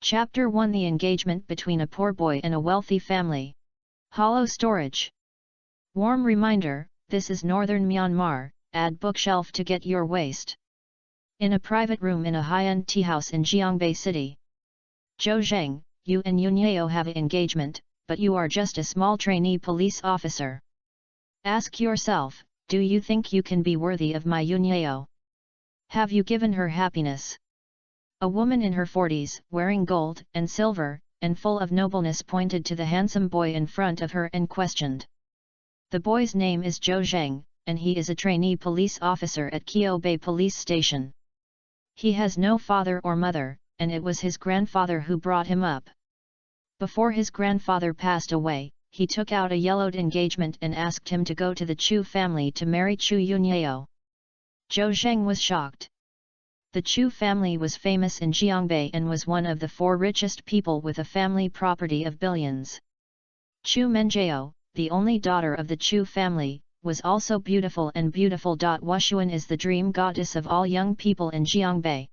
Chapter 1: The engagement between a poor boy and a wealthy family. Hollow storage. Warm reminder, this is northern Myanmar, add bookshelf to get your waist. In a private room in a high-end tea house in Gyeongbei City. Zhou Zheng, you and Yunyeo have an engagement, but you are just a small trainee police officer. Ask yourself, do you think you can be worthy of my Yunyeo? Have you given her happiness? A woman in her 40s, wearing gold and silver, and full of nobleness, pointed to the handsome boy in front of her and questioned. The boy's name is Zhou Zheng, and he is a trainee police officer at Gyeongbei Police Station. He has no father or mother, and it was his grandfather who brought him up. Before his grandfather passed away, he took out a yellowed engagement and asked him to go to the Chu family to marry Chu Yunyeo. Zhou Zheng was shocked. The Chu family was famous in Gyeongbei and was one of the 4 richest people with a family property of billions. Chu Menjeo, the only daughter of the Chu family, was also beautiful, and beautiful. Wushuan is the dream goddess of all young people in Gyeongbei.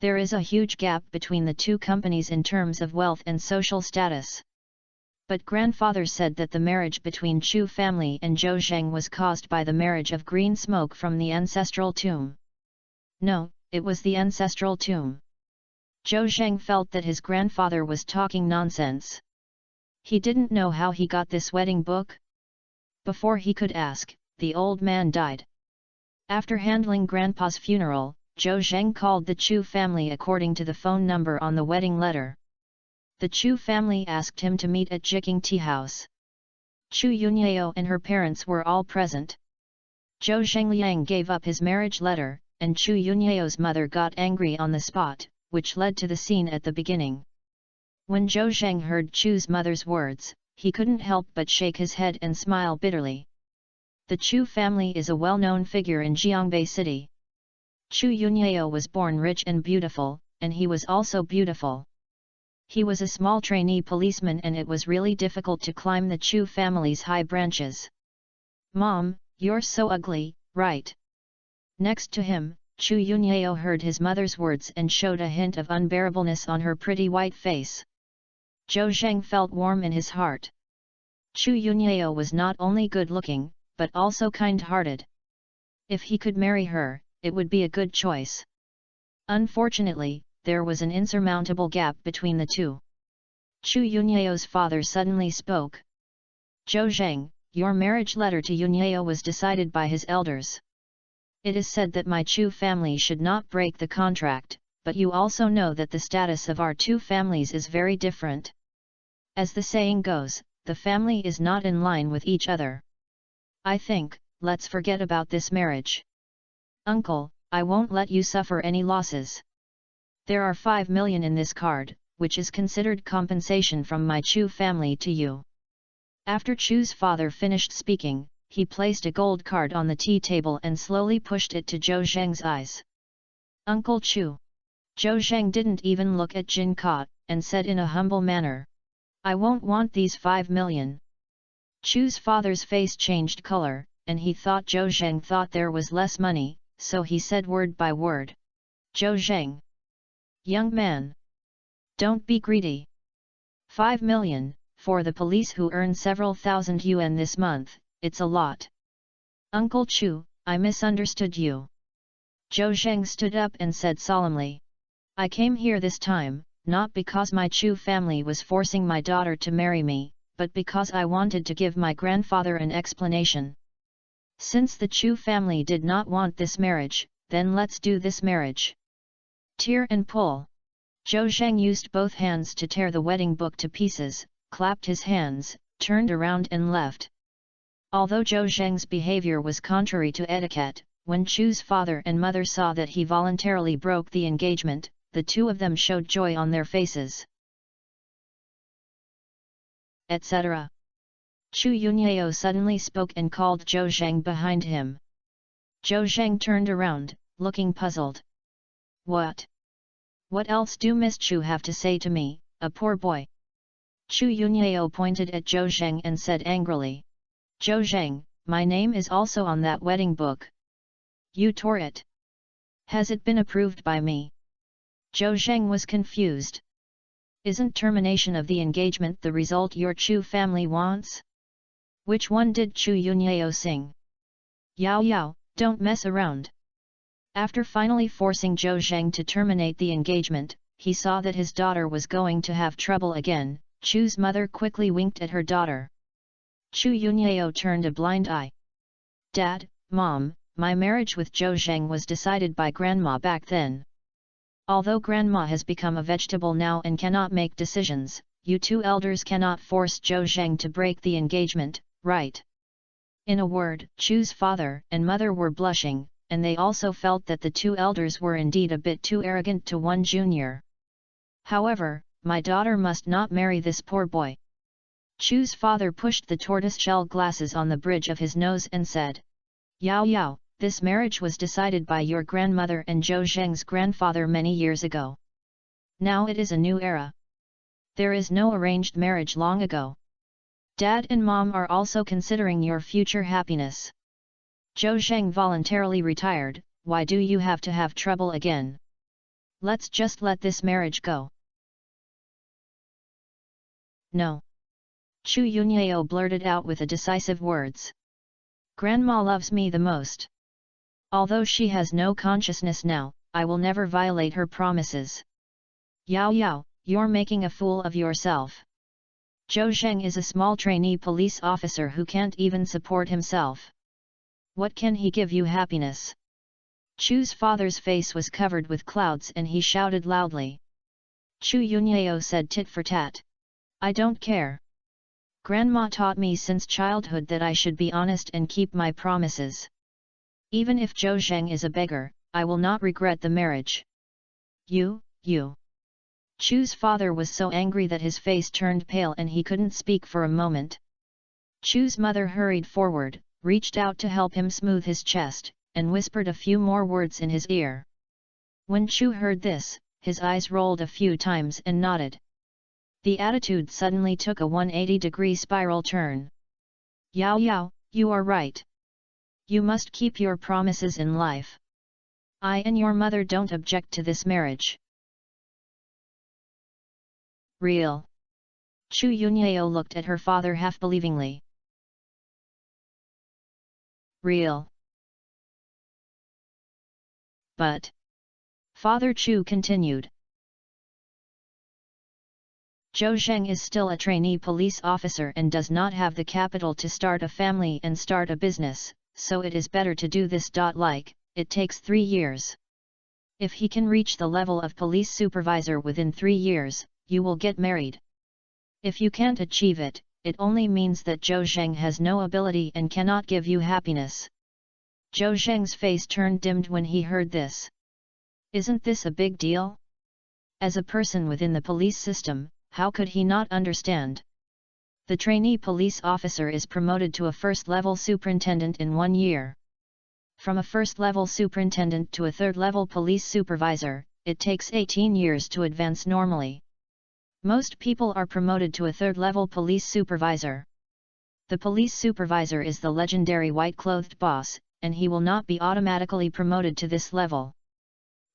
There is a huge gap between the two companies in terms of wealth and social status. But grandfather said that the marriage between Chu family and Zhou Zheng was caused by the marriage of green smoke from the ancestral tomb. No, it was the ancestral tomb. Zhou Zheng felt that his grandfather was talking nonsense. He didn't know how he got this wedding book. Before he could ask, the old man died. After handling grandpa's funeral, Zhou Zheng called the Chu family according to the phone number on the wedding letter. The Chu family asked him to meet at Jiking Tea House. Chu Yunyeo and her parents were all present. Zhou Zhengliang gave up his marriage letter, and Chu Yunyeo's mother got angry on the spot, which led to the scene at the beginning. When Zhou Zheng heard Chu's mother's words, he couldn't help but shake his head and smile bitterly. The Chu family is a well-known figure in Gyeongbei City. Chu Yunyeo was born rich and beautiful, and he was also beautiful. He was a small trainee policeman, and it was really difficult to climb the Chu family's high branches. "Mom, you're so ugly, right?" Next to him, Chu Yunyeo heard his mother's words and showed a hint of unbearableness on her pretty white face. Zhou Zheng felt warm in his heart. Chu Yunyeo was not only good-looking, but also kind-hearted. If he could marry her, it would be a good choice. Unfortunately, there was an insurmountable gap between the two. Chu Yunyeo's father suddenly spoke. "Zhou Zheng, your marriage letter to Yunyeo was decided by his elders. It is said that my Chu family should not break the contract, but you also know that the status of our two families is very different. As the saying goes, the family is not in line with each other. I think, let's forget about this marriage. Uncle, I won't let you suffer any losses. There are 5 million in this card, which is considered compensation from my Chu family to you." After Chu's father finished speaking, he placed a gold card on the tea table and slowly pushed it to Zhou Zheng's eyes. "Uncle Chu." Zhou Zheng didn't even look at Jin Ka, and said in a humble manner, "I won't want these 5 million. Chu's father's face changed color, and he thought Zhou Zheng thought there was less money, so he said word by word. "Zhou Zheng. Young man. Don't be greedy. 5 million, for the police who earn several thousand yuan this month, it's a lot. Uncle Chu, I misunderstood you." Zhou Zheng stood up and said solemnly, "I came here this time, not because my Chu family was forcing my daughter to marry me, but because I wanted to give my grandfather an explanation. Since the Chu family did not want this marriage, then let's do this marriage. Tear and pull." Zhou Zheng used both hands to tear the wedding book to pieces, clapped his hands, turned around and left. Although Zhou Zheng's behavior was contrary to etiquette, when Chu's father and mother saw that he voluntarily broke the engagement, the two of them showed joy on their faces. Etc. Chu Yunyeo suddenly spoke and called Zhou Zheng behind him. Zhou Zheng turned around, looking puzzled. "What? What else do Miss Chu have to say to me, a poor boy?" Chu Yunyeo pointed at Zhou Zheng and said angrily. "Zhou Zheng, my name is also on that wedding book. You tore it. Has it been approved by me?" Zhou Zheng was confused. Isn't termination of the engagement the result your Chu family wants? Which one did Chu Yunyao sing? Yao Yao, don't mess around. After finally forcing Zhou Zheng to terminate the engagement, he saw that his daughter was going to have trouble again. Chu's mother quickly winked at her daughter. Chu Yunyao turned a blind eye. Dad, Mom, my marriage with Zhou Zheng was decided by Grandma back then. Although Grandma has become a vegetable now and cannot make decisions, you two elders cannot force Zhou Zheng to break the engagement, right? In a word, Chu's father and mother were blushing, and they also felt that the two elders were indeed a bit too arrogant to one junior. However, my daughter must not marry this poor boy. Chu's father pushed the tortoise-shell glasses on the bridge of his nose and said, Yao Yao, this marriage was decided by your grandmother and Zhou Zheng's grandfather many years ago. Now it is a new era. There is no arranged marriage long ago. Dad and Mom are also considering your future happiness. Zhou Zheng voluntarily retired. Why do you have to have trouble again? Let's just let this marriage go. No. Chu Yunyao blurted out with a decisive words. Grandma loves me the most. Although she has no consciousness now, I will never violate her promises. Yao Yao, you're making a fool of yourself. Zhou Zheng is a small trainee police officer who can't even support himself. What can he give you happiness? Chu's father's face was covered with clouds and he shouted loudly. Chu Yunyao said tit for tat. I don't care. Grandma taught me since childhood that I should be honest and keep my promises. Even if Zhou Zheng is a beggar, I will not regret the marriage. You. Chu's father was so angry that his face turned pale and he couldn't speak for a moment. Chu's mother hurried forward, reached out to help him smooth his chest, and whispered a few more words in his ear. When Chu heard this, his eyes rolled a few times and nodded. The attitude suddenly took a 180-degree spiral turn. Yao Yao, you are right. You must keep your promises in life. I and your mother don't object to this marriage. Real. Chu Yunyao looked at her father half-believingly. Real. But. Father Chu continued. Zhou Zheng is still a trainee police officer and does not have the capital to start a family and start a business, so it is better to do this. It takes 3 years. If he can reach the level of police supervisor within 3 years, you will get married. If you can't achieve it, it only means that Zhou Zheng has no ability and cannot give you happiness. Zhou Zheng's face turned dimmed when he heard this. Isn't this a big deal? As a person within the police system, how could he not understand? The trainee police officer is promoted to a first-level superintendent in 1 year. From a first-level superintendent to a third-level police supervisor, it takes 18 years to advance normally. Most people are promoted to a third-level police supervisor. The police supervisor is the legendary white-clothed boss, and he will not be automatically promoted to this level.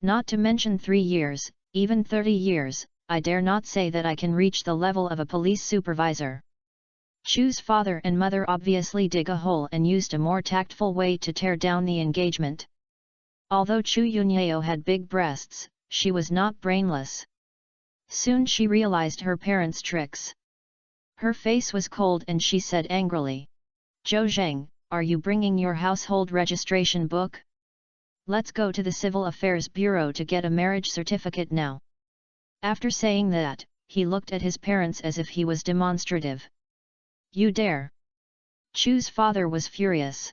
Not to mention 3 years, even 30 years, I dare not say that I can reach the level of a police supervisor. Chu's father and mother obviously dig a hole and used a more tactful way to tear down the engagement. Although Chu Yunyao had big breasts, she was not brainless. Soon she realized her parents' tricks. Her face was cold and she said angrily, Zhou Zheng, are you bringing your household registration book? Let's go to the Civil Affairs Bureau to get a marriage certificate now. After saying that, he looked at his parents as if he was demonstrative. You dare! Chu's father was furious.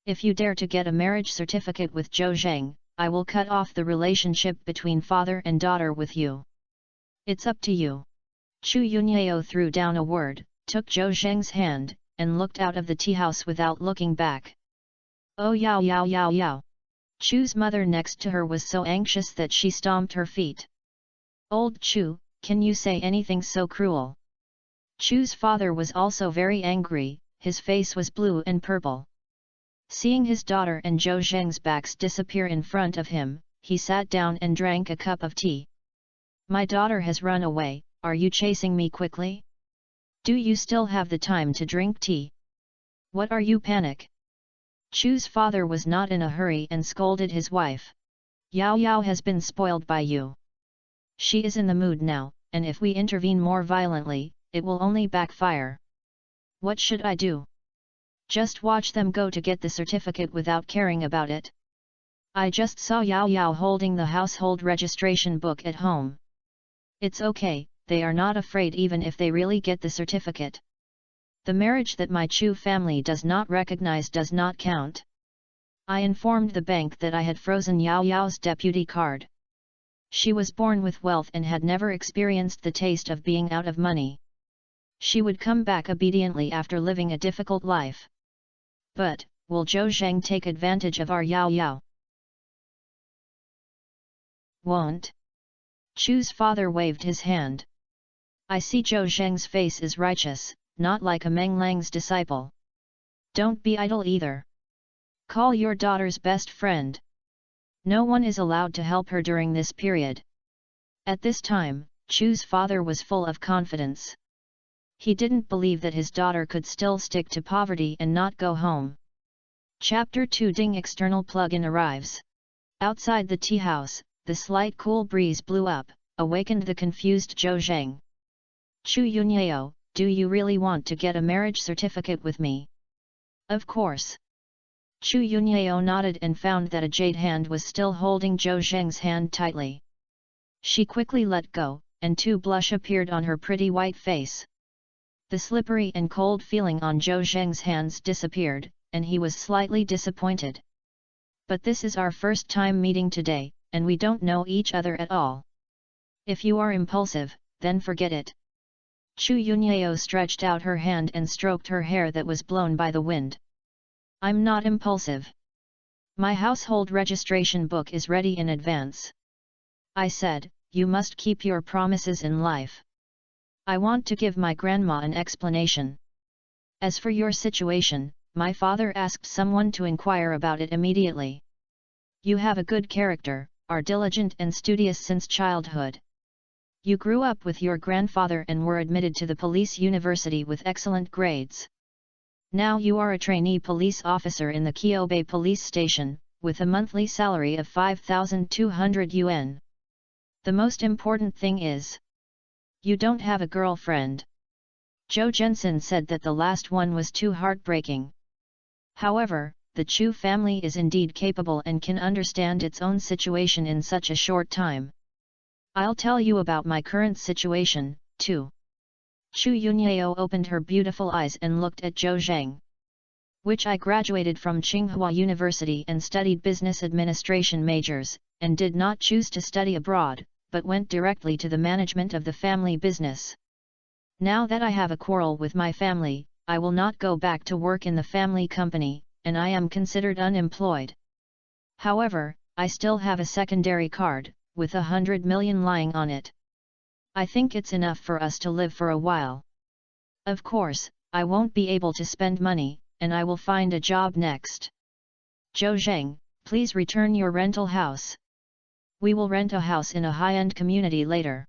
If you dare to get a marriage certificate with Zhou Zheng, I will cut off the relationship between father and daughter with you. It's up to you. Chu Yunyao threw down a word, took Zhou Zheng's hand, and looked out of the tea house without looking back. Oh Yao Yao Yao Yao! Chu's mother next to her was so anxious that she stomped her feet. Old Chu, can you say anything so cruel? Chu's father was also very angry, his face was blue and purple. Seeing his daughter and Zhou Zheng's backs disappear in front of him, he sat down and drank a cup of tea. My daughter has run away, are you chasing me quickly? Do you still have the time to drink tea? What are you panic? Chu's father was not in a hurry and scolded his wife. Yao Yao has been spoiled by you. She is in the mood now, and if we intervene more violently, it will only backfire. What should I do? Just watch them go to get the certificate without caring about it. I just saw Yao Yao holding the household registration book at home. It's okay, they are not afraid even if they really get the certificate. The marriage that my Chu family does not recognize does not count. I informed the bank that I had frozen Yao Yao's deputy card. She was born with wealth and had never experienced the taste of being out of money. She would come back obediently after living a difficult life. But, will Zhou Zheng take advantage of our Yao Yao? Won't. Chu's father waved his hand. I see Zhou Zheng's face is righteous, not like a Meng Lang's disciple. Don't be idle either. Call your daughter's best friend. No one is allowed to help her during this period. At this time, Chu's father was full of confidence. He didn't believe that his daughter could still stick to poverty and not go home. Chapter 2 Ding external plug-in arrives. Outside the tea house, the slight cool breeze blew up, awakened the confused Zhou Zheng. Chu Yunyao, do you really want to get a marriage certificate with me? Of course. Chu Yunyao nodded and found that a jade hand was still holding Zhou Zheng's hand tightly. She quickly let go, and two blush appeared on her pretty white face. The slippery and cold feeling on Zhou Zheng's hands disappeared, and he was slightly disappointed. But this is our first time meeting today, and we don't know each other at all. If you are impulsive, then forget it. Chu Yunyao stretched out her hand and stroked her hair that was blown by the wind. I'm not impulsive. My household registration book is ready in advance. I said, you must keep your promises in life. I want to give my grandma an explanation. As for your situation, my father asked someone to inquire about it immediately. You have a good character, are diligent and studious since childhood. You grew up with your grandfather and were admitted to the police university with excellent grades. Now you are a trainee police officer in the Kyobei police station, with a monthly salary of 5,200 yuan. The most important thing is, you don't have a girlfriend. Zhou Zhensin said that the last one was too heartbreaking. However, the Chu family is indeed capable and can understand its own situation in such a short time. I'll tell you about my current situation, too. Chu Yunyao opened her beautiful eyes and looked at Zhou Zheng. Which I graduated from Tsinghua University and studied business administration majors, and did not choose to study abroad, but went directly to the management of the family business. Now that I have a quarrel with my family, I will not go back to work in the family company, and I am considered unemployed. However, I still have a secondary card, with 100 million lying on it. I think it's enough for us to live for a while. Of course, I won't be able to spend money, and I will find a job next. Zhou Zheng, please return your rental house. We will rent a house in a high-end community later.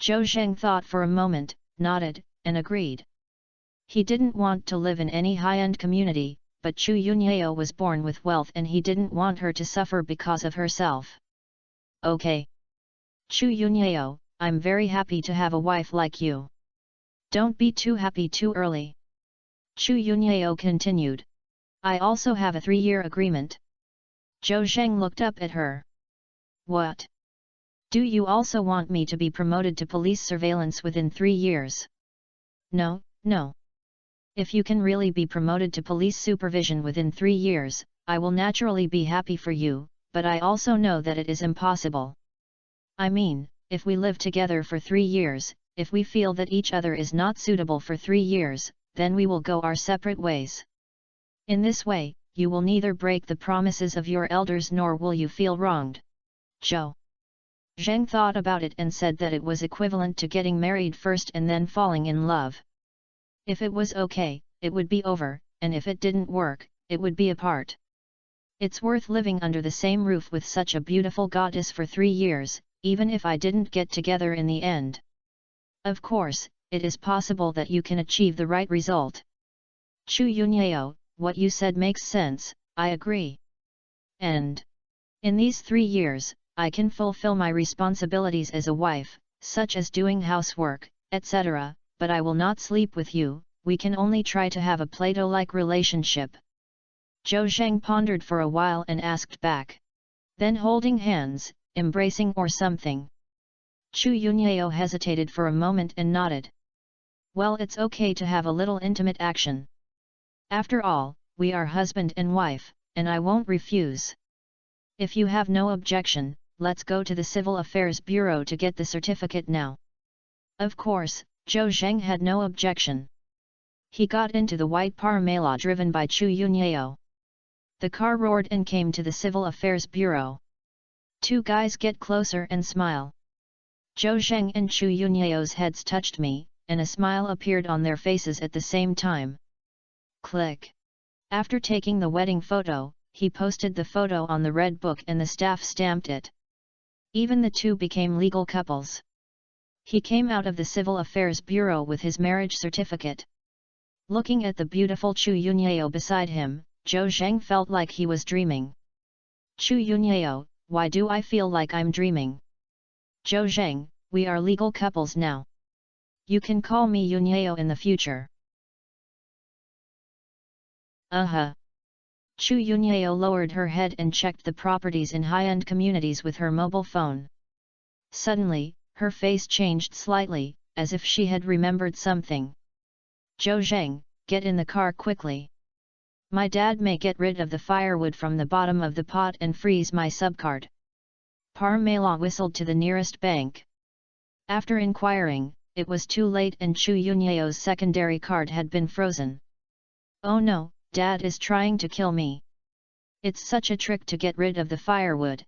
Zhou Zheng thought for a moment, nodded, and agreed. He didn't want to live in any high-end community, but Chu Yunyao was born with wealth and he didn't want her to suffer because of herself. Okay. Chu Yunyao, I'm very happy to have a wife like you. Don't be too happy too early. Chu Yunyao continued. I also have a 3-year agreement. Zhou Zheng looked up at her. What? Do you also want me to be promoted to police surveillance within 3 years? No, no. If you can really be promoted to police supervision within 3 years, I will naturally be happy for you, but I also know that it is impossible. I mean, if we live together for 3 years, if we feel that each other is not suitable for 3 years, then we will go our separate ways. In this way, you will neither break the promises of your elders nor will you feel wronged. Zhou Zheng thought about it and said that it was equivalent to getting married first and then falling in love. If it was okay, it would be over, and if it didn't work, it would be apart. It's worth living under the same roof with such a beautiful goddess for 3 years, even if I didn't get together in the end. Of course, it is possible that you can achieve the right result. Chu Yunyao, what you said makes sense, I agree. And in these 3 years, I can fulfill my responsibilities as a wife, such as doing housework, etc., but I will not sleep with you, we can only try to have a Plato-like relationship. Zhou Zheng pondered for a while and asked back. Then holding hands, embracing or something. Chu Yunyao hesitated for a moment and nodded. Well, it's okay to have a little intimate action. After all, we are husband and wife, and I won't refuse. If you have no objection, let's go to the Civil Affairs Bureau to get the certificate now. Of course, Zhou Zheng had no objection. He got into the white Parmela driven by Chu Yunyao. The car roared and came to the Civil Affairs Bureau. Two guys get closer and smile. Zhou Zheng and Chu Yunyao's heads touched me, and a smile appeared on their faces at the same time. Click. After taking the wedding photo, he posted the photo on the red book and the staff stamped it. Even the two became legal couples. He came out of the Civil Affairs Bureau with his marriage certificate. Looking at the beautiful Chu Yunyao beside him, Zhou Zheng felt like he was dreaming. Chu Yunyao, why do I feel like I'm dreaming? Zhou Zheng, we are legal couples now. You can call me Yunyao in the future. Chu Yunyao lowered her head and checked the properties in high-end communities with her mobile phone. Suddenly, her face changed slightly, as if she had remembered something. Zhou Zheng, get in the car quickly. My dad may get rid of the firewood from the bottom of the pot and freeze my subcard. Parmela whistled to the nearest bank. After inquiring, it was too late and Chu Yunyao's secondary card had been frozen. Oh no, Dad is trying to kill me. It's such a trick to get rid of the firewood.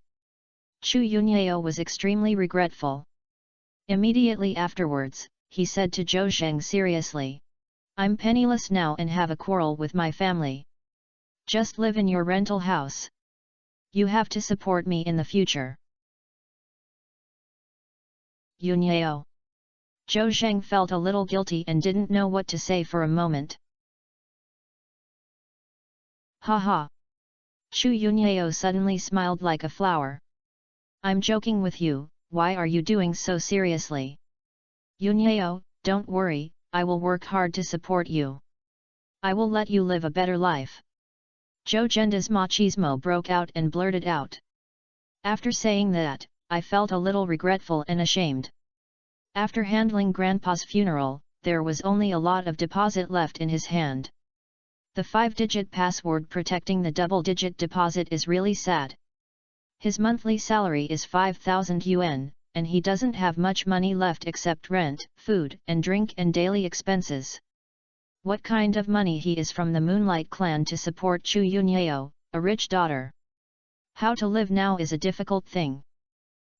Chu Yunyao was extremely regretful. Immediately afterwards, he said to Zhou Zheng seriously. I'm penniless now and have a quarrel with my family. Just live in your rental house. You have to support me in the future. Yunyao. Zhou Zheng felt a little guilty and didn't know what to say for a moment. Haha. Chu Yunyao suddenly smiled like a flower. I'm joking with you, why are you doing so seriously? Yunyao, don't worry, I will work hard to support you. I will let you live a better life. Zhou Zhenda's machismo broke out and blurted out. After saying that, I felt a little regretful and ashamed. After handling Grandpa's funeral, there was only a lot of deposit left in his hand. The 5-digit password protecting the double-digit deposit is really sad. His monthly salary is 5,000 yuan, and he doesn't have much money left except rent, food and drink and daily expenses. What kind of money he is from the Moonlight clan to support Chu Yunyao, a rich daughter? How to live now is a difficult thing.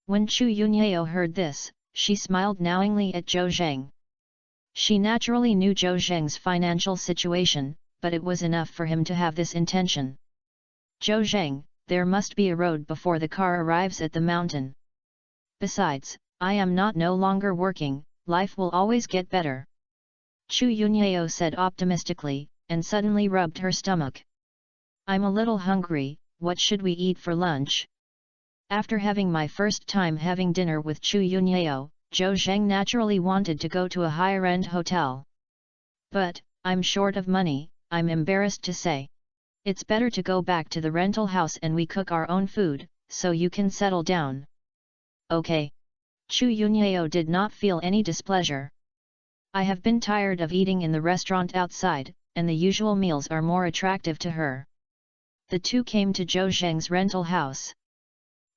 When Chu Yunyao heard this, she smiled knowingly at Zhou Zheng. She naturally knew Zhou Zheng's financial situation, but it was enough for him to have this intention. Zhou Zheng, there must be a road before the car arrives at the mountain. Besides, I am not no longer working, life will always get better. Chu Yunyao said optimistically, and suddenly rubbed her stomach. I'm a little hungry, what should we eat for lunch? After having my first time having dinner with Chu Yunyao, Zhou Zheng naturally wanted to go to a higher-end hotel. But, I'm short of money, I'm embarrassed to say. It's better to go back to the rental house and we cook our own food, so you can settle down. Okay. Chu Yunyao did not feel any displeasure. I have been tired of eating in the restaurant outside, and the usual meals are more attractive to her. The two came to Zhou Zheng's rental house.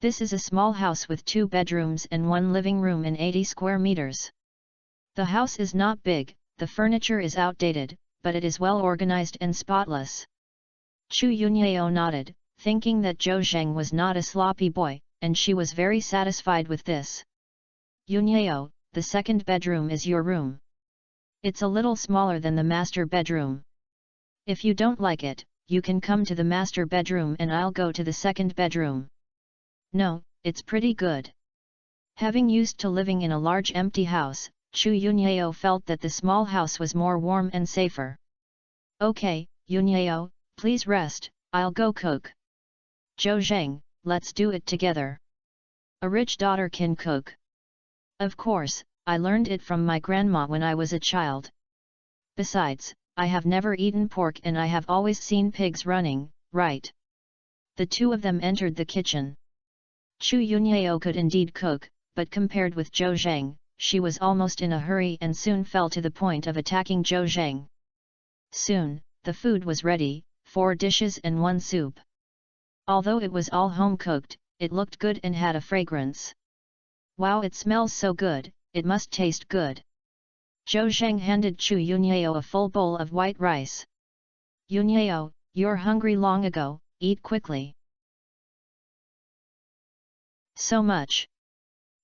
This is a small house with 2 bedrooms and 1 living room in 80 square meters. The house is not big, the furniture is outdated, but it is well organized and spotless. Chu Yunyao nodded, thinking that Zhou Zheng was not a sloppy boy, and she was very satisfied with this. Yunyao, the second bedroom is your room. It's a little smaller than the master bedroom. If you don't like it, you can come to the master bedroom and I'll go to the second bedroom. No, it's pretty good. Having used to living in a large empty house, Chu Yunyeo felt that the small house was more warm and safer. Okay, Yunyeo, please rest, I'll go cook. Zhou Zheng, let's do it together. A rich daughter can cook. Of course, I learned it from my grandma when I was a child. Besides, I have never eaten pork and I have always seen pigs running, right? The two of them entered the kitchen. Chu Yunyeo could indeed cook, but compared with Zhou Zheng, she was almost in a hurry and soon fell to the point of attacking Zhou Zheng. Soon, the food was ready, 4 dishes and 1 soup. Although it was all home-cooked, it looked good and had a fragrance. Wow, it smells so good, it must taste good. Zhou Zheng handed Chu Yunyeo a full bowl of white rice. Yunyeo, you're hungry long ago, eat quickly. So much.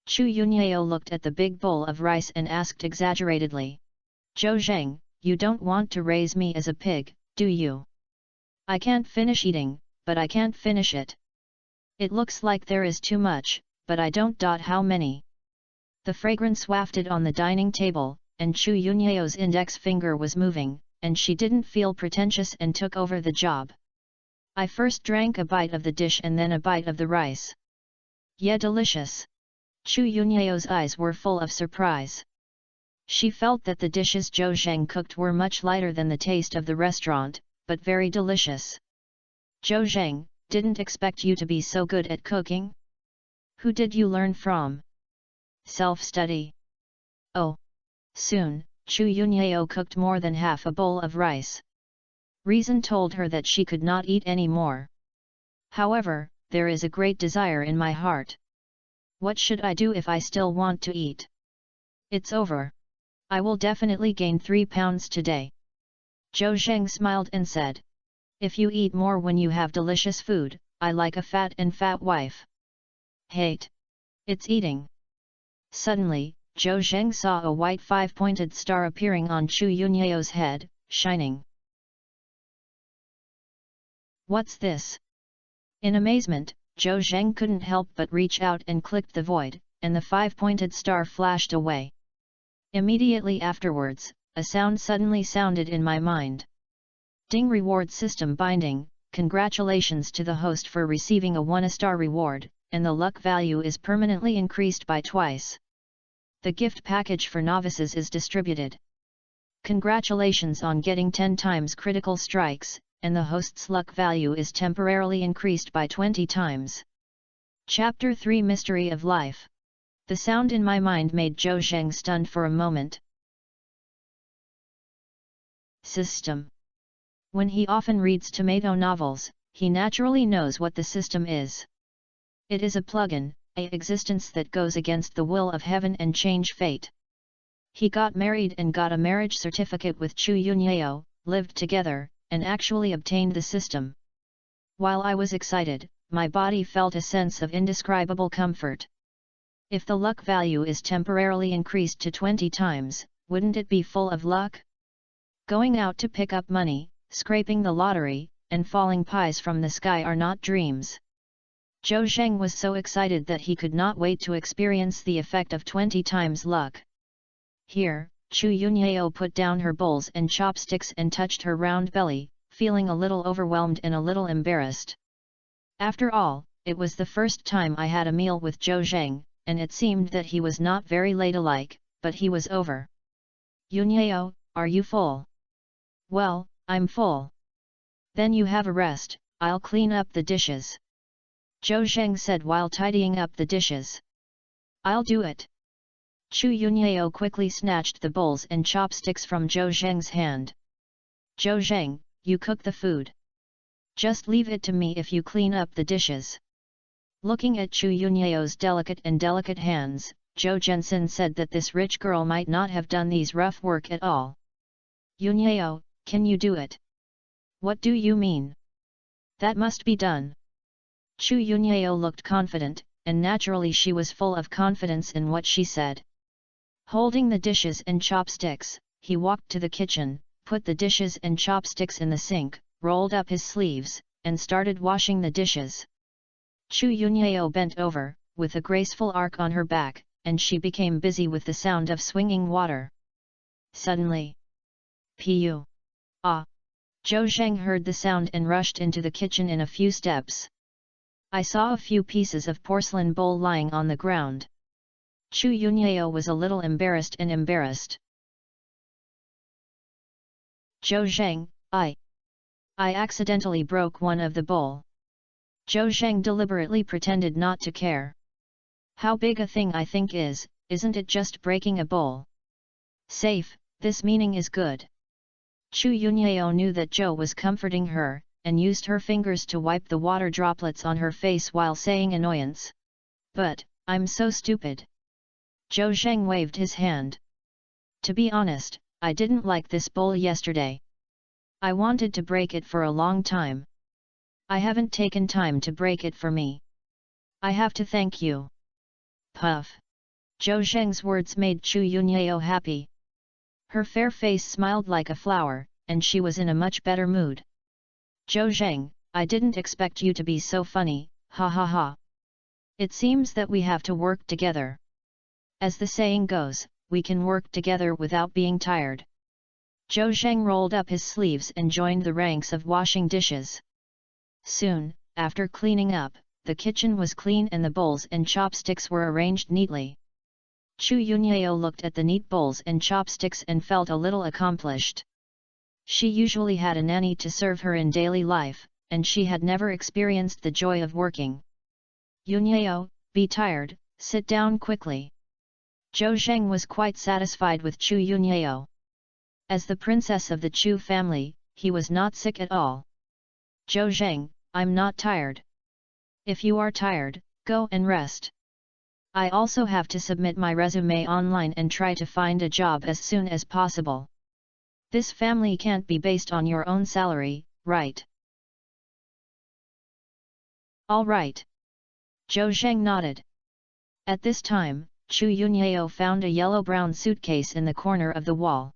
Chu Yunyeo looked at the big bowl of rice and asked exaggeratedly. Zhou Zheng, you don't want to raise me as a pig, do you? I can't finish eating, but I can't finish it. It looks like there is too much, but I don't. How many? The fragrance wafted on the dining table, and Chu Yunyeo's index finger was moving, and she didn't feel pretentious and took over the job. I first drank a bite of the dish and then a bite of the rice. Yeah, delicious. Chu Yunyeo's eyes were full of surprise. She felt that the dishes Zhou Zheng cooked were much lighter than the taste of the restaurant, but very delicious. Zhou Zheng, didn't expect you to be so good at cooking? Who did you learn from? Self-study. Oh. Soon, Chu Yunyeo cooked more than half a bowl of rice. Reason told her that she could not eat any more. However, there is a great desire in my heart. What should I do if I still want to eat? It's over. I will definitely gain 3 pounds today. Zhou Zheng smiled and said. If you eat more when you have delicious food, I like a fat and fat wife. Hate. It's eating. Suddenly, Zhou Zheng saw a white 5-pointed star appearing on Chu Yunyeo's head, shining. What's this? In amazement, Zhou Zheng couldn't help but reach out and clicked the void, and the 5-pointed star flashed away. Immediately afterwards, a sound suddenly sounded in my mind. Ding, reward system binding. Congratulations to the host for receiving a 1-star reward, and the luck value is permanently increased by twice. The gift package for novices is distributed. Congratulations on getting 10 times critical strikes, and the host's luck value is temporarily increased by 20 times. Chapter 3 Mystery of Life. The sound in my mind made Zhou Zheng stunned for a moment. System. When he often reads tomato novels, he naturally knows what the system is. It is a plugin, an existence that goes against the will of heaven and change fate. He got married and got a marriage certificate with Chu Yunyeo, lived together, and actually obtained the system. While I was excited, my body felt a sense of indescribable comfort. If the luck value is temporarily increased to 20 times, wouldn't it be full of luck? Going out to pick up money, scraping the lottery, and falling pies from the sky are not dreams. Zhou Zheng was so excited that he could not wait to experience the effect of 20 times luck. Here, Chu Yunyeo put down her bowls and chopsticks and touched her round belly, feeling a little overwhelmed and a little embarrassed. After all, it was the first time I had a meal with Zhou Zheng, and it seemed that he was not very ladylike, but he was over. Yunyeo, are you full? Well, I'm full. Then you have a rest, I'll clean up the dishes. Zhou Zheng said while tidying up the dishes. I'll do it. Chu Yunyeo quickly snatched the bowls and chopsticks from Zhou Zheng's hand. Zhou Zheng, you cook the food. Just leave it to me if you clean up the dishes. Looking at Chu Yunyeo's delicate hands, Zhou Zhensin said that this rich girl might not have done these rough work at all. Yunyeo, can you do it? What do you mean? That must be done. Chu Yunyeo looked confident, and naturally she was full of confidence in what she said. Holding the dishes and chopsticks, he walked to the kitchen, put the dishes and chopsticks in the sink, rolled up his sleeves, and started washing the dishes. Chu Yunyeo bent over, with a graceful arc on her back, and she became busy with the sound of swinging water. Suddenly, Pu! Ah! Zhou Zheng heard the sound and rushed into the kitchen in a few steps. I saw a few pieces of porcelain bowl lying on the ground. Chu Yunyao was a little embarrassed. Zhou Zheng, I accidentally broke one of the bowl. Zhou Zheng deliberately pretended not to care. How big a thing I think isn't it just breaking a bowl? Safe, this meaning is good. Chu Yunyao knew that Zhou was comforting her, and used her fingers to wipe the water droplets on her face while saying annoyance. But, I'm so stupid. Zhou Zheng waved his hand. To be honest, I didn't like this bowl yesterday. I wanted to break it for a long time. I haven't taken time to break it for me. I have to thank you. Puff. Zhou Zheng's words made Chu Yunyao happy. Her fair face smiled like a flower, and she was in a much better mood. Zhou Zheng, I didn't expect you to be so funny, ha ha ha. It seems that we have to work together. As the saying goes, we can work together without being tired. Zhou Zheng rolled up his sleeves and joined the ranks of washing dishes. Soon, after cleaning up, the kitchen was clean and the bowls and chopsticks were arranged neatly. Chu Yunyao looked at the neat bowls and chopsticks and felt a little accomplished. She usually had a nanny to serve her in daily life, and she had never experienced the joy of working. Yunyao, be tired, sit down quickly. Zhou Zheng was quite satisfied with Chu Yunyao. As the princess of the Chu family, he was not sick at all. Zhou Zheng, I'm not tired. If you are tired, go and rest. I also have to submit my resume online and try to find a job as soon as possible. This family can't be based on your own salary, right? All right. Zhou Zheng nodded. At this time, Chu Yunyao found a yellow-brown suitcase in the corner of the wall.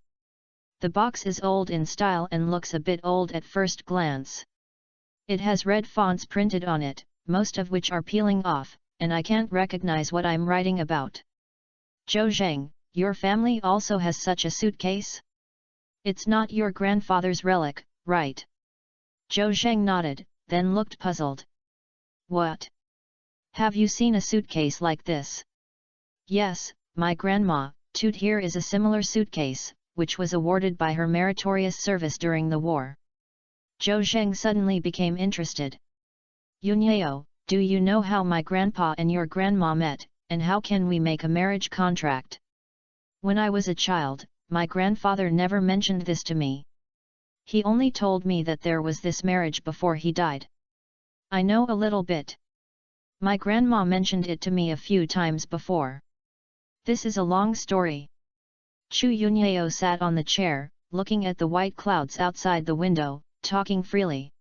The box is old in style and looks a bit old at first glance. It has red fonts printed on it, most of which are peeling off, and I can't recognize what I'm writing about. Zhou Zheng, your family also has such a suitcase? It's not your grandfather's relic, right? Zhou Zheng nodded, then looked puzzled. What? Have you seen a suitcase like this? Yes, my grandma, Toot here is a similar suitcase, which was awarded by her meritorious service during the war. Zhou Zheng suddenly became interested. Yunyao, do you know how my grandpa and your grandma met, and how can we make a marriage contract? When I was a child, my grandfather never mentioned this to me. He only told me that there was this marriage before he died. I know a little bit. My grandma mentioned it to me a few times before. This is a long story. Chu Yunyao sat on the chair, looking at the white clouds outside the window, talking freely.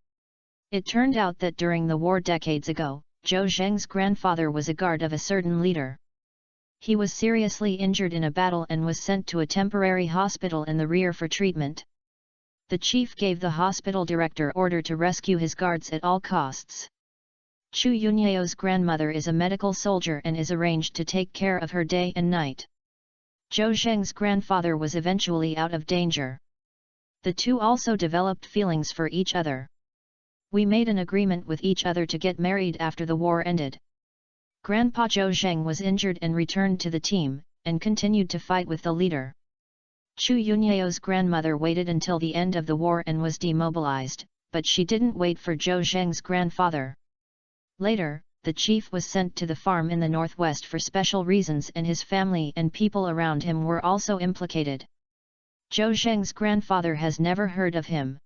It turned out that during the war decades ago, Zhou Zheng's grandfather was a guard of a certain leader. He was seriously injured in a battle and was sent to a temporary hospital in the rear for treatment. The chief gave the hospital director order to rescue his guards at all costs. Chu Yunyao's grandmother is a medical soldier and is arranged to take care of her day and night. Zhou Zheng's grandfather was eventually out of danger. The two also developed feelings for each other. We made an agreement with each other to get married after the war ended. Grandpa Zhou Zheng was injured and returned to the team, and continued to fight with the leader. Chu Yunyao's grandmother waited until the end of the war and was demobilized, but she didn't wait for Zhou Zheng's grandfather. Later, the chief was sent to the farm in the northwest for special reasons, and his family and people around him were also implicated. Zhou Zheng's grandfather has never heard of him.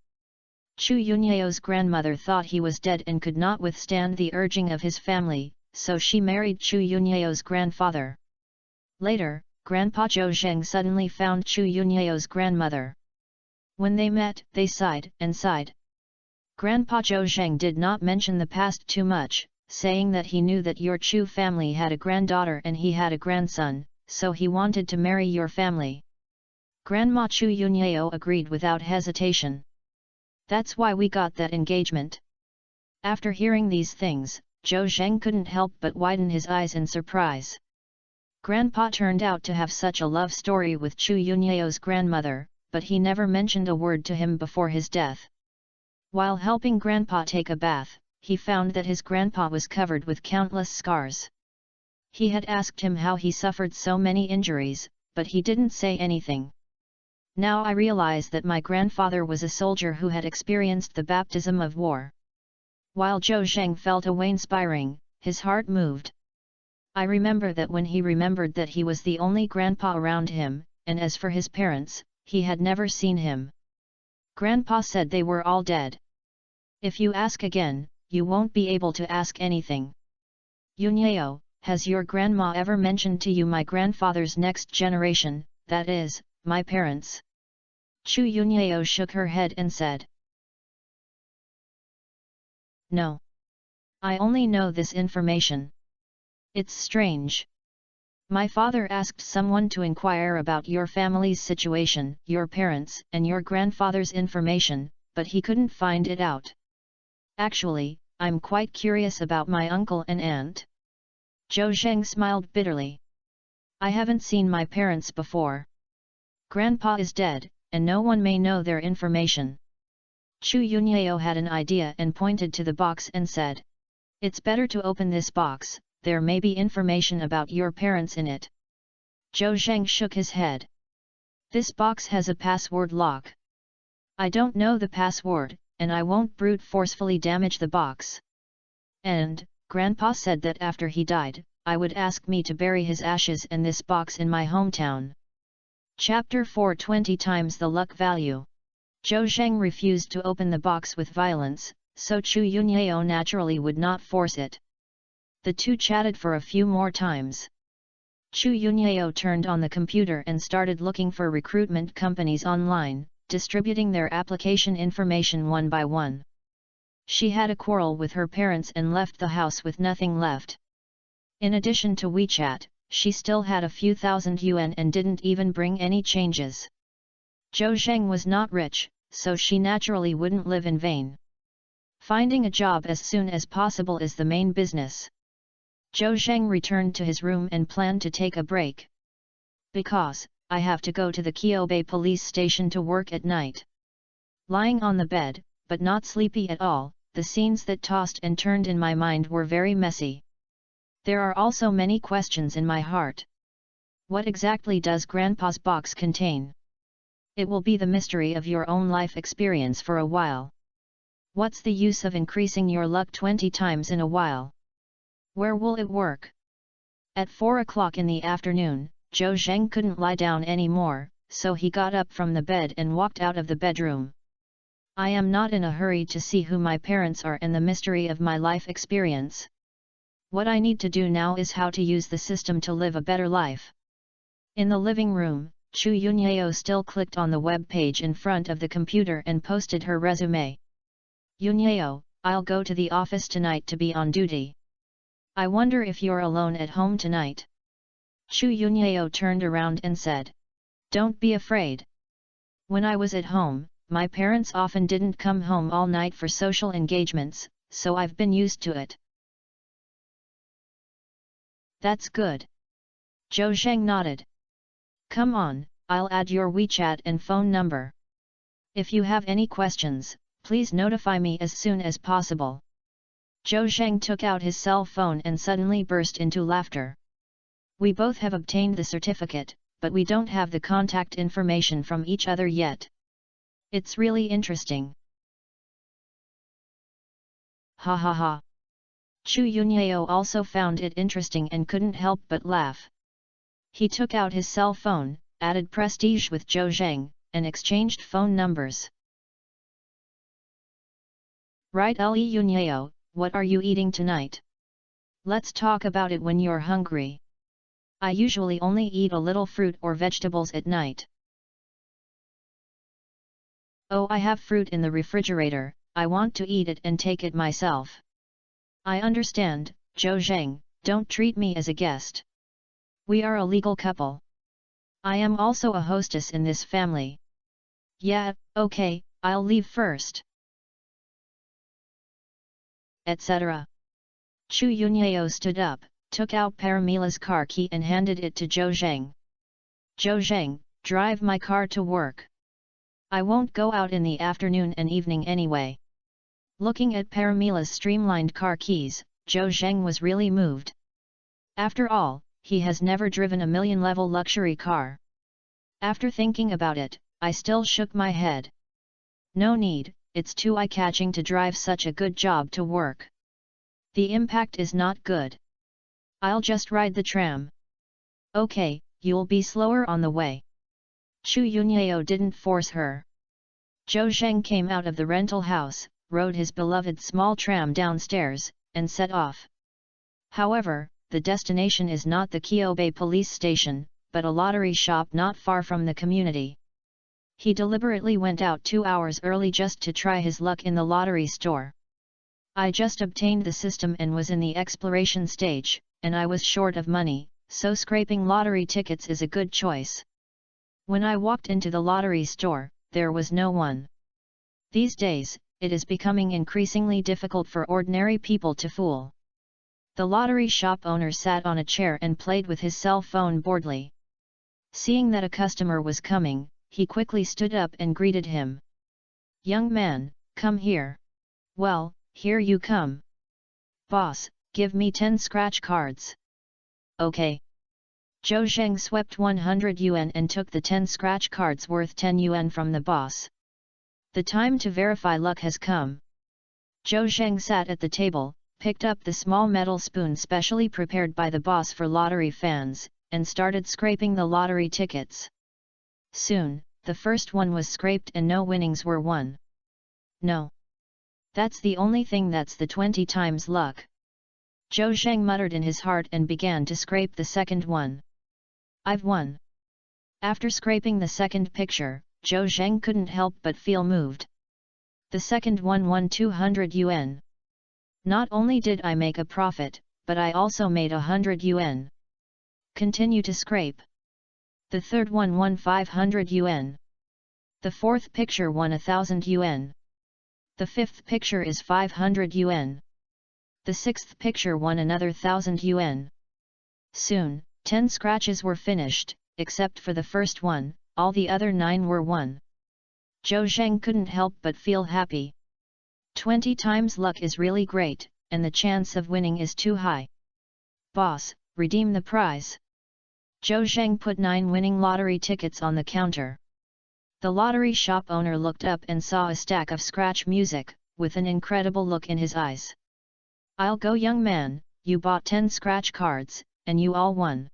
Chu Yunyao's grandmother thought he was dead and could not withstand the urging of his family, so she married Chu Yunyao's grandfather. Later, Grandpa Zhou Zheng suddenly found Chu Yunyao's grandmother. When they met, they sighed and sighed. Grandpa Zhou Zheng did not mention the past too much, saying that he knew that your Chu family had a granddaughter and he had a grandson, so he wanted to marry your family. Grandma Chu Yunyao agreed without hesitation. That's why we got that engagement. After hearing these things, Zhou Zheng couldn't help but widen his eyes in surprise. Grandpa turned out to have such a love story with Chu Yunyeo's grandmother, but he never mentioned a word to him before his death. While helping Grandpa take a bath, he found that his grandpa was covered with countless scars. He had asked him how he suffered so many injuries, but he didn't say anything. Now I realize that my grandfather was a soldier who had experienced the baptism of war. While Zhou Zheng felt awe-inspiring, his heart moved. I remember that when he remembered that he was the only grandpa around him, and as for his parents, he had never seen him. Grandpa said they were all dead. If you ask again, you won't be able to ask anything. Yunyeo, has your grandma ever mentioned to you my grandfather's next generation, that is, my parents? Chu Yunyeo shook her head and said. No. I only know this information. It's strange. My father asked someone to inquire about your family's situation, your parents, and your grandfather's information, but he couldn't find it out. Actually, I'm quite curious about my uncle and aunt. Zhou Zheng smiled bitterly. I haven't seen my parents before. Grandpa is dead, and no one may know their information. Chu Yunyeo had an idea and pointed to the box and said. It's better to open this box, there may be information about your parents in it. Zhou Zheng shook his head. This box has a password lock. I don't know the password, and I won't brute forcefully damage the box. And, Grandpa said that after he died, I would ask me to bury his ashes and this box in my hometown. Chapter 4 20 times the luck value. Zhou Zheng refused to open the box with violence, so Chu Yunyeo naturally would not force it. The two chatted for a few more times. Chu Yunyeo turned on the computer and started looking for recruitment companies online, distributing their application information one by one. She had a quarrel with her parents and left the house with nothing left. In addition to WeChat, she still had a few thousand yuan and didn't even bring any changes. Zhou Zheng was not rich, so she naturally wouldn't live in vain. Finding a job as soon as possible is the main business. Zhou Zheng returned to his room and planned to take a break. Because, I have to go to the Kyobei police station to work at night. Lying on the bed, but not sleepy at all, the scenes that tossed and turned in my mind were very messy. There are also many questions in my heart. What exactly does Grandpa's box contain? It will be the mystery of your own life experience for a while. What's the use of increasing your luck 20 times in a while? Where will it work? At 4 o'clock in the afternoon, Zhou Zheng couldn't lie down anymore, so he got up from the bed and walked out of the bedroom. I am not in a hurry to see who my parents are and the mystery of my life experience. What I need to do now is how to use the system to live a better life. In the living room, Chu Yunyeo still clicked on the web page in front of the computer and posted her resume. Yunyeo, I'll go to the office tonight to be on duty. I wonder if you're alone at home tonight. Chu Yunyeo turned around and said. Don't be afraid. When I was at home, my parents often didn't come home all night for social engagements, so I've been used to it. That's good. Zhou Zheng nodded. Come on, I'll add your WeChat and phone number. If you have any questions, please notify me as soon as possible. Zhou Zheng took out his cell phone and suddenly burst into laughter. We both have obtained the certificate, but we don't have the contact information from each other yet. It's really interesting. Ha ha ha. Chu Yunyeo also found it interesting and couldn't help but laugh. He took out his cell phone, added Prestige with Zhou Zheng, and exchanged phone numbers. Right, Ali Yunyeo, what are you eating tonight? Let's talk about it when you're hungry. I usually only eat a little fruit or vegetables at night. Oh, I have fruit in the refrigerator, I want to eat it and take it myself. I understand, Zhou Zheng, don't treat me as a guest. We are a legal couple. I am also a hostess in this family. Yeah, okay, I'll leave first. Etc. Chu Yunyeo stood up, took out Paramila's car key and handed it to Zhou Zheng. "Zhou Zheng, drive my car to work. I won't go out in the afternoon and evening anyway." Looking at Paramila's streamlined car keys, Zhou Zheng was really moved. After all, he has never driven a million-level luxury car. After thinking about it, I still shook my head. No need, it's too eye-catching to drive such a good job to work. The impact is not good. I'll just ride the tram. Okay, you'll be slower on the way. Chu Yunyao didn't force her. Zhou Zheng came out of the rental house, rode his beloved small tram downstairs, and set off. However, the destination is not the Kyobei police station, but a lottery shop not far from the community. He deliberately went out 2 hours early just to try his luck in the lottery store. "I just obtained the system and was in the exploration stage, and I was short of money, so scraping lottery tickets is a good choice." When I walked into the lottery store, there was no one. These days, it is becoming increasingly difficult for ordinary people to fool. The lottery shop owner sat on a chair and played with his cell phone boredly. Seeing that a customer was coming, he quickly stood up and greeted him. "Young man, come here." "Well, here you come." "Boss, give me 10 scratch cards." "Okay." Zhou Zheng swept 100 yuan and took the 10 scratch cards worth 10 yuan from the boss. The time to verify luck has come. Zhou Zheng sat at the table, picked up the small metal spoon specially prepared by the boss for lottery fans, and started scraping the lottery tickets. Soon, the first one was scraped and no winnings were won. "No. That's the only thing that's the 20 times luck." Zhou Zheng muttered in his heart and began to scrape the second one. "I've won." After scraping the second picture, Zhou Zheng couldn't help but feel moved. The second one won 200 yuan. "Not only did I make a profit, but I also made 100 yuan. Continue to scrape." The third one won 500 yuan. The fourth picture won 1,000 yuan. The fifth picture is 500 yuan. The sixth picture won another 1,000 yuan. Soon, 10 scratches were finished, except for the first one, all the other 9 were won. Zhou Zheng couldn't help but feel happy. 20 times luck is really great, and the chance of winning is too high. "Boss, redeem the prize." Zhou Zheng put 9 winning lottery tickets on the counter. The lottery shop owner looked up and saw a stack of scratch music, with an incredible look in his eyes. "I'll go, young man, you bought 10 scratch cards, and you all won."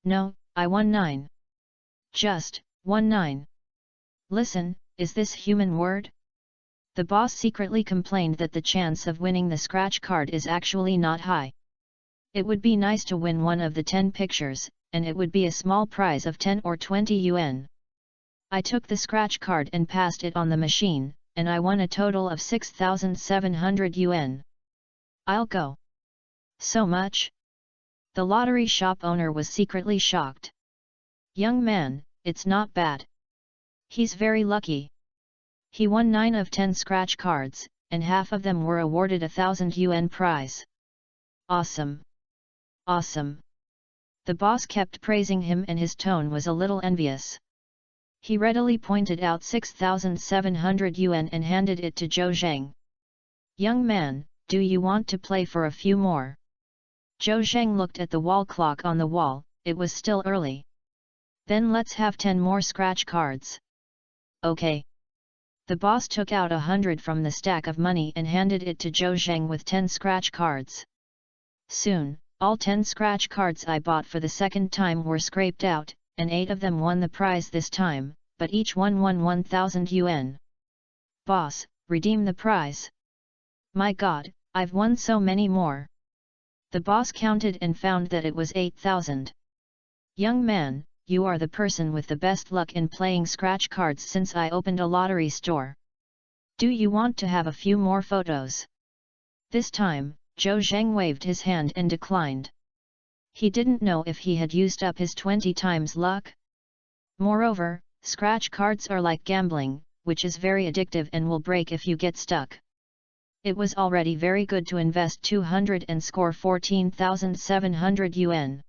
"No, I won 9. Just, won 9. Listen, is this human word?" The boss secretly complained that the chance of winning the scratch card is actually not high. It would be nice to win one of the 10 pictures, and it would be a small prize of 10 or 20 yuan. I took the scratch card and passed it on the machine, and I won a total of 6,700 yuan. "I'll go." "So much?" The lottery shop owner was secretly shocked. "Young man, it's not bad. He's very lucky. He won 9 of 10 scratch cards, and half of them were awarded 1,000 yuan prize. Awesome! Awesome!" The boss kept praising him and his tone was a little envious. He readily pointed out 6,700 yuan and handed it to Zhou Zheng. "Young man, do you want to play for a few more?" Zhou Zheng looked at the wall clock on the wall, it was still early. "Then let's have 10 more scratch cards." "Okay." The boss took out 100 from the stack of money and handed it to Zhou Zheng with 10 scratch cards. Soon, all 10 scratch cards I bought for the second time were scraped out, and 8 of them won the prize this time, but each one won 1,000 yuan. "Boss, redeem the prize." "My God, I've won so many more." The boss counted and found that it was 8,000. "Young man, you are the person with the best luck in playing scratch cards since I opened a lottery store. Do you want to have a few more photos?" This time, Zhou Zheng waved his hand and declined. He didn't know if he had used up his 20 times luck. Moreover, scratch cards are like gambling, which is very addictive and will break if you get stuck. It was already very good to invest 214,700 yuan.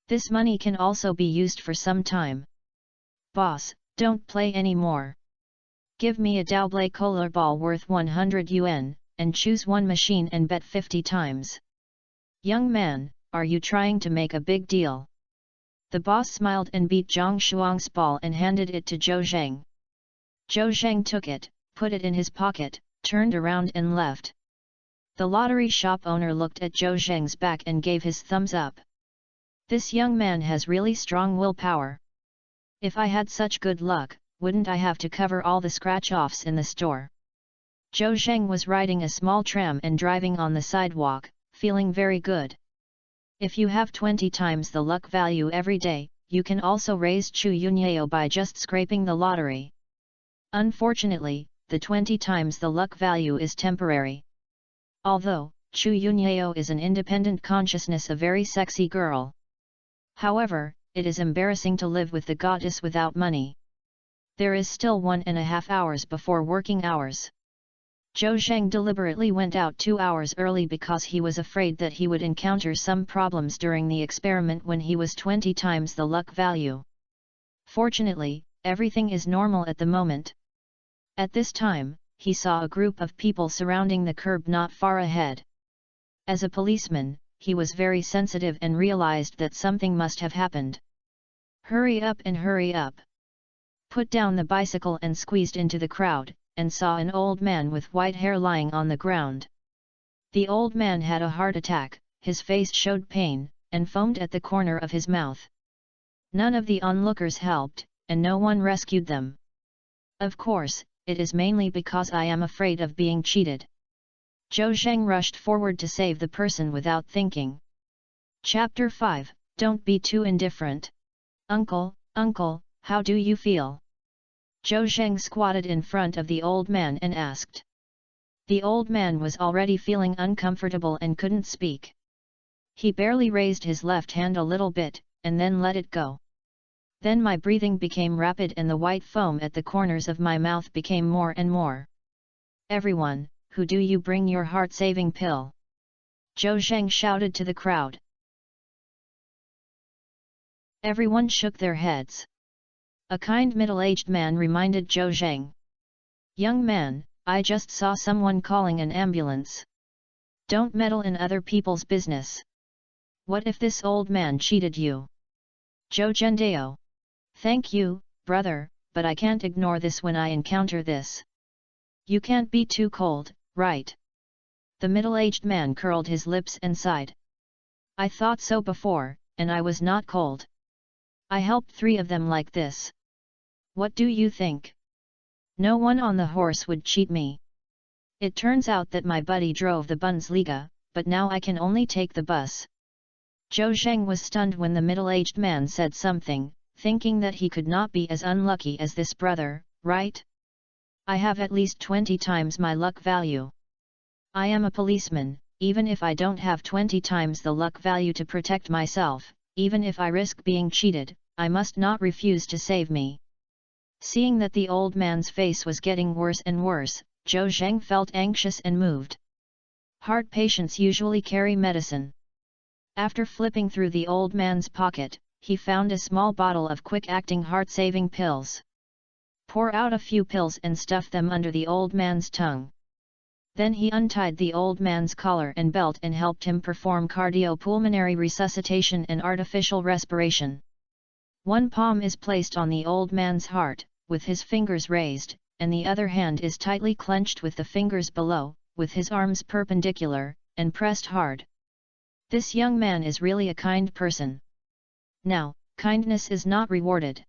This money can also be used for some time. Boss, don't play anymore. Give me a double color ball worth 100 yuan, and choose one machine and bet 50 times. Young man, are you trying to make a big deal? The boss smiled and beat Zhang Shuang's ball and handed it to Zhou Zheng. Zhou Zheng took it, put it in his pocket, turned around and left. The lottery shop owner looked at Zhou Zheng's back and gave his thumbs up. This young man has really strong willpower. If I had such good luck, wouldn't I have to cover all the scratch-offs in the store? Zhou Zheng was riding a small tram and driving on the sidewalk, feeling very good. If you have 20 times the luck value every day, you can also raise Chu Yunyao by just scraping the lottery. Unfortunately, the 20 times the luck value is temporary. Although, Chu Yunyao is an independent consciousness, a very sexy girl. However, it is embarrassing to live with the goddess without money. There is still 1.5 hours before working hours. Zhou Zheng deliberately went out 2 hours early because he was afraid that he would encounter some problems during the experiment when he was 20 times the luck value. Fortunately, everything is normal at the moment. At this time, he saw a group of people surrounding the curb not far ahead. As a policeman, he was very sensitive and realized that something must have happened. Hurry up and hurry up! Put down the bicycle and squeezed into the crowd, and saw an old man with white hair lying on the ground. The old man had a heart attack, his face showed pain, and foamed at the corner of his mouth. None of the onlookers helped, and no one rescued them. Of course, it is mainly because I am afraid of being cheated. Zhou Zheng rushed forward to save the person without thinking. Chapter 5, Don't be too indifferent. Uncle, uncle, how do you feel? Zhou Zheng squatted in front of the old man and asked. The old man was already feeling uncomfortable and couldn't speak. He barely raised his left hand a little bit, and then let it go. Then my breathing became rapid and the white foam at the corners of my mouth became more and more. Everyone, who do you bring your heart-saving pill? Zhou Zheng shouted to the crowd. Everyone shook their heads. A kind middle-aged man reminded Zhou Zheng. Young man, I just saw someone calling an ambulance. Don't meddle in other people's business. What if this old man cheated you? Zhou Zhendao. Thank you, brother, but I can't ignore this when I encounter this. You can't be too cold, right? The middle-aged man curled his lips and sighed. I thought so before, and I was not cold. I helped 3 of them like this. What do you think? No one on the horse would cheat me. It turns out that my buddy drove the Bundesliga, but now I can only take the bus. Zhou Zheng was stunned when the middle-aged man said something, thinking that he could not be as unlucky as this brother, right? I have at least 20 times my luck value. I am a policeman, even if I don't have 20 times the luck value to protect myself, even if I risk being cheated, I must not refuse to save me. Seeing that the old man's face was getting worse and worse, Zhou Zheng felt anxious and moved. Heart patients usually carry medicine. After flipping through the old man's pocket, he found a small bottle of quick-acting heart-saving pills. Pour out a few pills and stuff them under the old man's tongue. Then he untied the old man's collar and belt and helped him perform cardiopulmonary resuscitation and artificial respiration. One palm is placed on the old man's heart, with his fingers raised, and the other hand is tightly clenched with the fingers below, with his arms perpendicular, and pressed hard. This young man is really a kind person. Now, kindness is not rewarded.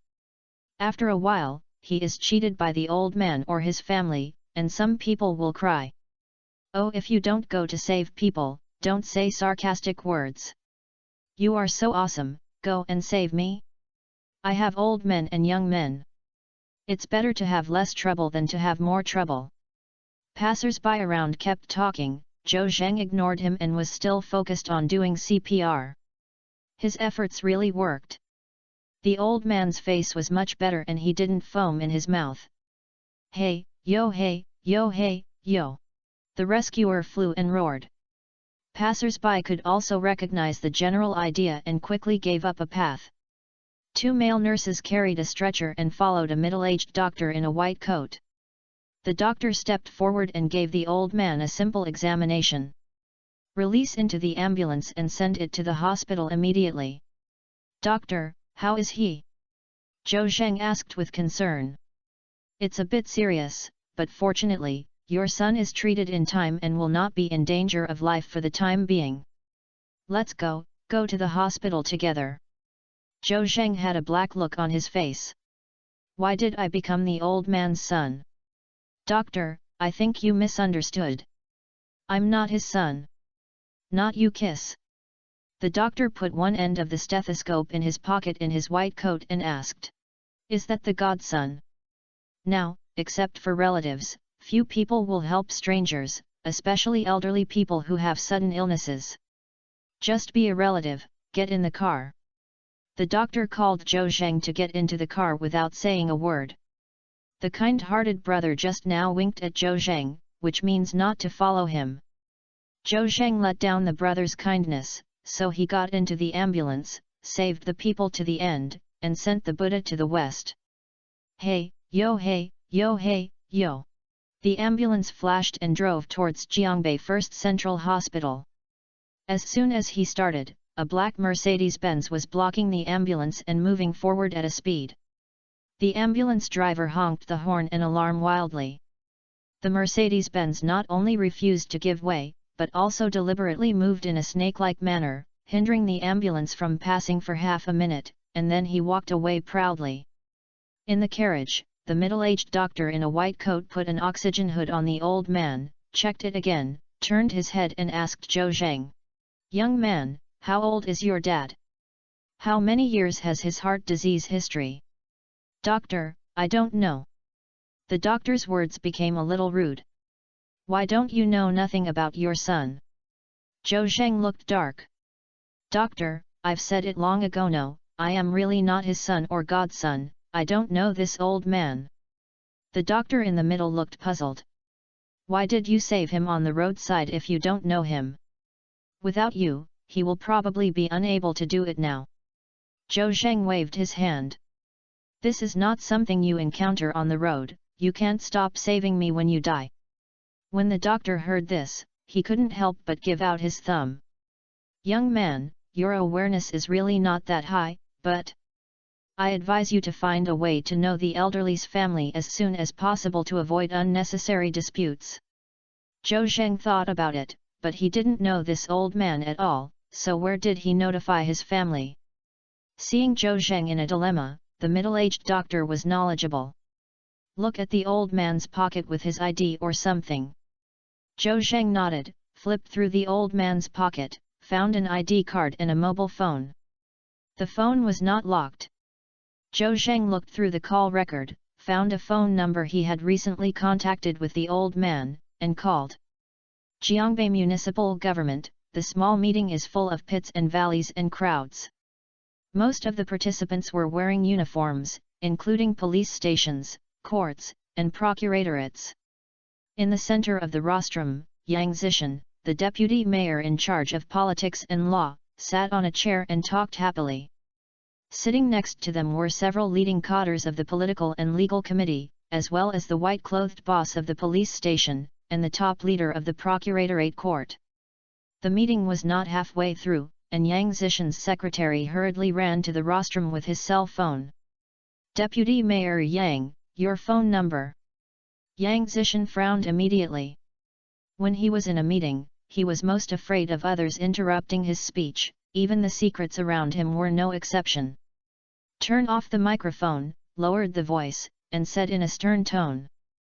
After a while, he is cheated by the old man or his family, and some people will cry. Oh, if you don't go to save people, don't say sarcastic words. You are so awesome, go and save me. I have old men and young men. It's better to have less trouble than to have more trouble. Passers-by around kept talking. Zhou Zheng ignored him and was still focused on doing CPR. His efforts really worked. The old man's face was much better and he didn't foam in his mouth. Hey, yo hey, yo hey, yo. The rescuer flew and roared. Passers-by could also recognize the general idea and quickly gave up a path. 2 male nurses carried a stretcher and followed a middle-aged doctor in a white coat. The doctor stepped forward and gave the old man a simple examination. Release into the ambulance and send it to the hospital immediately. Doctor, how is he? Zhou Zheng asked with concern. It's a bit serious, but fortunately, your son is treated in time and will not be in danger of life for the time being. Let's go to the hospital together. Zhou Zheng had a black look on his face. Why did I become the old man's son? Doctor, I think you misunderstood. I'm not his son. Not you, kiss. The doctor put one end of the stethoscope in his pocket in his white coat and asked. Is that the godson? Now, except for relatives, few people will help strangers, especially elderly people who have sudden illnesses. Just be a relative, get in the car. The doctor called Zhou Zheng to get into the car without saying a word. The kind-hearted brother just now winked at Zhou Zheng, which means not to follow him. Zhou Zheng let down the brother's kindness, so he got into the ambulance, saved the people to the end, and sent the Buddha to the west. Hey, yo hey, yo hey, yo! The ambulance flashed and drove towards Jiangbei First Central Hospital. As soon as he started, a black Mercedes-Benz was blocking the ambulance and moving forward at a speed. The ambulance driver honked the horn and alarm wildly. The Mercedes-Benz not only refused to give way, but also deliberately moved in a snake-like manner, hindering the ambulance from passing for half a minute, and then he walked away proudly. In the carriage, the middle-aged doctor in a white coat put an oxygen hood on the old man, checked it again, turned his head and asked Zhou Zheng. Young man, how old is your dad? How many years has his heart disease history? Doctor, I don't know. The doctor's words became a little rude. Why don't you know nothing about your son? Zhou Zheng looked dark. Doctor, I've said it long ago, no, I am really not his son or godson, I don't know this old man. The doctor in the middle looked puzzled. Why did you save him on the roadside if you don't know him? Without you, he will probably be unable to do it now. Zhou Zheng waved his hand. This is not something you encounter on the road, you can't stop saving me when you die. When the doctor heard this, he couldn't help but give out his thumb. Young man, your awareness is really not that high, but I advise you to find a way to know the elderly's family as soon as possible to avoid unnecessary disputes. Zhou Zheng thought about it, but he didn't know this old man at all, so where did he notify his family? Seeing Zhou Zheng in a dilemma, the middle-aged doctor was knowledgeable. Look at the old man's pocket with his ID or something. Zhou Zheng nodded, flipped through the old man's pocket, found an ID card and a mobile phone. The phone was not locked. Zhou Zheng looked through the call record, found a phone number he had recently contacted with the old man, and called. Jiangbei Municipal Government, the small meeting is full of pits and valleys and crowds. Most of the participants were wearing uniforms, including police stations, courts, and procuratorates. In the center of the rostrum, Yang Zishan, the deputy mayor in charge of politics and law, sat on a chair and talked happily. Sitting next to them were several leading cadres of the political and legal committee, as well as the white-clothed boss of the police station, and the top leader of the procuratorate court. The meeting was not halfway through, and Yang Zishan's secretary hurriedly ran to the rostrum with his cell phone. Deputy Mayor Yang, your phone number. Yang Zishan frowned immediately. When he was in a meeting, he was most afraid of others interrupting his speech, even the secrets around him were no exception. Turned off the microphone, lowered the voice, and said in a stern tone.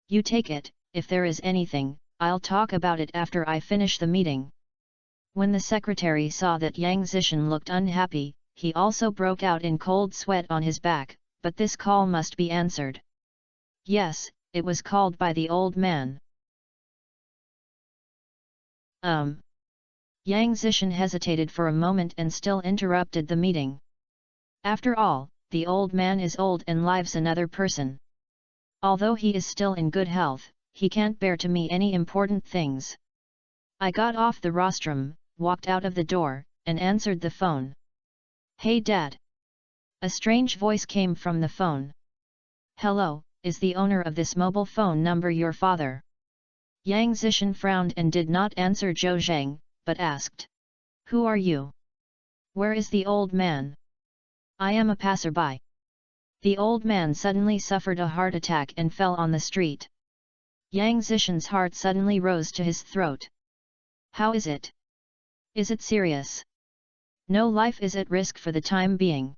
You take it, if there is anything, I'll talk about it after I finish the meeting. When the secretary saw that Yang Zishan looked unhappy, he also broke out in cold sweat on his back, but this call must be answered. Yes, it was called by the old man. Yang Zishan hesitated for a moment and still interrupted the meeting. After all, the old man is old and lives another person. Although he is still in good health, he can't bear to me any important things. I got off the rostrum, walked out of the door, and answered the phone. Hey Dad! A strange voice came from the phone. Hello, is the owner of this mobile phone number your father? Yang Zishan frowned and did not answer Zhou Zhang, but asked. Who are you? Where is the old man? I am a passerby. The old man suddenly suffered a heart attack and fell on the street. Yang Zishan's heart suddenly rose to his throat. How is it? Is it serious? No life is at risk for the time being.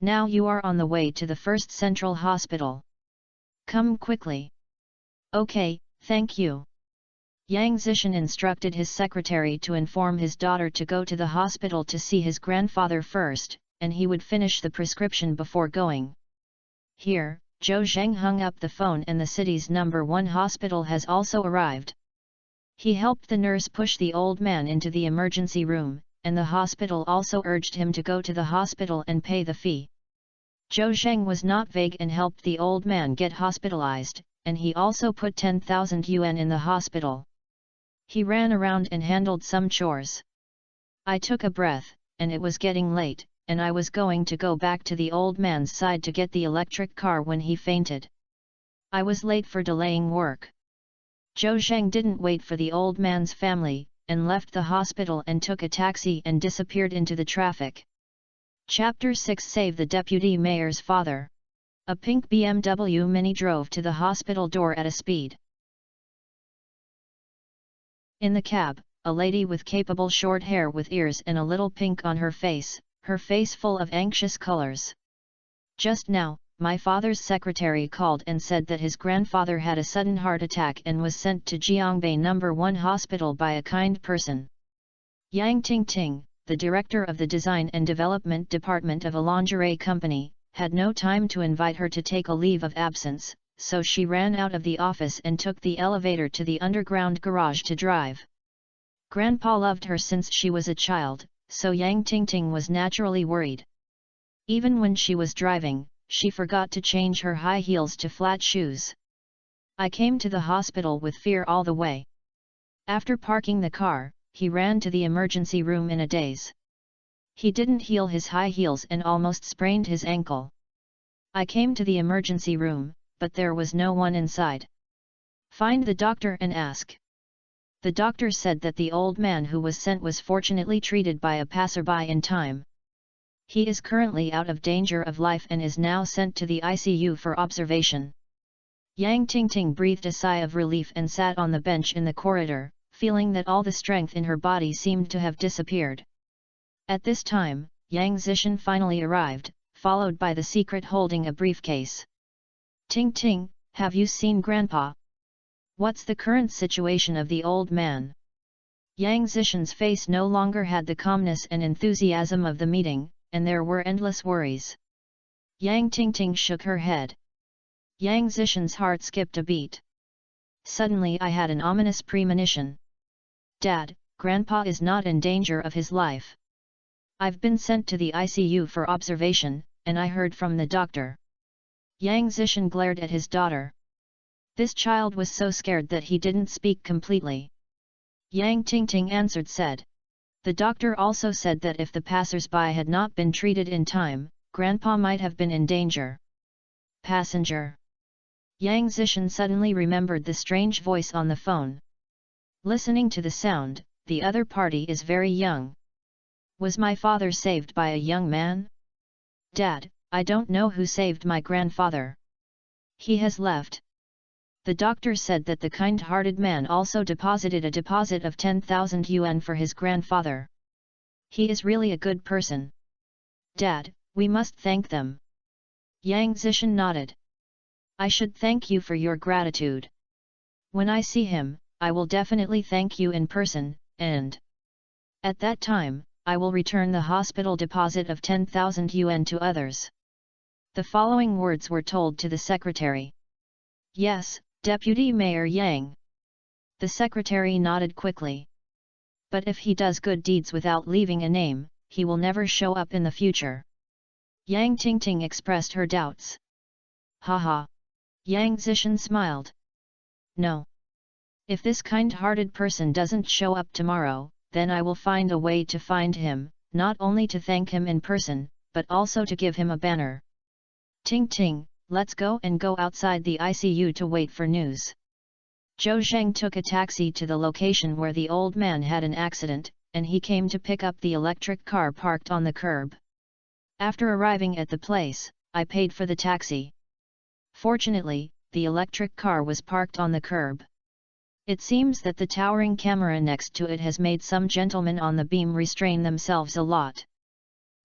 Now you are on the way to the first central hospital. Come quickly. Okay, thank you. Yang Zishan instructed his secretary to inform his daughter to go to the hospital to see his grandfather first, and he would finish the prescription before going. Here, Zhou Zhang hung up the phone and the city's #1 hospital has also arrived. He helped the nurse push the old man into the emergency room, and the hospital also urged him to go to the hospital and pay the fee. Zhou Zhang was not vague and helped the old man get hospitalized, and he also put 10,000 yuan in the hospital. He ran around and handled some chores. I took a breath, and it was getting late, and I was going to go back to the old man's side to get the electric car when he fainted. I was late for delaying work. Zhou Zhang didn't wait for the old man's family, and left the hospital and took a taxi and disappeared into the traffic. Chapter 6 Save the Deputy Mayor's Father. A pink BMW Mini drove to the hospital door at a speed. In the cab, a lady with capable short hair with ears and a little pink on her face full of anxious colors. Just now, my father's secretary called and said that his grandfather had a sudden heart attack and was sent to Jiangbei #1 hospital by a kind person. Yang Tingting, the director of the design and development department of a lingerie company, had no time to invite her to take a leave of absence, so she ran out of the office and took the elevator to the underground garage to drive. Grandpa loved her since she was a child, so Yang Tingting was naturally worried. Even when she was driving, she forgot to change her high heels to flat shoes. I came to the hospital with fear all the way. After parking the car, he ran to the emergency room in a daze. He didn't heel his high heels and almost sprained his ankle. I came to the emergency room, but there was no one inside. Find the doctor and ask. The doctor said that the old man who was sent was fortunately treated by a passerby in time. He is currently out of danger of life and is now sent to the ICU for observation. Yang Tingting breathed a sigh of relief and sat on the bench in the corridor, feeling that all the strength in her body seemed to have disappeared. At this time, Yang Zishan finally arrived, followed by the secret holding a briefcase. Ting Ting, have you seen Grandpa? What's the current situation of the old man? Yang Zishan's face no longer had the calmness and enthusiasm of the meeting, and there were endless worries. Yang Tingting shook her head. Yang Zishan's heart skipped a beat. Suddenly I had an ominous premonition. Dad, Grandpa is not in danger of his life. I've been sent to the ICU for observation, and I heard from the doctor. Yang Zishan glared at his daughter. This child was so scared that he didn't speak completely. Yang Tingting answered said. The doctor also said that if the passers-by had not been treated in time, Grandpa might have been in danger. Passenger. Yang Zishan suddenly remembered the strange voice on the phone. Listening to the sound, the other party is very young. Was my father saved by a young man? Dad, I don't know who saved my grandfather. He has left. The doctor said that the kind-hearted man also deposited a deposit of 10,000 yuan for his grandfather. He is really a good person. Dad, we must thank them. Yang Zishan nodded. I should thank you for your gratitude. When I see him, I will definitely thank you in person, and at that time, I will return the hospital deposit of 10,000 yuan to others. The following words were told to the secretary. Yes, Deputy Mayor Yang. The secretary nodded quickly. But if he does good deeds without leaving a name, he will never show up in the future. Yang Tingting expressed her doubts. Haha. Yang Zishan smiled. No. If this kind-hearted person doesn't show up tomorrow, then I will find a way to find him, not only to thank him in person, but also to give him a banner. Ting ting, let's go and go outside the ICU to wait for news. Zhou Zheng took a taxi to the location where the old man had an accident, and he came to pick up the electric car parked on the curb. After arriving at the place, I paid for the taxi. Fortunately, the electric car was parked on the curb. It seems that the towering camera next to it has made some gentlemen on the beam restrain themselves a lot.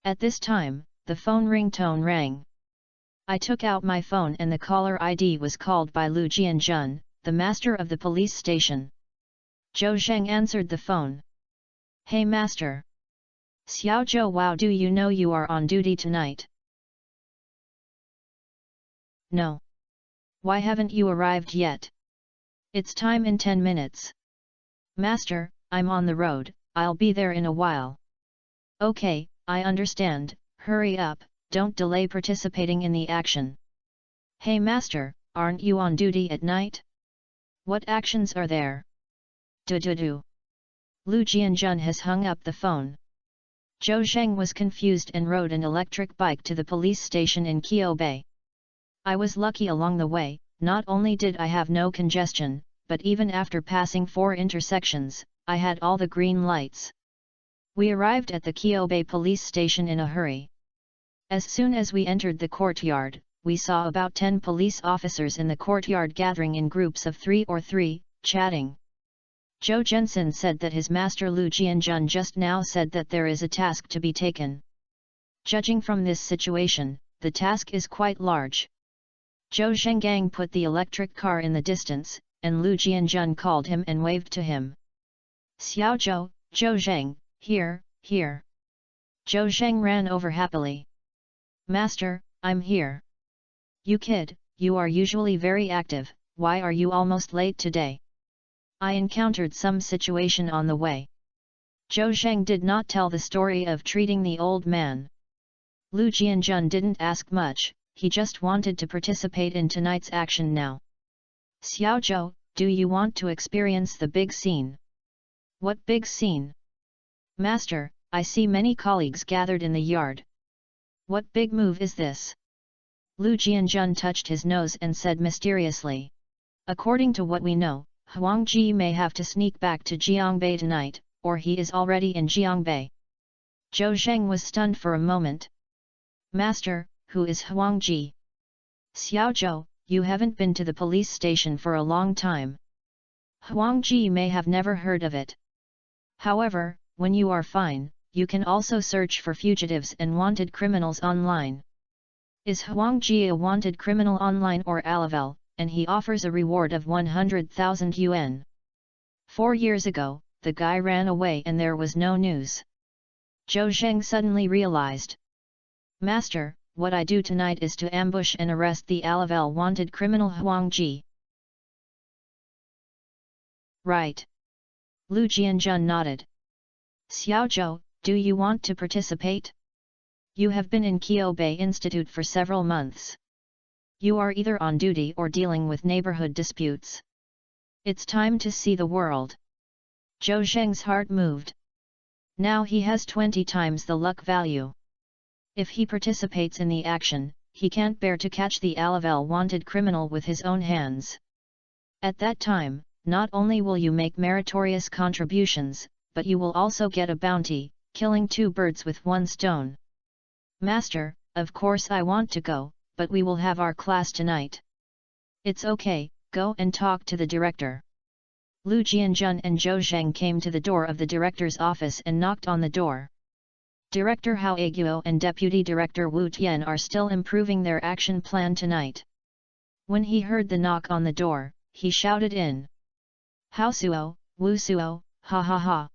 At this time, the phone ringtone rang. I took out my phone and the caller ID was called by Lu Jianjun, the master of the police station. Zhou Zheng answered the phone. Hey master. Xiao Zhou, wow, do you know you are on duty tonight? No. Why haven't you arrived yet? It's time in 10 minutes. Master, I'm on the road, I'll be there in a while. Okay, I understand, hurry up, don't delay participating in the action. Hey master, aren't you on duty at night? What actions are there? Do. Lu Jianjun has hung up the phone. Zhou Zheng was confused and rode an electric bike to the police station in Qiubei. I was lucky along the way, not only did I have no congestion, but even after passing 4 intersections, I had all the green lights. We arrived at the Qiubei police station in a hurry. As soon as we entered the courtyard, we saw about 10 police officers in the courtyard gathering in groups of 3 or 3, chatting. Zhou Zhensen said that his master Lu Jianjun just now said that there is a task to be taken. Judging from this situation, the task is quite large. Zhou Zhenggang put the electric car in the distance, and Lu Jianjun called him and waved to him. Xiao Zhou, Zhou Zheng, here. Zhou Zheng ran over happily. Master, I'm here. You kid, you are usually very active, why are you almost late today? I encountered some situation on the way. Zhou Zheng did not tell the story of treating the old man. Lu Jianjun didn't ask much, he just wanted to participate in tonight's action now. Xiao Zhou, do you want to experience the big scene? What big scene? Master, I see many colleagues gathered in the yard. What big move is this? Lu Jianjun touched his nose and said mysteriously. According to what we know, Huang Ji may have to sneak back to Jiangbei tonight, or he is already in Jiangbei. Zhou Zheng was stunned for a moment. Master, who is Huang Ji? Xiao Zhou, you haven't been to the police station for a long time. Huang Ji may have never heard of it. However, when you are fine, you can also search for fugitives and wanted criminals online. Is Huang Ji a wanted criminal online or a level, and he offers a reward of 100,000 yuan. 4 years ago, the guy ran away and there was no news. Zhou Zheng suddenly realized. Master, what I do tonight is to ambush and arrest the Alavel wanted criminal Huang Ji. Right. Lu Jianjun nodded. Xiao Zhou, do you want to participate? You have been in Qiubei Institute for several months. You are either on duty or dealing with neighborhood disputes. It's time to see the world. Zhou Zheng's heart moved. Now he has 20 times the luck value. If he participates in the action, he can't bear to catch the Alavel wanted criminal with his own hands. At that time, not only will you make meritorious contributions, but you will also get a bounty, killing 2 birds with 1 stone. Master, of course I want to go, but we will have our class tonight. It's okay, go and talk to the director. Lu Jianjun and Zhou Zheng came to the door of the director's office and knocked on the door. Director Hao Aguo and Deputy Director Wu Tian are still improving their action plan tonight. When he heard the knock on the door, he shouted in. Hao Suo, Wu Suo, ha ha ha.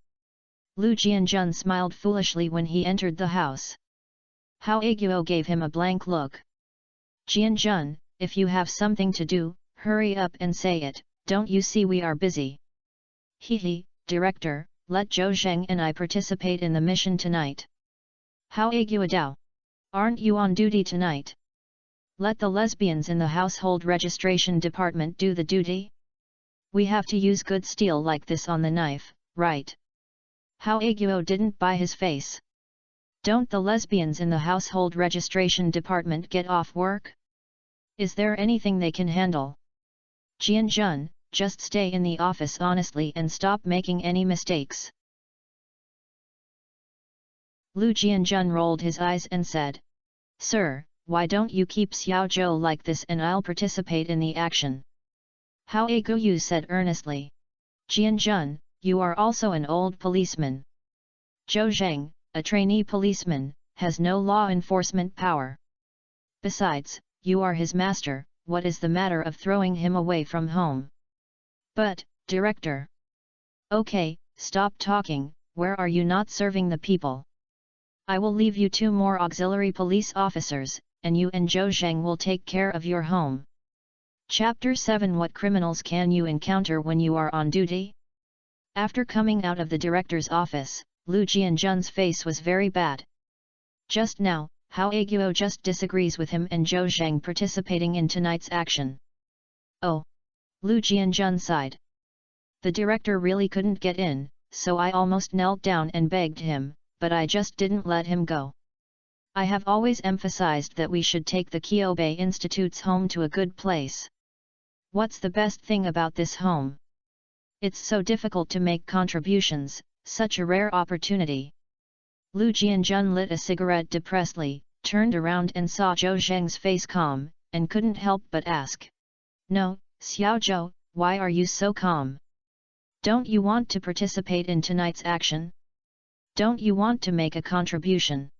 Lu Jianjun smiled foolishly when he entered the house. Hao Aguo gave him a blank look. Jianjun, if you have something to do, hurry up and say it, don't you see we are busy? He, Director, let Zhou Zheng and I participate in the mission tonight. Hao Aguo Dao. Aren't you on duty tonight? Let the lesbians in the household registration department do the duty? We have to use good steel like this on the knife, right? How Aguo didn't buy his face. Don't the lesbians in the household registration department get off work? Is there anything they can handle? Jianjun, just stay in the office honestly and stop making any mistakes. Lu Jianjun rolled his eyes and said, Sir, why don't you keep Xiao Zhou like this and I'll participate in the action? Hao Aguo said earnestly. Jianjun, you are also an old policeman. Zhou Zheng, a trainee policeman, has no law enforcement power. Besides, you are his master, what is the matter of throwing him away from home? But, Director. Okay, stop talking, where are you not serving the people? I will leave you 2 more auxiliary police officers, and you and Zhou Zheng will take care of your home. Chapter 7 What criminals can you encounter when you are on duty? After coming out of the director's office, Lu Jianjun's face was very bad. Just now, Hao Aguo just disagrees with him and Zhou Zheng participating in tonight's action. Oh! Lu Jianjun sighed. The director really couldn't get in, so I almost knelt down and begged him, but I just didn't let him go. I have always emphasized that we should take the Kyobei Institute's home to a good place. What's the best thing about this home? It's so difficult to make contributions, such a rare opportunity. Lu Jianjun lit a cigarette depressedly, turned around and saw Zhou Zheng's face calm, and couldn't help but ask. No, Xiao Zhou, why are you so calm? Don't you want to participate in tonight's action? Don't you want to make a contribution?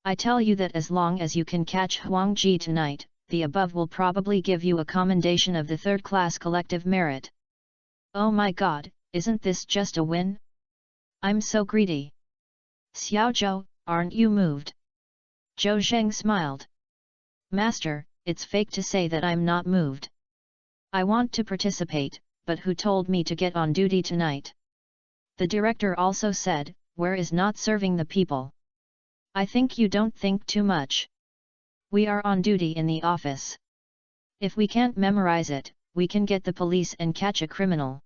I tell you that as long as you can catch Huang Ji tonight, the above will probably give you a commendation of the 3rd-class collective merit. Oh my god, isn't this just a win? I'm so greedy. Xiao Zhou, aren't you moved? Zhou Zheng smiled. Master, it's fake to say that I'm not moved. I want to participate, but who told me to get on duty tonight? The director also said, where is not serving the people? I think you don't think too much. We are on duty in the office. If we can't memorize it, we can get the police and catch a criminal.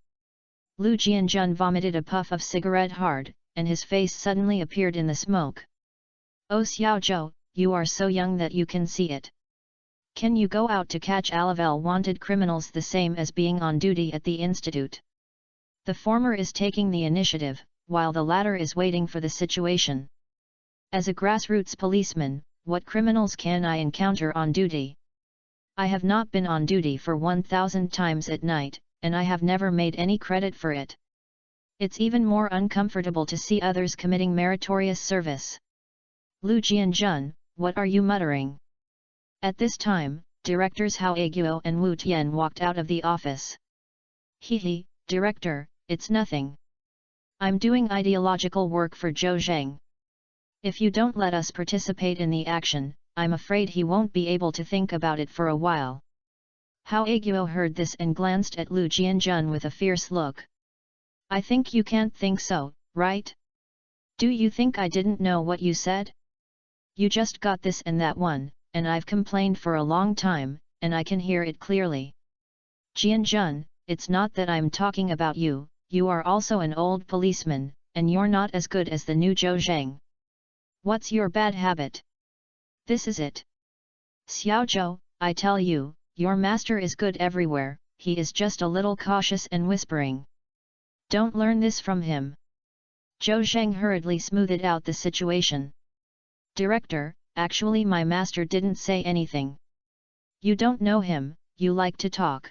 Lu Jianjun vomited a puff of cigarette hard, and his face suddenly appeared in the smoke. Oh Xiao Zhou, you are so young that you can see it. Can you go out to catch Alavel wanted criminals the same as being on duty at the institute? The former is taking the initiative, while the latter is waiting for the situation. As a grassroots policeman, what criminals can I encounter on duty? I have not been on duty for 1,000 times at night, and I have never made any credit for it. It's even more uncomfortable to see others committing meritorious service. Lu Jianjun, what are you muttering? At this time, directors Hao Aguo and Wu Tian walked out of the office. Hehe, director, it's nothing. I'm doing ideological work for Zhou Zheng. If you don't let us participate in the action, I'm afraid he won't be able to think about it for a while. Hao Aguo heard this and glanced at Lu Jianjun with a fierce look. I think you can't think so, right? Do you think I didn't know what you said? You just got this and that one, and I've complained for a long time, and I can hear it clearly. Jianjun, it's not that I'm talking about you, you are also an old policeman, and you're not as good as the new Zhou Zheng. What's your bad habit? This is it. Xiao Zhou, I tell you, your master is good everywhere, he is just a little cautious and whispering. Don't learn this from him. Zhou Zheng hurriedly smoothed out the situation. Director, actually my master didn't say anything. You don't know him, you like to talk.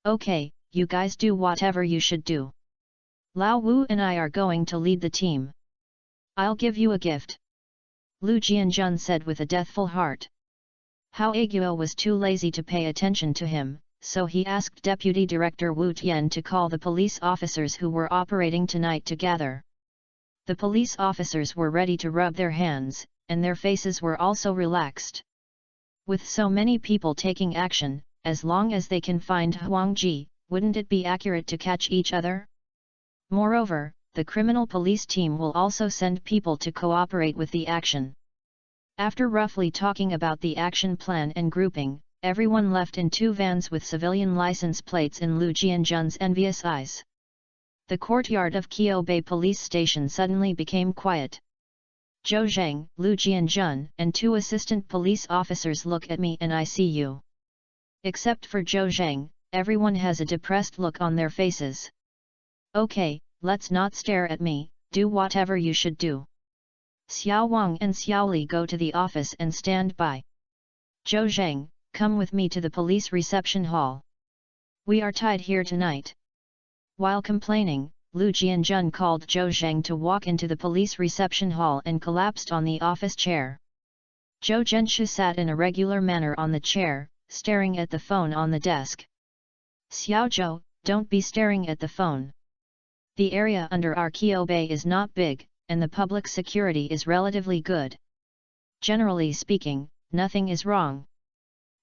Okay, you guys do whatever you should do. Lao Wu and I are going to lead the team. I'll give you a gift. Lu Jianjun said with a deathful heart. Hao Aguo was too lazy to pay attention to him, so he asked Deputy Director Wu Tian to call the police officers who were operating tonight to gather. The police officers were ready to rub their hands, and their faces were also relaxed. With so many people taking action, as long as they can find Huang Ji, wouldn't it be accurate to catch each other? Moreover, the criminal police team will also send people to cooperate with the action. After roughly talking about the action plan and grouping, Everyone left in 2 vans with civilian license plates in Lu Jianjun's envious eyes. The courtyard of Qiubei police station suddenly became quiet. Zhou Zheng, Lu Jianjun, and 2 assistant police officers look at me and I see you. Except for Zhou Zheng, everyone has a depressed look on their faces. Okay, let's not stare at me, do whatever you should do. Xiao Wang and Xiao Li go to the office and stand by. Zhou Zheng, come with me to the police reception hall. We are tied here tonight. While complaining, Lu Jianjun called Zhou Zheng to walk into the police reception hall and collapsed on the office chair. Zhou Zhenshu sat in a regular manner on the chair, staring at the phone on the desk. Xiao Zhou, don't be staring at the phone. The area under our Qiubei is not big, and the public security is relatively good. Generally speaking, nothing is wrong.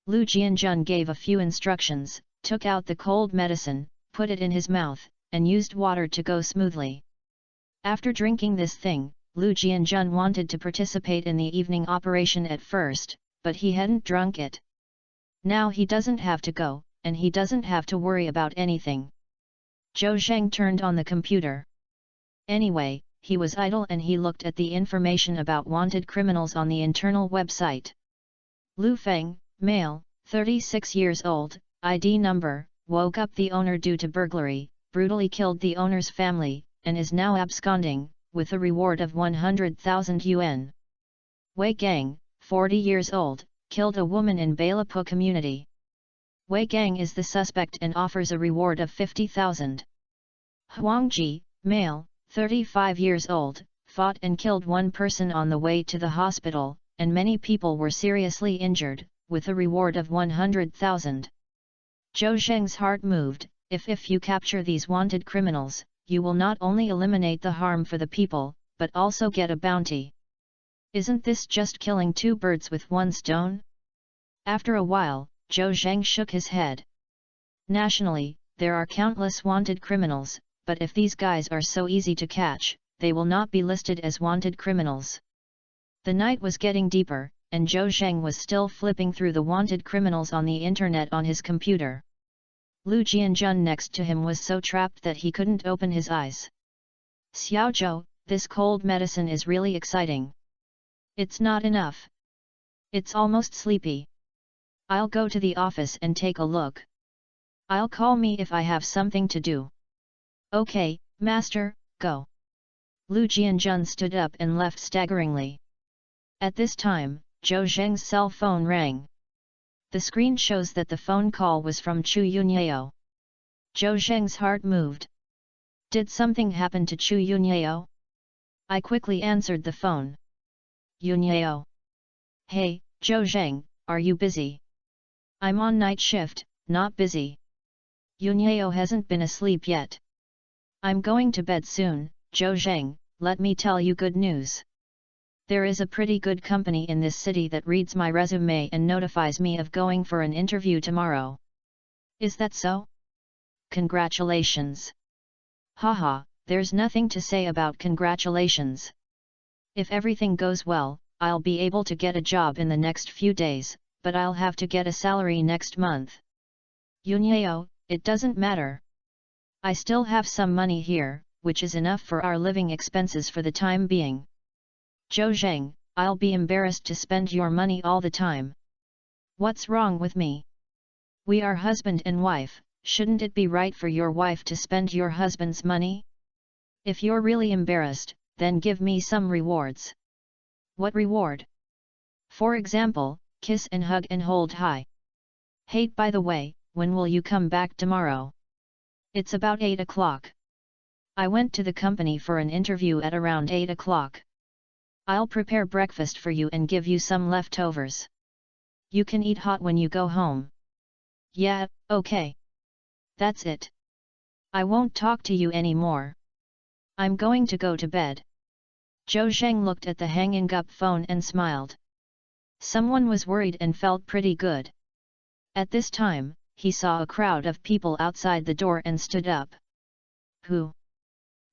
Lu Jianjun gave a few instructions, took out the cold medicine, put it in his mouth, and used water to go smoothly. After drinking this thing, Lu Jianjun wanted to participate in the evening operation at first, but he hadn't drunk it. Now he doesn't have to go, and he doesn't have to worry about anything. Zhou Zheng turned on the computer. Anyway, he was idle and he looked at the information about wanted criminals on the internal website. Lu Feng, male, 36 years old, ID number, woke up the owner due to burglary, brutally killed the owner's family, and is now absconding, with a reward of 100,000 yuan. Wei Gang, 40 years old, killed a woman in Bailapu community. Wei Gang is the suspect and offers a reward of 50,000. Huang Ji, male, 35 years old, fought and killed one person on the way to the hospital, and many people were seriously injured, with a reward of 100,000. Zhou Zheng's heart moved. If you capture these wanted criminals, you will not only eliminate the harm for the people, but also get a bounty. Isn't this just killing 2 birds with 1 stone? After a while, Zhou Zheng shook his head. Nationally, there are countless wanted criminals, but if these guys are so easy to catch, they will not be listed as wanted criminals. The night was getting deeper, and Zhou Zheng was still flipping through the wanted criminals on the internet on his computer. Lu Jianjun next to him was so trapped that he couldn't open his eyes. Xiao Zhou, this cold medicine is really exciting. It's not enough. It's almost sleepy. I'll go to the office and take a look. I'll call me if I have something to do. Okay, master, go. Lu Jianjun stood up and left staggeringly. At this time, Zhou Zheng's cell phone rang. The screen shows that the phone call was from Chu Yunyao. Zhou Zheng's heart moved. Did something happen to Chu Yunyao? I quickly answered the phone. Yunyao. Hey, Zhou Zheng, are you busy? I'm on night shift, not busy. Yunyao hasn't been asleep yet. I'm going to bed soon, Zhou Zheng, let me tell you good news. There is a pretty good company in this city that reads my resume and notifies me of going for an interview tomorrow. Is that so? Congratulations. Haha, there's nothing to say about congratulations. If everything goes well, I'll be able to get a job in the next few days, but I'll have to get a salary next month. Yunyao, it doesn't matter. I still have some money here, which is enough for our living expenses for the time being. Zhou Zheng, I'll be embarrassed to spend your money all the time. What's wrong with me? We are husband and wife, shouldn't it be right for your wife to spend your husband's money? If you're really embarrassed, then give me some rewards. What reward? For example, kiss and hug and hold high. Hey, by the way, when will you come back tomorrow? It's about 8 o'clock. I went to the company for an interview at around 8 o'clock. I'll prepare breakfast for you and give you some leftovers. You can eat hot when you go home. Yeah, okay. That's it. I won't talk to you anymore. I'm going to go to bed. Zhou Zheng looked at the hanging up phone and smiled. Someone was worried and felt pretty good. At this time, he saw a crowd of people outside the door and stood up. Who?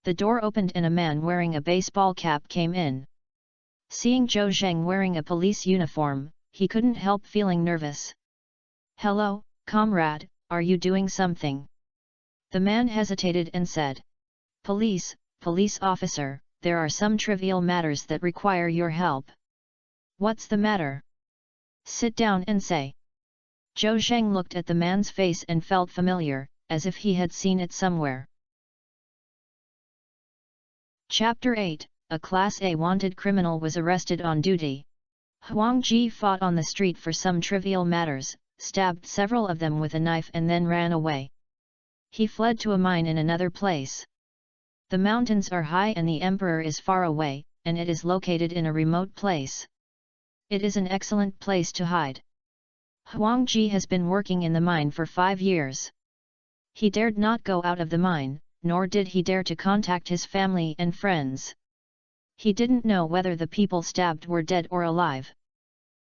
The door opened and a man wearing a baseball cap came in. Seeing Zhou Zheng wearing a police uniform, he couldn't help feeling nervous. "Hello, comrade, are you doing something?" The man hesitated and said, "Police officer, there are some trivial matters that require your help." "What's the matter?" "Sit down and say." Zhou Zheng looked at the man's face and felt familiar, as if he had seen it somewhere. Chapter 8, a Class A wanted criminal was arrested on duty. Huang Ji fought on the street for some trivial matters, stabbed several of them with a knife and then ran away. He fled to a mine in another place. The mountains are high and the emperor is far away, and it is located in a remote place. It is an excellent place to hide. Huang Ji has been working in the mine for 5 years. He dared not go out of the mine, nor did he dare to contact his family and friends. He didn't know whether the people stabbed were dead or alive.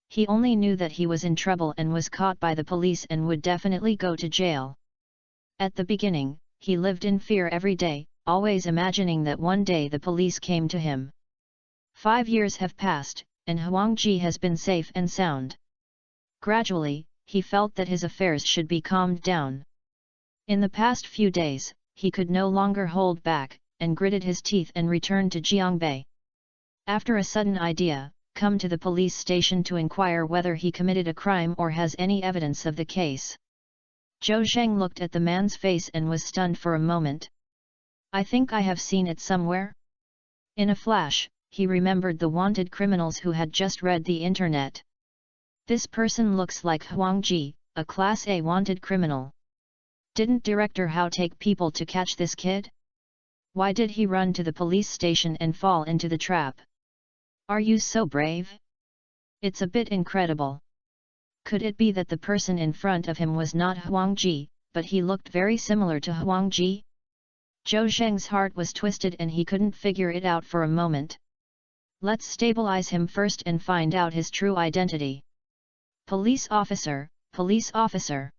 He only knew that he was in trouble and was caught by the police and would definitely go to jail. At the beginning, he lived in fear every day, always imagining that one day the police came to him. 5 years have passed, and Huang Ji has been safe and sound. Gradually, he felt that his affairs should be calmed down. In the past few days, he could no longer hold back, and gritted his teeth and returned to Jiangbei. After a sudden idea, come to the police station to inquire whether he committed a crime or has any evidence of the case. Zhou Zheng looked at the man's face and was stunned for a moment. "I think I have seen it somewhere?" In a flash, he remembered the wanted criminals who had just read the internet. This person looks like Huang Ji, a Class A wanted criminal. Didn't Director Hao take people to catch this kid? Why did he run to the police station and fall into the trap? Are you so brave? It's a bit incredible. Could it be that the person in front of him was not Huang Ji, but he looked very similar to Huang Ji? Zhou Zheng's heart was twisted and he couldn't figure it out for a moment. Let's stabilize him first and find out his true identity. Police officer, police officer.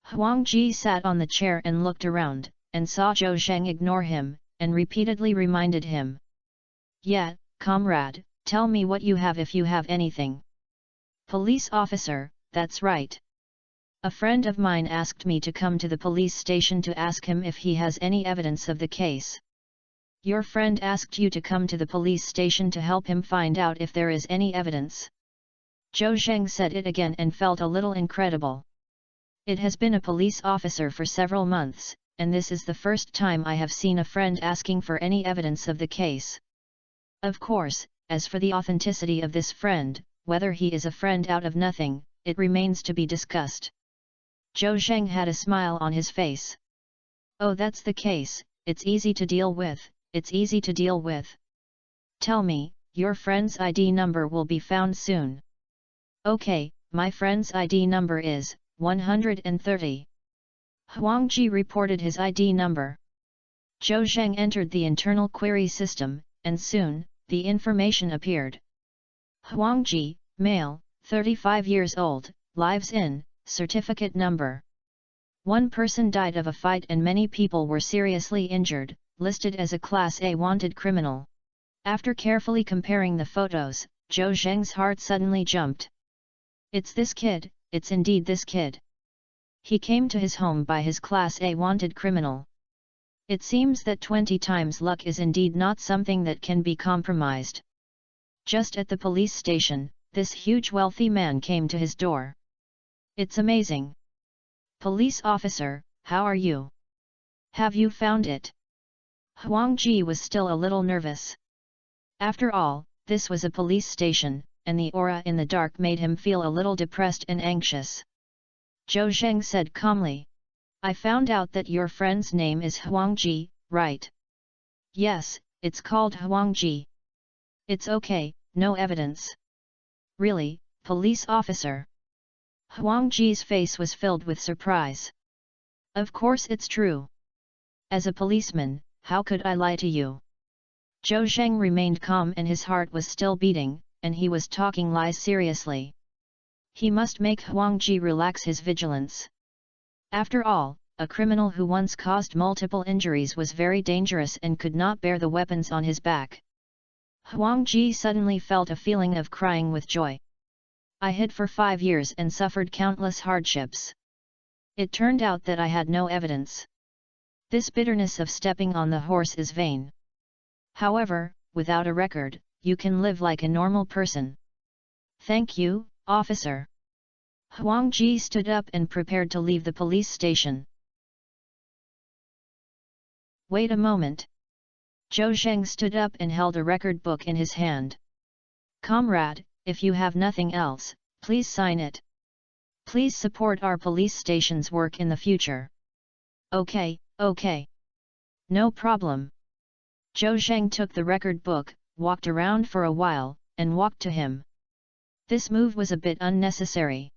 Huang Ji sat on the chair and looked around, and saw Zhou Zheng ignore him, and repeatedly reminded him. "Yeah, comrade, tell me what you have if you have anything." "Police officer, that's right. A friend of mine asked me to come to the police station to ask him if he has any evidence of the case." "Your friend asked you to come to the police station to help him find out if there is any evidence?" Zhou Zheng said it again and felt a little incredible. "It has been a police officer for several months, and this is the first time I have seen a friend asking for any evidence of the case. Of course, as for the authenticity of this friend, whether he is a friend out of nothing, it remains to be discussed." Zhou Zheng had a smile on his face. "Oh, that's the case, it's easy to deal with, it's easy to deal with. Tell me, your friend's ID number will be found soon." "Okay, my friend's ID number is 130. Huang Ji reported his ID number. Zhou Zheng entered the internal query system, and soon, the information appeared. Huang Ji, male, 35 years old, lives in, certificate number. One person died of a fight and many people were seriously injured, listed as a Class A wanted criminal. After carefully comparing the photos, Zhou Zheng's heart suddenly jumped. It's this kid, it's indeed this kid. He came to his home by his Class A wanted criminal. It seems that 20 times luck is indeed not something that can be compromised. Just at the police station, this huge wealthy man came to his door. It's amazing. Police officer, how are you? Have you found it? Huang Ji was still a little nervous. After all, this was a police station, and the aura in the dark made him feel a little depressed and anxious. Zhou Zheng said calmly. I found out that your friend's name is Huang Ji, right? Yes, it's called Huang Ji. It's okay, no evidence. Really, police officer? Huang Ji's face was filled with surprise. Of course it's true. As a policeman, how could I lie to you? Zhou Zheng remained calm and his heart was still beating, and he was talking lies seriously. He must make Huang Ji relax his vigilance. After all, a criminal who once caused multiple injuries was very dangerous and could not bear the weapons on his back. Huang Ji suddenly felt a feeling of crying with joy. I hid for 5 years and suffered countless hardships. It turned out that I had no evidence. This bitterness of stepping on the horse is vain. However, without a record, you can live like a normal person. Thank you, officer. Huang Ji stood up and prepared to leave the police station. Wait a moment. Zhou Zheng stood up and held a record book in his hand. Comrade, if you have nothing else, please sign it. Please support our police station's work in the future. Okay, okay. No problem. Zhou Zheng took the record book, walked around for a while, and walked to him. This move was a bit unnecessary.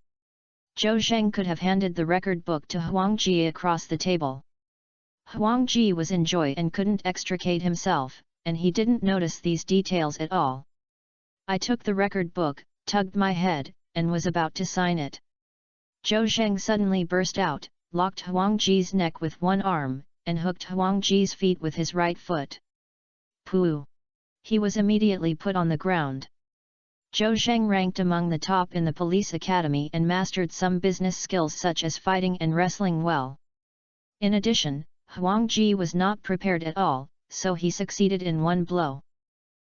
Zhou Zheng could have handed the record book to Huang Ji across the table. Huang Ji was in joy and couldn't extricate himself, and he didn't notice these details at all. I took the record book, tugged my head, and was about to sign it. Zhou Zheng suddenly burst out, locked Huang Ji's neck with one arm, and hooked Huang Ji's feet with his right foot. Pooh! He was immediately put on the ground. Zhou Zheng ranked among the top in the police academy and mastered some business skills such as fighting and wrestling well. In addition, Huang Ji was not prepared at all, so he succeeded in one blow.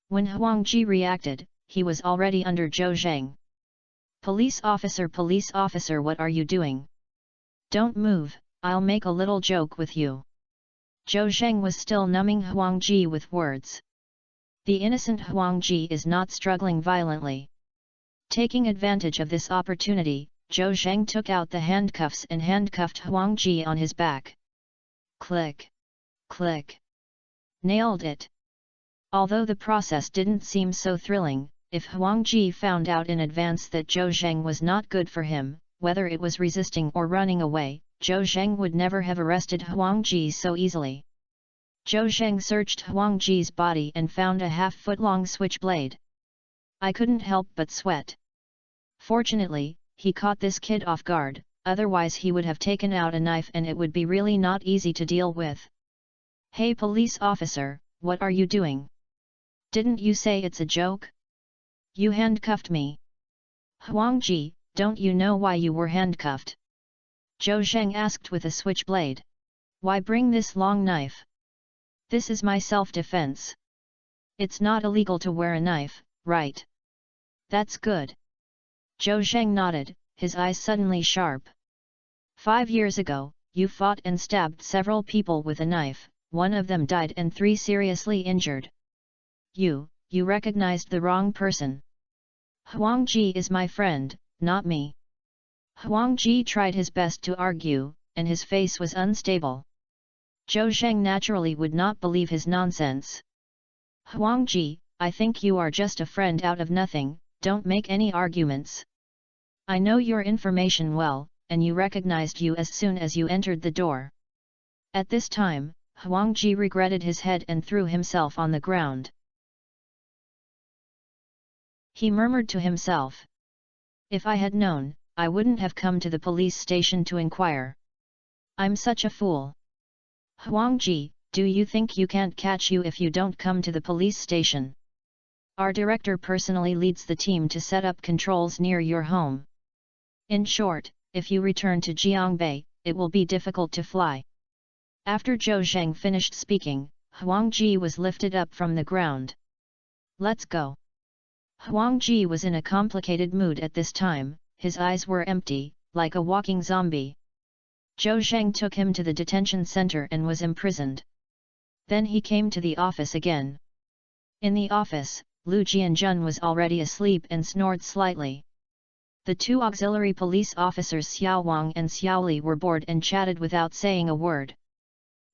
When Huang Ji reacted, he was already under Zhou Zheng. Police officer, what are you doing? Don't move, I'll make a little joke with you. Zhou Zheng was still numbing Huang Ji with words. The innocent Huang Ji is not struggling violently. Taking advantage of this opportunity, Zhou Zheng took out the handcuffs and handcuffed Huang Ji on his back. Click! Click! Nailed it! Although the process didn't seem so thrilling, if Huang Ji found out in advance that Zhou Zheng was not good for him, whether it was resisting or running away, Zhou Zheng would never have arrested Huang Ji so easily. Zhou Zheng searched Huang Ji's body and found a half-foot-long switchblade. I couldn't help but sweat. Fortunately, he caught this kid off guard, otherwise he would have taken out a knife and it would be really not easy to deal with. Hey police officer, what are you doing? Didn't you say it's a joke? You handcuffed me. Huang Ji, don't you know why you were handcuffed? Zhou Zheng asked with a switchblade. Why bring this long knife? This is my self-defense. It's not illegal to wear a knife, right? That's good. Zhou Zheng nodded, his eyes suddenly sharp. 5 years ago, you fought and stabbed several people with a knife, one of them died and 3 seriously injured. You recognized the wrong person. Huang Ji is my friend, not me. Huang Ji tried his best to argue, and his face was unstable. Zhou Zheng naturally would not believe his nonsense. Huang Ji, I think you are just a friend out of nothing, don't make any arguments. I know your information well, and you recognized you as soon as you entered the door. At this time, Huang Ji regretted his head and threw himself on the ground. He murmured to himself. If I had known, I wouldn't have come to the police station to inquire. I'm such a fool. Huang Ji, do you think you can't catch you if you don't come to the police station? Our director personally leads the team to set up controls near your home. In short, if you return to Jiangbei, it will be difficult to fly. After Zhou Zheng finished speaking, Huang Ji was lifted up from the ground. Let's go. Huang Ji was in a complicated mood at this time, his eyes were empty, like a walking zombie. Zhou Zheng took him to the detention center and was imprisoned. Then he came to the office again. In the office, Lu Jianjun was already asleep and snored slightly. The 2 auxiliary police officers Xiao Wang and Xiao Li were bored and chatted without saying a word.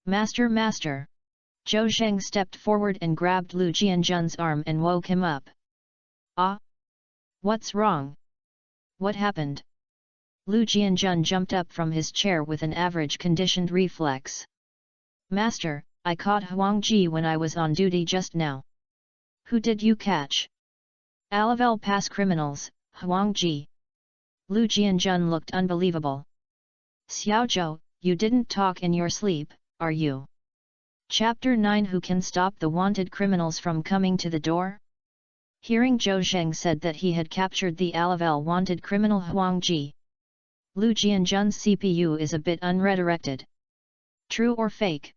Master! Zhou Zheng stepped forward and grabbed Lu Jianjun's arm and woke him up. Ah! What's wrong? What happened? Lu Jianjun jumped up from his chair with an average conditioned reflex. Master, I caught Huang Ji when I was on duty just now. Who did you catch? Alavel Pass criminals, Huang Ji. Lu Jianjun looked unbelievable. Xiao Zhou, you didn't talk in your sleep, are you? Chapter 9 Who can stop the wanted criminals from coming to the door? Hearing Zhou Zheng said that he had captured the Alavel wanted criminal Huang Ji. Lu Jianjun's CPU is a bit unredirected. True or fake?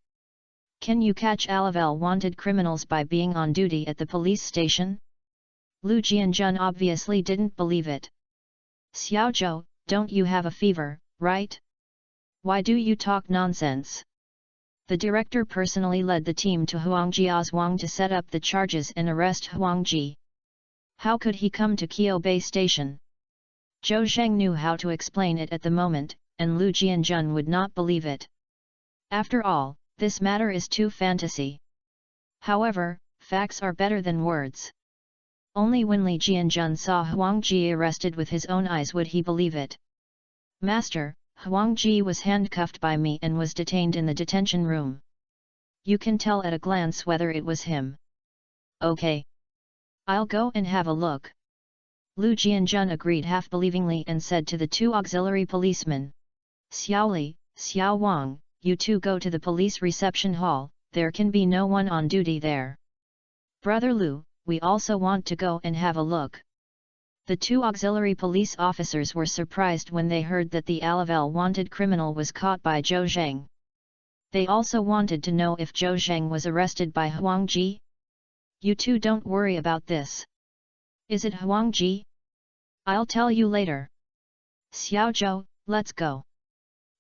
Can you catch Alavel wanted criminals by being on duty at the police station? Lu Jianjun obviously didn't believe it. Xiaozhou, don't you have a fever, right? Why do you talk nonsense? The director personally led the team to Huangjia's Wang to set up the charges and arrest Huang Ji. How could he come to Qiubei Station? Zhou Zheng knew how to explain it at the moment, and Lu Jianjun would not believe it. After all, this matter is too fantasy. However, facts are better than words. Only when Li Jianjun saw Huang Ji arrested with his own eyes would he believe it. Master, Huang Ji was handcuffed by me and was detained in the detention room. You can tell at a glance whether it was him. Okay. I'll go and have a look. Lu Jianjun agreed half-believingly and said to the two auxiliary policemen. Xiao Li, Xiao Wang, you two go to the police reception hall, there can be no one on duty there. Brother Lu, we also want to go and have a look. The two auxiliary police officers were surprised when they heard that the Alavel wanted criminal was caught by Zhou Zheng. They also wanted to know if Zhou Zheng was arrested by Huang Ji. You two don't worry about this. Is it Huang Ji? I'll tell you later. Xiaozhou, let's go.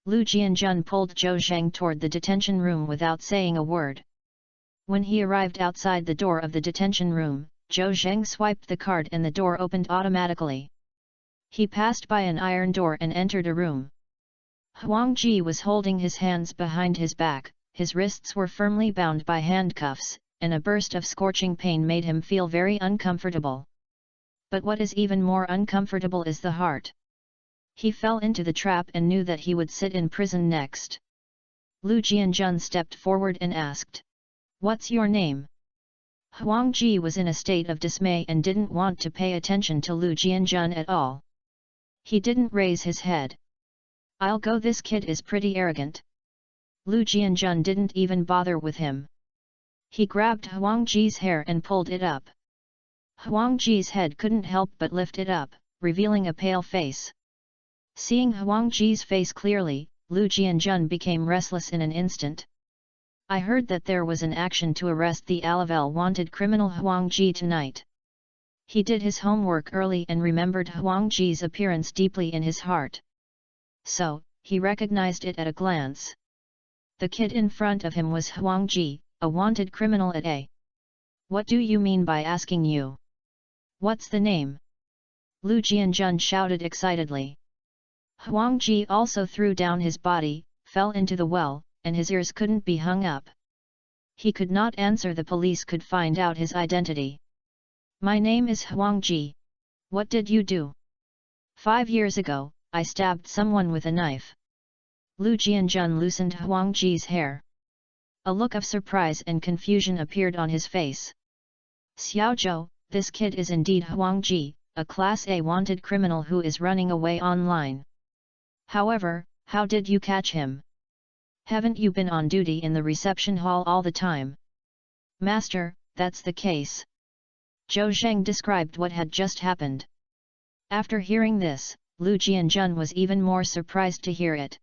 Lu Jianjun pulled Zhou Zheng toward the detention room without saying a word. When he arrived outside the door of the detention room, Zhou Zheng swiped the card and the door opened automatically. He passed by an iron door and entered a room. Huang Ji was holding his hands behind his back, his wrists were firmly bound by handcuffs, and a burst of scorching pain made him feel very uncomfortable. But what is even more uncomfortable is the heart. He fell into the trap and knew that he would sit in prison next. Lu Jianjun stepped forward and asked, "What's your name?" Huang Ji was in a state of dismay and didn't want to pay attention to Lu Jianjun at all. He didn't raise his head. "I'll go, this kid is pretty arrogant." Lu Jianjun didn't even bother with him. He grabbed Huang Ji's hair and pulled it up. Huang Ji's head couldn't help but lift it up, revealing a pale face. Seeing Huang Ji's face clearly, Lu Jianjun became restless in an instant. "I heard that there was an action to arrest the Alavel wanted criminal Huang Ji tonight." He did his homework early and remembered Huang Ji's appearance deeply in his heart. So, he recognized it at a glance. The kid in front of him was Huang Ji, a wanted criminal at A. "What do you mean by asking you? What's the name?" Lu Jianjun shouted excitedly. Huang Ji also threw down his body, fell into the well, and his ears couldn't be hung up. He could not answer. The police could find out his identity. "My name is Huang Ji. What did you do?" "5 years ago, I stabbed someone with a knife." Lu Jianjun loosened Huang Ji's hair. A look of surprise and confusion appeared on his face. "Xiaozhou, this kid is indeed Huang Ji, a Class A wanted criminal who is running away online. However, how did you catch him? Haven't you been on duty in the reception hall all the time?" "Master, that's the case." Zhou Zheng described what had just happened. After hearing this, Lu Jianjun was even more surprised to hear it.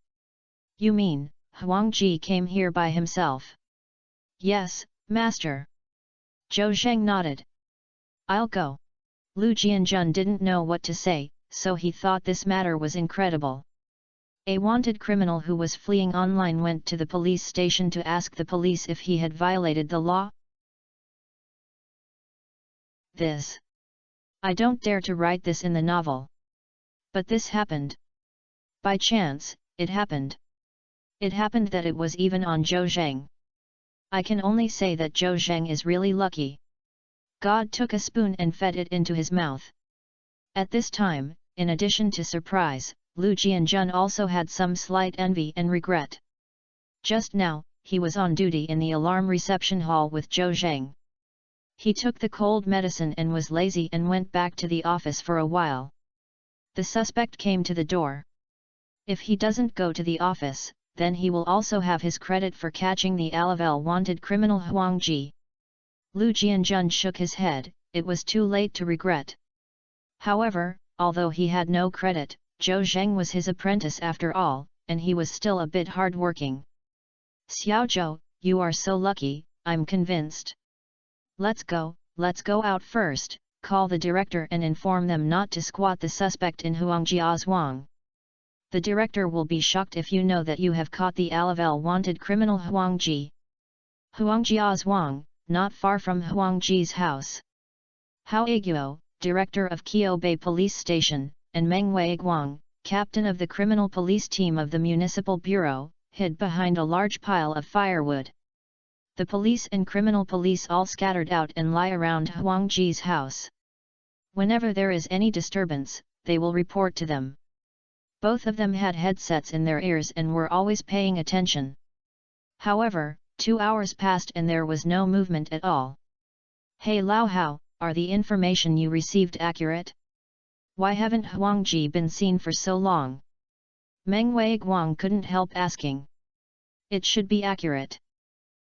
"You mean, Huang Ji came here by himself?" "Yes, Master." Zhou Zheng nodded. "I'll go." Lu Jianjun didn't know what to say, so he thought this matter was incredible. A wanted criminal who was fleeing online went to the police station to ask the police if he had violated the law? I don't dare to write this in the novel. But this happened. By chance, it happened. It happened that it was even on Zhou Zheng. I can only say that Zhou Zheng is really lucky. God took a spoon and fed it into his mouth. At this time, in addition to surprise, Lu Jianjun also had some slight envy and regret. Just now, he was on duty in the alarm reception hall with Zhou Zheng. He took the cold medicine and was lazy and went back to the office for a while. The suspect came to the door. If he doesn't go to the office, then he will also have his credit for catching the Alavel wanted criminal Huang Ji. Lu Jianjun shook his head, it was too late to regret. However, although he had no credit, Zhou Zheng was his apprentice after all, and he was still a bit hard-working. Xiaozhou, you are so lucky, I'm convinced. Let's go out first, call the director and inform them not to squat the suspect in Huangjia Zhuang. The director will be shocked if you know that you have caught the Alavel wanted criminal Huangji. Huangjia Zhuang, not far from Huangji's house. Hao Aguo, director of Qiubei Police Station, and Meng Weiguang, captain of the criminal police team of the Municipal Bureau, hid behind a large pile of firewood. The police and criminal police all scattered out and lie around Huangji's house. Whenever there is any disturbance, they will report to them. Both of them had headsets in their ears and were always paying attention. However, 2 hours passed and there was no movement at all. Hey Lao Hao, are the information you received accurate? Why haven't Huangji been seen for so long? Meng Weiguang couldn't help asking. It should be accurate.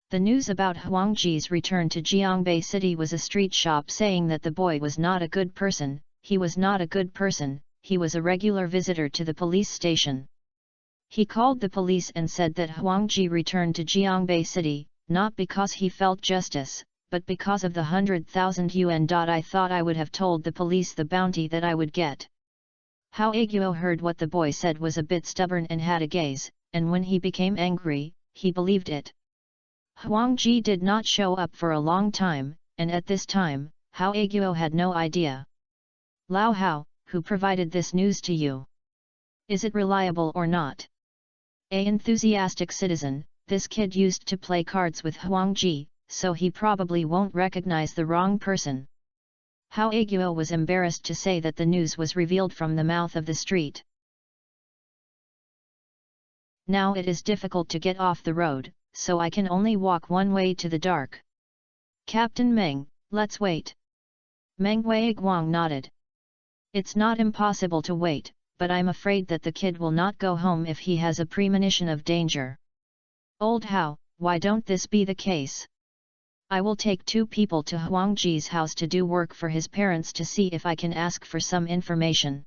The news about Huangji's return to Jiangbei City was a street shop saying that the boy was not a good person, he was not a good person, he was a regular visitor to the police station. He called the police and said that Huangji returned to Jiangbei City, not because he felt justice, but because of the 100,000 yuan. I thought I would have told the police the bounty that I would get. Hao Aguo heard what the boy said was a bit stubborn and had a gaze, and when he became angry, he believed it. Huangji did not show up for a long time, and at this time, Hao Aguo had no idea. Lao Hao, who provided this news to you? Is it reliable or not? An enthusiastic citizen, this kid used to play cards with Huangji, so he probably won't recognize the wrong person. Hao Aguo was embarrassed to say that the news was revealed from the mouth of the street. Now it is difficult to get off the road, so I can only walk one way to the dark. Captain Meng, let's wait. Meng Weiguang nodded. It's not impossible to wait, but I'm afraid that the kid will not go home if he has a premonition of danger. Old Hao, why don't this be the case? I will take 2 people to Huangji's house to do work for his parents to see if I can ask for some information.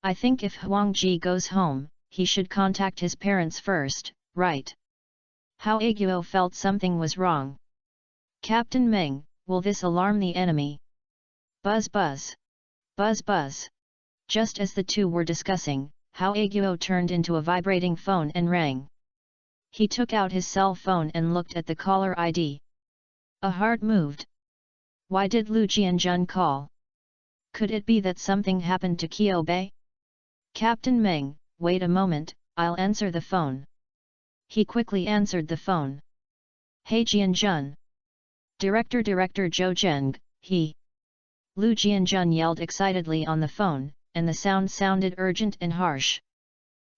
I think if Huangji goes home, he should contact his parents first, right? Hao Aguo felt something was wrong. Captain Meng, will this alarm the enemy? Buzz buzz. Buzz buzz. Just as the two were discussing, Hao Aguo turned into a vibrating phone and rang. He took out his cell phone and looked at the caller ID. A heart moved. Why did Lu Jianjun call? Could it be that something happened to Qiubei? Captain Meng, wait a moment, I'll answer the phone. He quickly answered the phone. Hey Jianjun. Director Zhou Zheng, he. Lu Jianjun yelled excitedly on the phone, and the sound sounded urgent and harsh.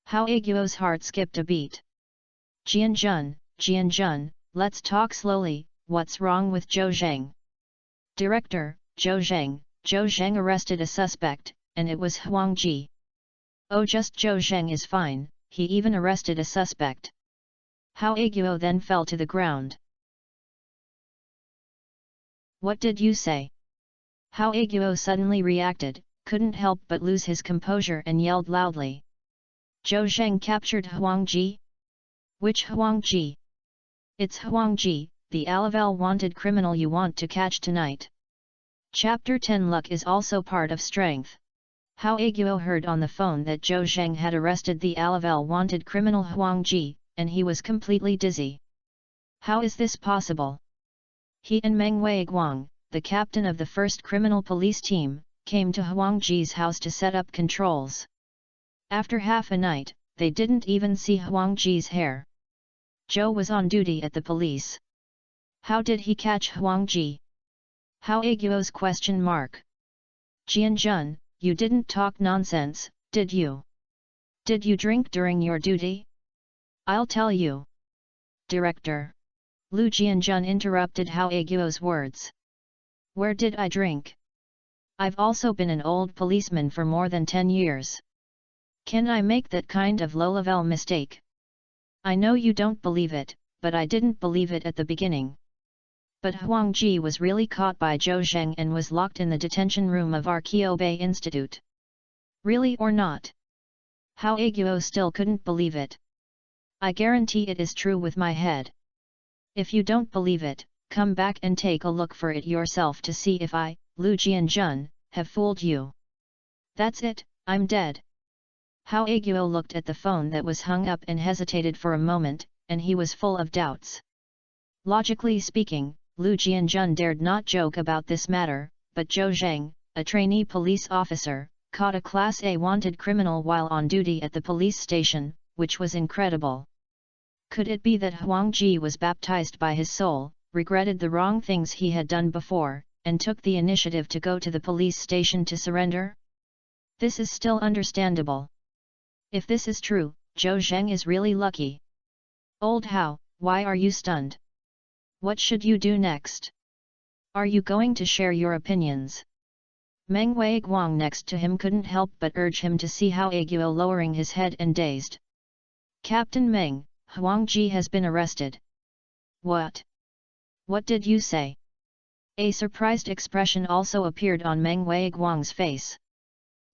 Hao Aguo's heart skipped a beat. Jianjun, let's talk slowly, what's wrong with Zhou Zheng? Director, Zhou Zheng arrested a suspect, and it was Huangji. Oh, just Zhou Zheng is fine, he even arrested a suspect. Hao Aguo then fell to the ground. What did you say? Hao Aguo suddenly reacted, couldn't help but lose his composure and yelled loudly. Zhou Zheng captured Huangji? Which Huangji? It's Huangji, the Alavel wanted criminal you want to catch tonight. Chapter 10 Luck is also part of strength. Hao Aguo heard on the phone that Zhou Zheng had arrested the Alavel wanted criminal Huangji, and he was completely dizzy. How is this possible? He and Meng Weiguang, the captain of the first criminal police team, came to Huangji's house to set up controls. After half a night, they didn't even see Huangji's hair. Zhou was on duty at the police. How did he catch Huangji? Hao Aguo's question mark. Jianjun, you didn't talk nonsense, did you? Did you drink during your duty? I'll tell you. Director. Lu Jianjun interrupted Hao Aguo's words. Where did I drink? I've also been an old policeman for more than 10 years. Can I make that kind of low-level mistake? I know you don't believe it, but I didn't believe it at the beginning. But Huang Ji was really caught by Zhou Zheng and was locked in the detention room of Arkeo Institute. Really or not? Hao Aguo still couldn't believe it. I guarantee it is true with my head. If you don't believe it, come back and take a look for it yourself to see if I, Lu Jianjun, have fooled you. That's it, I'm dead. Hao Aguo looked at the phone that was hung up and hesitated for a moment, and he was full of doubts. Logically speaking, Lu Jianjun dared not joke about this matter, but Zhou Zheng, a trainee police officer, caught a Class A wanted criminal while on duty at the police station, which was incredible. Could it be that Huang Ji was baptized by his soul, regretted the wrong things he had done before, and took the initiative to go to the police station to surrender? This is still understandable. If this is true, Zhou Zheng is really lucky. Old Hao, why are you stunned? What should you do next? Are you going to share your opinions? Meng Weiguang next to him couldn't help but urge him to see Hao Aguo lowering his head and dazed. Captain Meng, Huang Ji has been arrested. What? What did you say? A surprised expression also appeared on Meng Weiguang's face.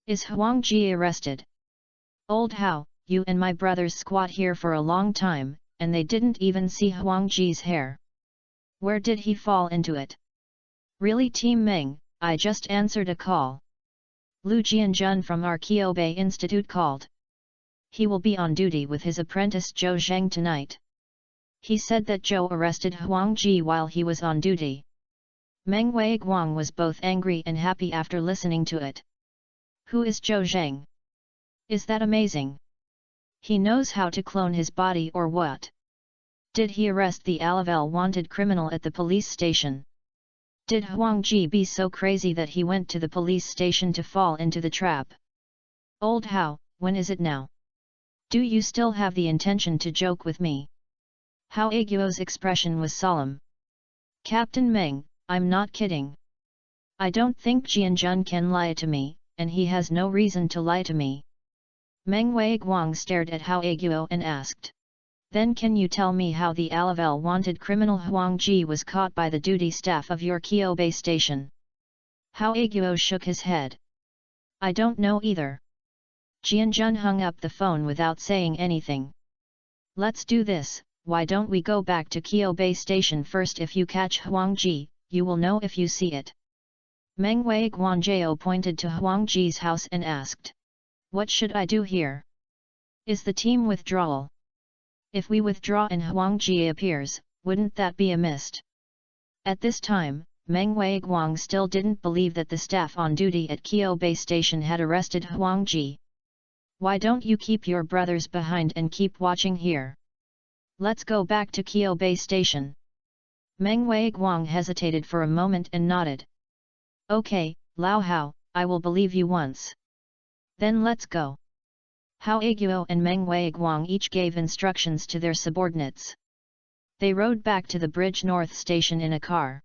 Is Huang Ji arrested? Old Hao, you and my brothers squat here for a long time, and they didn't even see Huang Ji's hair. Where did he fall into it? Really Team Meng, I just answered a call. Lu Jianjun from Arkeo Institute called. He will be on duty with his apprentice Zhou Zheng tonight. He said that Zhou arrested Huang Ji while he was on duty. Meng Weiguang was both angry and happy after listening to it. Who is Zhou Zheng? Is that amazing? He knows how to clone his body or what? Did he arrest the Alavel wanted criminal at the police station? Did Huang Ji be so crazy that he went to the police station to fall into the trap? Old Hao, when is it now? Do you still have the intention to joke with me? Hao Aguo's expression was solemn. Captain Meng, I'm not kidding. I don't think Jianjun can lie to me, and he has no reason to lie to me. Meng Weiguang stared at Hao Aguo and asked. Then can you tell me how the Alavel wanted criminal Huang Ji was caught by the duty staff of your Kyobe station? Hao Aguo shook his head. I don't know either. Jianjun hung up the phone without saying anything. Let's do this, why don't we go back to Kyobe station first? If you catch Huang Ji, you will know if you see it. Meng Weiguanjiao pointed to Huang Ji's house and asked. What should I do here? Is the team withdrawal? If we withdraw and Huang Ji appears, wouldn't that be a mist? At this time, Meng Weiguang still didn't believe that the staff on duty at Kyobe Station had arrested Huang Ji. Why don't you keep your brothers behind and keep watching here? Let's go back to Kyobe Station. Meng Weiguang hesitated for a moment and nodded. Okay, Lao Hao, I will believe you once. Then let's go. Hao Aguo and Meng Weiguang each gave instructions to their subordinates. They rode back to the Bridge North station in a car.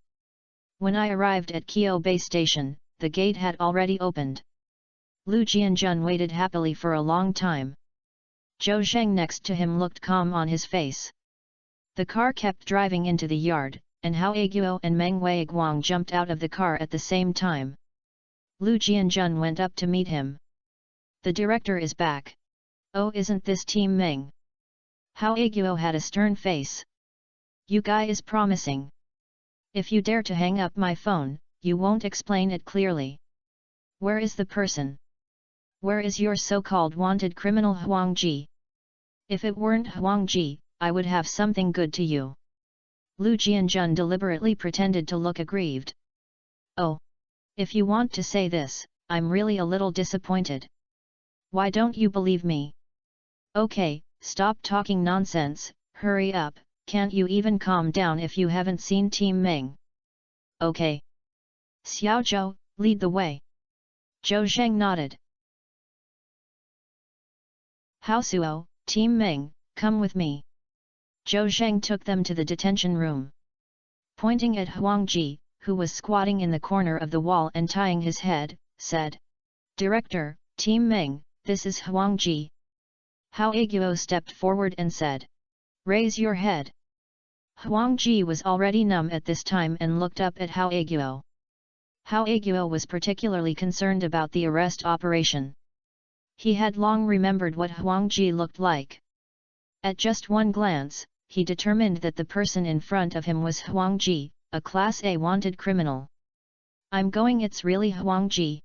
When I arrived at Kyobe Station, the gate had already opened. Lu Jianjun waited happily for a long time. Zhou Zheng next to him looked calm on his face. The car kept driving into the yard, and Hao Aguo and Meng Weiguang jumped out of the car at the same time. Lu Jianjun went up to meet him. The director is back. Oh, isn't this Team Meng? Hao Aguo had a stern face. You guy is promising. If you dare to hang up my phone, you won't explain it clearly. Where is the person? Where is your so-called wanted criminal Huang Ji? If it weren't Huang Ji, I would have something good to you. Lu Jianjun deliberately pretended to look aggrieved. Oh! If you want to say this, I'm really a little disappointed. Why don't you believe me? Okay, stop talking nonsense, hurry up, can't you even calm down if you haven't seen Team Meng? Okay. Xiao Zhou, lead the way. Zhou Zheng nodded. Hao Suo, Team Meng, come with me. Zhou Zheng took them to the detention room. Pointing at Huang Ji, who was squatting in the corner of the wall and tying his head, said. Director, Team Meng, this is Huang Ji. Hao Aguo stepped forward and said. Raise your head. Huang Ji was already numb at this time and looked up at Hao Aguo. Hao Aguo was particularly concerned about the arrest operation. He had long remembered what Huang Ji looked like. At just one glance, he determined that the person in front of him was Huang Ji, a Class A wanted criminal. "I'm going, it's really Huang Ji."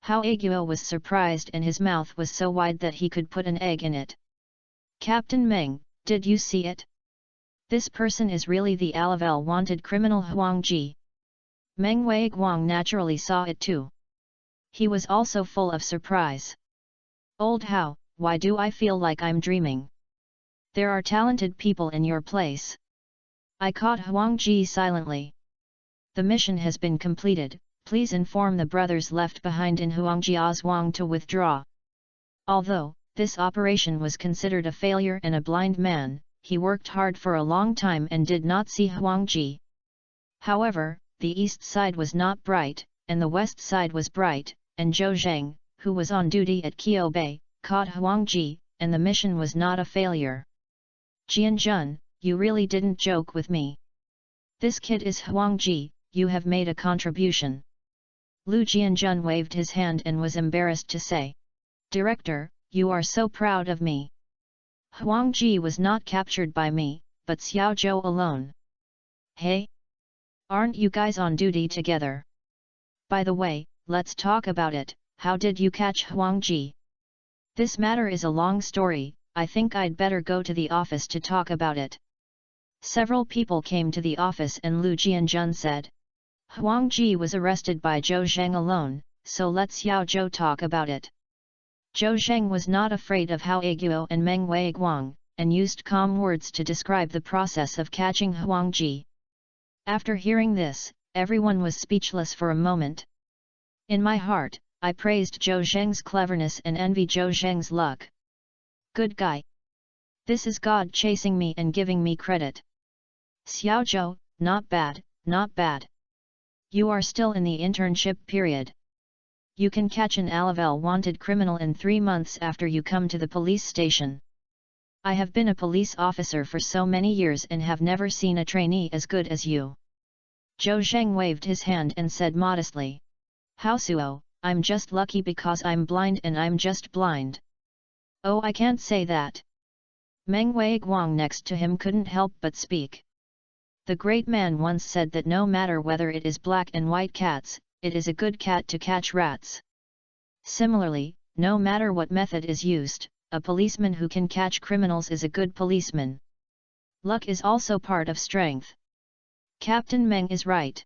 Hao Aguo was surprised and his mouth was so wide that he could put an egg in it. "Captain Meng, did you see it? This person is really the Alavel wanted criminal Huang Ji." Meng Weiguang naturally saw it too. He was also full of surprise. "Old Hao, why do I feel like I'm dreaming? There are talented people in your place." I caught Huang Ji silently. "The mission has been completed, please inform the brothers left behind in Huangjia's Wang to withdraw." Although this operation was considered a failure and a blind man, he worked hard for a long time and did not see Huang Ji. However, the east side was not bright, and the west side was bright, and Zhou Zheng, who was on duty at Qiubei, caught Huang Ji, and the mission was not a failure. "Jianjun, you really didn't joke with me. This kid is Huang Ji, you have made a contribution." Lu Jianjun waved his hand and was embarrassed to say, "Director, you are so proud of me. Huang Ji was not captured by me, but Xiao Zhou alone." "Hey? Aren't you guys on duty together? By the way, let's talk about it, how did you catch Huang Ji? This matter is a long story, I think I'd better go to the office to talk about it." Several people came to the office and Lu Jianjun said, "Huang Ji was arrested by Zhou Zheng alone, so let Xiao Zhou talk about it." Zhou Zheng was not afraid of Hao Aguo and Meng Weiguang, and used calm words to describe the process of catching Huang Ji. After hearing this, everyone was speechless for a moment. In my heart, I praised Zhou Zheng's cleverness and envied Zhou Zheng's luck. Good guy. This is God chasing me and giving me credit. Xiao Zhou, not bad, not bad. You are still in the internship period. You can catch an Alavel wanted criminal in 3 months after you come to the police station. I have been a police officer for so many years and have never seen a trainee as good as you." Zhou Zheng waved his hand and said modestly, "Hao Suo, I'm just lucky because I'm blind and I'm just blind." "Oh, I can't say that." Meng Weiguang next to him couldn't help but speak. "The great man once said that no matter whether it is black and white cats, it is a good cat to catch rats. Similarly, no matter what method is used, a policeman who can catch criminals is a good policeman. Luck is also part of strength." Captain Meng is right.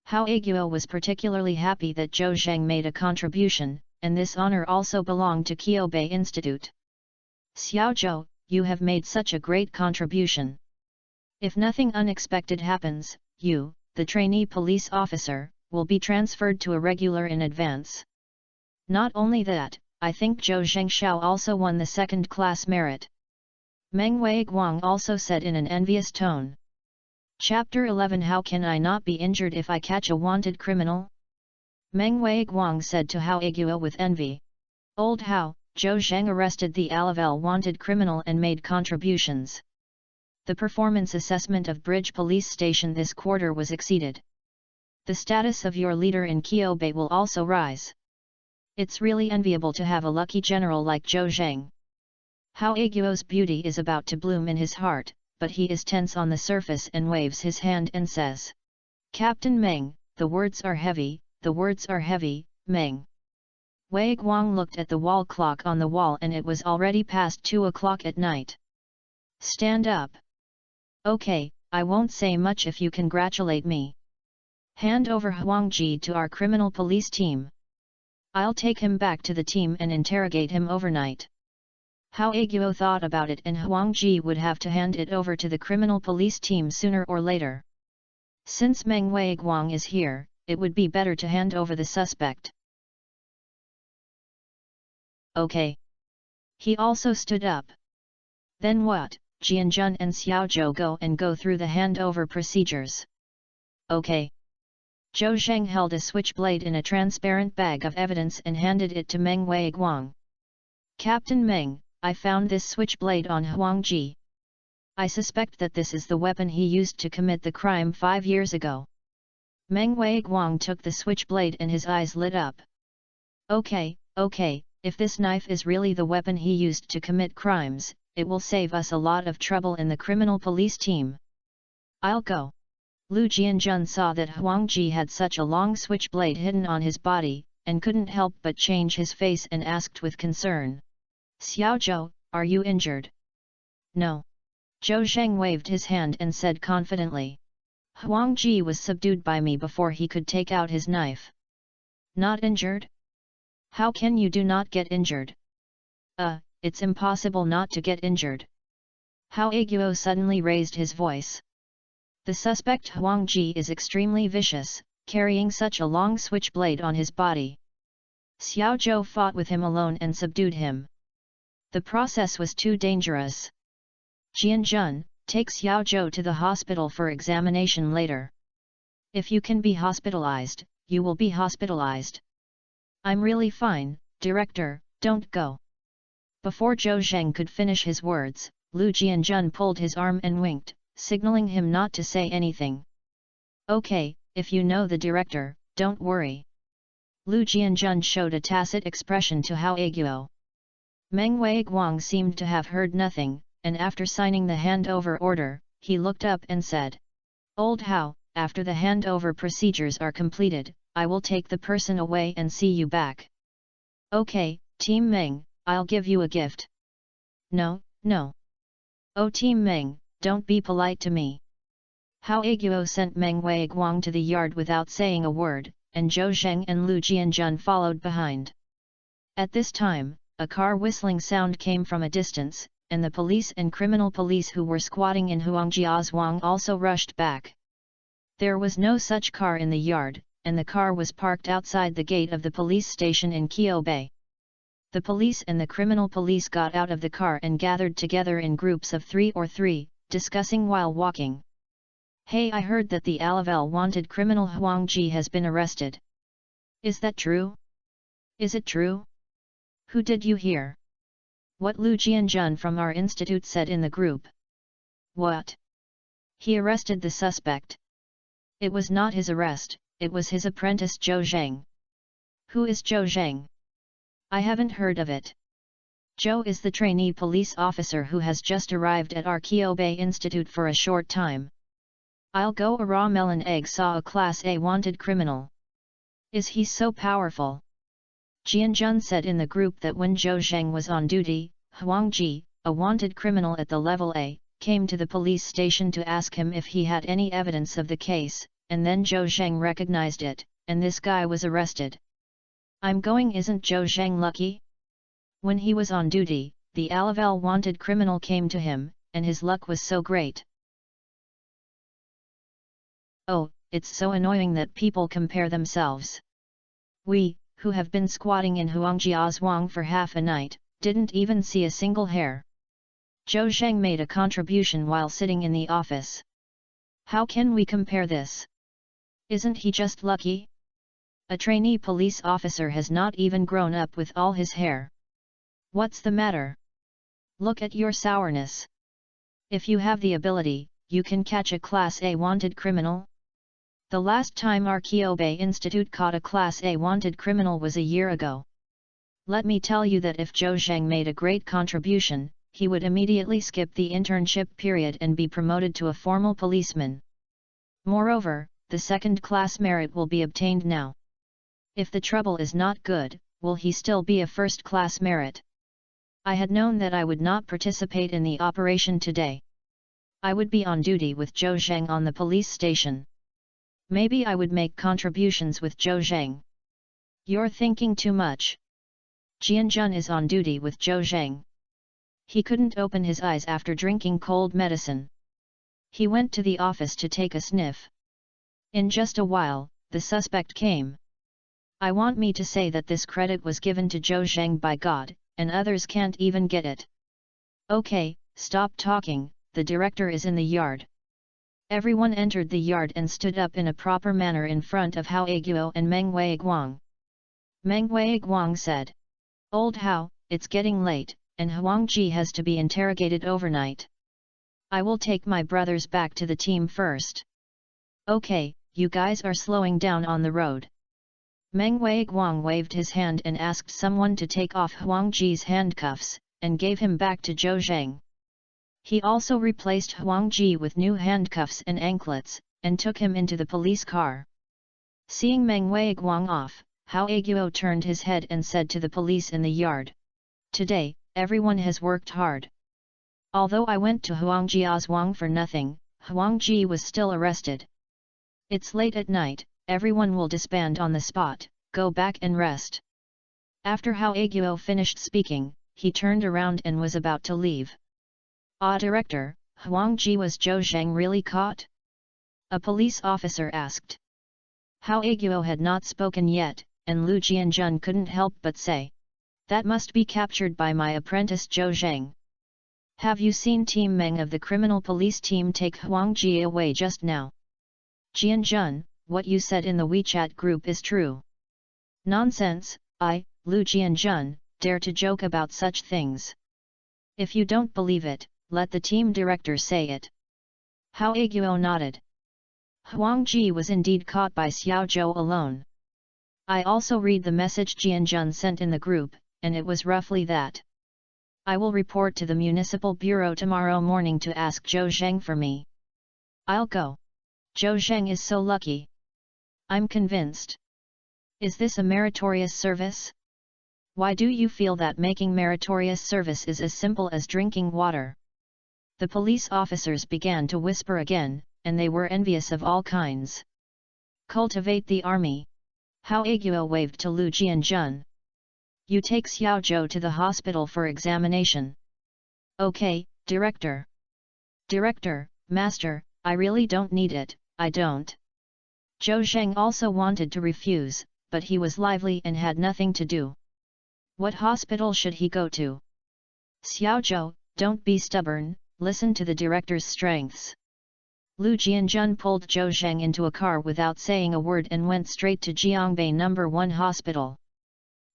Hao Aguo was particularly happy that Zhou Zheng made a contribution, and this honor also belonged to Qiubei Institute. "Xiao Zhou, you have made such a great contribution. If nothing unexpected happens, you, the trainee police officer, will be transferred to a regular in advance. Not only that, I think Zhou Zhengxiao also won the second-class merit." Meng Weiguang also said in an envious tone. Chapter 11 How can I not be injured if I catch a wanted criminal? Meng Weiguang said to Hao Aguo with envy. "Old Hao, Zhou Zheng arrested the Alavel wanted criminal and made contributions. The performance assessment of Bridge Police Station this quarter was exceeded. The status of your leader in Qiubei will also rise. It's really enviable to have a lucky general like Zhou Zheng." Hao Aguo's beauty is about to bloom in his heart, but he is tense on the surface and waves his hand and says, "Captain Meng, the words are heavy, the words are heavy, Meng." Weiguang looked at the wall clock on the wall and it was already past 2 o'clock at night. "Stand up." "Okay, I won't say much if you congratulate me. Hand over Huang Ji to our criminal police team. I'll take him back to the team and interrogate him overnight." Hao Aguo thought about it and Huang Ji would have to hand it over to the criminal police team sooner or later. Since Meng Weiguang is here, it would be better to hand over the suspect. "Okay." He also stood up. "Then what, Jianjun and Xiao Zhou go through the handover procedures." "Okay." Zhou Zheng held a switchblade in a transparent bag of evidence and handed it to Meng Weiguang. "Captain Meng, I found this switchblade on Huang Ji. I suspect that this is the weapon he used to commit the crime 5 years ago. Meng Weiguang took the switchblade and his eyes lit up. Okay, if this knife is really the weapon he used to commit crimes, it will save us a lot of trouble in the criminal police team. I'll go. Lu Jianjun saw that Huang Ji had such a long switchblade hidden on his body, and couldn't help but change his face and asked with concern. Xiao Zhou, are you injured? No. Zhou Zheng waved his hand and said confidently. Huang Ji was subdued by me before he could take out his knife. Not injured? How can you do not get injured? It's impossible not to get injured. Hao Aguo suddenly raised his voice. The suspect Huang Ji is extremely vicious, carrying such a long switchblade on his body. Xiao Zhou fought with him alone and subdued him. The process was too dangerous. Jianjun, take Xiao Zhou to the hospital for examination later. If you can be hospitalized, you will be hospitalized. I'm really fine, Director, don't go. Before Zhou Zheng could finish his words, Lu Jianjun pulled his arm and winked, signaling him not to say anything. Okay, if you know the director, don't worry. Lu Jianjun showed a tacit expression to Hao Aguo. Meng Weiguang seemed to have heard nothing, and after signing the handover order, he looked up and said, Old Hao, after the handover procedures are completed, I will take the person away and see you back. Okay, Team Meng, I'll give you a gift. No. Oh Team Meng, don't be polite to me. Hao Aguo sent Meng Weiguang to the yard without saying a word, and Zhou Zheng and Lu Jianjun followed behind. At this time, a car whistling sound came from a distance, and the police and criminal police who were squatting in Huangjiazhuang also rushed back. There was no such car in the yard, and the car was parked outside the gate of the police station in Qiubei. The police and the criminal police got out of the car and gathered together in groups of 3 or 3, discussing while walking. Hey, I heard that the Alavel wanted criminal Huang Ji has been arrested. Is that true? Is it true? Who did you hear? What Lu Jianjun from our institute said in the group. What? He arrested the suspect. It was not his arrest, it was his apprentice Zhou Zheng. Who is Zhou Zheng? I haven't heard of it. Zhou is the trainee police officer who has just arrived at our Qiubei Institute for a short time. I'll go a raw melon egg saw a Class A wanted criminal. Is he so powerful? Jianjun said in the group that when Zhou Zheng was on duty, Huang Ji, a wanted criminal at the level A, came to the police station to ask him if he had any evidence of the case, and then Zhou Zheng recognized it, and this guy was arrested. I'm going, isn't Zhou Zheng lucky? When he was on duty, the Alavel wanted criminal came to him, and his luck was so great. Oh, it's so annoying that people compare themselves. We, who have been squatting in Huangjiazhuang for half a night, didn't even see a single hair. Zhou Zheng made a contribution while sitting in the office. How can we compare this? Isn't he just lucky? A trainee police officer has not even grown up with all his hair. What's the matter? Look at your sourness. If you have the ability, you can catch a Class A wanted criminal. The last time our Qiubei Institute caught a Class A wanted criminal was a year ago. Let me tell you that if Zhou Zheng made a great contribution, he would immediately skip the internship period and be promoted to a formal policeman. Moreover, the second-class merit will be obtained now. If the trouble is not good, will he still be a first-class merit? I had known that I would not participate in the operation today. I would be on duty with Zhou Zheng on the police station. Maybe I would make contributions with Zhou Zheng. You're thinking too much. Jianjun is on duty with Zhou Zheng. He couldn't open his eyes after drinking cold medicine. He went to the office to take a sniff. In just a while, the suspect came. I want me to say that this credit was given to Zhou Zheng by God, and others can't even get it. Okay, stop talking, the director is in the yard. Everyone entered the yard and stood up in a proper manner in front of Hao Aguo and Meng Weiguang. Meng Weiguang said, Old Hao, it's getting late, and Huang Ji has to be interrogated overnight. I will take my brothers back to the team first. Okay, you guys are slowing down on the road. Meng Guang waved his hand and asked someone to take off Huang Ji's handcuffs, and gave him back to Zhou Zheng. He also replaced Huang Ji with new handcuffs and anklets, and took him into the police car. Seeing Meng Guang off, Hao Aguo turned his head and said to the police in the yard, "Today, everyone has worked hard. Although I went to Huang Jia's Wang for nothing, Huang Ji was still arrested. It's late at night, everyone will disband on the spot, go back and rest." After Hao Aguo finished speaking, he turned around and was about to leave. Director, Huang Ji was Zhou Zheng really caught?" a police officer asked. Hao Aguo had not spoken yet, and Lu Jianjun couldn't help but say, "That must be captured by my apprentice Zhou Zheng. Have you seen Team Meng of the criminal police team take Huang Ji away just now?" "Jianjun, what you said in the WeChat group is true." "Nonsense, Lu Jianjun, dare to joke about such things. If you don't believe it, let the team director say it." Hao Aguo nodded. Huang Ji was indeed caught by Xiao Zhou alone. "I also read the message Jianjun sent in the group, and it was roughly that. I will report to the municipal bureau tomorrow morning to ask Zhou Zheng for me. I'll go. Zhou Zheng is so lucky. I'm convinced. Is this a meritorious service? Why do you feel that making meritorious service is as simple as drinking water?" The police officers began to whisper again, and they were envious of all kinds. "Cultivate the army." Hao Aguo waved to Lu Jianjun. "You take Xiao Zhou to the hospital for examination." "Okay, Director." "Director, Master, I really don't need it, I don't." Zhou Zheng also wanted to refuse, but he was lively and had nothing to do. What hospital should he go to? "Xiao Zhou, don't be stubborn, listen to the director's strengths." Lu Jianjun pulled Zhou Zheng into a car without saying a word and went straight to Jiangbei No. 1 Hospital.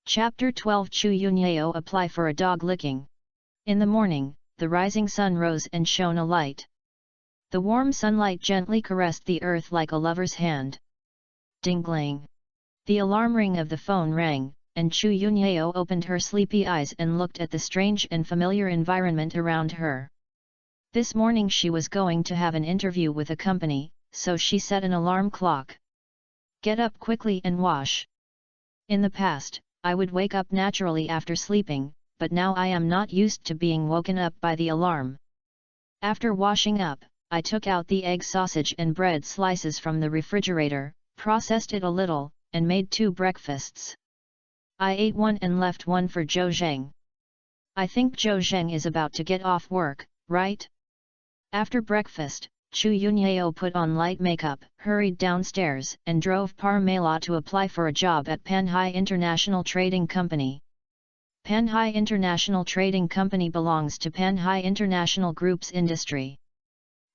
Chapter 12 Chu Yunyao apply for a dog licking. In the morning, the rising sun rose and shone a light. The warm sunlight gently caressed the earth like a lover's hand. Ding-gling. The alarm ring of the phone rang, and Chu Yunyao opened her sleepy eyes and looked at the strange and familiar environment around her. This morning she was going to have an interview with a company, so she set an alarm clock. "Get up quickly and wash." In the past, I would wake up naturally after sleeping, but now I am not used to being woken up by the alarm. After washing up, I took out the egg sausage and bread slices from the refrigerator, processed it a little, and made 2 breakfasts. I ate one and left one for Zhou Zheng. I think Zhou Zheng is about to get off work, right? After breakfast, Chu Yunyao put on light makeup, hurried downstairs, and drove Parmela to apply for a job at Panhai International Trading Company. Panhai International Trading Company belongs to Panhai International Group's industry.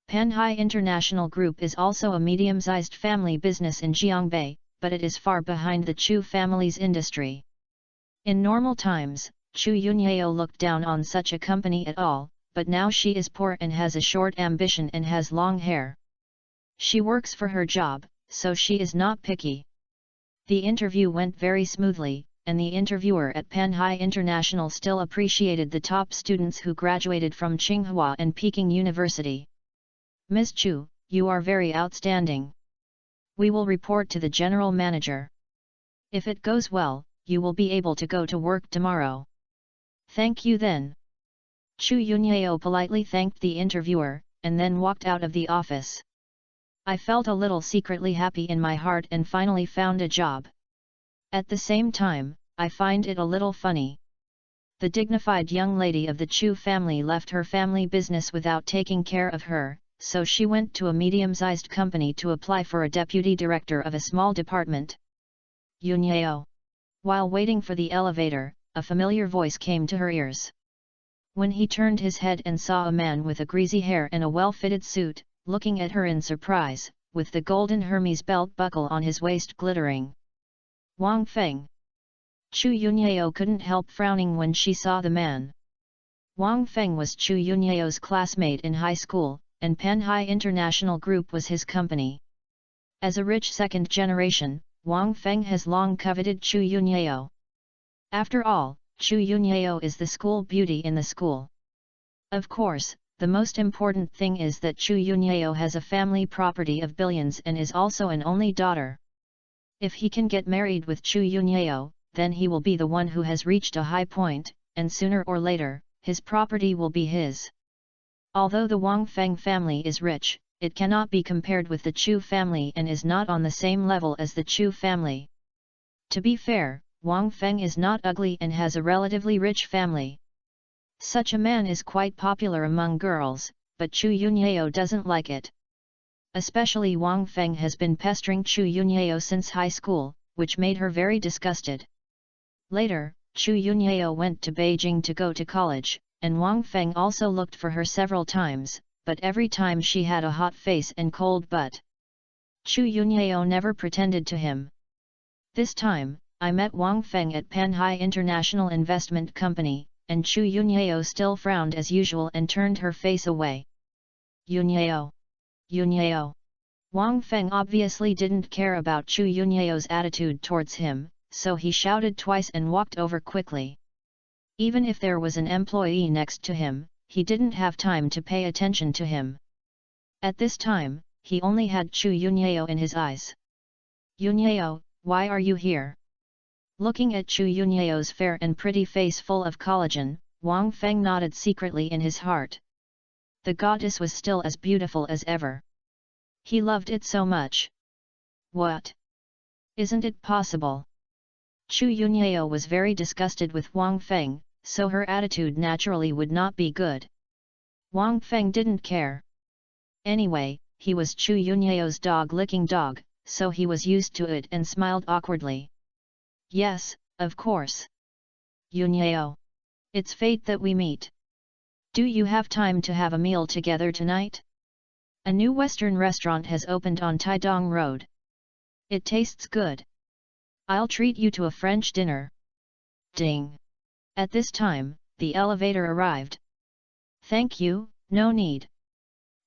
Panhai International Group is also a medium-sized family business in Jiangbei, but it is far behind the Chu family's industry. In normal times, Chu Yunyao looked down on such a company at all, but now she is poor and has a short ambition and has long hair. She works for her job, so she is not picky. The interview went very smoothly, and the interviewer at Panhai International still appreciated the top students who graduated from Tsinghua and Peking University. "Ms. Chu, you are very outstanding. We will report to the general manager. If it goes well, you will be able to go to work tomorrow." "Thank you then." Chu Yunyao politely thanked the interviewer, and then walked out of the office. "I felt a little secretly happy in my heart and finally found a job. At the same time, I find it a little funny. The dignified young lady of the Chu family left her family business without taking care of her, so she went to a medium-sized company to apply for a deputy director of a small department." Yunyao. While waiting for the elevator, a familiar voice came to her ears. When he turned his head and saw a man with a greasy hair and a well-fitted suit, looking at her in surprise, with the golden Hermes belt buckle on his waist glittering. Wang Feng. Chu Yunyao couldn't help frowning when she saw the man. Wang Feng was Chu Yunyao's classmate in high school, and Panhai International Group was his company. As a rich second generation, Wang Feng has long coveted Chu Yunyao. After all, Chu Yunyao is the school beauty in the school. Of course, the most important thing is that Chu Yunyao has a family property of billions and is also an only daughter. If he can get married with Chu Yunyao, then he will be the one who has reached a high point, and sooner or later, his property will be his. Although the Wang Feng family is rich, it cannot be compared with the Chu family and is not on the same level as the Chu family. To be fair, Wang Feng is not ugly and has a relatively rich family. Such a man is quite popular among girls, but Chu Yunyao doesn't like it. Especially Wang Feng has been pestering Chu Yunyao since high school, which made her very disgusted. Later, Chu Yunyao went to Beijing to go to college, and Wang Feng also looked for her several times, but every time she had a hot face and cold butt. Chu Yunyao never pretended to him. This time, I met Wang Feng at Panhai International Investment Company, and Chu Yunyao still frowned as usual and turned her face away. Yunyao! Yunyao! Wang Feng obviously didn't care about Chu Yunyao's attitude towards him, so he shouted twice and walked over quickly. Even if there was an employee next to him, he didn't have time to pay attention to him. At this time, he only had Chu Yunyao in his eyes. Yunyao, why are you here? Looking at Chu Yunyao's fair and pretty face full of collagen, Wang Feng nodded secretly in his heart. The goddess was still as beautiful as ever. He loved it so much. What? Isn't it possible? Chu Yunyao was very disgusted with Wang Feng, so her attitude naturally would not be good. Wang Feng didn't care. Anyway, he was Chu Yunyao's dog-licking dog, so he was used to it and smiled awkwardly. Yes, of course. Yunyao. It's fate that we meet. Do you have time to have a meal together tonight? A new Western restaurant has opened on Taidong Road. It tastes good. I'll treat you to a French dinner. Ding! At this time, the elevator arrived. Thank you, no need.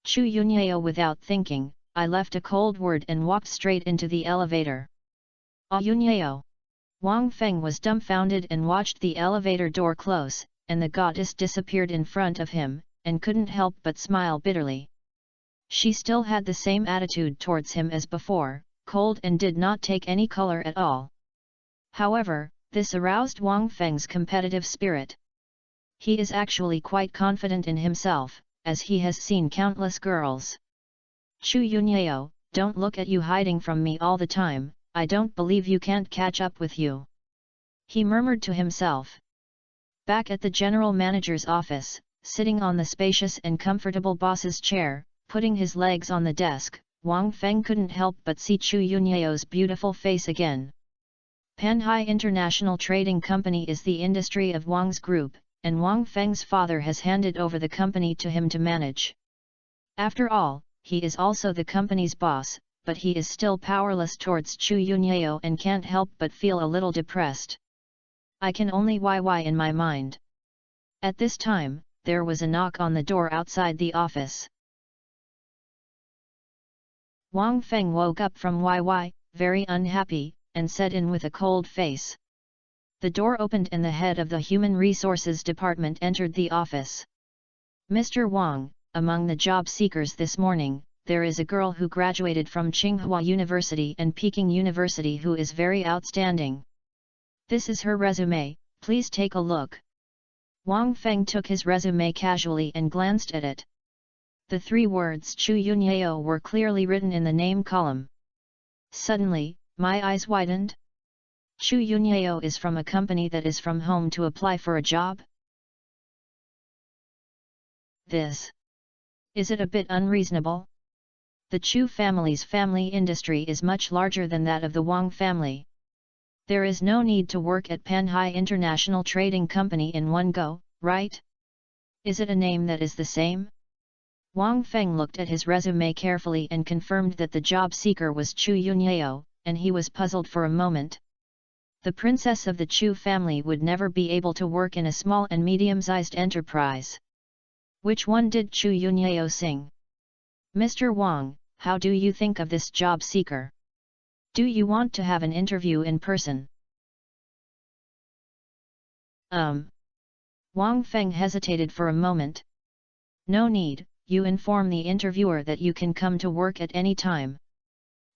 Chu Yunyao without thinking, I left a cold word and walked straight into the elevator. Ah Yunyao! Wang Feng was dumbfounded and watched the elevator door close, and the goddess disappeared in front of him, and couldn't help but smile bitterly. She still had the same attitude towards him as before, cold and did not take any color at all. However, this aroused Wang Feng's competitive spirit. He is actually quite confident in himself, as he has seen countless girls. Chu Yunyao, don't look at you hiding from me all the time, I don't believe you can't catch up with you. He murmured to himself. Back at the general manager's office, sitting on the spacious and comfortable boss's chair, putting his legs on the desk, Wang Feng couldn't help but see Chu Yunyao's beautiful face again. Panhai International Trading Company is the industry of Wang's group, and Wang Feng's father has handed over the company to him to manage. After all, he is also the company's boss, but he is still powerless towards Chu Yunyao and can't help but feel a little depressed. I can only YY in my mind. At this time, there was a knock on the door outside the office. Wang Feng woke up from YY, very unhappy, and said in with a cold face. The door opened and the head of the Human Resources Department entered the office. Mr. Wang, among the job seekers this morning, there is a girl who graduated from Tsinghua University and Peking University who is very outstanding. This is her resume, please take a look. Wang Feng took his resume casually and glanced at it. The three words Chu Yunyao were clearly written in the name column. Suddenly, my eyes widened. Chu Yunyao is from a company that is from home to apply for a job? Is it a bit unreasonable? The Chu family's family industry is much larger than that of the Wang family. There is no need to work at Panhai International Trading Company in one go, right? Is it a name that is the same? Wang Feng looked at his resume carefully and confirmed that the job seeker was Chu Yunyao, and he was puzzled for a moment. The princess of the Chu family would never be able to work in a small and medium-sized enterprise. Which one did Chu Yunyao sing? Mr. Wang, how do you think of this job seeker? Do you want to have an interview in person? Wang Feng hesitated for a moment. No need, you inform the interviewer that you can come to work at any time.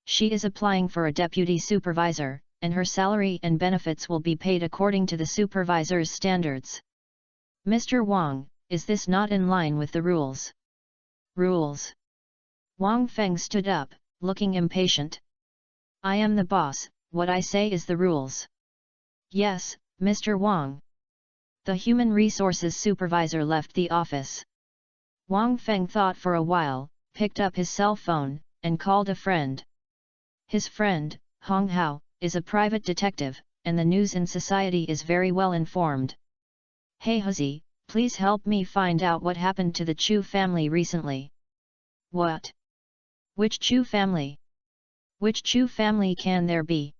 She is applying for a deputy supervisor, and her salary and benefits will be paid according to the supervisor's standards. Mr. Wang, is this not in line with the rules? Rules? Wang Feng stood up, looking impatient. I am the boss, what I say is the rules. Yes, Mr. Wang. The human resources supervisor left the office. Wang Feng thought for a while, picked up his cell phone, and called a friend. His friend, Hong Hao, is a private detective, and the news in society is very well informed. Hey Huzi, please help me find out what happened to the Chu family recently. What? Which Chu family? Which Chu family can there be?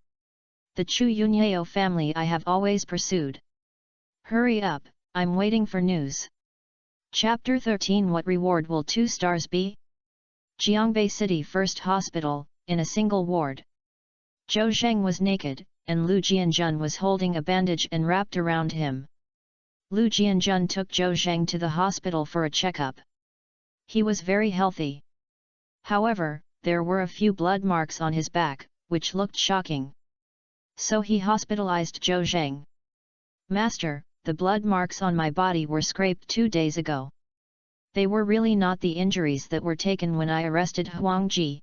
The Chu Yunyao family I have always pursued. Hurry up, I'm waiting for news. Chapter 13 What reward will 2 stars be? Jiangbei City First Hospital, in a single ward. Zhou Zheng was naked, and Lu Jianjun was holding a bandage and wrapped around him. Lu Jianjun took Zhou Zheng to the hospital for a checkup. He was very healthy. However, there were a few blood marks on his back, which looked shocking. So he hospitalized Zhou Zheng. Master, the blood marks on my body were scraped 2 days ago. They were really not the injuries that were taken when I arrested Huang Ji.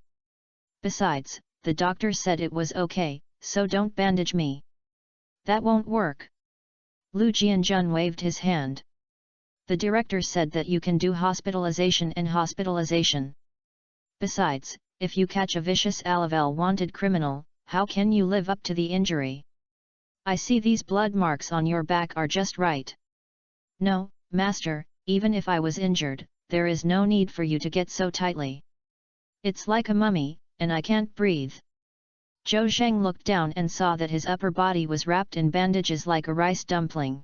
Besides, the doctor said it was okay, so don't bandage me. That won't work. Lu Jianjun waved his hand. The director said that you can do hospitalization and hospitalization. Besides, if you catch a vicious Alavel wanted criminal, how can you live up to the injury? I see these blood marks on your back are just right. No, master, even if I was injured, there is no need for you to get so tightly. It's like a mummy, and I can't breathe. Zhou Zheng looked down and saw that his upper body was wrapped in bandages like a rice dumpling.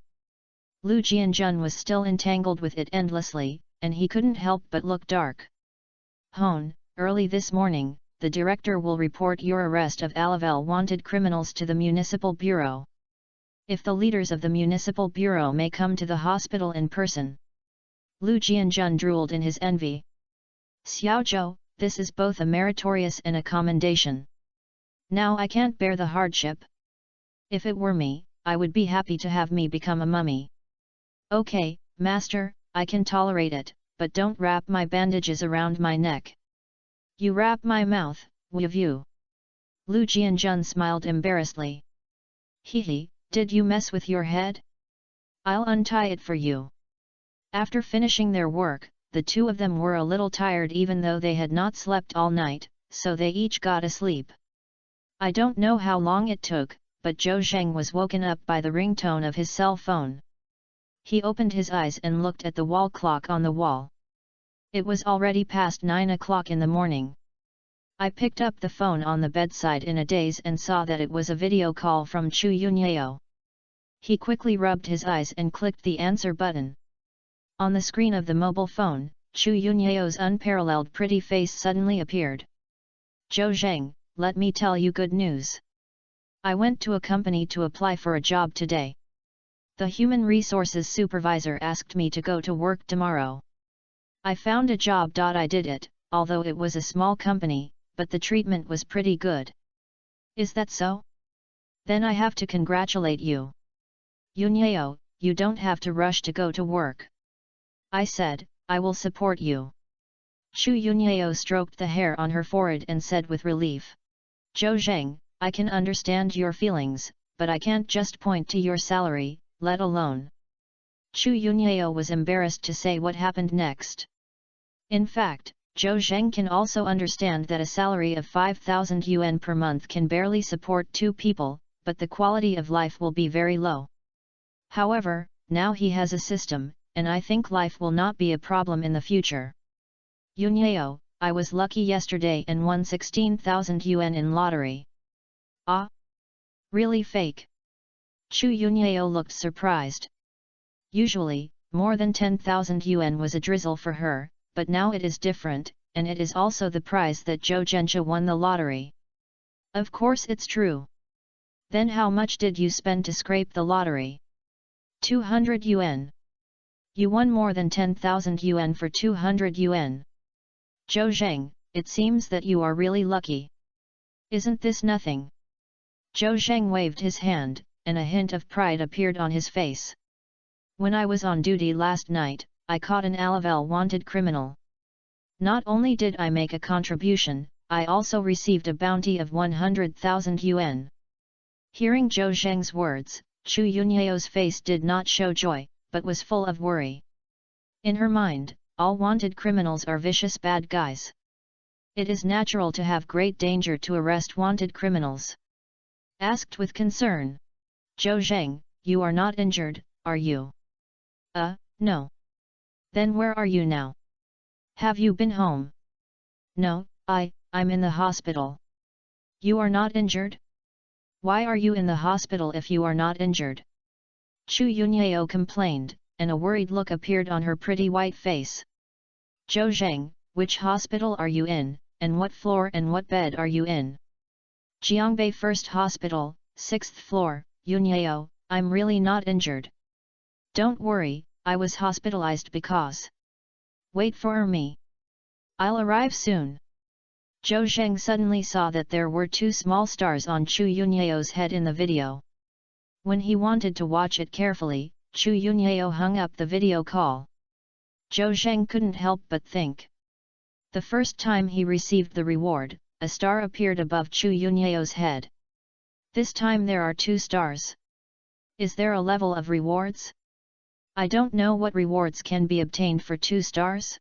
Lu Jianjun was still entangled with it endlessly, and he couldn't help but look dark. Hone, early this morning, the director will report your arrest of Alavel wanted criminals to the Municipal Bureau. If the leaders of the Municipal Bureau may come to the hospital in person. Lu Jianjun drooled in his envy. Xiaozhou, this is both a meritorious and a commendation. Now I can't bear the hardship. If it were me, I would be happy to have me become a mummy. Okay, master, I can tolerate it, but don't wrap my bandages around my neck. You wrap my mouth, will you? Lu Jianjun smiled embarrassedly. Hee, did you mess with your head? I'll untie it for you. After finishing their work, the two of them were a little tired even though they had not slept all night, so they each got asleep. I don't know how long it took, but Zhou Zheng was woken up by the ringtone of his cell phone. He opened his eyes and looked at the wall clock on the wall. It was already past 9 o'clock in the morning. I picked up the phone on the bedside in a daze and saw that it was a video call from Chu Yunyao. He quickly rubbed his eyes and clicked the answer button. On the screen of the mobile phone, Chu Yunyao's unparalleled pretty face suddenly appeared. Zhou Zheng, let me tell you good news. I went to a company to apply for a job today. The human resources supervisor asked me to go to work tomorrow. I found a job. I did it, although it was a small company, but the treatment was pretty good. Is that so? Then I have to congratulate you. Yunyao, you don't have to rush to go to work. I said, I will support you. Chu Yunyao stroked the hair on her forehead and said with relief. Zhou Zheng, I can understand your feelings, but I can't just point to your salary, let alone. Chu Yunyao was embarrassed to say what happened next. In fact, Zhou Zheng can also understand that a salary of 5,000 yuan per month can barely support 2 people, but the quality of life will be very low. However, now he has a system, and I think life will not be a problem in the future. Yunyao, I was lucky yesterday and won 16,000 yuan in lottery. Ah? Really fake? Chu Yunyao looked surprised. Usually, more than 10,000 yuan was a drizzle for her, but now it is different, and it is also the prize that Zhou Zhenjia won the lottery. Of course it's true. Then how much did you spend to scrape the lottery? 200 yuan. You won more than 10,000 yuan for 200 yuan. Zhou Zheng, it seems that you are really lucky. Isn't this nothing? Zhou Zheng waved his hand, and a hint of pride appeared on his face. When I was on duty last night, I caught an Alavel wanted criminal. Not only did I make a contribution, I also received a bounty of 100,000 yuan. Hearing Zhou Zheng's words, Chu Yunyao's face did not show joy, but was full of worry. In her mind, all wanted criminals are vicious bad guys. It is natural to have great danger to arrest wanted criminals. Asked with concern. Zhou Zheng, you are not injured, are you? No. Then where are you now? Have you been home? No, I'm in the hospital. You are not injured? Why are you in the hospital if you are not injured? Chu Yunyao complained, and a worried look appeared on her pretty white face. Zhou Zheng, which hospital are you in, and what floor and what bed are you in? Jiangbei First Hospital, 6th floor, Yunyao, I'm really not injured. Don't worry, I was hospitalized because. Wait for me. I'll arrive soon. Zhou Zheng suddenly saw that there were two small stars on Chu Yunyao's head in the video. When he wanted to watch it carefully, Chu Yunyao hung up the video call. Zhou Zheng couldn't help but think. The first time he received the reward, a star appeared above Chu Yunyao's head. This time there are two stars. Is there a level of rewards? I don't know what rewards can be obtained for 2 stars.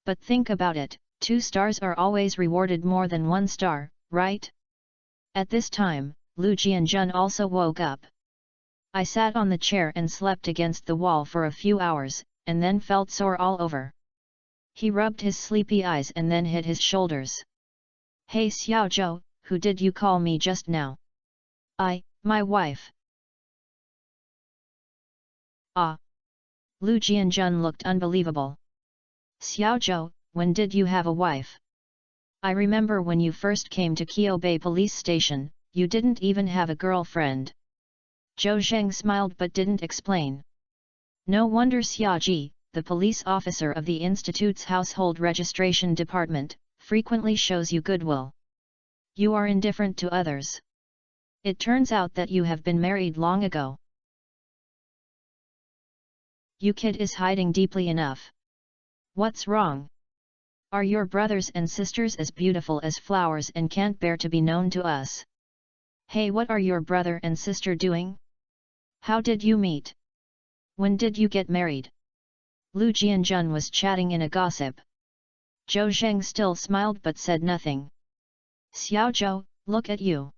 But think about it, 2 stars are always rewarded more than 1 star, right? At this time, Lu Jianjun also woke up. I sat on the chair and slept against the wall for a few hours, and then felt sore all over. He rubbed his sleepy eyes and then hit his shoulders. Hey Xiao Zhou, who did you call me just now? My wife. Ah! Lu Jianjun looked unbelievable. Xiao Zhou, when did you have a wife? I remember when you first came to Qiubei police station, you didn't even have a girlfriend. Zhou Zheng smiled but didn't explain. No wonder Xiaoji, the police officer of the Institute's household registration department, frequently shows you goodwill. You are indifferent to others. It turns out that you have been married long ago. You kid is hiding deeply enough. What's wrong? Are your brothers and sisters as beautiful as flowers and can't bear to be known to us? Hey, what are your brother and sister doing? How did you meet? When did you get married? Lu Jianjun was chatting in a gossip. Zhou Zheng still smiled but said nothing. Xiao Zhou, look at you.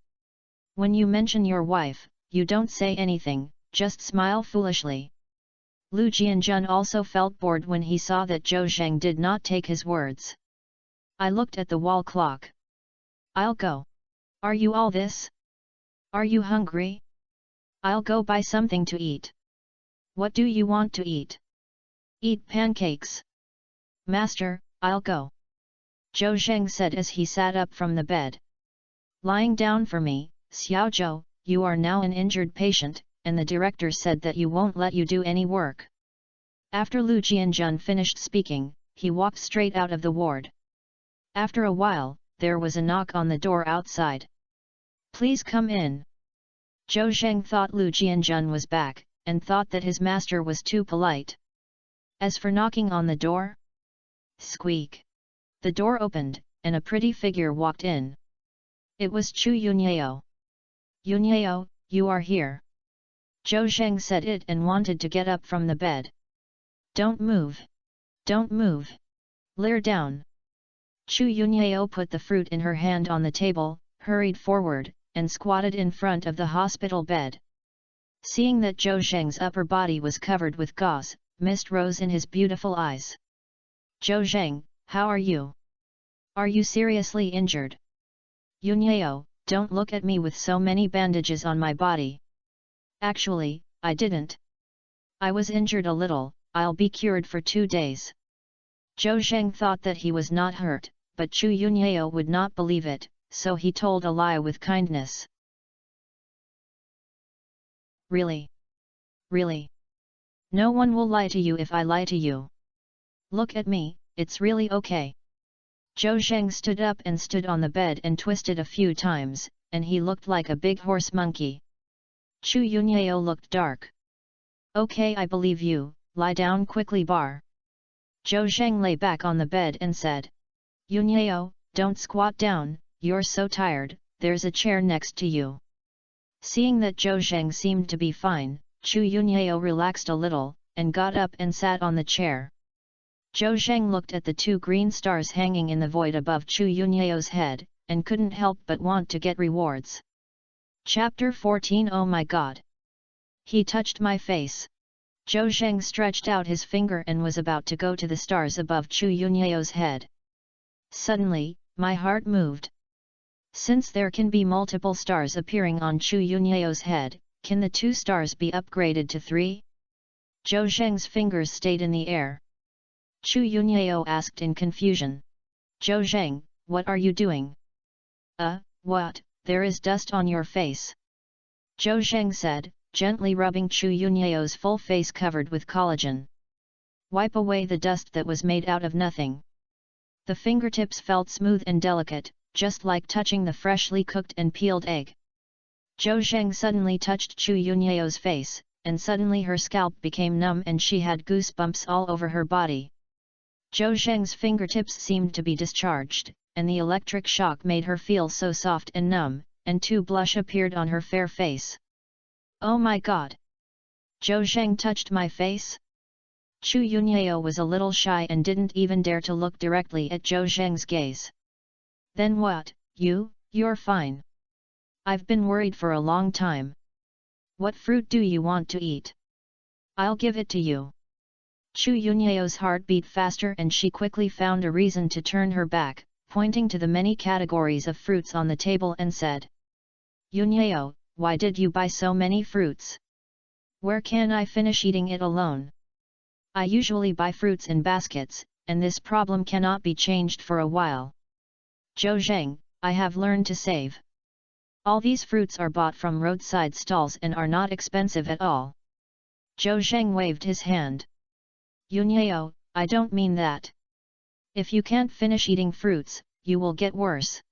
When you mention your wife, you don't say anything, just smile foolishly. Lu Jianjun also felt bored when he saw that Zhou Zheng did not take his words. I looked at the wall clock. I'll go. Are you all this? Are you hungry? I'll go buy something to eat. What do you want to eat? Eat pancakes. Master, I'll go. Zhou Zheng said as he sat up from the bed. Lying down for me, Xiao Zhou, you are now an injured patient, and the director said that you won't let you do any work. After Lu Jianjun finished speaking, he walked straight out of the ward. After a while, there was a knock on the door outside. Please come in. Zhou Zheng thought Lu Jianjun was back, and thought that his master was too polite. As for knocking on the door? Squeak! The door opened, and a pretty figure walked in. It was Chu Yunyao. Yunyao, you are here. Zhou Zheng said it and wanted to get up from the bed. Don't move. Don't move. Lie down. Chu Yunyao put the fruit in her hand on the table, hurried forward, and squatted in front of the hospital bed. Seeing that Zhou Zheng's upper body was covered with gauze, mist rose in his beautiful eyes. Zhou Zheng, how are you? Are you seriously injured? Yunyao, don't look at me with so many bandages on my body. Actually, I didn't. I was injured a little, I'll be cured for 2 days. Zhou Zheng thought that he was not hurt, but Chu Yunyao would not believe it, so he told a lie with kindness. Really? Really? No one will lie to you if I lie to you. Look at me, it's really okay. Zhou Zheng stood up and stood on the bed and twisted a few times, and he looked like a big horse monkey. Chu Yunyao looked dark. Okay, I believe you, lie down quickly bar. Zhou Zheng lay back on the bed and said. Yunyao, don't squat down, you're so tired, there's a chair next to you. Seeing that Zhou Zheng seemed to be fine, Chu Yunyao relaxed a little, and got up and sat on the chair. Zhou Zheng looked at the 2 green stars hanging in the void above Chu Yunyao's head, and couldn't help but want to get rewards. Chapter 14 Oh my god! He touched my face. Zhou Zheng stretched out his finger and was about to go to the stars above Chu Yunyao's head. Suddenly, my heart moved. Since there can be multiple stars appearing on Chu Yunyao's head, can the 2 stars be upgraded to 3? Zhou Zheng's fingers stayed in the air. Chu Yunyao asked in confusion. Zhou Zheng, what are you doing? What, there is dust on your face. Zhou Zheng said, gently rubbing Chu Yunyao's full face covered with collagen. Wipe away the dust that was made out of nothing. The fingertips felt smooth and delicate, just like touching the freshly cooked and peeled egg. Zhou Zheng suddenly touched Chu Yunyao's face, and suddenly her scalp became numb and she had goosebumps all over her body. Zhou Zheng's fingertips seemed to be discharged, and the electric shock made her feel so soft and numb, and 2 blush appeared on her fair face. Oh my god! Zhou Zheng touched my face? Chu Yunyao was a little shy and didn't even dare to look directly at Zhou Zheng's gaze. Then what, you're fine. I've been worried for a long time. What fruit do you want to eat? I'll give it to you. Chu Yunyao's heart beat faster and she quickly found a reason to turn her back, pointing to the many categories of fruits on the table and said. Yunyao, why did you buy so many fruits? Where can I finish eating it alone? I usually buy fruits in baskets, and this problem cannot be changed for a while. Zhou Zheng, I have learned to save. All these fruits are bought from roadside stalls and are not expensive at all. Zhou Zheng waved his hand. Yunyao, I don't mean that. If you can't finish eating fruits, you will get worse.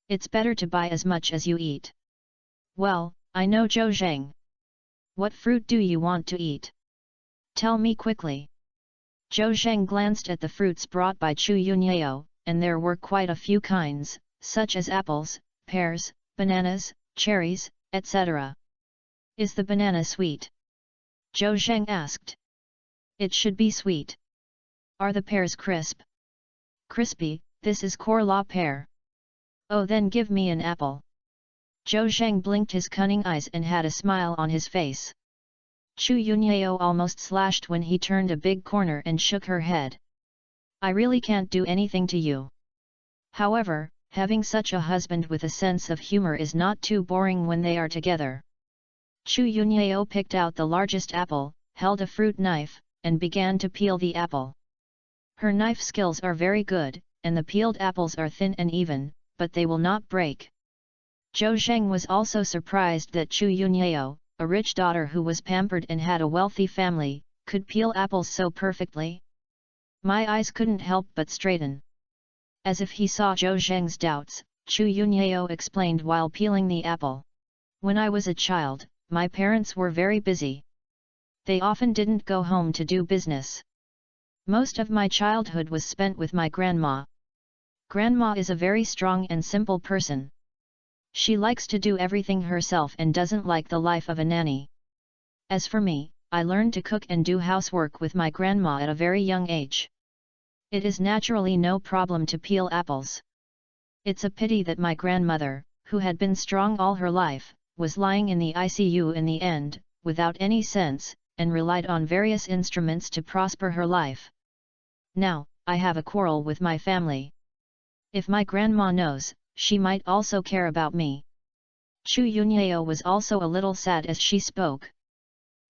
It's better to buy as much as you eat. Well, I know Zhou Zheng. What fruit do you want to eat? Tell me quickly. Zhou Zheng glanced at the fruits brought by Chu Yunyao, and there were quite a few kinds, such as apples, pears, bananas, cherries, etc. Is the banana sweet? Zhou Zheng asked. It should be sweet. Are the pears crisp? Crispy, this is Korla pear. Oh, then give me an apple. Zhou Zheng blinked his cunning eyes and had a smile on his face. Chu Yunyao almost slashed when he turned a big corner and shook her head. I really can't do anything to you. However, having such a husband with a sense of humor is not too boring when they are together. Chu Yunyao picked out the largest apple, held a fruit knife, and began to peel the apple. Her knife skills are very good, and the peeled apples are thin and even, but they will not break. Zhou Zheng was also surprised that Chu Yunyao, a rich daughter who was pampered and had a wealthy family, could peel apples so perfectly. My eyes couldn't help but straighten. As if he saw Zhou Zheng's doubts, Chu Yunyao explained while peeling the apple. When I was a child, my parents were very busy. They often didn't go home to do business. Most of my childhood was spent with my grandma. Grandma is a very strong and simple person. She likes to do everything herself and doesn't like the life of a nanny. As for me, I learned to cook and do housework with my grandma at a very young age. It is naturally no problem to peel apples. It's a pity that my grandmother, who had been strong all her life, was lying in the ICU in the end, without any sense, and relied on various instruments to prosper her life. Now, I have a quarrel with my family. If my grandma knows, she might also care about me. Chu Yunyao was also a little sad as she spoke.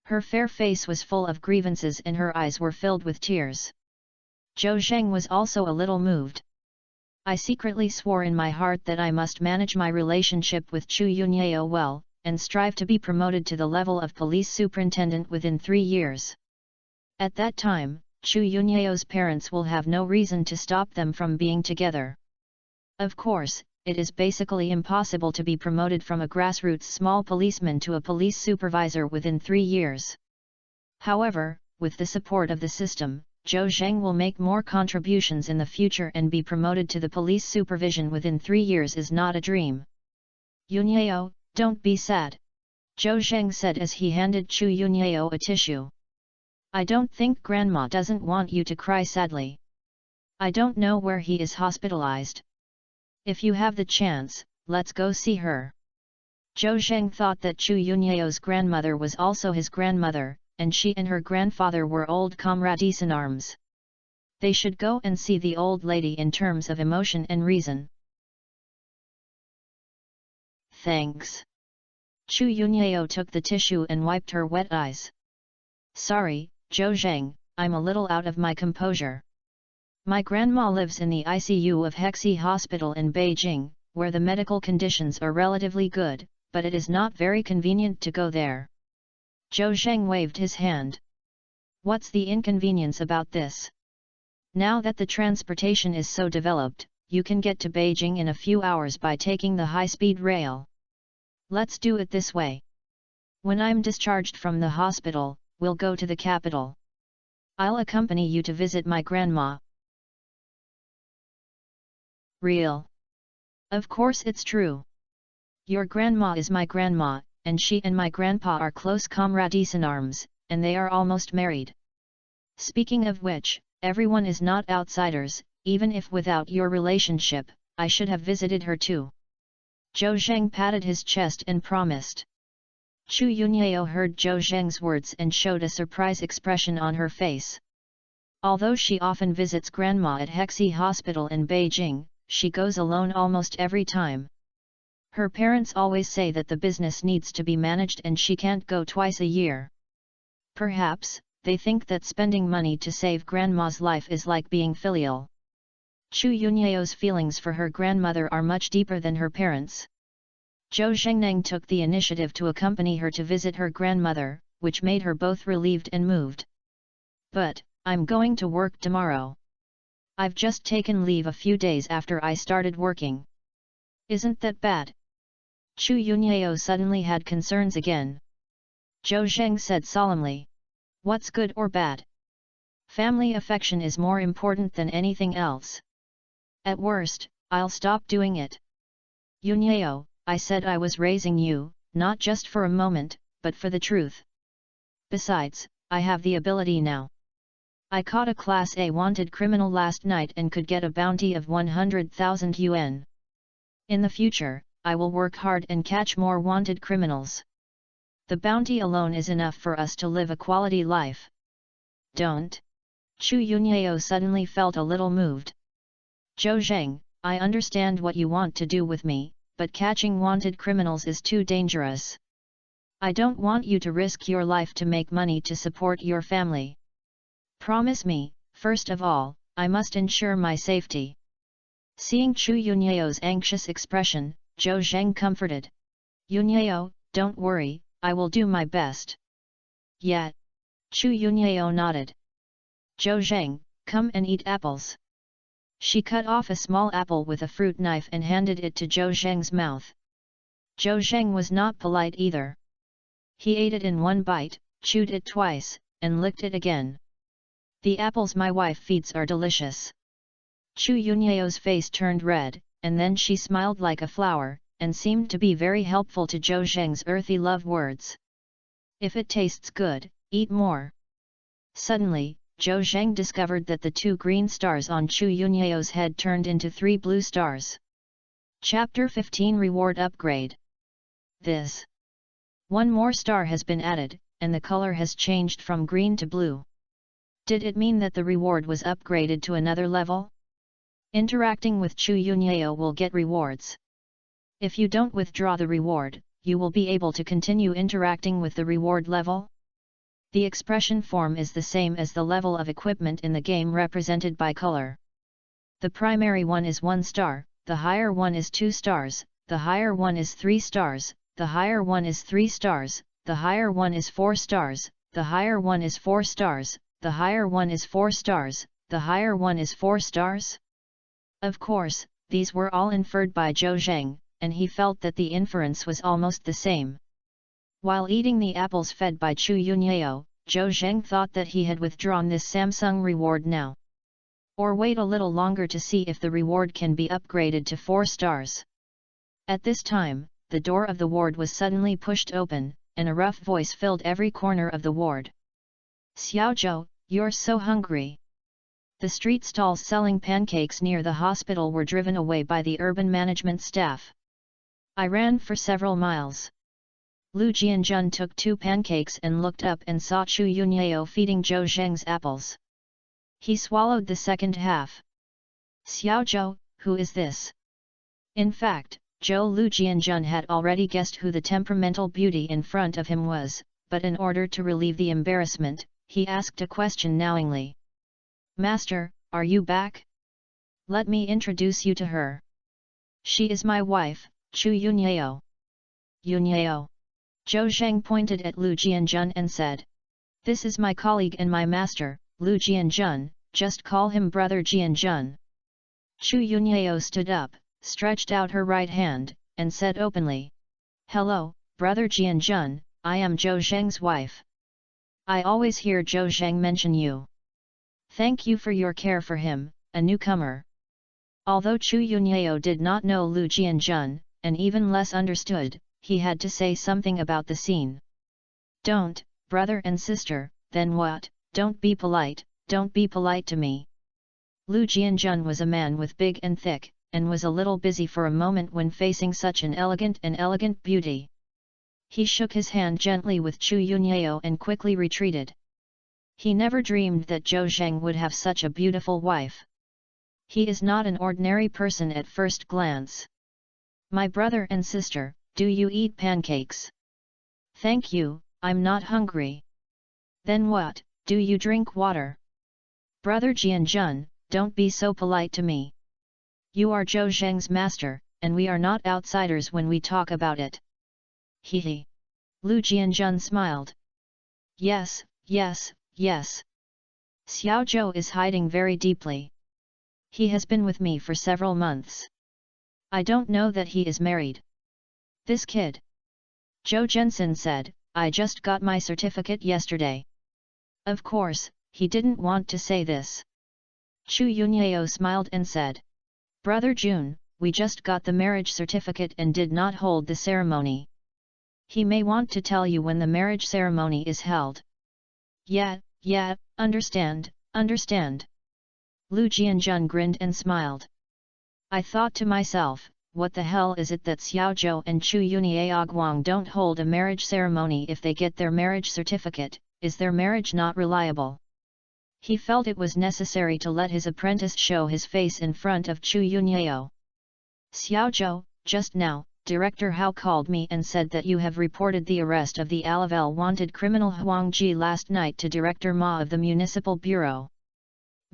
Her fair face was full of grievances and her eyes were filled with tears. Zhou Zheng was also a little moved. I secretly swore in my heart that I must manage my relationship with Chu Yunyao well, and strive to be promoted to the level of police superintendent within 3 years. At that time, Chu Yunyao's parents will have no reason to stop them from being together. Of course, it is basically impossible to be promoted from a grassroots small policeman to a police supervisor within 3 years. However, with the support of the system, Zhou Zheng will make more contributions in the future and be promoted to the police supervision within 3 years is not a dream. Yunyao, don't be sad. Zhou Zheng said as he handed Chu Yunyao a tissue. I don't think Grandma doesn't want you to cry sadly. I don't know where he is hospitalized. If you have the chance, let's go see her. Zhou Zheng thought that Chu Yunyao's grandmother was also his grandmother, and she and her grandfather were old comrades in arms. They should go and see the old lady in terms of emotion and reason. Thanks. Chu Yunyao took the tissue and wiped her wet eyes. Sorry, Zhou Zheng, I'm a little out of my composure. My grandma lives in the ICU of Hexi Hospital in Beijing, where the medical conditions are relatively good, but it is not very convenient to go there. Zhou Zheng waved his hand. What's the inconvenience about this? Now that the transportation is so developed, you can get to Beijing in a few hours by taking the high-speed rail. Let's do it this way. When I'm discharged from the hospital, we'll go to the capital. I'll accompany you to visit my grandma. Real. Of course it's true. Your grandma is my grandma, and she and my grandpa are close comrades in arms, and they are almost married. Speaking of which, everyone is not outsiders, even if without your relationship, I should have visited her too. Zhou Zheng patted his chest and promised. Chu Yunyao heard Zhou Zheng's words and showed a surprise expression on her face. Although she often visits grandma at Hexi Hospital in Beijing, she goes alone almost every time. Her parents always say that the business needs to be managed and she can't go twice a year. Perhaps, they think that spending money to save grandma's life is like being filial. Chu Yunyao's feelings for her grandmother are much deeper than her parents. Zhou Zhengneng took the initiative to accompany her to visit her grandmother, which made her both relieved and moved. But, I'm going to work tomorrow. I've just taken leave a few days after I started working. Isn't that bad? Chu Yunyao suddenly had concerns again. Zhou Zheng said solemnly. What's good or bad? Family affection is more important than anything else. At worst, I'll stop doing it. Yunyao, I said I was raising you, not just for a moment, but for the truth. Besides, I have the ability now. I caught a Class A wanted criminal last night and could get a bounty of 100,000 yuan. In the future, I will work hard and catch more wanted criminals. The bounty alone is enough for us to live a quality life. Don't. Chu Yunyao suddenly felt a little moved. Zhou Zheng, I understand what you want to do with me, but catching wanted criminals is too dangerous. I don't want you to risk your life to make money to support your family. Promise me, first of all, I must ensure my safety. Seeing Chu Yunyao's anxious expression, Zhou Zheng comforted. Yunyao, don't worry, I will do my best. Yeah. Chu Yunyao nodded. Zhou Zheng, come and eat apples. She cut off a small apple with a fruit knife and handed it to Zhou Zheng's mouth. Zhou Zheng was not polite either. He ate it in one bite, chewed it twice, and licked it again. The apples my wife feeds are delicious. Chu Yunyao's face turned red, and then she smiled like a flower, and seemed to be very helpful to Zhou Zheng's earthy love words. If it tastes good, eat more. Suddenly, Zhou Zheng discovered that the 2 green stars on Chu Yunyao's head turned into 3 blue stars. Chapter 15 Reward Upgrade. This. 1 more star has been added, and the color has changed from green to blue. Did it mean that the reward was upgraded to another level? Interacting with Chu Yunyao will get rewards. If you don't withdraw the reward, you will be able to continue interacting with the reward level? The expression form is the same as the level of equipment in the game represented by color. The primary one is 1 star, the higher one is 2 stars, the higher one is 3 stars, the higher one is 3 stars, the higher one is 4 stars, the higher one is 4 stars, the higher one is 4 stars, the higher one is 4 stars. Of course, these were all inferred by Zhou Zheng, and he felt that the inference was almost the same. While eating the apples fed by Chu Yunyao, Zhou Zheng thought that he had withdrawn this Samsung reward now. Or wait a little longer to see if the reward can be upgraded to 4 stars. At this time, the door of the ward was suddenly pushed open, and a rough voice filled every corner of the ward. Xiaozhou, you're so hungry. The street stalls selling pancakes near the hospital were driven away by the urban management staff. I ran for several miles. Lu Jianjun took 2 pancakes and looked up and saw Chu Yunyao feeding Zhou Zheng's apples. He swallowed the second half. Xiaozhou, who is this? In fact, Zhou Lu Jianjun had already guessed who the temperamental beauty in front of him was, but in order to relieve the embarrassment, he asked a question knowingly. Master, are you back? Let me introduce you to her. She is my wife, Chu Yunyao. Yunyao. Zhou Zheng pointed at Lu Jianjun and said. This is my colleague and my master, Lu Jianjun, just call him Brother Jianjun. Chu Yunyao stood up, stretched out her right hand, and said openly. Hello, Brother Jianjun, I am Zhou Zheng's wife. I always hear Zhou Zheng mention you. Thank you for your care for him, a newcomer. Although Chu Yunyao did not know Lu Jianjun, and even less understood, he had to say something about the scene. Don't, brother and sister, then what? Don't be polite to me. Lu Jianjun was a man with big and thick, and was a little busy for a moment when facing such an elegant beauty. He shook his hand gently with Chu Yunyao and quickly retreated. He never dreamed that Zhou Zheng would have such a beautiful wife. He is not an ordinary person at first glance. My brother and sister, do you eat pancakes? Thank you, I'm not hungry. Then what, do you drink water? Brother Jianjun, don't be so polite to me. You are Zhou Zheng's master, and we are not outsiders when we talk about it. Hehe. Lu Jianjun smiled. Yes, yes, yes. Xiaozhou is hiding very deeply. He has been with me for several months. I don't know that he is married. This kid. Zhou Zhensin said, I just got my certificate yesterday. Of course, he didn't want to say this. Chu Yunyao smiled and said. Brother Jun, we just got the marriage certificate and did not hold the ceremony. He may want to tell you when the marriage ceremony is held. Yeah, understand. Lu Jianjun grinned and smiled. I thought to myself, what the hell is it that Xiaozhou and Chu Yunyao don't hold a marriage ceremony if they get their marriage certificate, is their marriage not reliable? He felt it was necessary to let his apprentice show his face in front of Chu Yunyao. Xiaozhou, just now, Director Hao called me and said that you have reported the arrest of the Alavel wanted criminal Huang Ji last night to Director Ma of the Municipal Bureau.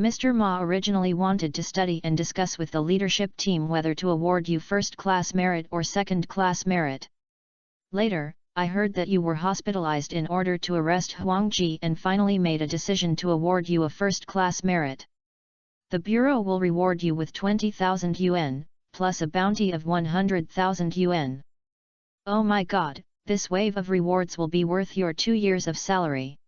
Mr. Ma originally wanted to study and discuss with the leadership team whether to award you first-class merit or second-class merit. Later, I heard that you were hospitalized in order to arrest Huang Ji and finally made a decision to award you a first-class merit. The Bureau will reward you with 20,000 yuan, plus a bounty of 100,000 yuan. Oh my god, this wave of rewards will be worth your 2 years of salary.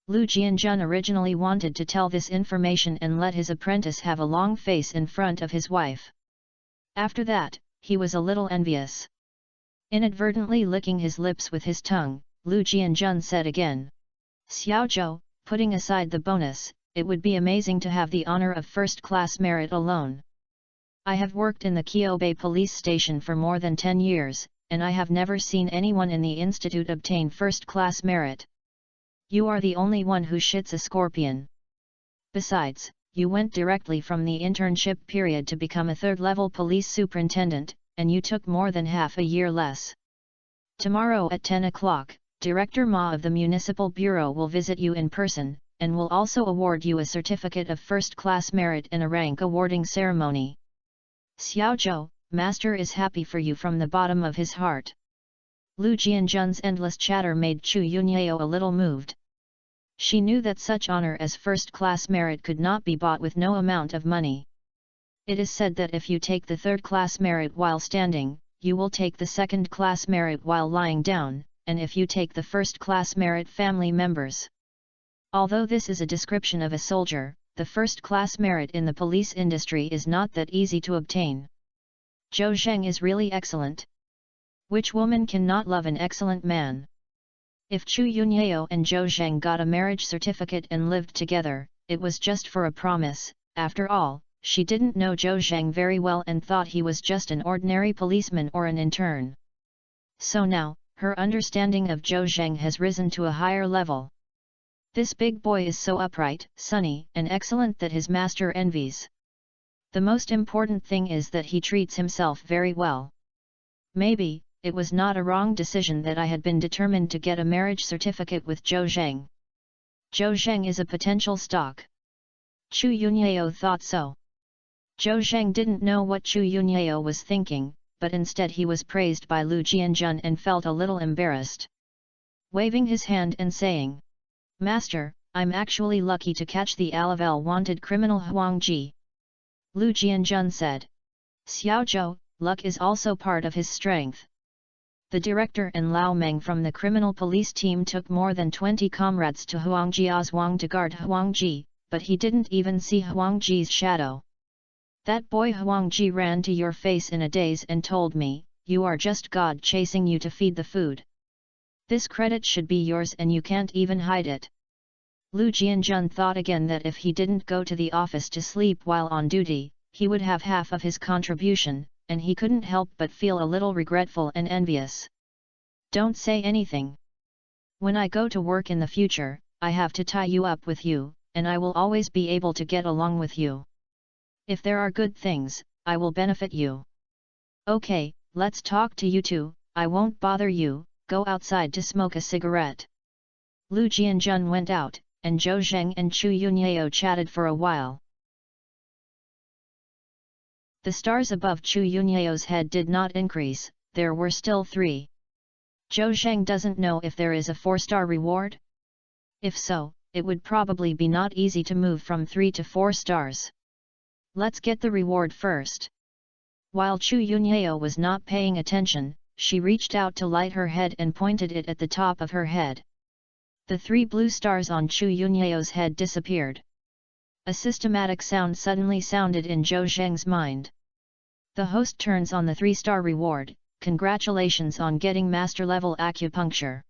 Lu Jianjun originally wanted to tell this information and let his apprentice have a long face in front of his wife. After that, he was a little envious. Inadvertently licking his lips with his tongue, Lu Jianjun said again. Xiaozhou, putting aside the bonus, it would be amazing to have the honor of first-class merit alone. I have worked in the Qiobei police station for more than 10 years, and I have never seen anyone in the institute obtain first-class merit. You are the only one who shits a scorpion. Besides, you went directly from the internship period to become a third-level police superintendent, and you took more than half a year less. Tomorrow at 10 o'clock, Director Ma of the Municipal Bureau will visit you in person, and will also award you a certificate of first-class merit in a rank awarding ceremony. Xiaozhou, Master is happy for you from the bottom of his heart. Lu Jianjun's endless chatter made Chu Yunyao a little moved. She knew that such honor as first-class merit could not be bought with no amount of money. It is said that if you take the third-class merit while standing, you will take the second-class merit while lying down, and if you take the first-class merit family members. Although this is a description of a soldier, the first-class merit in the police industry is not that easy to obtain. Zhou Zheng is really excellent. Which woman cannot love an excellent man? If Chu Yunyao and Zhou Zheng got a marriage certificate and lived together, it was just for a promise. After all, she didn't know Zhou Zheng very well and thought he was just an ordinary policeman or an intern. So now, her understanding of Zhou Zheng has risen to a higher level. This big boy is so upright, sunny, and excellent that his master envies. The most important thing is that he treats himself very well. Maybe, it was not a wrong decision that I had been determined to get a marriage certificate with Zhou Zheng. Zhou Zheng is a potential stock. Chu Yunyao thought so. Zhou Zheng didn't know what Chu Yunyao was thinking, but instead he was praised by Lu Jianjun and felt a little embarrassed. Waving his hand and saying, "Master, I'm actually lucky to catch the Alavel wanted criminal Huang Ji." Lu Jianjun said. Xiaozhou, luck is also part of his strength. The director and Lao Meng from the criminal police team took more than 20 comrades to Huang Jia's Wang to guard Huang Ji, but he didn't even see Huang Ji's shadow. That boy Huang Ji ran to your face in a daze and told me, "You are just God chasing you to feed the food. This credit should be yours and you can't even hide it." Lu Jianjun thought again that if he didn't go to the office to sleep while on duty, he would have half of his contribution, and he couldn't help but feel a little regretful and envious. "Don't say anything. When I go to work in the future, I have to tie you up with you, and I will always be able to get along with you. If there are good things, I will benefit you. Okay, let's talk to you two, I won't bother you, go outside to smoke a cigarette." Lu Jianjun went out, and Zhou Zheng and Chu Yunyao chatted for a while. The stars above Chu Yunyao's head did not increase, there were still 3. Zhou Zheng doesn't know if there is a 4-star reward? If so, it would probably be not easy to move from 3 to 4 stars. Let's get the reward first. While Chu Yunyao was not paying attention, she reached out to light her head and pointed it at the top of her head. The 3 blue stars on Chu Yunyao's head disappeared. A systematic sound suddenly sounded in Zhou Zheng's mind. The host turns on the 3-star reward. Congratulations on getting Master Level Acupuncture.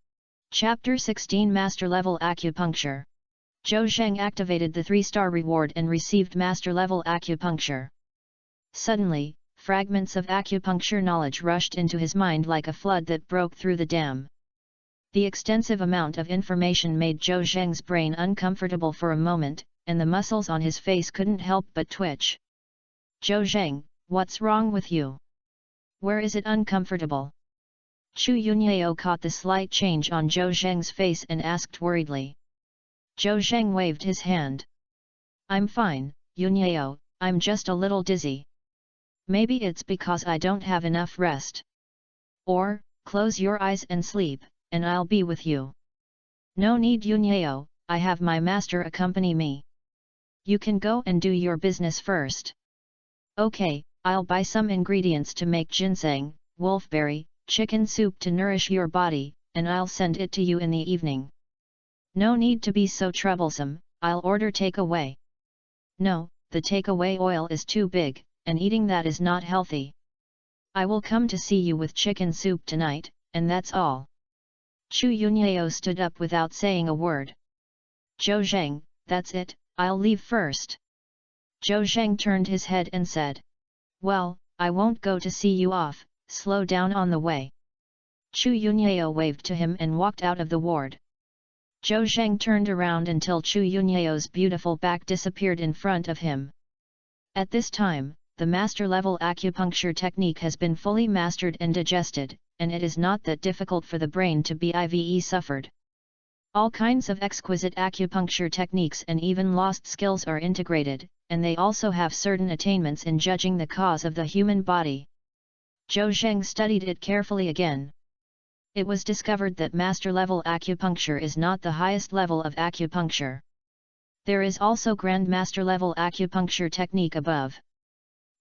Chapter 16 Master Level Acupuncture. Zhou Zheng activated the 3-star reward and received Master Level Acupuncture. Suddenly, fragments of acupuncture knowledge rushed into his mind like a flood that broke through the dam. The extensive amount of information made Zhou Zheng's brain uncomfortable for a moment, and the muscles on his face couldn't help but twitch. "Zhou Zheng, what's wrong with you? Where is it uncomfortable?" Chu Yunyao caught the slight change on Zhou Zheng's face and asked worriedly. Zhou Zheng waved his hand. "I'm fine, Yunyao, I'm just a little dizzy. Maybe it's because I don't have enough rest. Or, close your eyes and sleep, and I'll be with you." "No need Yunyao, I have my master accompany me. You can go and do your business first." "Okay, I'll buy some ingredients to make ginseng, wolfberry, chicken soup to nourish your body, and I'll send it to you in the evening." "No need to be so troublesome, I'll order takeaway." "No, the takeaway oil is too big, and eating that is not healthy. I will come to see you with chicken soup tonight, and that's all." Chu Yunyao stood up without saying a word. "Zhou Zheng, that's it, I'll leave first." Zhou Zheng turned his head and said, "Well, I won't go to see you off, slow down on the way." Chu Yunyao waved to him and walked out of the ward. Zhou Zheng turned around until Chu Yunyao's beautiful back disappeared in front of him. At this time, the master-level acupuncture technique has been fully mastered and digested, and it is not that difficult for the brain to be IVE suffered. All kinds of exquisite acupuncture techniques and even lost skills are integrated, and they also have certain attainments in judging the cause of the human body. Zhou Zheng studied it carefully again. It was discovered that master-level acupuncture is not the highest level of acupuncture. There is also Grand Master-level acupuncture technique above.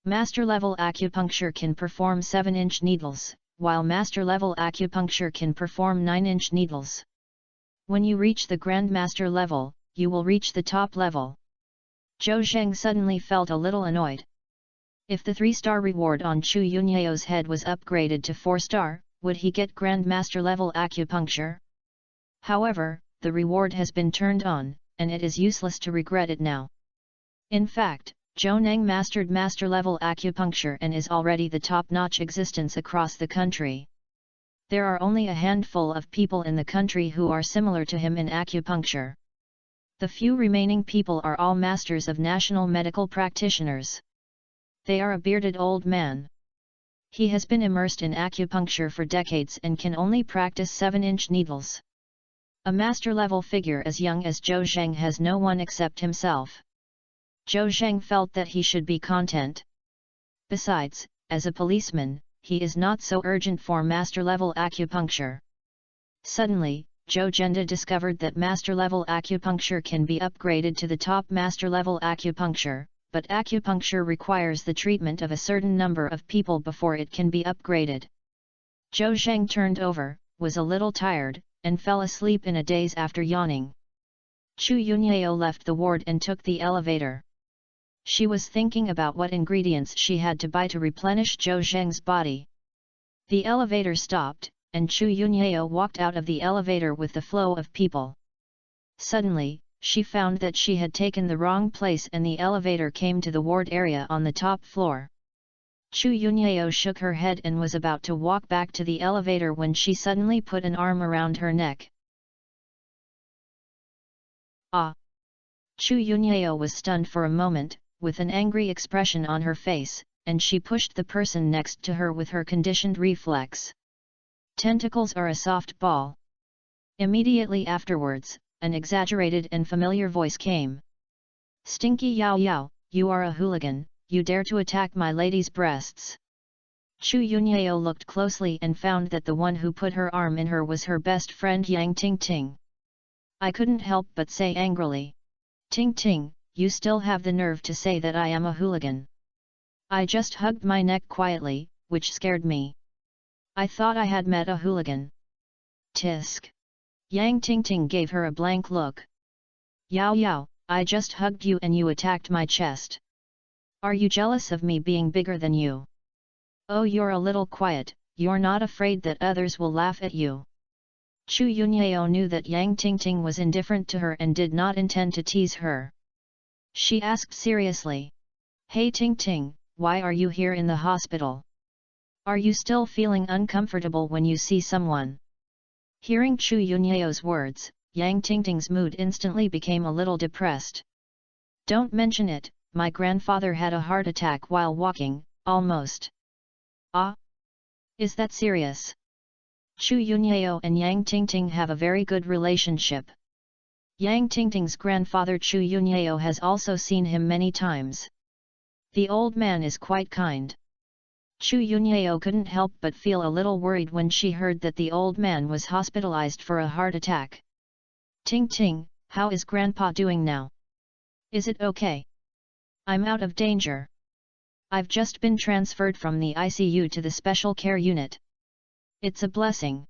Master-level acupuncture can perform 7-inch needles, while master-level acupuncture can perform 9-inch needles. When you reach the Grand Master level, you will reach the top level. Zhou Zheng suddenly felt a little annoyed. If the 3-star reward on Chu Yunyao's head was upgraded to 4-star, would he get Grand Master level acupuncture? However, the reward has been turned on, and it is useless to regret it now. In fact, Zhou Neng mastered master level acupuncture and is already the top-notch existence across the country. There are only a handful of people in the country who are similar to him in acupuncture. The few remaining people are all masters of national medical practitioners. They are a bearded old man. He has been immersed in acupuncture for decades and can only practice 7-inch needles. A master-level figure as young as Zhou Zheng has no one except himself. Zhou Zheng felt that he should be content. Besides, as a policeman, he is not so urgent for master-level acupuncture. Suddenly, Zhou Zhenda discovered that master-level acupuncture can be upgraded to the top master-level acupuncture, but acupuncture requires the treatment of a certain number of people before it can be upgraded. Zhou Zheng turned over, was a little tired, and fell asleep in a daze after yawning. Chu Yunyao left the ward and took the elevator. She was thinking about what ingredients she had to buy to replenish Zhou Zheng's body. The elevator stopped, and Chu Yunyao walked out of the elevator with the flow of people. Suddenly, she found that she had taken the wrong place and the elevator came to the ward area on the top floor. Chu Yunyao shook her head and was about to walk back to the elevator when she suddenly put an arm around her neck. Ah! Chu Yunyao was stunned for a moment, with an angry expression on her face, and she pushed the person next to her with her conditioned reflex. Tentacles are a soft ball. Immediately afterwards, an exaggerated and familiar voice came. Stinky Yao Yao, you are a hooligan, you dare to attack my lady's breasts. Chu Yunyao looked closely and found that the one who put her arm in her was her best friend Yang Ting Ting. I couldn't help but say angrily. Ting Ting, you still have the nerve to say that I am a hooligan. I just hugged my neck quietly, which scared me. I thought I had met a hooligan. Tisk. Yang Ting Ting gave her a blank look. Yao Yao, I just hugged you and you attacked my chest. Are you jealous of me being bigger than you? Oh, you're a little quiet, you're not afraid that others will laugh at you. Chu Yunyao knew that Yang Ting Ting was indifferent to her and did not intend to tease her. She asked seriously. Hey Ting Ting, why are you here in the hospital? Are you still feeling uncomfortable when you see someone? Hearing Chu Yunyao's words, Yang Ting Ting's mood instantly became a little depressed. Don't mention it, my grandfather had a heart attack while walking, almost. Ah? Is that serious? Chu Yunyao and Yang Ting Ting have a very good relationship. Yang Ting Ting's grandfather Chu Yunyao has also seen him many times. The old man is quite kind. Chu Yunyao couldn't help but feel a little worried when she heard that the old man was hospitalized for a heart attack. Ting Ting, how is Grandpa doing now? Is it okay? I'm out of danger. I've just been transferred from the ICU to the special care unit. It's a blessing.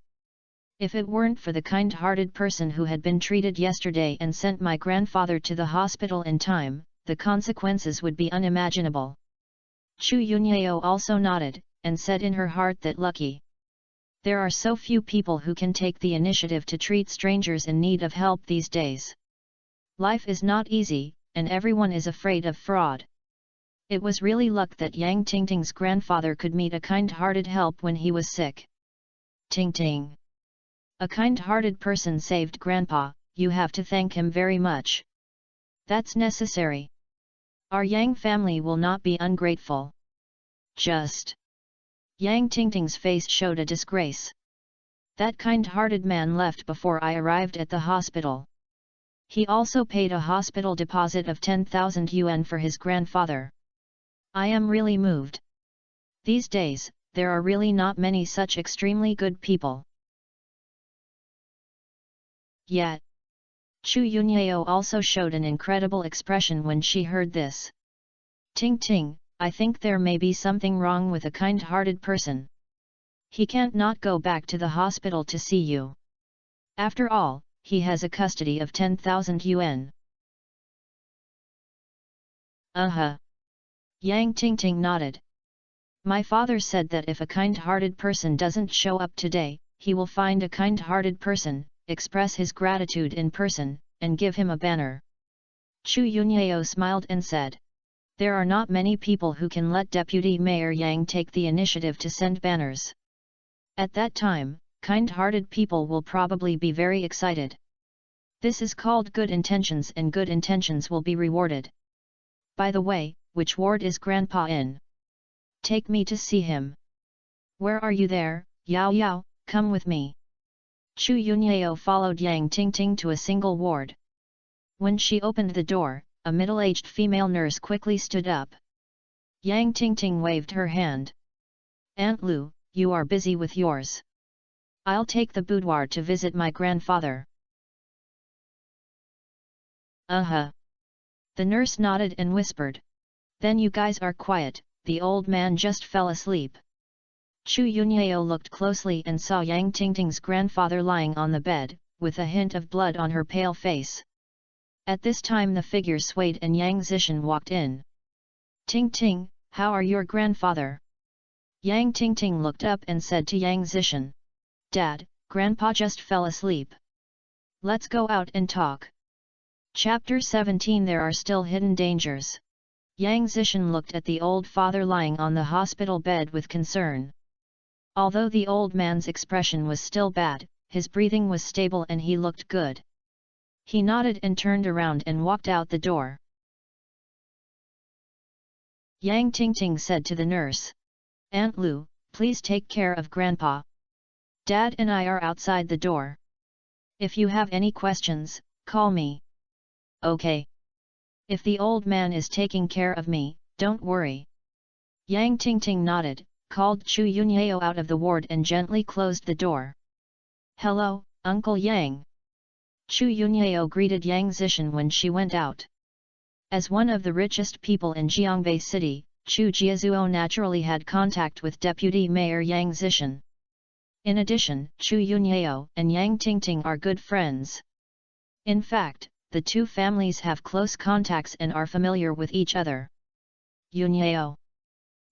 If it weren't for the kind-hearted person who had been treated yesterday and sent my grandfather to the hospital in time, the consequences would be unimaginable. Chu Yunyao also nodded, and said in her heart that lucky. There are so few people who can take the initiative to treat strangers in need of help these days. Life is not easy, and everyone is afraid of fraud. It was really luck that Yang Ting Ting's grandfather could meet a kind-hearted help when he was sick. Ting Ting. A kind-hearted person saved Grandpa, you have to thank him very much. That's necessary. Our Yang family will not be ungrateful. Just. Yang Tingting's face showed a disgrace. That kind-hearted man left before I arrived at the hospital. He also paid a hospital deposit of 10,000 yuan for his grandfather. I am really moved. These days, there are really not many such extremely good people. Yet, Chu Yunyao also showed an incredible expression when she heard this. Ting Ting, I think there may be something wrong with a kind-hearted person. He can't not go back to the hospital to see you. After all, he has a custody of 10,000 yuan. Yang Tingting nodded. My father said that if a kind-hearted person doesn't show up today, he will find a kind-hearted person, express his gratitude in person, and give him a banner. Chu Yunyao smiled and said, there are not many people who can let Deputy Mayor Yang take the initiative to send banners. At that time, kind-hearted people will probably be very excited. This is called good intentions, and good intentions will be rewarded. By the way, which ward is Grandpa in? Take me to see him. Where are you there, Yao Yao, come with me. Chu Yunyao followed Yang Tingting to a single ward. When she opened the door, a middle-aged female nurse quickly stood up. Yang Tingting waved her hand. Aunt Lu, you are busy with yours. I'll take the boudoir to visit my grandfather. The nurse nodded and whispered. Then you guys are quiet, the old man just fell asleep. Chu Yunyao looked closely and saw Yang Tingting's grandfather lying on the bed, with a hint of blood on her pale face. At this time the figure swayed and Yang Zishan walked in. Ting Ting, how are your grandfather? Yang Tingting looked up and said to Yang Zishan. Dad, Grandpa just fell asleep. Let's go out and talk. Chapter 17 There are still hidden dangers. Yang Zishan looked at the old father lying on the hospital bed with concern. Although the old man's expression was still bad, his breathing was stable and he looked good. He nodded and turned around and walked out the door. Yang Tingting said to the nurse. Aunt Lu, please take care of Grandpa. Dad and I are outside the door. If you have any questions, call me. Okay. If the old man is taking care of me, don't worry. Yang Tingting nodded, called Chu Yunyao out of the ward and gently closed the door. Hello, Uncle Yang. Chu Yunyao greeted Yang Zishan when she went out. As one of the richest people in Jiangbei City, Chu Jiazuo naturally had contact with Deputy Mayor Yang Zishan. In addition, Chu Yunyao and Yang Tingting are good friends. In fact, the two families have close contacts and are familiar with each other. Yunyao,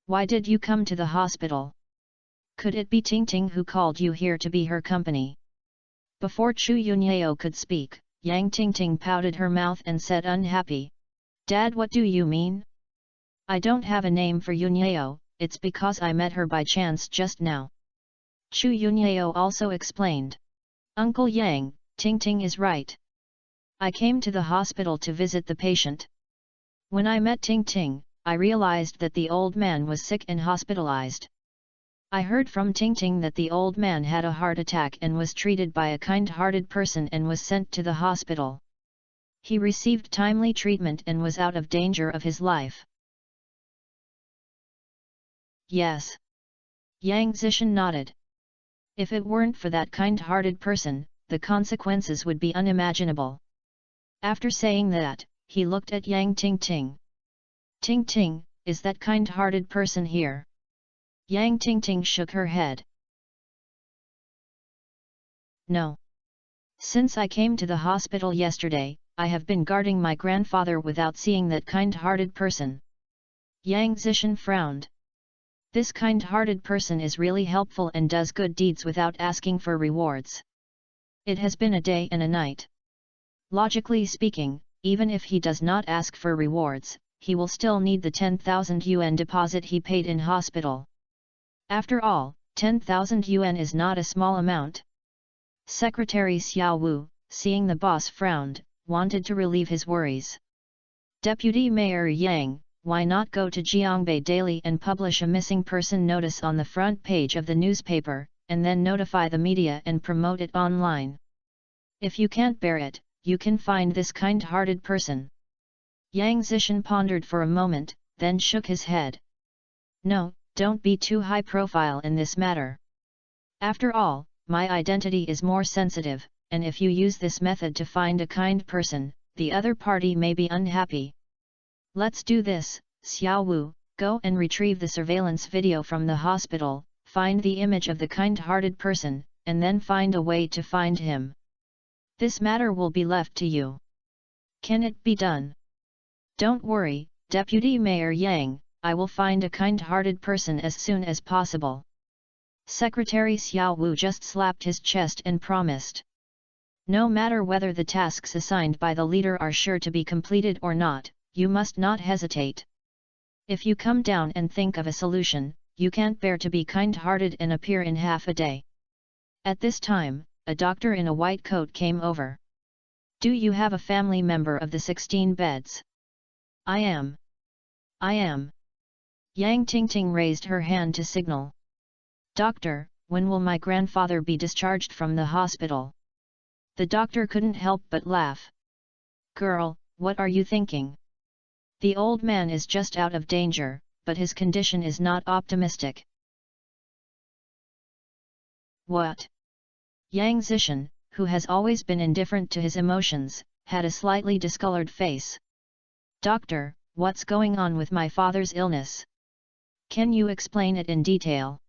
why did you come to the hospital? Could it be Tingting who called you here to be her company? Before Chu Yunyao could speak, Yang Tingting pouted her mouth and said unhappy. Dad, what do you mean? I don't have a name for Yunyao, it's because I met her by chance just now. Chu Yunyao also explained. Uncle Yang, Tingting is right. I came to the hospital to visit the patient. When I met Tingting, I realized that the old man was sick and hospitalized. I heard from Tingting that the old man had a heart attack and was treated by a kind-hearted person and was sent to the hospital. He received timely treatment and was out of danger of his life. Yes. Yang Zishan nodded. If it weren't for that kind-hearted person, the consequences would be unimaginable. After saying that, he looked at Yang Tingting. Tingting, is that kind-hearted person here? Yang Tingting shook her head. No. Since I came to the hospital yesterday, I have been guarding my grandfather without seeing that kind-hearted person. Yang Zishan frowned. This kind-hearted person is really helpful and does good deeds without asking for rewards. It has been a day and a night. Logically speaking, even if he does not ask for rewards, he will still need the 10,000 yuan deposit he paid in hospital. After all, 10,000 yuan is not a small amount. Secretary Xiao Wu, seeing the boss frowned, wanted to relieve his worries. Deputy Mayor Yang, why not go to Jiangbei Daily and publish a missing person notice on the front page of the newspaper, and then notify the media and promote it online? If you can't bear it, you can find this kind-hearted person." Yang Zishan pondered for a moment, then shook his head. "No, don't be too high profile in this matter. After all, my identity is more sensitive, and if you use this method to find a kind person, the other party may be unhappy. Let's do this, Xiao Wu, go and retrieve the surveillance video from the hospital, find the image of the kind-hearted person, and then find a way to find him. This matter will be left to you. Can it be done?" "Don't worry, Deputy Mayor Yang, I will find a kind-hearted person as soon as possible." Secretary Xiao Wu just slapped his chest and promised. "No matter whether the tasks assigned by the leader are sure to be completed or not, you must not hesitate. If you come down and think of a solution, you can't bear to be kind-hearted and appear in half a day." At this time, a doctor in a white coat came over. "Do you have a family member of the 16 beds?" I am." Yang Tingting raised her hand to signal. "Doctor, when will my grandfather be discharged from the hospital?" The doctor couldn't help but laugh. "Girl, what are you thinking? The old man is just out of danger, but his condition is not optimistic." "What?" Yang Zishan, who has always been indifferent to his emotions, had a slightly discolored face. "Doctor, what's going on with my father's illness? Can you explain it in detail?"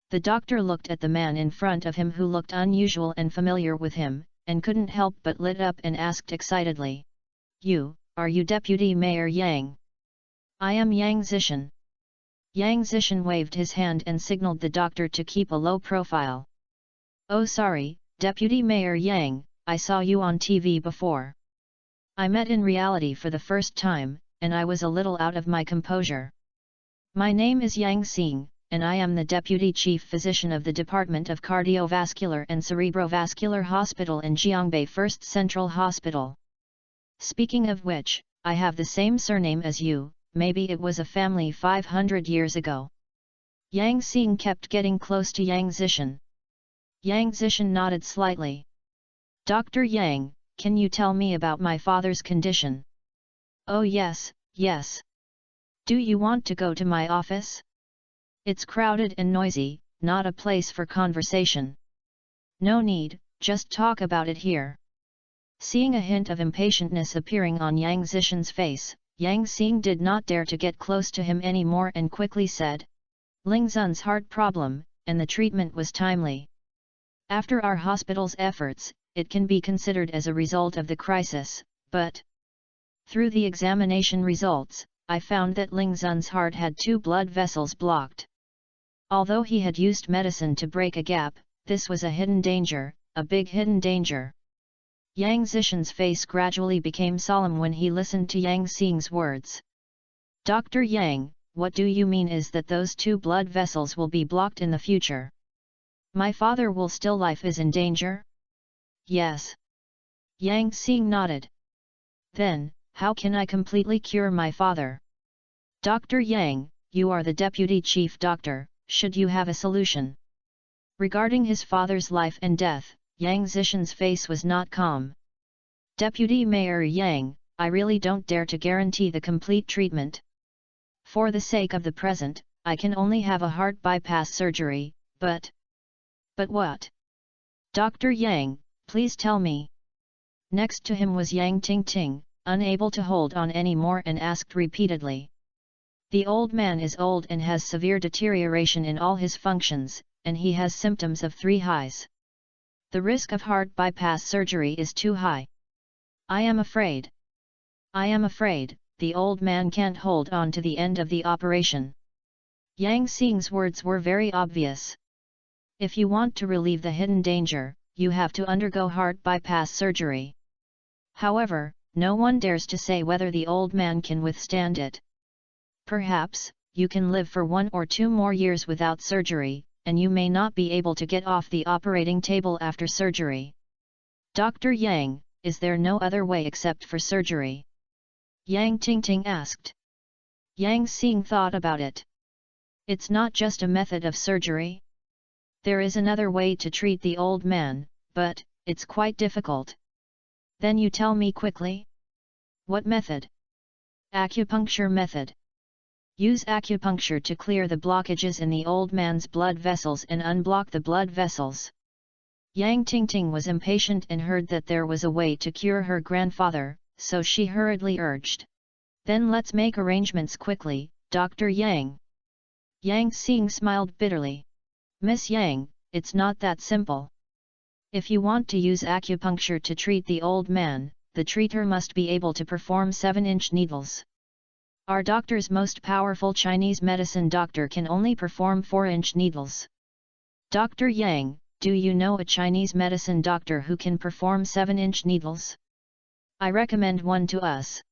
The doctor looked at the man in front of him who looked unusual and familiar with him, and couldn't help but lit up and asked excitedly. Are you Deputy Mayor Yang?" "I am Yang Zishan." Yang Zishan waved his hand and signaled the doctor to keep a low profile. "Oh sorry, Deputy Mayor Yang, I saw you on TV before. I met in reality for the first time, and I was a little out of my composure. My name is Yang Xing, and I am the Deputy Chief Physician of the Department of Cardiovascular and Cerebrovascular Hospital in Jiangbei First Central Hospital. Speaking of which, I have the same surname as you, maybe it was a family 500 years ago." Yang Xing kept getting close to Yang Zishan. Yang Zishan nodded slightly. "Dr. Yang, can you tell me about my father's condition?" "Oh yes. Do you want to go to my office? It's crowded and noisy, not a place for conversation." "No need, just talk about it here." Seeing a hint of impatientness appearing on Yang Zishan's face, Yang Xing did not dare to get close to him anymore and quickly said, "Ling Zun's heart problem, and the treatment was timely. After our hospital's efforts, it can be considered as a result of the crisis, but through the examination results, I found that Ling Zun's heart had 2 blood vessels blocked. Although he had used medicine to break a gap, this was a hidden danger, a big hidden danger." Yang Zishan's face gradually became solemn when he listened to Yang Xing's words. "Dr. Yang, what do you mean is that those 2 blood vessels will be blocked in the future? My father will still life is in danger?" "Yes." Yang Xing nodded. "Then, how can I completely cure my father?" "Dr. Yang, you are the deputy chief doctor, should you have a solution?" Regarding his father's life and death, Yang Zishan's face was not calm. "Deputy Mayor Yang, I really don't dare to guarantee the complete treatment. For the sake of the present, I can only have a heart bypass surgery, but..." "But what? Dr. Yang, please tell me." Next to him was Yang Tingting, unable to hold on any more and asked repeatedly. "The old man is old and has severe deterioration in all his functions, and he has symptoms of 3 highs. The risk of heart bypass surgery is too high. I am afraid the old man can't hold on to the end of the operation." Yang Xing's words were very obvious. If you want to relieve the hidden danger, you have to undergo heart bypass surgery. However, no one dares to say whether the old man can withstand it. Perhaps, you can live for 1 or 2 more years without surgery, and you may not be able to get off the operating table after surgery. Dr. Yang, is there no other way except for surgery?" Yang Tingting asked. Yang Xing thought about it. It's not just a method of surgery. There is another way to treat the old man, but it's quite difficult. Then you tell me quickly. What method? Acupuncture method. Use acupuncture to clear the blockages in the old man's blood vessels and unblock the blood vessels. Yang Tingting was impatient and heard that there was a way to cure her grandfather, so she hurriedly urged. Then let's make arrangements quickly, Dr. Yang. Yang Xing smiled bitterly. Miss Yang, it's not that simple. If you want to use acupuncture to treat the old man, the treater must be able to perform 7-inch needles. Our doctor's most powerful Chinese medicine doctor can only perform 4-inch needles. Dr. Yang, do you know a Chinese medicine doctor who can perform 7-inch needles? I recommend one to us.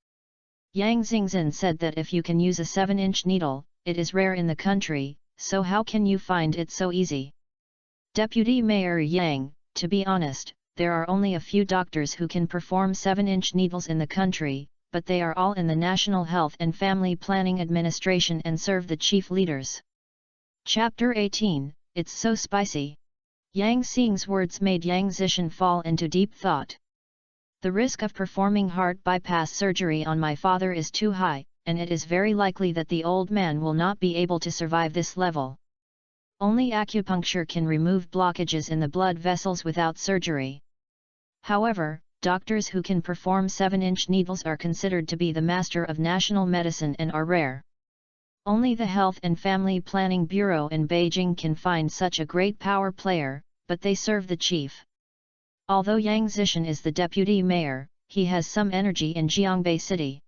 Yang Xingzhen said that if you can use a 7-inch needle, it is rare in the country, so how can you find it so easy? Deputy Mayor Yang, to be honest, there are only a few doctors who can perform 7-inch needles in the country, but they are all in the National Health and Family Planning Administration and serve the chief leaders. Chapter 18, It's So Spicy. Yang Xing's words made Yang Zishan fall into deep thought. The risk of performing heart bypass surgery on my father is too high, and it is very likely that the old man will not be able to survive this level. Only acupuncture can remove blockages in the blood vessels without surgery. However, doctors who can perform 7-inch needles are considered to be the master of national medicine and are rare. Only the Health and Family Planning Bureau in Beijing can find such a great power player, but they serve the chief. Although Yang Zishan is the deputy mayor, he has some energy in Jiangbei City.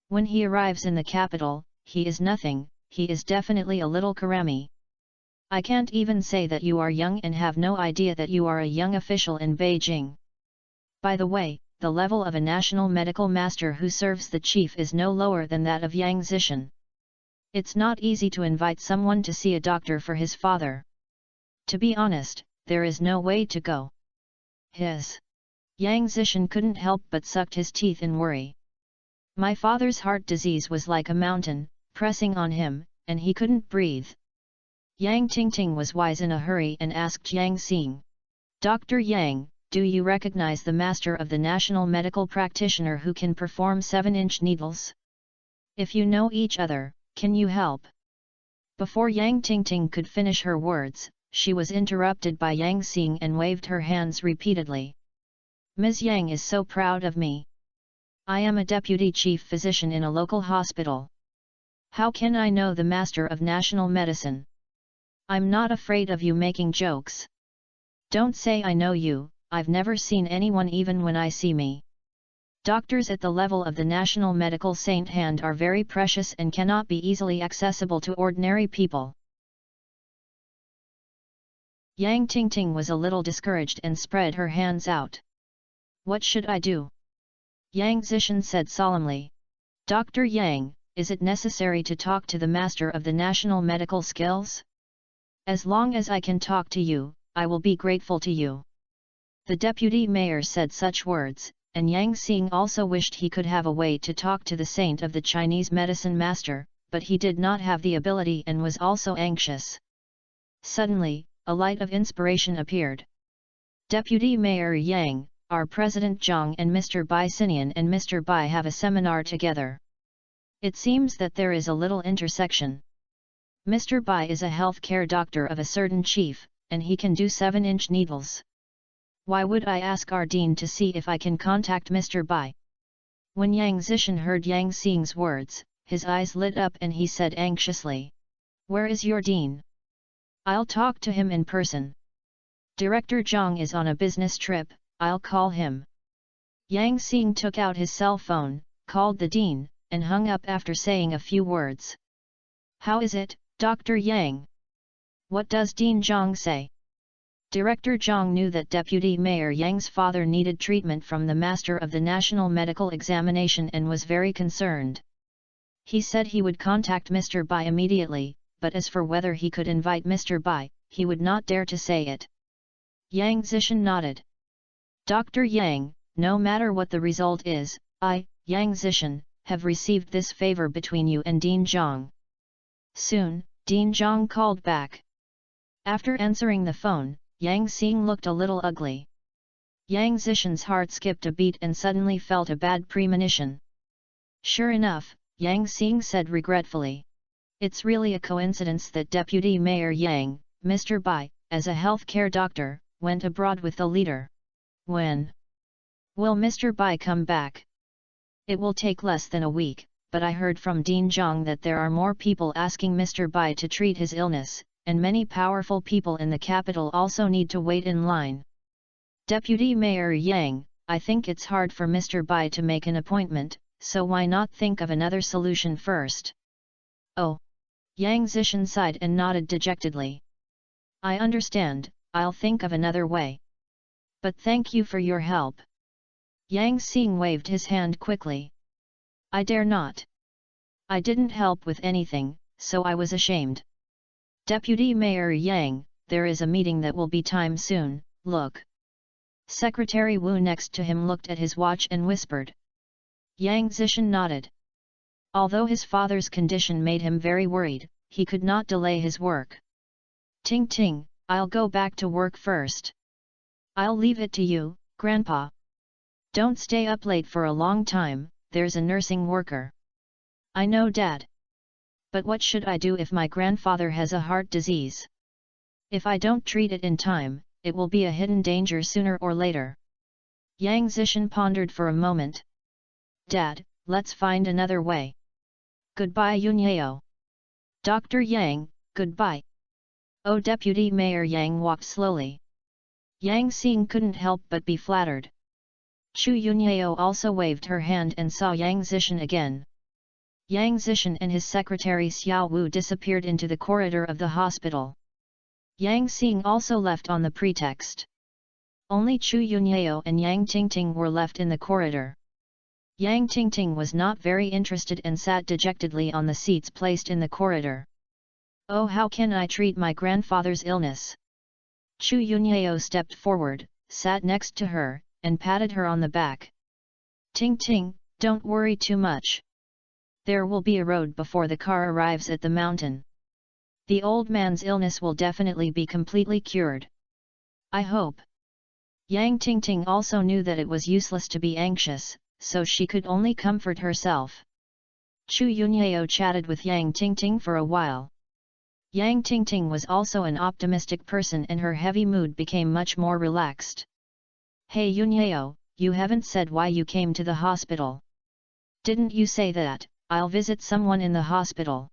When he arrives in the capital, he is nothing, he is definitely a little karami. I can't even say that you are young and have no idea that you are a young official in Beijing. By the way, the level of a national medical master who serves the chief is no lower than that of Yang Zishan. It's not easy to invite someone to see a doctor for his father. To be honest, there is no way to go. Yang Zishan couldn't help but sucked his teeth in worry. My father's heart disease was like a mountain, pressing on him, and he couldn't breathe. Yang Tingting was wise in a hurry and asked Yang Xing. Dr. Yang, do you recognize the master of the national medical practitioner who can perform 7-inch needles? If you know each other, can you help? Before Yang Tingting could finish her words, she was interrupted by Yang Xing and waved her hands repeatedly. Ms. Yang is so proud of me. I am a deputy chief physician in a local hospital. How can I know the master of national medicine? I'm not afraid of you making jokes. Don't say I know you, I've never seen anyone even when I see me. Doctors at the level of the national medical saint hand are very precious and cannot be easily accessible to ordinary people. Yang Tingting was a little discouraged and spread her hands out. What should I do? Yang Zishan said solemnly. Dr. Yang, is it necessary to talk to the master of the national medical skills? As long as I can talk to you, I will be grateful to you. The deputy mayor said such words, and Yang Xing also wished he could have a way to talk to the saint of the Chinese medicine master, but he did not have the ability and was also anxious. Suddenly, a light of inspiration appeared. Deputy Mayor Yang, our President Zhang and Mr. Bai Sinian and Mr. Bai have a seminar together. It seems that there is a little intersection. Mr. Bai is a healthcare doctor of a certain chief, and he can do 7-inch needles. Why would I ask our dean to see if I can contact Mr. Bai? When Yang Zishan heard Yang Xing's words, his eyes lit up and he said anxiously. Where is your dean? I'll talk to him in person. Director Zhang is on a business trip, I'll call him. Yang Xing took out his cell phone, called the dean, and hung up after saying a few words. How is it, Dr. Yang? What does Dean Zhang say? Director Zhang knew that Deputy Mayor Yang's father needed treatment from the Master of the National Medical Examination and was very concerned. He said he would contact Mr. Bai immediately, but as for whether he could invite Mr. Bai, he would not dare to say it. Yang Zishan nodded. Dr. Yang, no matter what the result is, I, Yang Zishan, have received this favor between you and Dean Zhang." Soon, Dean Zhang called back. After answering the phone, Yang Xing looked a little ugly. Yang Zishan's heart skipped a beat and suddenly felt a bad premonition. "Sure enough," Yang Xing said regretfully. "It's really a coincidence that Deputy Mayor Yang, Mr. Bai, as a healthcare doctor, went abroad with the leader. When will Mr. Bai come back?" "It will take less than a week, but I heard from Dean Zhang that there are more people asking Mr. Bai to treat his illness, and many powerful people in the capital also need to wait in line." "Deputy Mayor Yang, I think it's hard for Mr. Bai to make an appointment, so why not think of another solution first?" "Oh." Yang Zishan sighed and nodded dejectedly. "I understand, I'll think of another way. But thank you for your help." Yang Xing waved his hand quickly. "I dare not. I didn't help with anything, so I was ashamed." "Deputy Mayor Yang, there is a meeting that will be time soon, look." Secretary Wu next to him looked at his watch and whispered. Yang Zishan nodded. Although his father's condition made him very worried, he could not delay his work. "Ting Ting, I'll go back to work first." "I'll leave it to you, Grandpa. Don't stay up late for a long time, there's a nursing worker." "I know, Dad. But what should I do if my grandfather has a heart disease? If I don't treat it in time, it will be a hidden danger sooner or later." Yang Zishan pondered for a moment. "Dad, let's find another way." "Goodbye Yunyao." "Dr. Yang, goodbye." Oh, Deputy Mayor Yang walked slowly. Yang Xing couldn't help but be flattered. Chu Yunyao also waved her hand and saw Yang Zishan again. Yang Zishan and his secretary Xiao Wu disappeared into the corridor of the hospital. Yang Xing also left on the pretext. Only Chu Yunyao and Yang Tingting were left in the corridor. Yang Tingting was not very interested and sat dejectedly on the seats placed in the corridor. "Oh, how can I treat my grandfather's illness?" Chu Yunyao stepped forward, sat next to her, and patted her on the back. "Ting Ting, don't worry too much. There will be a road before the car arrives at the mountain. The old man's illness will definitely be completely cured. I hope." Yang Tingting also knew that it was useless to be anxious, so she could only comfort herself. Chu Yunyao chatted with Yang Tingting for a while. Yang Tingting was also an optimistic person and her heavy mood became much more relaxed. "Hey Yunyao, you haven't said why you came to the hospital. Didn't you say that, I'll visit someone in the hospital?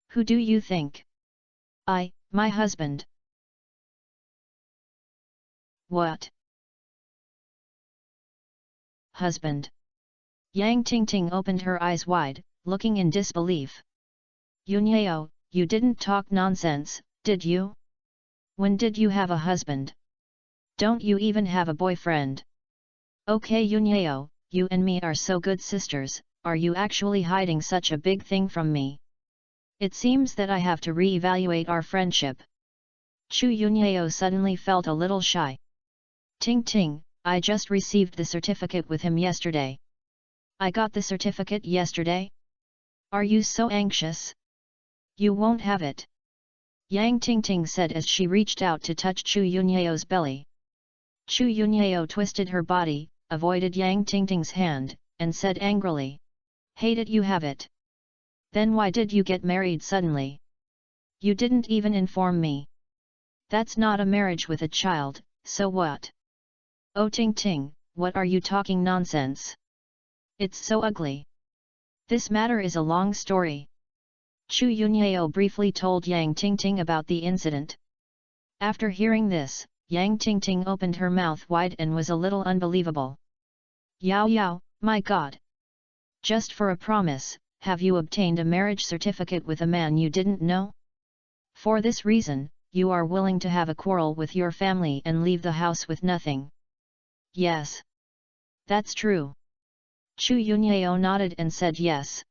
Who do you think?" My husband." "What? Husband?" Yang Tingting opened her eyes wide, looking in disbelief. "Yunyao, you didn't talk nonsense, did you? When did you have a husband? Don't you even have a boyfriend?" "Okay Yunyao, you and me are so good sisters, are you actually hiding such a big thing from me? It seems that I have to re-evaluate our friendship." Chu Yunyao suddenly felt a little shy. "Ting Ting, I just received the certificate with him yesterday." "I got the certificate yesterday? Are you so anxious? You won't have it." Yang Tingting said as she reached out to touch Chu Yunyao's belly. Chu Yunyao twisted her body, avoided Yang Tingting's hand, and said angrily, "Hate it you have it. Then why did you get married suddenly? You didn't even inform me. That's not a marriage with a child, so what?" "Oh Ting Ting, what are you talking nonsense? It's so ugly. This matter is a long story." Chu Yunyao briefly told Yang Tingting about the incident. After hearing this, Yang Tingting opened her mouth wide and was a little unbelievable. "Yao Yao, my God! Just for a promise, have you obtained a marriage certificate with a man you didn't know? For this reason, you are willing to have a quarrel with your family and leave the house with nothing?" "Yes. That's true." Chu Yunyao nodded and said yes.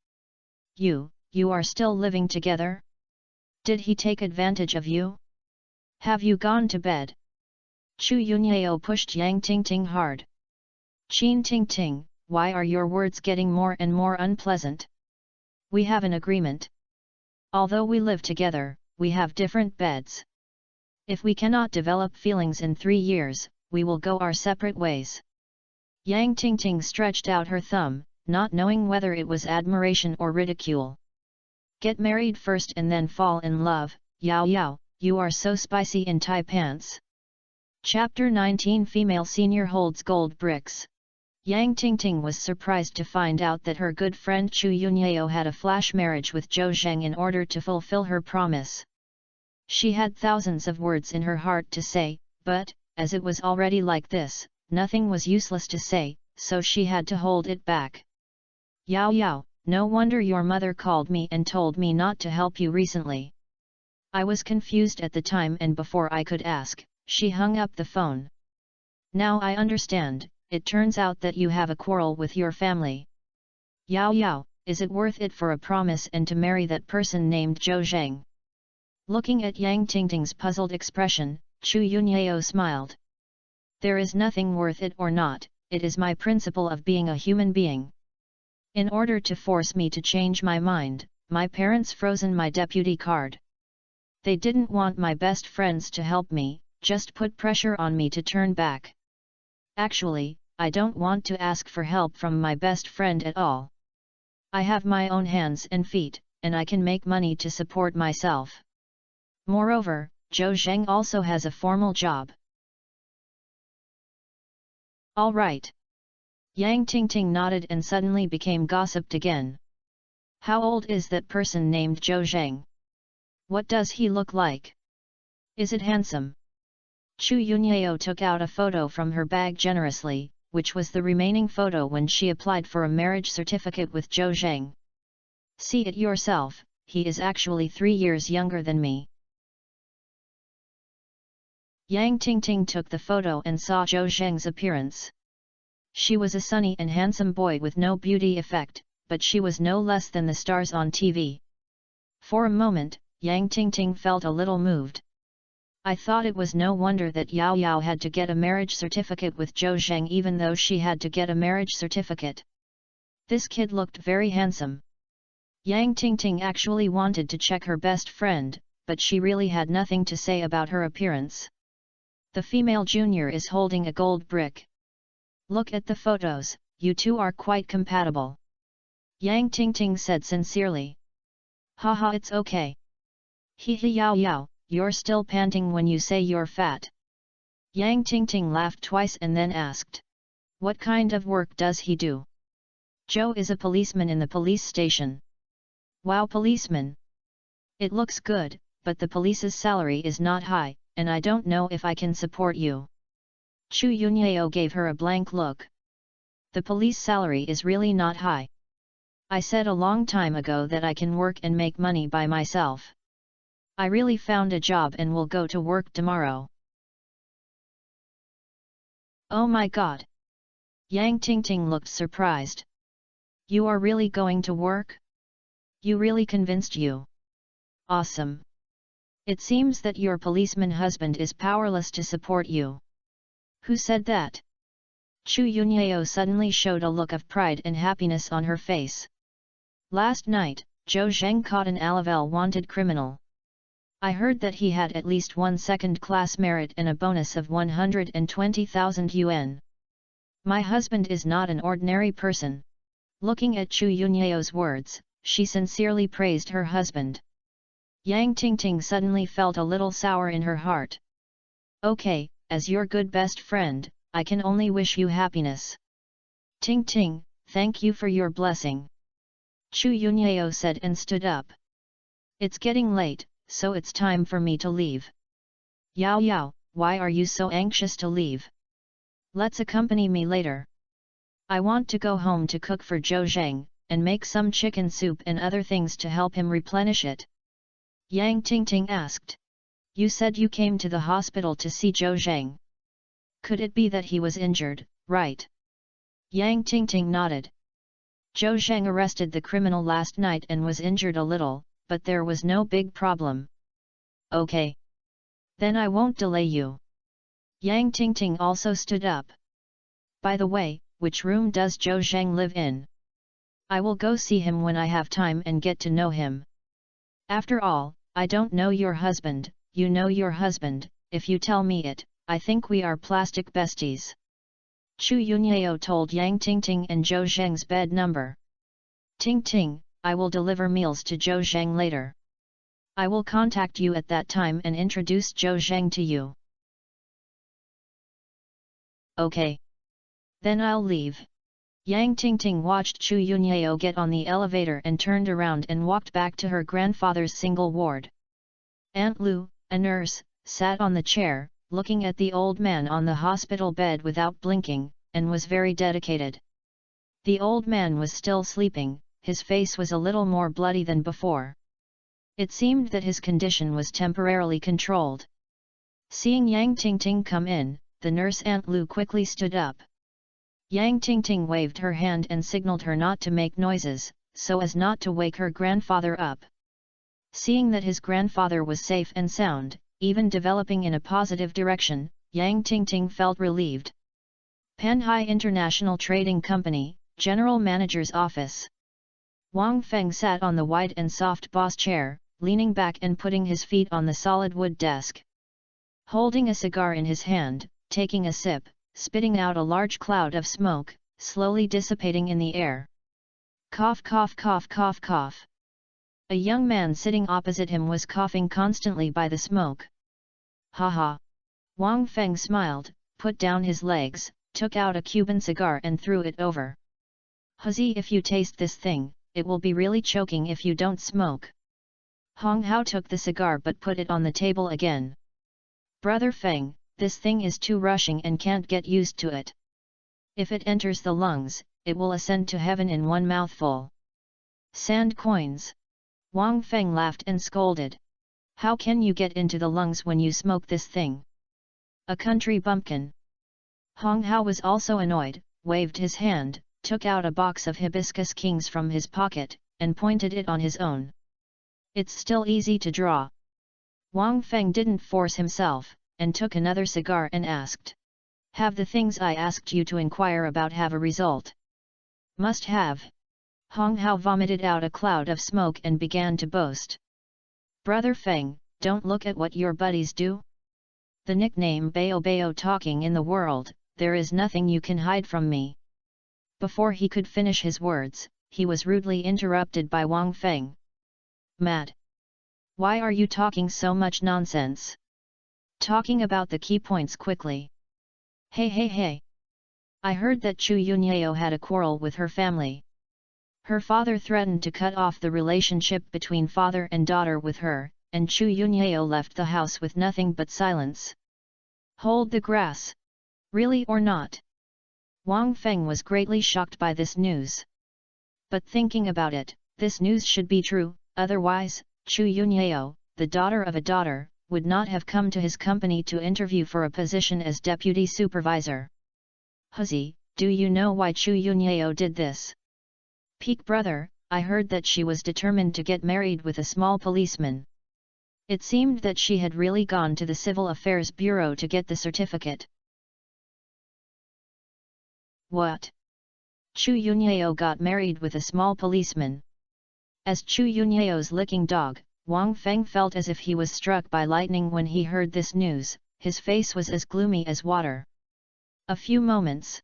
You are still living together? Did he take advantage of you? Have you gone to bed?" Chu Yunyao pushed Yang Tingting hard. "Qin Tingting, why are your words getting more and more unpleasant? We have an agreement. Although we live together, we have different beds. If we cannot develop feelings in 3 years, we will go our separate ways. Yang Tingting stretched out her thumb, not knowing whether it was admiration or ridicule. Get married first and then fall in love, Yao Yao, you are so spicy in tie pants. Chapter 19 Female Senior holds gold bricks. Yang Tingting was surprised to find out that her good friend Chu Yunyao had a flash marriage with Zhou Zheng in order to fulfill her promise. She had thousands of words in her heart to say, but, as it was already like this, nothing was useless to say, so she had to hold it back. Yao Yao, no wonder your mother called me and told me not to help you recently. I was confused at the time and before I could ask, she hung up the phone. Now I understand, it turns out that you have a quarrel with your family. Yao Yao, is it worth it for a promise and to marry that person named Zhou Zheng? Looking at Yang Tingting's puzzled expression, Chu Yunyao smiled. There is nothing worth it or not, it is my principle of being a human being. In order to force me to change my mind, my parents frozen my deputy card. They didn't want my best friends to help me, just put pressure on me to turn back. Actually, I don't want to ask for help from my best friend at all. I have my own hands and feet, and I can make money to support myself. Moreover, Zhou Zheng also has a formal job. All right. Yang Tingting nodded and suddenly became gossiped again. How old is that person named Zhou Zheng? What does he look like? Is it handsome? Chu Yunyao took out a photo from her bag generously, which was the remaining photo when she applied for a marriage certificate with Zhou Zheng. See it yourself, he is actually 3 years younger than me. Yang Tingting took the photo and saw Zhou Zheng's appearance. She was a sunny and handsome boy with no beauty effect, but she was no less than the stars on TV. For a moment, Yang Tingting felt a little moved. I thought it was no wonder that Yao Yao had to get a marriage certificate with Zhou Zheng even though she had to get a marriage certificate. This kid looked very handsome. Yang Tingting actually wanted to check her best friend, but she really had nothing to say about her appearance. The female junior is holding a gold brick. Look at the photos, you two are quite compatible. Yang Tingting said sincerely. Haha, it's okay. Hehe Yao Yao, you're still panting when you say you're fat. Yang Tingting laughed twice and then asked. What kind of work does he do? Zhou is a policeman in the police station. Wow, policeman. It looks good, but the police's salary is not high, and I don't know if I can support you. Chu Yunyao gave her a blank look. The police salary is really not high. I said a long time ago that I can work and make money by myself. I really found a job and will go to work tomorrow. Oh my god! Yang Tingting looked surprised. You are really going to work? You really convinced you. Awesome. It seems that your policeman husband is powerless to support you. Who said that? Chu Yunyao suddenly showed a look of pride and happiness on her face. Last night, Zhou Zheng caught an Alavel wanted criminal. I heard that he had at least 1 second-class merit and a bonus of 120,000 yuan. My husband is not an ordinary person. Looking at Chu Yunyao's words, she sincerely praised her husband. Yang Tingting suddenly felt a little sour in her heart. Okay, as your good best friend, I can only wish you happiness. Tingting, thank you for your blessing. Chu Yunyao said and stood up. It's getting late, so it's time for me to leave. Yao Yao, why are you so anxious to leave? Let's accompany me later. I want to go home to cook for Zhou Zheng, and make some chicken soup and other things to help him replenish it. Yang Tingting asked. You said you came to the hospital to see Zhou Zheng. Could it be that he was injured, right? Yang Tingting nodded. Zhou Zheng arrested the criminal last night and was injured a little, but there was no big problem. Okay. Then I won't delay you. Yang Tingting also stood up. By the way, which room does Zhou Zhang live in? I will go see him when I have time and get to know him. After all, I don't know your husband, you know your husband, if you tell me it, I think we are plastic besties. Chu Yunyao told Yang Tingting and Zhou Zhang's bed number. Ting Ting, I will deliver meals to Zhou Zhang later. I will contact you at that time and introduce Zhou Zhang to you. Okay. Then I'll leave. Yang Tingting watched Chu Yunyao get on the elevator and turned around and walked back to her grandfather's single ward. Aunt Lu, a nurse, sat on the chair, looking at the old man on the hospital bed without blinking, and was very dedicated. The old man was still sleeping, his face was a little more bloody than before. It seemed that his condition was temporarily controlled. Seeing Yang Tingting come in, the nurse Aunt Lu quickly stood up. Yang Tingting waved her hand and signaled her not to make noises, so as not to wake her grandfather up. Seeing that his grandfather was safe and sound, even developing in a positive direction, Yang Tingting felt relieved. Panhai International Trading Company, General Manager's Office. Wang Feng sat on the wide and soft boss chair, leaning back and putting his feet on the solid wood desk. Holding a cigar in his hand, taking a sip, spitting out a large cloud of smoke, slowly dissipating in the air. Cough cough cough cough cough. A young man sitting opposite him was coughing constantly by the smoke. Ha ha! Wang Feng smiled, put down his legs, took out a Cuban cigar and threw it over. Huzzy, if you taste this thing, it will be really choking if you don't smoke. Hong Hao took the cigar but put it on the table again. Brother Feng, this thing is too rushing and can't get used to it. If it enters the lungs, it will ascend to heaven in one mouthful. Sand coins. Wang Feng laughed and scolded. How can you get into the lungs when you smoke this thing? A country bumpkin. Hong Hao was also annoyed, waved his hand, took out a box of hibiscus kings from his pocket, and pointed it on his own. It's still easy to draw. Wang Feng didn't force himself, and took another cigar and asked. Have the things I asked you to inquire about have a result? Must have. Hong Hao vomited out a cloud of smoke and began to boast. Brother Feng, don't look at what your buddies do. The nickname Bayo Bayo talking in the world, there is nothing you can hide from me. Before he could finish his words, he was rudely interrupted by Wang Feng. Mad! Why are you talking so much nonsense? Talking about the key points quickly. Hey hey hey! I heard that Chu Yunyao had a quarrel with her family. Her father threatened to cut off the relationship between father and daughter with her, and Chu Yunyao left the house with nothing but silence. Hold the grass! Really or not? Wang Feng was greatly shocked by this news. But thinking about it, this news should be true, otherwise, Chu Yunyao, the daughter of a daughter, would not have come to his company to interview for a position as deputy supervisor. Huzzy, do you know why Chu Yunyao did this? Peak brother, I heard that she was determined to get married with a small policeman. It seemed that she had really gone to the Civil Affairs Bureau to get the certificate. What? Chu Yunyao got married with a small policeman. As Chu Yunyao's licking dog, Wang Feng felt as if he was struck by lightning when he heard this news, his face was as gloomy as water. A few moments.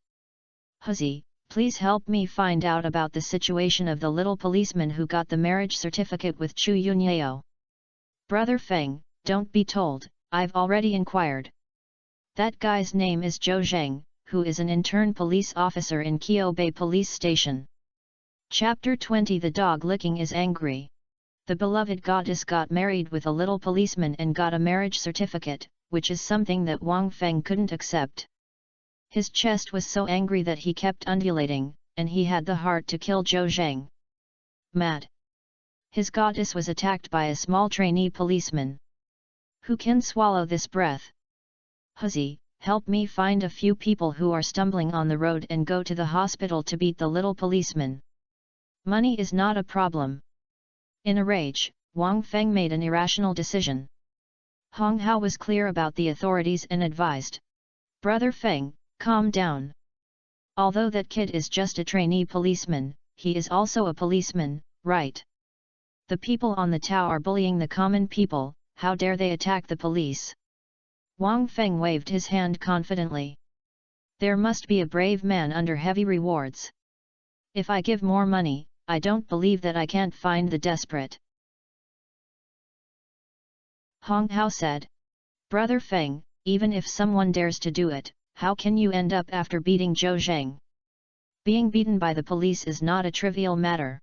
Huzzy, please help me find out about the situation of the little policeman who got the marriage certificate with Chu Yunyao. Brother Feng, don't be told, I've already inquired. That guy's name is Zhou Zhang, who is an intern police officer in Qiubei Police Station. Chapter 20 The dog licking is angry. The beloved goddess got married with a little policeman and got a marriage certificate, which is something that Wang Feng couldn't accept. His chest was so angry that he kept undulating, and he had the heart to kill Zhou Zhang. Mad! His goddess was attacked by a small trainee policeman. Who can swallow this breath? Huzzy, help me find a few people who are stumbling on the road and go to the hospital to beat the little policeman. Money is not a problem. In a rage, Wang Feng made an irrational decision. Hong Hao was clear about the authorities and advised. Brother Feng, calm down. Although that kid is just a trainee policeman, he is also a policeman, right? The people on the Tao are bullying the common people, how dare they attack the police? Wang Feng waved his hand confidently. There must be a brave man under heavy rewards. If I give more money, I don't believe that I can't find the desperate. Hong Hao said. Brother Feng, even if someone dares to do it, how can you end up after beating Zhou Zheng? Being beaten by the police is not a trivial matter.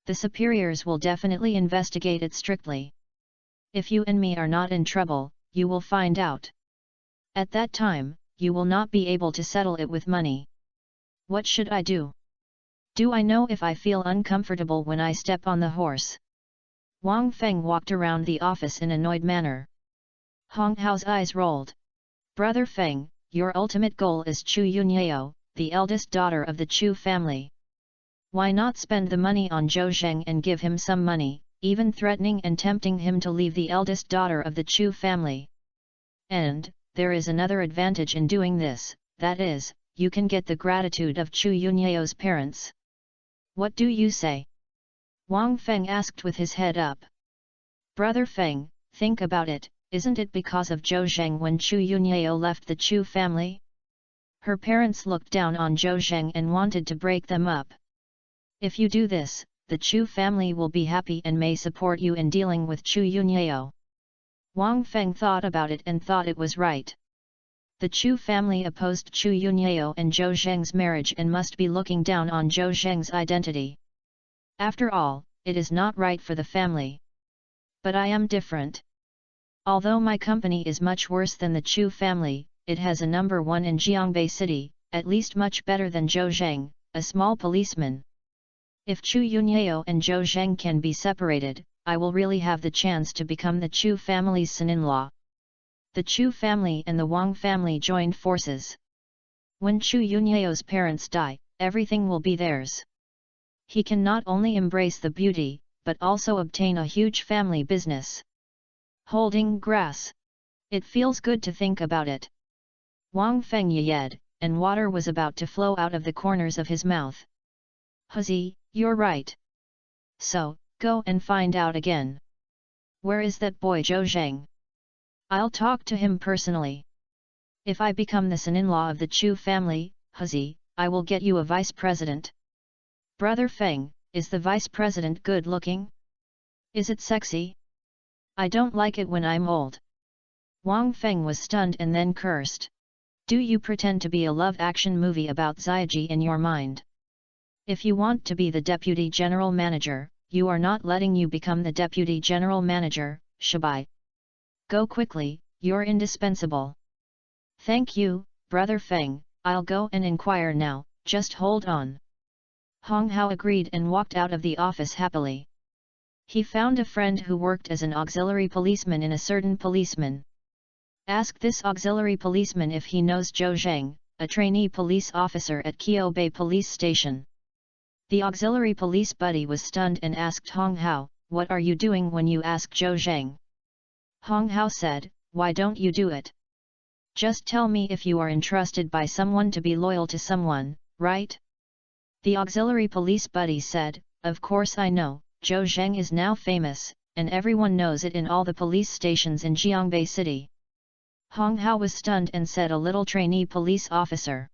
The superiors will definitely investigate it strictly. If you and me are not in trouble, you will find out. At that time, you will not be able to settle it with money. What should I do? Do I know if I feel uncomfortable when I step on the horse? Wang Feng walked around the office in an annoyed manner. Hong Hao's eyes rolled. Brother Feng, your ultimate goal is Chu Yunyao, the eldest daughter of the Chu family. Why not spend the money on Zhou Zheng and give him some money, even threatening and tempting him to leave the eldest daughter of the Chu family? And, there is another advantage in doing this, that is, you can get the gratitude of Chu Yunyao's parents. What do you say? Wang Feng asked with his head up. Brother Feng, think about it, isn't it because of Zhou Zheng when Chu Yunyao left the Chu family? Her parents looked down on Zhou Zheng and wanted to break them up. If you do this, the Chu family will be happy and may support you in dealing with Chu Yunyao. Wang Feng thought about it and thought it was right. The Chu family opposed Chu Yunyao and Zhou Zheng's marriage and must be looking down on Zhou Zheng's identity. After all, it is not right for the family. But I am different. Although my company is much worse than the Chu family, it has a number 1 in Jiangbei City, at least much better than Zhou Zheng, a small policeman. If Chu Yunyao and Zhou Zheng can be separated, I will really have the chance to become the Chu family's son-in-law. The Chu family and the Wang family joined forces. When Chu Yunyao's parents die, everything will be theirs. He can not only embrace the beauty, but also obtain a huge family business. Holding grass. It feels good to think about it. Wang Feng yed, and water was about to flow out of the corners of his mouth. Huzi, you're right. So, go and find out again. Where is that boy Zhou Zheng? I'll talk to him personally. If I become the son-in-law of the Chu family, Huzi, I will get you a vice president. Brother Feng, is the vice president good looking? Is it sexy? I don't like it when I'm old. Wang Feng was stunned and then cursed. Do you pretend to be a love action movie about Ziaji in your mind? If you want to be the deputy general manager, you are not letting you become the deputy general manager, Shabai. Go quickly, you're indispensable. Thank you, Brother Feng, I'll go and inquire now, just hold on. Hong Hao agreed and walked out of the office happily. He found a friend who worked as an auxiliary policeman in a certain policeman. Ask this auxiliary policeman if he knows Zhou Zheng, a trainee police officer at Qiubei Police Station. The auxiliary police buddy was stunned and asked Hong Hao, "What are you doing when you ask Zhou Zheng?" Hong Hao said, "Why don't you do it? Just tell me if you are entrusted by someone to be loyal to someone, right?" The auxiliary police buddy said, "Of course I know, Zhou Zheng is now famous, and everyone knows it in all the police stations in Jiangbei City." Hong Hao was stunned and said, "A little trainee police officer.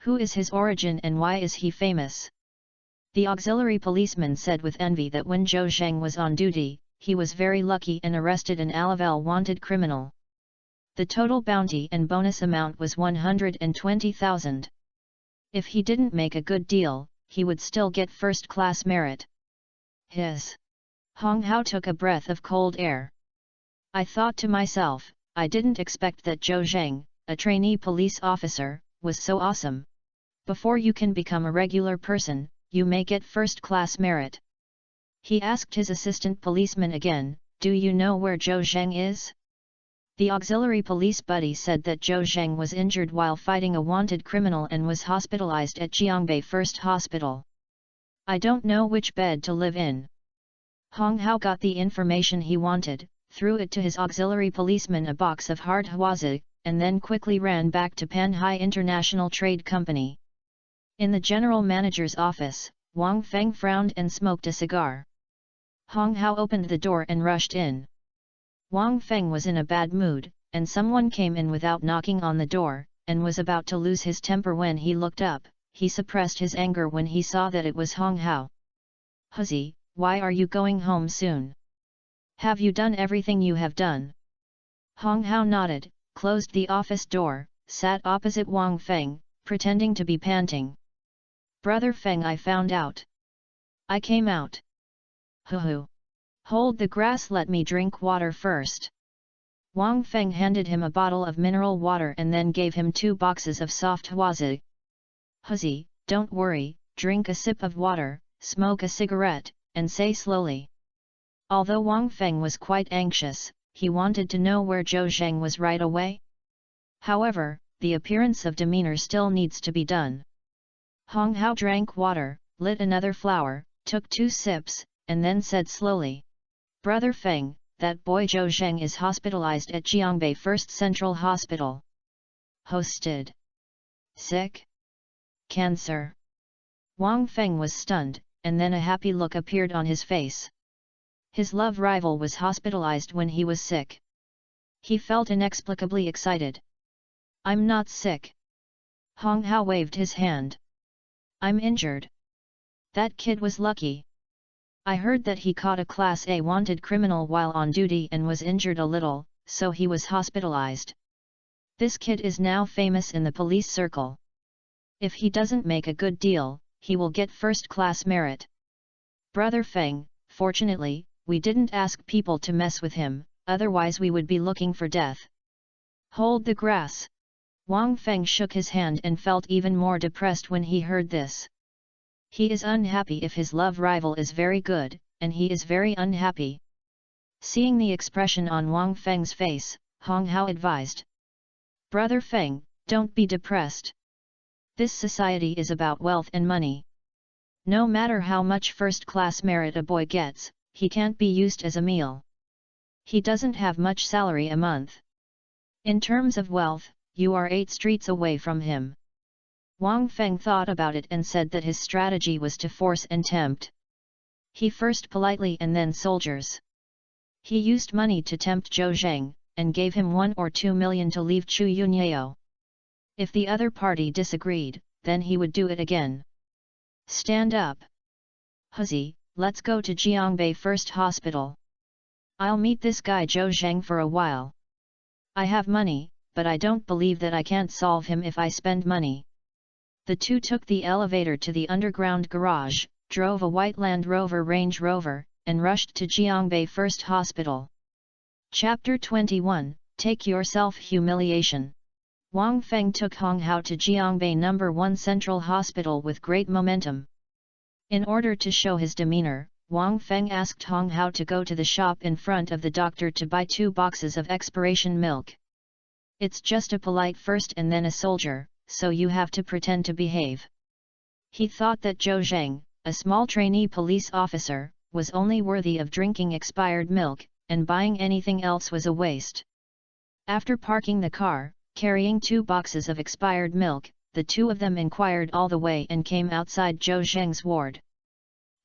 Who is his origin and why is he famous?" The auxiliary policeman said with envy that when Zhou Zheng was on duty, he was very lucky and arrested an Alavel wanted criminal. The total bounty and bonus amount was 120,000. If he didn't make a good deal, he would still get first-class merit. Hong Hao took a breath of cold air. I thought to myself, I didn't expect that Zhou Zheng, a trainee police officer, was so awesome. Before you can become a regular person, you may get first-class merit. He asked his assistant policeman again, "Do you know where Zhou Zheng is?" The auxiliary police buddy said that Zhou Zheng was injured while fighting a wanted criminal and was hospitalized at Jiangbei First Hospital. I don't know which bed to live in. Hong Hao got the information he wanted, threw it to his auxiliary policeman a box of hard huazi, and then quickly ran back to Panhai International Trade Company. In the general manager's office, Wang Feng frowned and smoked a cigar. Hong Hao opened the door and rushed in. Wang Feng was in a bad mood, and someone came in without knocking on the door, and was about to lose his temper when he looked up. He suppressed his anger when he saw that it was Hong Hao. "Huzi, why are you going home soon? Have you done everything you have done?" Hong Hao nodded, closed the office door, sat opposite Wang Feng, pretending to be panting. "Brother Feng, I found out. I came out." "Hoo-hoo. Hold the grass, let me drink water first." Wang Feng handed him a bottle of mineral water and then gave him 2 boxes of soft huazi. "Huzi, don't worry, drink a sip of water, smoke a cigarette, and say slowly." Although Wang Feng was quite anxious, he wanted to know where Zhou Zheng was right away. However, the appearance of demeanor still needs to be done. Hong Hao drank water, lit another flower, took 2 sips, and then said slowly, "Brother Feng, that boy Zhou Zheng is hospitalized at Jiangbei First Central Hospital." "Hosted. Sick? Cancer?" Wang Feng was stunned, and then a happy look appeared on his face. His love rival was hospitalized when he was sick. He felt inexplicably excited. "I'm not sick." Hong Hao waved his hand. "I'm injured." "That kid was lucky. I heard that he caught a Class A wanted criminal while on duty and was injured a little, so he was hospitalized. This kid is now famous in the police circle. If he doesn't make a good deal, he will get first-class merit." "Brother Feng, fortunately, we didn't ask people to mess with him, otherwise we would be looking for death." "Hold the grass." Wang Feng shook his hand and felt even more depressed when he heard this. He is unhappy if his love rival is very good, and he is very unhappy. Seeing the expression on Wang Feng's face, Hong Hao advised, "Brother Feng, don't be depressed. This society is about wealth and money. No matter how much first-class merit a boy gets, he can't be used as a meal. He doesn't have much salary a month. In terms of wealth, you are 8 streets away from him." Wang Feng thought about it and said that his strategy was to force and tempt. He first politely and then soldiers. He used money to tempt Zhou Zheng, and gave him 1 or 2 million to leave Chu Yunyao. If the other party disagreed, then he would do it again. "Stand up. Huzi, let's go to Jiangbei First Hospital. I'll meet this guy Zhou Zheng for a while. I have money, but I don't believe that I can't solve him if I spend money." The two took the elevator to the underground garage, drove a white Land Rover Range Rover, and rushed to Jiangbei First Hospital. Chapter 21, Take Your Self-Humiliation. Wang Feng took Hong Hao to Jiangbei No. 1 Central Hospital with great momentum. In order to show his demeanor, Wang Feng asked Hong Hao to go to the shop in front of the doctor to buy 2 boxes of expiration milk. "It's just a polite first and then a soldier, so you have to pretend to behave." He thought that Zhou Zheng, a small trainee police officer, was only worthy of drinking expired milk, and buying anything else was a waste. After parking the car, carrying 2 boxes of expired milk, the two of them inquired all the way and came outside Zhou Zheng's ward.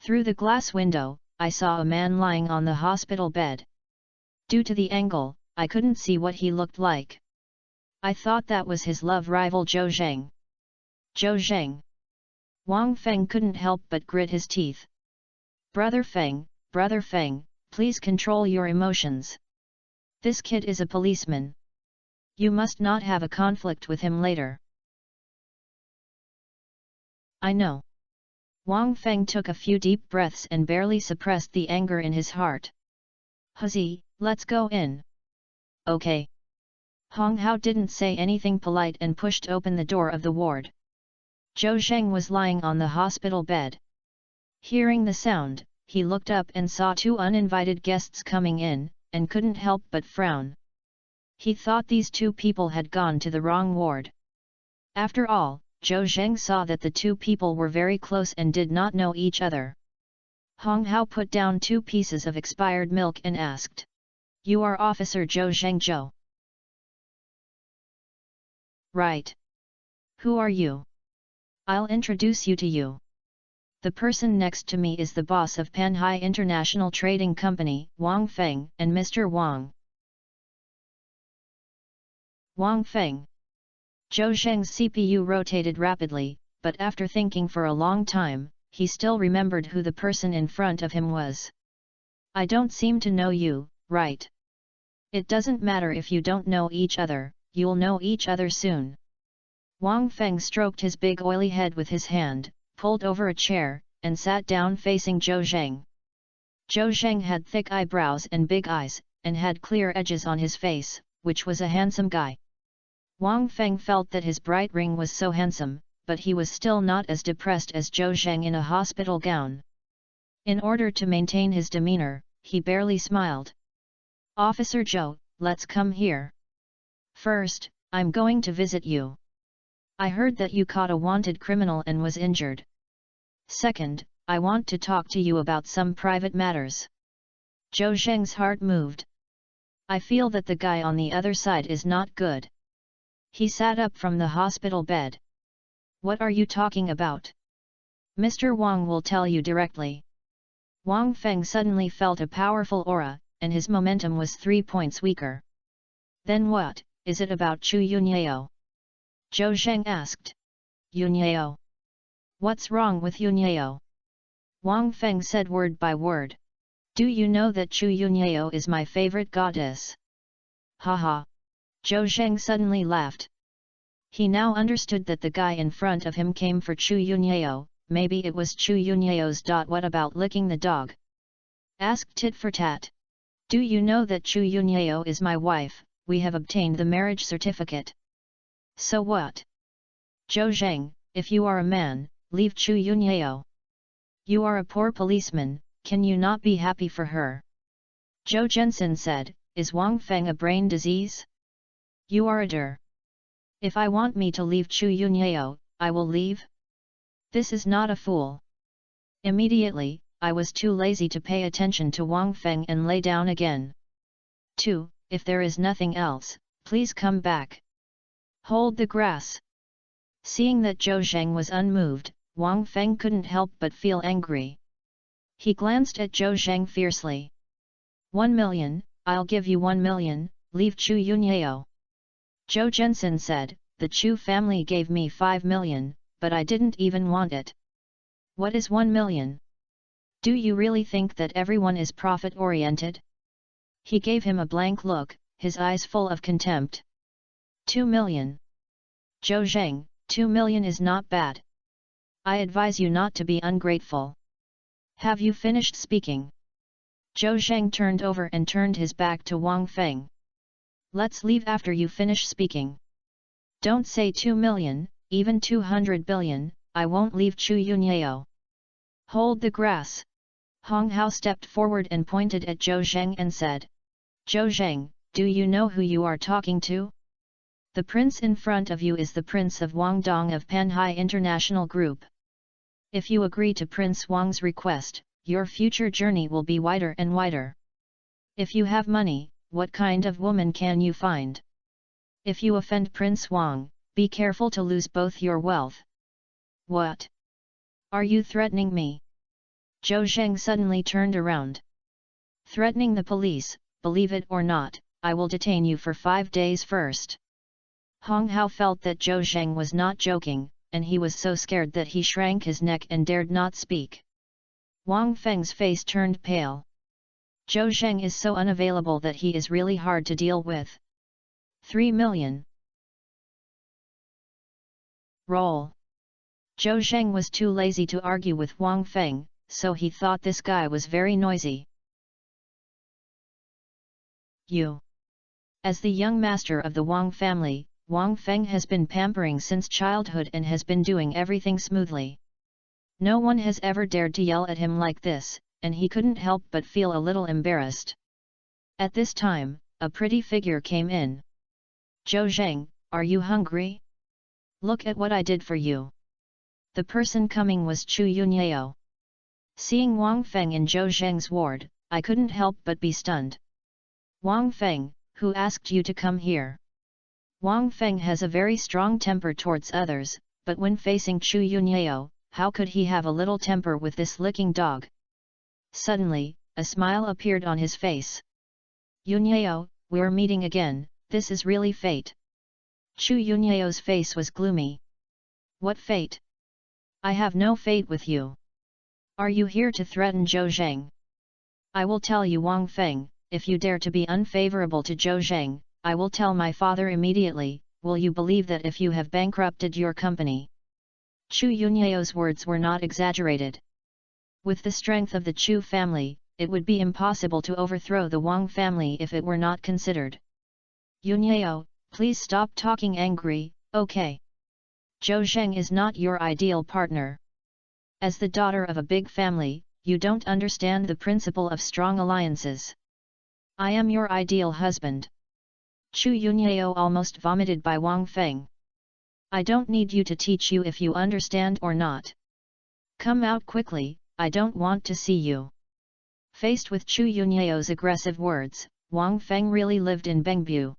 "Through the glass window, I saw a man lying on the hospital bed. Due to the angle, I couldn't see what he looked like. I thought that was his love rival Zhou Zheng." "Zhou Zheng?" Wang Feng couldn't help but grit his teeth. Brother Feng, please control your emotions. This kid is a policeman. You must not have a conflict with him later." "I know." Wang Feng took a few deep breaths and barely suppressed the anger in his heart. "Huzi, let's go in." "Okay." Hong Hao didn't say anything polite and pushed open the door of the ward. Zhou Zheng was lying on the hospital bed. Hearing the sound, he looked up and saw 2 uninvited guests coming in, and couldn't help but frown. He thought these 2 people had gone to the wrong ward. After all, Zhou Zheng saw that the 2 people were very close and did not know each other. Hong Hao put down 2 pieces of expired milk and asked, "You are Officer Zhou Zheng Zhou?" "Right. Who are you?" I'll introduce you to you. The person next to me is the boss of Panhai International Trading Company, Wang Feng, and Mr. Wang. Wang Feng. Zhou Zheng's CPU rotated rapidly, but after thinking for a long time, he still remembered who the person in front of him was. I don't seem to know you, right? It doesn't matter if you don't know each other, you'll know each other soon. Wang Feng stroked his big oily head with his hand, pulled over a chair, and sat down facing Zhou Zheng. Zhou Zheng had thick eyebrows and big eyes, and had clear edges on his face, which was a handsome guy. Wang Feng felt that his bright ring was so handsome, but he was still not as depressed as Zhou Zheng in a hospital gown. In order to maintain his demeanor, he barely smiled. Officer Zhou, let's come here. First, I'm going to visit you. I heard that you caught a wanted criminal and was injured. Second, I want to talk to you about some private matters. Zhou Zheng's heart moved. I feel that the guy on the other side is not good. He sat up from the hospital bed. What are you talking about? Mr. Wang will tell you directly. Wang Feng suddenly felt a powerful aura, and his momentum was 3 points weaker. Then what, is it about Chu Yunyao? Zhou Zheng asked. Yunyao? What's wrong with Yunyao? Wang Feng said word by word. Do you know that Chu Yunyao is my favorite goddess? Haha. Zhou Zheng suddenly laughed. He now understood that the guy in front of him came for Chu Yunyao, maybe it was Chu Yunyao's. What about licking the dog? Asked tit for tat. Do you know that Chu Yunyao is my wife, we have obtained the marriage certificate. So what? Zhou Zheng, if you are a man, leave Chu Yunyao. You are a poor policeman, can you not be happy for her? Zhou Zhensen said, is Wang Feng a brain disease? You are a der. If I want me to leave Chu Yunyao, I will leave. This is not a fool. Immediately, I was too lazy to pay attention to Wang Feng and lay down again. 2. If there is nothing else, please come back. Hold the grass. Seeing that Zhou Zheng was unmoved, Wang Feng couldn't help but feel angry. He glanced at Zhou Zheng fiercely. 1 million, I'll give you 1 million, leave Chu Yunyao. Zhou Zhensen said, the Chu family gave me 5 million, but I didn't even want it. What is 1 million? Do you really think that everyone is profit-oriented? He gave him a blank look, his eyes full of contempt. 2 million. Zhou Zheng, 2 million is not bad. I advise you not to be ungrateful. Have you finished speaking? Zhou Zheng turned over and turned his back to Wang Feng. Let's leave after you finish speaking. Don't say 2 million, even 200 billion, I won't leave Chu Yunyao. Hold the grass. Hong Hao stepped forward and pointed at Zhou Zheng and said. Zhou Zheng, do you know who you are talking to? The prince in front of you is the Prince of Guangdong of Panhai International Group. If you agree to Prince Wang's request, your future journey will be wider and wider. If you have money, what kind of woman can you find? If you offend Prince Wang, be careful to lose both your wealth. What? Are you threatening me? Zhou Zheng suddenly turned around. Threatening the police, believe it or not, I will detain you for 5 days first. Hong Hao felt that Zhou Zheng was not joking, and he was so scared that he shrank his neck and dared not speak. Wang Feng's face turned pale. Zhou Zheng is so unavailable that he is really hard to deal with. 3 million. Roll. Zhou Zheng was too lazy to argue with Wang Feng, so he thought this guy was very noisy. You. As the young master of the Wang family, Wang Feng has been pampering since childhood and has been doing everything smoothly. No one has ever dared to yell at him like this, and he couldn't help but feel a little embarrassed. At this time, a pretty figure came in. Zhou Zheng, are you hungry? Look at what I did for you. The person coming was Chu Yunyao. Seeing Wang Feng in Zhou Zheng's ward, I couldn't help but be stunned. Wang Feng, who asked you to come here? Wang Feng has a very strong temper towards others, but when facing Chu Yunyao, how could he have a little temper with this licking dog? Suddenly, a smile appeared on his face. Yunyao, we're meeting again, this is really fate. Chu Yunyao's face was gloomy. What fate? I have no fate with you. Are you here to threaten Zhou Zheng? I will tell you Wang Feng, if you dare to be unfavorable to Zhou Zheng, I will tell my father immediately. Will you believe that if you have bankrupted your company? Chu Yunyao's words were not exaggerated. With the strength of the Chu family, it would be impossible to overthrow the Wang family if it were not considered. Yunyao, please stop talking angry, okay? Zhou Zheng is not your ideal partner. As the daughter of a big family, you don't understand the principle of strong alliances. I am your ideal husband. Chu Yunyao almost vomited by Wang Feng. I don't need you to teach you if you understand or not. Come out quickly, I don't want to see you. Faced with Chu Yunyao's aggressive words, Wang Feng really lived in Bengbu.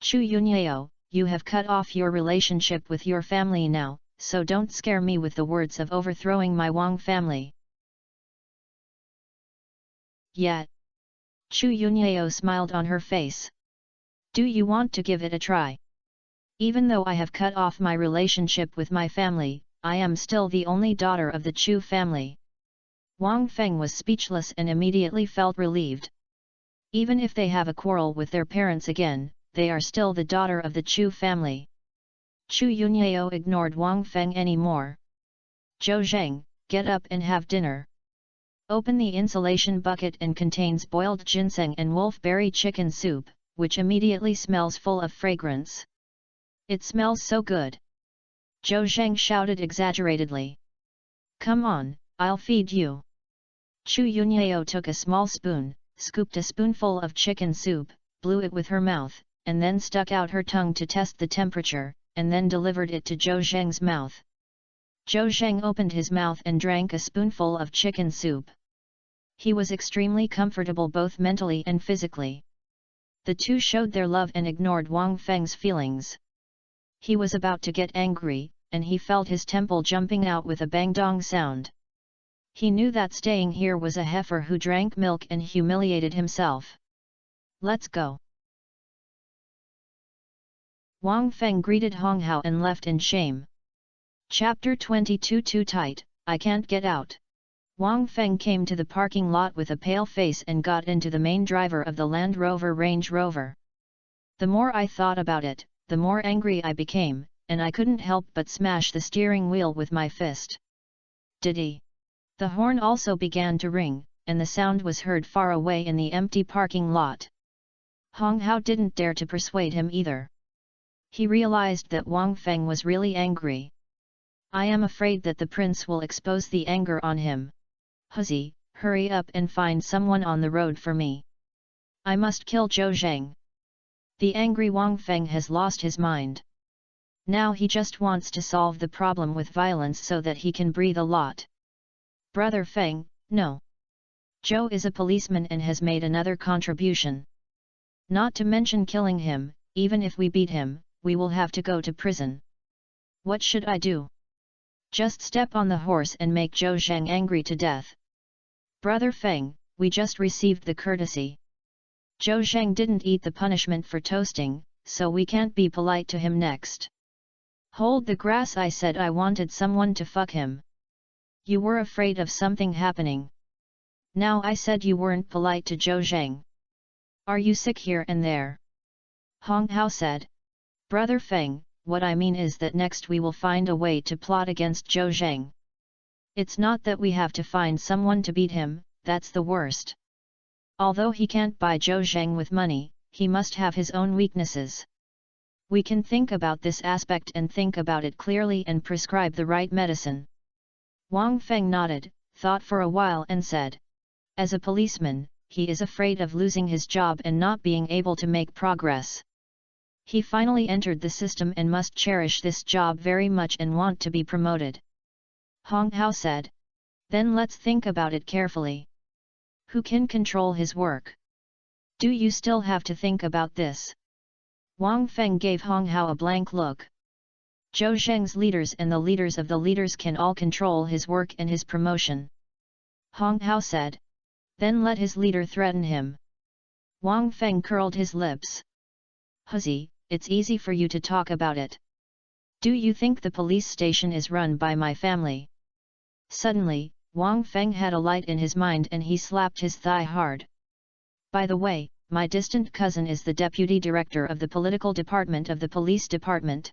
Chu Yunyao, you have cut off your relationship with your family now, so don't scare me with the words of overthrowing my Wang family. Yet, Chu Yunyao smiled on her face. Do you want to give it a try? Even though I have cut off my relationship with my family, I am still the only daughter of the Chu family. Wang Feng was speechless and immediately felt relieved. Even if they have a quarrel with their parents again, they are still the daughter of the Chu family. Chu Yunyao ignored Wang Feng anymore. Zhou Zheng, get up and have dinner. Open the insulation bucket and contains boiled ginseng and wolfberry chicken soup, which immediately smells full of fragrance. It smells so good. Zhou Zheng shouted exaggeratedly. Come on, I'll feed you. Chu Yunyao took a small spoon, scooped a spoonful of chicken soup, blew it with her mouth, and then stuck out her tongue to test the temperature, and then delivered it to Zhou Zheng's mouth. Zhou Zheng opened his mouth and drank a spoonful of chicken soup. He was extremely comfortable both mentally and physically. The two showed their love and ignored Wang Feng's feelings. He was about to get angry, and he felt his temple jumping out with a bang-dong sound. He knew that staying here was a heifer who drank milk and humiliated himself. Let's go. Wang Feng greeted Hong Hao and left in shame. Chapter 22. Too tight, I can't get out. Wang Feng came to the parking lot with a pale face and got into the main driver of the Land Rover Range Rover. The more I thought about it, the more angry I became, and I couldn't help but smash the steering wheel with my fist. Diddy! The horn also began to ring, and the sound was heard far away in the empty parking lot. Hong Hao didn't dare to persuade him either. He realized that Wang Feng was really angry. I am afraid that the prince will expose the anger on him. Huzi, hurry up and find someone on the road for me. I must kill Zhou Zheng. The angry Wang Feng has lost his mind. Now he just wants to solve the problem with violence so that he can breathe a lot. Brother Feng, no. Zhou is a policeman and has made another contribution. Not to mention killing him, even if we beat him, we will have to go to prison. What should I do? Just step on the horse and make Zhou Zheng angry to death. Brother Feng, we just received the courtesy. Zhou Zheng didn't eat the punishment for toasting, so we can't be polite to him next. Hold the grass, I said I wanted someone to fuck him. You were afraid of something happening. Now I said you weren't polite to Zhou Zheng. Are you sick here and there? Hong Hao said. Brother Feng, what I mean is that next we will find a way to plot against Zhou Zheng. It's not that we have to find someone to beat him, that's the worst. Although he can't buy Zhou Zheng with money, he must have his own weaknesses. We can think about this aspect and think about it clearly and prescribe the right medicine. Wang Feng nodded, thought for a while and said. As a policeman, he is afraid of losing his job and not being able to make progress. He finally entered the system and must cherish this job very much and want to be promoted. Hong Hao said. Then let's think about it carefully. Who can control his work? Do you still have to think about this? Wang Feng gave Hong Hao a blank look. Zhou Zheng's leaders and the leaders of the leaders can all control his work and his promotion. Hong Hao said. Then let his leader threaten him. Wang Feng curled his lips. Hussy, it's easy for you to talk about it. Do you think the police station is run by my family? Suddenly, Wang Feng had a light in his mind and he slapped his thigh hard. By the way, my distant cousin is the deputy director of the political department of the police department.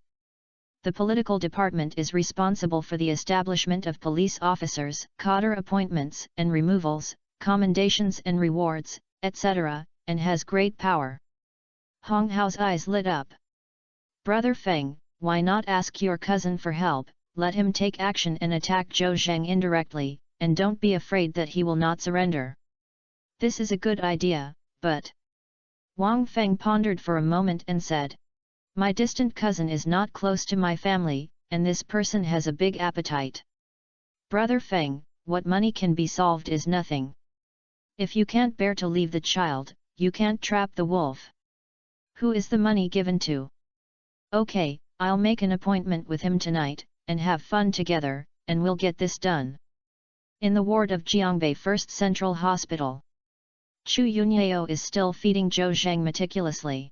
The political department is responsible for the establishment of police officers, cadre appointments and removals, commendations and rewards, etc., and has great power. Hong Hao's eyes lit up. Brother Feng, why not ask your cousin for help, let him take action and attack Zhou Zheng indirectly, and don't be afraid that he will not surrender. This is a good idea, but... Wang Feng pondered for a moment and said. My distant cousin is not close to my family, and this person has a big appetite. Brother Feng, what money can be solved is nothing. If you can't bear to leave the child, you can't trap the wolf. Who is the money given to? Okay, I'll make an appointment with him tonight, and have fun together, and we'll get this done. In the ward of Jiangbei First Central Hospital. Chu Yunyao is still feeding Zhou Zheng meticulously.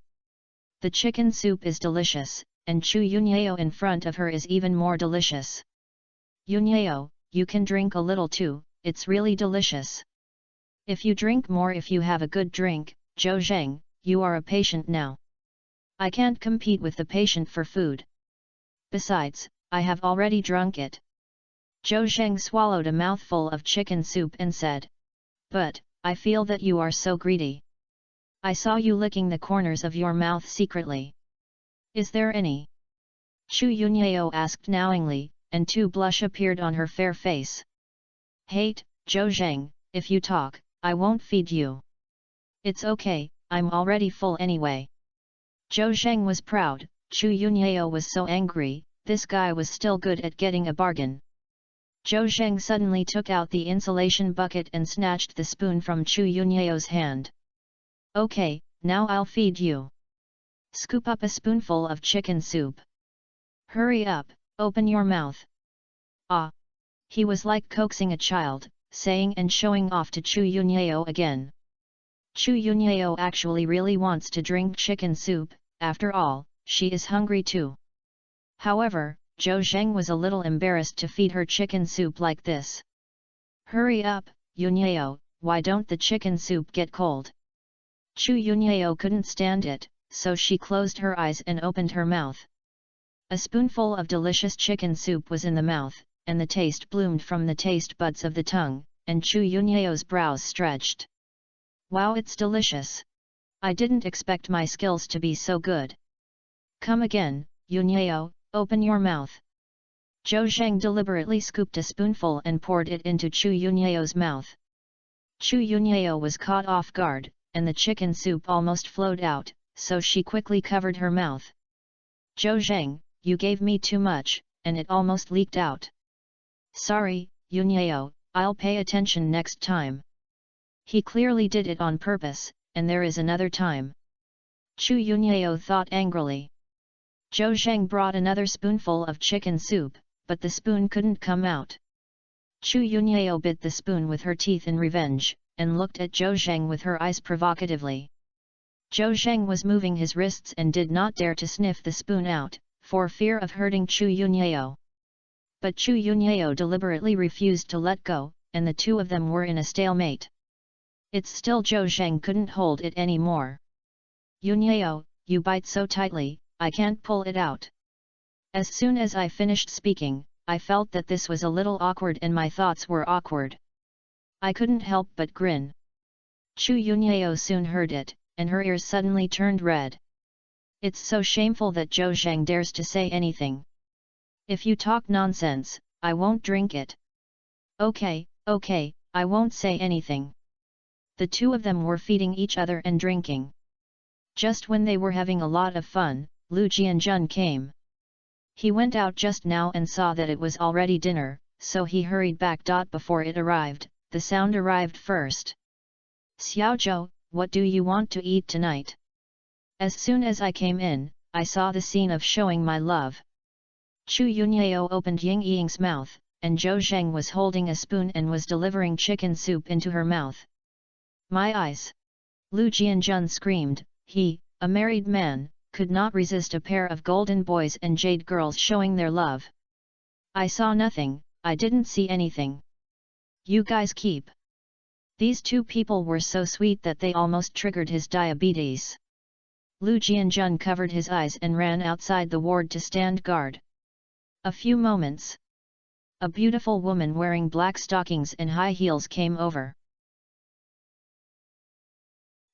The chicken soup is delicious, and Chu Yunyao in front of her is even more delicious. Yunyao, you can drink a little too, it's really delicious. If you drink more if you have a good drink, Zhou Zheng, you are a patient now. I can't compete with the patient for food. Besides, I have already drunk it. Zhou Zheng swallowed a mouthful of chicken soup and said. But, I feel that you are so greedy. I saw you licking the corners of your mouth secretly. Is there any? Chu Yunyao asked knowingly, and two blush appeared on her fair face. Hate, Zhou Zheng, if you talk, I won't feed you. It's okay, I'm already full anyway. Zhou Zheng was proud, Chu Yunyao was so angry, this guy was still good at getting a bargain. Zhou Zheng suddenly took out the insulation bucket and snatched the spoon from Chu Yunyao's hand. Okay, now I'll feed you. Scoop up a spoonful of chicken soup. Hurry up, open your mouth. Ah! He was like coaxing a child, saying and showing off to Chu Yunyao again. Chu Yunyao actually really wants to drink chicken soup, after all, she is hungry too. However, Zhou Zheng was a little embarrassed to feed her chicken soup like this. Hurry up, Yunyao, why don't the chicken soup get cold? Chu Yunyao couldn't stand it, so she closed her eyes and opened her mouth. A spoonful of delicious chicken soup was in the mouth, and the taste bloomed from the taste buds of the tongue, and Chu Yunyao's brows stretched. Wow, it's delicious! I didn't expect my skills to be so good. Come again, Yunyao, open your mouth. Zhou Zheng deliberately scooped a spoonful and poured it into Chu Yunyao's mouth. Chu Yunyao was caught off guard, and the chicken soup almost flowed out, so she quickly covered her mouth. Zhou Zheng, you gave me too much, and it almost leaked out. Sorry, Yunyao, I'll pay attention next time. He clearly did it on purpose, and there is another time. Chu Yunyao thought angrily. Zhou Zheng brought another spoonful of chicken soup, but the spoon couldn't come out. Chu Yunyao bit the spoon with her teeth in revenge, and looked at Zhou Zheng with her eyes provocatively. Zhou Zheng was moving his wrists and did not dare to sniff the spoon out, for fear of hurting Chu Yunyao. But Chu Yunyao deliberately refused to let go, and the two of them were in a stalemate. It's still Zhou Zheng couldn't hold it anymore. Yunyao, you bite so tightly, I can't pull it out. As soon as I finished speaking, I felt that this was a little awkward and my thoughts were awkward. I couldn't help but grin. Chu Yunyao soon heard it, and her ears suddenly turned red. It's so shameful that Zhou Zheng dares to say anything. If you talk nonsense, I won't drink it. Okay, I won't say anything. The two of them were feeding each other and drinking. Just when they were having a lot of fun, Lu Jianjun came. He went out just now and saw that it was already dinner, so he hurried back. Before it arrived, the sound arrived first. Xiaozhou, what do you want to eat tonight? As soon as I came in, I saw the scene of showing my love. Chu Yunyao opened Ying Ying's mouth, and Zhou Zheng was holding a spoon and was delivering chicken soup into her mouth. My eyes! Lu Jianjun screamed. He, a married man, could not resist a pair of golden boys and jade girls showing their love. I saw nothing, I didn't see anything. You guys keep. These two people were so sweet that they almost triggered his diabetes. Lu Jianjun covered his eyes and ran outside the ward to stand guard. A few moments. A beautiful woman wearing black stockings and high heels came over.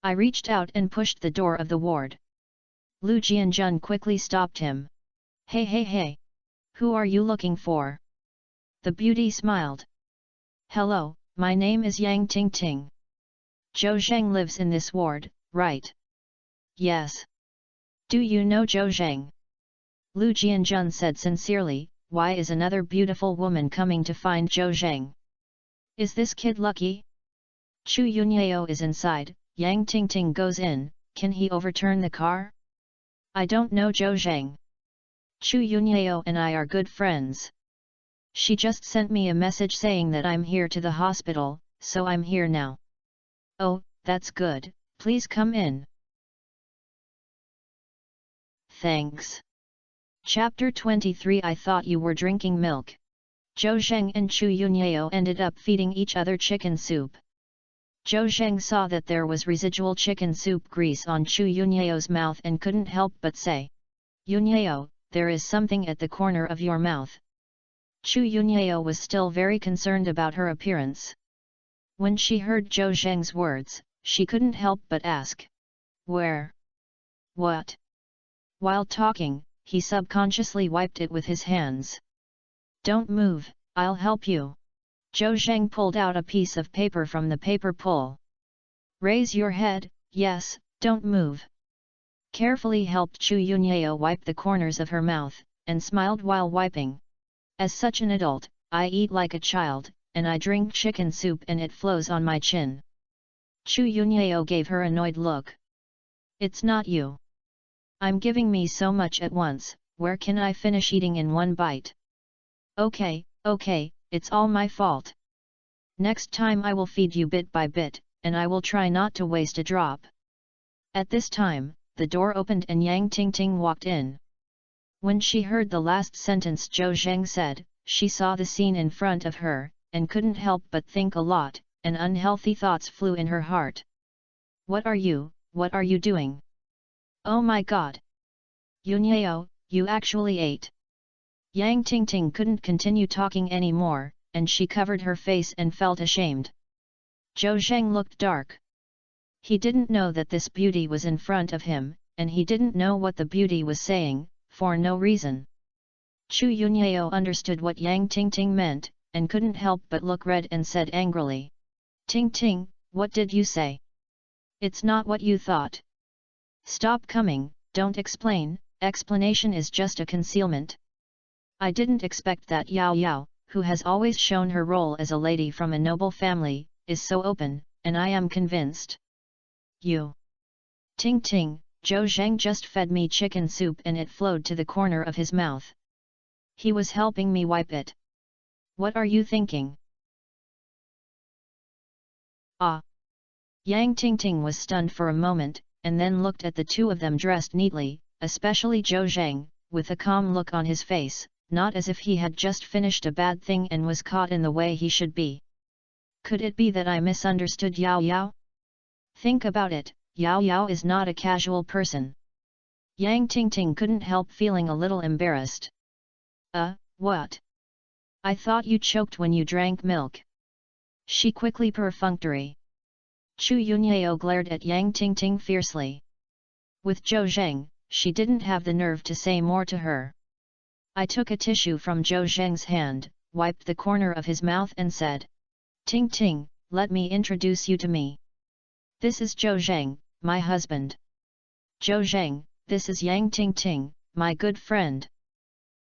I reached out and pushed the door of the ward. Lu Jianjun quickly stopped him. Hey hey hey! Who are you looking for? The beauty smiled. Hello, my name is Yang Tingting. Zhou Zheng lives in this ward, right? Yes. Do you know Zhou Zheng? Lu Jianjun said sincerely. Why is another beautiful woman coming to find Zhou Zheng? Is this kid lucky? Chu Yunyao is inside, Yang Tingting goes in, can he overturn the car? I don't know Zhou Zheng. Chu Yunyao and I are good friends. She just sent me a message saying that I'm here to the hospital, so I'm here now. Oh, that's good, please come in. Thanks. Chapter 23 I thought you were drinking milk. Zhou Zheng and Chu Yunyao ended up feeding each other chicken soup. Zhou Zheng saw that there was residual chicken soup grease on Chu Yunyao's mouth and couldn't help but say, Yunyao, there is something at the corner of your mouth. Chu Yunyao was still very concerned about her appearance. When she heard Zhou Zheng's words, she couldn't help but ask. Where? What? While talking, he subconsciously wiped it with his hands. Don't move, I'll help you. Zhou Zheng pulled out a piece of paper from the paper pull. Raise your head, yes, don't move. Carefully helped Chu Yunyao wipe the corners of her mouth, and smiled while wiping. As such an adult, I eat like a child, and I drink chicken soup and it flows on my chin. Chu Yunyao gave her an annoyed look. It's not you. I'm giving me so much at once, where can I finish eating in one bite? Okay, it's all my fault. Next time I will feed you bit by bit, and I will try not to waste a drop. At this time, the door opened and Yang Tingting walked in. When she heard the last sentence Zhou Zheng said, she saw the scene in front of her, and couldn't help but think a lot, and unhealthy thoughts flew in her heart. What are you doing? Oh my god! Yunyao, you actually ate! Yang Tingting couldn't continue talking anymore, and she covered her face and felt ashamed. Zhou Zheng looked dark. He didn't know that this beauty was in front of him, and he didn't know what the beauty was saying, for no reason. Chu Yunyao understood what Yang Tingting meant, and couldn't help but look red and said angrily. Tingting, what did you say? It's not what you thought. Stop coming, don't explain, explanation is just a concealment. I didn't expect that Yao Yao, who has always shown her role as a lady from a noble family, is so open, and I am convinced. You. Tingting, Zhou Zheng just fed me chicken soup and it flowed to the corner of his mouth. He was helping me wipe it. What are you thinking? Ah! Yang Tingting was stunned for a moment, and then looked at the two of them dressed neatly, especially Zhou Zheng, with a calm look on his face, not as if he had just finished a bad thing and was caught in the way he should be. Could it be that I misunderstood Yao Yao? Think about it, Yao Yao is not a casual person. Yang Tingting couldn't help feeling a little embarrassed. What? I thought you choked when you drank milk. She quickly perfunctory. Chu Yunyao glared at Yang Tingting fiercely. With Zhou Zheng, she didn't have the nerve to say more to her. I took a tissue from Zhou Zheng's hand, wiped the corner of his mouth and said, Tingting, let me introduce you to me. This is Zhou Zheng, my husband. Zhou Zheng, this is Yang Tingting, my good friend.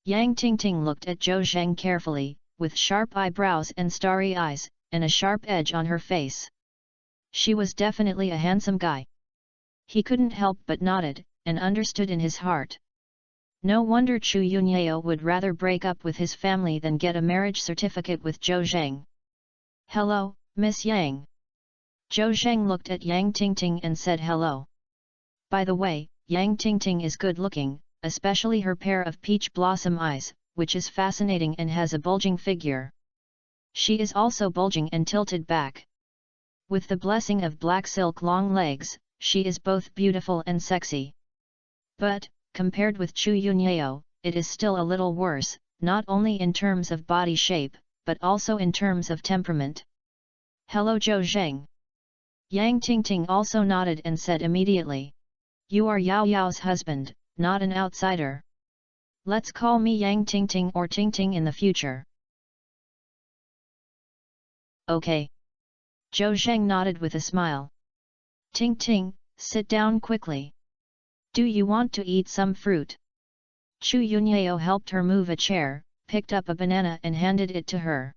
Yang Tingting looked at Zhou Zheng carefully, with sharp eyebrows and starry eyes, and a sharp edge on her face. She was definitely a handsome guy. He couldn't help but nodded, and understood in his heart. No wonder Chu Yunyao would rather break up with his family than get a marriage certificate with Zhou Zheng. Hello, Miss Yang. Zhou Zheng looked at Yang Tingting and said hello. By the way, Yang Tingting is good looking, especially her pair of peach blossom eyes, which is fascinating and has a bulging figure. She is also bulging and tilted back. With the blessing of black silk long legs, she is both beautiful and sexy. But, compared with Chu Yunyao, it is still a little worse, not only in terms of body shape, but also in terms of temperament. Hello Zhou Zheng. Yang Tingting also nodded and said immediately. You are Yao Yao's husband, not an outsider. Let's call me Yang Tingting or Tingting in the future. Okay. Zhou Zheng nodded with a smile. Tingting, sit down quickly. Do you want to eat some fruit? Chu Yunyao helped her move a chair, picked up a banana and handed it to her.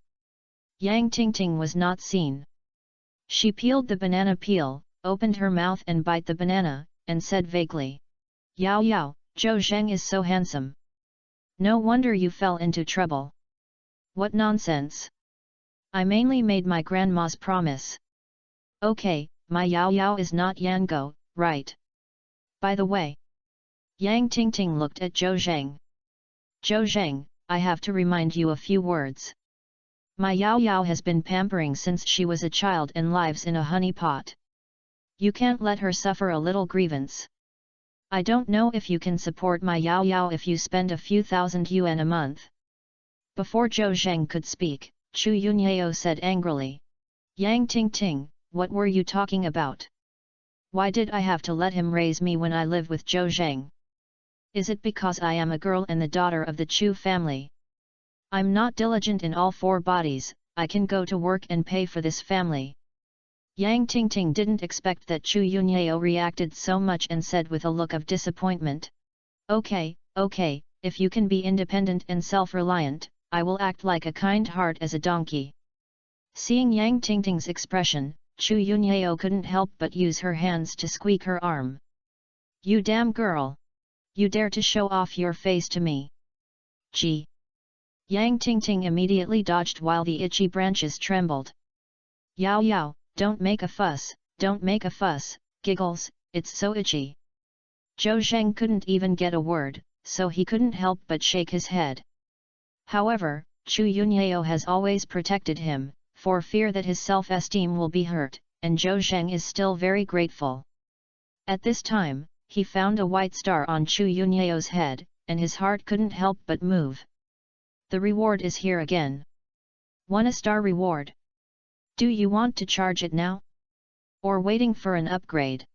Yang Tingting was not seen. She peeled the banana peel, opened her mouth and bite the banana, and said vaguely. Yao Yao, Zhou Zheng is so handsome. No wonder you fell into trouble. What nonsense. I mainly made my grandma's promise. Okay, my Yao Yao is not Yango, right? By the way. Yang Tingting looked at Zhou Zheng. Zhou Zheng, I have to remind you a few words. My Yao Yao has been pampering since she was a child and lives in a honey pot. You can't let her suffer a little grievance. I don't know if you can support my Yao Yao if you spend a few thousand yuan a month. Before Zhou Zheng could speak, Chu Yunyao said angrily. Yang Tingting, what were you talking about? Why did I have to let him raise me when I live with Zhou Zheng? Is it because I am a girl and the daughter of the Chu family? I'm not diligent in all four bodies, I can go to work and pay for this family. Yang Tingting didn't expect that Chu Yunyao reacted so much and said with a look of disappointment. Okay, if you can be independent and self-reliant, I will act like a kind heart as a donkey. Seeing Yang Tingting's expression, Chu Yunyao couldn't help but use her hands to squeak her arm. You damn girl! You dare to show off your face to me! Gee! Yang Tingting immediately dodged while the itchy branches trembled. Yao Yao, don't make a fuss, giggles, it's so itchy. Zhou Zheng couldn't even get a word, so he couldn't help but shake his head. However, Chu Yunyao has always protected him, for fear that his self-esteem will be hurt, and Zhou Zheng is still very grateful. At this time, he found a white star on Chu Yunyao's head, and his heart couldn't help but move. The reward is here again. 1 star reward. Do you want to charge it now? Or waiting for an upgrade?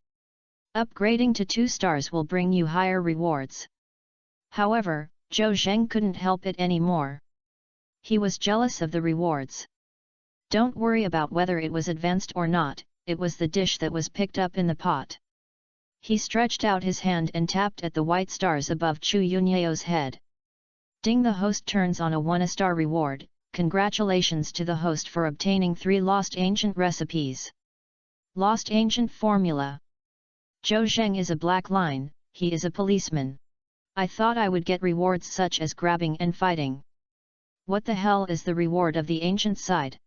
Upgrading to 2 stars will bring you higher rewards. However, Zhou Zheng couldn't help it anymore. He was jealous of the rewards. Don't worry about whether it was advanced or not, it was the dish that was picked up in the pot. He stretched out his hand and tapped at the white stars above Chu Yunyao's head. Ding, the host turns on a 1-star reward. Congratulations to the host for obtaining 3 lost ancient recipes. Lost ancient formula. Zhou Zheng is a black line, he is a policeman. I thought I would get rewards such as grabbing and fighting. What the hell is the reward of the ancient side?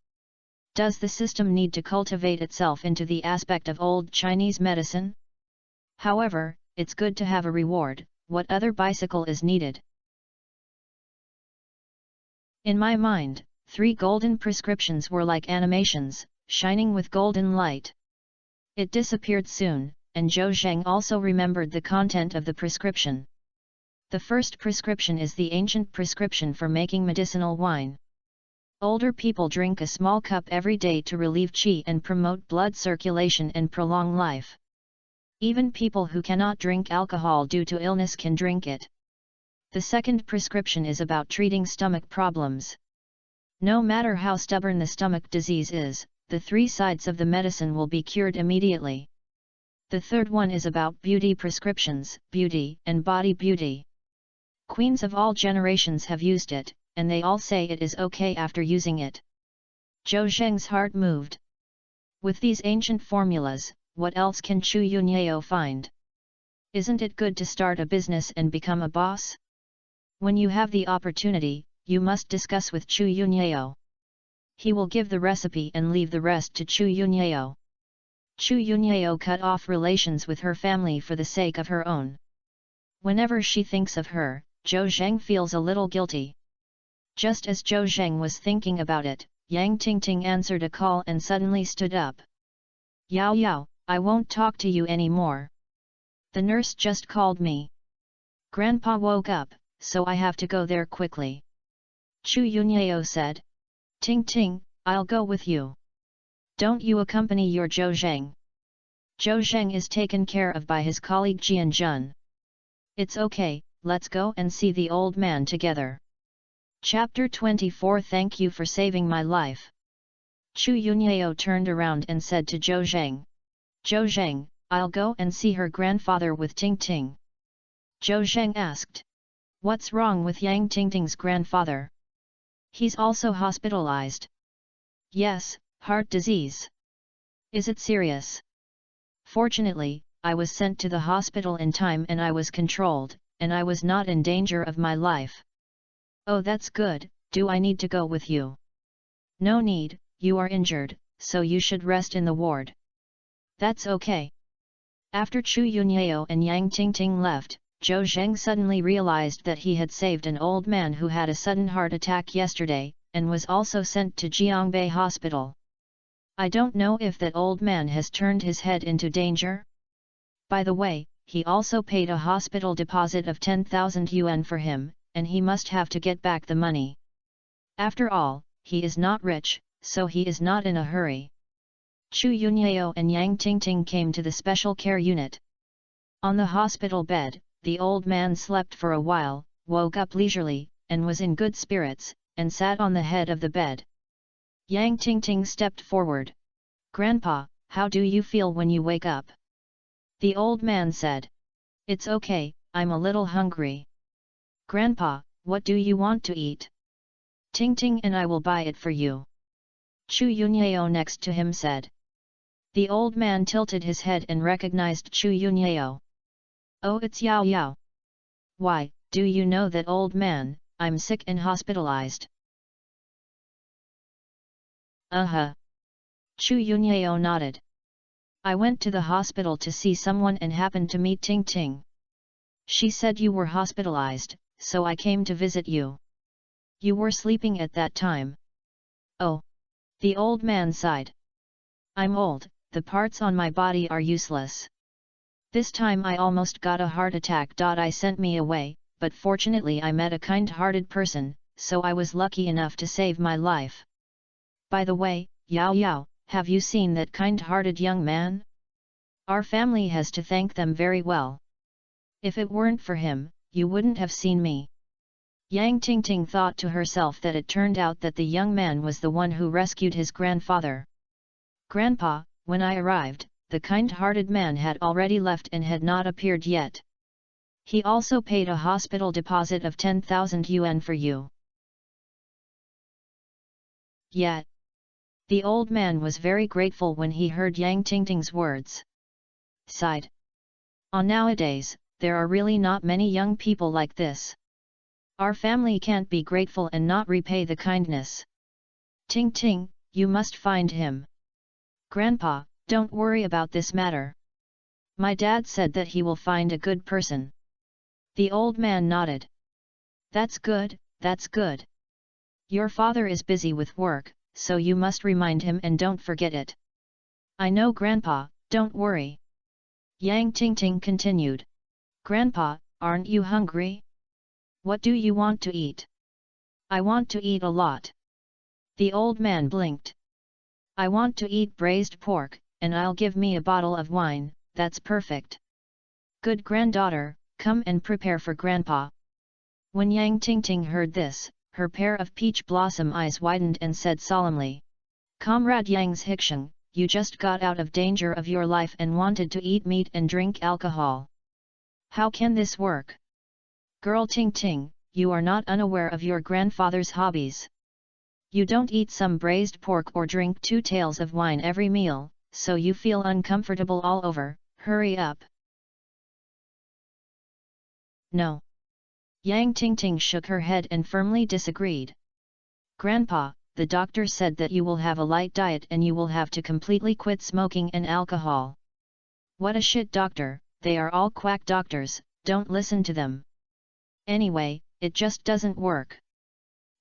Does the system need to cultivate itself into the aspect of old Chinese medicine? However, it's good to have a reward. What other bicycle is needed? In my mind, 3 golden prescriptions were like animations, shining with golden light. It disappeared soon, and Zhou Zheng also remembered the content of the prescription. The first prescription is the ancient prescription for making medicinal wine. Older people drink a small cup every day to relieve qi and promote blood circulation and prolong life. Even people who cannot drink alcohol due to illness can drink it. The second prescription is about treating stomach problems. No matter how stubborn the stomach disease is, the 3 sides of the medicine will be cured immediately. The third one is about beauty prescriptions, beauty and body beauty. Queens of all generations have used it, and they all say it is okay after using it. Zhou Zheng's heart moved. With these ancient formulas, what else can Chu Yunyao find? Isn't it good to start a business and become a boss? When you have the opportunity, you must discuss with Chu Yunyao. He will give the recipe and leave the rest to Chu Yunyao. Chu Yunyao cut off relations with her family for the sake of her own. Whenever she thinks of her, Zhou Zheng feels a little guilty. Just as Zhou Zheng was thinking about it, Yang Tingting answered a call and suddenly stood up. Yao Yao, I won't talk to you anymore. The nurse just called me. Grandpa woke up, so I have to go there quickly. Chu Yunyao said. Ting Ting, I'll go with you. Don't you accompany your Zhou Zheng. Zhou Zheng is taken care of by his colleague Jian Jun. It's okay, let's go and see the old man together. Chapter 24. Thank you for saving my life. Chu Yunyao turned around and said to Zhou Zheng. Zhou Zheng, I'll go and see her grandfather with Ting Ting. Zhou Zheng asked. What's wrong with Yang Tingting's grandfather? He's also hospitalized. Yes, heart disease. Is it serious? Fortunately, I was sent to the hospital in time and I was controlled, and I was not in danger of my life. Oh, that's good. Do I need to go with you? No need, you are injured, so you should rest in the ward. That's okay. After Chu Yunyao and Yang Tingting left, Zhou Zheng suddenly realized that he had saved an old man who had a sudden heart attack yesterday, and was also sent to Jiangbei Hospital. I don't know if that old man has turned his head into danger. By the way, he also paid a hospital deposit of 10,000 yuan for him, and he must have to get back the money. After all, he is not rich, so he is not in a hurry. Chu Yunyao and Yang Tingting came to the special care unit. On the hospital bed, the old man slept for a while, woke up leisurely, and was in good spirits, and sat on the head of the bed. Yang Tingting stepped forward. Grandpa, how do you feel when you wake up? The old man said. It's okay, I'm a little hungry. Grandpa, what do you want to eat? Ting Ting and I will buy it for you. Chu Yunyao next to him said. The old man tilted his head and recognized Chu Yunyao. Oh, it's Yao Yao. Why, do you know that old man, I'm sick and hospitalized. Chu Yunyao nodded. I went to the hospital to see someone and happened to meet Ting Ting. She said you were hospitalized, so I came to visit you. You were sleeping at that time. Oh. The old man sighed. I'm old, the parts on my body are useless. This time I almost got a heart attack. I sent me away, but fortunately I met a kind-hearted person, so I was lucky enough to save my life. By the way, Yao Yao, have you seen that kind-hearted young man? Our family has to thank them very well. If it weren't for him, you wouldn't have seen me. Yang Tingting thought to herself that it turned out that the young man was the one who rescued his grandfather. Grandpa, when I arrived, the kind-hearted man had already left and had not appeared yet. He also paid a hospital deposit of 10,000 yuan for you. Yet. The old man was very grateful when he heard Yang Tingting's words. Sighed. Nowadays, there are really not many young people like this. Our family can't be grateful and not repay the kindness. Ting Ting, you must find him. Grandpa, don't worry about this matter. My dad said that he will find a good person. The old man nodded. That's good, that's good. Your father is busy with work, so you must remind him and don't forget it. I know Grandpa, don't worry. Yang Tingting continued. Grandpa, aren't you hungry? What do you want to eat? I want to eat a lot. The old man blinked. I want to eat braised pork, and I'll give me a bottle of wine, that's perfect. Good granddaughter, come and prepare for Grandpa. When Yang Tingting heard this, her pair of peach blossom eyes widened and said solemnly. Comrade Yang Zhixiang, you just got out of danger of your life and wanted to eat meat and drink alcohol. How can this work? Girl Ting Ting, you are not unaware of your grandfather's hobbies. You don't eat some braised pork or drink 2 taels of wine every meal, so you feel uncomfortable all over, hurry up. No. Yang Tingting shook her head and firmly disagreed. Grandpa, the doctor said that you will have a light diet and you will have to completely quit smoking and alcohol. What a shit doctor, they are all quack doctors, don't listen to them. Anyway, it just doesn't work.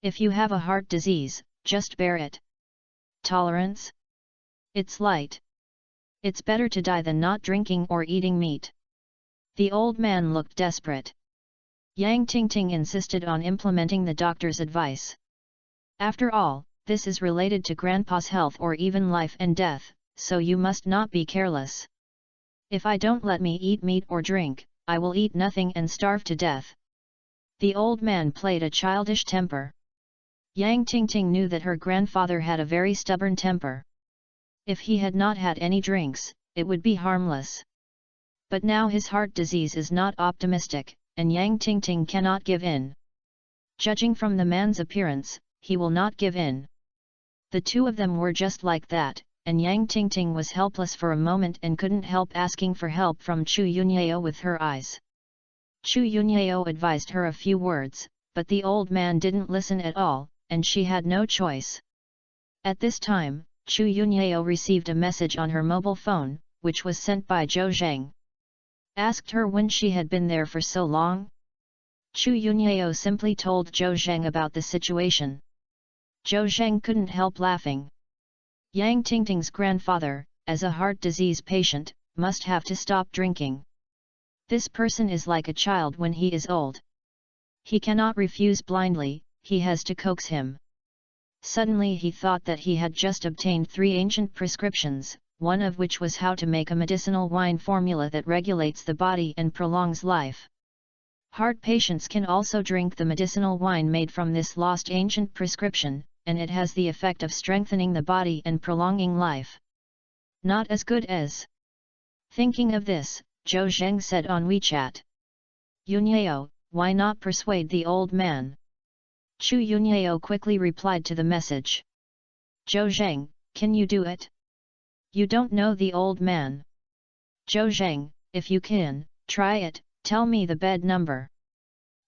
If you have a heart disease, just bear it. Tolerance? It's light. It's better to die than not drinking or eating meat. The old man looked desperate. Yang Tingting insisted on implementing the doctor's advice. After all, this is related to Grandpa's health or even life and death, so you must not be careless. If I don't let me eat meat or drink, I will eat nothing and starve to death. The old man played a childish temper. Yang Tingting knew that her grandfather had a very stubborn temper. If he had not had any drinks, it would be harmless. But now his heart disease is not optimistic, and Yang Tingting cannot give in. Judging from the man's appearance, he will not give in. The two of them were just like that, and Yang Tingting was helpless for a moment and couldn't help asking for help from Chu Yunyao with her eyes. Chu Yunyao advised her a few words, but the old man didn't listen at all, and she had no choice. At this time, Chu Yunyao received a message on her mobile phone, which was sent by Zhou Zheng. Asked her when she had been there for so long. Chu Yunyao simply told Zhou Zheng about the situation. Zhou Zheng couldn't help laughing. Yang Tingting's grandfather, as a heart disease patient, must have to stop drinking. This person is like a child when he is old. He cannot refuse blindly, he has to coax him. Suddenly he thought that he had just obtained 3 ancient prescriptions, one of which was how to make a medicinal wine formula that regulates the body and prolongs life. Heart patients can also drink the medicinal wine made from this lost ancient prescription, and it has the effect of strengthening the body and prolonging life. Not as good as. Thinking of this, Zhou Zheng said on WeChat. Yunyao, why not persuade the old man? Chu Yunyao quickly replied to the message. Zhou Zheng, can you do it? You don't know the old man. Zhou Zheng, if you can, try it, tell me the bed number.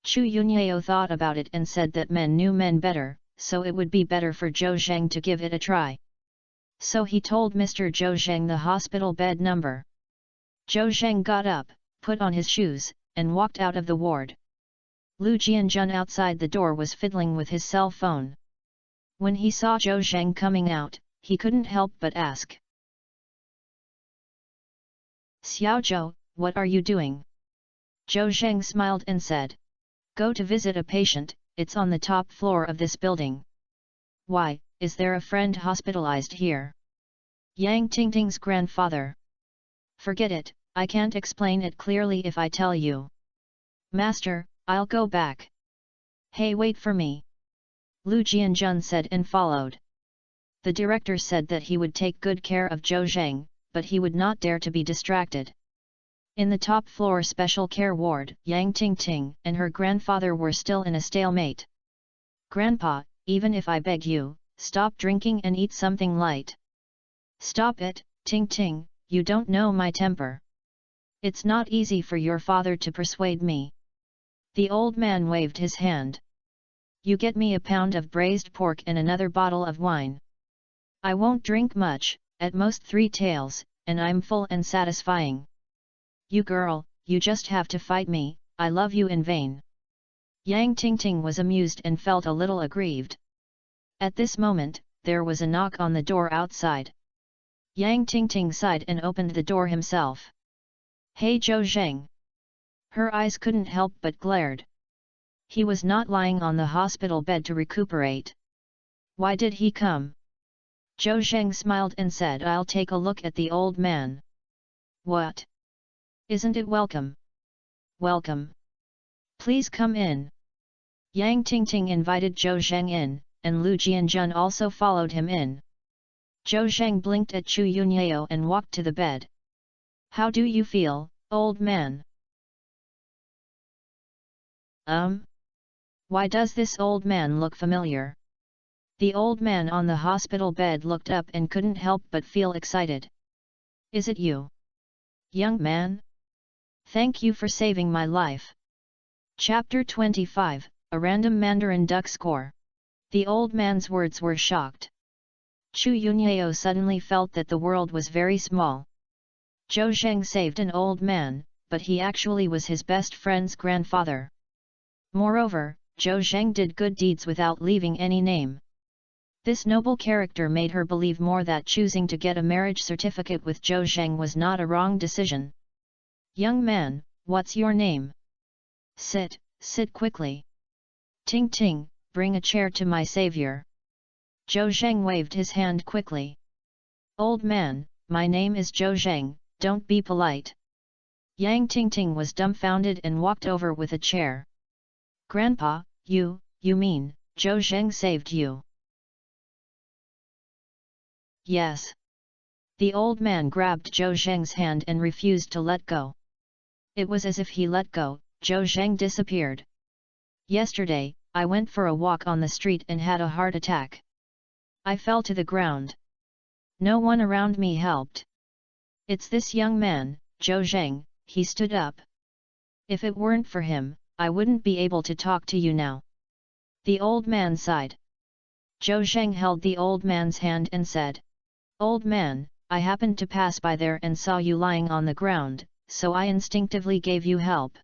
Chu Yunyao thought about it and said that men knew men better, so it would be better for Zhou Zheng to give it a try. So he told Mr. Zhou Zheng the hospital bed number. Zhou Zheng got up, put on his shoes, and walked out of the ward. Lu Jianjun outside the door was fiddling with his cell phone. When he saw Zhou Zheng coming out, he couldn't help but ask. Xiaozhou, what are you doing? Zhou Zheng smiled and said. Go to visit a patient, it's on the top floor of this building. Why, is there a friend hospitalized here? Yang Tingting's grandfather. Forget it, I can't explain it clearly if I tell you. Master, I'll go back. Hey, wait for me. Lu Jianjun said and followed. The director said that he would take good care of Zhou Zheng, but he would not dare to be distracted. In the top floor special care ward, Yang Tingting and her grandfather were still in a stalemate. Grandpa, even if I beg you, stop drinking and eat something light. Stop it, Tingting, you don't know my temper. It's not easy for your father to persuade me. The old man waved his hand. You get me a pound of braised pork and another bottle of wine. I won't drink much, at most 3 taels, and I'm full and satisfying. You girl, you just have to fight me, I love you in vain. Yang Tingting was amused and felt a little aggrieved. At this moment, there was a knock on the door outside. Yang Tingting sighed and opened the door himself. Hey Zhou Zheng! Her eyes couldn't help but glared. He was not lying on the hospital bed to recuperate. Why did he come? Zhou Zheng smiled and said, I'll take a look at the old man. What? Isn't it welcome? Welcome. Please come in. Yang Tingting invited Zhou Zheng in, and Lu Jianjun also followed him in. Zhou Zheng blinked at Chu Yunyao and walked to the bed. How do you feel, old man? Why does this old man look familiar? The old man on the hospital bed looked up and couldn't help but feel excited. Is it you? Young man? Thank you for saving my life. Chapter 25, A Random Mandarin Duck Score. The old man's words were shocked. Chu Yunyao suddenly felt that the world was very small. Zhou Zheng saved an old man, but he actually was his best friend's grandfather. Moreover, Zhou Zheng did good deeds without leaving any name. This noble character made her believe more that choosing to get a marriage certificate with Zhou Zheng was not a wrong decision. "Young man, what's your name?" "Sit, sit quickly." "Ting Ting, bring a chair to my savior." Zhou Zheng waved his hand quickly. "Old man, my name is Zhou Zheng, don't be polite." Yang Tingting was dumbfounded and walked over with a chair. "Grandpa, you mean, Zhou Zheng saved you?" "Yes." The old man grabbed Zhou Zheng's hand and refused to let go. It was as if he let go, Zhou Zheng disappeared. "Yesterday, I went for a walk on the street and had a heart attack. I fell to the ground. No one around me helped. It's this young man, Zhou Zheng." He stood up. "If it weren't for him, I wouldn't be able to talk to you now." The old man sighed. Zhou Zheng held the old man's hand and said, "Old man, I happened to pass by there and saw you lying on the ground, so I instinctively gave you help.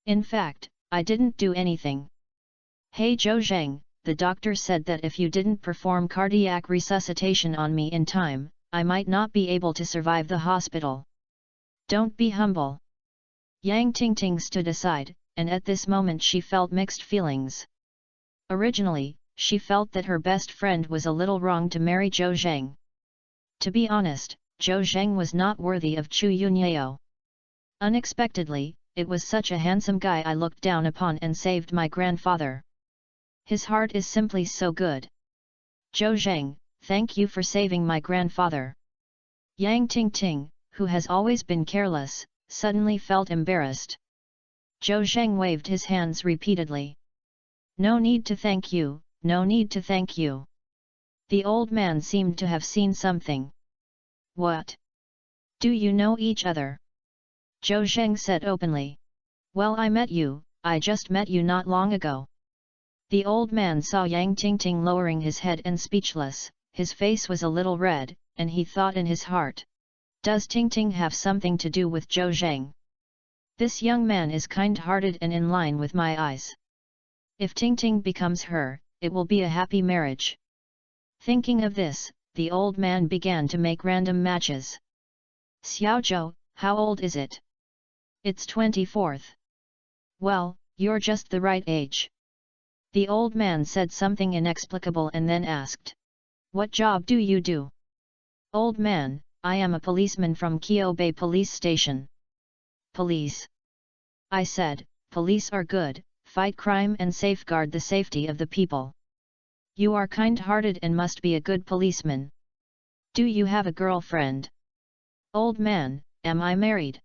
In fact, I didn't do anything." "Hey Zhou Zheng, the doctor said that if you didn't perform cardiac resuscitation on me in time, I might not be able to survive the hospital. Don't be humble." Yang Tingting stood aside, and at this moment she felt mixed feelings. Originally, she felt that her best friend was a little wrong to marry Zhou Zheng. To be honest, Zhou Zheng was not worthy of Chu Yunyao. Unexpectedly, "It was such a handsome guy I looked down upon and saved my grandfather. His heart is simply so good. Zhou Zheng, thank you for saving my grandfather." Yang Tingting, who has always been careless, suddenly felt embarrassed. Zhou Zheng waved his hands repeatedly. "No need to thank you, no need to thank you." The old man seemed to have seen something. "What? Do you know each other?" Zhou Zheng said openly. "Well, I just met you not long ago." The old man saw Yang Tingting lowering his head and speechless. His face was a little red, and he thought in his heart, "Does Tingting have something to do with Zhou Zheng? This young man is kind-hearted and in line with my eyes. If Tingting becomes her, it will be a happy marriage." Thinking of this, the old man began to make random matches. "Xiaozhou, how old is it?" "It's 24th. "Well, you're just the right age." The old man said something inexplicable and then asked, "What job do you do?" "Old man, I am a policeman from Qiubei Police Station." "Police?" I said, "Police are good, fight crime and safeguard the safety of the people. You are kind-hearted and must be a good policeman. Do you have a girlfriend?" "Old man, am I married?"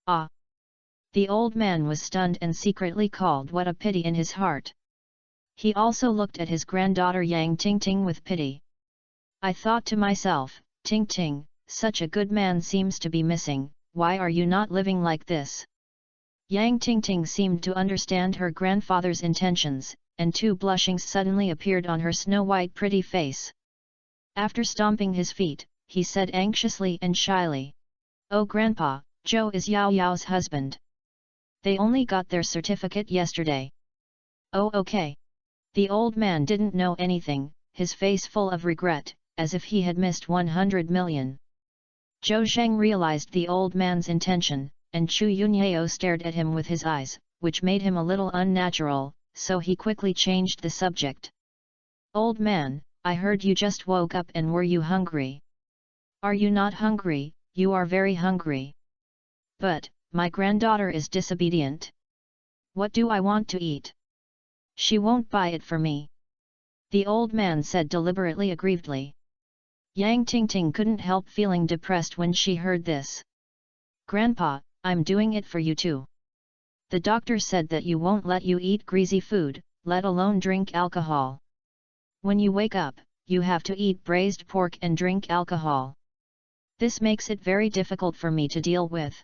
"Ah!" The old man was stunned and secretly called what a pity in his heart. He also looked at his granddaughter Yang Tingting with pity. I thought to myself, "Tingting, such a good man seems to be missing, why are you not living like this?" Yang Tingting seemed to understand her grandfather's intentions, and two blushings suddenly appeared on her snow-white pretty face. After stomping his feet, he said anxiously and shyly, "Oh Grandpa, Zhou is Yao Yao's husband. They only got their certificate yesterday." "Oh okay." The old man didn't know anything, his face full of regret, as if he had missed 100 million. Zhou Zheng realized the old man's intention, and Chu Yunyao stared at him with his eyes, which made him a little unnatural, so he quickly changed the subject. "Old man, I heard you just woke up and were you hungry?" "Are you not hungry? You are very hungry." "But, my granddaughter is disobedient. What do I want to eat? She won't buy it for me." The old man said deliberately aggrievedly. Yang Tingting couldn't help feeling depressed when she heard this. "Grandpa, I'm doing it for you too. The doctor said that you won't let you eat greasy food, let alone drink alcohol. When you wake up, you have to eat braised pork and drink alcohol. This makes it very difficult for me to deal with."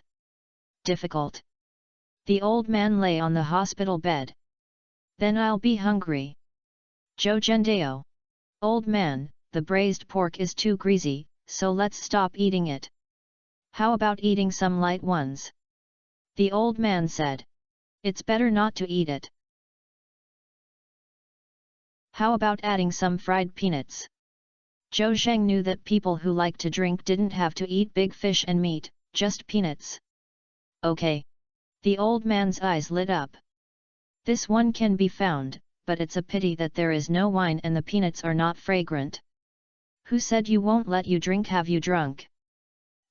"Difficult? The old man lay on the hospital bed. Then I'll be hungry. Zhou Zhendao. Old man, the braised pork is too greasy, so let's stop eating it. How about eating some light ones? The old man said. It's better not to eat it. How about adding some fried peanuts? Zhou Zheng knew that people who like to drink didn't have to eat big fish and meat, just peanuts. Okay. The old man's eyes lit up. This one can be found, but it's a pity that there is no wine and the peanuts are not fragrant. Who said you won't let you drink? Have you drunk?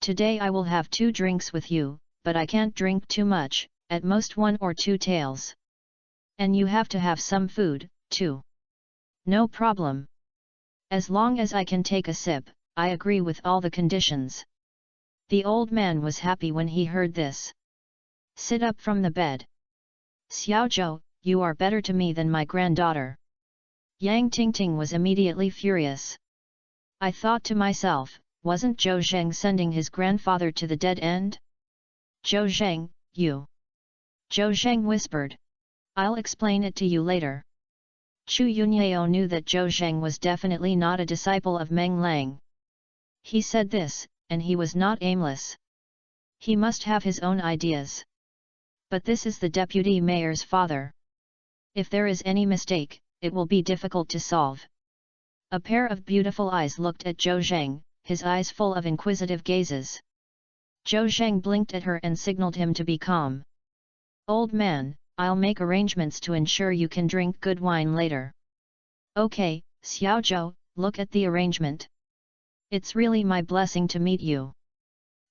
Today I will have 2 drinks with you, but I can't drink too much, at most 1 or 2 taels. And you have to have some food, too. No problem. As long as I can take a sip, I agree with all the conditions. The old man was happy when he heard this. Sit up from the bed. Xiaozhou, you are better to me than my granddaughter. Yang Tingting was immediately furious. I thought to myself, wasn't Zhou Zheng sending his grandfather to the dead end? Zhou Zheng, you. Zhou Zheng whispered. I'll explain it to you later. Chu Yunyao knew that Zhou Zheng was definitely not a disciple of Meng Lang. He said this, and he was not aimless. He must have his own ideas. But this is the deputy mayor's father. If there is any mistake, it will be difficult to solve. A pair of beautiful eyes looked at Zhou Zheng, his eyes full of inquisitive gazes. Zhou Zheng blinked at her and signaled him to be calm. Old man, I'll make arrangements to ensure you can drink good wine later. Okay, Xiaozhou, look at the arrangement. It's really my blessing to meet you.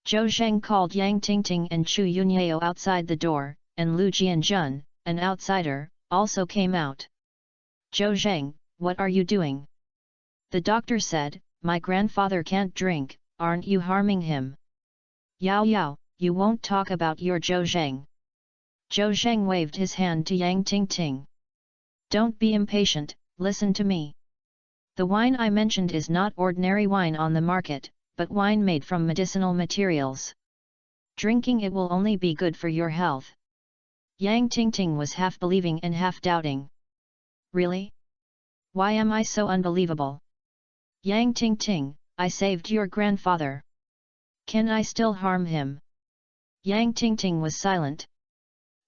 Zhou Zheng called Yang Tingting and Chu Yunyao outside the door, and Lu Jianjun, an outsider, also came out. Zhou Zheng, what are you doing? The doctor said, my grandfather can't drink, aren't you harming him? Yao Yao, you won't talk about your Zhou Zheng. Zhou Zheng waved his hand to Yang Tingting. Don't be impatient, listen to me. The wine I mentioned is not ordinary wine on the market, but wine made from medicinal materials. Drinking it will only be good for your health. Yang Tingting was half believing and half doubting. Really? Why am I so unbelievable? Yang Tingting, I saved your grandfather. Can I still harm him? Yang Tingting was silent.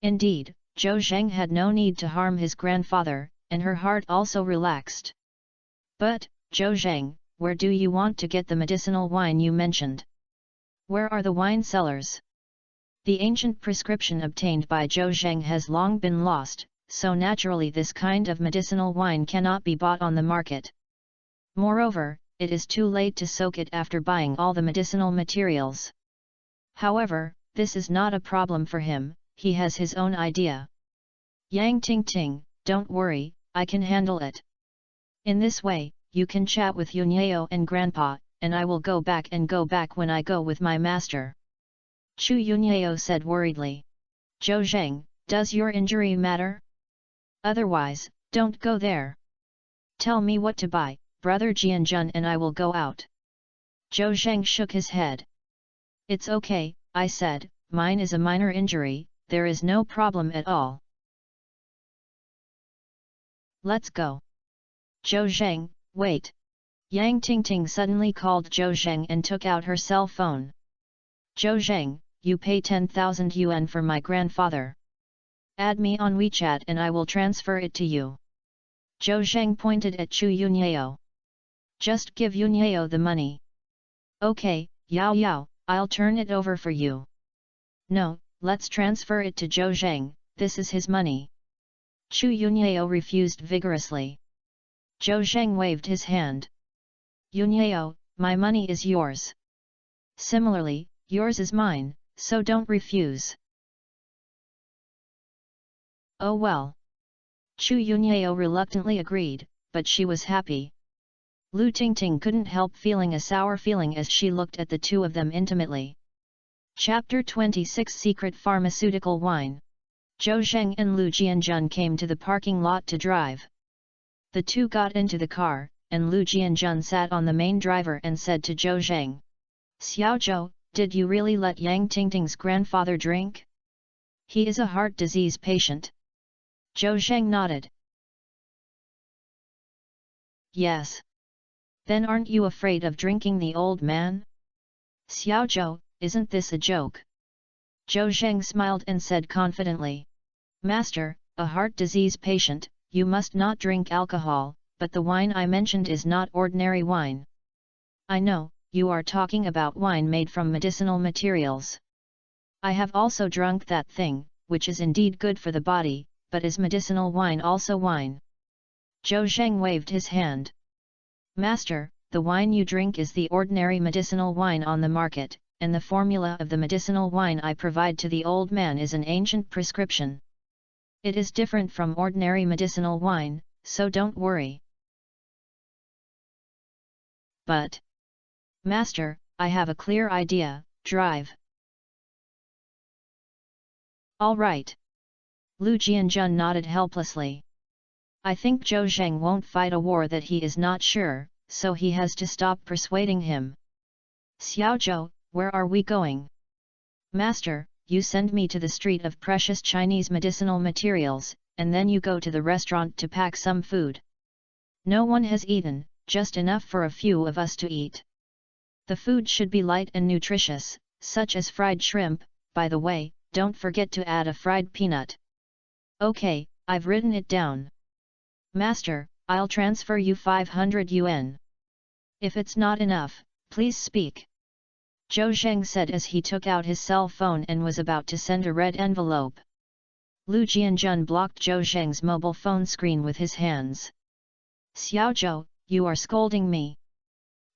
Indeed, Zhou Zheng had no need to harm his grandfather, and her heart also relaxed. But, Zhou Zheng, where do you want to get the medicinal wine you mentioned? Where are the wine cellars? The ancient prescription obtained by Zhou Zheng has long been lost, so naturally this kind of medicinal wine cannot be bought on the market. Moreover, it is too late to soak it after buying all the medicinal materials. However, this is not a problem for him, he has his own idea. Yang Tingting, don't worry, I can handle it. In this way, you can chat with Yunyao and Grandpa, and I will go back when I go with my master. Chu Yunyao said worriedly. Zhou Zheng, does your injury matter? Otherwise, don't go there. Tell me what to buy, brother Jianjun, and I will go out. Zhou Zheng shook his head. It's okay, I said, mine is a minor injury, there is no problem at all. Let's go. Zhou Zheng, wait. Yang Tingting suddenly called Zhou Zheng and took out her cell phone. Zhou Zheng, you pay 10,000 yuan for my grandfather. Add me on WeChat and I will transfer it to you. Zhou Zheng pointed at Chu Yunyao. Just give Yunyao the money. Okay, Yao Yao, I'll turn it over for you. No, let's transfer it to Zhou Zheng, this is his money. Chu Yunyao refused vigorously. Zhou Zheng waved his hand. Yunyao, my money is yours. Similarly, yours is mine, so don't refuse. Oh well. Chu Yunyao reluctantly agreed, but she was happy. Lu Tingting couldn't help feeling a sour feeling as she looked at the two of them intimately. Chapter 26 Secret Pharmaceutical Wine. Zhou Zheng and Lu Jianjun came to the parking lot to drive. The two got into the car, and Lu Jianjun sat on the main driver and said to Zhou Zheng. Xiaozhou, did you really let Yang Tingting's grandfather drink? He is a heart disease patient. Zhou Zheng nodded. Yes. Then aren't you afraid of drinking the old man? Xiao Zhou, isn't this a joke? Zhou Zheng smiled and said confidently. Master, a heart disease patient, you must not drink alcohol, but the wine I mentioned is not ordinary wine. I know, you are talking about wine made from medicinal materials. I have also drunk that thing, which is indeed good for the body, but is medicinal wine also wine? Zhou Zheng waved his hand. Master, the wine you drink is the ordinary medicinal wine on the market, and the formula of the medicinal wine I provide to the old man is an ancient prescription. It is different from ordinary medicinal wine, so don't worry. But, Master, I have a clear idea, drive. All right. Lu Jianjun nodded helplessly. I think Zhou Zheng won't fight a war that he is not sure, so he has to stop persuading him. Xiao Zhou, where are we going? Master, you send me to the street of precious Chinese medicinal materials, and then you go to the restaurant to pack some food. No one has eaten, just enough for a few of us to eat. The food should be light and nutritious, such as fried shrimp. By the way, don't forget to add a fried peanut. Okay, I've written it down. Master, I'll transfer you 500 yuan. If it's not enough, please speak. Zhou Zheng said as he took out his cell phone and was about to send a red envelope. Lu Jianjun blocked Zhou Zheng's mobile phone screen with his hands. Xiao Zhou, you are scolding me.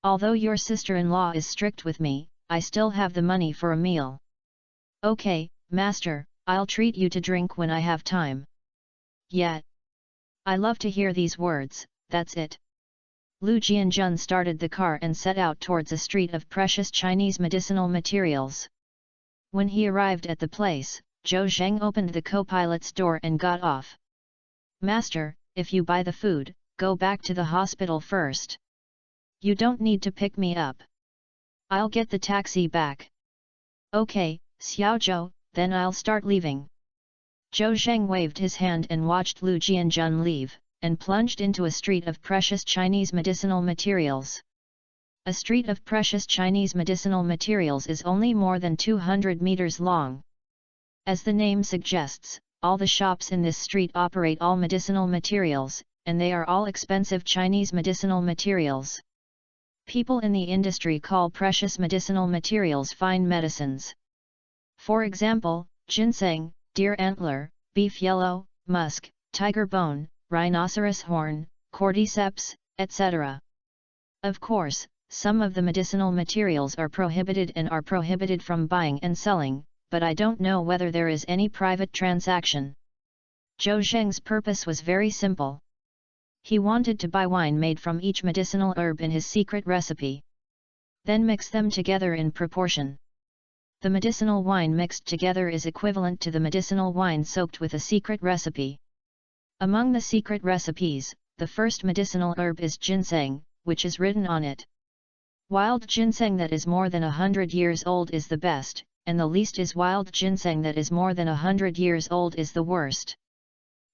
Although your sister-in-law is strict with me, I still have the money for a meal. Okay, Master, I'll treat you to drink when I have time. Yet. I love to hear these words, that's it. Lu Jianjun started the car and set out towards a street of precious Chinese medicinal materials. When he arrived at the place, Zhou Zheng opened the co-pilot's door and got off. Master, if you buy the food, go back to the hospital first. You don't need to pick me up. I'll get the taxi back. Okay, Xiao Zhou, then I'll start leaving. Zhou Zheng waved his hand and watched Lu Jianjun leave, and plunged into a street of precious Chinese medicinal materials. A street of precious Chinese medicinal materials is only more than 200 meters long. As the name suggests, all the shops in this street operate all medicinal materials, and they are all expensive Chinese medicinal materials. People in the industry call precious medicinal materials fine medicines. For example, ginseng, deer antler, beef yellow, musk, tiger bone, rhinoceros horn, cordyceps, etc. Of course, some of the medicinal materials are prohibited and are prohibited from buying and selling, but I don't know whether there is any private transaction. Zhou Zheng's purpose was very simple. He wanted to buy wine made from each medicinal herb in his secret recipe. Then mix them together in proportion. The medicinal wine mixed together is equivalent to the medicinal wine soaked with a secret recipe. Among the secret recipes, the first medicinal herb is ginseng, which is written on it. Wild ginseng that is more than 100 years old is the best, and the least is wild ginseng that is more than 100 years old is the worst.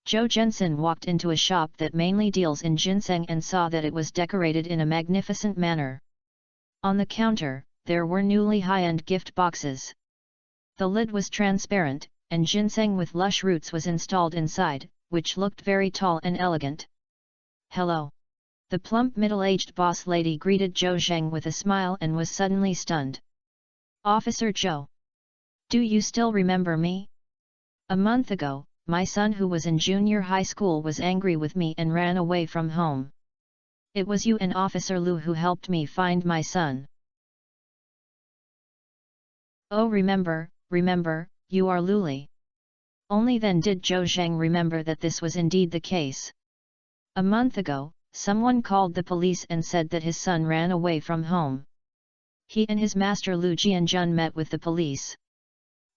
Zhou Zhensin walked into a shop that mainly deals in ginseng and saw that it was decorated in a magnificent manner. On the counter, there were newly high-end gift boxes. The lid was transparent, and ginseng with lush roots was installed inside, which looked very tall and elegant. Hello! The plump middle-aged boss lady greeted Zhou Zheng with a smile and was suddenly stunned. Officer Zhou! Do you still remember me? A month ago, my son who was in junior high school was angry with me and ran away from home. It was you and Officer Lu who helped me find my son. Oh, remember, you are Lu Li. Only then did Zhou Zheng remember that this was indeed the case. A month ago, someone called the police and said that his son ran away from home. He and his master Lu Jianjun met with the police.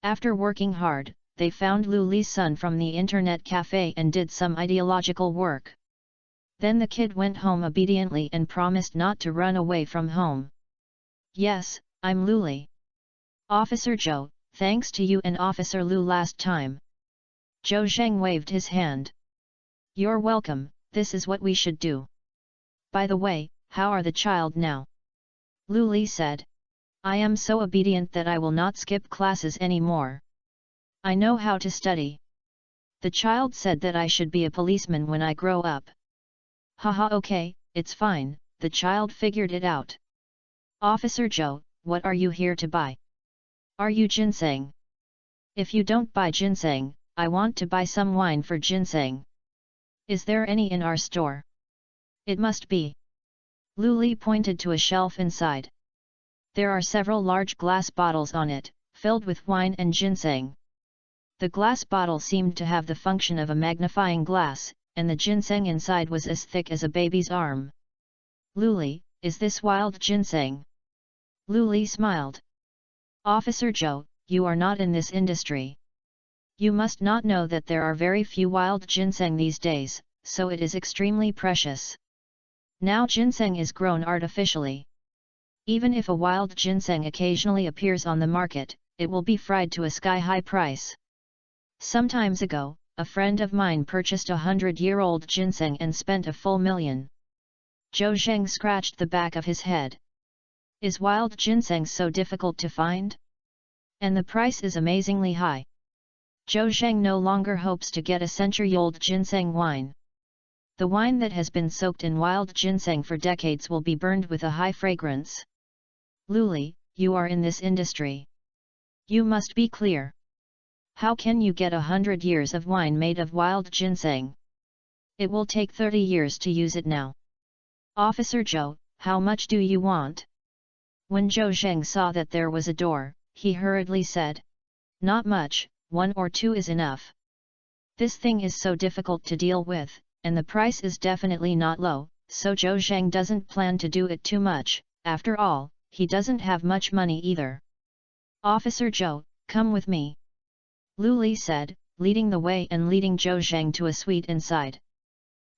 After working hard, they found Lu Li's son from the internet cafe and did some ideological work. Then the kid went home obediently and promised not to run away from home. Yes, I'm Lu Li. Officer Zhou, thanks to you and Officer Lu last time. Zhou Zheng waved his hand. You're welcome, this is what we should do. By the way, how are the child now? Lu Li said. I am so obedient that I will not skip classes anymore. I know how to study. The child said that I should be a policeman when I grow up. Haha, okay, it's fine, the child figured it out. Officer Zhou, what are you here to buy? Are you ginseng? If you don't buy ginseng, I want to buy some wine for ginseng. Is there any in our store? It must be. Lu Li pointed to a shelf inside. There are several large glass bottles on it, filled with wine and ginseng. The glass bottle seemed to have the function of a magnifying glass, and the ginseng inside was as thick as a baby's arm. Lu Li, is this wild ginseng? Lu Li smiled. Officer Zhou, you are not in this industry. You must not know that there are very few wild ginseng these days, so it is extremely precious. Now ginseng is grown artificially. Even if a wild ginseng occasionally appears on the market, it will be fried to a sky-high price. Sometimes ago, a friend of mine purchased 100-year-old ginseng and spent a full million. Zhou Zheng scratched the back of his head. Is wild ginseng so difficult to find? And the price is amazingly high. Zhou Zheng no longer hopes to get a century-old ginseng wine. The wine that has been soaked in wild ginseng for decades will be burned with a high fragrance. Lu Li, you are in this industry. You must be clear. How can you get 100 years of wine made of wild ginseng? It will take 30 years to use it now. Officer Zhou, how much do you want? When Zhou Zheng saw that there was a door, he hurriedly said. Not much, 1 or 2 is enough. This thing is so difficult to deal with, and the price is definitely not low, so Zhou Zheng doesn't plan to do it too much. After all, he doesn't have much money either. Officer Zhou, come with me. Lu Li said, leading the way and leading Zhou Zheng to a suite inside.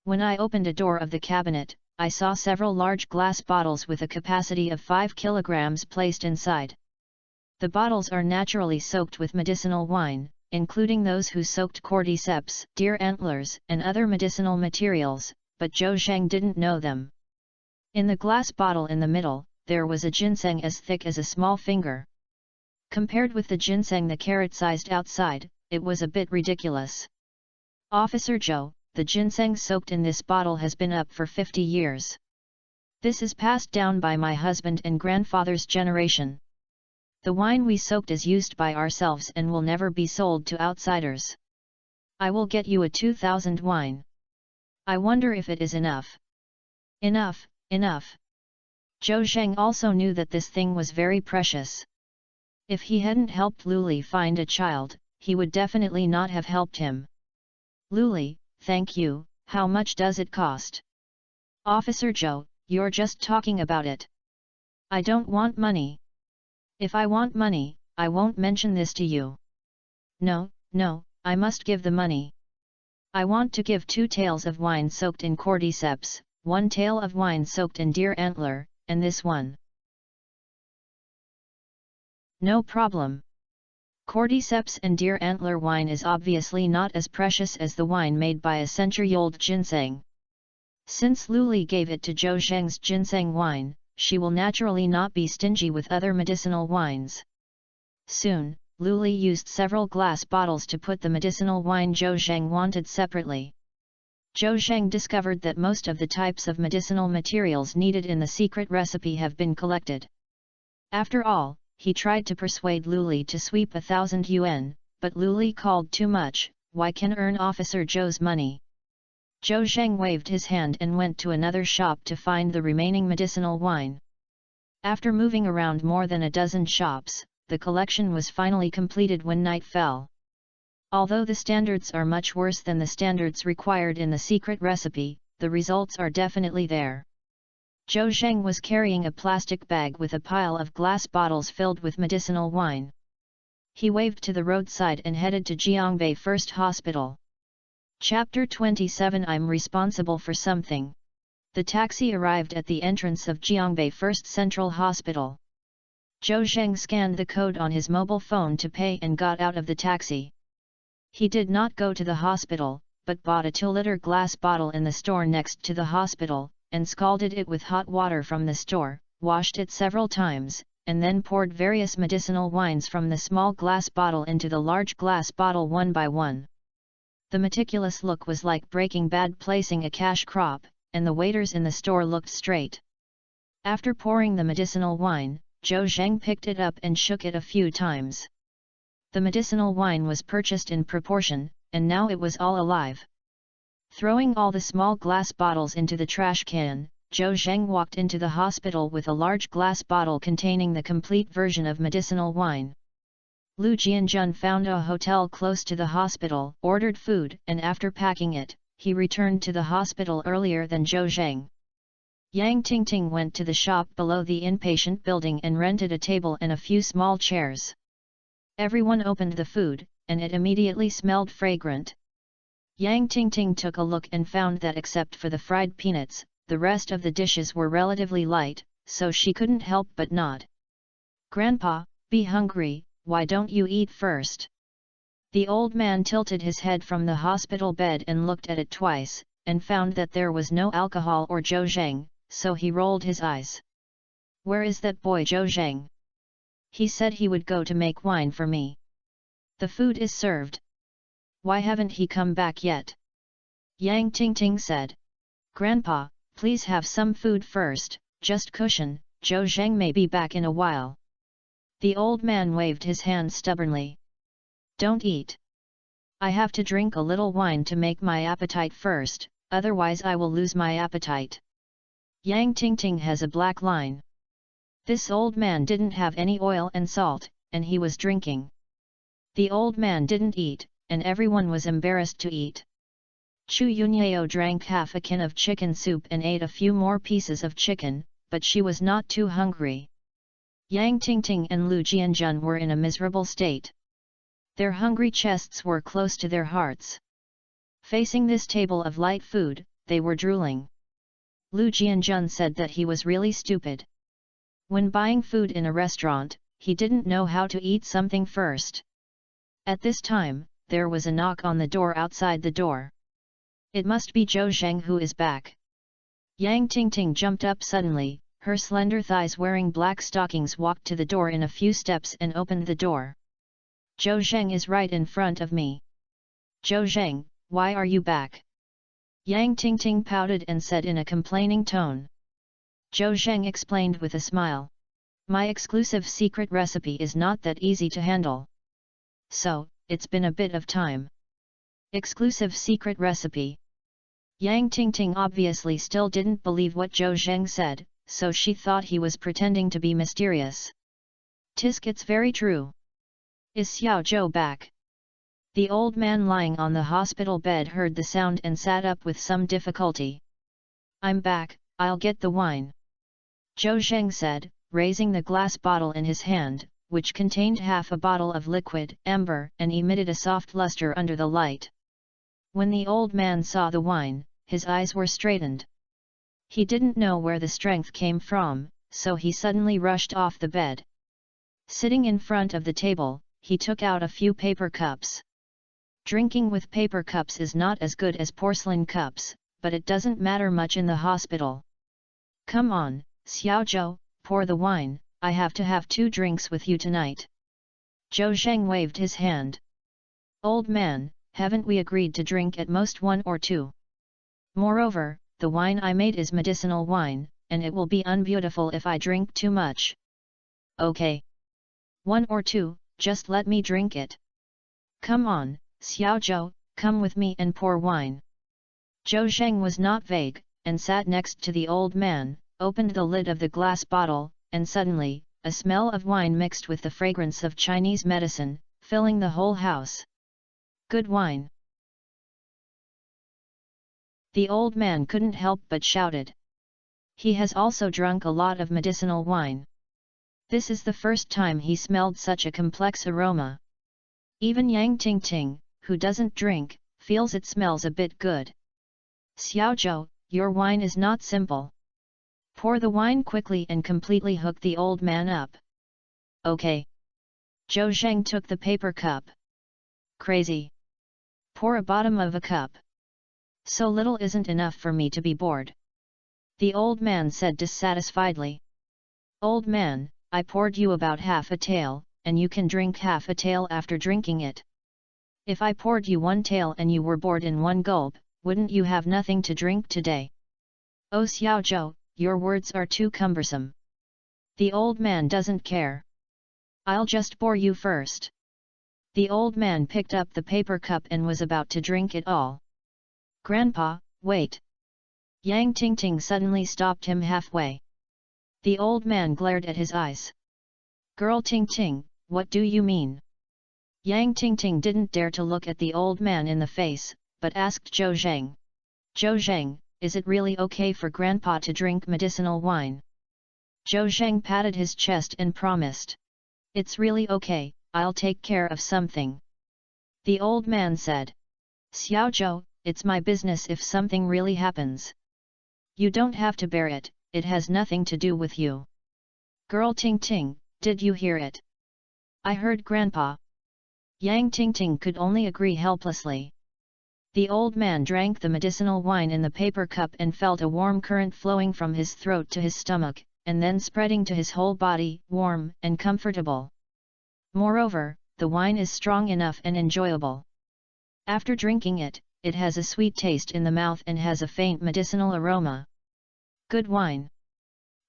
When I opened a door of the cabinet, I saw several large glass bottles with a capacity of 5 kilograms placed inside. The bottles are naturally soaked with medicinal wine, including those who soaked cordyceps, deer antlers, and other medicinal materials, but Zhou Zheng didn't know them. In the glass bottle in the middle, there was a ginseng as thick as a small finger. Compared with the ginseng the carrot-sized outside, it was a bit ridiculous. Officer Zhou, the ginseng soaked in this bottle has been up for 50 years. This is passed down by my husband and grandfather's generation. The wine we soaked is used by ourselves and will never be sold to outsiders. I will get you a 2000 wine. I wonder if it is enough. Enough, enough. Zhou Zheng also knew that this thing was very precious. If he hadn't helped Lu Li find a child, he would definitely not have helped him. Lu Li, thank you, how much does it cost? Officer Zhou, you're just talking about it. I don't want money. If I want money, I won't mention this to you. No, I must give the money. I want to give 2 taels of wine soaked in cordyceps, 1 tael of wine soaked in deer antler, and this one. No problem. Cordyceps and deer antler wine is obviously not as precious as the wine made by a century-old ginseng. Since Lu Li gave it to Zhou Zheng's ginseng wine, she will naturally not be stingy with other medicinal wines. Soon, Lu Li used several glass bottles to put the medicinal wine Zhou Zheng wanted separately. Zhou Zheng discovered that most of the types of medicinal materials needed in the secret recipe have been collected. After all, he tried to persuade Lu Li to sweep 1,000 yuan, but Lu Li called too much. Why can earn Officer Zhou's money? Zhou Zheng waved his hand and went to another shop to find the remaining medicinal wine. After moving around more than a dozen shops, the collection was finally completed when night fell. Although the standards are much worse than the standards required in the secret recipe, the results are definitely there. Zhou Zheng was carrying a plastic bag with a pile of glass bottles filled with medicinal wine. He waved to the roadside and headed to Jiangbei First Hospital. Chapter 27 I'm responsible for something. The taxi arrived at the entrance of Jiangbei First Central Hospital. Zhou Zheng scanned the code on his mobile phone to pay and got out of the taxi. He did not go to the hospital, but bought a 2-liter glass bottle in the store next to the hospital, and scalded it with hot water from the store, washed it several times, and then poured various medicinal wines from the small glass bottle into the large glass bottle one by one. The meticulous look was like Breaking Bad placing a cash crop, and the waiters in the store looked straight. After pouring the medicinal wine, Zhou Zheng picked it up and shook it a few times. The medicinal wine was purchased in proportion, and now it was all alive. Throwing all the small glass bottles into the trash can, Zhou Zheng walked into the hospital with a large glass bottle containing the complete version of medicinal wine. Lu Jianjun found a hotel close to the hospital, ordered food, and after packing it, he returned to the hospital earlier than Zhou Zheng. Yang Tingting went to the shop below the inpatient building and rented a table and a few small chairs. Everyone opened the food, and it immediately smelled fragrant. Yang Tingting took a look and found that except for the fried peanuts, the rest of the dishes were relatively light, so she couldn't help but nod. "Grandpa, be hungry, why don't you eat first?" The old man tilted his head from the hospital bed and looked at it twice, and found that there was no alcohol or Zhou Zheng, so he rolled his eyes. "Where is that boy Zhou Zheng? He said he would go to make wine for me. The food is served. Why haven't he come back yet?" Yang Tingting said. "Grandpa, please have some food first, just cushion, Zhou Zheng may be back in a while." The old man waved his hand stubbornly. "Don't eat. I have to drink a little wine to make my appetite first, otherwise I will lose my appetite." Yang Tingting has a black line. This old man didn't have any oil and salt, and he was drinking. The old man didn't eat, and everyone was embarrassed to eat. Chu Yunyao drank half a can of chicken soup and ate a few more pieces of chicken, but she was not too hungry. Yang Tingting and Lu Jianjun were in a miserable state. Their hungry chests were close to their hearts. Facing this table of light food, they were drooling. Lu Jianjun said that he was really stupid. When buying food in a restaurant, he didn't know how to eat something first. At this time, there was a knock on the door outside the door. It must be Zhou Zheng who is back. Yang Tingting jumped up suddenly, her slender thighs wearing black stockings walked to the door in a few steps and opened the door. "Zhou Zheng is right in front of me. Zhou Zheng, why are you back?" Yang Tingting pouted and said in a complaining tone. Zhou Zheng explained with a smile. "My exclusive secret recipe is not that easy to handle. So, it's been a bit of time." Exclusive secret recipe. Yang Tingting obviously still didn't believe what Zhou Zheng said, so she thought he was pretending to be mysterious. "Tisk, it's very true. Is Xiao Zhou back?" The old man lying on the hospital bed heard the sound and sat up with some difficulty. "I'm back, I'll get the wine," Zhou Zheng said, raising the glass bottle in his hand, which contained half a bottle of liquid amber and emitted a soft luster under the light. When the old man saw the wine, his eyes were straightened. He didn't know where the strength came from, so he suddenly rushed off the bed. Sitting in front of the table, he took out a few paper cups. Drinking with paper cups is not as good as porcelain cups, but it doesn't matter much in the hospital. "Come on, Xiao Zhou, pour the wine, I have to have 2 drinks with you tonight." Zhou Zheng waved his hand. "Old man, haven't we agreed to drink at most 1 or 2? Moreover, the wine I made is medicinal wine, and it will be unbeautiful if I drink too much." "Okay. 1 or 2, just let me drink it." "Come on, Xiao Zhou, come with me and pour wine." Zhou Zheng was not vague, and sat next to the old man, opened the lid of the glass bottle, and suddenly, a smell of wine mixed with the fragrance of Chinese medicine, filling the whole house. "Good wine!" The old man couldn't help but shouted. He has also drunk a lot of medicinal wine. This is the first time he smelled such a complex aroma. Even Yang Tingting, who doesn't drink, feels it smells a bit good. "Xiao Zhou, your wine is not simple. Pour the wine quickly and completely hook the old man up." Okay. Zhou Zheng took the paper cup. Crazy. Pour a bottom of a cup. So little isn't enough for me to be bored. The old man said dissatisfiedly. Old man, I poured you about half a tael, and you can drink half a tael after drinking it. If I poured you one tael and you were bored in one gulp, wouldn't you have nothing to drink today? Oh Xiaozhou, your words are too cumbersome. The old man doesn't care. I'll just bore you first. The old man picked up the paper cup and was about to drink it all. Grandpa, wait! Yang Tingting suddenly stopped him halfway. The old man glared at his eyes. Girl Tingting, what do you mean? Yang Tingting didn't dare to look at the old man in the face, but asked Zhou Zheng. Zhou Zheng, is it really okay for Grandpa to drink medicinal wine? Zhou Zheng patted his chest and promised. It's really okay, I'll take care of something. The old man said. Xiaozhou, it's my business if something really happens. You don't have to bear it, it has nothing to do with you. Girl Tingting, did you hear it? I heard Grandpa. Yang Tingting could only agree helplessly. The old man drank the medicinal wine in the paper cup and felt a warm current flowing from his throat to his stomach, and then spreading to his whole body, warm and comfortable. Moreover, the wine is strong enough and enjoyable. After drinking it, it has a sweet taste in the mouth and has a faint medicinal aroma. Good wine.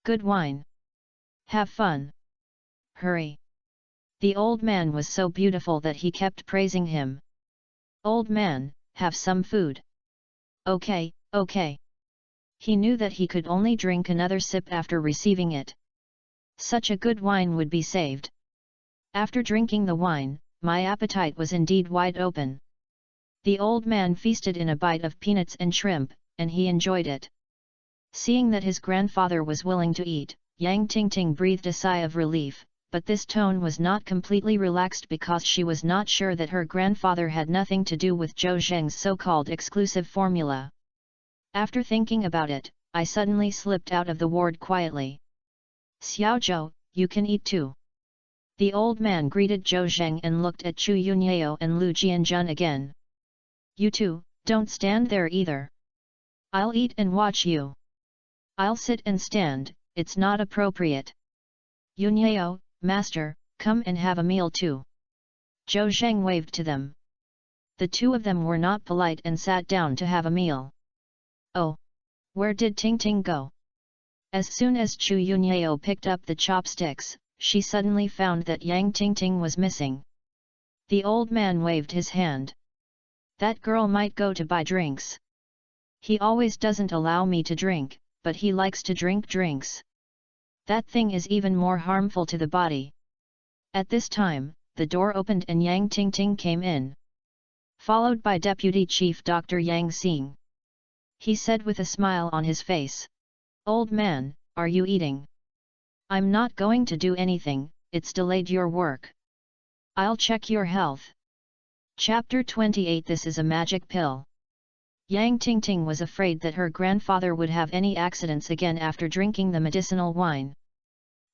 Good wine. Have fun. Hurry. The old man was so beautiful that he kept praising him. Old man, have some food. Okay, okay. He knew that he could only drink another sip after receiving it. Such a good wine would be saved. After drinking the wine, my appetite was indeed wide open. The old man feasted in a bite of peanuts and shrimp, and he enjoyed it. Seeing that his grandfather was willing to eat, Yang Tingting breathed a sigh of relief, but this tone was not completely relaxed because she was not sure that her grandfather had nothing to do with Zhou Zheng's so-called exclusive formula. After thinking about it, I suddenly slipped out of the ward quietly. Xiaozhou, you can eat too. The old man greeted Zhou Zheng and looked at Chu Yunyao and Lu Jianjun again. You two, don't stand there either. I'll eat and watch you. I'll sit and stand, it's not appropriate. Yunyao, master, come and have a meal too. Zhou Zheng waved to them. The two of them were not polite and sat down to have a meal. Oh! Where did Tingting go? As soon as Chu Yunyao picked up the chopsticks, she suddenly found that Yang Tingting was missing. The old man waved his hand. That girl might go to buy drinks. He always doesn't allow me to drink, but he likes to drink drinks. That thing is even more harmful to the body. At this time, the door opened and Yang Tingting came in. Followed by Deputy Chief Dr. Yang Xing. He said with a smile on his face. Old man, are you eating? I'm not going to do anything, it's delayed your work. I'll check your health. Chapter 28 This is a magic pill. Yang Tingting was afraid that her grandfather would have any accidents again after drinking the medicinal wine.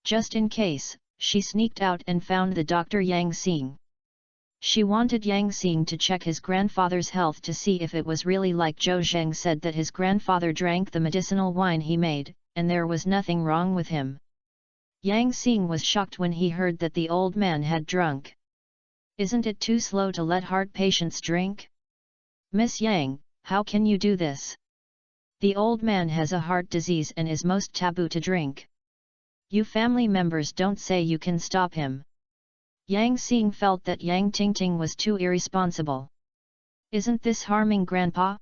Just in case, she sneaked out and found the Dr. Yang Xing. She wanted Yang Xing to check his grandfather's health to see if it was really like Zhou Zheng said that his grandfather drank the medicinal wine he made, and there was nothing wrong with him. Yang Xing was shocked when he heard that the old man had drunk. Isn't it too slow to let heart patients drink? Miss Yang, how can you do this? The old man has a heart disease and is most taboo to drink. You family members don't say you can stop him. Yang Xing felt that Yang Tingting was too irresponsible. Isn't this harming Grandpa?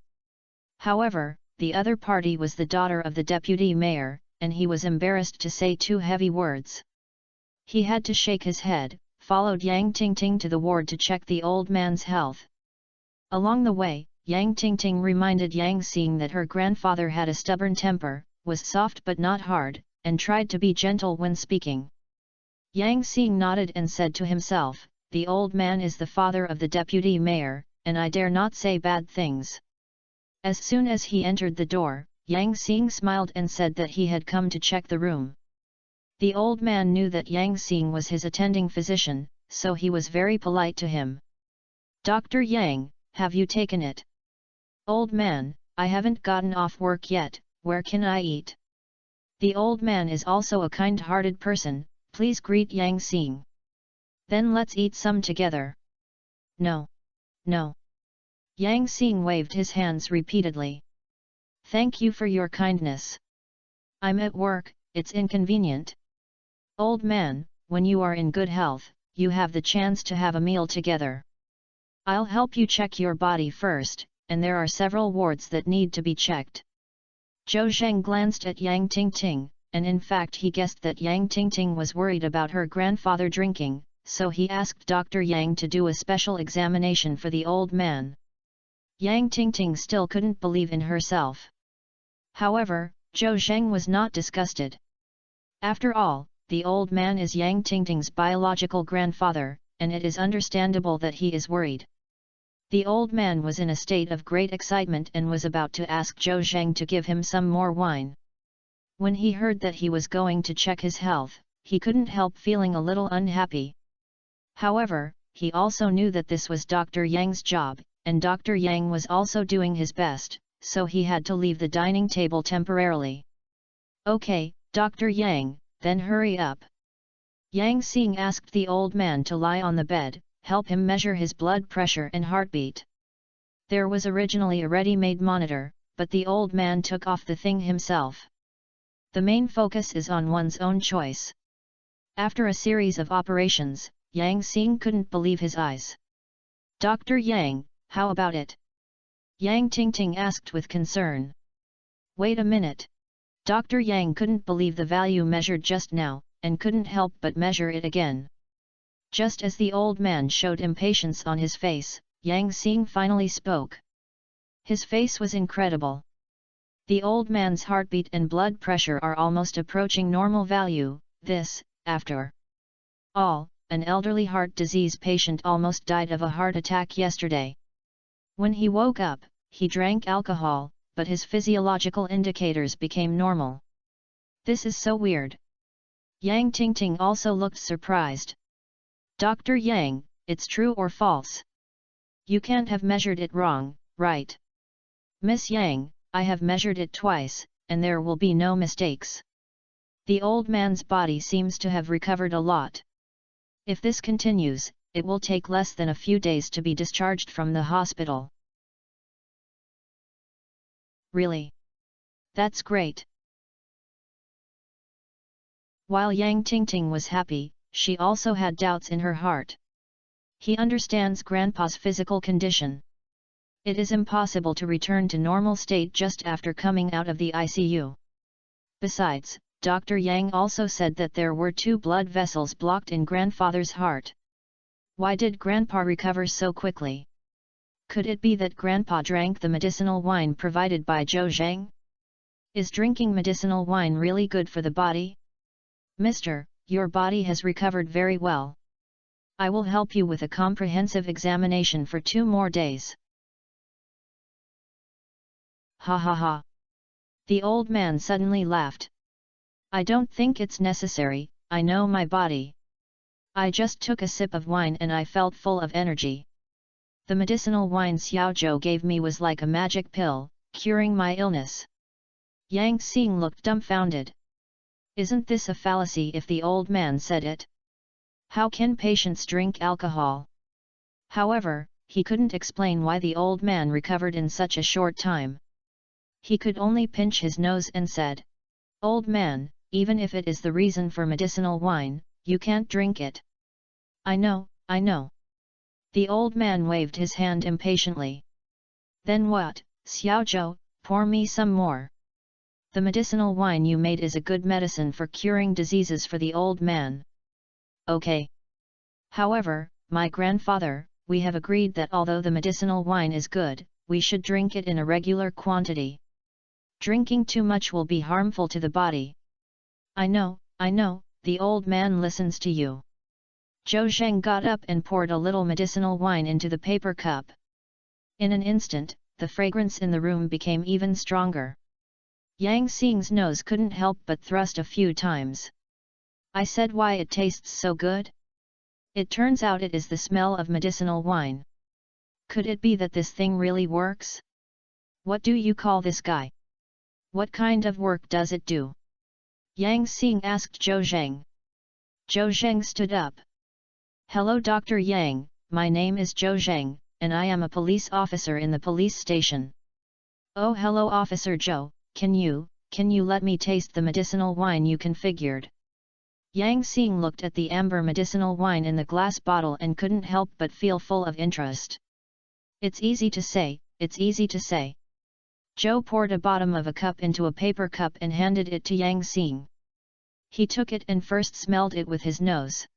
However, the other party was the daughter of the deputy mayor, and he was embarrassed to say two heavy words. He had to shake his head, followed Yang Tingting to the ward to check the old man's health. Along the way, Yang Tingting reminded Yang Xing that her grandfather had a stubborn temper, was soft but not hard, and tried to be gentle when speaking. Yang Xing nodded and said to himself, the old man is the father of the deputy mayor, and I dare not say bad things. As soon as he entered the door, Yang Xing smiled and said that he had come to check the room. The old man knew that Yang Xing was his attending physician, so he was very polite to him. "Dr. Yang, have you taken it?" "Old man, I haven't gotten off work yet, where can I eat?" The old man is also a kind-hearted person, please greet Yang Xing. "Then let's eat some together." "No. No." Yang Xing waved his hands repeatedly. "Thank you for your kindness. I'm at work, it's inconvenient." "Old man, when you are in good health, you have the chance to have a meal together. I'll help you check your body first, and there are several wards that need to be checked." Zhou Zheng glanced at Yang Tingting, and in fact he guessed that Yang Tingting was worried about her grandfather drinking, so he asked Dr. Yang to do a special examination for the old man. Yang Tingting still couldn't believe in herself. However, Zhou Zheng was not disgusted. After all, the old man is Yang Tingting's biological grandfather, and it is understandable that he is worried. The old man was in a state of great excitement and was about to ask Zhou Zheng to give him some more wine. When he heard that he was going to check his health, he couldn't help feeling a little unhappy. However, he also knew that this was Dr. Yang's job, and Dr. Yang was also doing his best, so he had to leave the dining table temporarily. "Okay, Dr. Yang, then hurry up." Yang Xing asked the old man to lie on the bed, help him measure his blood pressure and heartbeat. There was originally a ready-made monitor, but the old man took off the thing himself. The main focus is on one's own choice. After a series of operations, Yang Xing couldn't believe his eyes. "Dr. Yang, how about it?" Yang Tingting asked with concern. "Wait a minute." Dr. Yang couldn't believe the value measured just now, and couldn't help but measure it again. Just as the old man showed impatience on his face, Yang Xing finally spoke. His face was incredible. The old man's heartbeat and blood pressure are almost approaching normal value. This, after all, an elderly heart disease patient almost died of a heart attack yesterday. When he woke up, he drank alcohol, but his physiological indicators became normal. This is so weird. Yang Tingting also looked surprised. "Dr. Yang, it's true or false? You can't have measured it wrong, right?" "Miss Yang, I have measured it twice, and there will be no mistakes." The old man's body seems to have recovered a lot. If this continues, it will take less than a few days to be discharged from the hospital. "Really? That's great." While Yang Tingting was happy, she also had doubts in her heart. He understands Grandpa's physical condition. It is impossible to return to normal state just after coming out of the ICU. Besides, Dr. Yang also said that there were 2 blood vessels blocked in Grandfather's heart. Why did Grandpa recover so quickly? Could it be that Grandpa drank the medicinal wine provided by Zhou Zheng? Is drinking medicinal wine really good for the body? "Mister, your body has recovered very well. I will help you with a comprehensive examination for 2 more days." Ha ha ha! The old man suddenly laughed. "I don't think it's necessary, I know my body. I just took a sip of wine and I felt full of energy. The medicinal wine Xiaozhou gave me was like a magic pill, curing my illness." Yang Xing looked dumbfounded. Isn't this a fallacy if the old man said it? How can patients drink alcohol? However, he couldn't explain why the old man recovered in such a short time. He could only pinch his nose and said, "Old man, even if it is the reason for medicinal wine, you can't drink it." I know, I know." The old man waved his hand impatiently. "Then what, Xiaozhou, pour me some more. The medicinal wine you made is a good medicine for curing diseases for the old man." "Okay. However, my grandfather, we have agreed that although the medicinal wine is good, we should drink it in a regular quantity. Drinking too much will be harmful to the body." I know, the old man listens to you." Zhou Zheng got up and poured a little medicinal wine into the paper cup. In an instant, the fragrance in the room became even stronger. Yang Xing's nose couldn't help but thrust a few times. I said why it tastes so good? It turns out it is the smell of medicinal wine. Could it be that this thing really works? What do you call this guy? What kind of work does it do? Yang Xing asked Zhou Zheng. Zhou Zheng stood up. Hello Dr. Yang, my name is Zhou Zheng, and I am a police officer in the police station. Oh hello Officer Zhou, can you let me taste the medicinal wine you configured? Yang Xing looked at the amber medicinal wine in the glass bottle and couldn't help but feel full of interest. It's easy to say, it's easy to say. Zhou poured a bottom of a cup into a paper cup and handed it to Yang Xing. He took it and first smelled it with his nose.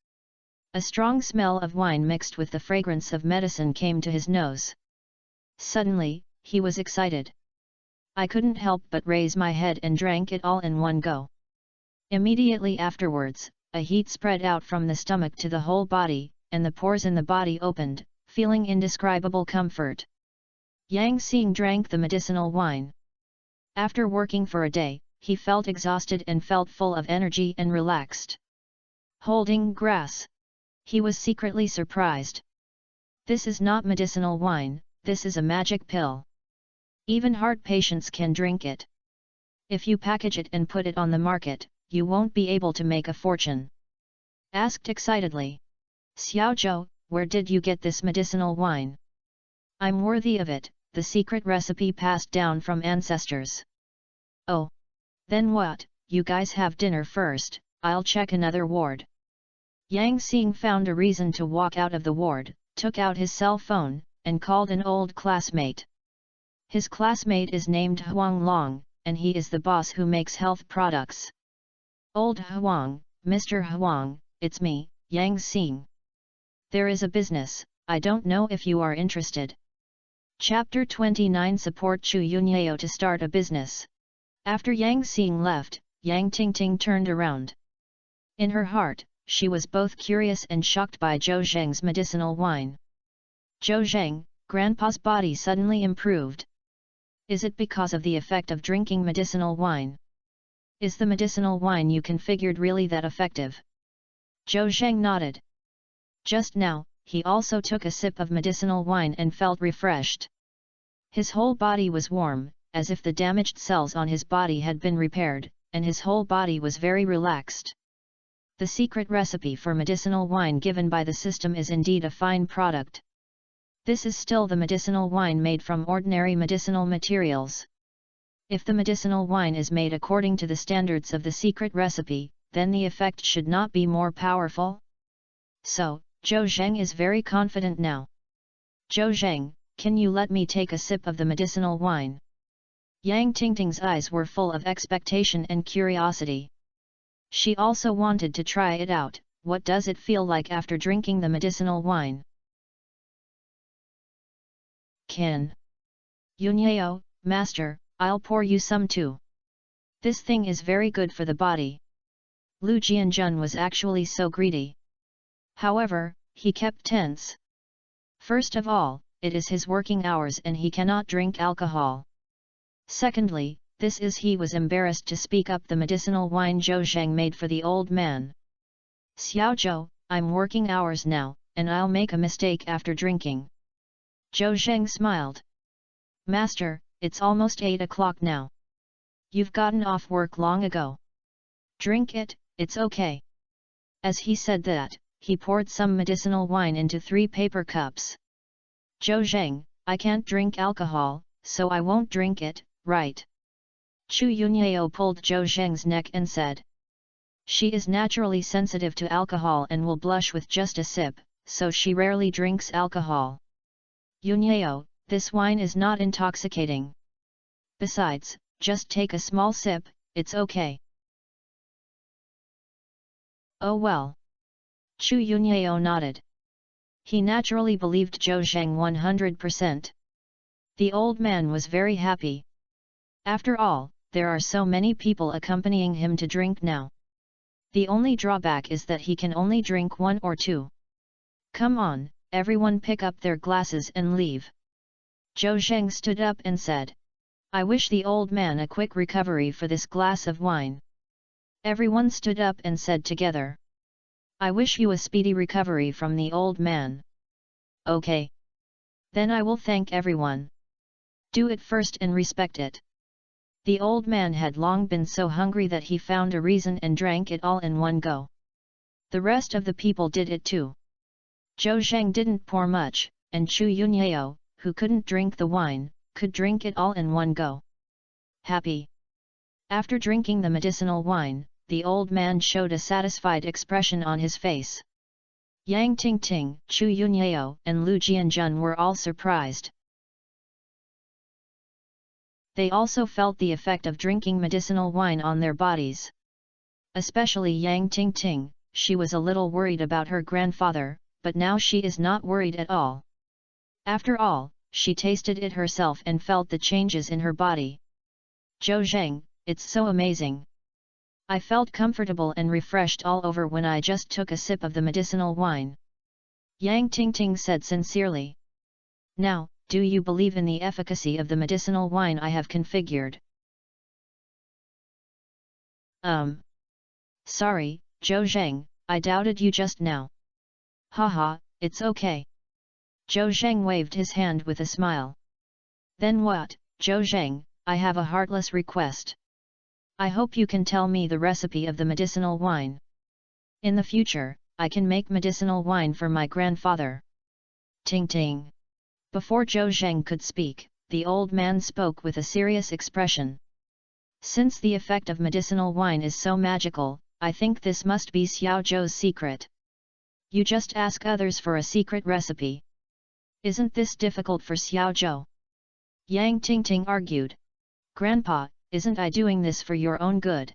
A strong smell of wine mixed with the fragrance of medicine came to his nose. Suddenly, he was excited. I couldn't help but raise my head and drank it all in one go. Immediately afterwards, a heat spread out from the stomach to the whole body, and the pores in the body opened, feeling indescribable comfort. Yang Xing drank the medicinal wine. After working for a day, he felt exhausted and felt full of energy and relaxed. Holding grass. He was secretly surprised. This is not medicinal wine, this is a magic pill. Even heart patients can drink it. If you package it and put it on the market, you won't be able to make a fortune. Asked excitedly. Xiao Zhou, where did you get this medicinal wine? I'm worthy of it, the secret recipe passed down from ancestors. Oh. Then what, you guys have dinner first, I'll check another ward. Yang Xing found a reason to walk out of the ward, took out his cell phone, and called an old classmate. His classmate is named Huang Long, and he is the boss who makes health products. Old Huang, Mr. Huang, it's me, Yang Xing. There is a business, I don't know if you are interested. Chapter 29 Support Chu Yunyao to start a business. After Yang Xing left, Yang Tingting turned around. In her heart, she was both curious and shocked by Zhou Zheng's medicinal wine. Zhou Zheng, Grandpa's body suddenly improved. Is it because of the effect of drinking medicinal wine? Is the medicinal wine you configured really that effective? Zhou Zheng nodded. Just now, he also took a sip of medicinal wine and felt refreshed. His whole body was warm, as if the damaged cells on his body had been repaired, and his whole body was very relaxed. The secret recipe for medicinal wine given by the system is indeed a fine product. This is still the medicinal wine made from ordinary medicinal materials. If the medicinal wine is made according to the standards of the secret recipe, then the effect should not be more powerful. So, Zhou Zheng is very confident now. Zhou Zheng, can you let me take a sip of the medicinal wine? Yang Tingting's eyes were full of expectation and curiosity. She also wanted to try it out. What does it feel like after drinking the medicinal wine? Can. Yunyao, master, I'll pour you some too. This thing is very good for the body. Lu Jianjun was actually so greedy. However, he kept tense. First of all, it is his working hours and he cannot drink alcohol. Secondly, he was embarrassed to speak up the medicinal wine Zhou Zheng made for the old man. Xiao Zhou, I'm working hours now, and I'll make a mistake after drinking. Zhou Zheng smiled. Master, it's almost 8 o'clock now. You've gotten off work long ago. Drink it, it's okay. As he said that, he poured some medicinal wine into 3 paper cups. Zhou Zheng, I can't drink alcohol, so I won't drink it, right? Chu Yunyao pulled Zhou Zheng's neck and said. She is naturally sensitive to alcohol and will blush with just a sip, so she rarely drinks alcohol. Yunyao, this wine is not intoxicating. Besides, just take a small sip, it's okay. Oh well. Chu Yunyao nodded. He naturally believed Zhou Zheng 100%. The old man was very happy. After all, there are so many people accompanying him to drink now. The only drawback is that he can only drink 1 or 2. Come on, everyone pick up their glasses and leave. Zhou Zheng stood up and said. I wish the old man a quick recovery for this glass of wine. Everyone stood up and said together. I wish you a speedy recovery from the old man. Okay. Then I will thank everyone. Do it first and respect it. The old man had long been so hungry that he found a reason and drank it all in one go. The rest of the people did it too. Zhou Zhang didn't pour much, and Chu Yunyao, who couldn't drink the wine, could drink it all in one go. Happy. After drinking the medicinal wine, the old man showed a satisfied expression on his face. Yang Tingting, Chu Yunyao, and Lu Jianjun were all surprised. They also felt the effect of drinking medicinal wine on their bodies. Especially Yang Tingting, she was a little worried about her grandfather, but now she is not worried at all. After all, she tasted it herself and felt the changes in her body. Zhou Zhang, it's so amazing. I felt comfortable and refreshed all over when I just took a sip of the medicinal wine. Yang Tingting said sincerely. Now, do you believe in the efficacy of the medicinal wine I have configured? Sorry, Zhou Zhang, I doubted you just now. Haha, it's okay. Zhou Zhang waved his hand with a smile. Then what, Zhou Zhang, I have a heartless request. I hope you can tell me the recipe of the medicinal wine. In the future, I can make medicinal wine for my grandfather. Ting ting. Before Zhou Zhang could speak, the old man spoke with a serious expression. Since the effect of medicinal wine is so magical, I think this must be Xiao Zhou's secret. You just ask others for a secret recipe. Isn't this difficult for Xiao Zhou? Yang Tingting argued. Grandpa, isn't I doing this for your own good?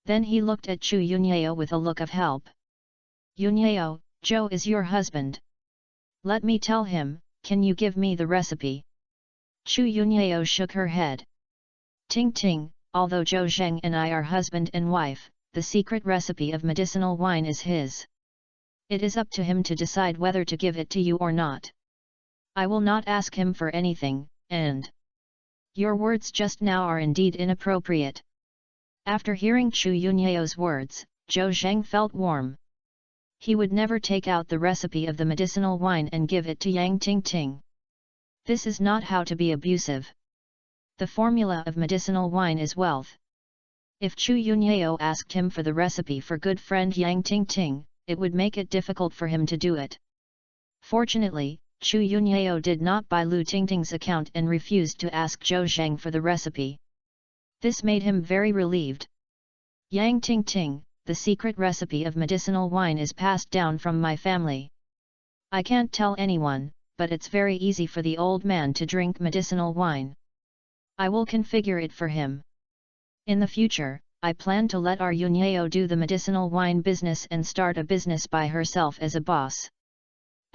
Then he looked at Chu Yunyao with a look of help. Yunyao, Zhou is your husband. Let me tell him, can you give me the recipe? Chu Yunyao shook her head. Ting ting, although Zhou Zhang and I are husband and wife, the secret recipe of medicinal wine is his. It is up to him to decide whether to give it to you or not. I will not ask him for anything, and your words just now are indeed inappropriate. After hearing Chu Yunyao's words, Zhou Zhang felt warm. He would never take out the recipe of the medicinal wine and give it to Yang Tingting. This is not how to be abusive. The formula of medicinal wine is wealth. If Chu Yunyao asked him for the recipe for good friend Yang Tingting, it would make it difficult for him to do it. Fortunately, Chu Yunyao did not buy Lu Tingting's account and refused to ask Zhou Zhang for the recipe. This made him very relieved. Yang Tingting, the secret recipe of medicinal wine is passed down from my family. I can't tell anyone, but it's very easy for the old man to drink medicinal wine. I will configure it for him. In the future, I plan to let our Yunyao do the medicinal wine business and start a business by herself as a boss.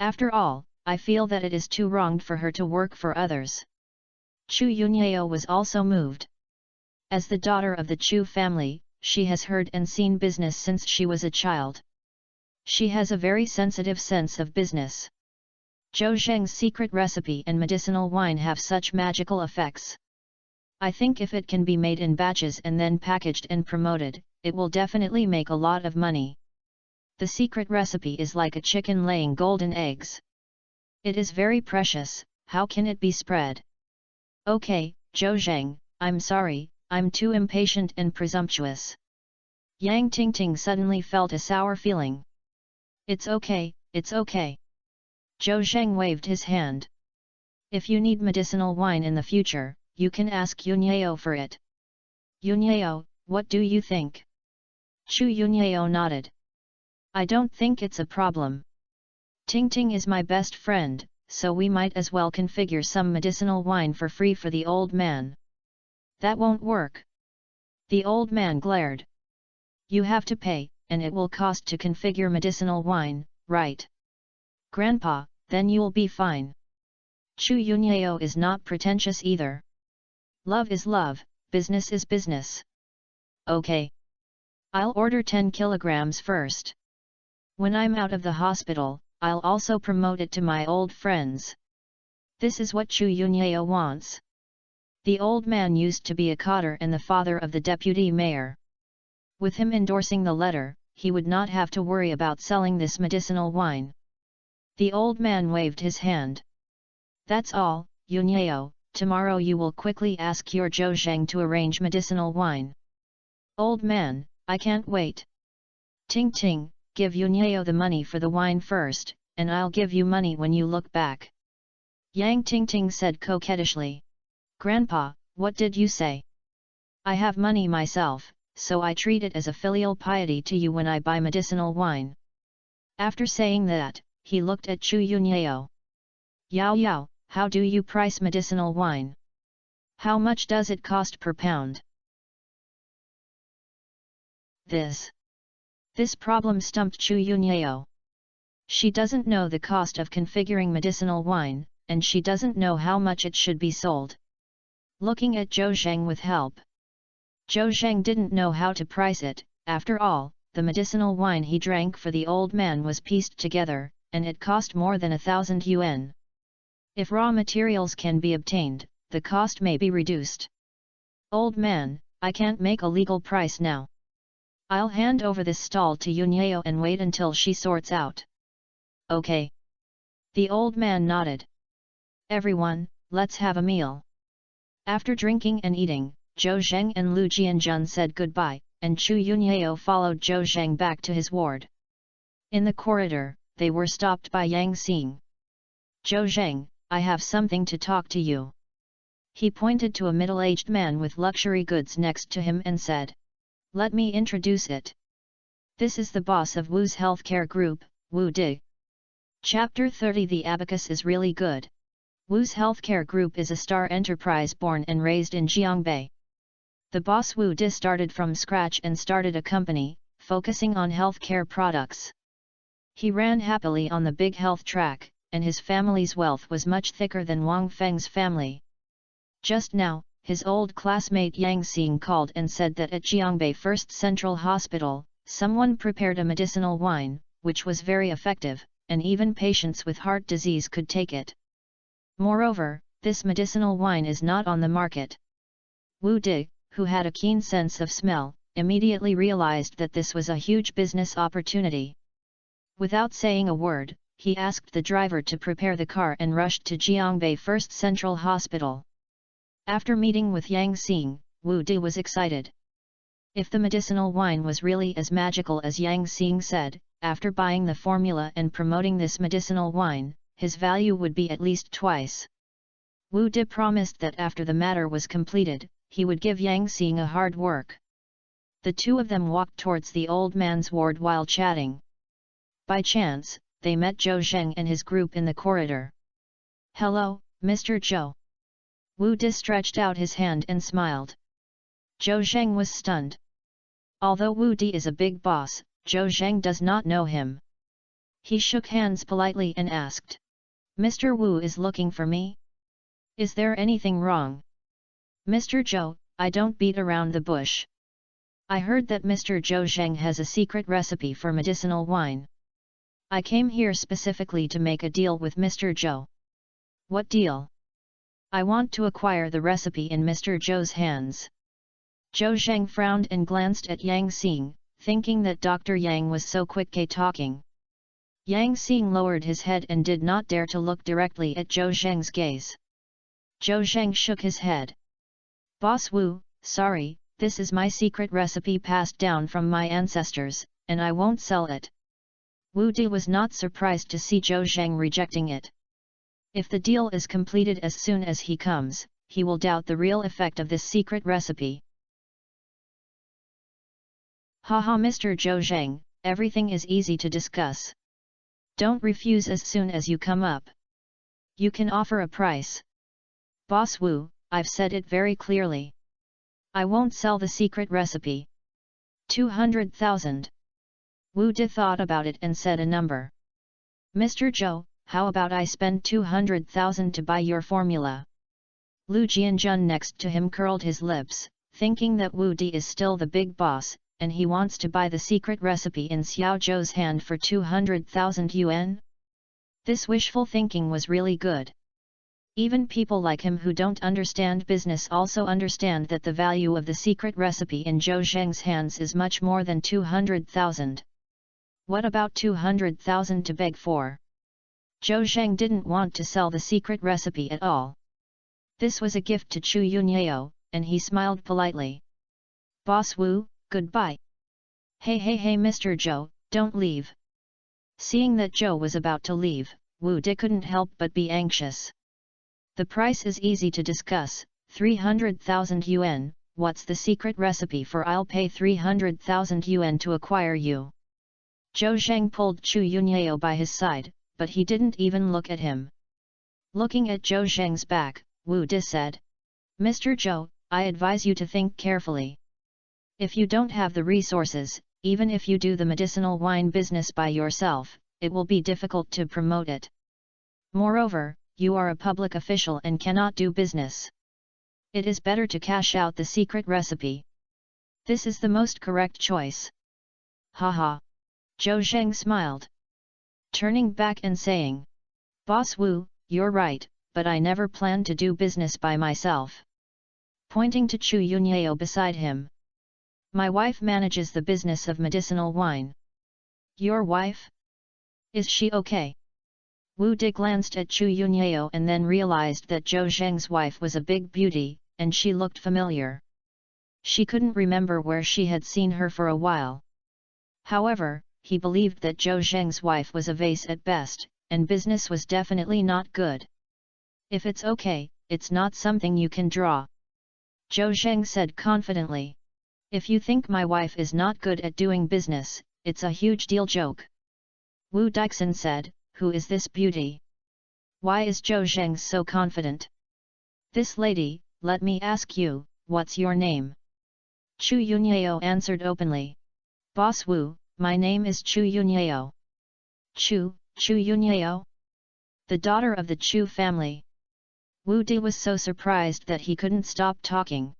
After all, I feel that it is too wrong for her to work for others. Chu Yunyao was also moved. As the daughter of the Chu family, she has heard and seen business since she was a child. She has a very sensitive sense of business. Zhou Zhang's secret recipe and medicinal wine have such magical effects. I think if it can be made in batches and then packaged and promoted, it will definitely make a lot of money. The secret recipe is like a chicken laying golden eggs. It is very precious, how can it be spread? Okay, Zhou Zhang, I'm sorry, I'm too impatient and presumptuous. Yang Tingting suddenly felt a sour feeling. It's okay, it's okay. Zhou Zhang waved his hand. If you need medicinal wine in the future, you can ask Yunyao for it. Yunyao, what do you think? Chu Yunyao nodded. I don't think it's a problem. Tingting is my best friend, so we might as well configure some medicinal wine for free for the old man. That won't work. The old man glared. You have to pay, and it will cost to configure medicinal wine, right? Grandpa, then you'll be fine. Chu Yunyao is not pretentious either. Love is love, business is business. Okay. I'll order 10 kilograms first. When I'm out of the hospital, I'll also promote it to my old friends. This is what Chu Yunyao wants. The old man used to be a cotter and the father of the deputy mayor. With him endorsing the letter, he would not have to worry about selling this medicinal wine. The old man waved his hand. That's all, Yunhao, tomorrow you will quickly ask your Zhou Zhang to arrange medicinal wine. Old man, I can't wait. Ting Ting, give Yunhao the money for the wine first, and I'll give you money when you look back. Yang Ting Ting said coquettishly. Grandpa, what did you say? I have money myself, so I treat it as a filial piety to you when I buy medicinal wine. After saying that, he looked at Chu Yunhao. Yao Yao, how do you price medicinal wine? How much does it cost per pound? This problem stumped Chu Yunhao. She doesn't know the cost of configuring medicinal wine, and she doesn't know how much it should be sold. Looking at Zhou Zhang with help. Zhou Zhang didn't know how to price it. After all, the medicinal wine he drank for the old man was pieced together, and it cost more than 1,000 yuan. If raw materials can be obtained, the cost may be reduced. Old man, I can't make a legal price now. I'll hand over this stall to Yunhao and wait until she sorts out. Okay. The old man nodded. Everyone, let's have a meal. After drinking and eating, Zhou Zhang and Lu Jianjun said goodbye, and Chu Yunhao followed Zhou Zhang back to his ward. In the corridor, they were stopped by Yang Xing. Zhou Zhang, I have something to talk to you. He pointed to a middle-aged man with luxury goods next to him and said. Let me introduce it. This is the boss of Wu's healthcare group, Wu Di. Chapter 30. The abacus is really good. Wu's healthcare group is a star enterprise born and raised in Jiangbei. The boss Wu Di started from scratch and started a company, focusing on healthcare products. He ran happily on the big health track, and his family's wealth was much thicker than Wang Feng's family. Just now, his old classmate Yang Xing called and said that at Jiangbei First Central Hospital, someone prepared a medicinal wine, which was very effective, and even patients with heart disease could take it. Moreover, this medicinal wine is not on the market. Wu Di, who had a keen sense of smell, immediately realized that this was a huge business opportunity. Without saying a word, he asked the driver to prepare the car and rushed to Jiangbei First Central Hospital. After meeting with Yang Xing, Wu Di was excited. If the medicinal wine was really as magical as Yang Xing said, after buying the formula and promoting this medicinal wine, his value would be at least twice. Wu Di promised that after the matter was completed, he would give Yang Xing a hard work. The two of them walked towards the old man's ward while chatting. By chance, they met Zhou Zhang and his group in the corridor. Hello, Mr. Zhou. Wu Di stretched out his hand and smiled. Zhou Zhang was stunned. Although Wu Di is a big boss, Zhou Zhang does not know him. He shook hands politely and asked. Mr. Wu is looking for me? Is there anything wrong? Mr. Zhou, I don't beat around the bush. I heard that Mr. Zhou Zhang has a secret recipe for medicinal wine. I came here specifically to make a deal with Mr. Zhou. What deal? I want to acquire the recipe in Mr. Zhou's hands. Zhou Zhang frowned and glanced at Yang Xing, thinking that Dr. Yang was so quick at talking. Yang Xing lowered his head and did not dare to look directly at Zhou Zhang's gaze. Zhou Zhang shook his head. Boss Wu, sorry, this is my secret recipe passed down from my ancestors, and I won't sell it. Wu Di was not surprised to see Zhou Zhang rejecting it. If the deal is completed as soon as he comes, he will doubt the real effect of this secret recipe. Haha, Mr. Zhou Zhang, everything is easy to discuss. Don't refuse as soon as you come up. You can offer a price. Boss Wu, I've said it very clearly. I won't sell the secret recipe. 200,000. Wu Di thought about it and said a number. Mr. Zhou, how about I spend 200,000 to buy your formula? Lu Jianjun next to him curled his lips, thinking that Wu Di is still the big boss, and he wants to buy the secret recipe in Xiao Zhou's hand for 200,000 yuan? This wishful thinking was really good. Even people like him who don't understand business also understand that the value of the secret recipe in Zhou Zheng's hands is much more than 200,000. What about 200,000 to beg for? Zhou Zheng didn't want to sell the secret recipe at all. This was a gift to Chu Yunyao, and he smiled politely. Boss Wu, goodbye. Hey Mr. Zhou, don't leave. Seeing that Zhou was about to leave, Wu Di couldn't help but be anxious. The price is easy to discuss, 300,000 yuan, what's the secret recipe for I'll pay 300,000 yuan to acquire you. Zhou Zheng pulled Chu Yunyao by his side, but he didn't even look at him. Looking at Zhou Zheng's back, Wu Di said, Mr. Zhou, I advise you to think carefully. If you don't have the resources, even if you do the medicinal wine business by yourself, it will be difficult to promote it. Moreover, you are a public official and cannot do business. It is better to cash out the secret recipe. This is the most correct choice. Haha. Zhou Zheng smiled. Turning back and saying, Boss Wu, you're right, but I never planned to do business by myself. Pointing to Chu Yunyao beside him. My wife manages the business of medicinal wine. Your wife? Is she okay? Wu Di glanced at Chu Yunyao and then realized that Zhou Zheng's wife was a big beauty, and she looked familiar. She couldn't remember where she had seen her for a while. However, he believed that Zhou Zheng's wife was a vase at best, and business was definitely not good. If it's okay, it's not something you can draw. Zhou Zheng said confidently. If you think my wife is not good at doing business, it's a huge deal joke. Wu Dixon said, who is this beauty? Why is Zhou Zheng so confident? This lady, let me ask you, what's your name? Chu Yunyao answered openly. Boss Wu, my name is Chu Yunyao. Chu Yunyao? The daughter of the Chu family. Wu Di was so surprised that he couldn't stop talking.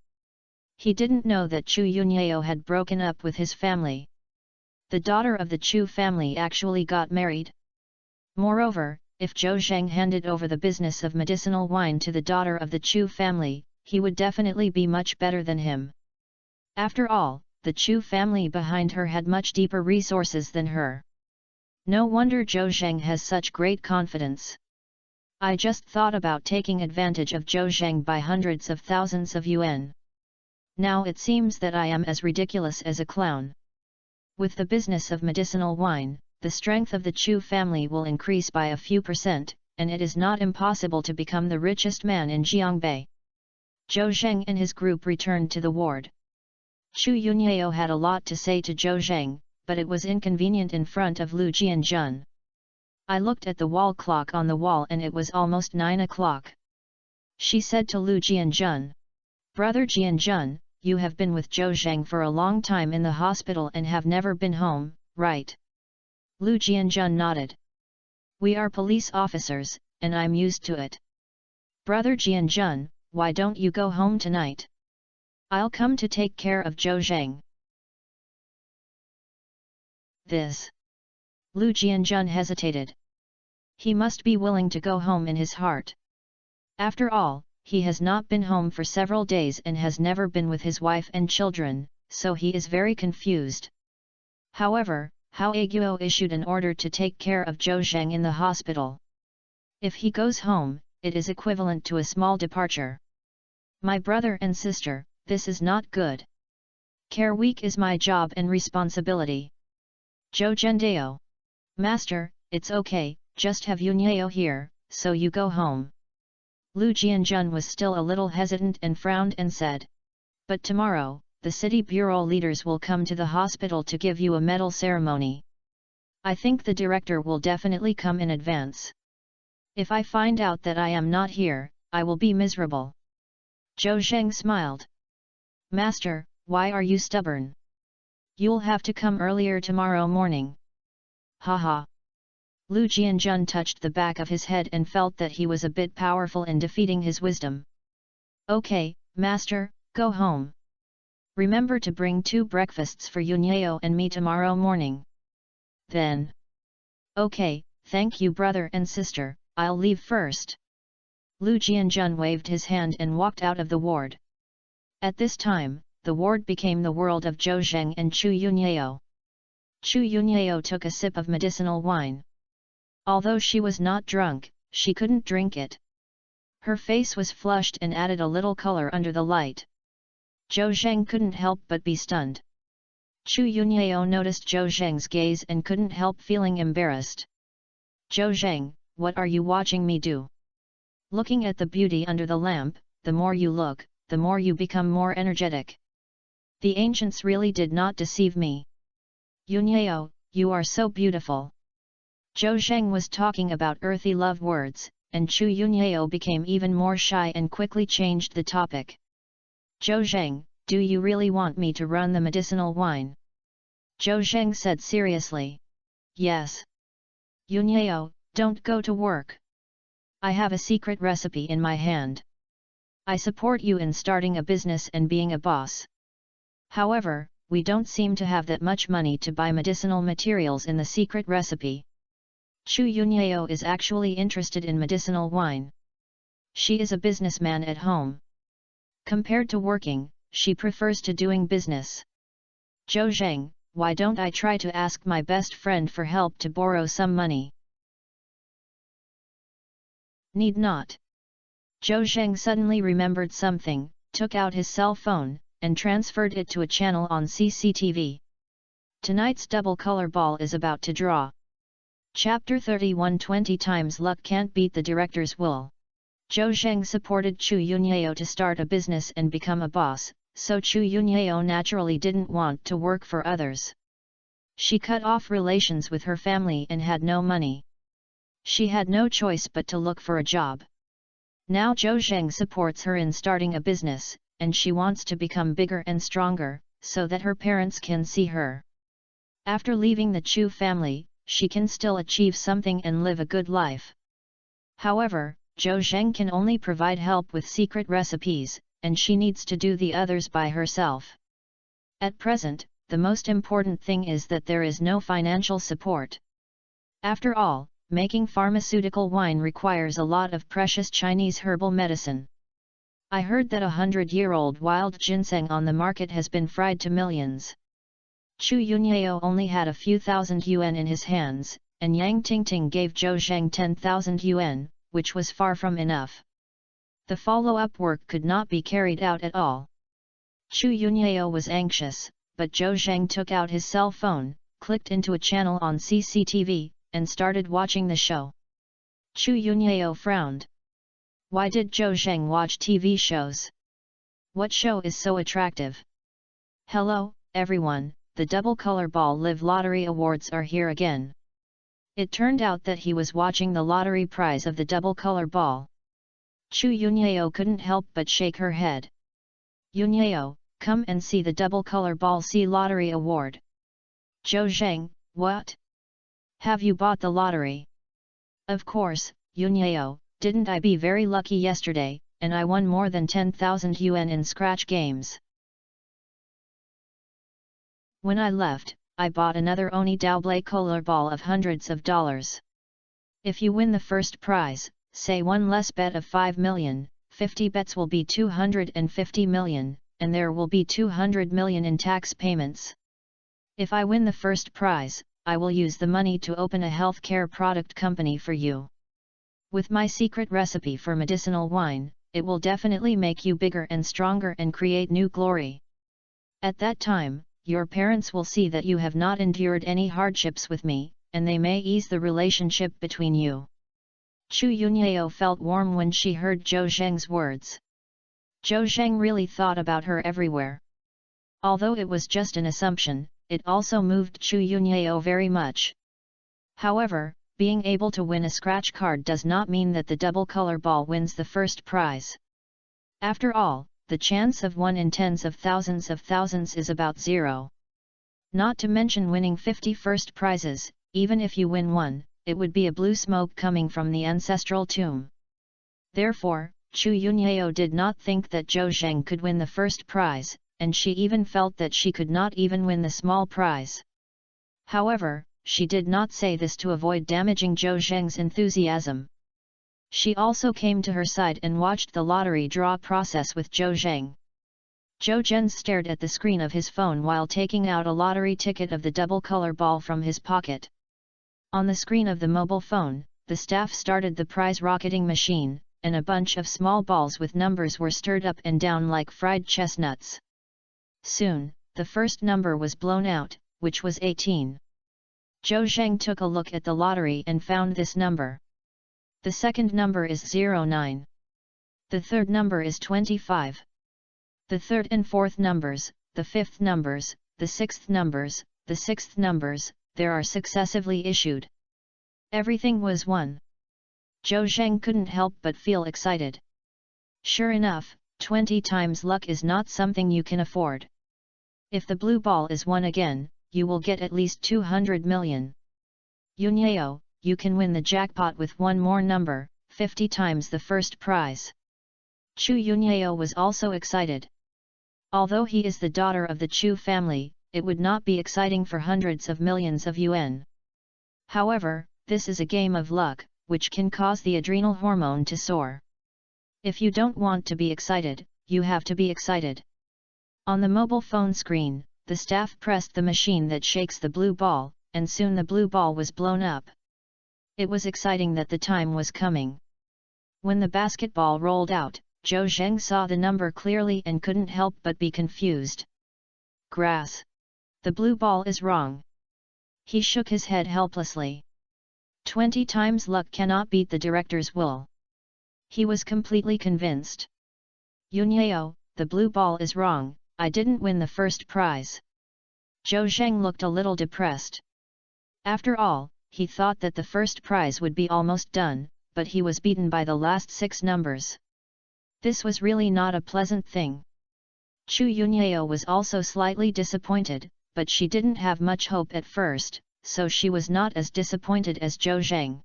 He didn't know that Chu Yunyao had broken up with his family. The daughter of the Chu family actually got married. Moreover, if Zhou Zheng handed over the business of medicinal wine to the daughter of the Chu family, he would definitely be much better than him. After all, the Chu family behind her had much deeper resources than her. No wonder Zhou Zheng has such great confidence. I just thought about taking advantage of Zhou Zheng by hundreds of thousands of yuan. Now it seems that I am as ridiculous as a clown. With the business of medicinal wine, the strength of the Chu family will increase by a few %, and it is not impossible to become the richest man in Jiangbei. Zhou Zheng and his group returned to the ward. Chu Yunyao had a lot to say to Zhou Zheng, but it was inconvenient in front of Lu Jianjun. I looked at the wall clock on the wall and it was almost 9 o'clock. She said to Lu Jianjun, Brother Jianjun, you have been with Zhou Zheng for a long time in the hospital and have never been home, right? Lu Jianjun nodded. We are police officers, and I'm used to it. Brother Jianjun, why don't you go home tonight? I'll come to take care of Zhou Zheng. This. Lu Jianjun hesitated. He must be willing to go home in his heart. After all, he has not been home for several days and has never been with his wife and children, so he is very confused. However, Hao Aguo issued an order to take care of Zhou Zheng in the hospital. If he goes home, it is equivalent to a small departure. My brother and sister, this is not good. Care week is my job and responsibility. Zhou Zhendao. Master, it's okay, just have Yunyao here, so you go home. Lu Jianjun was still a little hesitant and frowned and said. But tomorrow, the city bureau leaders will come to the hospital to give you a medal ceremony. I think the director will definitely come in advance. If I find out that I am not here, I will be miserable. Zhou Zheng smiled. Master, why are you stubborn? You'll have to come earlier tomorrow morning. Haha. Lu Jianjun touched the back of his head and felt that he was a bit powerful in defeating his wisdom. Okay, master, go home. Remember to bring 2 breakfasts for Yunyao and me tomorrow morning. Then. Okay, thank you brother and sister, I'll leave first. Lu Jianjun waved his hand and walked out of the ward. At this time, the ward became the world of Zhou Zheng and Chu Yunyao. Chu Yunyao took a sip of medicinal wine. Although she was not drunk, she couldn't drink it. Her face was flushed and added a little color under the light. Zhou Zheng couldn't help but be stunned. Chu Yunyao noticed Zhou Zheng's gaze and couldn't help feeling embarrassed. Zhou Zheng, what are you watching me do? Looking at the beauty under the lamp, the more you look, the more you become more energetic. The ancients really did not deceive me. Yunyao, you are so beautiful. Zhou Zheng was talking about earthy love words, and Chu Yunyao became even more shy and quickly changed the topic. Zhou Zheng, do you really want me to run the medicinal wine? Zhou Zheng said seriously. Yes. Yunyao, don't go to work. I have a secret recipe in my hand. I support you in starting a business and being a boss. However, we don't seem to have that much money to buy medicinal materials in the secret recipe. Chu Yunyao is actually interested in medicinal wine. She is a businessman at home. Compared to working, she prefers to doing business. Zhou Zheng, why don't I try to ask my best friend for help to borrow some money? Need not. Zhou Zheng suddenly remembered something, took out his cell phone, and transferred it to a channel on CCTV. Tonight's double color ball is about to draw. Chapter 31 20 times luck can't beat the director's wool. Zhou Zheng supported Chu Yunyao to start a business and become a boss, so Chu Yunyao naturally didn't want to work for others. She cut off relations with her family and had no money. She had no choice but to look for a job. Now Zhou Zheng supports her in starting a business, and she wants to become bigger and stronger, so that her parents can see her. After leaving the Chu family, she can still achieve something and live a good life. However, Zhou Zheng can only provide help with secret recipes, and she needs to do the others by herself. At present, the most important thing is that there is no financial support. After all, making pharmaceutical wine requires a lot of precious Chinese herbal medicine. I heard that 100-year-old wild ginseng on the market has been fried to millions. Chu Yunyao only had a few thousand yuan in his hands, and Yang Tingting gave Zhou Zheng 10,000 yuan, which was far from enough. The follow-up work could not be carried out at all. Chu Yunyao was anxious, but Zhou Zheng took out his cell phone, clicked into a channel on CCTV, and started watching the show. Chu Yunyao frowned. Why did Zhou Zheng watch TV shows? What show is so attractive? Hello, everyone, the Double Color Ball Live Lottery Awards are here again. It turned out that he was watching the lottery prize of the Double Color Ball. Chu Yunyao couldn't help but shake her head. Yunyao, come and see the Double Color Ball C Lottery Award. Zhou Zheng, what? Have you bought the lottery? Of course, Yunyao, didn't I be very lucky yesterday, and I won more than 10,000 yuan in scratch games. When I left, I bought another Oni Daoblei Color Ball of hundreds of dollars. If you win the first prize, say one less bet of 5 million, 50 bets will be 250 million, and there will be 200 million in tax payments. If I win the first prize, I will use the money to open a healthcare product company for you. With my secret recipe for medicinal wine, it will definitely make you bigger and stronger and create new glory. At that time, your parents will see that you have not endured any hardships with me, and they may ease the relationship between you. Chu Yunyao felt warm when she heard Zhou Zheng's words. Zhou Zheng really thought about her everywhere. Although it was just an assumption, it also moved Chu Yunyao very much. However, being able to win a scratch card does not mean that the double color ball wins the first prize. After all, the chance of 1 in tens of thousands is about 0. Not to mention winning 50 first prizes, even if you win one, it would be a blue smoke coming from the ancestral tomb. Therefore, Chu Yunyao did not think that Zhou Zheng could win the first prize, and she even felt that she could not even win the small prize. However, she did not say this to avoid damaging Zhou Zheng's enthusiasm. She also came to her side and watched the lottery draw process with Zhou Zheng. Zhou Zhen stared at the screen of his phone while taking out a lottery ticket of the double color ball from his pocket. On the screen of the mobile phone, the staff started the prize rocketing machine, and a bunch of small balls with numbers were stirred up and down like fried chestnuts. Soon, the first number was blown out, which was 18. Zhou Zheng took a look at the lottery and found this number. The second number is 09. The third number is 25. The third and fourth numbers, the fifth numbers, the sixth numbers, there are successively issued. Everything was won. Zhou Zheng couldn't help but feel excited. Sure enough, 20 times luck is not something you can afford. If the blue ball is won again, you will get at least 200 million. Yunyao, you can win the jackpot with one more number, 50 times the first prize. Chu Yunyao was also excited. Although he is the daughter of the Chu family, it would not be exciting for hundreds of millions of yuan. However, this is a game of luck, which can cause the adrenal hormone to soar. If you don't want to be excited, you have to be excited. On the mobile phone screen, the staff pressed the machine that shakes the blue ball, and soon the blue ball was blown up. It was exciting that the time was coming. When the basketball rolled out, Zhou Zheng saw the number clearly and couldn't help but be confused. Grass. The blue ball is wrong. He shook his head helplessly. 20 times luck cannot beat the director's will. He was completely convinced. Yunyao, the blue ball is wrong, I didn't win the first prize. Zhou Zheng looked a little depressed. After all, he thought that the first prize would be almost done, but he was beaten by the last 6 numbers. This was really not a pleasant thing. Chu Yunyao was also slightly disappointed, but she didn't have much hope at first, so she was not as disappointed as Zhou Zheng.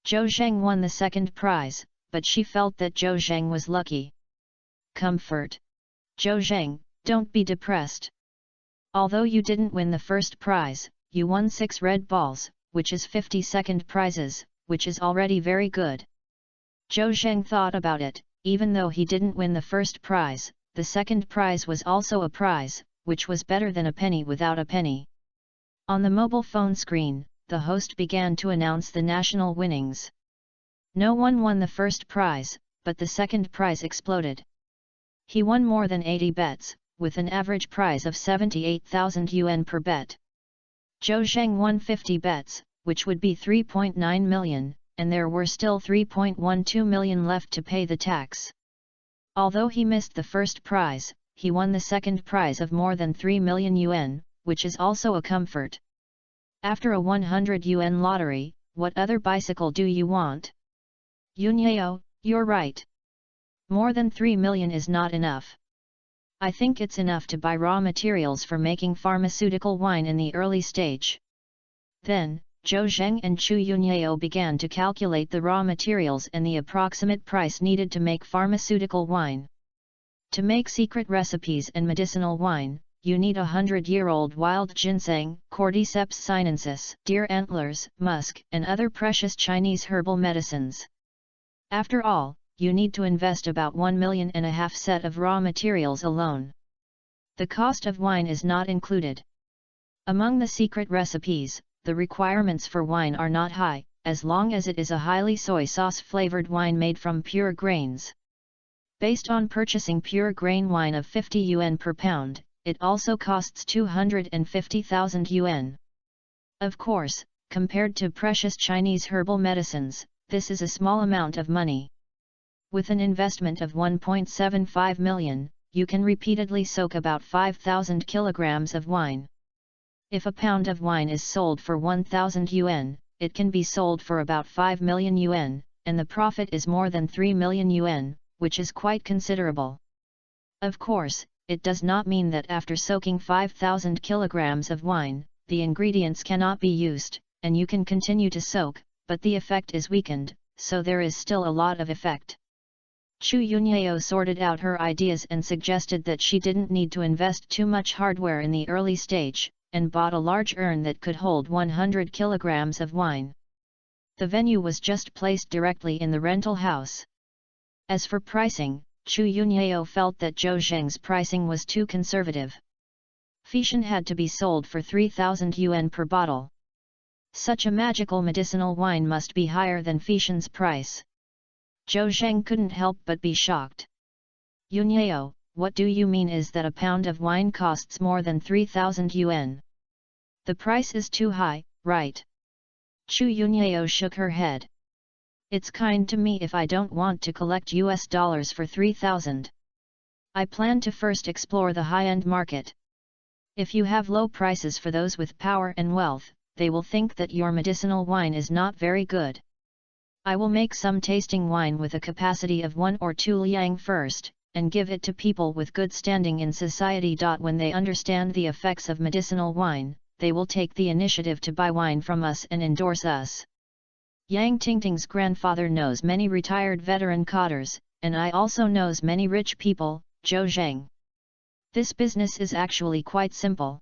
Zhou Zheng won the second prize, but she felt that Zhou Zheng was lucky. Comfort. Zhou Zheng, don't be depressed. Although you didn't win the first prize, you won 6 red balls, which is 50 second prizes, which is already very good. Zhou Zheng thought about it, even though he didn't win the first prize, the second prize was also a prize, which was better than a penny without a penny. On the mobile phone screen, the host began to announce the national winnings. No one won the first prize, but the second prize exploded. He won more than 80 bets, with an average prize of 78,000 yuan per bet. Zhou Zheng won 50 bets, which would be 3.9 million, and there were still 3.12 million left to pay the tax. Although he missed the first prize, he won the second prize of more than 3 million yuan, which is also a comfort. After a 100 yuan lottery, what other bicycle do you want? Yunyao, you're right. More than 3 million is not enough. I think it's enough to buy raw materials for making pharmaceutical wine in the early stage. Then, Zhou Zheng and Chu Yunyao began to calculate the raw materials and the approximate price needed to make pharmaceutical wine. To make secret recipes and medicinal wine, you need 100-year-old wild ginseng, Cordyceps sinensis, deer antlers, musk, and other precious Chinese herbal medicines. After all, you need to invest about 1.5 million set of raw materials alone. The cost of wine is not included. Among the secret recipes, the requirements for wine are not high, as long as it is a highly soy sauce-flavored wine made from pure grains. Based on purchasing pure grain wine of 50 yuan per pound, it also costs 250,000 yuan. Of course, compared to precious Chinese herbal medicines, this is a small amount of money. With an investment of 1.75 million, you can repeatedly soak about 5,000 kilograms of wine. If a pound of wine is sold for 1,000 yuan, it can be sold for about 5 million yuan, and the profit is more than 3 million yuan, which is quite considerable. Of course, it does not mean that after soaking 5,000 kilograms of wine, the ingredients cannot be used, and you can continue to soak, but the effect is weakened, so there is still a lot of effect. Chu Yunyao sorted out her ideas and suggested that she didn't need to invest too much hardware in the early stage, and bought a large urn that could hold 100 kilograms of wine. The venue was just placed directly in the rental house. As for pricing, Chu Yunyao felt that Zhou Zheng's pricing was too conservative. Fanfiction had to be sold for 3,000 yuan per bottle. Such a magical medicinal wine must be higher than Fanfiction's price. Zhou Zheng couldn't help but be shocked. Yunyao, what do you mean is that a pound of wine costs more than 3,000 yuan? The price is too high, right? Chu Yunyao shook her head. It's kind to me if I don't want to collect US dollars for 3,000. I plan to first explore the high-end market. If you have low prices for those with power and wealth, they will think that your medicinal wine is not very good. I will make some tasting wine with a capacity of 1 or 2 liang first, and give it to people with good standing in society. When they understand the effects of medicinal wine, they will take the initiative to buy wine from us and endorse us. Yang Tingting's grandfather knows many retired veteran cotters, and I also knows many rich people, Zhou Zheng. This business is actually quite simple.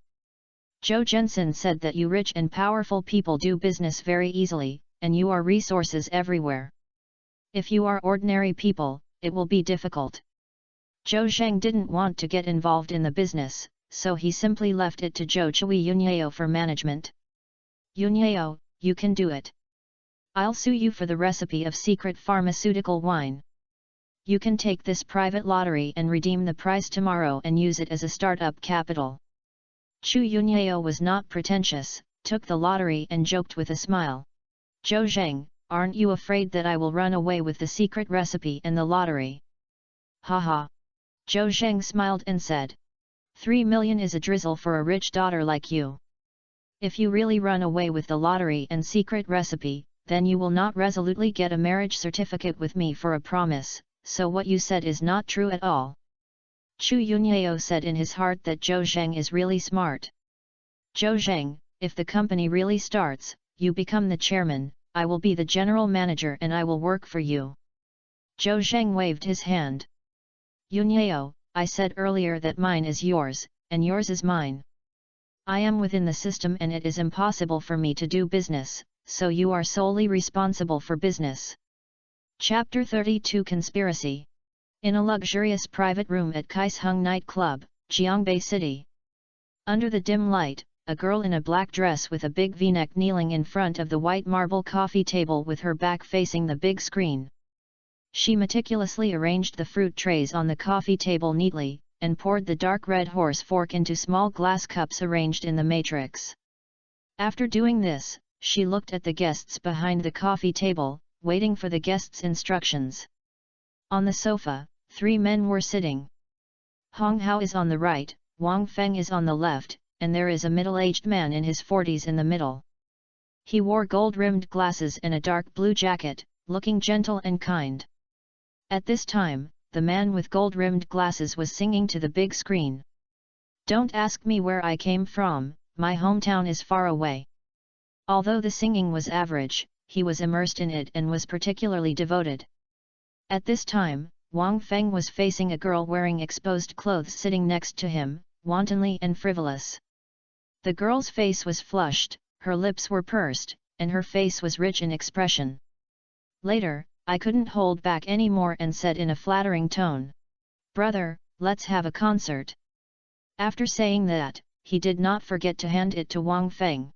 Zhou Zhensin said that you rich and powerful people do business very easily, and you are resources everywhere. If you are ordinary people, it will be difficult. Zhou Zheng didn't want to get involved in the business, so he simply left it to Zhou Chui Yunyao for management. Yunyao, you can do it. I'll sue you for the recipe of secret pharmaceutical wine. You can take this private lottery and redeem the prize tomorrow and use it as a startup capital. Chu Yunyao was not pretentious, took the lottery and joked with a smile. Zhou Zheng, aren't you afraid that I will run away with the secret recipe and the lottery? Haha. Zhou Zheng smiled and said. 3 million is a drizzle for a rich daughter like you. If you really run away with the lottery and secret recipe, then you will not resolutely get a marriage certificate with me for a promise, so what you said is not true at all. Chu Yunyao said in his heart that Zhou Zheng is really smart. Zhou Zheng, if the company really starts, you become the chairman, I will be the general manager and I will work for you. Zhou Zheng waved his hand. Yunyao, I said earlier that mine is yours, and yours is mine. I am within the system and it is impossible for me to do business, so you are solely responsible for business. Chapter 32 Conspiracy. In a luxurious private room at Kaisheng Night Club, Jiangbei City. Under the dim light, a girl in a black dress with a big v-neck kneeling in front of the white marble coffee table with her back facing the big screen. She meticulously arranged the fruit trays on the coffee table neatly, and poured the dark red horse fork into small glass cups arranged in the matrix. After doing this, she looked at the guests behind the coffee table, waiting for the guests' instructions. On the sofa, 3 men were sitting. Hong Hao is on the right, Wang Feng is on the left, and there is a middle-aged man in his 40s in the middle. He wore gold-rimmed glasses and a dark blue jacket, looking gentle and kind. At this time, the man with gold-rimmed glasses was singing to the big screen. Don't ask me where I came from, my hometown is far away. Although the singing was average, he was immersed in it and was particularly devoted. At this time, Wang Feng was facing a girl wearing exposed clothes sitting next to him, wantonly and frivolous. The girl's face was flushed, her lips were pursed, and her face was rich in expression. Later, I couldn't hold back any more and said in a flattering tone, "Brother, let's have a concert." After saying that, he did not forget to hand it to Wang Feng.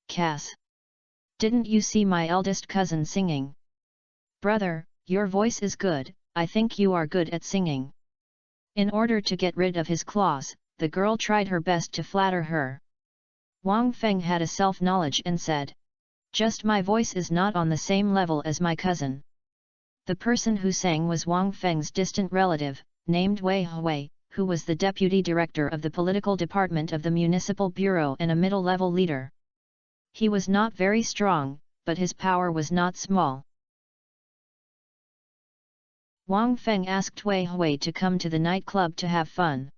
"Cass. Didn't you see my eldest cousin singing? Brother, your voice is good, I think you are good at singing." In order to get rid of his claws, the girl tried her best to flatter her. Wang Feng had a self-knowledge and said, "Just my voice is not on the same level as my cousin." The person who sang was Wang Feng's distant relative, named Wei Hui, who was the deputy director of the political department of the municipal bureau and a middle-level leader. He was not very strong, but his power was not small. Wang Feng asked Wei Hui to come to the nightclub to have fun.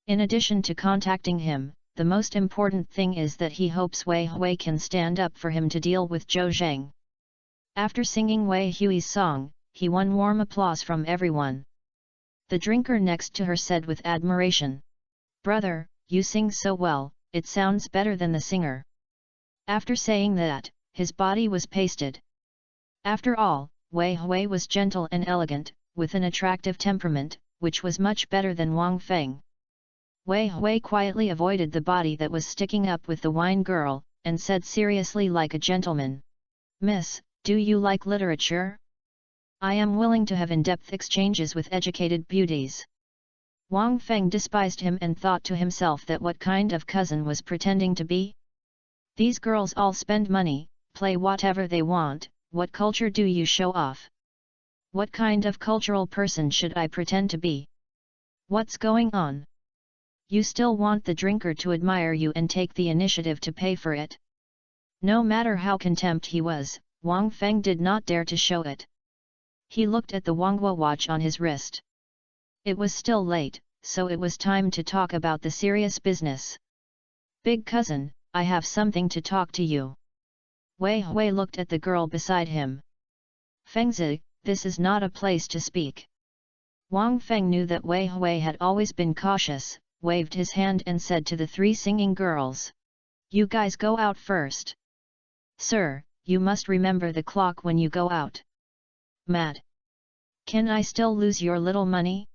In addition to contacting him, the most important thing is that he hopes Wei Hui can stand up for him to deal with Zhou Zheng. After singing Wei Hui's song, he won warm applause from everyone. The drinker next to her said with admiration, "Brother, you sing so well, it sounds better than the singer." After saying that, his body was pasted. After all, Wei Hui was gentle and elegant, with an attractive temperament, which was much better than Wang Feng. Wei Hui quietly avoided the body that was sticking up with the wine girl, and said seriously like a gentleman, "Miss, do you like literature? I am willing to have in-depth exchanges with educated beauties." Wang Feng despised him and thought to himself that what kind of cousin was pretending to be? These girls all spend money, play whatever they want, what culture do you show off? What kind of cultural person should I pretend to be? What's going on? You still want the drinker to admire you and take the initiative to pay for it? No matter how contempt he was, Wang Feng did not dare to show it. He looked at the Wanghua watch on his wrist. It was still late, so it was time to talk about the serious business. "Big cousin, I have something to talk to you." Wei Hui looked at the girl beside him. "Fengzi, this is not a place to speak." Wang Feng knew that Wei Hui had always been cautious, waved his hand and said to the three singing girls, "You guys go out first." "Sir, you must remember the clock when you go out." "Mad? Can I still lose your little money?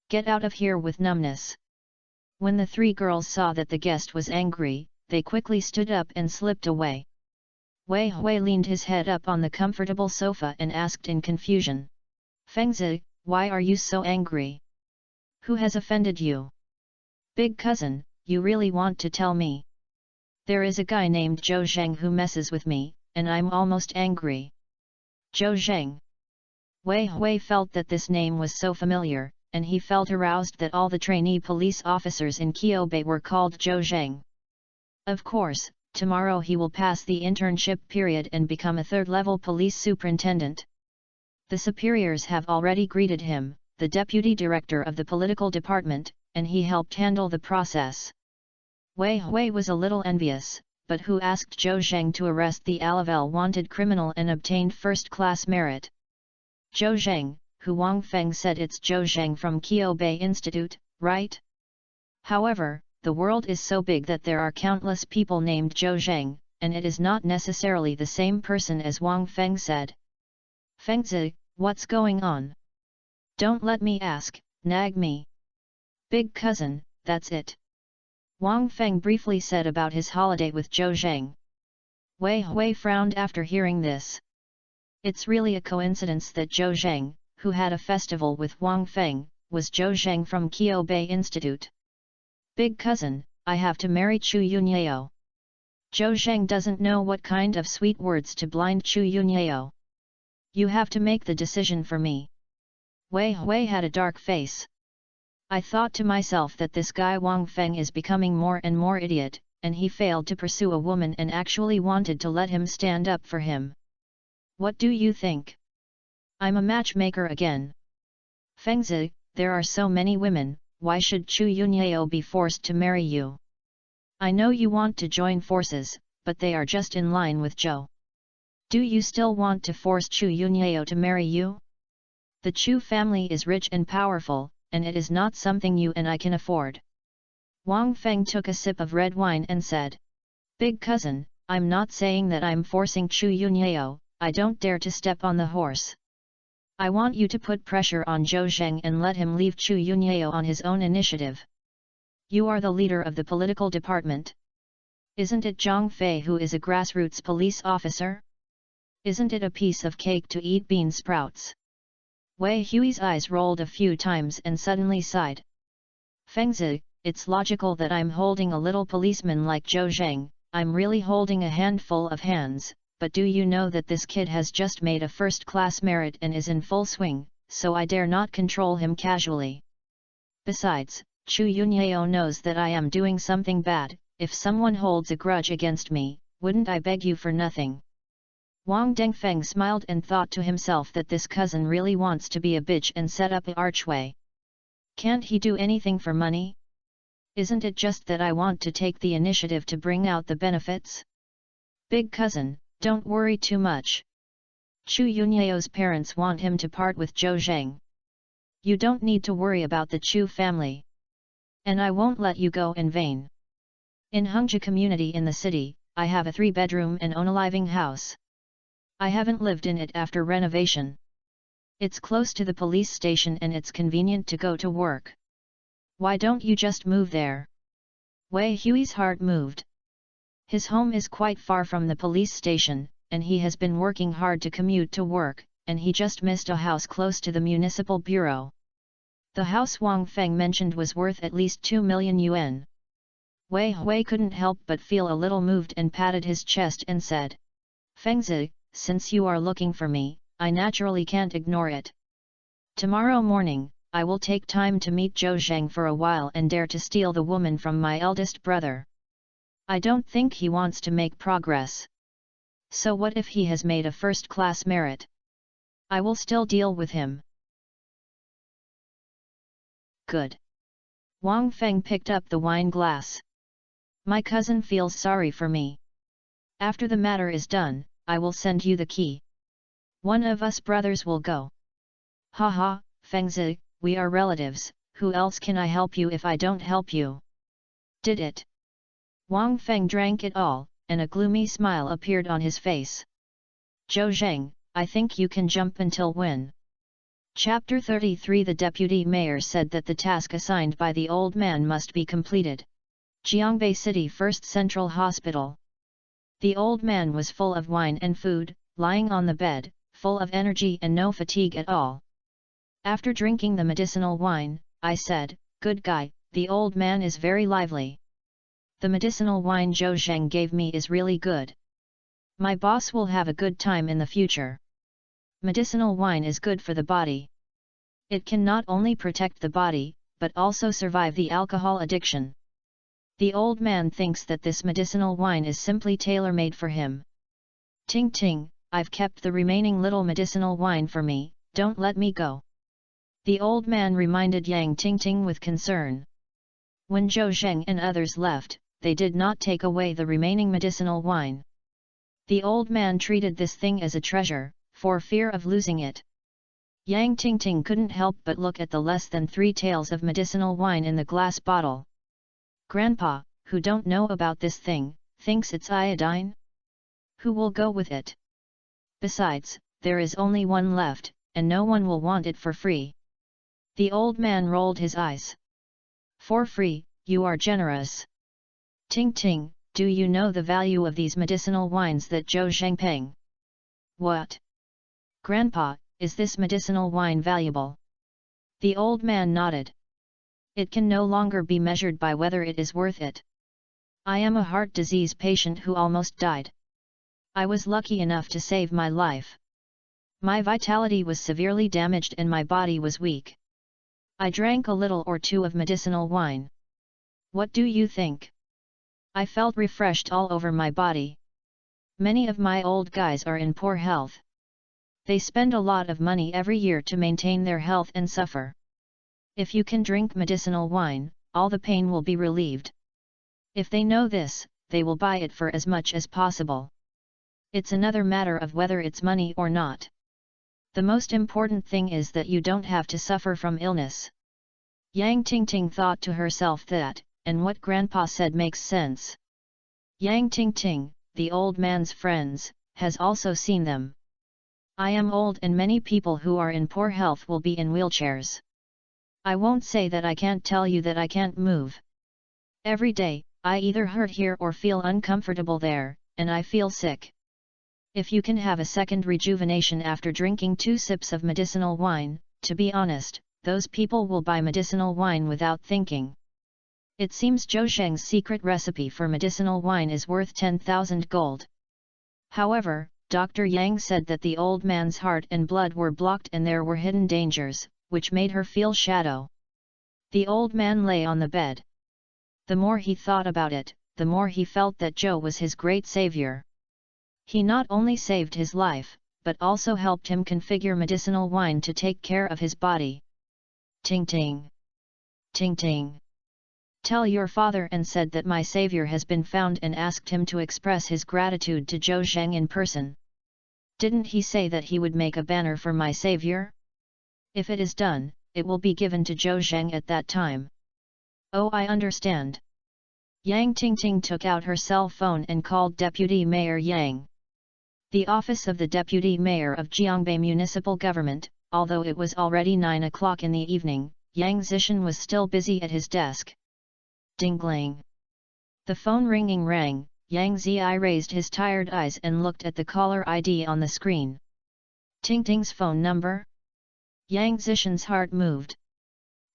Get out of here with numbness." When the three girls saw that the guest was angry, they quickly stood up and slipped away. Wei Hui leaned his head up on the comfortable sofa and asked in confusion, "Fengzi, why are you so angry? Who has offended you?" "Big cousin, you really want to tell me? There is a guy named Zhou Zheng who messes with me, and I'm almost angry." Zhou Zheng. Wei Hui felt that this name was so familiar, and he felt aroused that all the trainee police officers in Qiubei were called Zhou Zheng. Of course, tomorrow he will pass the internship period and become a third-level police superintendent. The superiors have already greeted him, the deputy director of the political department, and he helped handle the process. Wei Hui was a little envious, but who asked Zhou Zheng to arrest the Alavel wanted criminal and obtained first-class merit? Zhou Zheng, who Wang Feng said it's Zhou Zheng from Qiubei Institute, right? However, the world is so big that there are countless people named Zhou Zheng, and it is not necessarily the same person as Wang Feng said. "Fengzi, what's going on? Don't let me ask, nag me." "Big cousin, that's it." Wang Feng briefly said about his holiday with Zhou Zheng. Wei Hui frowned after hearing this. It's really a coincidence that Zhou Zheng, who had a festival with Wang Feng, was Zhou Zheng from Qiubei Institute. "Big cousin, I have to marry Chu Yunyao." Zhou Zheng doesn't know what kind of sweet words to blind Chu Yunyao. "You have to make the decision for me." Wei Hui had a dark face. "I thought to myself that this guy Wang Feng is becoming more and more idiot, and he failed to pursue a woman and actually wanted to let him stand up for him. What do you think? I'm a matchmaker again. Fengzi, there are so many women, why should Chu Yunyao be forced to marry you? I know you want to join forces, but they are just in line with Zhou. Do you still want to force Chu Yunyao to marry you? The Chu family is rich and powerful, and it is not something you and I can afford." Wang Feng took a sip of red wine and said, "Big cousin, I'm not saying that I'm forcing Chu Yunyao, I don't dare to step on the horse. I want you to put pressure on Zhou Zheng and let him leave Chu Yunyao on his own initiative. You are the leader of the political department. Isn't it Zhang Fei who is a grassroots police officer? Isn't it a piece of cake to eat bean sprouts?" Wei Hui's eyes rolled a few times and suddenly sighed. "Fengzi, it's logical that I'm holding a little policeman like Zhou Zheng, I'm really holding a handful of hands, but do you know that this kid has just made a first-class merit and is in full swing, so I dare not control him casually. Besides, Chu Yunyao knows that I am doing something bad, if someone holds a grudge against me, wouldn't I beg you for nothing?" Wang Dengfeng smiled and thought to himself that this cousin really wants to be a bitch and set up an archway. Can't he do anything for money? Isn't it just that I want to take the initiative to bring out the benefits? Big cousin, don't worry too much. Chu Yunyao's parents want him to part with Zhou Zheng. You don't need to worry about the Chu family. And I won't let you go in vain. In Hengzhi community in the city, I have a 3-bedroom and own a living house. I haven't lived in it after renovation. It's close to the police station and it's convenient to go to work. Why don't you just move there? Wei Hui's heart moved. His home is quite far from the police station, and he has been working hard to commute to work, and he just missed a house close to the municipal bureau. The house Wang Feng mentioned was worth at least 2 million yuan. Wei Hui couldn't help but feel a little moved and patted his chest and said, "Fengzi, since you are looking for me, I naturally can't ignore it. Tomorrow morning, I will take time to meet Zhou Zheng for a while and dare to steal the woman from my eldest brother. I don't think he wants to make progress. So what if he has made a first-class merit? I will still deal with him." Good. Wang Feng picked up the wine glass. "My cousin feels sorry for me. After the matter is done, I will send you the key. One of us brothers will go." "Ha ha, Fengzi, we are relatives, who else can I help you if I don't help you?" "Did it?" Wang Feng drank it all, and a gloomy smile appeared on his face. "Zhou Zheng, I think you can jump until when?" Chapter 33. The deputy mayor said that the task assigned by the old man must be completed. Jiangbei City First Central Hospital. The old man was full of wine and food, lying on the bed, full of energy and no fatigue at all. After drinking the medicinal wine, I said, "Good guy, the old man is very lively. The medicinal wine Zhou Zheng gave me is really good. My boss will have a good time in the future. Medicinal wine is good for the body. It can not only protect the body, but also survive the alcohol addiction." The old man thinks that this medicinal wine is simply tailor-made for him. "Ting Ting, I've kept the remaining little medicinal wine for me, don't let me go." The old man reminded Yang Ting Ting with concern. When Zhou Zheng and others left, they did not take away the remaining medicinal wine. The old man treated this thing as a treasure, for fear of losing it. Yang Ting Ting couldn't help but look at the less than 3 taels of medicinal wine in the glass bottle. "Grandpa, who don't know about this thing, thinks it's iodine? Who will go with it? Besides, there is only one left, and no one will want it for free." The old man rolled his eyes. "For free, you are generous. Ting Ting, do you know the value of these medicinal wines that Zhou Zheng paying?" "What? Grandpa, is this medicinal wine valuable?" The old man nodded. "It can no longer be measured by whether it is worth it. I am a heart disease patient who almost died. I was lucky enough to save my life. My vitality was severely damaged and my body was weak. I drank a little or two of medicinal wine. What do you think? I felt refreshed all over my body. Many of my old guys are in poor health. They spend a lot of money every year to maintain their health and suffer. If you can drink medicinal wine, all the pain will be relieved. If they know this, they will buy it for as much as possible. It's another matter of whether it's money or not. The most important thing is that you don't have to suffer from illness." Yang Ting Ting thought to herself that, and what Grandpa said makes sense. Yang Ting Ting, the old man's friends, has also seen them. "I am old and many people who are in poor health will be in wheelchairs. I won't say that I can't tell you that I can't move. Every day, I either hurt here or feel uncomfortable there, and I feel sick. If you can have a second rejuvenation after drinking 2 sips of medicinal wine, to be honest, those people will buy medicinal wine without thinking. It seems Zhou Zheng's secret recipe for medicinal wine is worth 10,000 gold. However, Dr. Yang said that the old man's heart and blood were blocked and there were hidden dangers, which made her feel shadow. The old man lay on the bed. The more he thought about it, the more he felt that Zhou was his great savior. He not only saved his life, but also helped him configure medicinal wine to take care of his body. Ting Ting. Ting Ting. Tell your father and said that my savior has been found and asked him to express his gratitude to Zhou Zheng in person. Didn't he say that he would make a banner for my savior? If it is done, it will be given to Zhou Zheng at that time. Oh, I understand. Yang Tingting took out her cell phone and called Deputy Mayor Yang. The office of the Deputy Mayor of Jiangbei Municipal Government, although it was already 9 o'clock in the evening, Yang Zishan was still busy at his desk. Ding-gling. The phone ringing rang. Yang Zi raised his tired eyes and looked at the caller ID on the screen. Tingting's phone number? Yang Zishan's heart moved.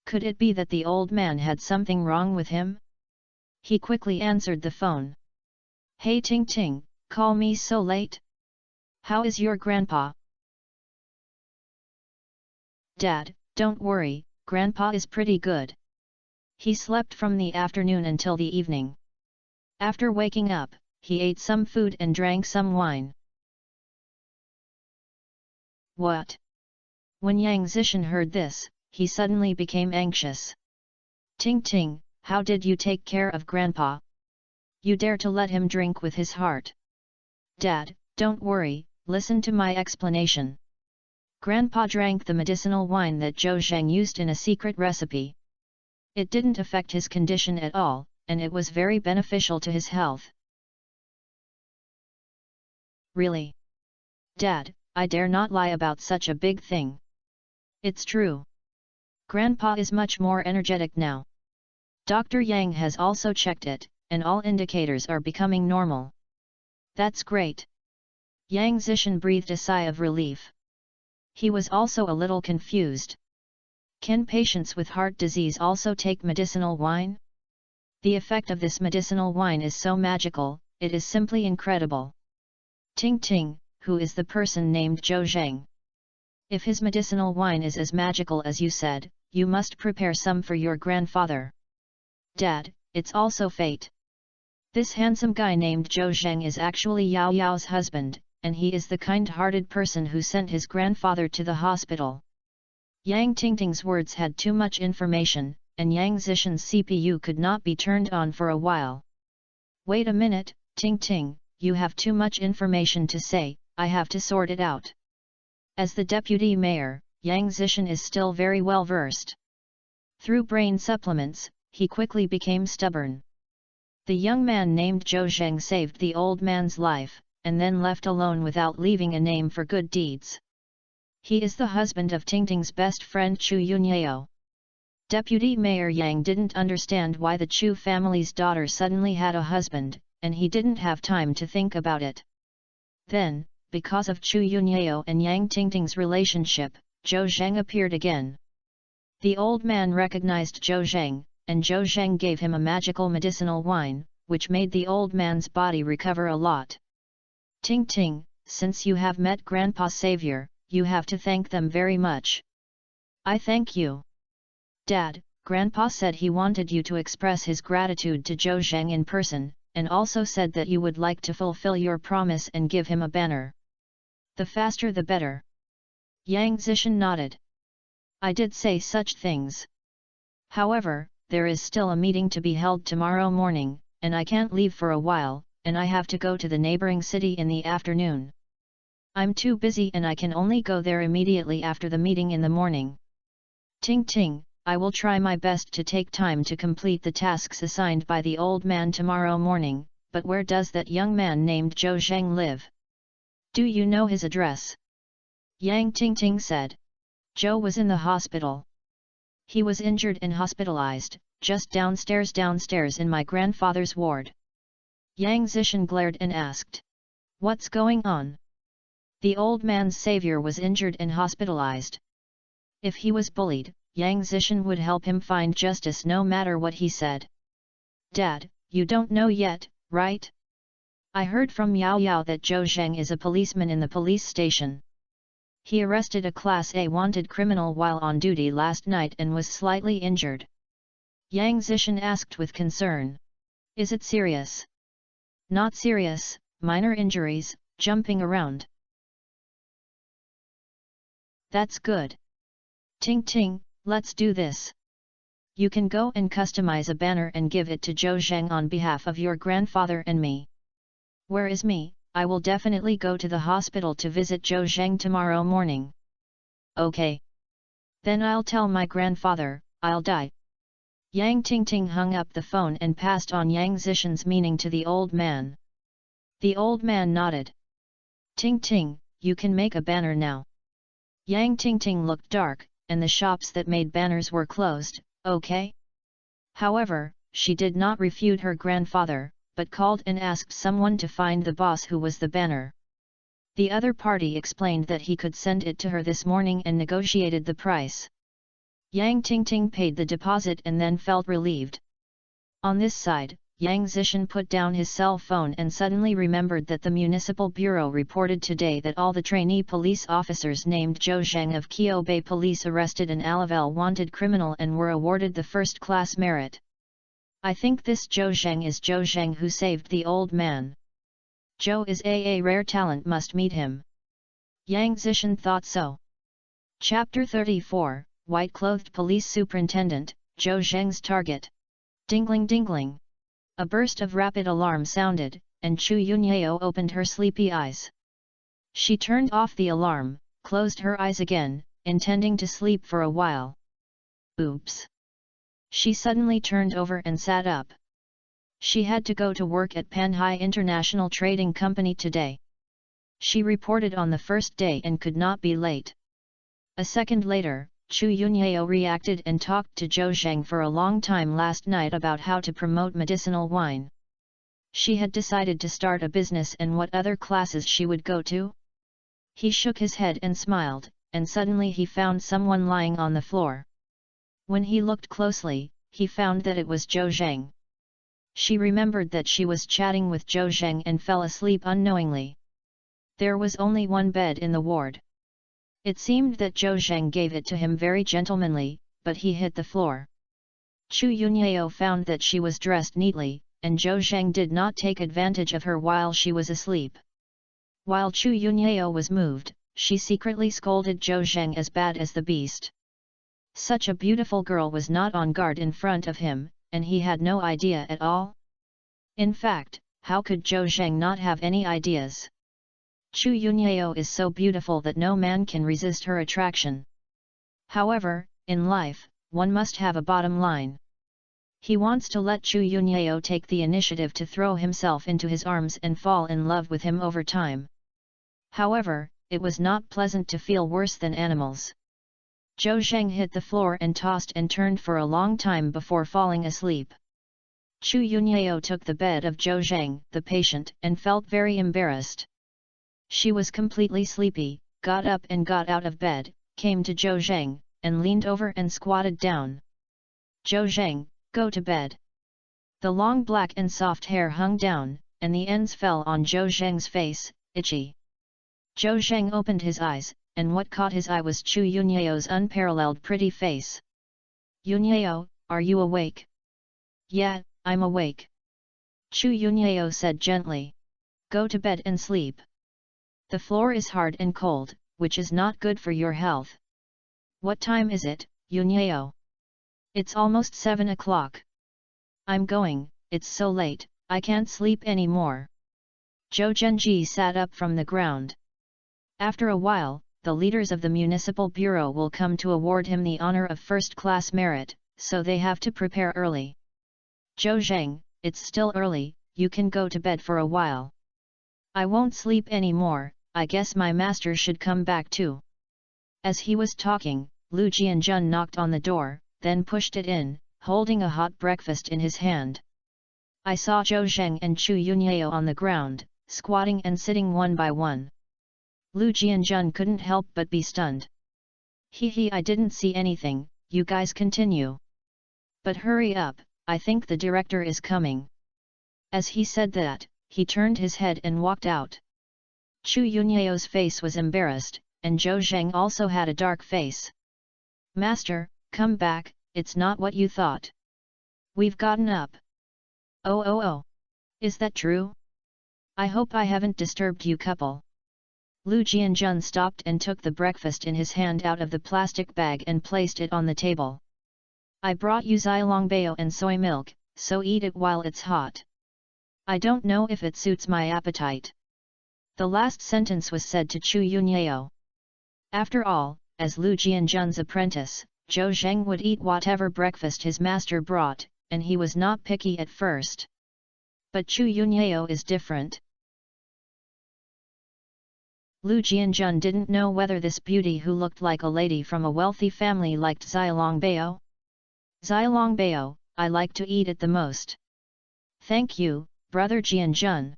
Could it be that the old man had something wrong with him? He quickly answered the phone. Hey Tingting, call me so late? How is your grandpa? Dad, don't worry, grandpa is pretty good. He slept from the afternoon until the evening. After waking up, he ate some food and drank some wine. What? When Yang Zishan heard this, he suddenly became anxious. Tingting, how did you take care of grandpa? You dare to let him drink with his heart? Dad, don't worry, listen to my explanation. Grandpa drank the medicinal wine that Zhou Zheng used in a secret recipe. It didn't affect his condition at all, and it was very beneficial to his health. Really? Dad, I dare not lie about such a big thing. It's true. Grandpa is much more energetic now. Dr. Yang has also checked it, and all indicators are becoming normal. That's great. Yang Zishan breathed a sigh of relief. He was also a little confused. Can patients with heart disease also take medicinal wine? The effect of this medicinal wine is so magical, it is simply incredible. Tingting, who is the person named Zhou Zheng? If his medicinal wine is as magical as you said, you must prepare some for your grandfather. Dad, it's also fate. This handsome guy named Zhou Zheng is actually Yao Yao's husband, and he is the kind-hearted person who sent his grandfather to the hospital. Yang Tingting's words had too much information, and Yang Zishan's CPU could not be turned on for a while. Wait a minute, Tingting, you have too much information to say, I have to sort it out. As the deputy mayor, Yang Zishan is still very well versed. Through brain supplements, he quickly became stubborn. The young man named Zhou Zheng saved the old man's life, and then left alone without leaving a name for good deeds. He is the husband of Tingting's best friend Chu Yunyao. Deputy Mayor Yang didn't understand why the Chu family's daughter suddenly had a husband, and he didn't have time to think about it. Then, because of Chu Yunyao and Yang Tingting's relationship, Zhou Zheng appeared again. The old man recognized Zhou Zheng, and Zhou Zheng gave him a magical medicinal wine, which made the old man's body recover a lot. Tingting, since you have met Grandpa's savior, you have to thank them very much. I thank you. Dad, Grandpa said he wanted you to express his gratitude to Zhou Zheng in person, and also said that you would like to fulfill your promise and give him a banner. The faster the better. Yang Zishan nodded. I did say such things. However, there is still a meeting to be held tomorrow morning, and I can't leave for a while, and I have to go to the neighboring city in the afternoon. I'm too busy and I can only go there immediately after the meeting in the morning. Tingting, I will try my best to take time to complete the tasks assigned by the old man tomorrow morning, but where does that young man named Zhou Zheng live? Do you know his address? Yang Tingting said. Zhou was in the hospital. He was injured and hospitalized, just downstairs in my grandfather's ward. Yang Zishan glared and asked. What's going on? The old man's savior was injured and hospitalized. If he was bullied, Yang Zishan would help him find justice no matter what he said. Dad, you don't know yet, right? I heard from Yao Yao that Zhou Zheng is a policeman in the police station. He arrested a Class A wanted criminal while on duty last night and was slightly injured. Yang Zishan asked with concern. Is it serious? Not serious, minor injuries, jumping around. That's good. Tingting, let's do this. You can go and customize a banner and give it to Zhou Zheng on behalf of your grandfather and me. Where is me? I will definitely go to the hospital to visit Zhou Zheng tomorrow morning. Okay. Then I'll tell my grandfather, I'll die. Yang Tingting hung up the phone and passed on Yang Zishan's meaning to the old man. The old man nodded. Ting Ting, you can make a banner now. Yang Tingting looked dark, and the shops that made banners were closed, okay? However, she did not refute her grandfather, but called and asked someone to find the boss who was the banner. The other party explained that he could send it to her this morning and negotiated the price. Yang Tingting paid the deposit and then felt relieved. On this side, Yang Zishan put down his cell phone and suddenly remembered that the Municipal Bureau reported today that all the trainee police officers named Zhou Zheng of Kyo Bay Police arrested an Alavel wanted criminal and were awarded the first-class merit. I think this Zhou Zheng is Zhou Zheng who saved the old man. Zhou is a rare talent, must meet him. Yang Zishan thought so. Chapter 34, White-Clothed Police Superintendent, Zhou Zheng's Target. Dingling dingling. A burst of rapid alarm sounded, and Chu Yunyao opened her sleepy eyes. She turned off the alarm, closed her eyes again, intending to sleep for a while. Oops! She suddenly turned over and sat up. She had to go to work at Panhai International Trading Company today. She reported on the first day and could not be late. A second later, Chu Yunyao reacted and talked to Zhou Zheng for a long time last night about how to promote medicinal wine. She had decided to start a business and what other classes she would go to. He shook his head and smiled, and suddenly he found someone lying on the floor. When he looked closely, he found that it was Zhou Zheng. She remembered that she was chatting with Zhou Zheng and fell asleep unknowingly. There was only one bed in the ward. It seemed that Zhou Zheng gave it to him very gentlemanly, but he hit the floor. Chu Yunyao found that she was dressed neatly, and Zhou Zheng did not take advantage of her while she was asleep. While Chu Yunyao was moved, she secretly scolded Zhou Zheng as bad as the beast. Such a beautiful girl was not on guard in front of him, and he had no idea at all. In fact, how could Zhou Zheng not have any ideas? Chu Yunyao is so beautiful that no man can resist her attraction. However, in life, one must have a bottom line. He wants to let Chu Yunyao take the initiative to throw himself into his arms and fall in love with him over time. However, it was not pleasant to feel worse than animals. Zhou Zheng hit the floor and tossed and turned for a long time before falling asleep. Chu Yunyao took the bed of Zhou Zheng, the patient, and felt very embarrassed. She was completely sleepy, got up and got out of bed, came to Zhou Zheng, and leaned over and squatted down. Zhou Zheng, go to bed. The long black and soft hair hung down, and the ends fell on Zhou Zheng's face, itchy. Zhou Zheng opened his eyes, and what caught his eye was Chu Yunyao's unparalleled pretty face. Yunyao, are you awake? Yeah, I'm awake. Chu Yunyao said gently. Go to bed and sleep. The floor is hard and cold, which is not good for your health. What time is it, Yunyao? It's almost 7 o'clock. I'm going, it's so late, I can't sleep anymore. Zhou Zhenji sat up from the ground. After a while, the leaders of the Municipal Bureau will come to award him the honor of first-class merit, so they have to prepare early. Zhou Zheng, it's still early, you can go to bed for a while. I won't sleep anymore, I guess my master should come back too. As he was talking, Lu Jianjun knocked on the door, then pushed it in, holding a hot breakfast in his hand. I saw Zhou Zheng and Chu Yunyao on the ground, squatting and sitting one by one. Lu Jianjun couldn't help but be stunned. He, I didn't see anything, you guys continue. But hurry up, I think the director is coming. As he said that, he turned his head and walked out. Chu Yunyao's face was embarrassed, and Zhou Zheng also had a dark face. Master, come back, it's not what you thought. We've gotten up. Oh. Is that true? I hope I haven't disturbed you couple. Lu Jianjun stopped and took the breakfast in his hand out of the plastic bag and placed it on the table. I brought you Xilongbao and soy milk, so eat it while it's hot. I don't know if it suits my appetite. The last sentence was said to Chu Yunyao. After all, as Lu Jianjun's apprentice, Zhou Zheng would eat whatever breakfast his master brought, and he was not picky at first. But Chu Yunyao is different. Lu Jianjun didn't know whether this beauty who looked like a lady from a wealthy family liked Xiaolongbao. Xiaolongbao, I like to eat it the most. Thank you, brother Jianjun.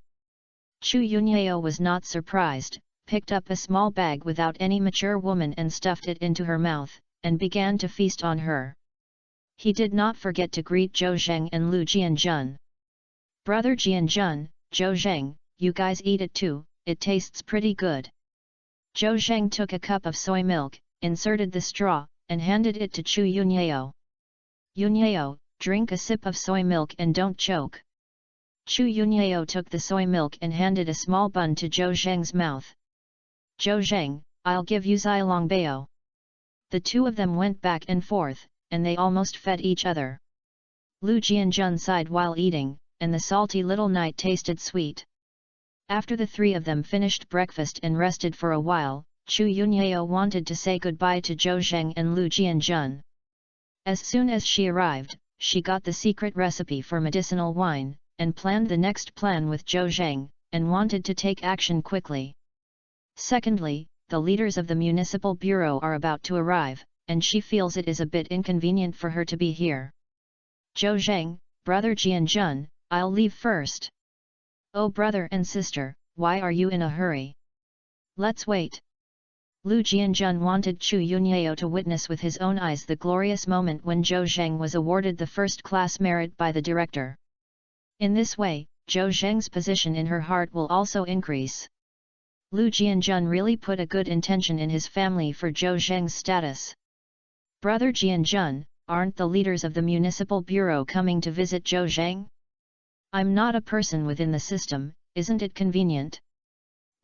Chu Yunyao was not surprised, picked up a small bag without any mature woman and stuffed it into her mouth, and began to feast on her. He did not forget to greet Zhou Zheng and Lu Jianjun. Brother Jianjun, Zhou Zheng, you guys eat it too, it tastes pretty good. Zhou Zheng took a cup of soy milk, inserted the straw, and handed it to Chu Yunyao. Yunyao, drink a sip of soy milk and don't choke. Chu Yunyao took the soy milk and handed a small bun to Zhou Zheng's mouth. Zhou Zheng, I'll give you Xiaolongbao. The two of them went back and forth, and they almost fed each other. Lu Jianjun sighed while eating, and the salty little night tasted sweet. After the three of them finished breakfast and rested for a while, Chu Yunyao wanted to say goodbye to Zhou Zheng and Lu Jianjun. As soon as she arrived, she got the secret recipe for medicinal wine, and planned the next plan with Zhou Zheng, and wanted to take action quickly. Secondly, the leaders of the municipal bureau are about to arrive, and she feels it is a bit inconvenient for her to be here. Zhou Zheng, brother Jianjun, I'll leave first. Oh brother and sister, why are you in a hurry? Let's wait. Lu Jianjun wanted Chu Yunyao to witness with his own eyes the glorious moment when Zhou Zheng was awarded the first-class merit by the director. In this way, Zhou Zheng's position in her heart will also increase. Lu Jianjun really put a good intention in his family for Zhou Zheng's status. Brother Jianjun, aren't the leaders of the municipal bureau coming to visit Zhou Zheng? I'm not a person within the system, isn't it convenient?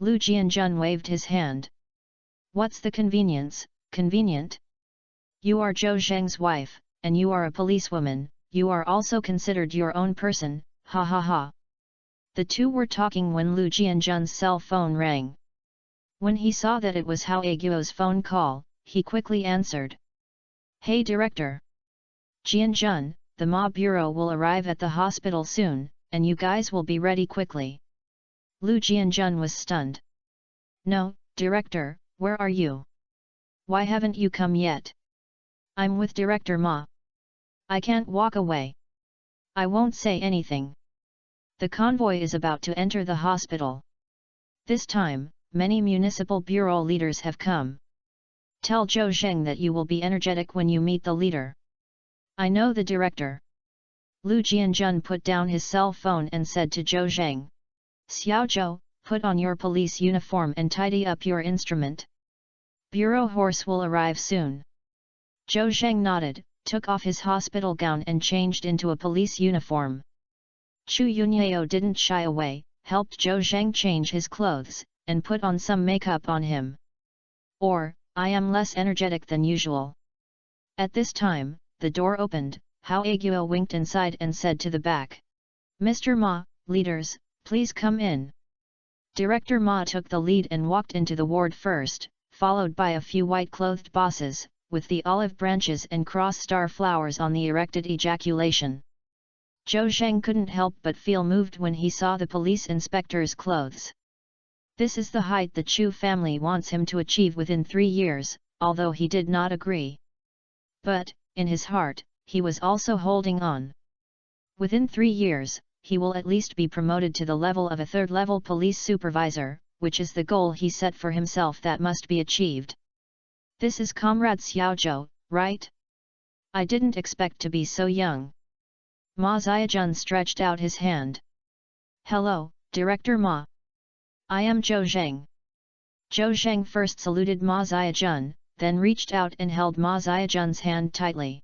Lu Jianjun waved his hand. What's the convenience, convenient? You are Zhou Zheng's wife, and you are a policewoman, you are also considered your own person, ha ha ha. The two were talking when Lu Jianjun's cell phone rang. When he saw that it was Hao Aguo's phone call, he quickly answered. Hey director! Jianjun, the Ma Bureau will arrive at the hospital soon, and you guys will be ready quickly. Lu Jianjun was stunned. No, director, where are you? Why haven't you come yet? I'm with Director Ma. I can't walk away. I won't say anything. The convoy is about to enter the hospital. This time, many municipal bureau leaders have come. Tell Zhou Zheng that you will be energetic when you meet the leader. I know the director. Lu Jianjun put down his cell phone and said to Zhou Zheng. Xiao Zhou, put on your police uniform and tidy up your instrument. Bureau horse will arrive soon. Zhou Zheng nodded, took off his hospital gown and changed into a police uniform. Chu Yunyao didn't shy away, helped Zhou Zheng change his clothes, and put on some makeup on him. Or, I am less energetic than usual. At this time, the door opened, Hao Aguo winked inside and said to the back. Mr. Ma, leaders, please come in. Director Ma took the lead and walked into the ward first, followed by a few white-clothed bosses, with the olive branches and cross-star flowers on the erected ejaculation. Zhou Zheng couldn't help but feel moved when he saw the police inspector's clothes. This is the height the Chu family wants him to achieve within 3 years, although he did not agree. But, in his heart, he was also holding on. Within 3 years, he will at least be promoted to the level of a third-level police supervisor, which is the goal he set for himself that must be achieved. This is Comrade Xiao Zhou, right? I didn't expect to be so young. Ma Xiaojun stretched out his hand. Hello, Director Ma. I am Zhou Zheng. Zhou Zheng first saluted Ma Xiaojun, then reached out and held Ma Xiaojun's hand tightly.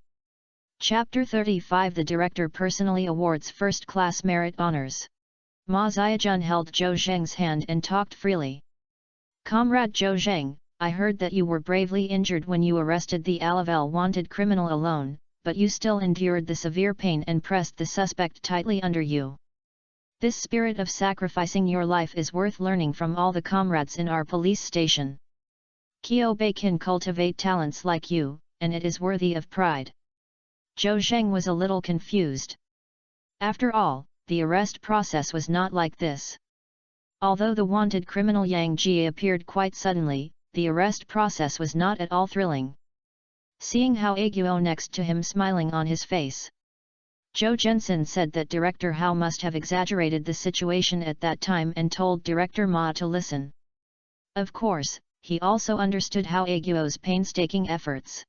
Chapter 35 The Director personally awards first-class merit honors. Ma Xiaojun held Zhou Zheng's hand and talked freely. Comrade Zhou Zheng, I heard that you were bravely injured when you arrested the Alavel wanted criminal alone, but you still endured the severe pain and pressed the suspect tightly under you. This spirit of sacrificing your life is worth learning from all the comrades in our police station. Kyo Bei can cultivate talents like you, and it is worthy of pride. Zhou Zheng was a little confused. After all, the arrest process was not like this. Although the wanted criminal Yang Jie appeared quite suddenly, the arrest process was not at all thrilling. Seeing Hao Aguo next to him smiling on his face, Zhou Zhensin said that Director Hao must have exaggerated the situation at that time and told Director Ma to listen. Of course, he also understood Hao Aguo's painstaking efforts.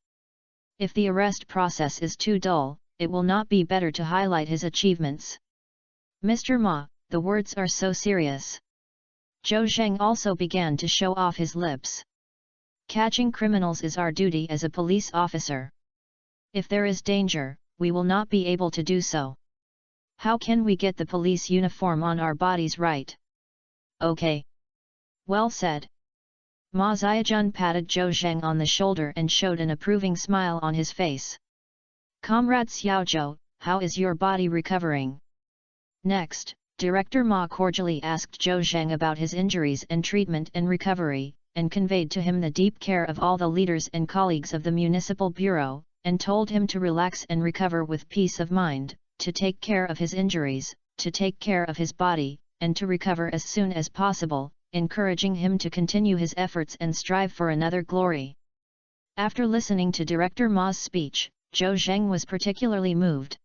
If the arrest process is too dull, it will not be better to highlight his achievements. Mr. Ma, the words are so serious. Zhou Zheng also began to show off his lips. Catching criminals is our duty as a police officer. If there is danger, we will not be able to do so. How can we get the police uniform on our bodies right? Okay. Well said. Ma Ziajun patted Zhou Zheng on the shoulder and showed an approving smile on his face. Comrade Xiaozhou, how is your body recovering? Next, Director Ma cordially asked Zhou Zheng about his injuries and treatment and recovery, and conveyed to him the deep care of all the leaders and colleagues of the Municipal Bureau, and told him to relax and recover with peace of mind, to take care of his injuries, to take care of his body, and to recover as soon as possible, encouraging him to continue his efforts and strive for another glory. After listening to Director Ma's speech, Zhou Zheng was particularly moved.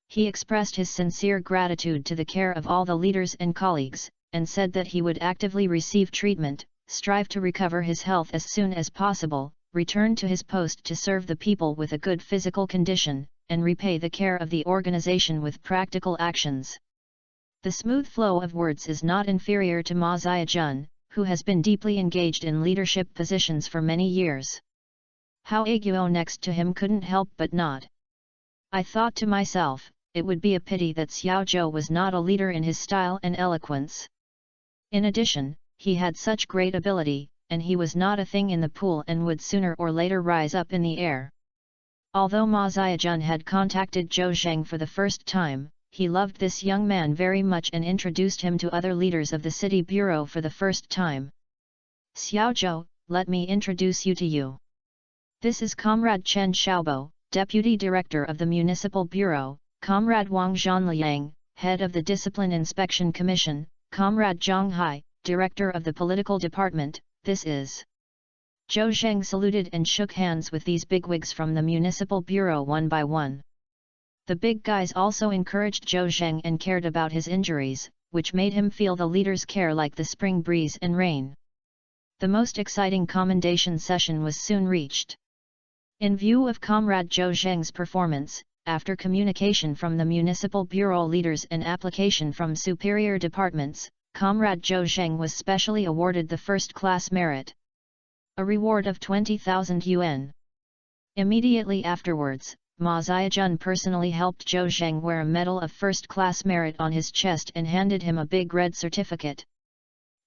He expressed his sincere gratitude to the care of all the leaders and colleagues, and said that he would actively receive treatment, strive to recover his health as soon as possible, return to his post to serve the people with a good physical condition, and repay the care of the organization with practical actions. The smooth flow of words is not inferior to Ma Ziajun, who has been deeply engaged in leadership positions for many years. Hao Aguo next to him couldn't help but nod. I thought to myself, it would be a pity that Xiaozhou was not a leader in his style and eloquence. In addition, he had such great ability, and he was not a thing in the pool and would sooner or later rise up in the air. Although Ma Ziajun had contacted Zhou Zheng for the first time, he loved this young man very much and introduced him to other leaders of the city bureau for the first time. Xiaozhou, let me introduce you to you. This is Comrade Chen Xiaobo, Deputy Director of the Municipal Bureau, Comrade Wang Zhanliang, Head of the Discipline Inspection Commission, Comrade Zhang Hai, Director of the Political Department. This is. Zhou Zheng saluted and shook hands with these bigwigs from the Municipal Bureau one by one. The big guys also encouraged Zhou Zheng and cared about his injuries, which made him feel the leaders' care like the spring breeze and rain. The most exciting commendation session was soon reached. In view of Comrade Zhou Zheng's performance, after communication from the Municipal Bureau leaders and application from superior departments, Comrade Zhou Zheng was specially awarded the first-class merit. A reward of 20,000 yuan. Immediately afterwards, Ma Ziajun personally helped Zhou Zheng wear a medal of first-class merit on his chest and handed him a big red certificate.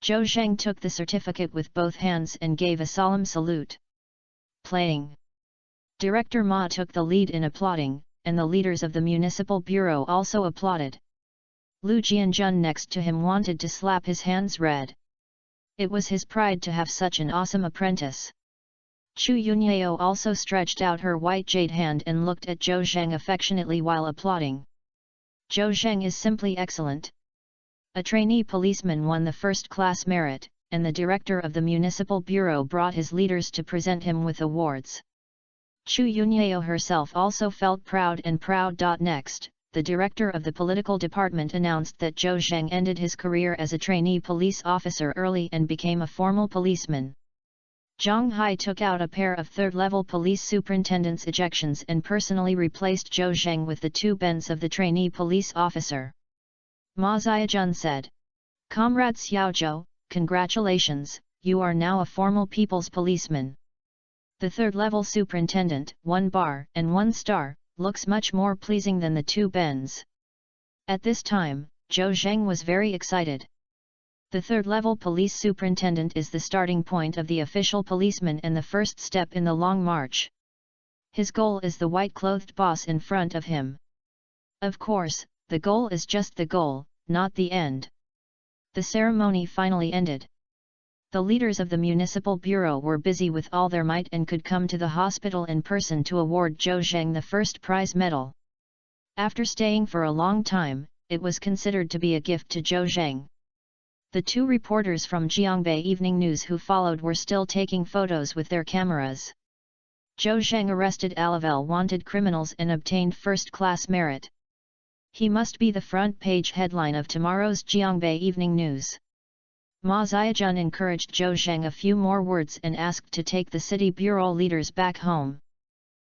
Zhou Zheng took the certificate with both hands and gave a solemn salute. Playing. Director Ma took the lead in applauding, and the leaders of the Municipal Bureau also applauded. Lu Jianjun next to him wanted to slap his hands red. It was his pride to have such an awesome apprentice. Chu Yunyao also stretched out her white jade hand and looked at Zhou Zheng affectionately while applauding. Zhou Zheng is simply excellent. A trainee policeman won the first-class merit, and the director of the Municipal Bureau brought his leaders to present him with awards. Chu Yunyao herself also felt proud and proud. Next, the director of the political department announced that Zhou Zheng ended his career as a trainee police officer early and became a formal policeman. Zhang Hai took out a pair of third-level police superintendent's ejections and personally replaced Zhou Zheng with the 2 bens of the trainee police officer. Ma Ziajun said, Comrade Xiaozhou, congratulations, you are now a formal people's policeman. The third-level superintendent, 1 bar and 1 star, looks much more pleasing than the 2 bens. At this time, Zhou Zheng was very excited. The third-level police superintendent is the starting point of the official policeman and the first step in the long march. His goal is the white-clothed boss in front of him. Of course, the goal is just the goal, not the end. The ceremony finally ended. The leaders of the municipal bureau were busy with all their might and could come to the hospital in person to award Zhou Zheng the first prize medal. After staying for a long time, it was considered to be a gift to Zhou Zheng. The two reporters from Jiangbei Evening News who followed were still taking photos with their cameras. Zhou Zheng arrested level wanted criminals and obtained first-class merit. He must be the front-page headline of tomorrow's Jiangbei Evening News. Ma Xiaojun encouraged Zhou Zheng a few more words and asked to take the city bureau leaders back home.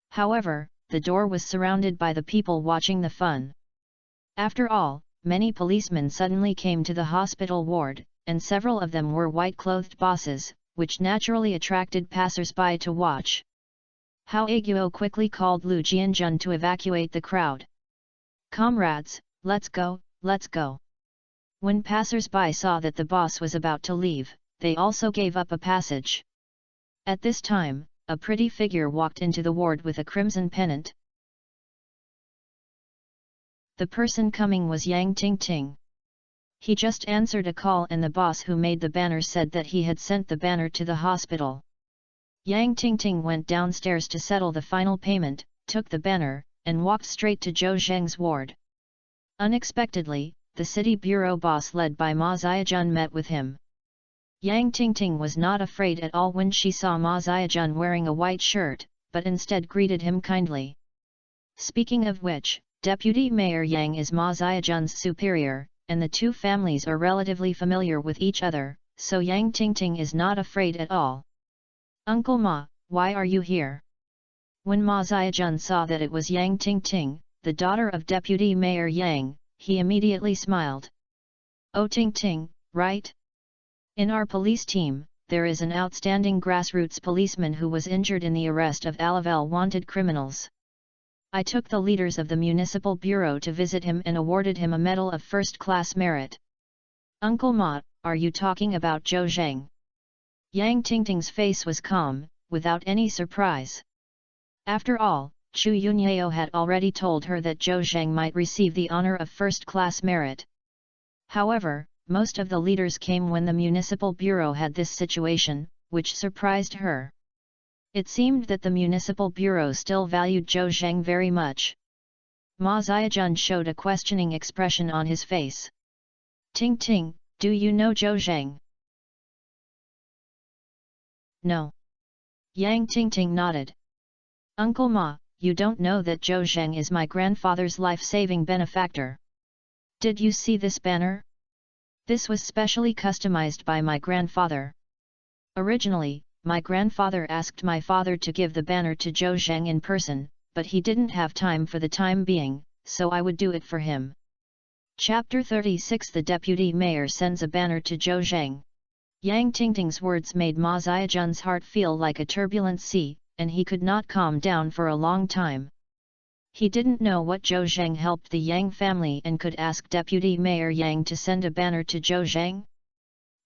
However, the door was surrounded by the people watching the fun. After all, many policemen suddenly came to the hospital ward, and several of them were white-clothed bosses, which naturally attracted passers-by to watch. Hao Aguo quickly called Lu Jianjun to evacuate the crowd. "Comrades, let's go, let's go." When passers-by saw that the boss was about to leave, they also gave up a passage. At this time, a pretty figure walked into the ward with a crimson pennant. The person coming was Yang Tingting. He just answered a call and the boss who made the banner said that he had sent the banner to the hospital. Yang Tingting went downstairs to settle the final payment, took the banner, and walked straight to Zhou Zheng's ward. Unexpectedly, the city bureau boss led by Ma Xiaojun met with him. Yang Tingting was not afraid at all when she saw Ma Xiaojun wearing a white shirt, but instead greeted him kindly. Speaking of which, Deputy Mayor Yang is Ma Xiaojun's superior, and the two families are relatively familiar with each other, so Yang Tingting is not afraid at all. "Uncle Ma, why are you here?" When Ma Xiaojun saw that it was Yang Tingting, the daughter of Deputy Mayor Yang, he immediately smiled. "Oh Tingting, right? In our police team, there is an outstanding grassroots policeman who was injured in the arrest of level wanted criminals. I took the leaders of the municipal bureau to visit him and awarded him a medal of first-class merit." "Uncle Ma, are you talking about Zhou Zheng?" Yang Tingting's face was calm, without any surprise. After all, Chu Yunyao had already told her that Zhou Zheng might receive the honor of first-class merit. However, most of the leaders came when the municipal bureau had this situation, which surprised her. It seemed that the municipal bureau still valued Zhou Zheng very much. Ma Xiaojun showed a questioning expression on his face. "Tingting, do you know Zhou Zheng?" "No." Yang Tingting nodded. "Uncle Ma, you don't know that Zhou Zheng is my grandfather's life-saving benefactor. Did you see this banner? This was specially customized by my grandfather. Originally, my grandfather asked my father to give the banner to Zhou Zheng in person, but he didn't have time for the time being, so I would do it for him." Chapter 36 The Deputy Mayor sends a banner to Zhou Zheng. Yang Tingting's words made Ma Xiaojun's heart feel like a turbulent sea, and he could not calm down for a long time. He didn't know what Zhou Zheng helped the Yang family and could ask Deputy Mayor Yang to send a banner to Zhou Zheng.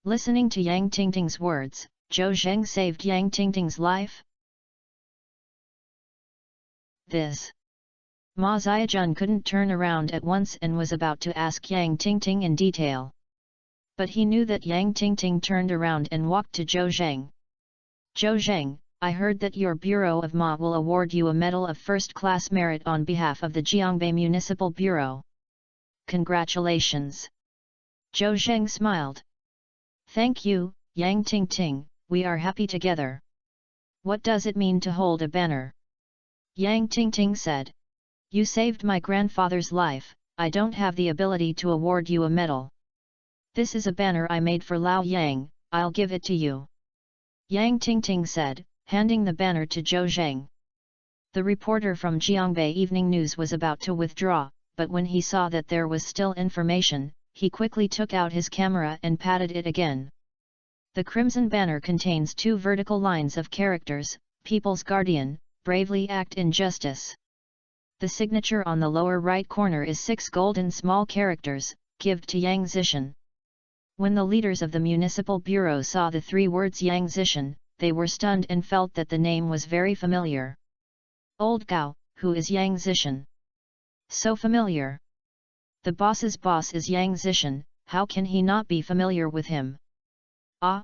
Listening to Yang Tingting's words, Zhou Zheng saved Yang Tingting's life? This. Ma Xiaojun couldn't turn around at once and was about to ask Yang Tingting in detail. But he knew that Yang Tingting turned around and walked to Zhou Zheng. "Zhou Zheng, I heard that your Bureau of Ma will award you a medal of first-class merit on behalf of the Jiangbei Municipal Bureau. Congratulations." Zhou Zheng smiled. "Thank you, Yang Tingting, we are happy together. What does it mean to hold a banner?" Yang Tingting said. "You saved my grandfather's life, I don't have the ability to award you a medal. This is a banner I made for Lao Yang, I'll give it to you." Yang Tingting said, handing the banner to Zhou Zheng. The reporter from Jiangbei Evening News was about to withdraw, but when he saw that there was still information, he quickly took out his camera and patted it again. The crimson banner contains 2 vertical lines of characters: "People's Guardian, bravely act in justice." The signature on the lower right corner is 6 golden small characters: "Give to Yang Zishan." When the leaders of the municipal bureau saw the 3 words Yang Zishan, they were stunned and felt that the name was very familiar. "Old Gao, who is Yang Zishan? So familiar. The boss's boss is Yang Zishan, how can he not be familiar with him?" "Ah!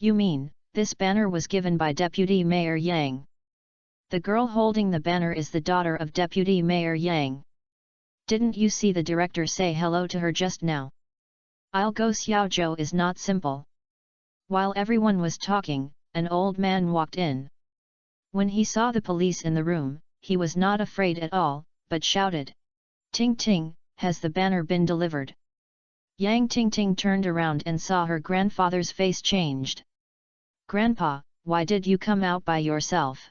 You mean, this banner was given by Deputy Mayor Yang? The girl holding the banner is the daughter of Deputy Mayor Yang. Didn't you see the director say hello to her just now? I'll go. Xiaozhou is not simple. While everyone was talking, an old man walked in. When he saw the police in the room, he was not afraid at all, but shouted, "Ting Ting, has the banner been delivered?" Yang Ting Ting turned around and saw her grandfather's face changed. "Grandpa, why did you come out by yourself?"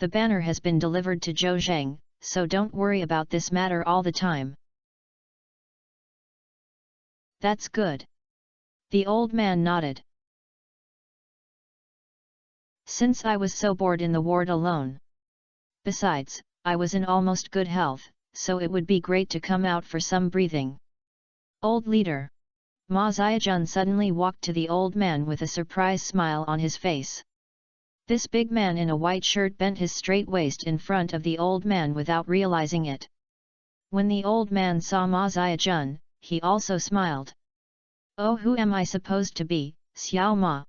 "The banner has been delivered to Zhou Zheng, so don't worry about this matter all the time." "That's good." The old man nodded. "Since I was so bored in the ward alone. Besides, I was in almost good health, so it would be great to come out for some breathing." "Old leader." Ma Ziajun suddenly walked to the old man with a surprised smile on his face. This big man in a white shirt bent his straight waist in front of the old man without realizing it. When the old man saw Ma Ziajun, he also smiled. "Oh, who am I supposed to be, Xiao Ma?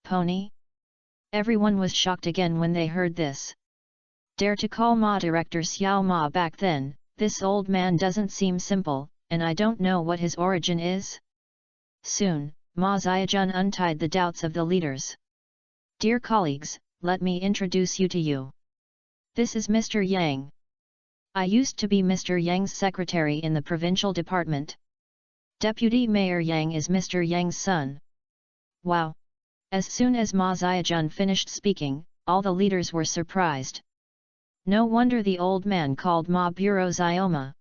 Pony?" Everyone was shocked again when they heard this. Dare to call Ma director Xiao Ma back then, this old man doesn't seem simple, and I don't know what his origin is? Soon, Ma Ziajun untied the doubts of the leaders. "Dear colleagues, let me introduce you to you. This is Mr. Yang. I used to be Mr. Yang's secretary in the provincial department. Deputy Mayor Yang is Mr. Yang's son." Wow! As soon as Ma Ziajun finished speaking, all the leaders were surprised. No wonder the old man called Ma Bureau Xioma.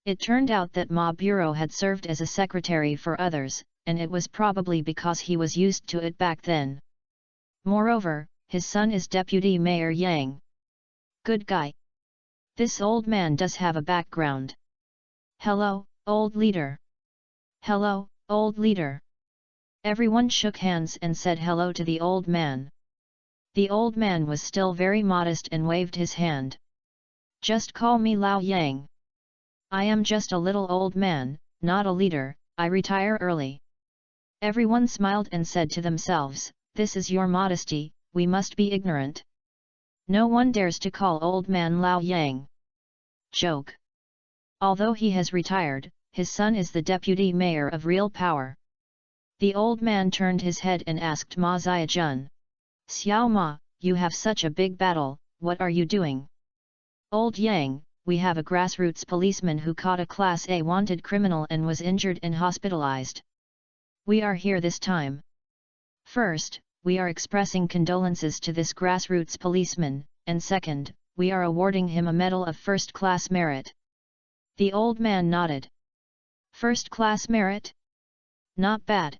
It turned out that Ma Bureau had served as a secretary for others, and it was probably because he was used to it back then. Moreover, his son is Deputy Mayor Yang. Good guy. This old man does have a background. "Hello, old leader." "Hello, old leader." Everyone shook hands and said hello to the old man. The old man was still very modest and waved his hand. "Just call me Lao Yang. I am just a little old man, not a leader, I retire early." Everyone smiled and said to themselves, "This is your modesty, we must be ignorant. No one dares to call old man Lao Yang." Joke. Although he has retired, his son is the deputy mayor of real power. The old man turned his head and asked Ma Ziajun, "Xiao Ma, you have such a big battle, what are you doing?" "Old Yang, we have a grassroots policeman who caught a Class A wanted criminal and was injured and hospitalized. We are here this time. First, we are expressing condolences to this grassroots policeman, and second, we are awarding him a medal of first-class merit." The old man nodded. "First-class merit? Not bad.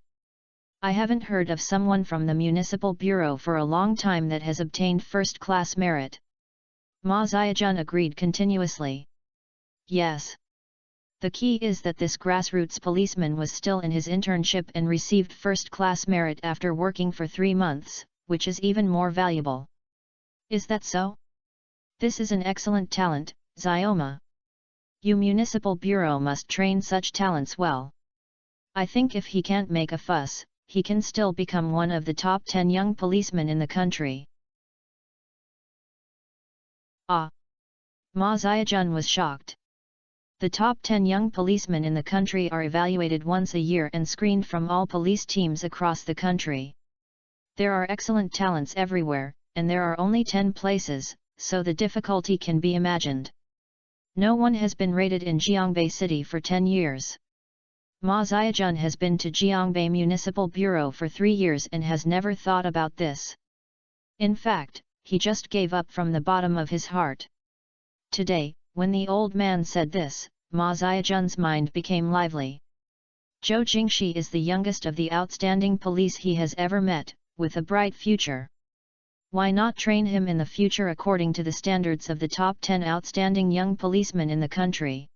I haven't heard of someone from the municipal bureau for a long time that has obtained first-class merit." Ma Ziajun agreed continuously. Yes. The key is that this grassroots policeman was still in his internship and received first-class merit after working for 3 months, which is even more valuable. Is that so? This is an excellent talent, Xioma. You municipal bureau must train such talents well. I think if he can't make a fuss, he can still become one of the top 10 young policemen in the country. Ah! Ma Ziajun was shocked. The top 10 young policemen in the country are evaluated once a year and screened from all police teams across the country. There are excellent talents everywhere, and there are only 10 places, so the difficulty can be imagined. No one has been rated in Jiangbei City for 10 years. Ma Ziajun has been to Jiangbei Municipal Bureau for 3 years and has never thought about this. In fact, he just gave up from the bottom of his heart. Today, when the old man said this, Ma Ziajun's mind became lively. Zhou Jingxi is the youngest of the outstanding police he has ever met, with a bright future. Why not train him in the future according to the standards of the top 10 outstanding young policemen in the country?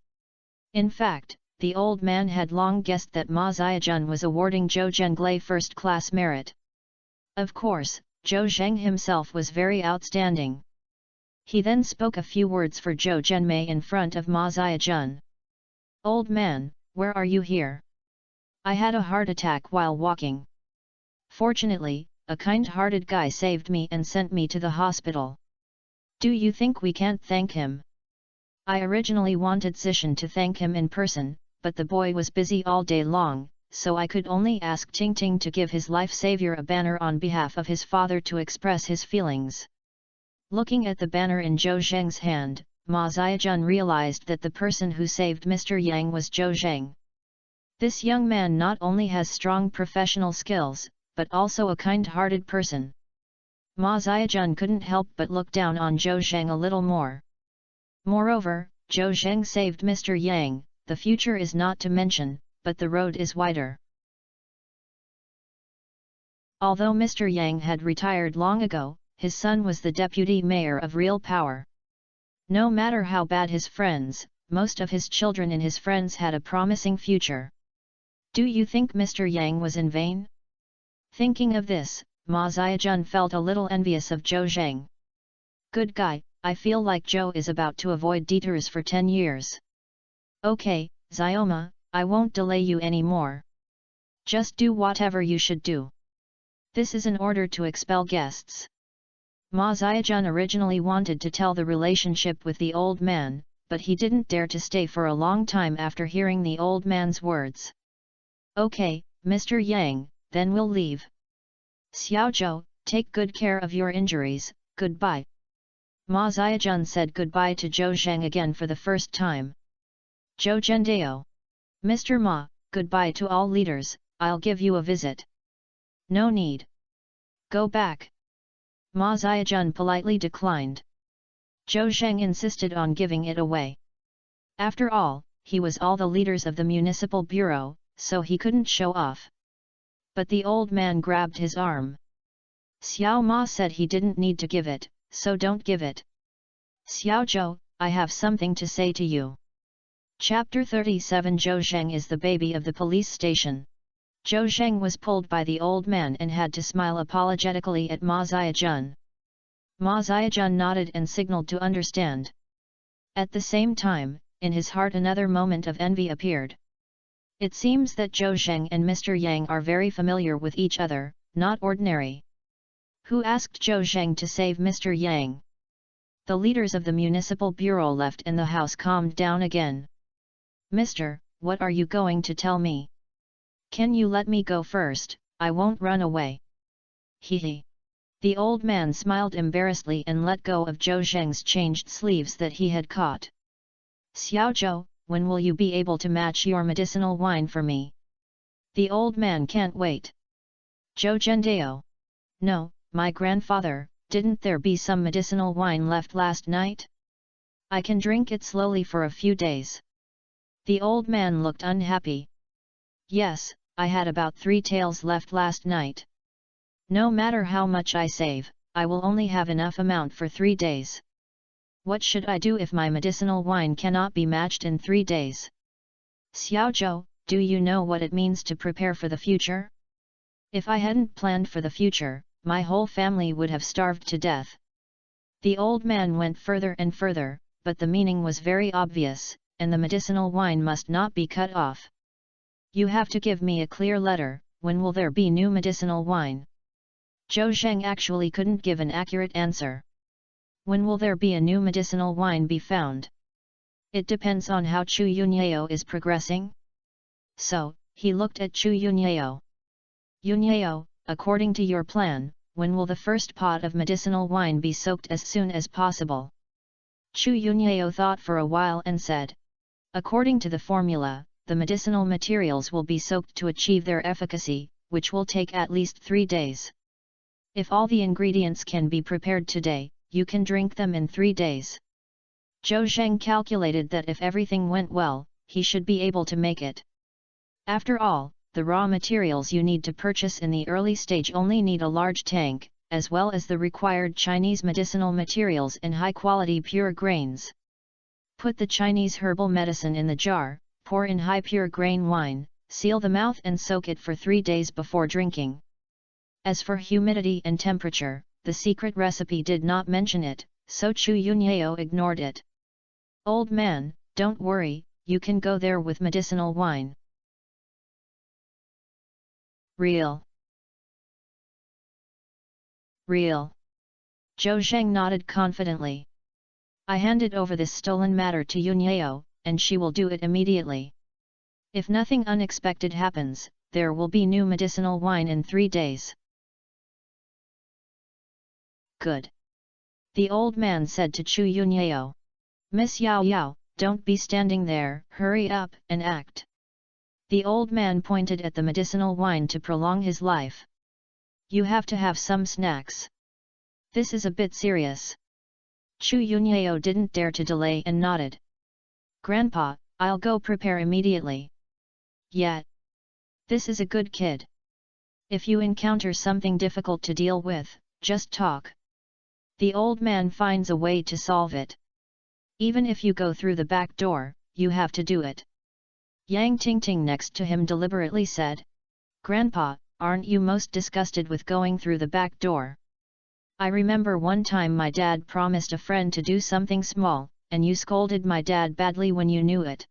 In fact, the old man had long guessed that Ma Ziajun was awarding Zhou Zhenglei first-class merit. Of course, Zhou Zheng himself was very outstanding. He then spoke a few words for Zhou Zhenmei in front of Ma Ziajun. "Old man, where are you here? I had a heart attack while walking." Fortunately, a kind-hearted guy saved me and sent me to the hospital. Do you think we can't thank him? I originally wanted Zishan to thank him in person, but the boy was busy all day long, so I could only ask Ting Ting to give his life savior a banner on behalf of his father to express his feelings. Looking at the banner in Zhou Zheng's hand, Ma Ziajun realized that the person who saved Mr. Yang was Zhou Zheng. This young man not only has strong professional skills, but also a kind-hearted person. Ma Ziajun couldn't help but look down on Zhou Zheng a little more. Moreover, Zhou Zheng saved Mr. Yang, the future is not to mention, but the road is wider. Although Mr. Yang had retired long ago, his son was the deputy mayor of Real Power. No matter how bad his friends, most of his children and his friends had a promising future. Do you think Mr. Yang was in vain? Thinking of this, Ma Ziajun felt a little envious of Zhou Zheng. Good guy, I feel like Zhou is about to avoid detours for 10 years. Okay, Xioma, I won't delay you anymore. Just do whatever you should do. This is an order to expel guests. Ma Ziajun originally wanted to tell the relationship with the old man, but he didn't dare to stay for a long time after hearing the old man's words. Okay, Mr. Yang, then we'll leave. Xiao Zhou, take good care of your injuries, goodbye. Ma Ziajun said goodbye to Zhou Zheng again for the first time. Zhou Zhendao. Mr. Ma, goodbye to all leaders, I'll give you a visit. No need. Go back. Ma Ziajun politely declined. Zhou Zheng insisted on giving it away. After all, he was all the leaders of the municipal bureau, so he couldn't show off. But the old man grabbed his arm. Xiao Ma said he didn't need to give it, so don't give it. Xiao Zhou, I have something to say to you. Chapter 37 Zhou Zheng is the baby of the police station. Zhou Zheng was pulled by the old man and had to smile apologetically at Ma Ziajun. Ma Ziajun nodded and signaled to understand. At the same time, in his heart another moment of envy appeared. It seems that Zhou Zheng and Mr. Yang are very familiar with each other, not ordinary. Who asked Zhou Zheng to save Mr. Yang? The leaders of the municipal bureau left and the house calmed down again. Mister, what are you going to tell me? Can you let me go first, I won't run away. Hee. The old man smiled embarrassedly and let go of Zhou Zheng's changed sleeves that he had caught. Xiao Zhou, when will you be able to match your medicinal wine for me? The old man can't wait. Zhou Zhendao. No, my grandfather, didn't there be some medicinal wine left last night? I can drink it slowly for a few days. The old man looked unhappy. Yes, I had about 3 taels left last night. No matter how much I save, I will only have enough amount for 3 days. What should I do if my medicinal wine cannot be matched in 3 days? Xiao Zhou, do you know what it means to prepare for the future? If I hadn't planned for the future, my whole family would have starved to death. The old man went further and further, but the meaning was very obvious, and the medicinal wine must not be cut off. You have to give me a clear letter, when will there be new medicinal wine? Zhou Zheng actually couldn't give an accurate answer. When will there be a new medicinal wine be found? It depends on how Chu Yunyao is progressing. So, he looked at Chu Yunyao. Yunyao, according to your plan, when will the first pot of medicinal wine be soaked as soon as possible? Chu Yunyao thought for a while and said. According to the formula, the medicinal materials will be soaked to achieve their efficacy, which will take at least 3 days. If all the ingredients can be prepared today, you can drink them in 3 days. Zhou Zheng calculated that if everything went well, he should be able to make it. After all, the raw materials you need to purchase in the early stage only need a large tank, as well as the required Chinese medicinal materials and high-quality pure grains. Put the Chinese herbal medicine in the jar, pour in high pure grain wine, seal the mouth and soak it for 3 days before drinking. As for humidity and temperature, the secret recipe did not mention it, so Chu Yunyao ignored it. Old man, don't worry, you can go there with medicinal wine. Real. Real. Zhou Zheng nodded confidently. I handed over this stolen matter to Yunyao, and she will do it immediately. If nothing unexpected happens, there will be new medicinal wine in 3 days. Good. The old man said to Chu Yunyao. Miss Yao Yao, don't be standing there, hurry up and act. The old man pointed at the medicinal wine to prolong his life. You have to have some snacks. This is a bit serious. Chu Yunyao didn't dare to delay and nodded. Grandpa, I'll go prepare immediately. Yet. This is a good kid. If you encounter something difficult to deal with, just talk. The old man finds a way to solve it. Even if you go through the back door, you have to do it. Yang Tingting next to him deliberately said. Grandpa, aren't you most disgusted with going through the back door? I remember one time my dad promised a friend to do something small, and you scolded my dad badly when you knew it.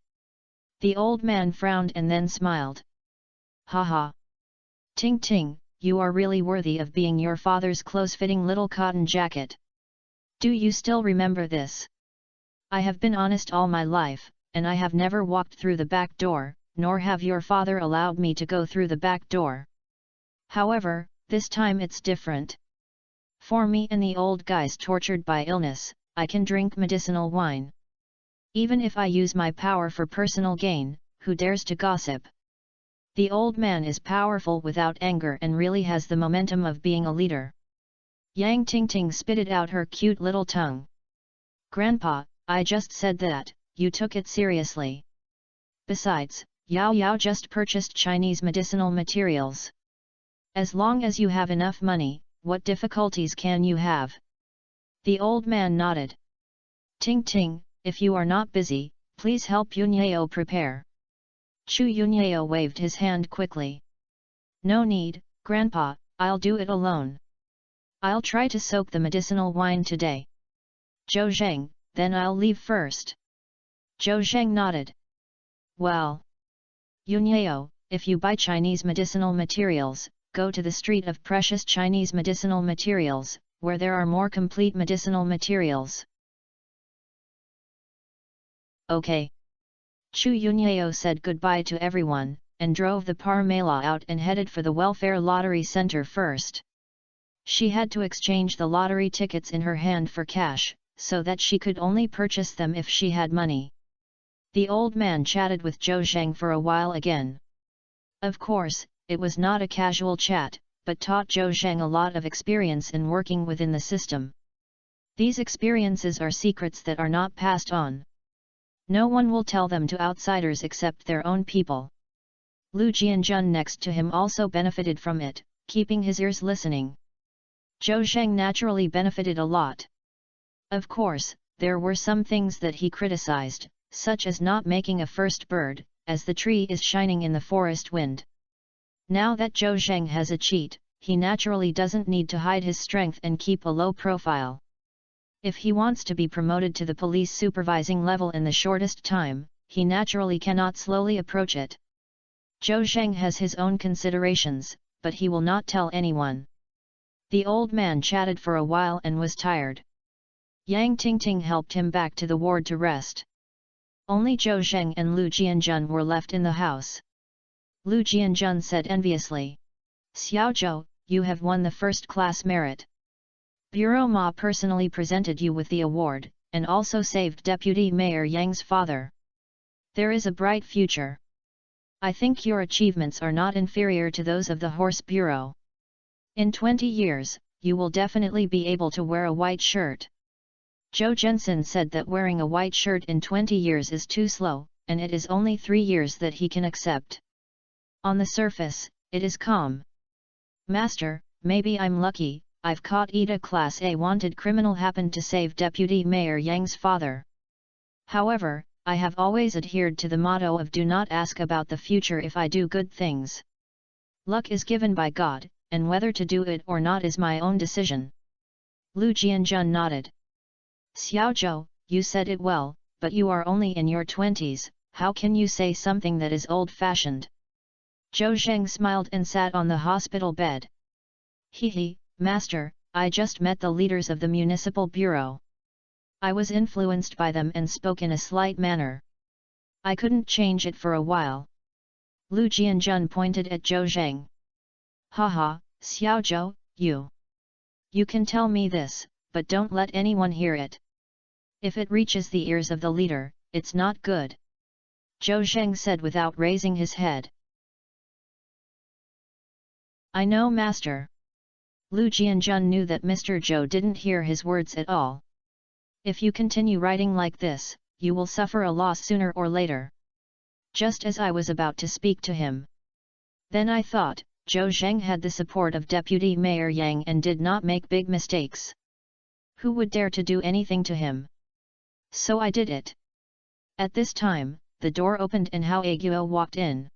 The old man frowned and then smiled. Haha. Ting Ting, you are really worthy of being your father's close-fitting little cotton jacket. Do you still remember this? I have been honest all my life, and I have never walked through the back door, nor have your father allowed me to go through the back door. However, this time it's different. For me and the old guys tortured by illness, I can drink medicinal wine. Even if I use my power for personal gain, who dares to gossip? The old man is powerful without anger and really has the momentum of being a leader. Yang Tingting spitted out her cute little tongue. Grandpa, I just said that, you took it seriously. Besides, Yao Yao just purchased Chinese medicinal materials. As long as you have enough money, what difficulties can you have? The old man nodded. Ting Ting, if you are not busy, please help Yunyao prepare. Chu Yunyao waved his hand quickly. No need, Grandpa, I'll do it alone. I'll try to soak the medicinal wine today. Zhou Zheng, then I'll leave first. Zhou Zheng nodded. Well. Yunyao, if you buy Chinese medicinal materials, go to the street of precious Chinese medicinal materials, where there are more complete medicinal materials. Okay. Chu Yunyao said goodbye to everyone, and drove the Parmela out and headed for the welfare lottery center first. She had to exchange the lottery tickets in her hand for cash, so that she could only purchase them if she had money. The old man chatted with Zhou Zheng for a while again. Of course, it was not a casual chat, but taught Zhou Zheng a lot of experience in working within the system. These experiences are secrets that are not passed on. No one will tell them to outsiders except their own people. Lu Jianjun next to him also benefited from it, keeping his ears listening. Zhou Zheng naturally benefited a lot. Of course, there were some things that he criticized, such as not making a first bird, as the tree is shining in the forest wind. Now that Zhou Zheng has a cheat, he naturally doesn't need to hide his strength and keep a low profile. If he wants to be promoted to the police supervising level in the shortest time, he naturally cannot slowly approach it. Zhou Zheng has his own considerations, but he will not tell anyone. The old man chatted for a while and was tired. Yang Tingting helped him back to the ward to rest. Only Zhou Zheng and Lu Jianjun were left in the house. Lu Jianjun said enviously. Xiaozhou, you have won the first-class merit. Bureau Ma personally presented you with the award, and also saved Deputy Mayor Yang's father. There is a bright future. I think your achievements are not inferior to those of the Horse Bureau. In 20 years, you will definitely be able to wear a white shirt. Zhou Zhensin said that wearing a white shirt in 20 years is too slow, and it is only 3 years that he can accept. On the surface, it is calm. Master, maybe I'm lucky. I've caught Ida Class A wanted criminal happened to save Deputy Mayor Yang's father. However, I have always adhered to the motto of do not ask about the future if I do good things. Luck is given by God, and whether to do it or not is my own decision. Lu Jianjun nodded. Xiaozhou, you said it well, but you are only in your 20s, how can you say something that is old-fashioned? Zhou Zheng smiled and sat on the hospital bed. He, Master, I just met the leaders of the municipal bureau. I was influenced by them and spoke in a slight manner. I couldn't change it for a while. Lu Jianjun pointed at Zhou Zheng. Haha, Xiao Zhou, you can tell me this, but don't let anyone hear it. If it reaches the ears of the leader, it's not good. Zhou Zheng said without raising his head. I know, master. Lu Jianjun knew that Mr. Zhou didn't hear his words at all. If you continue writing like this, you will suffer a loss sooner or later. Just as I was about to speak to him. Then I thought, Zhou Zheng had the support of Deputy Mayor Yang and did not make big mistakes. Who would dare to do anything to him? So I did it. At this time, the door opened and Hao Aguo walked in.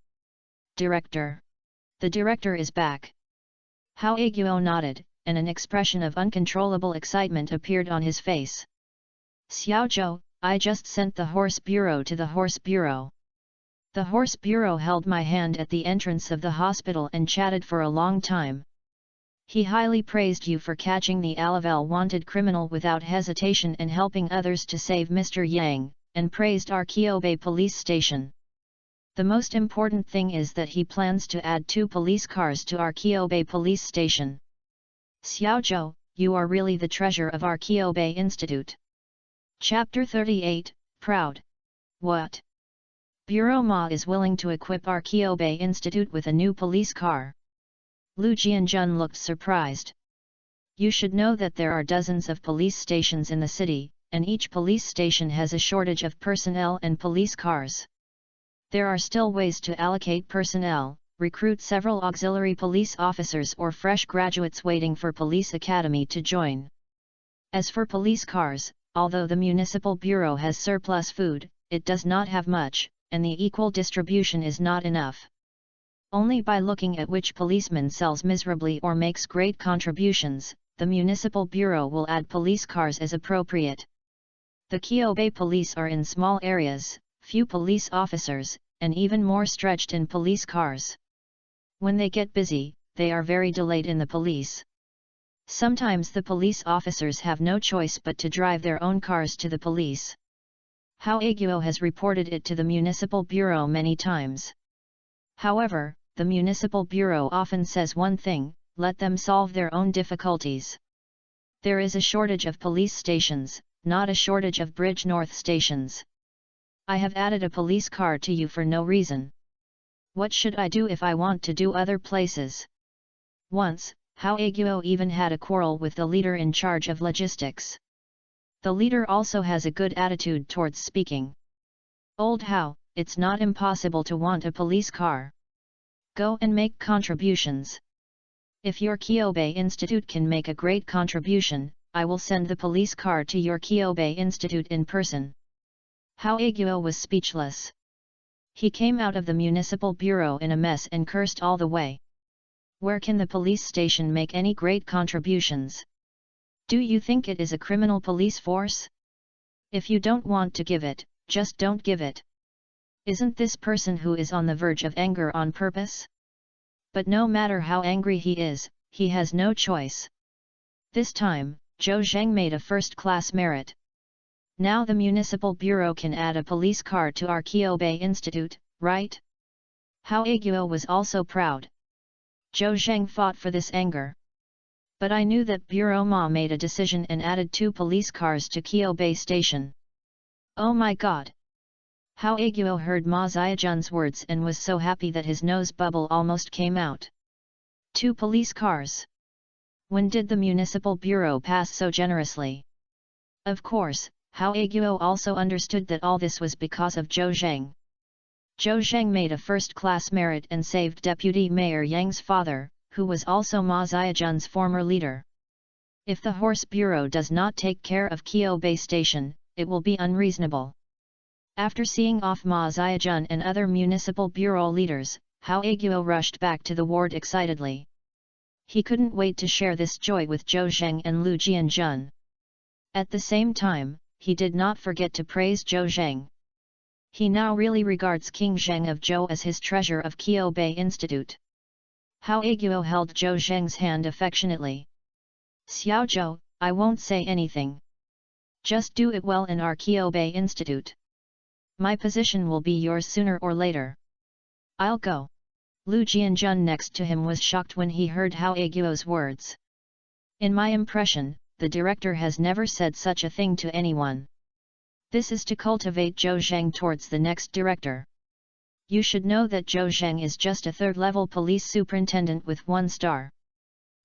Director. The director is back. Hao Aguo nodded, and an expression of uncontrollable excitement appeared on his face. Xiao Zhou, I just sent the horse bureau to the horse bureau. The horse bureau held my hand at the entrance of the hospital and chatted for a long time. He highly praised you for catching the Alavel wanted criminal without hesitation and helping others to save Mr. Yang, and praised our Kyobe police station. The most important thing is that he plans to add 2 police cars to our Kyobe police station. Xiao Zhou, you are really the treasure of our Kyobe Institute. Chapter 38, Proud. What? Bureau Ma is willing to equip our Kyobe Institute with a new police car. Lu Jianjun looked surprised. You should know that there are dozens of police stations in the city, and each police station has a shortage of personnel and police cars. There are still ways to allocate personnel, recruit several auxiliary police officers or fresh graduates waiting for police academy to join. As for police cars, although the municipal bureau has surplus food, it does not have much, and the equal distribution is not enough. Only by looking at which policeman sells miserably or makes great contributions, the municipal bureau will add police cars as appropriate. The Kyobe police are in small areas, few police officers, and even more stretched in police cars. When they get busy, they are very delayed in the police. Sometimes the police officers have no choice but to drive their own cars to the police. Hao Aguo has reported it to the municipal bureau many times. However, the municipal bureau often says one thing, let them solve their own difficulties. There is a shortage of police stations, not a shortage of Bridge North stations. I have added a police car to you for no reason. What should I do if I want to do other places? Once, Hao Aguo even had a quarrel with the leader in charge of logistics. The leader also has a good attitude towards speaking. Old Hao, it's not impossible to want a police car. Go and make contributions. If your Kyobe Institute can make a great contribution, I will send the police car to your Kyobe Institute in person. Hao Aguo was speechless. He came out of the municipal bureau in a mess and cursed all the way. Where can the police station make any great contributions? Do you think it is a criminal police force? If you don't want to give it, just don't give it. Isn't this person who is on the verge of anger on purpose? But no matter how angry he is, he has no choice. This time, Zhou Zheng made a first-class merit. Now the municipal bureau can add a police car to our Kyobe Institute, right? Hao Aguo was also proud. Zhou Zheng fought for this anger. But I knew that Bureau Ma made a decision and added 2 police cars to Kyobe Station. Oh my god! Hao Aguo heard Ma Ziajun's words and was so happy that his nose bubble almost came out. 2 police cars. When did the municipal bureau pass so generously? Of course, Hao Aguo also understood that all this was because of Zhou Zheng. Zhou Zheng made a first-class merit and saved Deputy Mayor Yang's father, who was also Ma Ziajun's former leader. If the horse bureau does not take care of Kyobe Station, it will be unreasonable. After seeing off Ma Ziajun and other municipal bureau leaders, Hao Aguo rushed back to the ward excitedly. He couldn't wait to share this joy with Zhou Zheng and Lu Jianjun. At the same time, he did not forget to praise Zhou Zheng. He now really regards King Zheng of Zhou as his treasure of Kyobe Institute. Hao Aguo held Zhou Zheng's hand affectionately. Xiaozhou, I won't say anything. Just do it well in our Kyobei Institute. My position will be yours sooner or later. I'll go. Lu Jianjun next to him was shocked when he heard Hao Aguo's words. In my impression, the director has never said such a thing to anyone. This is to cultivate Zhou Zheng towards the next director. You should know that Zhou Zheng is just a third-level police superintendent with 1 star.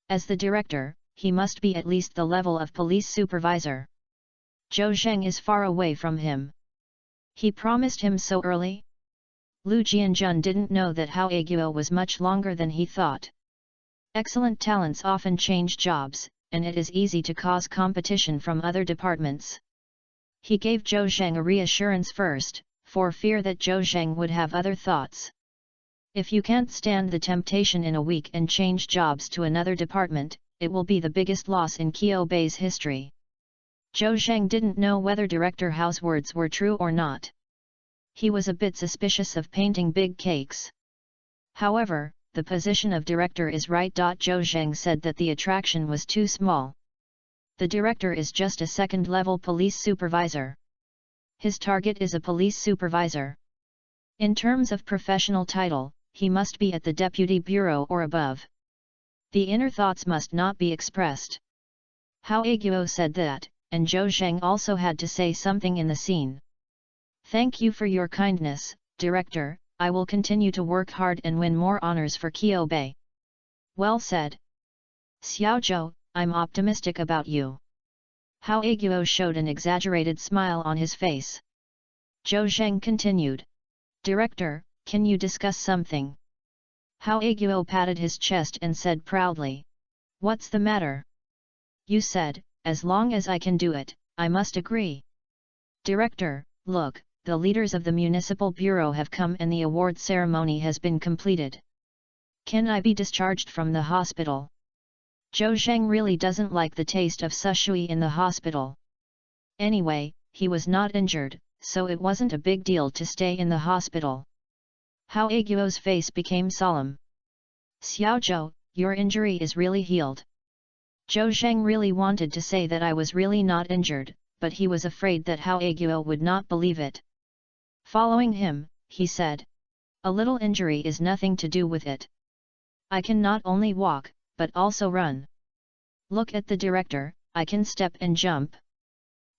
As the director, he must be at least the level of police supervisor. Zhou Zheng is far away from him. He promised him so early? Lu Jianjun didn't know that Hao Aguo was much longer than he thought. Excellent talents often change jobs, and it is easy to cause competition from other departments. He gave Zhou Zheng a reassurance first, for fear that Zhou Zheng would have other thoughts. If you can't stand the temptation in a week and change jobs to another department, it will be the biggest loss in Kyobei's history. Zhou Zheng didn't know whether Director Hao's words were true or not. He was a bit suspicious of painting big cakes. However, the position of director is right. Zhou Zheng said that the attraction was too small. The director is just a second-level police supervisor. His target is a police supervisor. In terms of professional title, he must be at the deputy bureau or above. The inner thoughts must not be expressed. Hao Aguo said that, and Zhou Zheng also had to say something in the scene. Thank you for your kindness, Director, I will continue to work hard and win more honors for Kyobei. Well said. Xiaozhou, I'm optimistic about you. Hao Aguo showed an exaggerated smile on his face. Zhou Zheng continued. Director, can you discuss something? Hao Aguo patted his chest and said proudly. What's the matter? You said, as long as I can do it, I must agree. Director, look, the leaders of the Municipal Bureau have come and the award ceremony has been completed. Can I be discharged from the hospital? Zhou Zheng really doesn't like the taste of sushui in the hospital. Anyway, he was not injured, so it wasn't a big deal to stay in the hospital. Hao Aguo's face became solemn. Xiaozhou, your injury is really healed. Zhou Zheng really wanted to say that I was really not injured, but he was afraid that Hao Aguo would not believe it. Following him, he said. A little injury is nothing to do with it. I can not only walk, but also run. Look at the director, I can step and jump.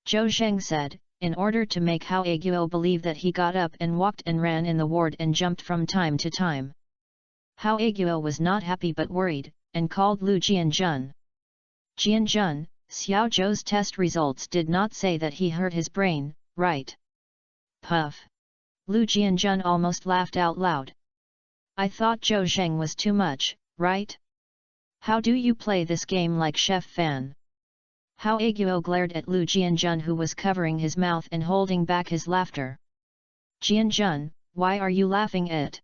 Zhou Zheng said, in order to make Hao Aguo believe that he got up and walked and ran in the ward and jumped from time to time. Hao Aguo was not happy but worried, and called Lu Jianjun. Jianjun, Xiaozhou's test results did not say that he hurt his brain, right? Puff. Lu Jianjun almost laughed out loud. I thought Zhou Zheng was too much, right? How do you play this game like Chef Fan? Hao Aguo glared at Lu Jianjun, who was covering his mouth and holding back his laughter. Jianjun, why are you laughing at?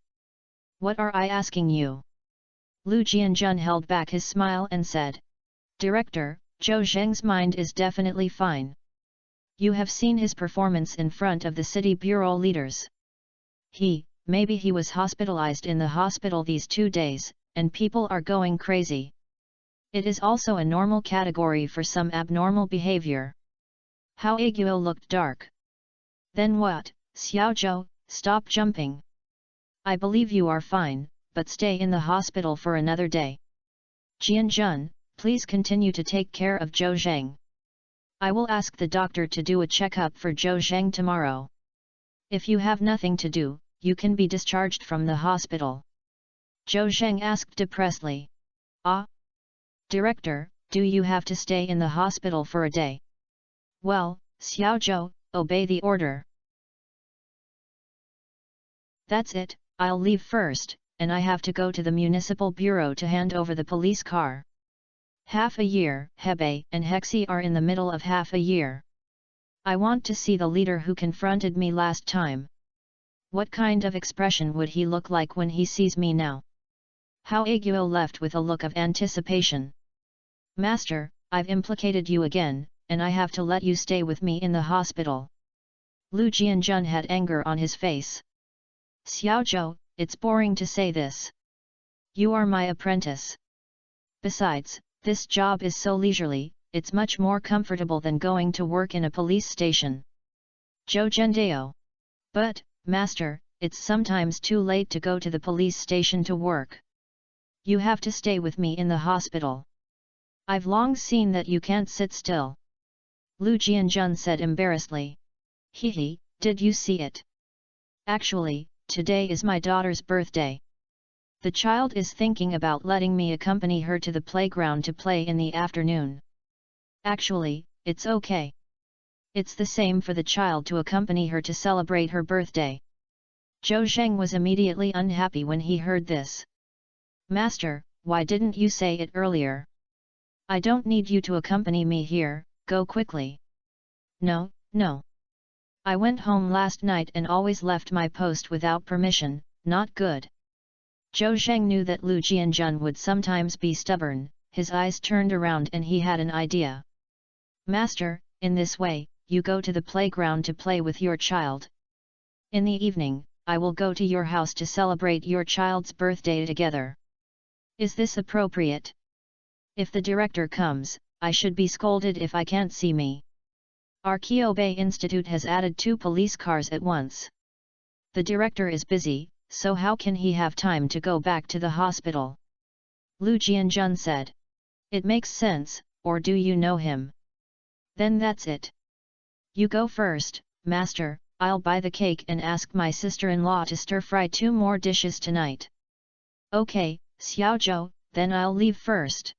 What are I asking you? Lu Jianjun held back his smile and said. Director, Zhou Zheng's mind is definitely fine. You have seen his performance in front of the city bureau leaders. Maybe he was hospitalized in the hospital these 2 days, and people are going crazy. It is also a normal category for some abnormal behavior. Hao Aguo looked dark. Then what, Xiaozhou, stop jumping. I believe you are fine, but stay in the hospital for another day. Jianjun, please continue to take care of Zhou Zheng. I will ask the doctor to do a checkup for Zhou Zheng tomorrow. If you have nothing to do, you can be discharged from the hospital. Zhou Zheng asked depressedly. Ah? Director, do you have to stay in the hospital for a day? Well, Xiaozhou, obey the order. That's it, I'll leave first, and I have to go to the municipal bureau to hand over the police car. Half a year, Hebei and Hexi are in the middle of half a year. I want to see the leader who confronted me last time. What kind of expression would he look like when he sees me now? Hao Aguo left with a look of anticipation. Master, I've implicated you again, and I have to let you stay with me in the hospital. Lu Jianjun had anger on his face. Xiaozhou, it's boring to say this. You are my apprentice. Besides, This job is so leisurely, it's much more comfortable than going to work in a police station. Zhou Zhendao. But, master, it's sometimes too late to go to the police station to work. You have to stay with me in the hospital. I've long seen that you can't sit still. Lu Jianjun said embarrassedly. Hehe, did you see it? Actually, today is my daughter's birthday. The child is thinking about letting me accompany her to the playground to play in the afternoon. Actually, it's okay. It's the same for the child to accompany her to celebrate her birthday. Zhou Zheng was immediately unhappy when he heard this. Master, why didn't you say it earlier? I don't need you to accompany me here, go quickly. No, no. I went home last night and always left my post without permission, not good. Zhou Zheng knew that Lu Jianjun would sometimes be stubborn, his eyes turned around and he had an idea. Master, in this way, you go to the playground to play with your child. In the evening, I will go to your house to celebrate your child's birthday together. Is this appropriate? If the director comes, I should be scolded if I can't see me. Our Kyobei Institute has added 2 police cars at once. The director is busy, so how can he have time to go back to the hospital? Lu Jianjun said. It makes sense, or do you know him? Then that's it. You go first, master, I'll buy the cake and ask my sister-in-law to stir-fry 2 more dishes tonight. Okay, Xiaozhou, then I'll leave first.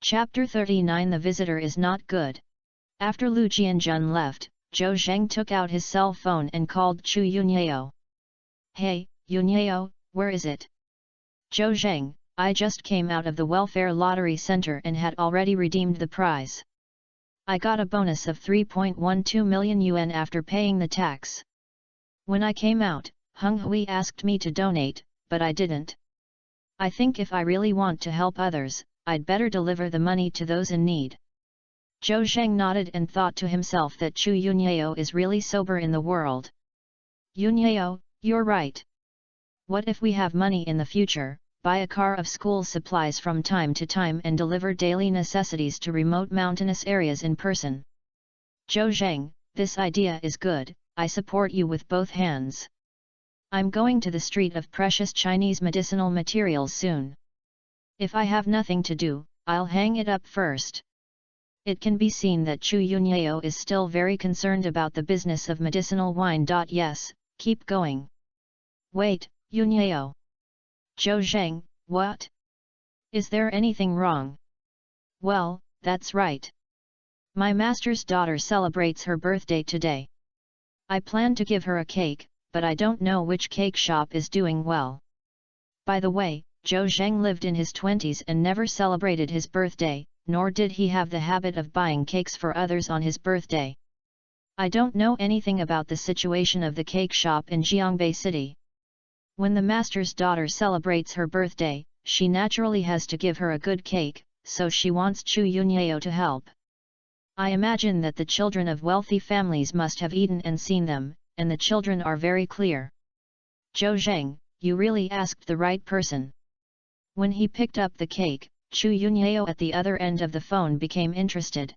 Chapter 39 The Visitor is not good. After Lu Jianjun left, Zhou Zheng took out his cell phone and called Chu Yunyao. Hey, Yunyao, where is it? Zhou Zheng, I just came out of the welfare lottery center and had already redeemed the prize. I got a bonus of 3.12 million yuan after paying the tax. When I came out, Heng Hui asked me to donate, but I didn't. I think if I really want to help others, I'd better deliver the money to those in need. Zhou Zheng nodded and thought to himself that Chu Yunyao is really sober in the world. Yunyao, you're right. What if we have money in the future, buy a car of school supplies from time to time and deliver daily necessities to remote mountainous areas in person? Zhou Zheng, this idea is good, I support you with both hands. I'm going to the street of precious Chinese medicinal materials soon. If I have nothing to do, I'll hang it up first. It can be seen that Chu Yunyao is still very concerned about the business of medicinal wine. Yes, keep going. Wait, Yunyao. Zhou Zheng, what? Is there anything wrong? Well, that's right. My master's daughter celebrates her birthday today. I plan to give her a cake, but I don't know which cake shop is doing well. By the way, Zhou Zheng lived in his 20s and never celebrated his birthday, nor did he have the habit of buying cakes for others on his birthday. I don't know anything about the situation of the cake shop in Jiangbei City. When the master's daughter celebrates her birthday, she naturally has to give her a good cake, so she wants Chu Yunyao to help. I imagine that the children of wealthy families must have eaten and seen them, and the children are very clear. Zhou Zheng, you really asked the right person. When he picked up the cake, Chu Yunyao at the other end of the phone became interested.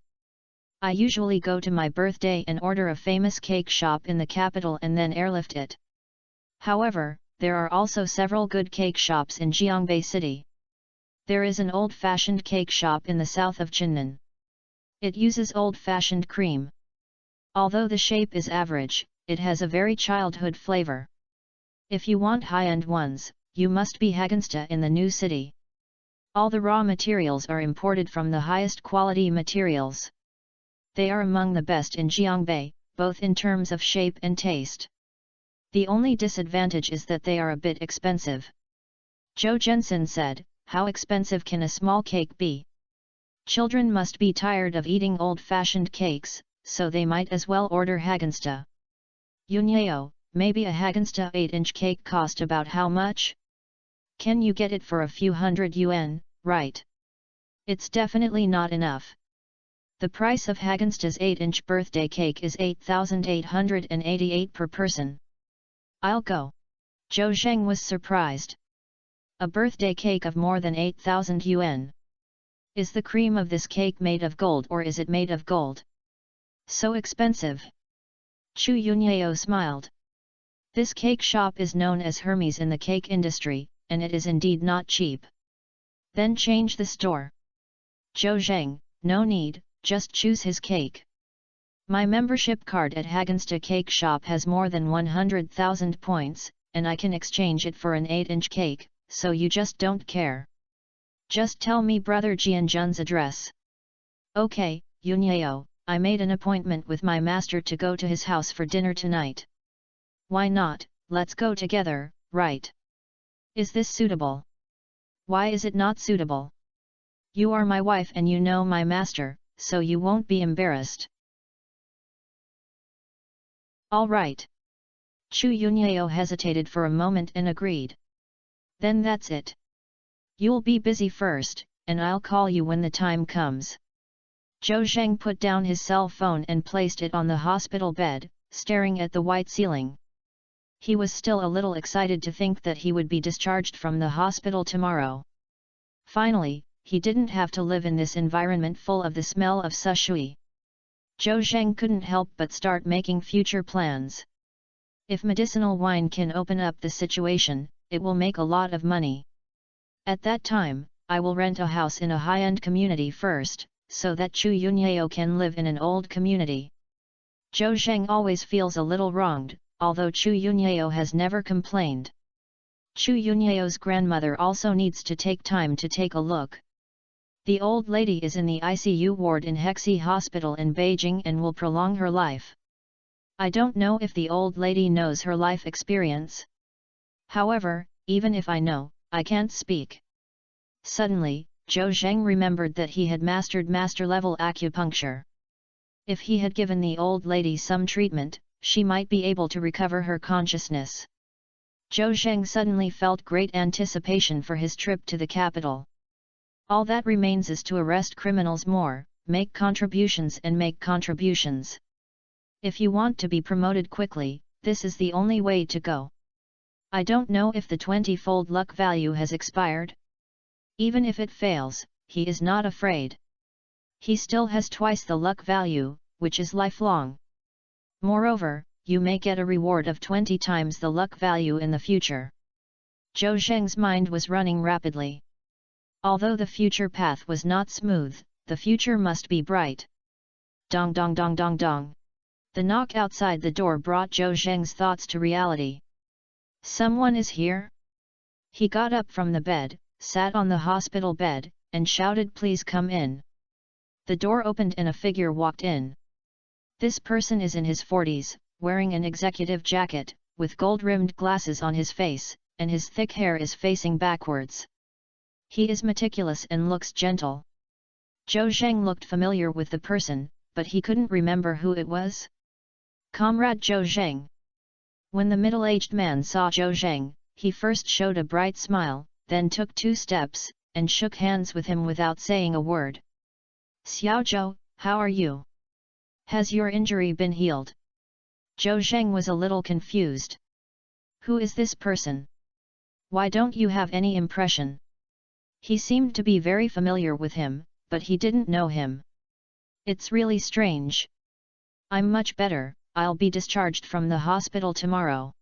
I usually go to my birthday and order a famous cake shop in the capital and then airlift it. However, there are also several good cake shops in Jiangbei City. There is an old-fashioned cake shop in the south of Chinnan. It uses old-fashioned cream. Although the shape is average, it has a very childhood flavor. If you want high-end ones, you must be Hagensta in the new city. All the raw materials are imported from the highest quality materials. They are among the best in Jiangbei, both in terms of shape and taste. The only disadvantage is that they are a bit expensive. Zhou Zhensen said, how expensive can a small cake be? Children must be tired of eating old-fashioned cakes, so they might as well order Hagensta. Yunyao, maybe a Hagensta 8-inch cake cost about how much? Can you get it for a few hundred yuan, right? It's definitely not enough. The price of Hagensta's 8-inch birthday cake is 8,888 per person. I'll go. Zhou Zheng was surprised. A birthday cake of more than 8,000 yuan. Is the cream of this cake made of gold or is it made of gold? So expensive. Chu Yunyeo smiled. This cake shop is known as Hermes in the cake industry, and it is indeed not cheap. Then change the store. Zhou Zheng, no need, just choose his cake. My membership card at Hagensta Cake Shop has more than 100,000 points, and I can exchange it for an 8-inch cake, so you just don't care. Just tell me Brother Jianjun's address. Okay, Yunyeo, I made an appointment with my master to go to his house for dinner tonight. Why not, let's go together, right? Is this suitable? Why is it not suitable? You are my wife and you know my master, so you won't be embarrassed. All right. Chu Yunyeo hesitated for a moment and agreed. Then that's it. You'll be busy first, and I'll call you when the time comes. Zhou Zheng put down his cell phone and placed it on the hospital bed, staring at the white ceiling. He was still a little excited to think that he would be discharged from the hospital tomorrow. Finally, he didn't have to live in this environment full of the smell of sushui. Zhou Zheng couldn't help but start making future plans. If medicinal wine can open up the situation, it will make a lot of money. At that time, I will rent a house in a high-end community first, so that Chu Yunyeo can live in an old community. Zhou Zheng always feels a little wronged, although Chu Yunyeo has never complained. Chu Yunyeo's grandmother also needs to take time to take a look. The old lady is in the ICU ward in Hexi Hospital in Beijing and will prolong her life. I don't know if the old lady knows her life experience. However, even if I know, I can't speak. Suddenly, Zhou Zheng remembered that he had mastered master-level acupuncture. If he had given the old lady some treatment, she might be able to recover her consciousness. Zhou Zheng suddenly felt great anticipation for his trip to the capital. All that remains is to arrest criminals more, make contributions and make contributions. If you want to be promoted quickly, this is the only way to go. I don't know if the 20-fold luck value has expired. Even if it fails, he is not afraid. He still has twice the luck value, which is lifelong. Moreover, you may get a reward of 20 times the luck value in the future. Zhou Zheng's mind was running rapidly. Although the future path was not smooth, the future must be bright. Dong dong dong dong dong. The knock outside the door brought Zhou Zheng's thoughts to reality. Someone is here? He got up from the bed, sat on the hospital bed, and shouted, "Please come in." The door opened and a figure walked in. This person is in his 40s, wearing an executive jacket, with gold-rimmed glasses on his face, and his thick hair is facing backwards. He is meticulous and looks gentle. Zhou Zheng looked familiar with the person, but he couldn't remember who it was. Comrade Zhou Zheng. When the middle-aged man saw Zhou Zheng, he first showed a bright smile, then took 2 steps, and shook hands with him without saying a word. "Xiao Zhou, how are you? Has your injury been healed?" Zhou Zheng was a little confused. Who is this person? Why don't you have any impression? He seemed to be very familiar with him, but he didn't know him. It's really strange. I'm much better, I'll be discharged from the hospital tomorrow.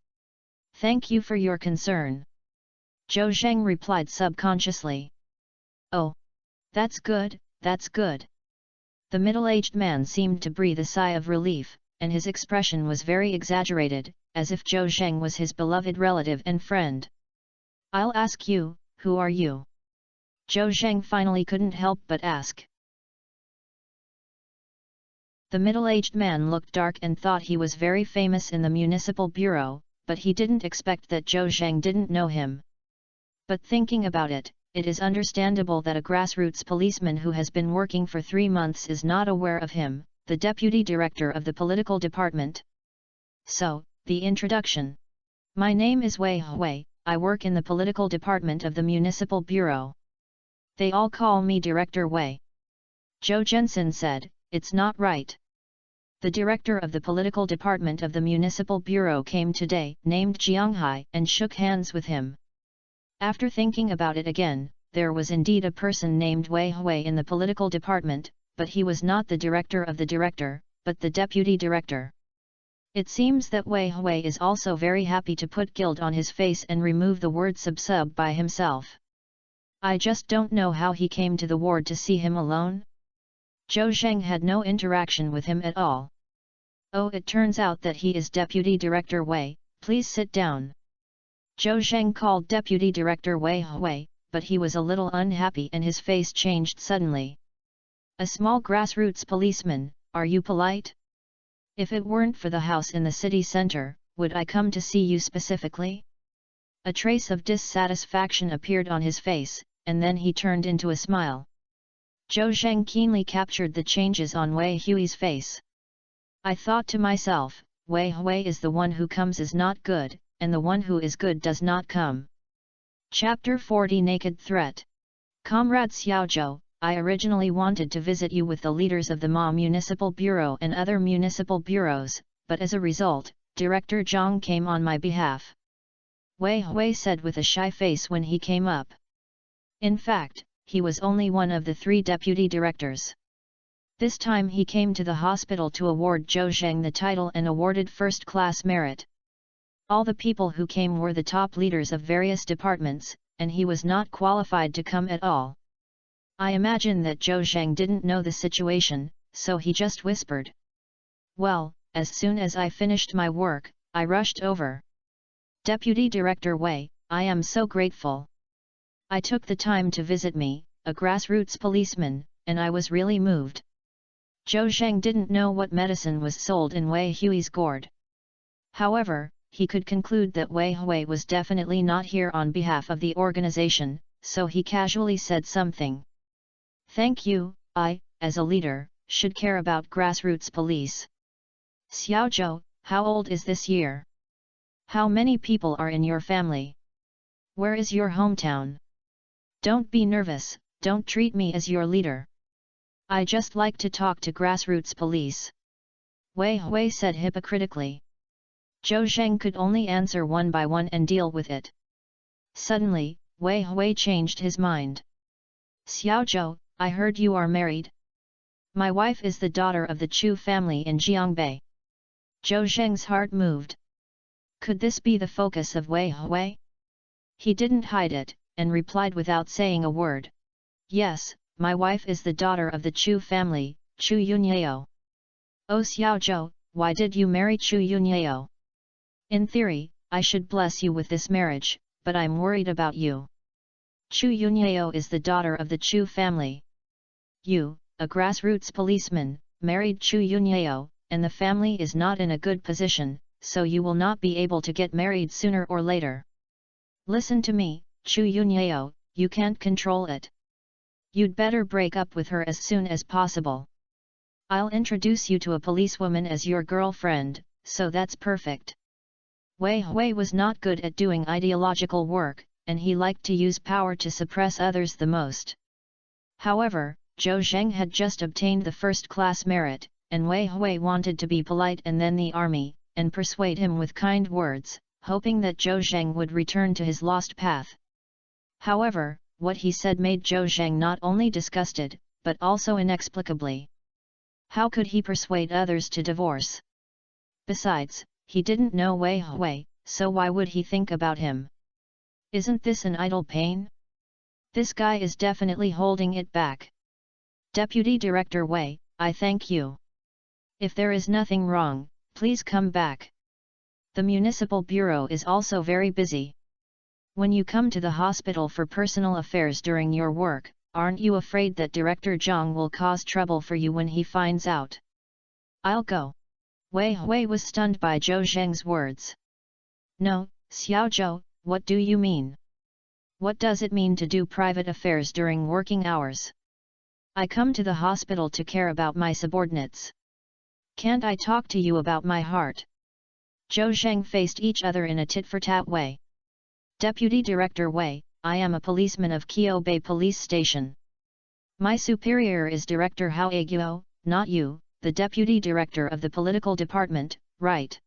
Thank you for your concern. Zhou Zheng replied subconsciously. Oh, that's good, that's good. The middle-aged man seemed to breathe a sigh of relief, and his expression was very exaggerated, as if Zhou Zheng was his beloved relative and friend. I'll ask you, who are you? Zhou Zheng finally couldn't help but ask. The middle-aged man looked dark and thought he was very famous in the municipal bureau, but he didn't expect that Zhou Zheng didn't know him. But thinking about it, it is understandable that a grassroots policeman who has been working for 3 months is not aware of him, the deputy director of the political department. So, the introduction. My name is Wei Hui, I work in the political department of the municipal bureau. They all call me Director Wei. Zhou Zhensin said, it's not right. The director of the political department of the municipal bureau came today, named Jianghai, and shook hands with him. After thinking about it again, there was indeed a person named Wei Hui in the political department, but he was not the director of the director, but the deputy director. It seems that Wei Hui is also very happy to put guilt on his face and remove the word sub by himself. I just don't know how he came to the ward to see him alone. Zhou Zheng had no interaction with him at all. Oh, it turns out that he is Deputy Director Wei, please sit down. Zhou Zheng called Deputy Director Wei Hui, but he was a little unhappy and his face changed suddenly. A small grassroots policeman, are you polite? If it weren't for the house in the city center, would I come to see you specifically? A trace of dissatisfaction appeared on his face, and then he turned into a smile. Zhou Zheng keenly captured the changes on Wei Hui's face. I thought to myself, Wei Hui is the one who comes is not good, and the one who is good does not come. Chapter 40 Naked Threat. Comrade Xiaozhou, I originally wanted to visit you with the leaders of the Ma Municipal Bureau and other municipal bureaus, but as a result, Director Zhang came on my behalf. Wei Hui said with a shy face when he came up. In fact, he was only one of the 3 deputy directors. This time he came to the hospital to award Zhou Zheng the title and awarded first-class merit. All the people who came were the top leaders of various departments, and he was not qualified to come at all. I imagine that Zhou Zheng didn't know the situation, so he just whispered. Well, as soon as I finished my work, I rushed over. Deputy Director Wei, I am so grateful. I took the time to visit me, a grassroots policeman, and I was really moved. Zhou Zheng didn't know what medicine was sold in Wei Hui's gourd. However, he could conclude that Wei Hui was definitely not here on behalf of the organization, so he casually said something. Thank you, I, as a leader, should care about grassroots police. Xiaozhou, how old is this year? How many people are in your family? Where is your hometown? Don't be nervous, don't treat me as your leader. I just like to talk to grassroots police. Wei Hui said hypocritically. Zhou Zheng could only answer one by one and deal with it. Suddenly, Wei Hui changed his mind. Xiaozhou, I heard you are married. My wife is the daughter of the Chu family in Jiangbei. Zhou Zheng's heart moved. Could this be the focus of Wei Hui? He didn't hide it, and replied without saying a word. Yes, my wife is the daughter of the Chu family, Chu Yunyao. Oh Xiaozhou, why did you marry Chu Yunyao? In theory, I should bless you with this marriage, but I'm worried about you. Chu Yunyao is the daughter of the Chu family. You, a grassroots policeman, married Chu Yunyao, and the family is not in a good position, so you will not be able to get married sooner or later. Listen to me, Chu Yunyao, you can't control it. You'd better break up with her as soon as possible. I'll introduce you to a policewoman as your girlfriend, so that's perfect. Wei Hui was not good at doing ideological work, and he liked to use power to suppress others the most. However, Zhou Zheng had just obtained the first-class merit, and Wei Hui wanted to be polite and then the army, and persuade him with kind words, hoping that Zhou Zheng would return to his lost path. However, what he said made Zhou Zheng not only disgusted, but also inexplicably. How could he persuade others to divorce? Besides, he didn't know Wei Hui, so why would he think about him? Isn't this an idle pain? This guy is definitely holding it back. Deputy Director Wei, I thank you. If there is nothing wrong, please come back. The municipal bureau is also very busy. When you come to the hospital for personal affairs during your work, aren't you afraid that Director Zhang will cause trouble for you when he finds out? I'll go. Wei Hui was stunned by Zhou Zheng's words. No, Xiaozhou, what do you mean? What does it mean to do private affairs during working hours? I come to the hospital to care about my subordinates. Can't I talk to you about my heart? Zhou Zheng faced each other in a tit-for-tat way. Deputy Director Wei, I am a policeman of Qiao Bay Police Station. My superior is Director Hao Aguo, not you, the Deputy Director of the Political Department, right?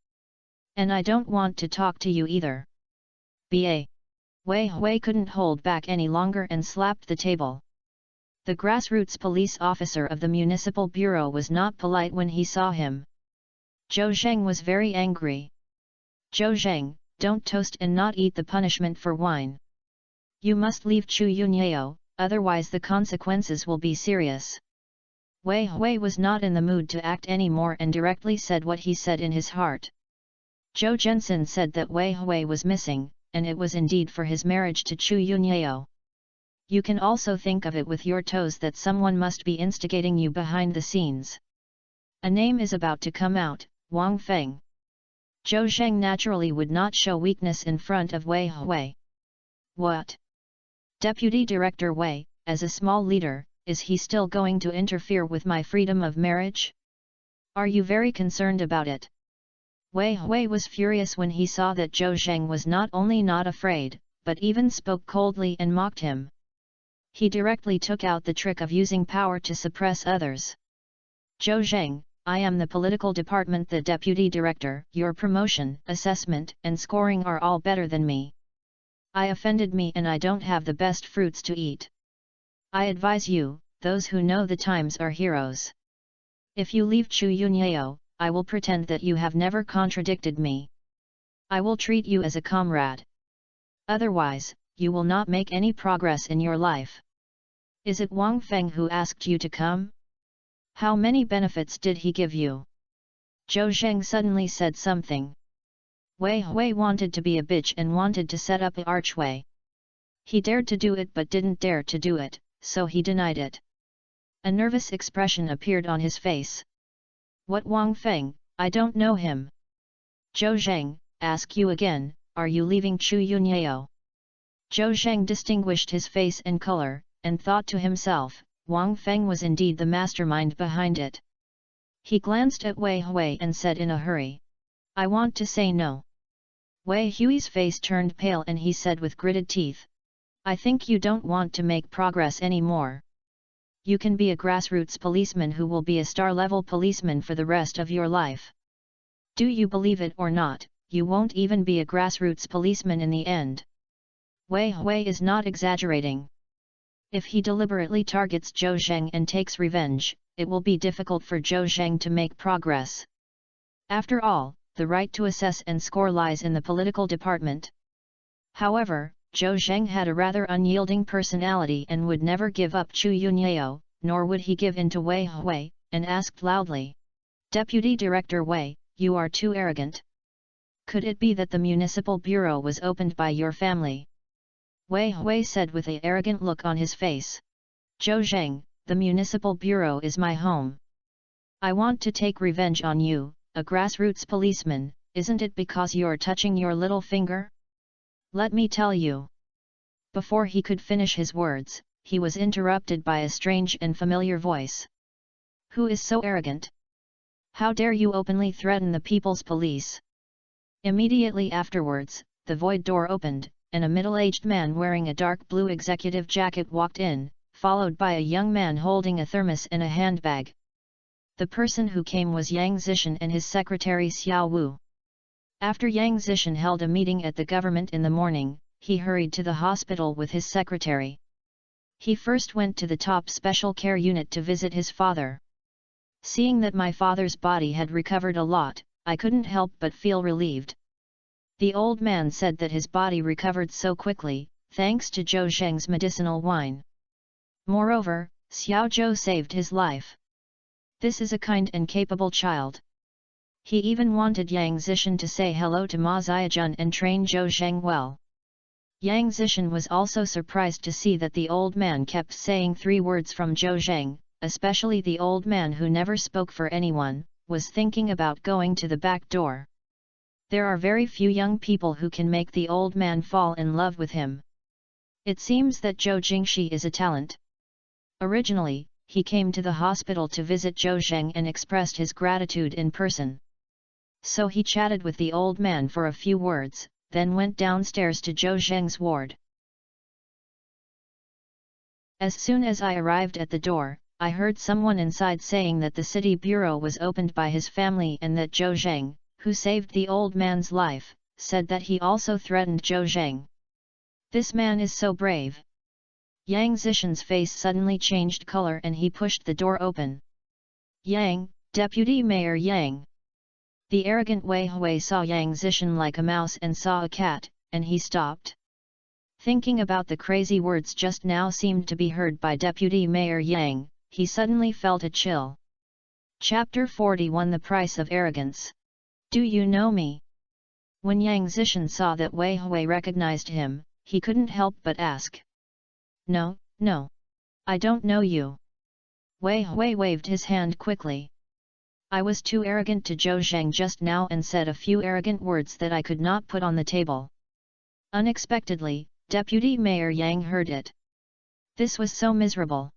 And I don't want to talk to you either. B.A. Wei Hui couldn't hold back any longer and slapped the table. The grassroots police officer of the municipal bureau was not polite when he saw him. Zhou Zheng was very angry. Zhou Zheng, don't toast and not eat the punishment for wine. You must leave Chu Yunyao, otherwise the consequences will be serious. Wei Hui was not in the mood to act anymore and directly said what he said in his heart. Zhou Zhensin said that Wei Hui was missing, and it was indeed for his marriage to Chu Yunyao. You can also think of it with your toes that someone must be instigating you behind the scenes. A name is about to come out, Wang Feng. Zhou Zheng naturally would not show weakness in front of Wei Hui. What? Deputy Director Wei, as a small leader, is he still going to interfere with my freedom of marriage? Are you very concerned about it? Wei Hui was furious when he saw that Zhou Zheng was not only not afraid, but even spoke coldly and mocked him. He directly took out the trick of using power to suppress others. Zhou Zheng, I am the political department, the deputy director. Your promotion, assessment, and scoring are all better than me. I offended me and I don't have the best fruits to eat. I advise you, those who know the times are heroes. If you leave Chu Yunyao, I will pretend that you have never contradicted me. I will treat you as a comrade. Otherwise, you will not make any progress in your life. Is it Wang Feng who asked you to come? How many benefits did he give you? Zhou Zheng suddenly said something. Wei Hui wanted to be a bitch and wanted to set up an archway. He dared to do it but didn't dare to do it, so he denied it. A nervous expression appeared on his face. What Wang Feng? I don't know him. Zhou Zheng, ask you again, are you leaving Chu Yunyao? Zhou Zheng distinguished his face and color, and thought to himself, Wang Feng was indeed the mastermind behind it. He glanced at Wei Hui and said in a hurry, I want to say no. Wei Hui's face turned pale and he said with gritted teeth, I think you don't want to make progress anymore. You can be a grassroots policeman who will be a star-level policeman for the rest of your life. Do you believe it or not, you won't even be a grassroots policeman in the end. Wei Hui is not exaggerating. If he deliberately targets Zhou Zheng and takes revenge, it will be difficult for Zhou Zheng to make progress. After all, the right to assess and score lies in the political department. However, Zhou Zheng had a rather unyielding personality and would never give up Chu Yunyao, nor would he give in to Wei Hui, and asked loudly, Deputy Director Wei, you are too arrogant. Could it be that the municipal bureau was opened by your family? Wei Hui said with an arrogant look on his face. Zhou Zheng, the municipal bureau is my home. I want to take revenge on you, a grassroots policeman, isn't it because you're touching your little finger? Let me tell you. Before he could finish his words, he was interrupted by a strange and familiar voice. Who is so arrogant? How dare you openly threaten the people's police? Immediately afterwards, the void door opened, and a middle-aged man wearing a dark blue executive jacket walked in, followed by a young man holding a thermos and a handbag. The person who came was Yang Zishan and his secretary Xiao Wu. After Yang Zishan held a meeting at the government in the morning, he hurried to the hospital with his secretary. He first went to the top special care unit to visit his father. Seeing that my father's body had recovered a lot, I couldn't help but feel relieved. The old man said that his body recovered so quickly, thanks to Zhou Zheng's medicinal wine. Moreover, Xiao Zhou saved his life. This is a kind and capable child. He even wanted Yang Zishan to say hello to Ma Xiaojun and train Zhou Zheng well. Yang Zishan was also surprised to see that the old man kept saying 3 words from Zhou Zheng, especially the old man who never spoke for anyone, was thinking about going to the back door. There are very few young people who can make the old man fall in love with him. It seems that Zhou Jingxi is a talent. Originally, he came to the hospital to visit Zhou Zheng and expressed his gratitude in person. So he chatted with the old man for a few words, then went downstairs to Zhou Zheng's ward. As soon as I arrived at the door, I heard someone inside saying that the city bureau was opened by his family and that Zhou Zheng, who saved the old man's life, said that he also threatened Zhou Zheng. This man is so brave. Yang Zishan's face suddenly changed color and he pushed the door open. Yang, Deputy Mayor Yang. The arrogant Wei Hui saw Yang Zishan like a mouse and saw a cat, and he stopped. Thinking about the crazy words just now seemed to be heard by Deputy Mayor Yang, he suddenly felt a chill. Chapter 41 The Price of Arrogance. Do you know me? When Yang Zishan saw that Wei Hui recognized him, he couldn't help but ask. No, no. I don't know you. Wei Hui waved his hand quickly. I was too arrogant to Zhou Zheng just now and said a few arrogant words that I could not put on the table. Unexpectedly, Deputy Mayor Yang heard it. This was so miserable.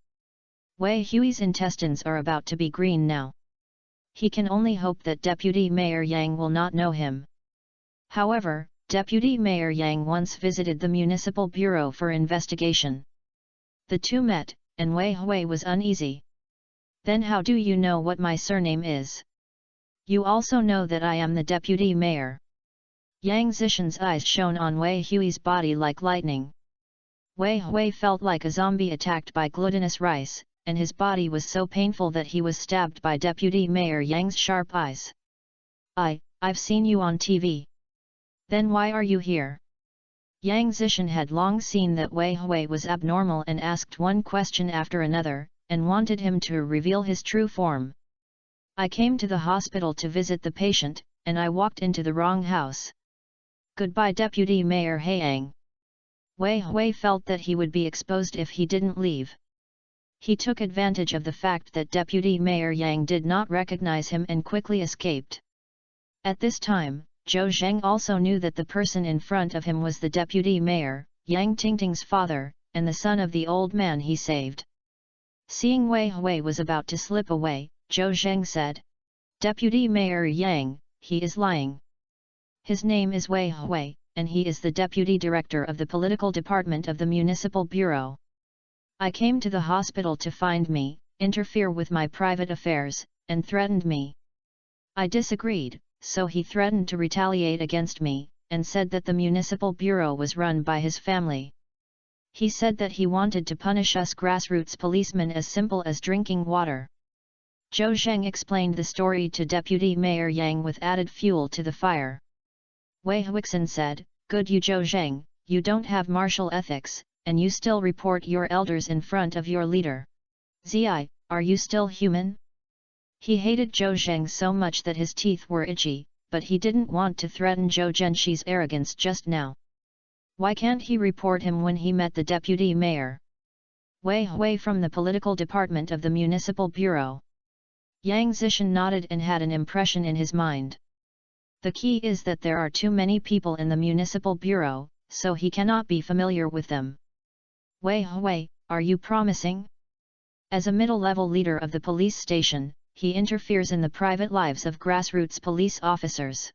Wei Hui's intestines are about to be green now. He can only hope that Deputy Mayor Yang will not know him. However, Deputy Mayor Yang once visited the Municipal Bureau for investigation. The two met, and Wei Hui was uneasy. Then how do you know what my surname is? You also know that I am the deputy mayor. Yang Zishan's eyes shone on Wei Hui's body like lightning. Wei Hui felt like a zombie attacked by glutinous rice, and his body was so painful that he was stabbed by Deputy Mayor Yang's sharp eyes. I've seen you on TV. Then why are you here? Yang Zishan had long seen that Wei Hui was abnormal and asked one question after another, and wanted him to reveal his true form. I came to the hospital to visit the patient, and I walked into the wrong house. Goodbye Deputy Mayor Yang. Wei Hui felt that he would be exposed if he didn't leave. He took advantage of the fact that Deputy Mayor Yang did not recognize him and quickly escaped. At this time, Zhou Zheng also knew that the person in front of him was the deputy mayor, Yang Tingting's father, and the son of the old man he saved. Seeing Wei Hui was about to slip away, Zhou Zheng said, Deputy Mayor Yang, he is lying. His name is Wei Hui, and he is the deputy director of the political department of the Municipal Bureau. I came to the hospital to find me, interfere with my private affairs, and threatened me. I disagreed, so he threatened to retaliate against me, and said that the Municipal Bureau was run by his family. He said that he wanted to punish us grassroots policemen as simple as drinking water. Zhou Zheng explained the story to Deputy Mayor Yang with added fuel to the fire. Wei Huixin said, Good you Zhou Zheng, you don't have martial ethics, and you still report your elders in front of your leader. Zi, are you still human? He hated Zhou Zheng so much that his teeth were itchy, but he didn't want to threaten Zhou Zhenshi's arrogance just now. Why can't he report him when he met the deputy mayor? Wei Hui from the political department of the Municipal Bureau. Yang Zishan nodded and had an impression in his mind. The key is that there are too many people in the Municipal Bureau, so he cannot be familiar with them. Wei Hui, are you promising? As a middle-level leader of the police station, he interferes in the private lives of grassroots police officers.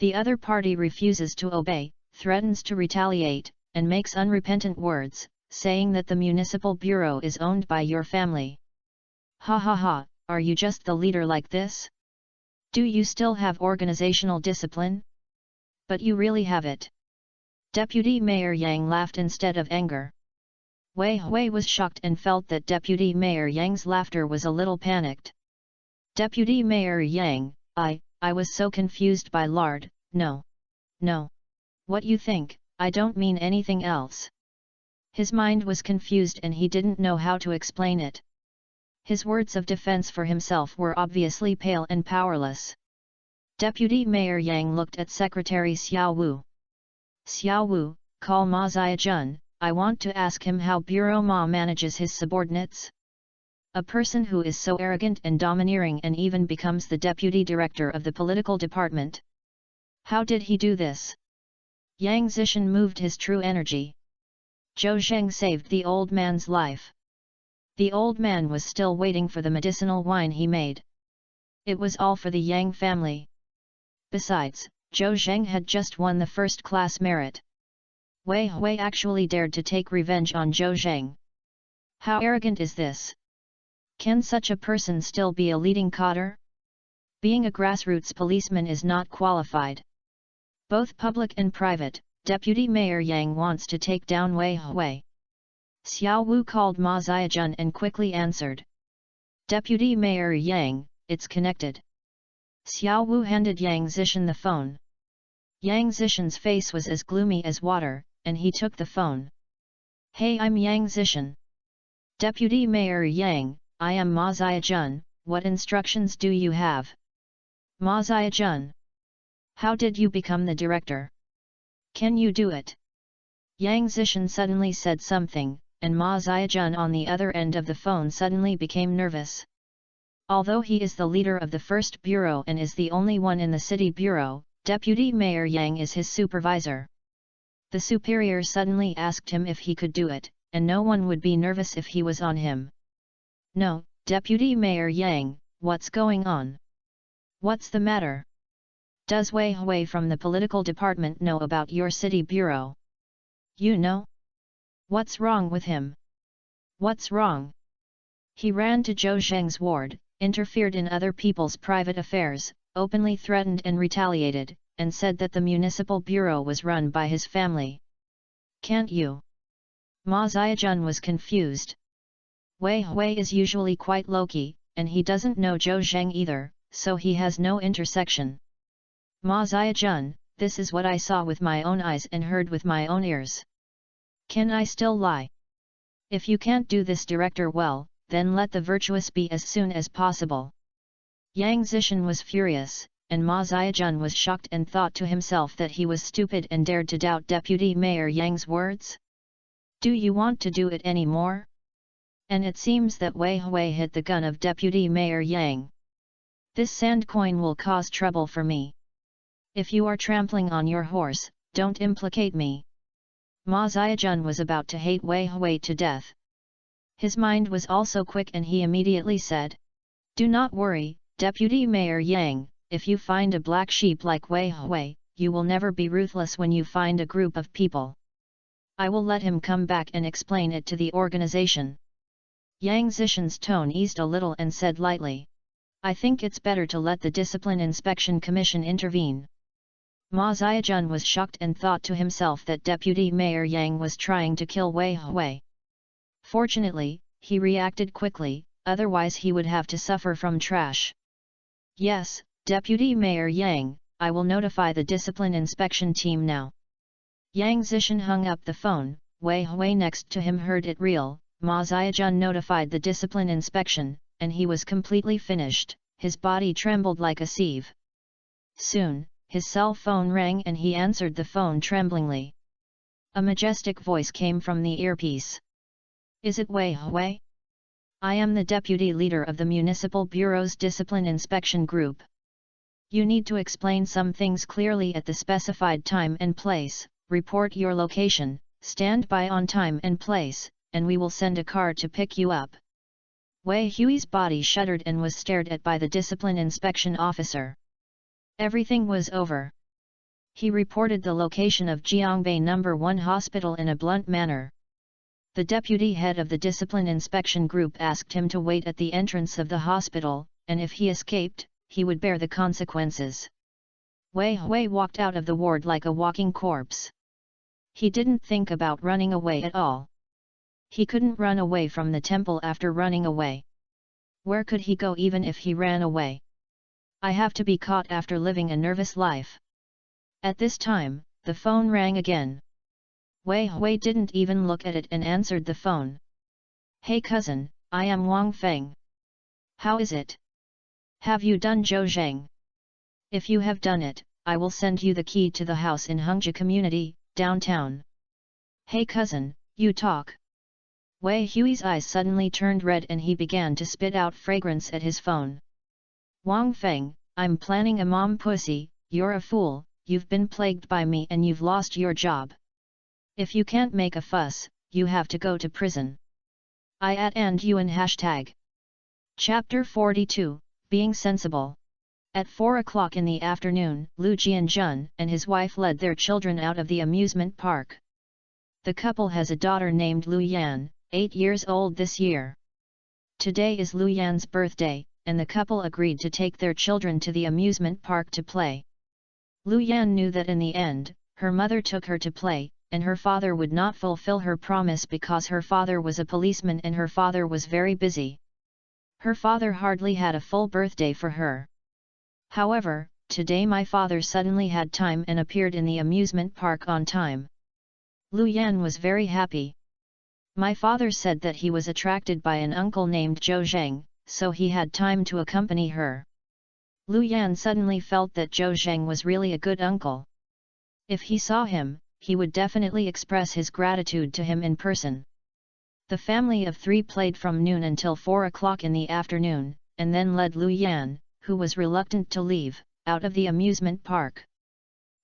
The other party refuses to obey, threatens to retaliate, and makes unrepentant words, saying that the Municipal Bureau is owned by your family. Ha ha ha, are you just the leader like this? Do you still have organizational discipline? But you really have it. Deputy Mayor Yang laughed instead of anger. Wei Hui was shocked and felt that Deputy Mayor Yang's laughter was a little panicked. Deputy Mayor Yang, I was so confused by lard, no. What you think, I don't mean anything else. His mind was confused and he didn't know how to explain it. His words of defense for himself were obviously pale and powerless. Deputy Mayor Yang looked at Secretary Xiao Wu. Xiao Wu, call Ma Ziajun, I want to ask him how Bureau Ma manages his subordinates. A person who is so arrogant and domineering and even becomes the deputy director of the political department. How did he do this? Yang Zishan moved his true energy. Zhou Zheng saved the old man's life. The old man was still waiting for the medicinal wine he made. It was all for the Yang family. Besides, Zhou Zheng had just won the first-class merit. Wei Hui actually dared to take revenge on Zhou Zheng. How arrogant is this? Can such a person still be a leading cadre? Being a grassroots policeman is not qualified. Both public and private, Deputy Mayor Yang wants to take down Wei Hui. Xiao Wu called Ma Ziajun and quickly answered. Deputy Mayor Yang, it's connected. Xiao Wu handed Yang Zishan the phone. Yang Zishan's face was as gloomy as water, and he took the phone. Hey, I'm Yang Zishan. Deputy Mayor Yang, I am Ma Ziajun, what instructions do you have? Ma Ziajun. How did you become the director? Can you do it? Yang Zishan suddenly said something, and Ma Ziajun on the other end of the phone suddenly became nervous. Although he is the leader of the first bureau and is the only one in the city bureau, Deputy Mayor Yang is his supervisor. The superior suddenly asked him if he could do it, and no one would be nervous if he was on him. No, Deputy Mayor Yang, what's going on? What's the matter? Does Wei Hui from the political department know about your city bureau? You know? What's wrong with him? What's wrong? He ran to Zhou Zheng's ward, interfered in other people's private affairs, openly threatened and retaliated, and said that the municipal bureau was run by his family. Can't you? Ma Ziajun was confused. Wei Hui is usually quite low-key, and he doesn't know Zhou Zheng either, so he has no intersection. Ma Ziajun, this is what I saw with my own eyes and heard with my own ears. Can I still lie? If you can't do this director well, then let the virtuous be as soon as possible. Yang Zishan was furious, and Ma Ziajun was shocked and thought to himself that he was stupid and dared to doubt Deputy Mayor Yang's words. Do you want to do it any more? And it seems that Wei Hui hit the gun of Deputy Mayor Yang. This sand coin will cause trouble for me. If you are trampling on your horse, don't implicate me. Ma Ziajun was about to hate Wei Hui to death. His mind was also quick and he immediately said, do not worry, Deputy Mayor Yang, if you find a black sheep like Wei Hui, you will never be ruthless when you find a group of people. I will let him come back and explain it to the organization. Yang Zishan's tone eased a little and said lightly, I think it's better to let the Discipline Inspection Commission intervene. Ma Ziajun was shocked and thought to himself that Deputy Mayor Yang was trying to kill Wei Hui. Fortunately, he reacted quickly, otherwise he would have to suffer from trash. Yes, Deputy Mayor Yang, I will notify the discipline inspection team now. Yang Zishan hung up the phone. Wei Hui next to him heard it reel. Ma Ziajun notified the discipline inspection, and he was completely finished, his body trembled like a sieve. Soon, his cell phone rang and he answered the phone tremblingly. A majestic voice came from the earpiece. Is it Wei Hui? I am the deputy leader of the Municipal Bureau's Discipline Inspection Group. You need to explain some things clearly at the specified time and place, report your location, stand by on time and place, and we will send a car to pick you up. Wei Hui's body shuddered and was stared at by the discipline inspection officer. Everything was over. He reported the location of Jiangbei No. 1 hospital in a blunt manner. The deputy head of the discipline inspection group asked him to wait at the entrance of the hospital, and if he escaped, he would bear the consequences. Wei Hui walked out of the ward like a walking corpse. He didn't think about running away at all. He couldn't run away from the temple after running away. Where could he go even if he ran away? I have to be caught after living a nervous life. At this time, the phone rang again. Wei Hui didn't even look at it and answered the phone. Hey cousin, I am Wang Feng. How is it? Have you done Zhou Zheng? If you have done it, I will send you the key to the house in Hengzhi community, downtown. Hey cousin, you talk. Wei Hui's eyes suddenly turned red and he began to spit out fragrance at his phone. Wang Feng, I'm planning a mom pussy, you're a fool, you've been plagued by me and you've lost your job. If you can't make a fuss, you have to go to prison. I @and you in hashtag. Chapter 42, Being Sensible. At 4 o'clock in the afternoon, Lu Jianjun and his wife led their children out of the amusement park. The couple has a daughter named Lu Yan, 8 years old this year. Today is Lu Yan's birthday, and the couple agreed to take their children to the amusement park to play. Lu Yan knew that in the end, her mother took her to play, and her father would not fulfill her promise because her father was a policeman and her father was very busy. Her father hardly had a full birthday for her. However, today my father suddenly had time and appeared in the amusement park on time. Lu Yan was very happy. My father said that he was attracted by an uncle named Zhou Zheng, so he had time to accompany her. Lu Yan suddenly felt that Zhou Zheng was really a good uncle. If he saw him, he would definitely express his gratitude to him in person. The family of three played from noon until 4 o'clock in the afternoon, and then led Lu Yan, who was reluctant to leave, out of the amusement park.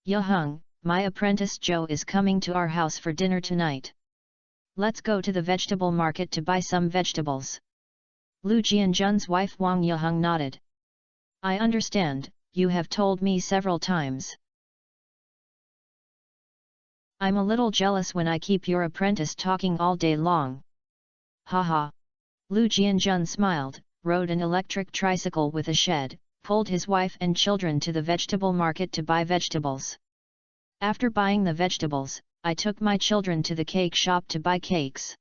"Yaheng, my apprentice Zhou is coming to our house for dinner tonight. Let's go to the vegetable market to buy some vegetables." Lu Jianjun's wife Wang Yaheng nodded. "I understand, you have told me several times. I'm a little jealous when I keep your apprentice talking all day long." "Haha." Lu Jianjun smiled, rode an electric tricycle with a shed, pulled his wife and children to the vegetable market to buy vegetables. After buying the vegetables, I took my children to the cake shop to buy cakes.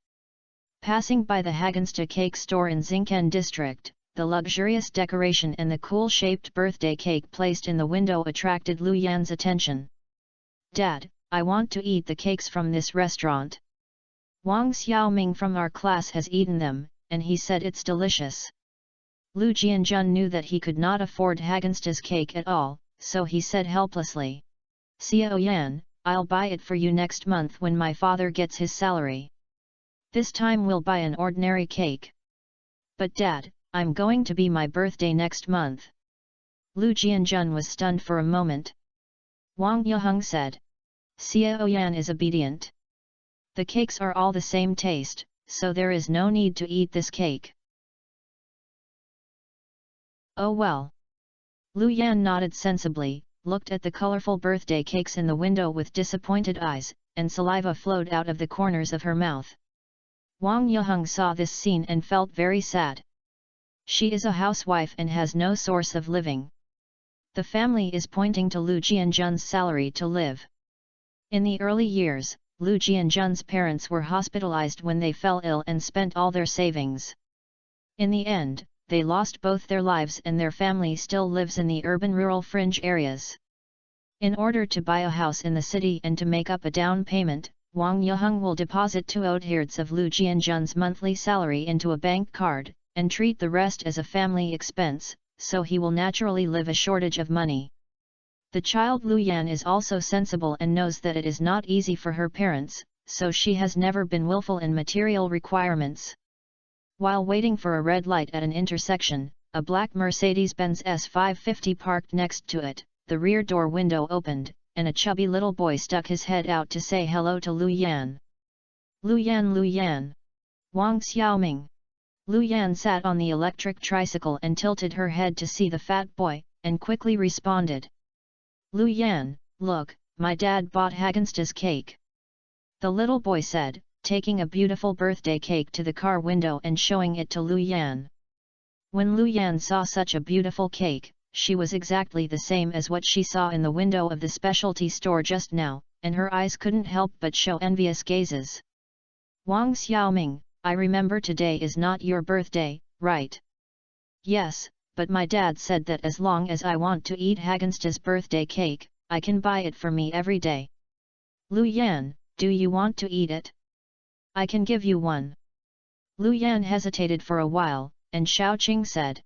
Passing by the Hagensta cake store in Xingken district, the luxurious decoration and the cool-shaped birthday cake placed in the window attracted Lu Yan's attention. "Dad, I want to eat the cakes from this restaurant. Wang Xiaoming from our class has eaten them, and he said it's delicious." Lu Jianjun knew that he could not afford Hagensta's cake at all, so he said helplessly, "Xiao Yan, I'll buy it for you next month when my father gets his salary. This time we'll buy an ordinary cake." "But Dad, I'm going to be my birthday next month." Lu Jianjun was stunned for a moment. Wang Yaheng said, "Xiao Yan is obedient. The cakes are all the same taste, so there is no need to eat this cake." "Oh well." Lu Yan nodded sensibly, looked at the colorful birthday cakes in the window with disappointed eyes, and saliva flowed out of the corners of her mouth. Wang Yaheng saw this scene and felt very sad. She is a housewife and has no source of living. The family is pointing to Lu Jianjun's salary to live. In the early years, Lu Jianjun's parents were hospitalized when they fell ill and spent all their savings. In the end, they lost both their lives and their family still lives in the urban-rural fringe areas. In order to buy a house in the city and to make up a down payment, Wang Yaheng will deposit 2/3 of Lu Jianjun's monthly salary into a bank card, and treat the rest as a family expense, so he will naturally live a shortage of money. The child Lu Yan is also sensible and knows that it is not easy for her parents, so she has never been willful in material requirements. While waiting for a red light at an intersection, a black Mercedes-Benz S550 parked next to it, the rear door window opened, and a chubby little boy stuck his head out to say hello to Lu Yan. "Lu Yan, Lu Yan! Wang Xiaoming!" Lu Yan sat on the electric tricycle and tilted her head to see the fat boy, and quickly responded. "Lu Yan, look, my dad bought Hagensta's cake," the little boy said, taking a beautiful birthday cake to the car window and showing it to Lu Yan. When Lu Yan saw such a beautiful cake, she was exactly the same as what she saw in the window of the specialty store just now, and her eyes couldn't help but show envious gazes. "Wang Xiaoming, I remember today is not your birthday, right?" "Yes, but my dad said that as long as I want to eat Hagensta's birthday cake, I can buy it for me every day." "Lu Yan, do you want to eat it? I can give you one." Lu Yan hesitated for a while, and Xiaoqing said,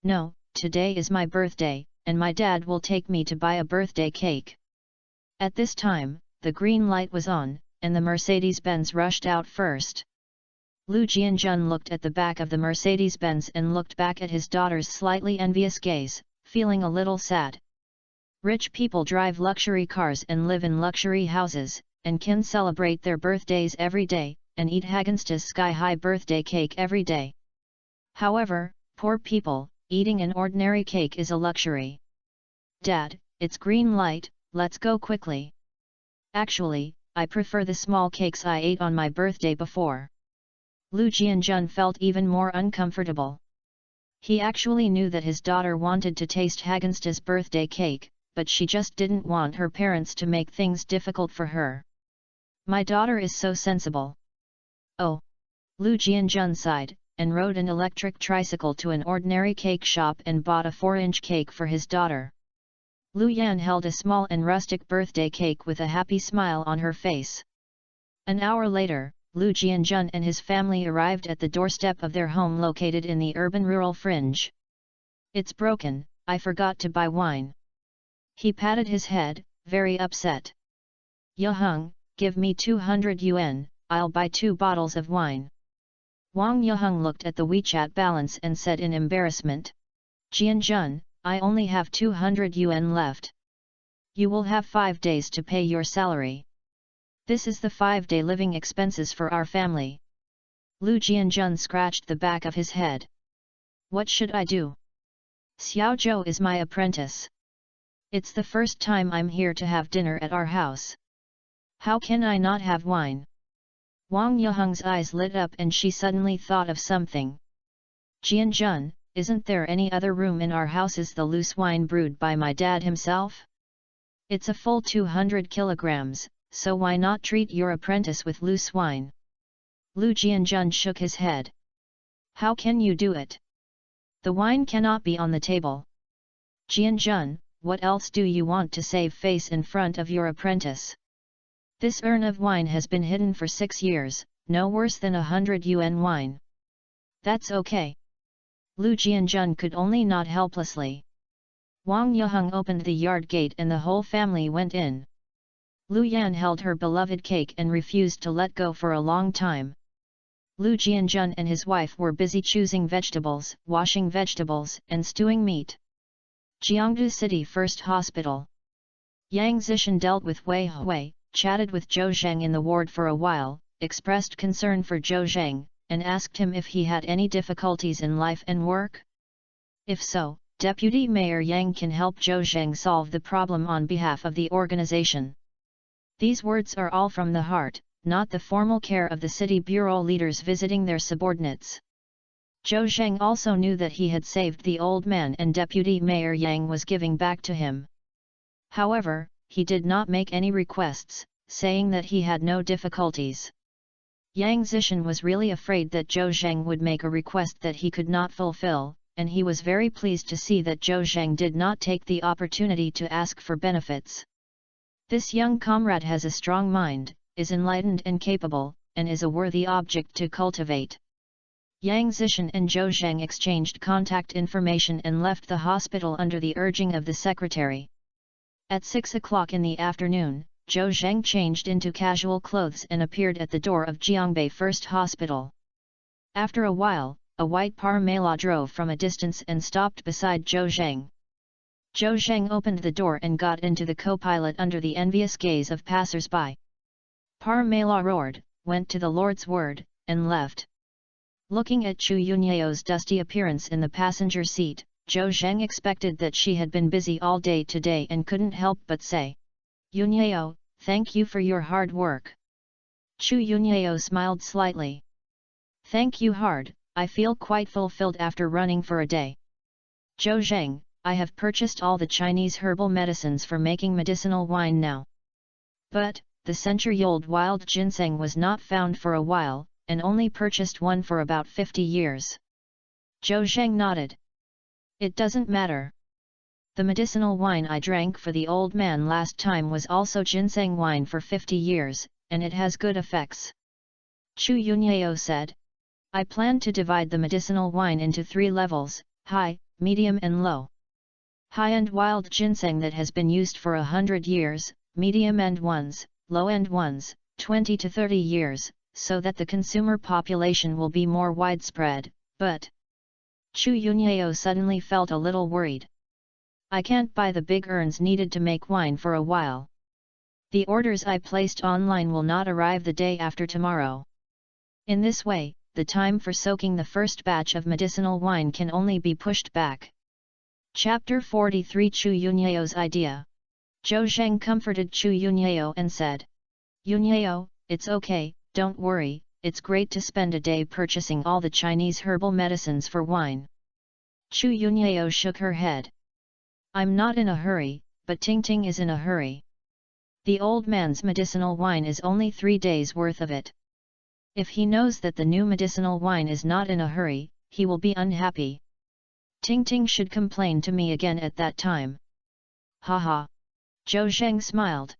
"No, today is my birthday, and my dad will take me to buy a birthday cake." At this time, the green light was on, and the Mercedes-Benz rushed out first. Lu Jianjun looked at the back of the Mercedes-Benz and looked back at his daughter's slightly envious gaze, feeling a little sad. Rich people drive luxury cars and live in luxury houses, and can celebrate their birthdays every day, and eat Hagensta's sky-high birthday cake every day. However, poor people, eating an ordinary cake is a luxury. "Dad, it's green light, let's go quickly." "Actually, I prefer the small cakes I ate on my birthday before." Lu Jianjun felt even more uncomfortable. He actually knew that his daughter wanted to taste Hagensta's birthday cake, but she just didn't want her parents to make things difficult for her. My daughter is so sensible. Oh! Lu Jianjun sighed, and rode an electric tricycle to an ordinary cake shop and bought a 4-inch cake for his daughter. Lu Yan held a small and rustic birthday cake with a happy smile on her face. An hour later, Lu Jianjun and his family arrived at the doorstep of their home located in the urban-rural fringe. It's broken, I forgot to buy wine. He patted his head, very upset. Yeheng, give me 200 yuan, I'll buy 2 bottles of wine. Wang Yeheng looked at the WeChat balance and said in embarrassment. Jianjun, I only have 200 yuan left. You will have 5 days to pay your salary. This is the 5-day living expenses for our family. Lu Jianjun scratched the back of his head. What should I do? Xiao Zhou is my apprentice. It's the first time I'm here to have dinner at our house. How can I not have wine? Wang Yeheng's eyes lit up and she suddenly thought of something. Jianjun, isn't there any other room in our house? Is the loose wine brewed by my dad himself? It's a full 200 kilograms, so why not treat your apprentice with loose wine? Lu Jianjun shook his head. How can you do it? The wine cannot be on the table. Jianjun, what else do you want to save face in front of your apprentice? This urn of wine has been hidden for 6 years, no worse than 100 yuan wine. That's okay. Lu Jianjun could only nod helplessly. Wang Yeheng opened the yard gate and the whole family went in. Lu Yan held her beloved cake and refused to let go for a long time. Lu Jianjun and his wife were busy choosing vegetables, washing vegetables, and stewing meat. Jiangdu City First Hospital. Yang Zishan dealt with Wei Hui, chatted with Zhou Zheng in the ward for a while, expressed concern for Zhou Zheng, and asked him if he had any difficulties in life and work. If so, Deputy Mayor Yang can help Zhou Zheng solve the problem on behalf of the organization. These words are all from the heart, not the formal care of the city bureau leaders visiting their subordinates. Zhou Zheng also knew that he had saved the old man and Deputy Mayor Yang was giving back to him. However, he did not make any requests, saying that he had no difficulties. Yang Zishan was really afraid that Zhou Zheng would make a request that he could not fulfill, and he was very pleased to see that Zhou Zheng did not take the opportunity to ask for benefits. This young comrade has a strong mind, is enlightened and capable, and is a worthy object to cultivate. Yang Zishan and Zhou Zheng exchanged contact information and left the hospital under the urging of the secretary. At 6 o'clock in the afternoon, Zhou Zheng changed into casual clothes and appeared at the door of Jiangbei First Hospital. After a while, a white Parmela drove from a distance and stopped beside Zhou Zheng. Zhou Zheng opened the door and got into the co-pilot under the envious gaze of passers-by. Parmela roared, went to the Lord's word, and left. Looking at Chu Yunyao's dusty appearance in the passenger seat, Zhou Zheng expected that she had been busy all day today and couldn't help but say, "Yunyao, thank you for your hard work." Chu Yunyao smiled slightly. "Thank you hard, I feel quite fulfilled after running for a day." "Zhou Zheng, I have purchased all the Chinese herbal medicines for making medicinal wine now. But, the century-old wild ginseng was not found for a while, and only purchased one for about 50 years. Zhou Zheng nodded. "It doesn't matter. The medicinal wine I drank for the old man last time was also ginseng wine for 50 years, and it has good effects." Chu Yunyao said. "I plan to divide the medicinal wine into 3 levels, high, medium and low. High-end wild ginseng that has been used for 100 years, medium-end ones, low-end ones, 20 to 30 years, so that the consumer population will be more widespread, but..." Chu Yunyao suddenly felt a little worried. "I can't buy the big urns needed to make wine for a while. The orders I placed online will not arrive the day after tomorrow. In this way, the time for soaking the first batch of medicinal wine can only be pushed back." Chapter 43 Chu Yunyao's idea. Zhou Zheng comforted Chu Yunyao and said, "Yunyao, it's okay, don't worry, it's great to spend a day purchasing all the Chinese herbal medicines for wine." Chu Yunyao shook her head. "I'm not in a hurry, but Ting Ting is in a hurry. The old man's medicinal wine is only 3 days worth of it. If he knows that the new medicinal wine is not in a hurry, he will be unhappy. Ting Ting should complain to me again at that time. Haha. Zhou Zheng smiled.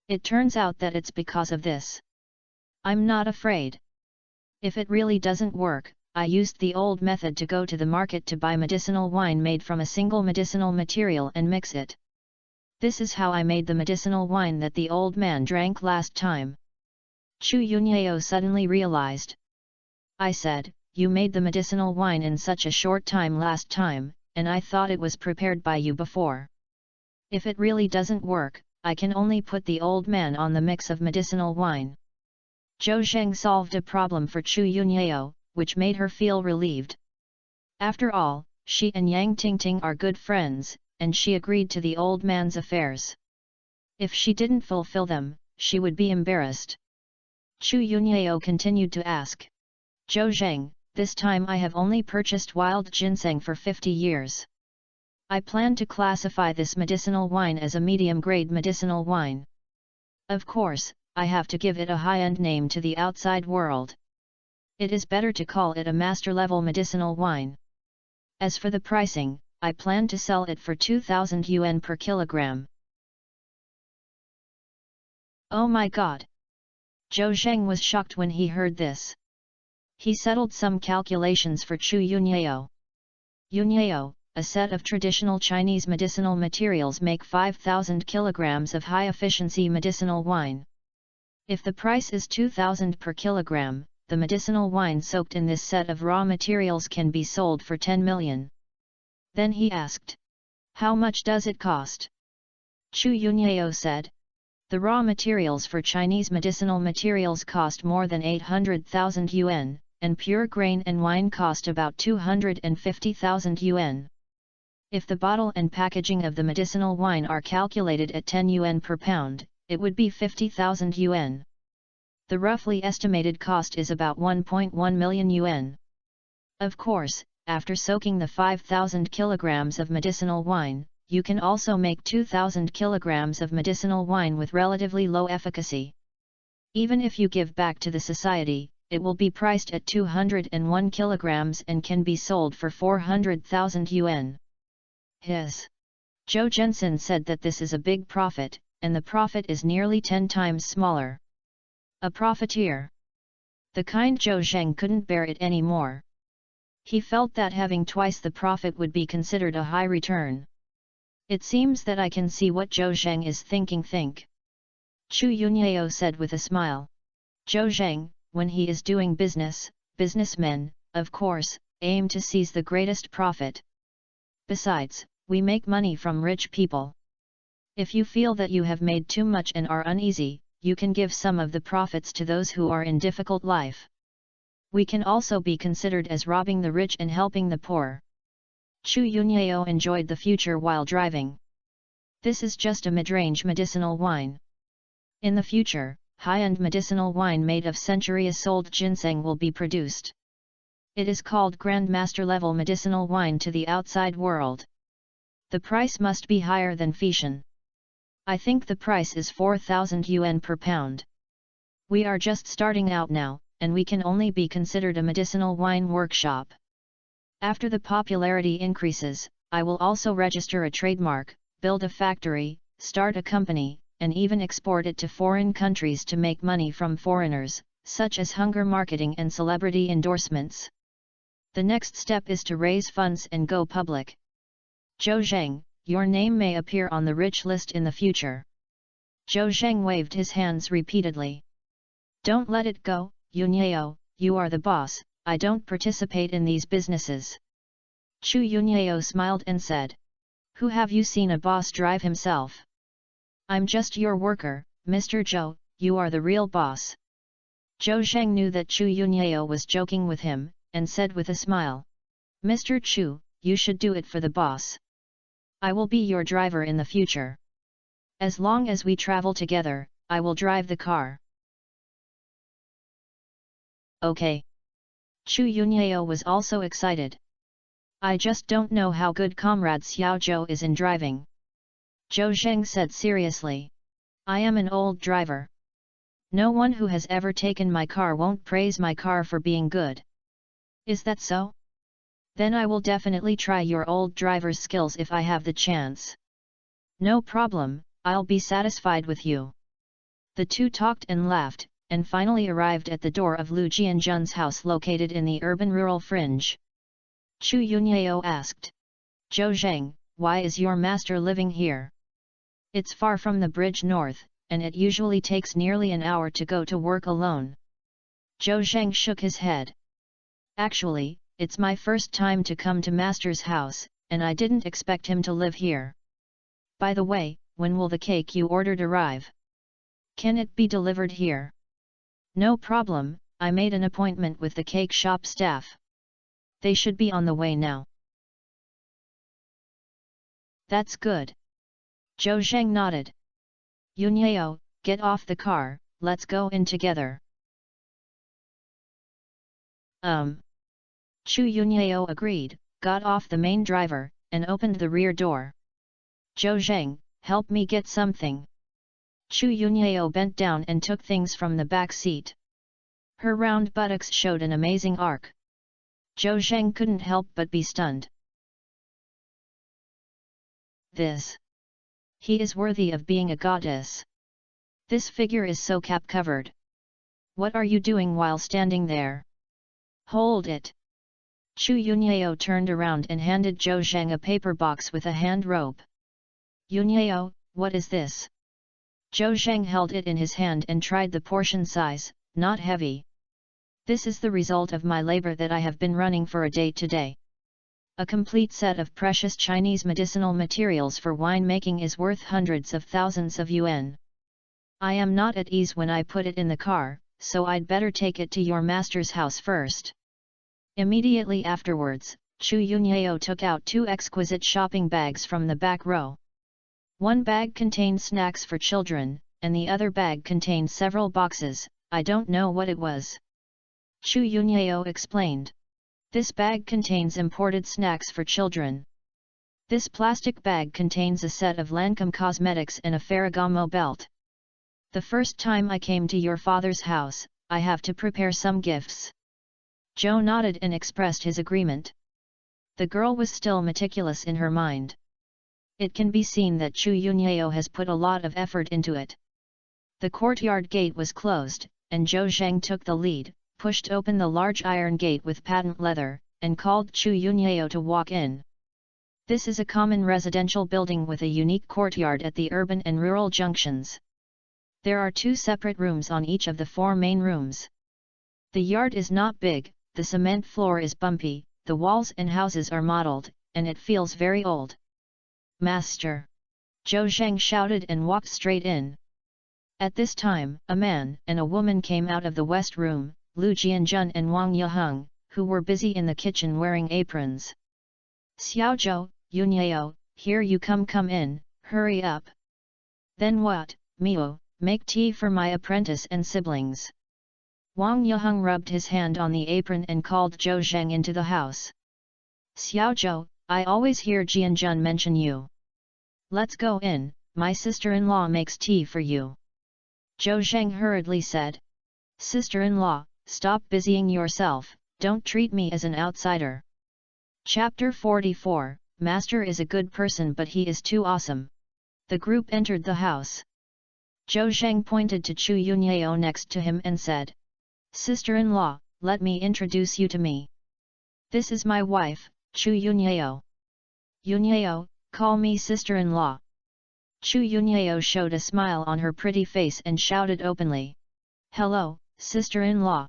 It turns out that it's because of this. I'm not afraid. If it really doesn't work, I used the old method to go to the market to buy medicinal wine made from a single medicinal material and mix it. This is how I made the medicinal wine that the old man drank last time. Chu Yunyao suddenly realized. I said, you made the medicinal wine in such a short time last time, and I thought it was prepared by you before. If it really doesn't work, I can only put the old man on the mix of medicinal wine. Zhou Zheng solved a problem for Chu Yunyao, which made her feel relieved. After all, she and Yang Tingting are good friends, and she agreed to the old man's affairs. If she didn't fulfill them, she would be embarrassed. Chu Yunyao continued to ask. Zhou Zheng, this time I have only purchased wild ginseng for 50 years. I plan to classify this medicinal wine as a medium-grade medicinal wine. Of course, I have to give it a high-end name to the outside world. It is better to call it a master-level medicinal wine. As for the pricing, I plan to sell it for 2,000 yuan per kilogram. Oh my god! Zhou Zheng was shocked when he heard this. He settled some calculations for Chu Yunyao. Yunyao, a set of traditional Chinese medicinal materials make 5,000 kilograms of high-efficiency medicinal wine. If the price is 2,000 per kilogram, the medicinal wine soaked in this set of raw materials can be sold for 10 million. Then he asked, how much does it cost? Chu Yunyao said, the raw materials for Chinese medicinal materials cost more than 800,000 yuan, and pure grain and wine cost about 250,000 yuan. If the bottle and packaging of the medicinal wine are calculated at 10 yuan per pound, it would be 50,000 yuan. The roughly estimated cost is about 1.1 million yuan. Of course, after soaking the 5,000 kilograms of medicinal wine, you can also make 2,000 kilograms of medicinal wine with relatively low efficacy. Even if you give back to the society, it will be priced at 201 kilograms and can be sold for 400,000 yuan. His. Zhou Zhensin said that this is a big profit, and the profit is nearly 10 times smaller. A profiteer. The kind Zhou Zheng couldn't bear it anymore. He felt that having twice the profit would be considered a high return. It seems that I can see what Zhou Zheng is thinking. Chu Yunyao said with a smile. Zhou Zheng, when he is doing business, businessmen, of course, aim to seize the greatest profit. Besides, we make money from rich people. If you feel that you have made too much and are uneasy, you can give some of the profits to those who are in difficult life. We can also be considered as robbing the rich and helping the poor. Chu Yunyao enjoyed the future while driving. This is just a mid-range medicinal wine. In the future, high-end medicinal wine made of centuries-old ginseng will be produced. It is called Grand Master level medicinal wine to the outside world. The price must be higher than Fanfiction. I think the price is 4,000 yuan per pound. We are just starting out now, and we can only be considered a medicinal wine workshop. After the popularity increases, I will also register a trademark, build a factory, start a company, and even export it to foreign countries to make money from foreigners, such as hunger marketing and celebrity endorsements. The next step is to raise funds and go public. Zhou Zheng, your name may appear on the rich list in the future. Zhou Zheng waved his hands repeatedly. Don't let it go, Yunyao, you are the boss, I don't participate in these businesses. Chu Yunyao smiled and said. Who have you seen a boss drive himself? I'm just your worker, Mr. Zhou, you are the real boss. Zhou Zheng knew that Chu Yunyao was joking with him, and said with a smile. Mr. Chu, you should do it for the boss. I will be your driver in the future. As long as we travel together, I will drive the car. Okay. Chu Yunyao was also excited. I just don't know how good comrade Xiao Zhou is in driving. Zhou Zheng said seriously. I am an old driver. No one who has ever taken my car won't praise my car for being good. Is that so? Then I will definitely try your old driver's skills if I have the chance. No problem, I'll be satisfied with you. The two talked and laughed, and finally arrived at the door of Lu Jianjun's house located in the urban-rural fringe. Chu Yunyao asked. Zhou Zheng, why is your master living here? It's far from the bridge north, and it usually takes nearly an hour to go to work alone. Zhou Zheng shook his head. Actually, it's my first time to come to master's house, and I didn't expect him to live here. By the way, when will the cake you ordered arrive? Can it be delivered here? No problem, I made an appointment with the cake shop staff. They should be on the way now. That's good. Zhou Zheng nodded. Yunyao, get off the car, let's go in together. Chu Yunyao agreed, got off the main driver, and opened the rear door. Zhou Zheng, help me get something. Chu Yunyao bent down and took things from the back seat. Her round buttocks showed an amazing arc. Zhou Zheng couldn't help but be stunned. He is worthy of being a goddess. This figure is so cap-covered. What are you doing while standing there? Hold it! Chu Yunyao turned around and handed Zhou Zheng a paper box with a hand rope. Yunyao, what is this? Zhou Zheng held it in his hand and tried the portion size, not heavy. This is the result of my labor that I have been running for a day today. A complete set of precious Chinese medicinal materials for wine making is worth hundreds of thousands of yuan. I am not at ease when I put it in the car, so I'd better take it to your master's house first. Immediately afterwards, Chu Yunyao took out 2 exquisite shopping bags from the back row. One bag contained snacks for children, and the other bag contained several boxes. I don't know what it was. Chu Yunyao explained. This bag contains imported snacks for children. This plastic bag contains a set of Lancome cosmetics and a Ferragamo belt. The first time I came to your father's house, I have to prepare some gifts. Zhou nodded and expressed his agreement. The girl was still meticulous in her mind. It can be seen that Chu Yunyao has put a lot of effort into it. The courtyard gate was closed, and Zhou Zheng took the lead, pushed open the large iron gate with patent leather, and called Chu Yunyao to walk in. This is a common residential building with a unique courtyard at the urban and rural junctions. There are 2 separate rooms on each of the 4 main rooms. The yard is not big, the cement floor is bumpy, the walls and houses are mottled, and it feels very old. Master! Zhou Zheng shouted and walked straight in. At this time, a man and a woman came out of the west room, Lu Jianjun and Wang Yeheng, who were busy in the kitchen wearing aprons. Xiaozhou, Yunyao, here you come in, hurry up. Then what, Miu, make tea for my apprentice and siblings. Wang Yeheng rubbed his hand on the apron and called Zhou Zheng into the house. Xiaozhou, I always hear Jianjun mention you. Let's go in, my sister-in-law makes tea for you. Zhou Zheng hurriedly said. Sister-in-law, stop busying yourself, don't treat me as an outsider. Chapter 44, Master is a good person but he is too awesome. The group entered the house. Zhou Zheng pointed to Chu Yunyao next to him and said. Sister-in-law, let me introduce you to me. This is my wife, Chu Yunyao. Yunyao, call me sister-in-law. Chu Yunyao showed a smile on her pretty face and shouted openly. Hello, sister-in-law.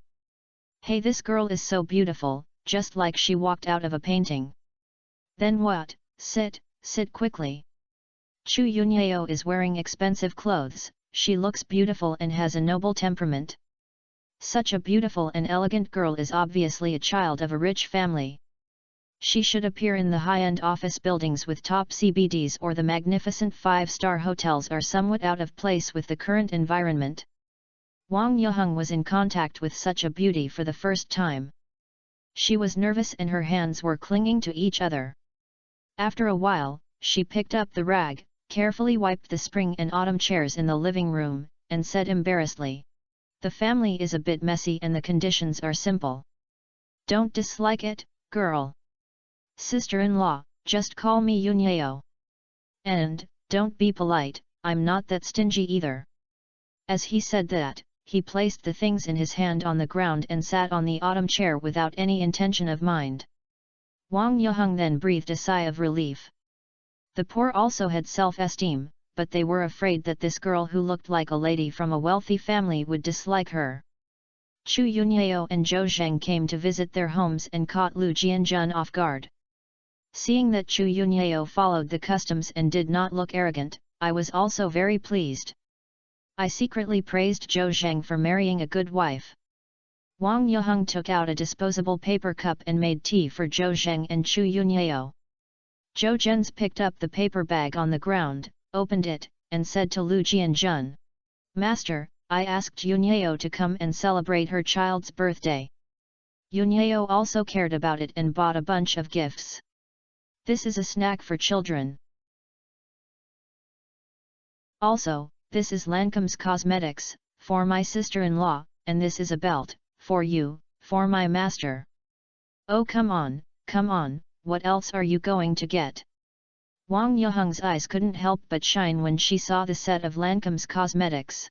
Hey, this girl is so beautiful, just like she walked out of a painting. Then what, sit quickly. Chu Yunyao is wearing expensive clothes, she looks beautiful and has a noble temperament. Such a beautiful and elegant girl is obviously a child of a rich family. She should appear in the high-end office buildings with top CBDs, or the magnificent 5-star hotels are somewhat out of place with the current environment. Wang Yeheng was in contact with such a beauty for the first time. She was nervous and her hands were clinging to each other. After a while, she picked up the rag, carefully wiped the spring and autumn chairs in the living room, and said embarrassedly, "The family is a bit messy and the conditions are simple. Don't dislike it, girl. Sister-in-law, just call me Yunyeo. And, don't be polite, I'm not that stingy either." As he said that, he placed the things in his hand on the ground and sat on the autumn chair without any intention of mind. Wang Yeheng then breathed a sigh of relief. The poor also had self-esteem, but they were afraid that this girl who looked like a lady from a wealthy family would dislike her. Chu Yunyeo and Zhou Zheng came to visit their homes and caught Lu Jianjun off guard. Seeing that Chu Yunyeo followed the customs and did not look arrogant, I was also very pleased. I secretly praised Zhou Zheng for marrying a good wife. Wang Yeheng took out a disposable paper cup and made tea for Zhou Zheng and Chu Yunyeo. Zhou Zheng picked up the paper bag on the ground, opened it, and said to Lu Jianjun, "Master, I asked Yunyeo to come and celebrate her child's birthday. Yunyeo also cared about it and bought a bunch of gifts. This is a snack for children. Also, this is Lancôme's cosmetics, for my sister-in-law, and this is a belt, for you, for my master. Oh come on, what else are you going to get?" Wang Yeheng's eyes couldn't help but shine when she saw the set of Lancôme's cosmetics.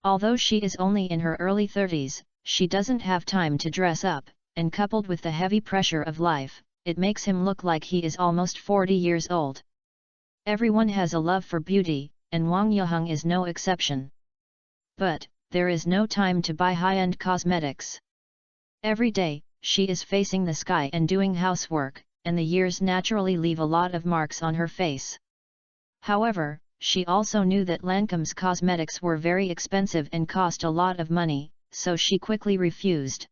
Although she is only in her early 30s, she doesn't have time to dress up, and coupled with the heavy pressure of life, it makes him look like he is almost 40 years old. Everyone has a love for beauty, and Wang Yeheng is no exception. But, there is no time to buy high-end cosmetics. Every day, she is facing the sky and doing housework, and the years naturally leave a lot of marks on her face. However, she also knew that Lancôme's cosmetics were very expensive and cost a lot of money, so she quickly refused.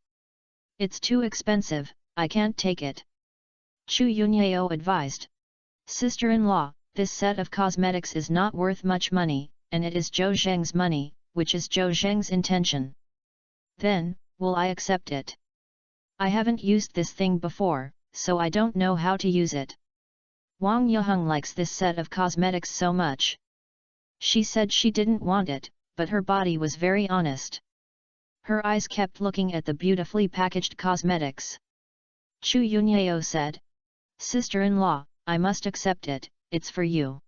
"It's too expensive, I can't take it." Chu Yunyeo advised. "Sister-in-law, this set of cosmetics is not worth much money, and it is Zhou Zheng's money, which is Zhou Zheng's intention. Then, will I accept it? I haven't used this thing before, so I don't know how to use it." Wang Yeheng likes this set of cosmetics so much. She said she didn't want it, but her body was very honest. Her eyes kept looking at the beautifully packaged cosmetics. Chu Yunyeo said, "Sister-in-law, I must accept it, it's for you.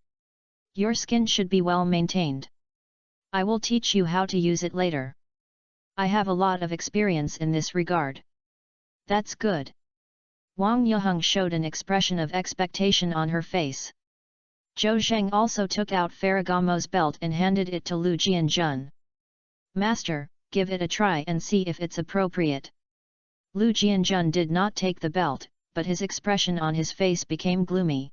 Your skin should be well maintained. I will teach you how to use it later. I have a lot of experience in this regard." "That's good." Wang Yeheng showed an expression of expectation on her face. Zhou Zheng also took out Ferragamo's belt and handed it to Lu Jianjun. "Master, give it a try and see if it's appropriate." Lu Jianjun did not take the belt, but his expression on his face became gloomy.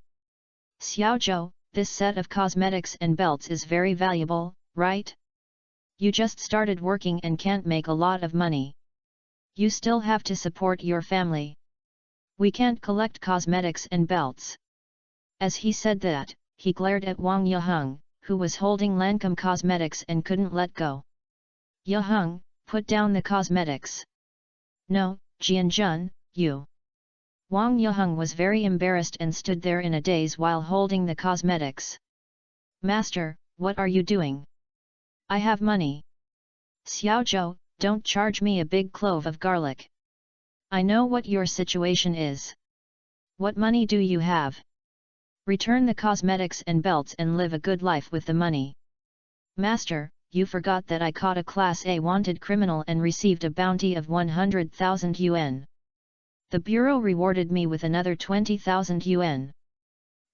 "Xiaozhou, this set of cosmetics and belts is very valuable, right? You just started working and can't make a lot of money. You still have to support your family. We can't collect cosmetics and belts." As he said that, he glared at Wang Yeheng, who was holding Lancôme cosmetics and couldn't let go. "Yeheng, put down the cosmetics." "No, Jianjun, you." Wang Yeheng was very embarrassed and stood there in a daze while holding the cosmetics. "Master, what are you doing? I have money." "Xiaozhou, don't charge me a big clove of garlic. I know what your situation is. What money do you have? Return the cosmetics and belts and live a good life with the money." "Master, you forgot that I caught a Class A wanted criminal and received a bounty of 100,000 yuan. The bureau rewarded me with another 20,000 yuan.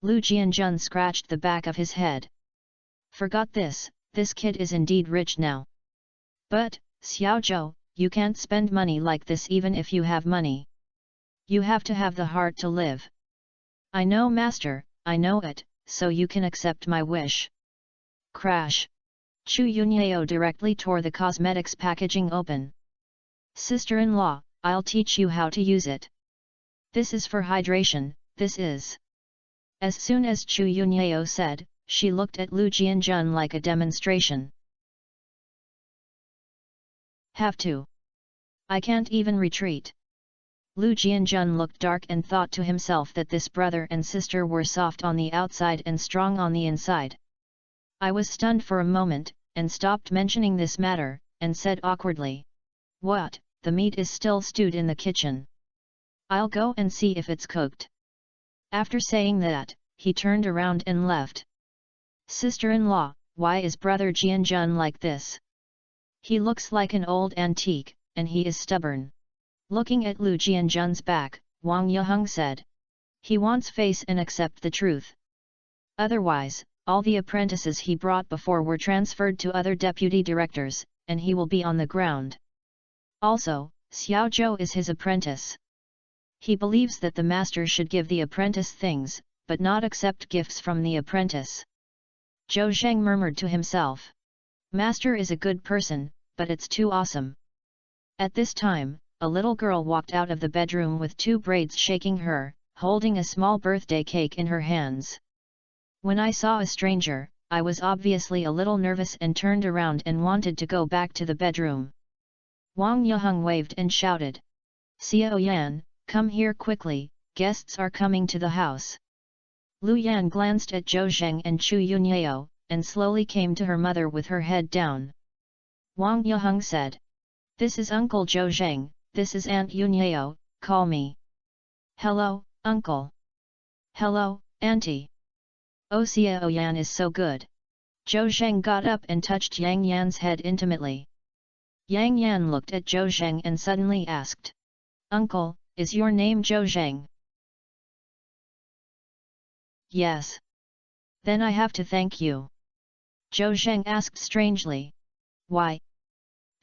Lu Jianjun scratched the back of his head. "Forgot this kid is indeed rich now. But, Xiaozhou, you can't spend money like this even if you have money. You have to have the heart to live." "I know, master, I know it, so you can accept my wish." Crash! Chu Yunyeo directly tore the cosmetics packaging open. "Sister-in-law, I'll teach you how to use it. This is for hydration, this is." As soon as Chu Yunyeo said, she looked at Lu Jianjun like a demonstration. "Have to. I can't even retreat. Lu Jianjun looked dark and thought to himself that this brother and sister were soft on the outside and strong on the inside. I was stunned for a moment, and stopped mentioning this matter, and said awkwardly, "What, the meat is still stewed in the kitchen. I'll go and see if it's cooked." After saying that, he turned around and left. "Sister-in-law, why is brother Jianjun like this? He looks like an old antique, and he is stubborn." Looking at Lu Jianjun's back, Wang Yeheng said, "He wants face and accept the truth. Otherwise, all the apprentices he brought before were transferred to other deputy directors, and he will be on the ground. Also, Xiao Zhou is his apprentice. He believes that the master should give the apprentice things, but not accept gifts from the apprentice." Zhou Zheng murmured to himself, "Master is a good person, but it's too awesome." At this time, a little girl walked out of the bedroom with two braids shaking her, holding a small birthday cake in her hands. When I saw a stranger, I was obviously a little nervous and turned around and wanted to go back to the bedroom. Wang Yeheng waved and shouted, "Xiao Yan, come here quickly, guests are coming to the house." Lu Yan glanced at Zhou Zheng and Chu Yunyao, and slowly came to her mother with her head down. Wang Yeheng said, "This is Uncle Zhou Zheng, this is Aunt Yunyao, call me." "Hello, Uncle." "Hello, Auntie." "Oh, Xiao Yan is so good." Zhou Zheng got up and touched Yang Yan's head intimately. Yang Yan looked at Zhou Zheng and suddenly asked, "Uncle, is your name Zhou Zheng?" "Yes." "Then I have to thank you." Zhou Zheng asked strangely. "Why?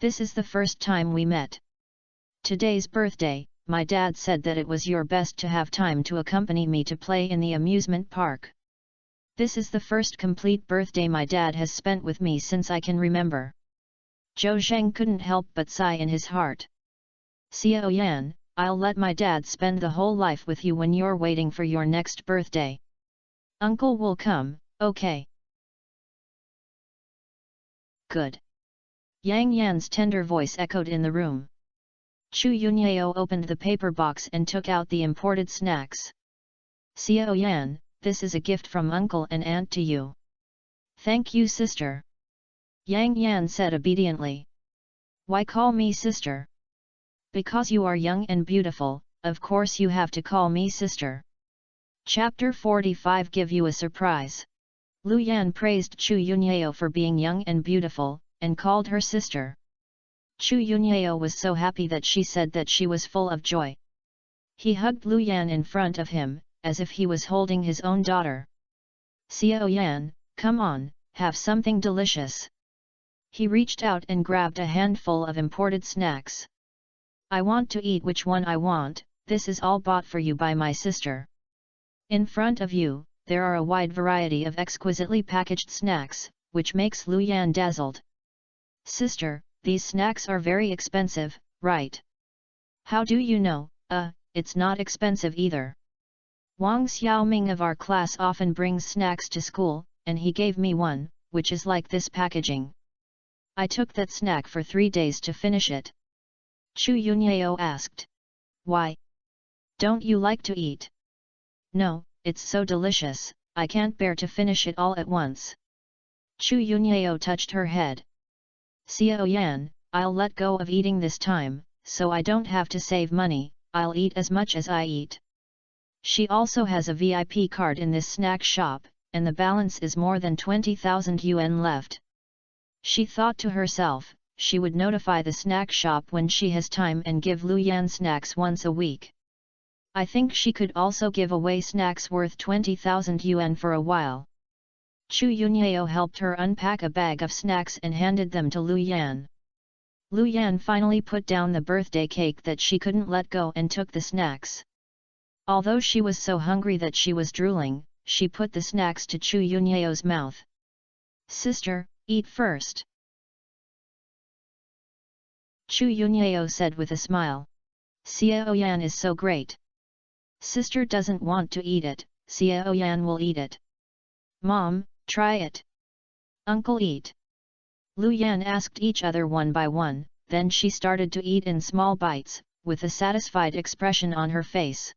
This is the first time we met. Today's birthday, my dad said that it was your best to have time to accompany me to play in the amusement park. This is the first complete birthday my dad has spent with me since I can remember." Zhou Zheng couldn't help but sigh in his heart. "Xiao Yan, I'll let my dad spend the whole life with you when you're waiting for your next birthday. Uncle will come, okay?" "Good." Yang Yan's tender voice echoed in the room. Chu Yunyao opened the paper box and took out the imported snacks. "Xiao Yan, this is a gift from uncle and aunt to you." "Thank you, sister." Yang Yan said obediently. "Why call me sister?" "Because you are young and beautiful, of course you have to call me sister." Chapter 45 Give you a surprise. Lu Yan praised Chu Yunyao for being young and beautiful, and called her sister. Chu Yunyao was so happy that she said that she was full of joy. He hugged Lu Yan in front of him, as if he was holding his own daughter. "Xiao Yan, come on, have something delicious." He reached out and grabbed a handful of imported snacks. "I want to eat which one I want, this is all bought for you by my sister." In front of you, there are a wide variety of exquisitely packaged snacks, which makes Lu Yan dazzled. "Sister, these snacks are very expensive, right?" "How do you know? It's not expensive either. Wang Xiaoming of our class often brings snacks to school, and he gave me one, which is like this packaging. I took that snack for 3 days to finish it." Chu Yunyao asked. "Why? Don't you like to eat?" "No, it's so delicious, I can't bear to finish it all at once." Chu Yunyao touched her head. "Xiao Yan, I'll let go of eating this time, so I don't have to save money, I'll eat as much as I eat." She also has a VIP card in this snack shop, and the balance is more than 20,000 yuan left. She thought to herself, she would notify the snack shop when she has time and give Lu Yan snacks once a week. I think she could also give away snacks worth 20,000 yuan for a while. Chu Yunyao helped her unpack a bag of snacks and handed them to Lu Yan. Lu Yan finally put down the birthday cake that she couldn't let go and took the snacks. Although she was so hungry that she was drooling, she put the snacks to Chu Yunyao's mouth. "Sister, eat first." Chu Yunyao said with a smile. "Xiao Yan is so great. Sister doesn't want to eat it, Xiao Yan will eat it." "Mom, try it." "Uncle, eat." Lu Yan asked each other one by one, then she started to eat in small bites, with a satisfied expression on her face.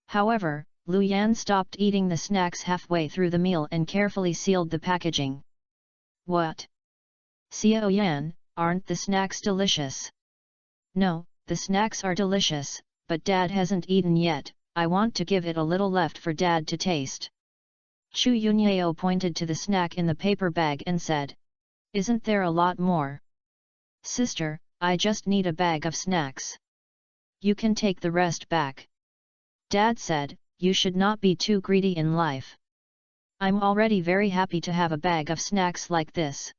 However, Lu Yan stopped eating the snacks halfway through the meal and carefully sealed the packaging. What? Xiao Yan, aren't the snacks delicious? No, the snacks are delicious, but Dad hasn't eaten yet. I want to give it a little left for Dad to taste. Chu Yunyao pointed to the snack in the paper bag and said. Isn't there a lot more? Sister, I just need a bag of snacks. You can take the rest back. Dad said, you should not be too greedy in life. I'm already very happy to have a bag of snacks like this.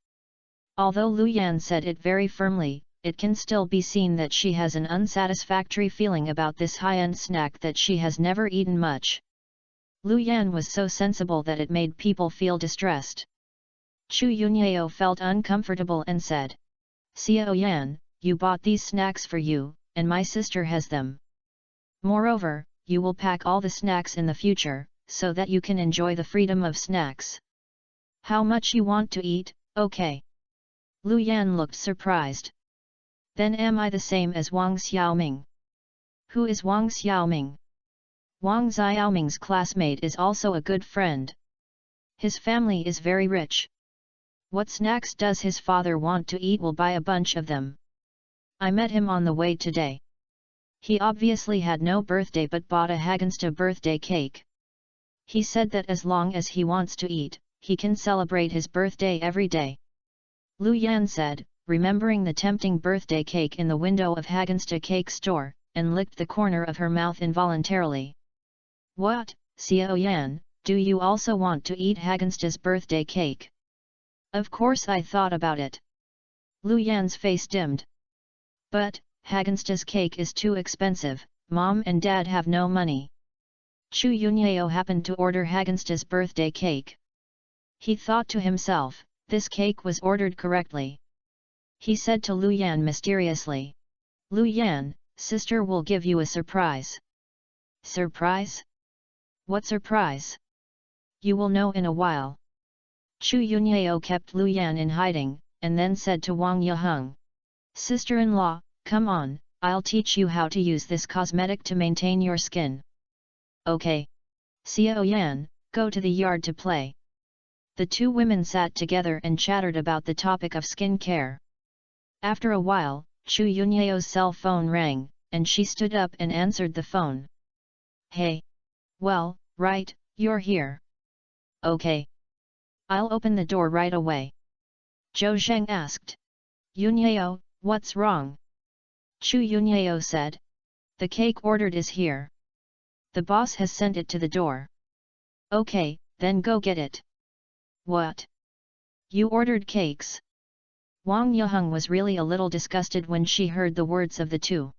Although Lu Yan said it very firmly, it can still be seen that she has an unsatisfactory feeling about this high-end snack that she has never eaten much. Lu Yan was so sensible that it made people feel distressed. Chu Yunyao felt uncomfortable and said, Xiao Yan, you bought these snacks for you, and my sister has them. Moreover, you will pack all the snacks in the future, so that you can enjoy the freedom of snacks. How much you want to eat, okay? Lu Yan looked surprised. Then am I the same as Wang Xiaoming? Who is Wang Xiaoming? Wang Xiaoming's classmate is also a good friend. His family is very rich. What snacks does his father want to eat? Will buy a bunch of them. I met him on the way today. He obviously had no birthday but bought a Hagensta birthday cake. He said that as long as he wants to eat, he can celebrate his birthday every day. Lu Yan said, remembering the tempting birthday cake in the window of Hagensta cake store, and licked the corner of her mouth involuntarily. What, Xiao Yan, do you also want to eat Hagensta's birthday cake? Of course I thought about it. Lu Yan's face dimmed. But, Hagensta's cake is too expensive, Mom and Dad have no money. Chu Yunyao happened to order Hagensta's birthday cake. He thought to himself, this cake was ordered correctly. He said to Lu Yan mysteriously. Lu Yan, sister will give you a surprise. Surprise? What surprise? You will know in a while. Chu Yunyao kept Lu Yan in hiding, and then said to Wang Yaheng. Sister-in-law, come on, I'll teach you how to use this cosmetic to maintain your skin. Okay. Xiao Yan, go to the yard to play. The two women sat together and chattered about the topic of skin care. After a while, Chu Yunyao's cell phone rang, and she stood up and answered the phone. Hey. Well, right, you're here. Okay. I'll open the door right away. Zhou Zheng asked. Yunyao, what's wrong? Chu Yunyao said. The cake ordered is here. The boss has sent it to the door. Okay, then go get it. What? You ordered cakes? Wang Yaheng was really a little disgusted when she heard the words of the two.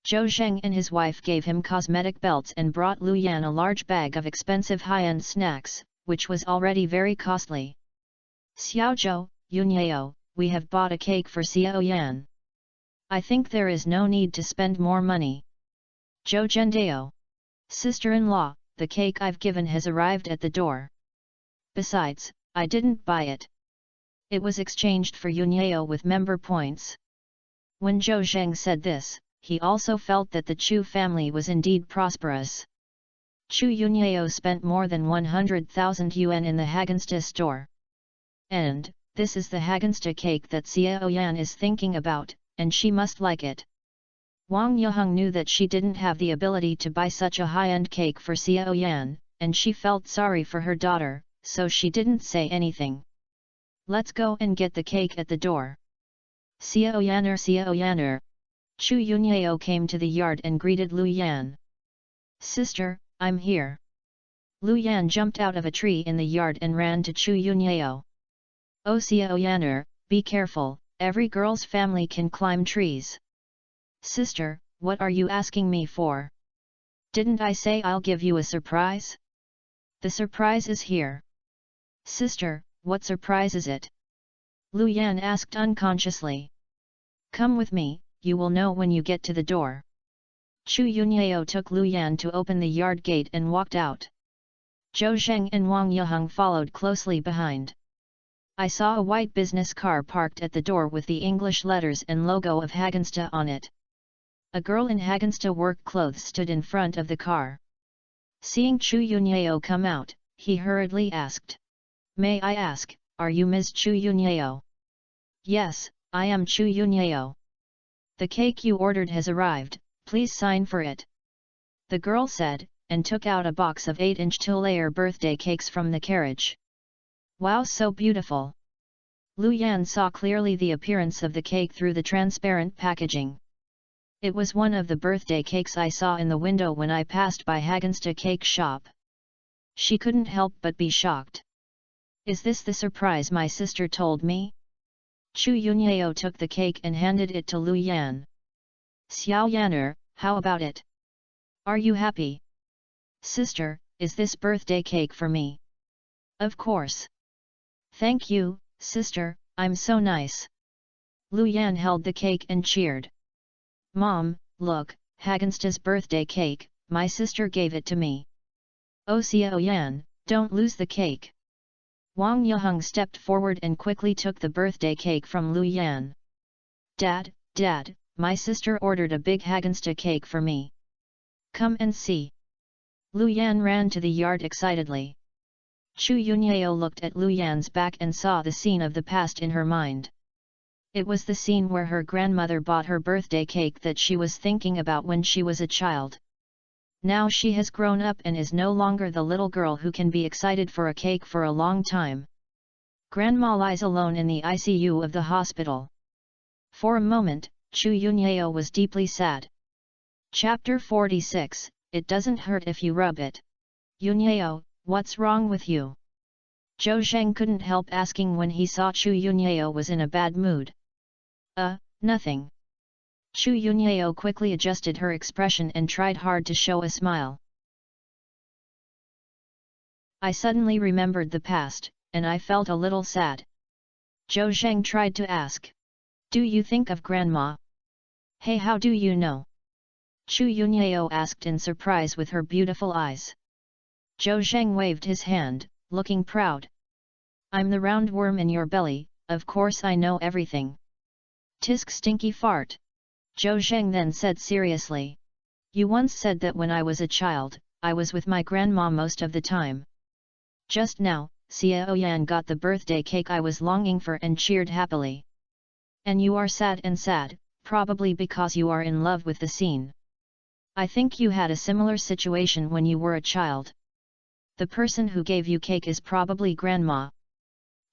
Zhou Zheng and his wife gave him cosmetic belts and brought Lu Yan a large bag of expensive high-end snacks, which was already very costly. Xiaozhou, Yunyao, we have bought a cake for Xiao Yan. I think there is no need to spend more money. Zhou Zhendao. Sister-in-law, the cake I've given has arrived at the door. Besides, I didn't buy it. It was exchanged for Yunyao with member points. When Zhou Zheng said this, he also felt that the Chu family was indeed prosperous. Chu Yunyao spent more than 100,000 yuan in the Hagensta store. And, this is the Hagensta cake that Xiao Yan is thinking about, and she must like it. Wang Yaheng knew that she didn't have the ability to buy such a high-end cake for Xiao Yan, and she felt sorry for her daughter, so she didn't say anything. Let's go and get the cake at the door. Xiao Yaner. Chu Yunyao came to the yard and greeted Lu Yan. Sister, I'm here. Lu Yan jumped out of a tree in the yard and ran to Chu Yunyao. Oh Xiao Yaner, be careful, every girl's family can climb trees. Sister, what are you asking me for? Didn't I say I'll give you a surprise? The surprise is here. Sister, what surprise is it? Lu Yan asked unconsciously. Come with me, you will know when you get to the door. Chu Yunyao took Lu Yan to open the yard gate and walked out. Zhou Zheng and Wang Yaheng followed closely behind. I saw a white business car parked at the door with the English letters and logo of Hagensta on it. A girl in Hagensta work clothes stood in front of the car. Seeing Chu Yunyeo come out, he hurriedly asked. May I ask, are you Ms. Chu Yunyeo? Yes, I am Chu Yunyeo. The cake you ordered has arrived, please sign for it. The girl said, and took out a box of 8-inch 2-layer birthday cakes from the carriage. Wow, so beautiful! Lu Yan saw clearly the appearance of the cake through the transparent packaging. It was one of the birthday cakes I saw in the window when I passed by Hagensta cake shop. She couldn't help but be shocked. Is this the surprise my sister told me? Chu Yunyeo took the cake and handed it to Lu Yan. Xiao Yaner, how about it? Are you happy? Sister, is this birthday cake for me? Of course. Thank you, sister, I'm so nice. Lu Yan held the cake and cheered. Mom, look, Hagensta's birthday cake, my sister gave it to me. Oh Xiao Yan, don't lose the cake. Wang Yeheng stepped forward and quickly took the birthday cake from Lu Yan. Dad, my sister ordered a big Hagensta cake for me. Come and see. Lu Yan ran to the yard excitedly. Chu Yunyeo looked at Lu Yan's back and saw the scene of the past in her mind. It was the scene where her grandmother bought her birthday cake that she was thinking about when she was a child. Now she has grown up and is no longer the little girl who can be excited for a cake for a long time. Grandma lies alone in the ICU of the hospital. For a moment, Chu Yunyeo was deeply sad. Chapter 46, It doesn't hurt if you rub it. Yunyeo, what's wrong with you? Zhou Zheng couldn't help asking when he saw Chu Yunyeo was in a bad mood. Nothing. Chu Yunyeo quickly adjusted her expression and tried hard to show a smile. I suddenly remembered the past, and I felt a little sad. Zhou Zheng tried to ask. Do you think of Grandma? Hey, how do you know? Chu Yunyeo asked in surprise with her beautiful eyes. Zhou Zheng waved his hand, looking proud. I'm the roundworm in your belly, of course I know everything. Tisk stinky fart. Zhou Zheng then said seriously. You once said that when I was a child, I was with my grandma most of the time. Just now, Xiao Yan got the birthday cake I was longing for and cheered happily. And you are sad, probably because you are in love with the scene. I think you had a similar situation when you were a child. The person who gave you cake is probably Grandma.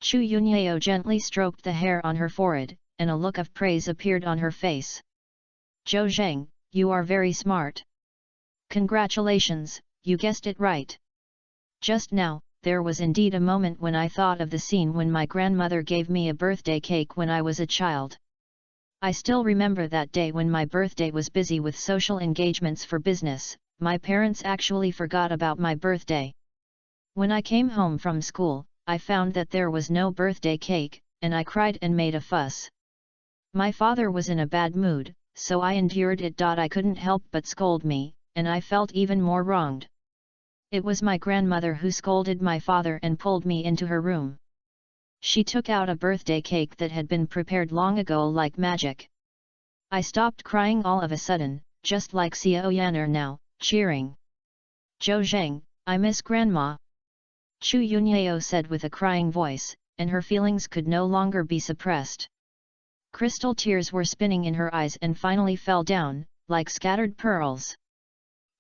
Chu Yunyeo gently stroked the hair on her forehead, and a look of praise appeared on her face. Zhou Zheng, you are very smart. Congratulations, you guessed it right. Just now, there was indeed a moment when I thought of the scene when my grandmother gave me a birthday cake when I was a child. I still remember that day when my birthday was busy with social engagements for business. My parents actually forgot about my birthday. When I came home from school, I found that there was no birthday cake, and I cried and made a fuss. My father was in a bad mood, so I endured it. I couldn't help but scold me, and I felt even more wronged. It was my grandmother who scolded my father and pulled me into her room. She took out a birthday cake that had been prepared long ago like magic. I stopped crying all of a sudden, just like Xiao Yaner now, cheering. Zhou Zheng, I miss Grandma. Chu Yunyeo said with a crying voice, and her feelings could no longer be suppressed. Crystal tears were spinning in her eyes and finally fell down, like scattered pearls.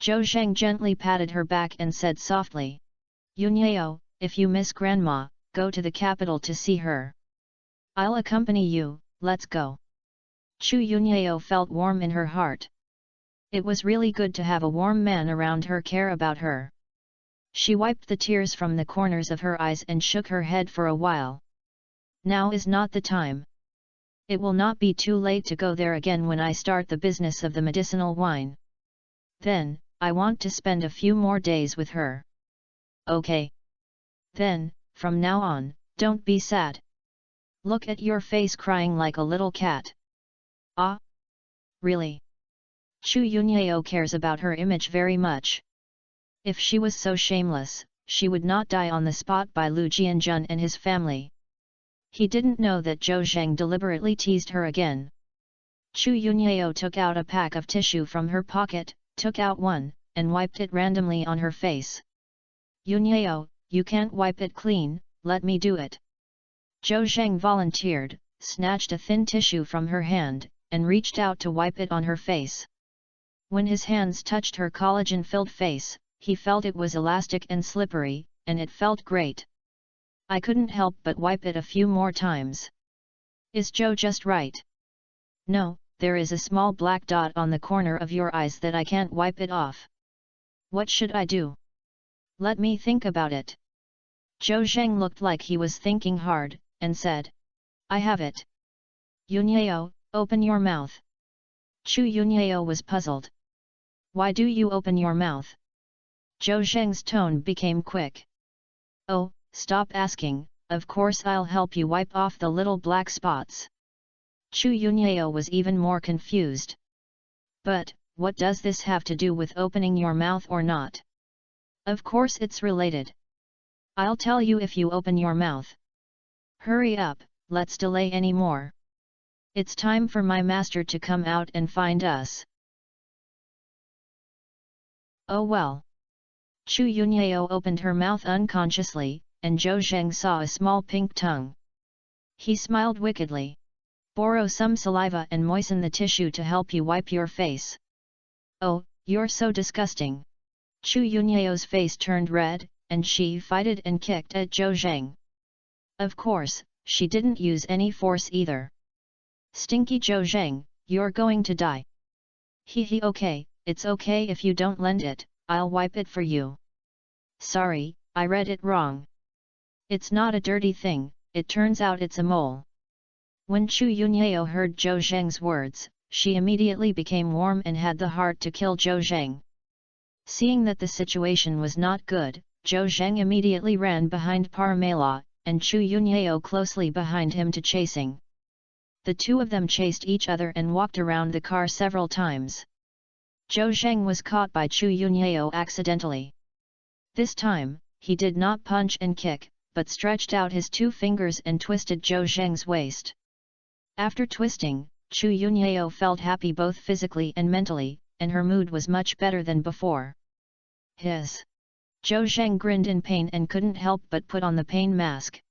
Zhou Zheng gently patted her back and said softly. Yunyeo, if you miss Grandma, go to the capital to see her. I'll accompany you, let's go. Chu Yunyeo felt warm in her heart. It was really good to have a warm man around her care about her. She wiped the tears from the corners of her eyes and shook her head for a while. Now is not the time. It will not be too late to go there again when I start the business of the medicinal wine. Then, I want to spend a few more days with her. Okay. Then, from now on, don't be sad. Look at your face crying like a little cat. Ah? Really? Chu Yunyeo cares about her image very much. If she was so shameless, she would not die on the spot by Lu Jianjun and his family. He didn't know that Zhou Zheng deliberately teased her again. Chu Yunyao took out a pack of tissue from her pocket, took out one, and wiped it randomly on her face. Yunyao, you can't wipe it clean, let me do it. Zhou Zheng volunteered, snatched a thin tissue from her hand, and reached out to wipe it on her face. When his hands touched her collagen-filled face, he felt it was elastic and slippery, and it felt great. I couldn't help but wipe it a few more times. Is Zhou just right? No, there is a small black dot on the corner of your eyes that I can't wipe it off. What should I do? Let me think about it. Zhou Zheng looked like he was thinking hard, and said, I have it. Yunyao, open your mouth. Chu Yunyao was puzzled. Why do you open your mouth? Zhou Zheng's tone became quick. Oh, stop asking, of course I'll help you wipe off the little black spots. Chu Yunyao was even more confused. But, what does this have to do with opening your mouth or not? Of course it's related. I'll tell you if you open your mouth. Hurry up, let's delay any more. It's time for my master to come out and find us. Oh well. Chu Yunyao opened her mouth unconsciously, and Zhou Zheng saw a small pink tongue. He smiled wickedly. Borrow some saliva and moisten the tissue to help you wipe your face. Oh, you're so disgusting. Chu Yunyao's face turned red, and she fighted and kicked at Zhou Zheng. Of course, she didn't use any force either. Stinky Zhou Zheng, you're going to die. Hee okay, it's okay if you don't lend it, I'll wipe it for you. Sorry, I read it wrong. It's not a dirty thing, it turns out it's a mole. When Chu Yunyao heard Zhou Zheng's words, she immediately became warm and had the heart to kill Zhou Zheng. Seeing that the situation was not good, Zhou Zheng immediately ran behind Paramela, and Chu Yunyao closely behind him to chasing. The two of them chased each other and walked around the car several times. Zhou Zheng was caught by Chu Yunyao accidentally. This time, he did not punch and kick, but stretched out his two fingers and twisted Zhou Zheng's waist. After twisting, Chu Yunyao felt happy both physically and mentally, and her mood was much better than before. Zhou Zheng grinned in pain and couldn't help but put on the pain mask.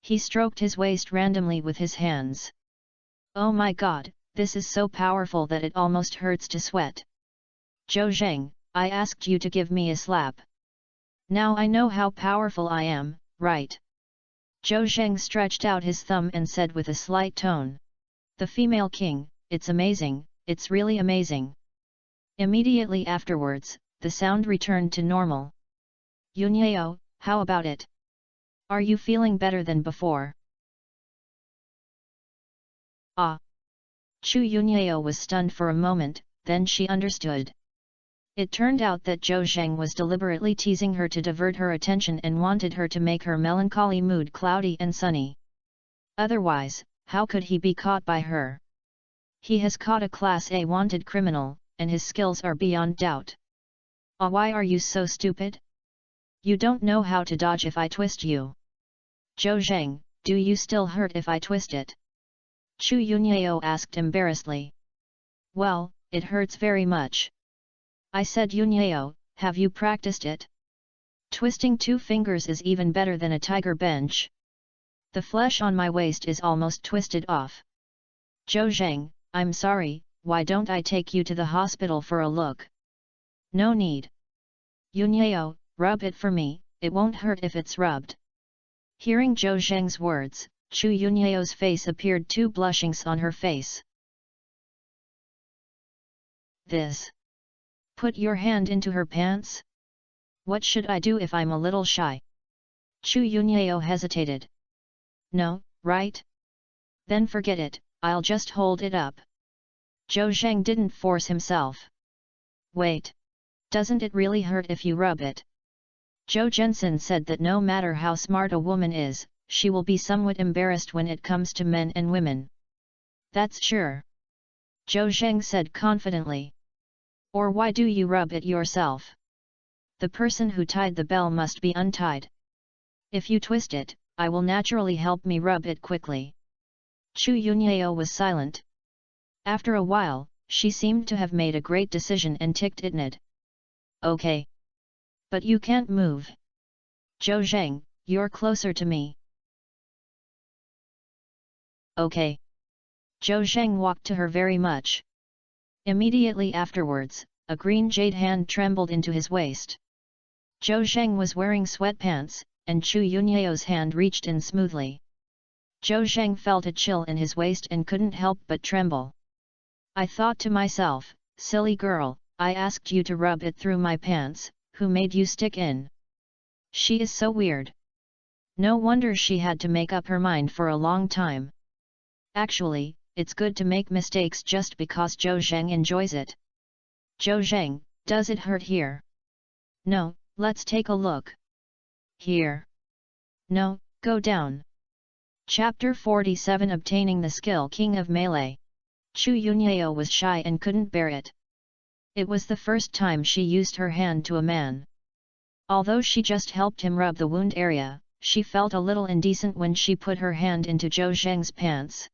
He stroked his waist randomly with his hands. Oh my god, this is so powerful that it almost hurts to sweat. Zhou Zheng, I asked you to give me a slap. Now I know how powerful I am, right? Zhou Zheng stretched out his thumb and said with a slight tone. The female king, it's amazing, it's really amazing. Immediately afterwards, the sound returned to normal. Yunyao, how about it? Are you feeling better than before? Ah! Chu Yunyao was stunned for a moment, then she understood. It turned out that Zhou Zheng was deliberately teasing her to divert her attention and wanted her to make her melancholy mood cloudy and sunny. Otherwise, how could he be caught by her? He has caught a Class A wanted criminal, and his skills are beyond doubt. Ah, why are you so stupid? You don't know how to dodge if I twist you. Zhou Zheng, do you still hurt if I twist it? Chu Yunyao asked embarrassedly. Well, it hurts very much. I said Yunyao, have you practiced it? Twisting two fingers is even better than a tiger bench. The flesh on my waist is almost twisted off. Zhou Zheng, I'm sorry, why don't I take you to the hospital for a look? No need. Yunyao, rub it for me, it won't hurt if it's rubbed. Hearing Zhou Zheng's words, Chu Yunyao's face appeared two blushings on her face. This. Put your hand into her pants? What should I do if I'm a little shy? Chu Yunyao hesitated. No, right? Then forget it, I'll just hold it up. Zhou Zheng didn't force himself. Wait. Doesn't it really hurt if you rub it? Zhou Zhensen said that no matter how smart a woman is, she will be somewhat embarrassed when it comes to men and women. That's sure. Zhou Zheng said confidently. Or why do you rub it yourself? The person who tied the bell must be untied. If you twist it, I will naturally help me rub it quickly. Chu Yunyao was silent. After a while, she seemed to have made a great decision and ticked it nid. Okay. But you can't move. Zhou Zheng, you're closer to me. Okay. Zhou Zheng walked to her very much. Immediately afterwards, a green jade hand trembled into his waist. Zhou Zheng was wearing sweatpants, and Chu Yunyao's hand reached in smoothly. Zhou Zheng felt a chill in his waist and couldn't help but tremble. I thought to myself, silly girl, I asked you to rub it through my pants, who made you stick in? She is so weird. No wonder she had to make up her mind for a long time. Actually, it's good to make mistakes just because Zhou Zheng enjoys it. Zhou Zheng, does it hurt here? No, let's take a look. Here. No, go down. Chapter 47 Obtaining the Skill King of Melee. Chu Yunyao was shy and couldn't bear it. It was the first time she used her hand to a man. Although she just helped him rub the wound area, she felt a little indecent when she put her hand into Zhou Zheng's pants.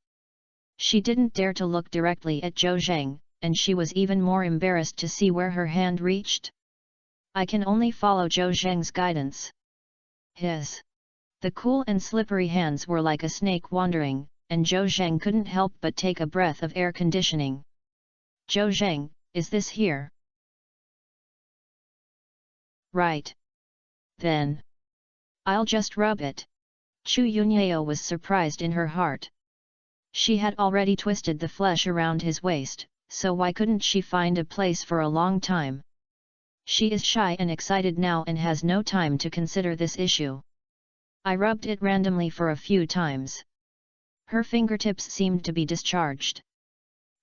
She didn't dare to look directly at Zhou Zheng, and she was even more embarrassed to see where her hand reached. I can only follow Zhou Zheng's guidance. The cool and slippery hands were like a snake wandering, and Zhou Zheng couldn't help but take a breath of air conditioning. Zhou Zheng, is this here? Right. Then. I'll just rub it. Chu Yunyao was surprised in her heart. She had already twisted the flesh around his waist, so why couldn't she find a place for a long time? She is shy and excited now and has no time to consider this issue. I rubbed it randomly for a few times. Her fingertips seemed to be discharged.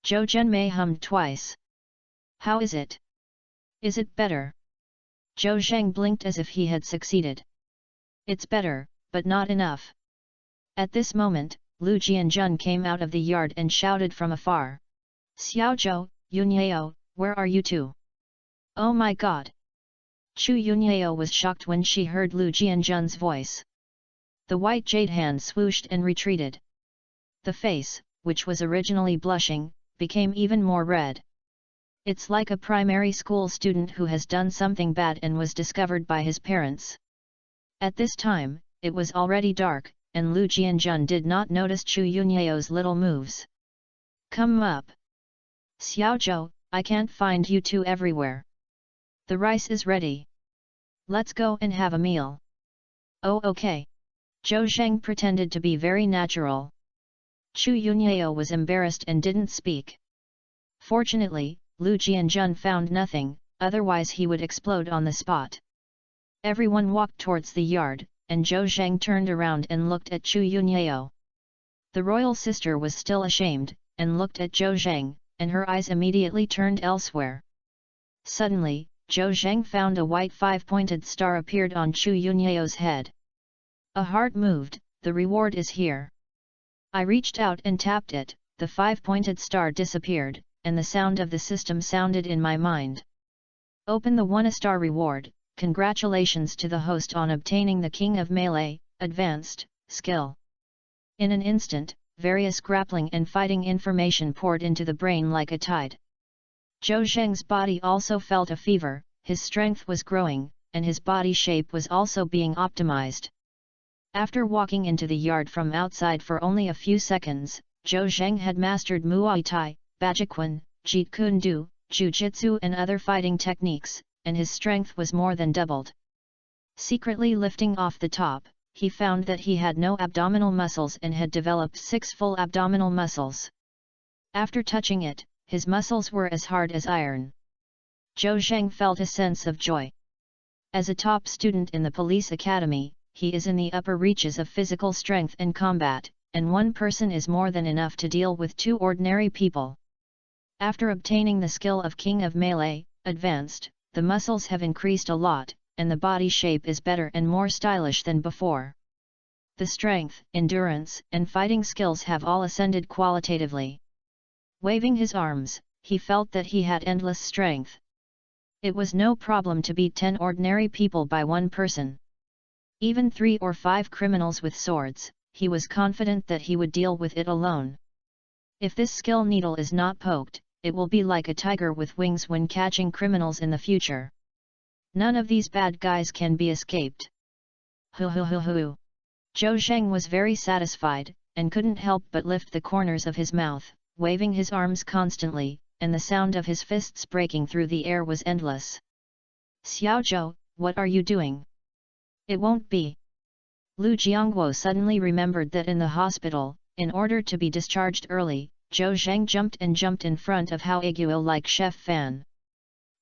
Zhou Zhenmei hummed twice. How is it? Is it better? Zhou Zheng blinked as if he had succeeded. It's better, but not enough. At this moment, Lu Jianjun came out of the yard and shouted from afar. Xiaozhou, Yunyao, where are you two? Oh my god! Chu Yunyao was shocked when she heard Lu Jianjun's voice. The white jade hand swooshed and retreated. The face, which was originally blushing, became even more red. It's like a primary school student who has done something bad and was discovered by his parents. At this time, it was already dark, and Lu Jianjun did not notice Chu Yunyao's little moves. Come up. Xiaozhou, I can't find you two everywhere. The rice is ready. Let's go and have a meal. Oh okay. Zhou Zheng pretended to be very natural. Chu Yunyao was embarrassed and didn't speak. Fortunately, Lu Jianjun found nothing, otherwise he would explode on the spot. Everyone walked towards the yard, and Zhou Zheng turned around and looked at Chu Yunyao. The royal sister was still ashamed, and looked at Zhou Zheng, and her eyes immediately turned elsewhere. Suddenly, Zhou Zheng found a white five-pointed star appeared on Chu Yunyao's head. A heart moved, the reward is here. I reached out and tapped it, the five-pointed star disappeared, and the sound of the system sounded in my mind. Open the 1-star reward. Congratulations to the host on obtaining the King of Melee, Advanced, skill. In an instant, various grappling and fighting information poured into the brain like a tide. Zhou Zheng's body also felt a fever, his strength was growing, and his body shape was also being optimized. After walking into the yard from outside for only a few seconds, Zhou Zheng had mastered Muay Thai, Bajiquan, Jeet Kune Do, Jiu-Jitsu and other fighting techniques, and his strength was more than doubled. Secretly lifting off the top, he found that he had no abdominal muscles and had developed 6 full abdominal muscles. After touching it, his muscles were as hard as iron. Zhou Zheng felt a sense of joy. As a top student in the police academy, he is in the upper reaches of physical strength and combat, and one person is more than enough to deal with 2 ordinary people. After obtaining the skill of King of Melee, Advanced, the muscles have increased a lot, and the body shape is better and more stylish than before. The strength, endurance, and fighting skills have all ascended qualitatively. Waving his arms, he felt that he had endless strength. It was no problem to beat 10 ordinary people by one person. Even 3 or 5 criminals with swords, he was confident that he would deal with it alone. If this skill needle is not poked, it will be like a tiger with wings when catching criminals in the future. None of these bad guys can be escaped. Hu hu hu hu. Zhou Zheng was very satisfied, and couldn't help but lift the corners of his mouth, waving his arms constantly, and the sound of his fists breaking through the air was endless. Xiaozhou, what are you doing? It won't be. Lu Jiangguo suddenly remembered that in the hospital, in order to be discharged early, Zhou Zheng jumped in front of Hao Iguo like Chef Fan.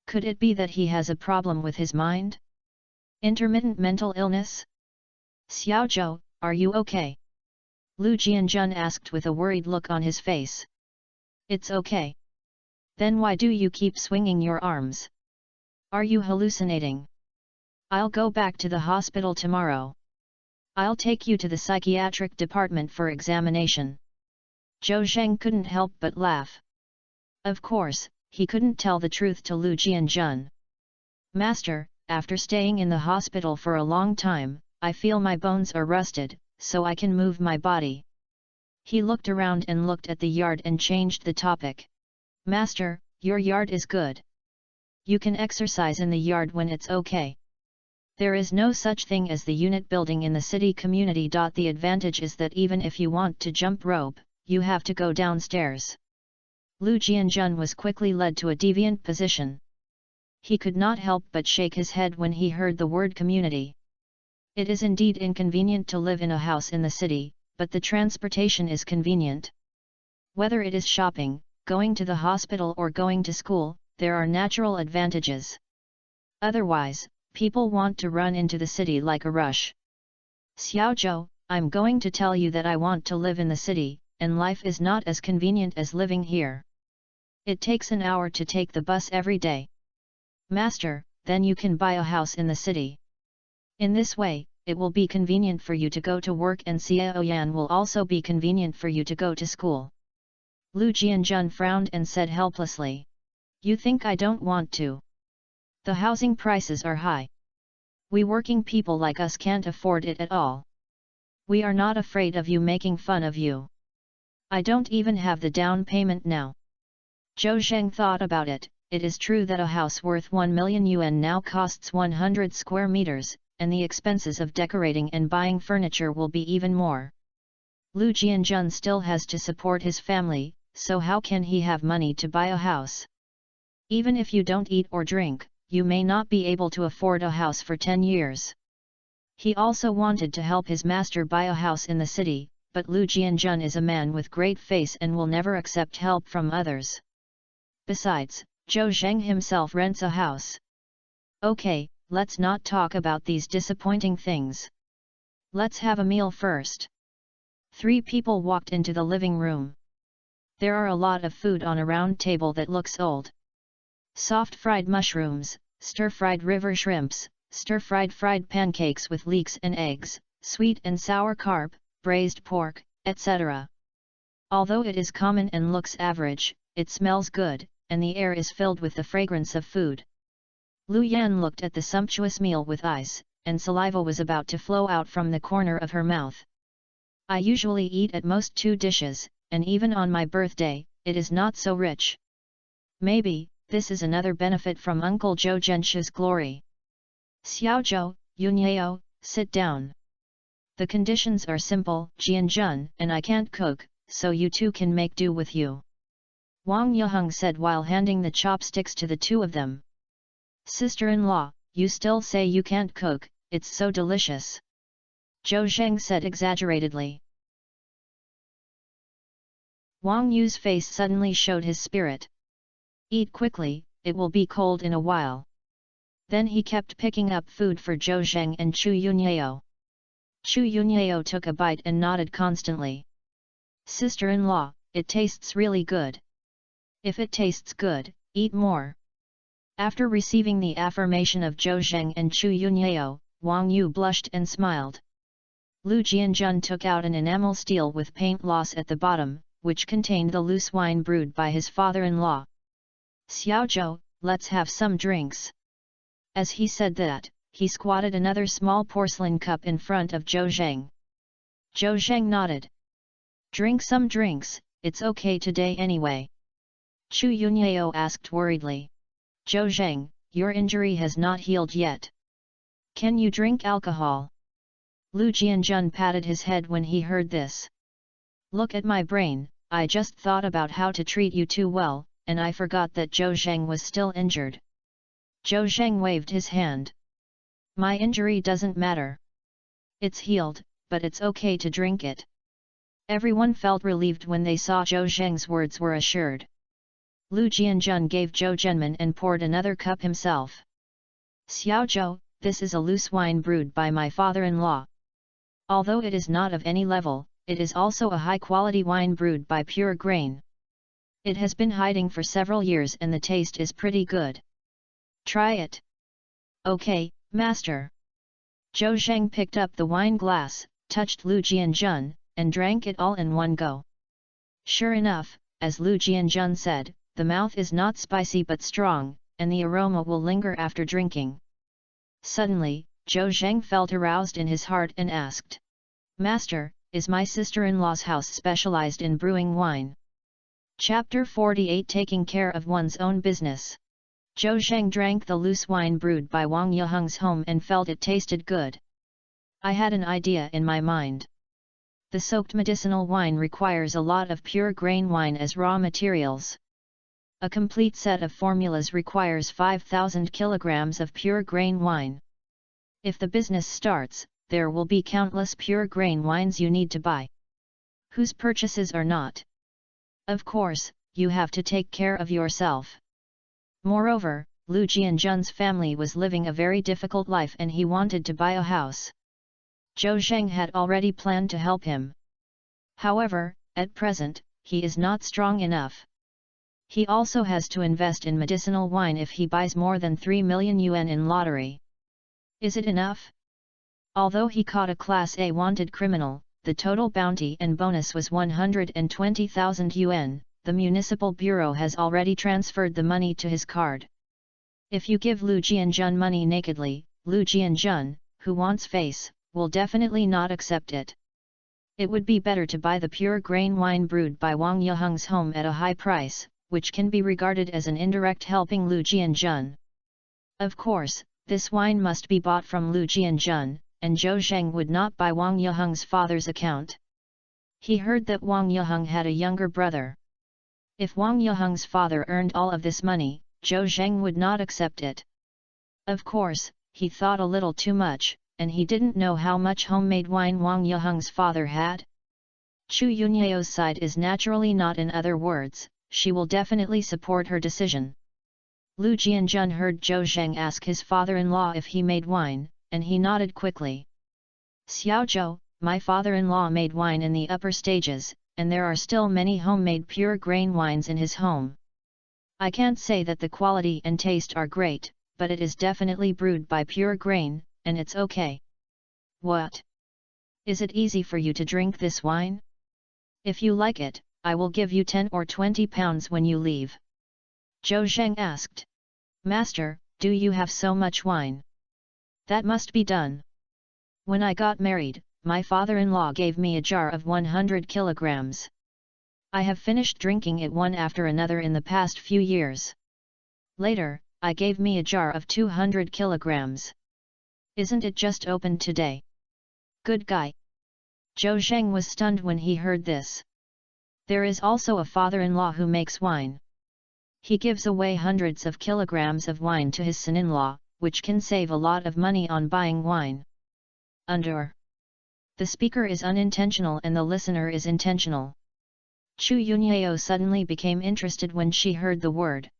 Could it be that he has a problem with his mind? Intermittent mental illness? Xiaozhou, are you okay? Lu Jianjun asked with a worried look on his face. It's okay. Then why do you keep swinging your arms? Are you hallucinating? I'll go back to the hospital tomorrow. I'll take you to the psychiatric department for examination. Zhou Zheng couldn't help but laugh. Of course, he couldn't tell the truth to Lu Jianjun. Master, after staying in the hospital for a long time, I feel my bones are rusted, so I can move my body. He looked around and looked at the yard and changed the topic. Master, your yard is good. You can exercise in the yard when it's okay. There is no such thing as the unit building in the city community. The advantage is that even if you want to jump rope, you have to go downstairs. Lu Jianjun was quickly led to a deviant position. He could not help but shake his head when he heard the word community. It is indeed inconvenient to live in a house in the city, but the transportation is convenient. Whether it is shopping, going to the hospital or going to school, there are natural advantages. Otherwise, people want to run into the city like a rush. Xiaozhou, I'm going to tell you that I want to live in the city, and life is not as convenient as living here. It takes an hour to take the bus every day. Master, then you can buy a house in the city. In this way, it will be convenient for you to go to work and Xiaoyan will also be convenient for you to go to school. Lu Jianjun frowned and said helplessly. You think I don't want to? The housing prices are high. We working people like us can't afford it at all. We are not afraid of you making fun of you. I don't even have the down payment now. Zhou Zheng thought about it. It is true that a house worth 1 million yuan now costs 100 square meters, and the expenses of decorating and buying furniture will be even more. Lu Jianjun still has to support his family, so how can he have money to buy a house? Even if you don't eat or drink, you may not be able to afford a house for 10 years. He also wanted to help his master buy a house in the city, but Lu Jianjun is a man with great face and will never accept help from others. Besides, Zhou Zheng himself rents a house. Okay, let's not talk about these disappointing things. Let's have a meal first. 3 people walked into the living room. There are a lot of food on a round table that looks old. Soft fried mushrooms, stir-fried river shrimps, stir-fried fried pancakes with leeks and eggs, sweet and sour carp, braised pork, etc. Although it is common and looks average, it smells good, and the air is filled with the fragrance of food. Lu Yan looked at the sumptuous meal with eyes, and saliva was about to flow out from the corner of her mouth. I usually eat at most 2 dishes, and even on my birthday, it is not so rich. Maybe, this is another benefit from Uncle Zhou Zhenshi's glory. Xiaozhou, Yunyao, sit down. The conditions are simple, Jianjun, and I can't cook, so you two can make do with you. Wang Yeheng said while handing the chopsticks to the 2 of them. Sister-in-law, you still say you can't cook, it's so delicious. Zhou Zheng said exaggeratedly. Wang Yu's face suddenly showed his spirit. Eat quickly, it will be cold in a while. Then he kept picking up food for Zhou Zheng and Chu Yunyao. Chu Yunyao took a bite and nodded constantly. Sister-in-law, it tastes really good. If it tastes good, eat more. After receiving the affirmation of Zhou Zheng and Chu Yunyao, Wang Yu blushed and smiled. Lu Jianjun took out an enamel steel with paint loss at the bottom, which contained the loose wine brewed by his father-in-law. Xiaozhou, let's have some drinks. As he said that, he squatted another small porcelain cup in front of Zhou Zheng. Zhou Zheng nodded. Drink some drinks, it's okay today anyway. Chu Yunyao asked worriedly. Zhou Zheng, your injury has not healed yet. Can you drink alcohol? Lu Jianjun patted his head when he heard this. Look at my brain, I just thought about how to treat you too well, and I forgot that Zhou Zheng was still injured. Zhou Zheng waved his hand. My injury doesn't matter. It's healed, but it's okay to drink it. Everyone felt relieved when they saw Zhou Zheng's words were assured. Lu Jianjun gave Zhou Zhenmin and poured another cup himself. Xiao Zhou, this is a loose wine brewed by my father-in-law. Although it is not of any level, it is also a high-quality wine brewed by pure grain. It has been hiding for several years and the taste is pretty good. Try it. Okay, master. Zhou Zheng picked up the wine glass, touched Lu Jianjun, and drank it all in one go. Sure enough, as Lu Jianjun said, the mouth is not spicy but strong, and the aroma will linger after drinking. Suddenly, Zhou Zheng felt aroused in his heart and asked, Master, is my sister-in-law's house specialized in brewing wine? Chapter 48 Taking Care of One's Own Business. Zhou Zheng drank the loose wine brewed by Wang Yeheng's home and felt it tasted good. I had an idea in my mind. The soaked medicinal wine requires a lot of pure grain wine as raw materials. A complete set of formulas requires 5,000 kilograms of pure grain wine. If the business starts, there will be countless pure grain wines you need to buy. Whose purchases are not? Of course, you have to take care of yourself. Moreover, Lu Jianjun's family was living a very difficult life and he wanted to buy a house. Zhou Zheng had already planned to help him. However, at present, he is not strong enough. He also has to invest in medicinal wine if he buys more than 3 million yuan in lottery. Is it enough? Although he caught a Class A wanted criminal, the total bounty and bonus was 120,000 yuan, the municipal bureau has already transferred the money to his card. If you give Lu Jianjun money nakedly, Lu Jianjun, who wants face, will definitely not accept it. It would be better to buy the pure grain wine brewed by Wang Yeheng's home at a high price, which can be regarded as an indirect helping Lu Jianjun. Of course, this wine must be bought from Lu Jianjun, and Zhou Zheng would not buy Wang Yeheng's father's account. He heard that Wang Yeheng had a younger brother. If Wang Yeheng's father earned all of this money, Zhou Zheng would not accept it. Of course, he thought a little too much, and he didn't know how much homemade wine Wang Yeheng's father had. Chu Yunyao's side is naturally not, in other words, she will definitely support her decision. Lu Jianjun heard Zhou Zheng ask his father-in-law if he made wine, and he nodded quickly. Xiao Zhou, my father-in-law made wine in the upper stages, and there are still many homemade pure grain wines in his home. I can't say that the quality and taste are great, but it is definitely brewed by pure grain, and it's okay. What? Is it easy for you to drink this wine? If you like it, I will give you 10 or 20 pounds when you leave. Zhou Zheng asked. Master, do you have so much wine? That must be done. When I got married, my father-in-law gave me a jar of 100 kilograms. I have finished drinking it one after another in the past few years. Later, I gave me a jar of 200 kilograms. Isn't it just opened today? Good guy. Zhou Zheng was stunned when he heard this. There is also a father-in-law who makes wine. He gives away hundreds of kilograms of wine to his son-in-law, which can save a lot of money on buying wine. The speaker is unintentional and the listener is intentional. Chu Yunyao suddenly became interested when she heard the word.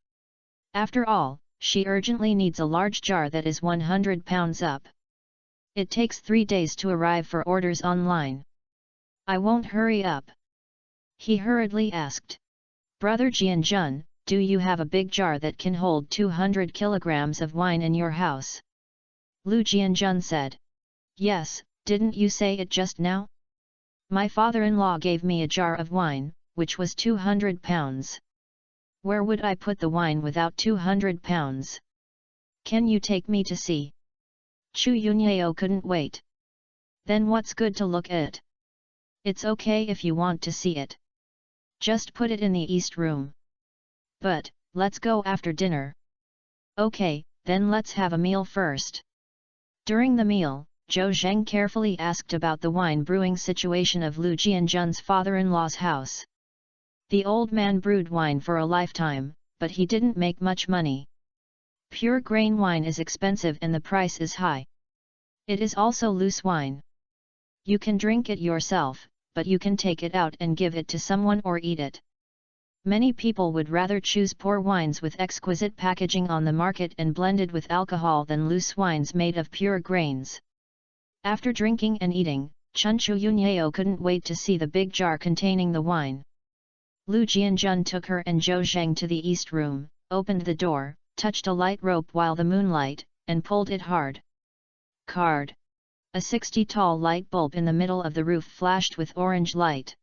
After all, she urgently needs a large jar that is 100 pounds up. It takes 3 days to arrive for orders online. I won't hurry up. He hurriedly asked. Brother Jianjun, do you have a big jar that can hold 200 kilograms of wine in your house? Lu Jianjun said. Yes, didn't you say it just now? My father-in-law gave me a jar of wine, which was 200 pounds. Where would I put the wine without 200 pounds? Can you take me to see? Chu Yunyao couldn't wait. Then what's good to look at? It's okay if you want to see it. Just put it in the east room. But, let's go after dinner. Okay, then let's have a meal first. During the meal, Zhou Zheng carefully asked about the wine brewing situation of Lu Jianjun's father-in-law's house. The old man brewed wine for a lifetime, but he didn't make much money. Pure grain wine is expensive and the price is high. It is also loose wine. You can drink it yourself, but you can take it out and give it to someone or eat it. Many people would rather choose poor wines with exquisite packaging on the market and blended with alcohol than loose wines made of pure grains. After drinking and eating, Chunchu Yunyao couldn't wait to see the big jar containing the wine. Lu Jianjun took her and Zhou Zheng to the east room, opened the door, touched a light rope while the moonlight, and pulled it hard. Card. A 60-tall light bulb in the middle of the roof flashed with orange light.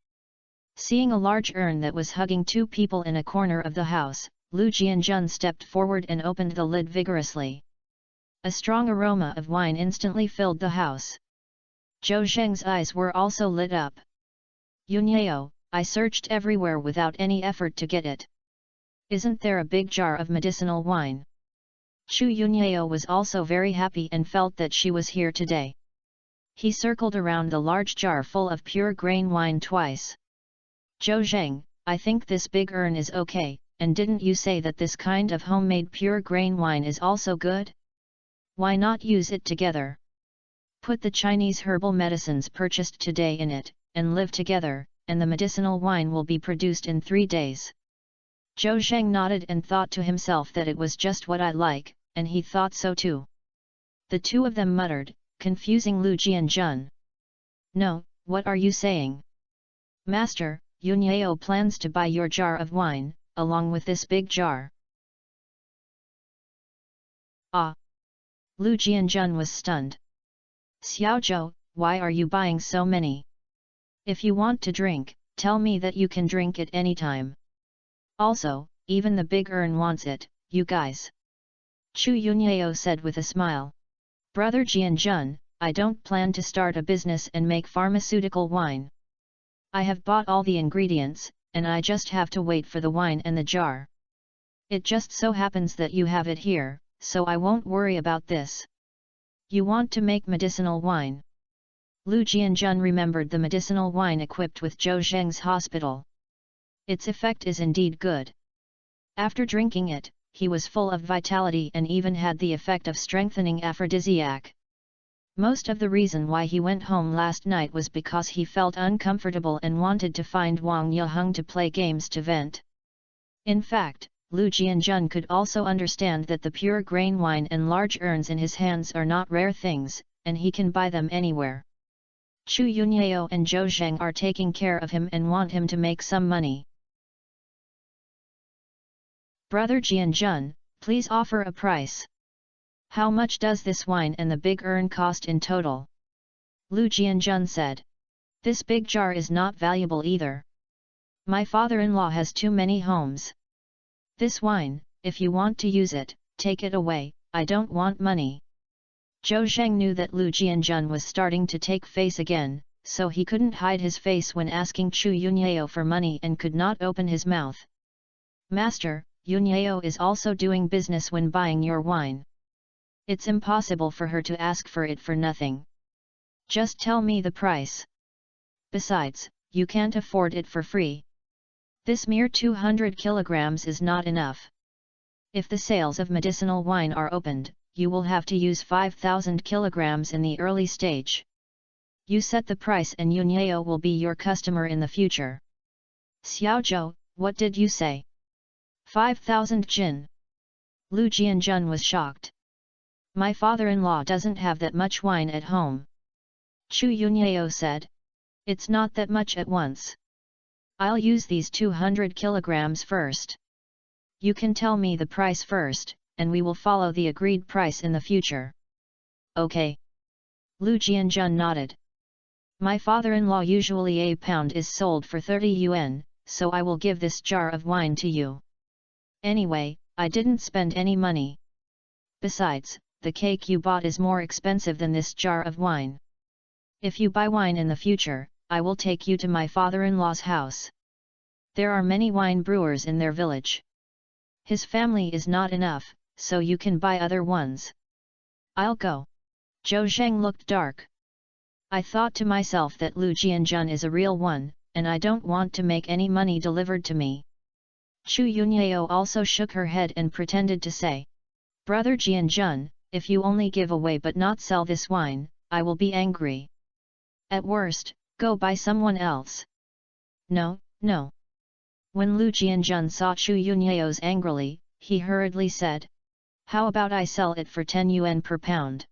Seeing a large urn that was hugging two people in a corner of the house, Lu Jianjun stepped forward and opened the lid vigorously. A strong aroma of wine instantly filled the house. Zhou Zheng's eyes were also lit up. Yunyao, I searched everywhere without any effort to get it. Isn't there a big jar of medicinal wine? Chu Yunyao was also very happy and felt that she was here today. He circled around the large jar full of pure grain wine twice. Zhou Zheng, I think this big urn is okay, and didn't you say that this kind of homemade pure grain wine is also good? Why not use it together? Put the Chinese herbal medicines purchased today in it, and live together, and the medicinal wine will be produced in 3 days. Zhou Zheng nodded and thought to himself that it was just what I like, and he thought so too. The two of them muttered, confusing Lu Jianjun. No, what are you saying? Master, Yunyao plans to buy your jar of wine, along with this big jar. Ah! Lu Jianjun was stunned. Xiaozhou, why are you buying so many? If you want to drink, tell me that you can drink it anytime. Also, even the big urn wants it, you guys. Chu Yunyao said with a smile. Brother Jianjun, I don't plan to start a business and make pharmaceutical wine. I have bought all the ingredients, and I just have to wait for the wine and the jar. It just so happens that you have it here, so I won't worry about this. You want to make medicinal wine? Lu Jianjun remembered the medicinal wine equipped with Zhou Zheng's hospital. Its effect is indeed good. After drinking it, he was full of vitality and even had the effect of strengthening aphrodisiac. Most of the reason why he went home last night was because he felt uncomfortable and wanted to find Wang Yeheng to play games to vent. In fact, Lu Jianjun could also understand that the pure grain wine and large urns in his hands are not rare things, and he can buy them anywhere. Chu Yunyao and Zhou Zheng are taking care of him and want him to make some money. Brother Jianjun, please offer a price. How much does this wine and the big urn cost in total? Lu Jianjun said. This big jar is not valuable either. My father-in-law has too many homes. This wine, if you want to use it, take it away, I don't want money. Zhou Zheng knew that Lu Jianjun was starting to take face again, so he couldn't hide his face when asking Chu Yunyao for money and could not open his mouth. Master, Yunyao is also doing business when buying your wine. It's impossible for her to ask for it for nothing. Just tell me the price. Besides, you can't afford it for free. This mere 200 kilograms is not enough. If the sales of medicinal wine are opened, you will have to use 5,000 kilograms in the early stage. You set the price and Yunyao will be your customer in the future. Xiaozhou, what did you say? 5,000 jin. Lu Jianjun was shocked. My father-in-law doesn't have that much wine at home. Chu Yunyao said. It's not that much at once. I'll use these 200 kilograms first. You can tell me the price first, and we will follow the agreed price in the future. Okay. Lu Jianjun nodded. My father-in-law usually a pound is sold for 30 yuan, so I will give this jar of wine to you. Anyway, I didn't spend any money. Besides, the cake you bought is more expensive than this jar of wine. If you buy wine in the future, I will take you to my father-in-law's house. There are many wine brewers in their village. His family is not enough, so you can buy other ones. I'll go. Zhou Zheng looked dark. I thought to myself that Lu Jianjun is a real one, and I don't want to make any money delivered to me. Chu Yunyao also shook her head and pretended to say, Brother Jianjun, if you only give away but not sell this wine, I will be angry. At worst, go buy someone else. No, no. When Lu Jianjun saw Chu Yunyao's angrily, he hurriedly said, How about I sell it for 10 yuan per pound?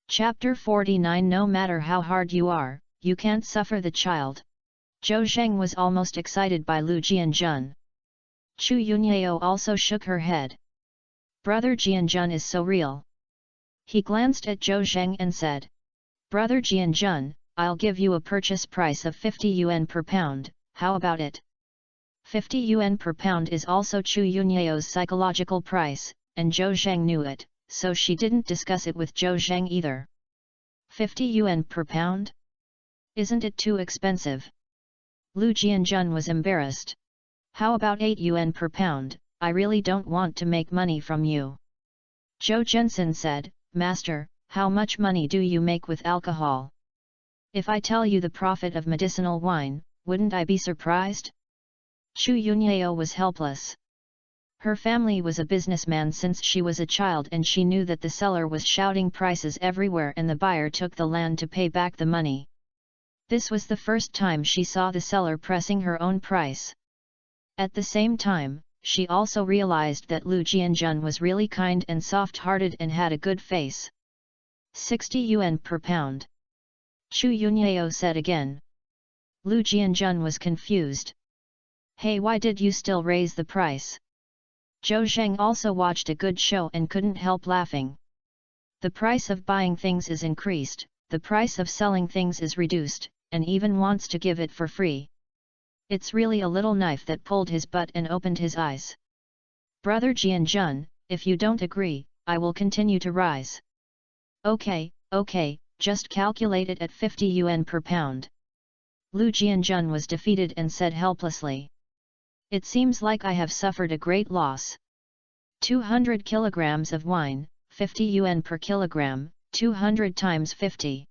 Chapter 49 No matter how hard you are, you can't suffer the child. Zhou Zheng was almost excited by Lu Jianjun. Chu Yunyao also shook her head. Brother Jianjun is so real. He glanced at Zhou Zheng and said, Brother Jianjun, I'll give you a purchase price of 50 yuan per pound, how about it? 50 yuan per pound is also Chu Yunyao's psychological price, and Zhou Zheng knew it, so she didn't discuss it with Zhou Zheng either. 50 yuan per pound? Isn't it too expensive? Lu Jianjun was embarrassed. How about 8 yuan per pound? I really don't want to make money from you. Zhou Zhensen said, Master, how much money do you make with alcohol? If I tell you the profit of medicinal wine, wouldn't I be surprised? Chu Yunyao was helpless. Her family was a businessman since she was a child, and she knew that the seller was shouting prices everywhere and the buyer took the land to pay back the money. This was the first time she saw the seller pressing her own price. At the same time, she also realized that Lu Jianjun was really kind and soft-hearted and had a good face. 60 yuan per pound. Chu Yunyao said again. Lu Jianjun was confused. Hey, why did you still raise the price? Zhou Zheng also watched a good show and couldn't help laughing. The price of buying things is increased, the price of selling things is reduced, and even wants to give it for free. It's really a little knife that pulled his butt and opened his eyes. Brother Jianjun, if you don't agree, I will continue to rise. Okay, just calculate it at 50 yuan per pound. Lu Jianjun was defeated and said helplessly. It seems like I have suffered a great loss. 200 kilograms of wine, 50 yuan per kilogram, 200 times 50.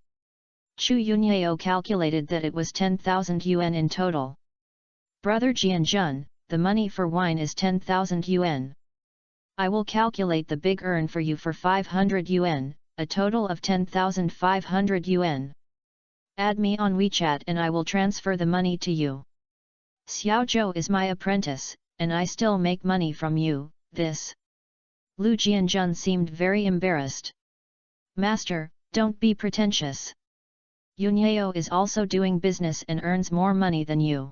Chu Yunyao calculated that it was 10,000 yuan in total. Brother Jianjun, the money for wine is 10,000 yuan. I will calculate the big earn for you for 500 yuan, a total of 10,500 yuan. Add me on WeChat and I will transfer the money to you. Xiao Zhou is my apprentice, and I still make money from you, this. Lu Jianjun seemed very embarrassed. Master, don't be pretentious. Yunyao is also doing business and earns more money than you.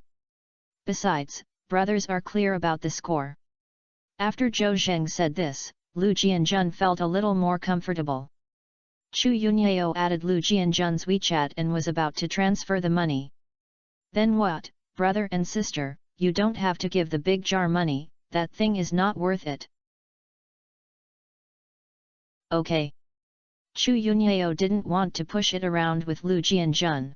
Besides, brothers are clear about the score. After Zhou Zheng said this, Lu Jianjun felt a little more comfortable. Chu Yunyao added Lu Jianjun's WeChat and was about to transfer the money. Then what, brother and sister, you don't have to give the big jar money, that thing is not worth it. Okay. Chu Yunyao didn't want to push it around with Lu Jianjun.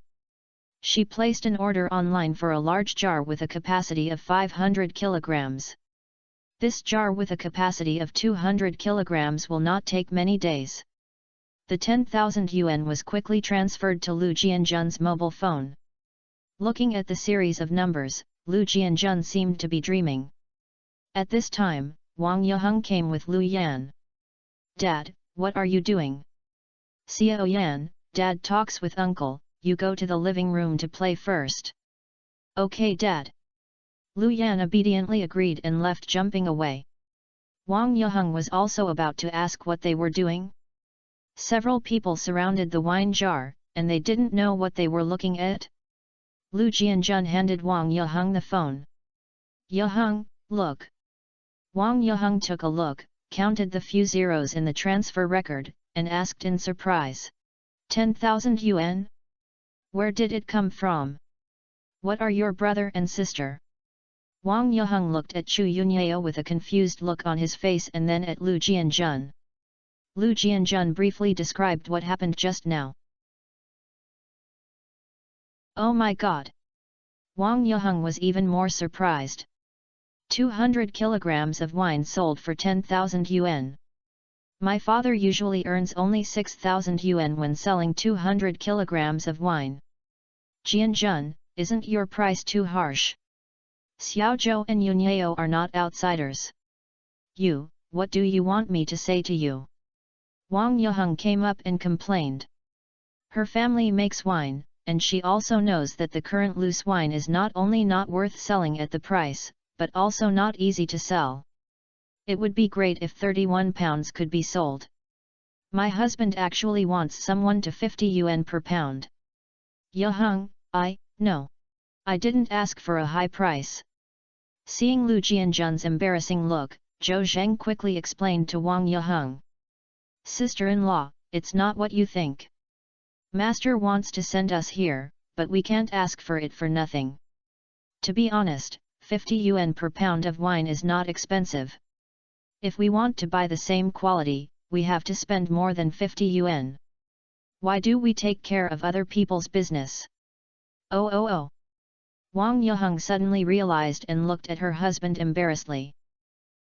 She placed an order online for a large jar with a capacity of 500 kilograms. This jar with a capacity of 200 kilograms will not take many days. The 10,000 yuan was quickly transferred to Lu Jianjun's mobile phone. Looking at the series of numbers, Lu Jianjun seemed to be dreaming. At this time, Wang Yeheng came with Lu Yan. Dad, what are you doing? Xiao Yan, Dad talks with Uncle, you go to the living room to play first. Okay Dad. Lu Yan obediently agreed and left jumping away. Wang Yeheng was also about to ask what they were doing. Several people surrounded the wine jar, and they didn't know what they were looking at. Lu Jianjun handed Wang Yeheng the phone. Yeheng, look. Wang Yeheng took a look, counted the few zeros in the transfer record, and asked in surprise. 10,000 yuan? Where did it come from? What are your brother and sister? Wang Yeheng looked at Chu Yunyao with a confused look on his face and then at Lu Jianjun. Lu Jianjun briefly described what happened just now. Oh my god! Wang Yeheng was even more surprised. 200 kilograms of wine sold for 10,000 yuan. My father usually earns only 6,000 yuan when selling 200 kilograms of wine. Jianjun, isn't your price too harsh? Xiaozhou and Yunyao are not outsiders. What do you want me to say to you? Wang Yeheng came up and complained. Her family makes wine, and she also knows that the current loose wine is not only not worth selling at the price, but also not easy to sell. It would be great if 31 pounds could be sold. My husband actually wants someone to 50 yuan per pound. Yeheng, no. I didn't ask for a high price. Seeing Lu Jianjun's embarrassing look, Zhou Zheng quickly explained to Wang Yeheng. Sister-in-law, it's not what you think. Master wants to send us here, but we can't ask for it for nothing. To be honest, 50 yuan per pound of wine is not expensive. If we want to buy the same quality, we have to spend more than 50 yuan. Why do we take care of other people's business? Oh. Wang Yeheng suddenly realized and looked at her husband embarrassedly.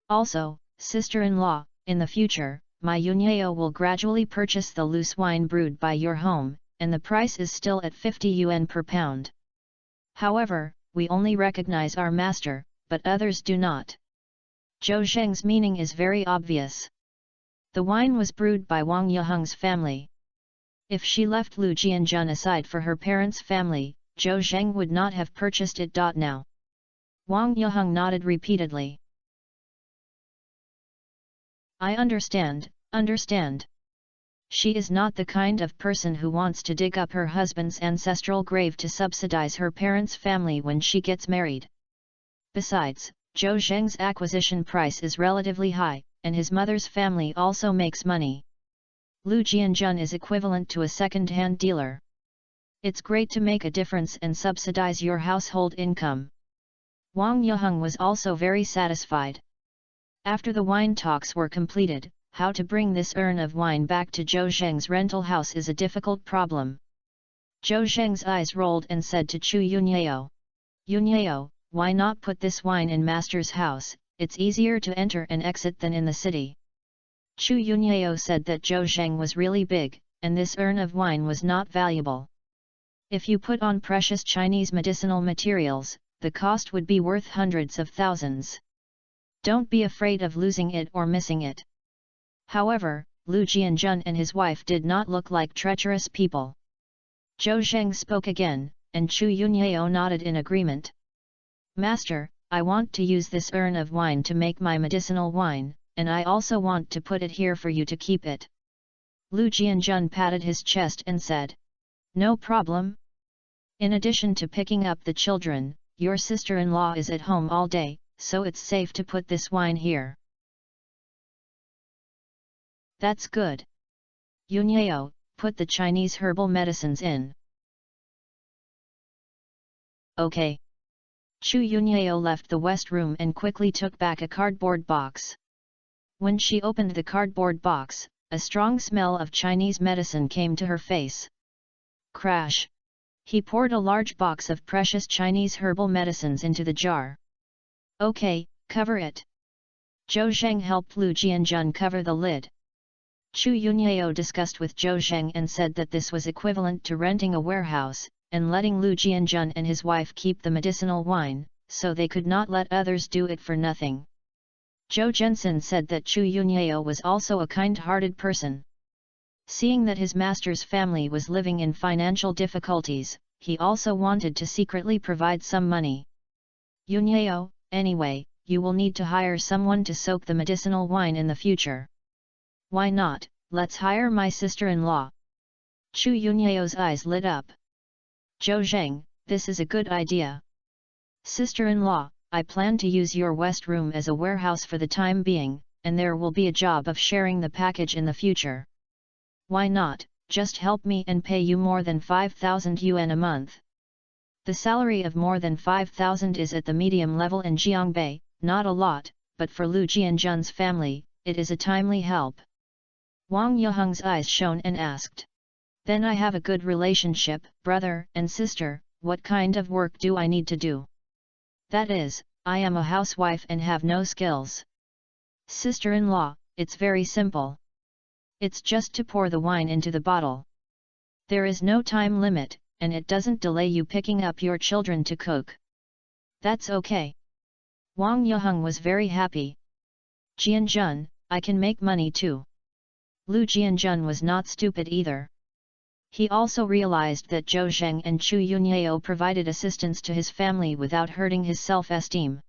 Also, sister-in-law, in the future, my Yunyao will gradually purchase the loose wine brewed by your home, and the price is still at 50 yuan per pound. However, we only recognize our master, but others do not. Zhou Zheng's meaning is very obvious. The wine was brewed by Wang Yeheng's family. If she left Lu Jianjun aside for her parents' family, Zhou Zheng would not have purchased it. Now. Wang Yeheng nodded repeatedly. I understand. She is not the kind of person who wants to dig up her husband's ancestral grave to subsidize her parents' family when she gets married. Besides, Zhou Zheng's acquisition price is relatively high, and his mother's family also makes money. Lu Jianjun is equivalent to a second-hand dealer. It's great to make a difference and subsidize your household income. Wang Yeheng was also very satisfied. After the wine talks were completed, how to bring this urn of wine back to Zhou Zheng's rental house is a difficult problem. Zhou Zheng's eyes rolled and said to Chu Yunyao. Yunyao, why not put this wine in master's house? It's easier to enter and exit than in the city. Chu Yunyao said that Zhou Zheng was really big, and this urn of wine was not valuable. If you put on precious Chinese medicinal materials, the cost would be worth hundreds of thousands. Don't be afraid of losing it or missing it. However, Lu Jianjun and his wife did not look like treacherous people. Zhou Zheng spoke again, and Chu Yunyao nodded in agreement. Master, I want to use this urn of wine to make my medicinal wine, and I also want to put it here for you to keep it. Lu Jianjun patted his chest and said. No problem. In addition to picking up the children, your sister-in-law is at home all day, so it's safe to put this wine here. That's good. Yunyao, put the Chinese herbal medicines in. Okay. Chu Yunyao left the west room and quickly took back a cardboard box. When she opened the cardboard box, a strong smell of Chinese medicine came to her face. Crash! He poured a large box of precious Chinese herbal medicines into the jar. Okay, cover it. Zhou Zheng helped Lu Jianjun cover the lid. Chu Yunyao discussed with Zhou Zheng and said that this was equivalent to renting a warehouse, and letting Lu Jianjun and his wife keep the medicinal wine, so they could not let others do it for nothing. Zhou Zhensen said that Chu Yunyao was also a kind-hearted person. Seeing that his master's family was living in financial difficulties, he also wanted to secretly provide some money. Yunyao, anyway, you will need to hire someone to soak the medicinal wine in the future. Why not? Let's hire my sister-in-law. Chu Yunyao's eyes lit up. Zhou Zheng, this is a good idea. Sister-in-law, I plan to use your west room as a warehouse for the time being, and there will be a job of sharing the package in the future. Why not? Just help me and pay you more than 5,000 yuan a month. The salary of more than 5,000 is at the medium level in Jiangbei, not a lot, but for Lu Jianjun's family, it is a timely help. Wang Yeheng's eyes shone and asked. Then I have a good relationship, brother and sister, what kind of work do I need to do? That is, I am a housewife and have no skills. Sister-in-law, it's very simple. It's just to pour the wine into the bottle. There is no time limit, and it doesn't delay you picking up your children to cook. That's okay. Wang Yeheng was very happy. Jianjun, I can make money too. Lu Jianjun was not stupid either. He also realized that Zhou Zheng and Chu Yunyao provided assistance to his family without hurting his self-esteem.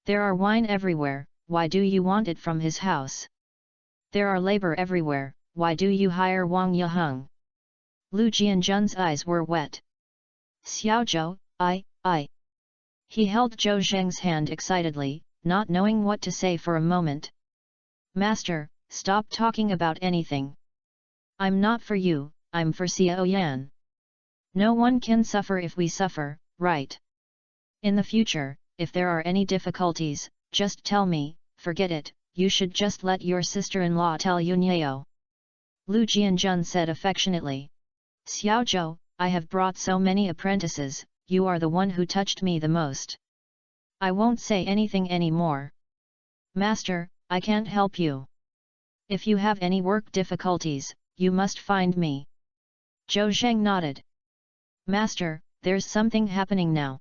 There are wine everywhere, why do you want it from his house? There are labor everywhere, why do you hire Wang Yeheng? Lu Jianjun's eyes were wet. Xiaozhou, I. He held Zhou Zheng's hand excitedly, not knowing what to say for a moment. Master, stop talking about anything. I'm not for you, I'm for Xiao Yan. No one can suffer if we suffer, right? In the future, if there are any difficulties, just tell me, forget it, you should just let your sister-in-law tell Yunyao. Lu Jianjun said affectionately. Xiaozhou, I have brought so many apprentices, you are the one who touched me the most. I won't say anything anymore. Master, I can't help you. If you have any work difficulties, you must find me. Zhou Zheng nodded. Master, there's something happening now.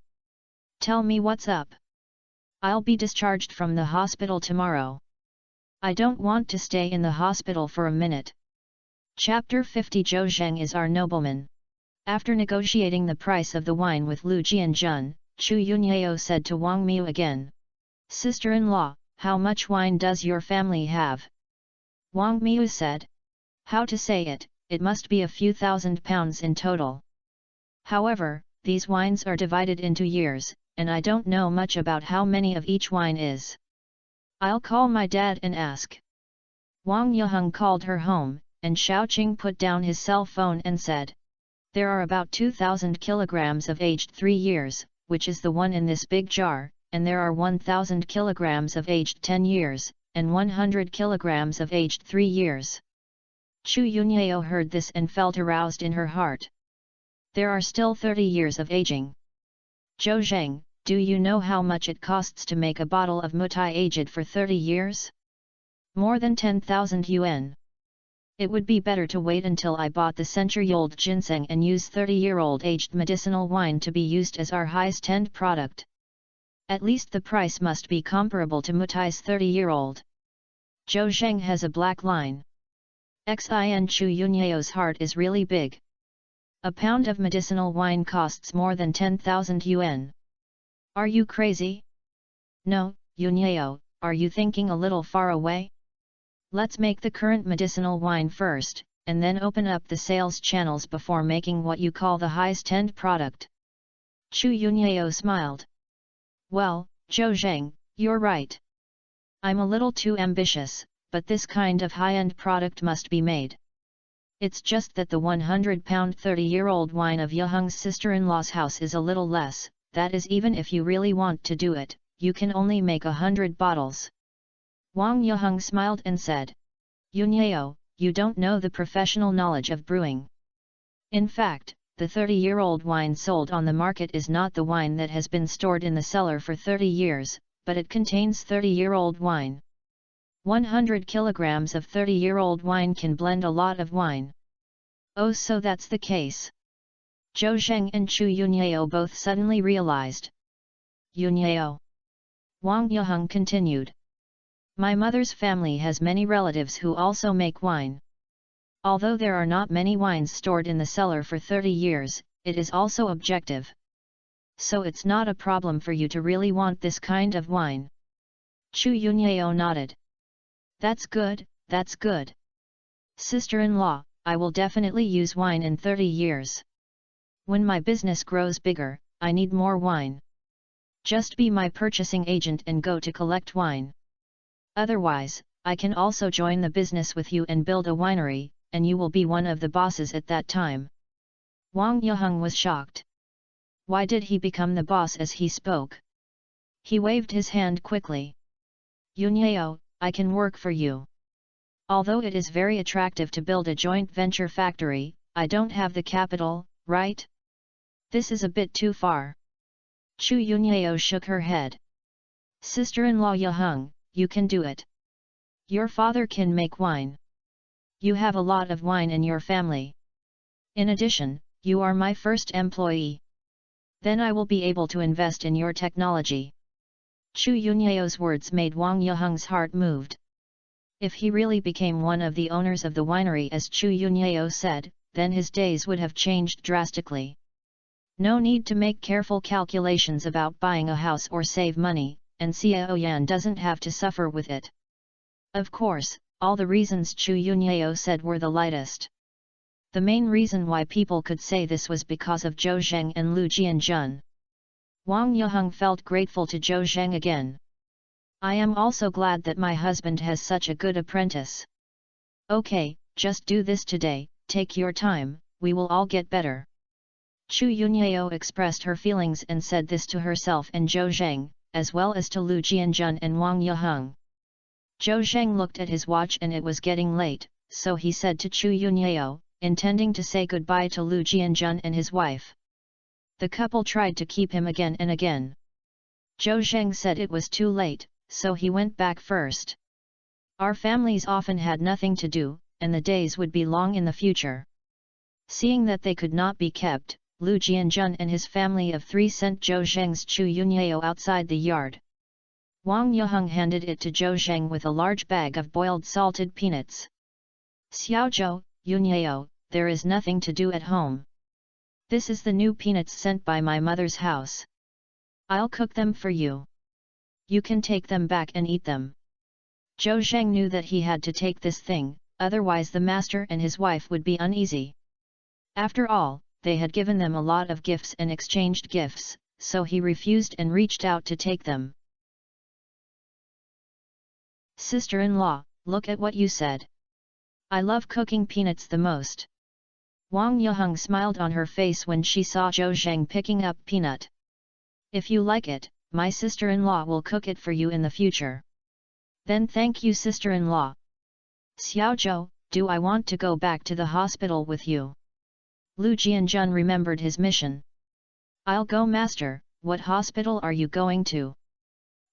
Tell me what's up. I'll be discharged from the hospital tomorrow. I don't want to stay in the hospital for a minute. Chapter 50 Zhou Zheng is our nobleman. After negotiating the price of the wine with Lu Jianjun, Chu Yunyao said to Wang Miu again. Sister-in-law, how much wine does your family have? Wang Miu said. How to say it, it must be a few £1,000s in total. However, these wines are divided into years, and I don't know much about how many of each wine is. I'll call my dad and ask. Wang Yeheng called her home, and Xiaoqing put down his cell phone and said. There are about 2,000 kilograms of aged 3 years, which is the one in this big jar, and there are 1,000 kilograms of aged 10 years, and 100 kilograms of aged 3 years. Chu Yunyao heard this and felt aroused in her heart. There are still 30 years of aging. Zhou Zheng, do you know how much it costs to make a bottle of mutai aged for 30 years? More than 10,000 yuan. It would be better to wait until I bought the century-old ginseng and use 30-year-old aged medicinal wine to be used as our highest-end product. At least the price must be comparable to mutai's 30-year-old. Zhou Zheng has a black line. Xin Chu Yunyao's heart is really big. A pound of medicinal wine costs more than 10,000 yuan. Are you crazy? No, Yunyao, are you thinking a little far away? Let's make the current medicinal wine first, and then open up the sales channels before making what you call the highest-end product. Chu Yunyao smiled. Well, Zhou Zheng, you're right. I'm a little too ambitious, but this kind of high-end product must be made. It's just that the 100-pound 30-year-old wine of Yeheng's sister-in-law's house is a little less, that is even if you really want to do it, you can only make 100 bottles. Wang Yeheng smiled and said. Yunyao, you don't know the professional knowledge of brewing. In fact, the 30-year-old wine sold on the market is not the wine that has been stored in the cellar for 30 years, but it contains 30-year-old wine. 100 kilograms of 30-year-old wine can blend a lot of wine. Oh, so that's the case. Zhou Zheng and Chu Yunyao both suddenly realized. Yunyao. Wang Yeheng continued. My mother's family has many relatives who also make wine. Although there are not many wines stored in the cellar for 30 years, it is also objective. So it's not a problem for you to really want this kind of wine. Chu Yunyao nodded. That's good, that's good. Sister-in-law, I will definitely use wine in 30 years. When my business grows bigger, I need more wine. Just be my purchasing agent and go to collect wine. Otherwise, I can also join the business with you and build a winery, and you will be one of the bosses at that time. Wang Yeheng was shocked. Why did he become the boss as he spoke? He waved his hand quickly. Yunyao, I can work for you. Although it is very attractive to build a joint venture factory, I don't have the capital, right? This is a bit too far. Chu Yunyao shook her head. Sister-in-law Yahung, you can do it. Your father can make wine. You have a lot of wine in your family. In addition, you are my first employee. Then I will be able to invest in your technology. Chu Yunyao's words made Wang Yahung's heart moved. If he really became one of the owners of the winery as Chu Yunyao said, then his days would have changed drastically. No need to make careful calculations about buying a house or save money, and Xiao Yan doesn't have to suffer with it. Of course, all the reasons Chu Yunyao said were the lightest. The main reason why people could say this was because of Zhou Zheng and Lu Jianjun. Wang Yahung felt grateful to Zhou Zheng again. I am also glad that my husband has such a good apprentice. Okay, just do this today, take your time, we will all get better. Chu Yunyao expressed her feelings and said this to herself and Zhou Zheng, as well as to Lu Jianjun and Wang Yahung. Zhou Zheng looked at his watch and it was getting late, so he said to Chu Yunyao, intending to say goodbye to Lu Jianjun and his wife. The couple tried to keep him again and again. Zhou Zheng said it was too late, so he went back first. Our families often had nothing to do, and the days would be long in the future. Seeing that they could not be kept, Lu Jianjun and his family of three sent Zhou Zheng's Chu Yunyao outside the yard. Wang Yahung handed it to Zhou Zheng with a large bag of boiled salted peanuts. Xiaozhou, Yunyao, there is nothing to do at home. This is the new peanuts sent by my mother's house. I'll cook them for you. You can take them back and eat them. Zhou Zheng knew that he had to take this thing, otherwise the master and his wife would be uneasy. After all, they had given them a lot of gifts and exchanged gifts, so he refused and reached out to take them. Sister-in-law, look at what you said. I love cooking peanuts the most. Wang Yahung smiled on her face when she saw Zhou Zheng picking up peanut. If you like it, my sister-in-law will cook it for you in the future. Then thank you sister-in-law. Xiaozhou, do I want to go back to the hospital with you? Lu Jianjun remembered his mission. I'll go master, what hospital are you going to?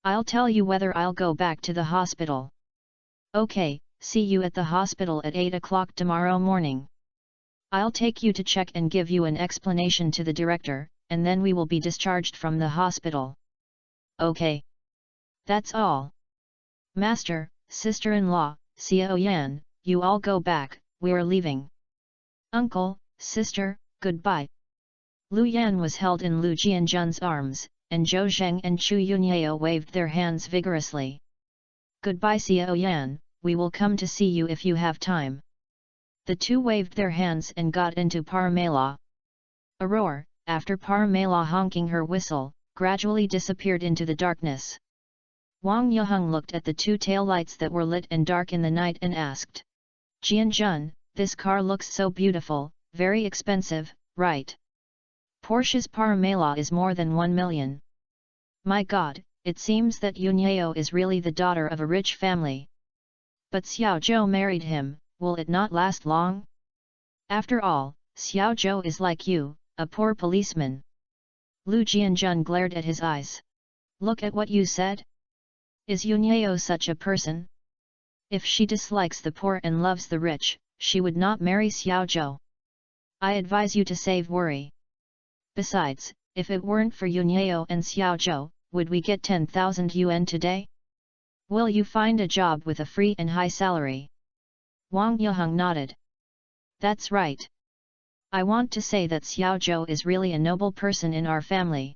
I'll tell you whether I'll go back to the hospital. Okay, see you at the hospital at 8 o'clock tomorrow morning. I'll take you to check and give you an explanation to the director, and then we will be discharged from the hospital. Okay. That's all. Master, sister-in-law, Xiao Yan, you all go back, we're leaving. Uncle, sister, goodbye. Lu Yan was held in Lu Jianjun's arms, and Zhou Zheng and Chu Yunyao waved their hands vigorously. Goodbye Xiao Yan, we will come to see you if you have time. The two waved their hands and got into Paramela. A roar, after Paramela honking her whistle, gradually disappeared into the darkness. Wang Yahung looked at the two taillights that were lit and dark in the night and asked. Jianjun, this car looks so beautiful, very expensive, right? Porsche's Paramela is more than 1 million. My god, it seems that Yunyao is really the daughter of a rich family. But Xiaozhou married him, will it not last long? After all, Xiaozhou is like you, a poor policeman. Lu Jianjun glared at his eyes. Look at what you said? Is Yunyao such a person? If she dislikes the poor and loves the rich, she would not marry Xiaozhou. I advise you to save worry. Besides, if it weren't for Yunyao and Xiaozhou, would we get 10,000 yuan today? Will you find a job with a free and high salary? Wang Yahung nodded. That's right. I want to say that Xiaozhou is really a noble person in our family.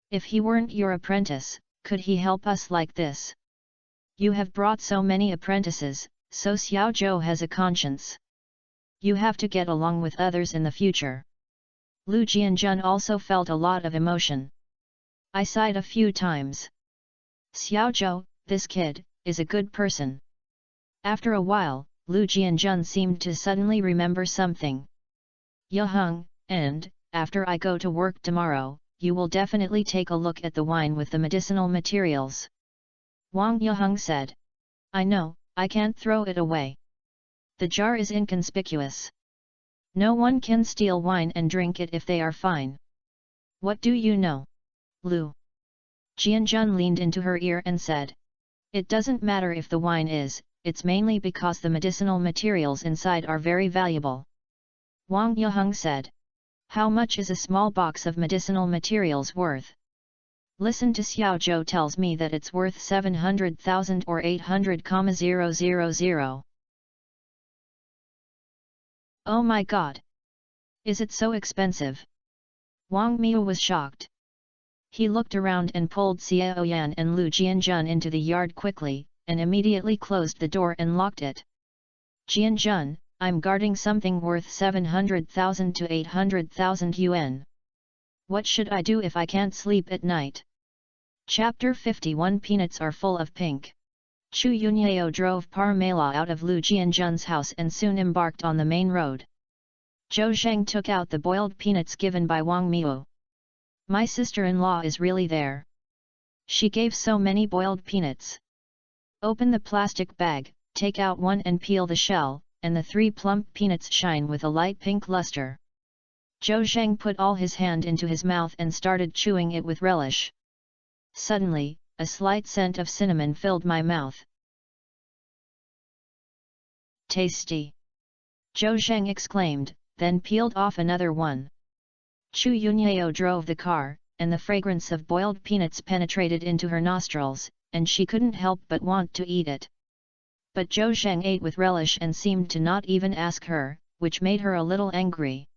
If he weren't your apprentice, could he help us like this? You have brought so many apprentices, so Xiaozhou has a conscience. You have to get along with others in the future. Lu Jianjun also felt a lot of emotion. I sighed a few times. Xiaozhou, this kid, is a good person. After a while, Lu Jianjun seemed to suddenly remember something. Yahung, and, after I go to work tomorrow, you will definitely take a look at the wine with the medicinal materials. Wang Yahung said. I know, I can't throw it away. The jar is inconspicuous. No one can steal wine and drink it if they are fine. What do you know, Lu? Jianjun leaned into her ear and said. It doesn't matter if the wine is, it's mainly because the medicinal materials inside are very valuable. Wang Yeheng said. How much is a small box of medicinal materials worth? Listen to Xiao Zhou tells me that it's worth 700,000 or 800,000. Oh my god! Is it so expensive? Wang Miu was shocked. He looked around and pulled Xiao Yan and Lu Jianjun into the yard quickly, and immediately closed the door and locked it. Jianjun, I'm guarding something worth 700,000 to 800,000 yuan. What should I do if I can't sleep at night? Chapter 51 Peanuts are full of pink. Chu Yunyao drove Parmela out of Lu Jianjun's house and soon embarked on the main road. Zhou Zheng took out the boiled peanuts given by Wang Miu. My sister-in-law is really there. She gave so many boiled peanuts. Open the plastic bag, take out one and peel the shell, and the 3 plump peanuts shine with a light pink luster. Zhou Zheng put all his hand into his mouth and started chewing it with relish. Suddenly, a slight scent of cinnamon filled my mouth. Tasty! Zhou Zheng exclaimed, then peeled off another one. Chu Yunyao drove the car, and the fragrance of boiled peanuts penetrated into her nostrils, and she couldn't help but want to eat it. But Zhou Zheng ate with relish and seemed to not even ask her, which made her a little angry.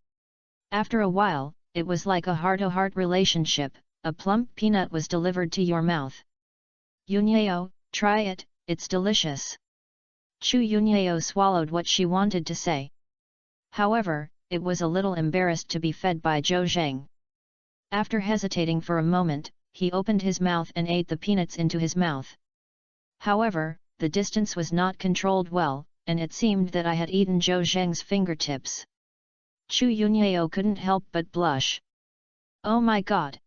After a while, it was like a heart-to-heart relationship, a plump peanut was delivered to your mouth. Yunyao, try it, it's delicious. Chu Yunyao swallowed what she wanted to say. However, it was a little embarrassed to be fed by Zhou Zheng. After hesitating for a moment, he opened his mouth and ate the peanuts into his mouth. However, the distance was not controlled well, and it seemed that I had eaten Zhou Zheng's fingertips. Chu Yunyao couldn't help but blush. Oh my god!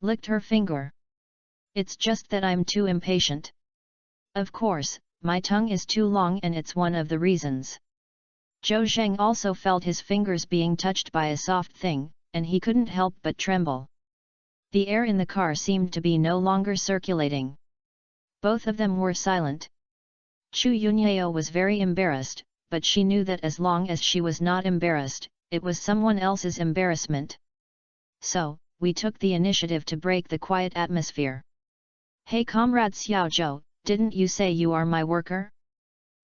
Licked her finger. It's just that I'm too impatient. Of course, my tongue is too long and it's one of the reasons. Zhou Zheng also felt his fingers being touched by a soft thing, and he couldn't help but tremble. The air in the car seemed to be no longer circulating. Both of them were silent. Chu Yunyao was very embarrassed, but she knew that as long as she was not embarrassed, it was someone else's embarrassment. So, we took the initiative to break the quiet atmosphere. Hey comrade Xiao Zhou, didn't you say you are my worker?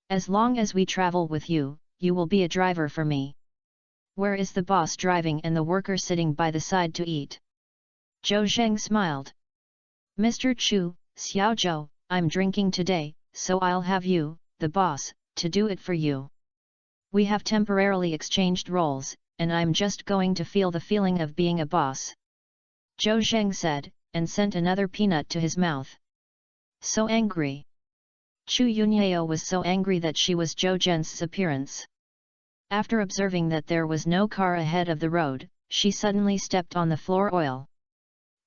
As long as we travel with you, you will be a driver for me. Where is the boss driving and the worker sitting by the side to eat? Zhou Zheng smiled. Mr. Chu, Xiao Zhou, I'm drinking today, so I'll have you, the boss, to do it for you. We have temporarily exchanged roles, and I'm just going to feel the feeling of being a boss. Zhou Zheng said, and sent another peanut to his mouth. So angry. Chu Yunyao was so angry that she was Zhou Zheng's appearance. After observing that there was no car ahead of the road, she suddenly stepped on the floor oil.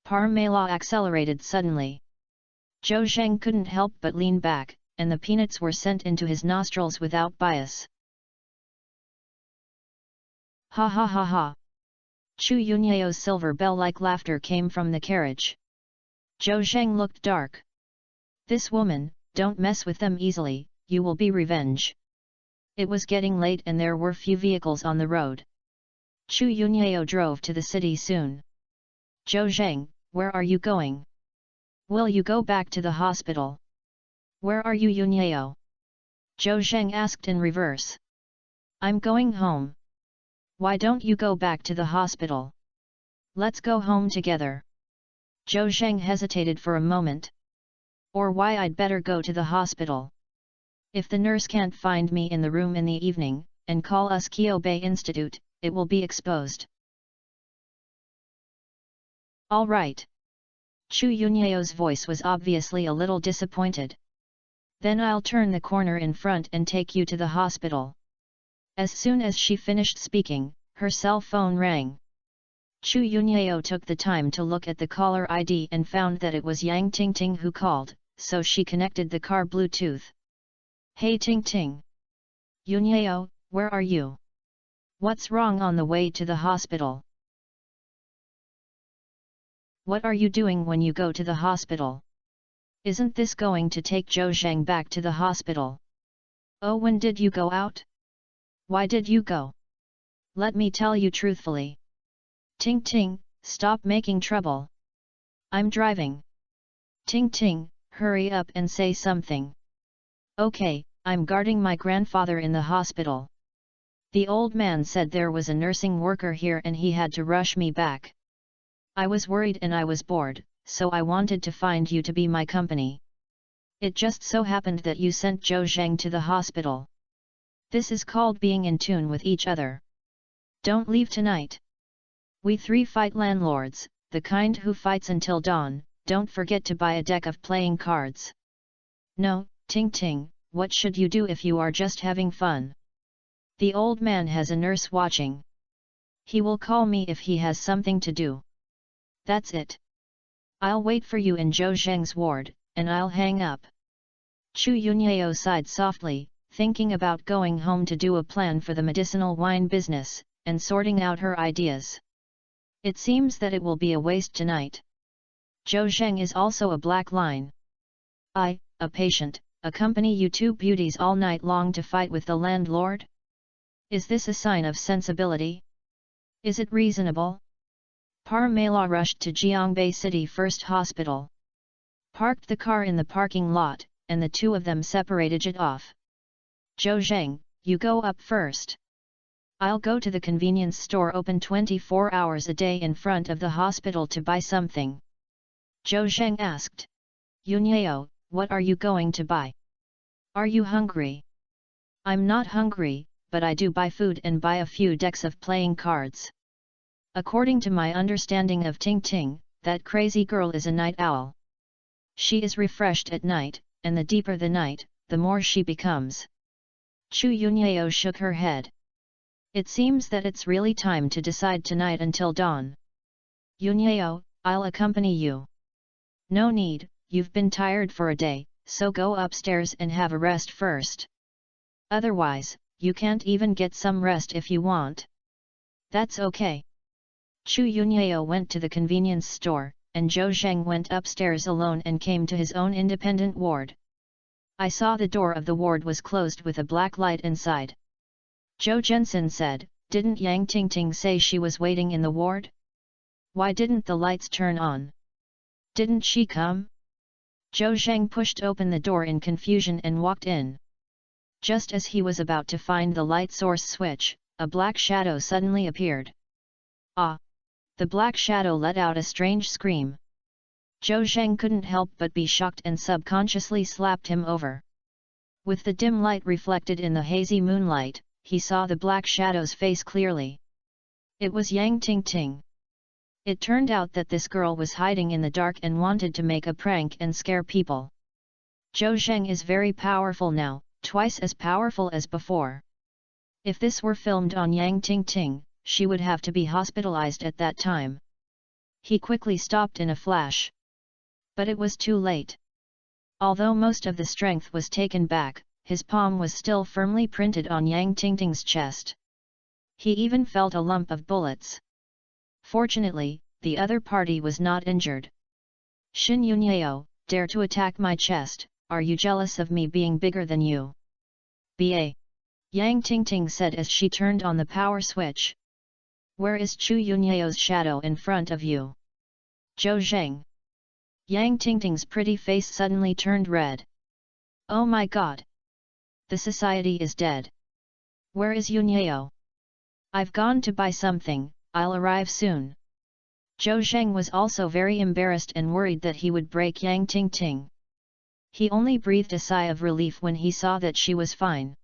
Parmela accelerated suddenly. Zhou Zheng couldn't help but lean back, and the peanuts were sent into his nostrils without bias. Ha ha ha ha! Chu Yunyao's silver bell-like laughter came from the carriage. Zhou Zheng looked dark. This woman, don't mess with them easily, you will be revenge. It was getting late and there were few vehicles on the road. Chu Yunyao drove to the city soon. Zhou Zheng, where are you going? Will you go back to the hospital? Where are you Yunyao? Zhou Zheng asked in reverse. I'm going home. Why don't you go back to the hospital? Let's go home together. Zhou Zheng hesitated for a moment. Or why I'd better go to the hospital. If the nurse can't find me in the room in the evening, and call us Kyobei Institute, it will be exposed. All right. Chu Yunyao's voice was obviously a little disappointed. Then I'll turn the corner in front and take you to the hospital. As soon as she finished speaking, her cell phone rang. Chu Yunyao took the time to look at the caller ID and found that it was Yang Tingting who called, so she connected the car Bluetooth. Hey Tingting! Yunyao, where are you? What's wrong on the way to the hospital? What are you doing when you go to the hospital? Isn't this going to take Zhou Zheng back to the hospital? Oh, when did you go out? Why did you go? Let me tell you truthfully. Ting Ting, stop making trouble. I'm driving. Ting Ting, hurry up and say something. Okay, I'm guarding my grandfather in the hospital. The old man said there was a nursing worker here and he had to rush me back. I was worried and I was bored, so I wanted to find you to be my company. It just so happened that you sent Zhou Zheng to the hospital. This is called being in tune with each other. Don't leave tonight. We three fight landlords, the kind who fights until dawn. Don't forget to buy a deck of playing cards. No, Ting Ting, what should you do if you are just having fun? The old man has a nurse watching. He will call me if he has something to do. That's it. I'll wait for you in Zhou Zheng's ward, and I'll hang up. Chu Yunyao sighed softly, thinking about going home to do a plan for the medicinal wine business, and sorting out her ideas. It seems that it will be a waste tonight. Zhou Zheng is also a black line. I, a patient, accompany you two beauties all night long to fight with the landlord? Is this a sign of sensibility? Is it reasonable? Parmela rushed to Jiangbei City First Hospital. Parked the car in the parking lot, and the two of them separated it off. Zhou Zheng, you go up first. I'll go to the convenience store open 24 hours a day in front of the hospital to buy something. Zhou Zheng asked. Yunyao, what are you going to buy? Are you hungry? I'm not hungry, but I do buy food and buy a few decks of playing cards. According to my understanding of Ting Ting, that crazy girl is a night owl. She is refreshed at night, and the deeper the night, the more she becomes. Chu Yunyao shook her head. It seems that it's really time to decide tonight until dawn. Yunyao, I'll accompany you. No need, you've been tired for a day, so go upstairs and have a rest first. Otherwise, you can't even get some rest if you want. That's okay. Chu Yunyao went to the convenience store, and Zhou Zheng went upstairs alone and came to his own independent ward. I saw the door of the ward was closed with a black light inside. Zhou Zhensen said, didn't Yang Tingting say she was waiting in the ward? Why didn't the lights turn on? Didn't she come? Zhou Zheng pushed open the door in confusion and walked in. Just as he was about to find the light source switch, a black shadow suddenly appeared. Ah! The black shadow let out a strange scream. Zhou Zheng couldn't help but be shocked and subconsciously slapped him over. With the dim light reflected in the hazy moonlight, he saw the black shadow's face clearly. It was Yang Tingting. It turned out that this girl was hiding in the dark and wanted to make a prank and scare people. Zhou Zheng is very powerful now, twice as powerful as before. If this were filmed on Yang Tingting, she would have to be hospitalized at that time. He quickly stopped in a flash. But it was too late. Although most of the strength was taken back, his palm was still firmly printed on Yang Tingting's chest. He even felt a lump of bullets. Fortunately, the other party was not injured. Shin Yunyao, dare to attack my chest, are you jealous of me being bigger than you? Ba! Yang Tingting said as she turned on the power switch. Where is Chu Yunyao's shadow in front of you? Zhou Zheng. Yang Tingting's pretty face suddenly turned red. Oh my god! The society is dead. Where is Yunyao? I've gone to buy something, I'll arrive soon. Zhou Zheng was also very embarrassed and worried that he would break Yang Tingting. He only breathed a sigh of relief when he saw that she was fine.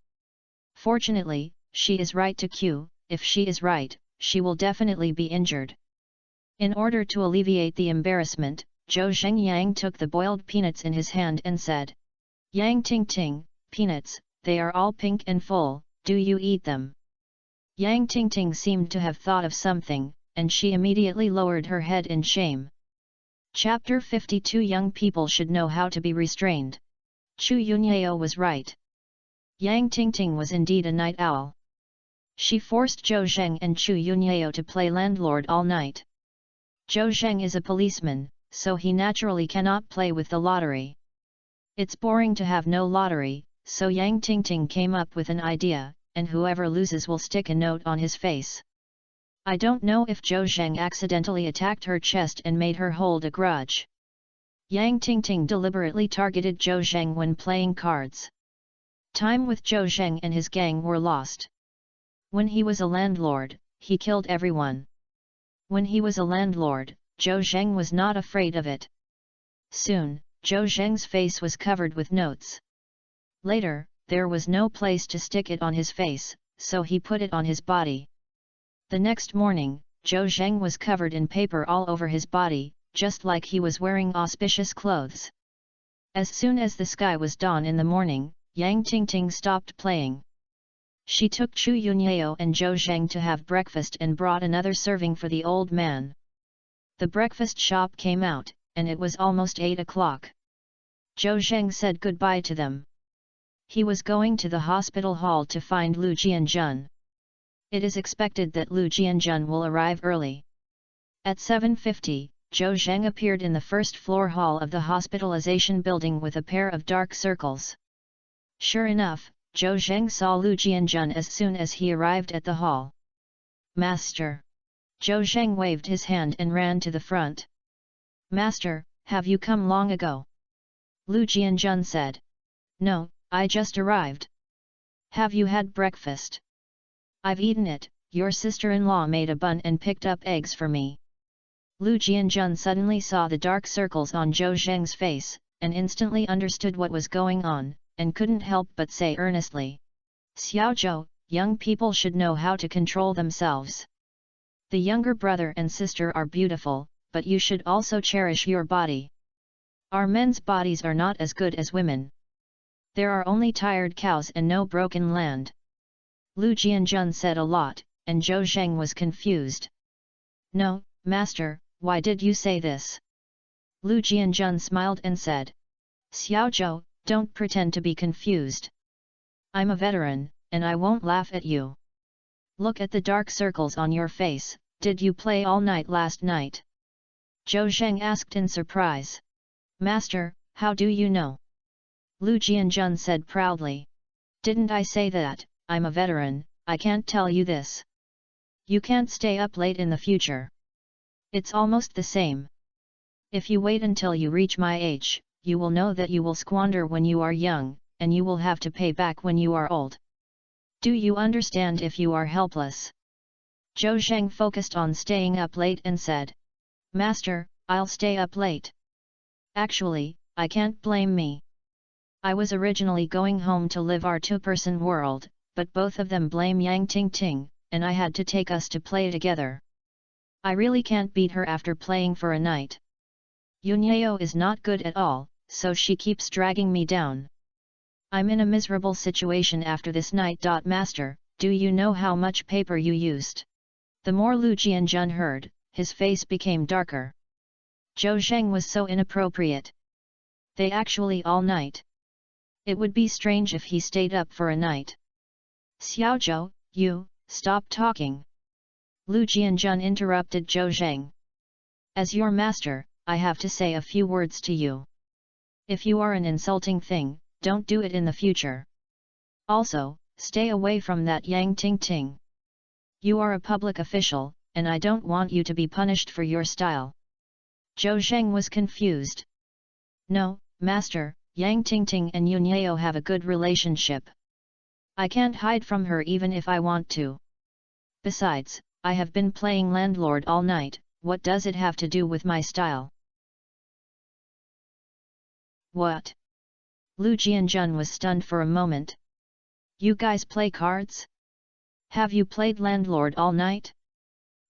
Fortunately, she is right to queue. If she is right, she will definitely be injured. In order to alleviate the embarrassment, Zhou Zhengyang took the boiled peanuts in his hand and said, Yang Tingting, peanuts, they are all pink and full, do you eat them? Yang Tingting seemed to have thought of something, and she immediately lowered her head in shame. Chapter 52 Young people should know how to be restrained. Chu Yunyao was right. Yang Tingting was indeed a night owl. She forced Zhou Zheng and Chu Yunyao to play landlord all night. Zhou Zheng is a policeman, so he naturally cannot play with the lottery. It's boring to have no lottery, so Yang Tingting came up with an idea, and whoever loses will stick a note on his face. I don't know if Zhou Zheng accidentally attacked her chest and made her hold a grudge. Yang Tingting deliberately targeted Zhou Zheng when playing cards. Time with Zhou Zheng and his gang were lost. When he was a landlord, he killed everyone. When he was a landlord, Zhou Zheng was not afraid of it. Soon, Zhou Zheng's face was covered with notes. Later, there was no place to stick it on his face, so he put it on his body. The next morning, Zhou Zheng was covered in paper all over his body, just like he was wearing auspicious clothes. As soon as the sky was dawn in the morning, Yang Tingting stopped playing. She took Chu Yunyao and Zhou Zheng to have breakfast and brought another serving for the old man. The breakfast shop came out, and it was almost 8 o'clock. Zhou Zheng said goodbye to them. He was going to the hospital hall to find Lu Jianjun. It is expected that Lu Jianjun will arrive early. At 7:50, Zhou Zheng appeared in the first floor hall of the hospitalization building with a pair of dark circles. Sure enough, Zhou Zheng saw Lu Jianjun as soon as he arrived at the hall. "Master!" Zhou Zheng waved his hand and ran to the front. "Master, have you come long ago?" Lu Jianjun said. "No, I just arrived." "Have you had breakfast?" "I've eaten it, your sister-in-law made a bun and picked up eggs for me." Lu Jianjun suddenly saw the dark circles on Zhou Zheng's face, and instantly understood what was going on, and couldn't help but say earnestly, "Xiaozhou, young people should know how to control themselves. The younger brother and sister are beautiful, but you should also cherish your body. Our men's bodies are not as good as women. There are only tired cows and no broken land." Lu Jianjun said a lot, and Zhou Zheng was confused. "No, master, why did you say this?" Lu Jianjun smiled and said, "Xiaozhou, don't pretend to be confused. I'm a veteran, and I won't laugh at you. Look at the dark circles on your face, did you play all night last night?" Zhou Zheng asked in surprise. "Master, how do you know?" Lu Jianjun said proudly. "Didn't I say that, I'm a veteran, I can't tell you this. You can't stay up late in the future. It's almost the same. If you wait until you reach my age, you will know that you will squander when you are young, and you will have to pay back when you are old. Do you understand if you are helpless?" Zhou Zheng focused on staying up late and said, "Master, I'll stay up late. Actually, I can't blame me. I was originally going home to live our two-person world, but both of them blame Yang Tingting, and I had to take us to play together. I really can't beat her after playing for a night. Yunyao is not good at all, so she keeps dragging me down. I'm in a miserable situation after this night. Master, do you know how much paper you used?" The more Lu Jianjun heard, his face became darker. Zhou Zheng was so inappropriate. They actually all night. It would be strange if he stayed up for a night. "Xiaozhou, you, stop talking." Lu Jianjun interrupted Zhou Zheng. "As your master, I have to say a few words to you. If you are an insulting thing, don't do it in the future. Also, stay away from that Yang Tingting. You are a public official, and I don't want you to be punished for your style." Zhou Zheng was confused. "No, master, Yang Tingting and Yunyao have a good relationship. I can't hide from her even if I want to. Besides, I have been playing landlord all night, what does it have to do with my style?" "What?" Lu Jianjun was stunned for a moment. "You guys play cards? Have you played landlord all night?"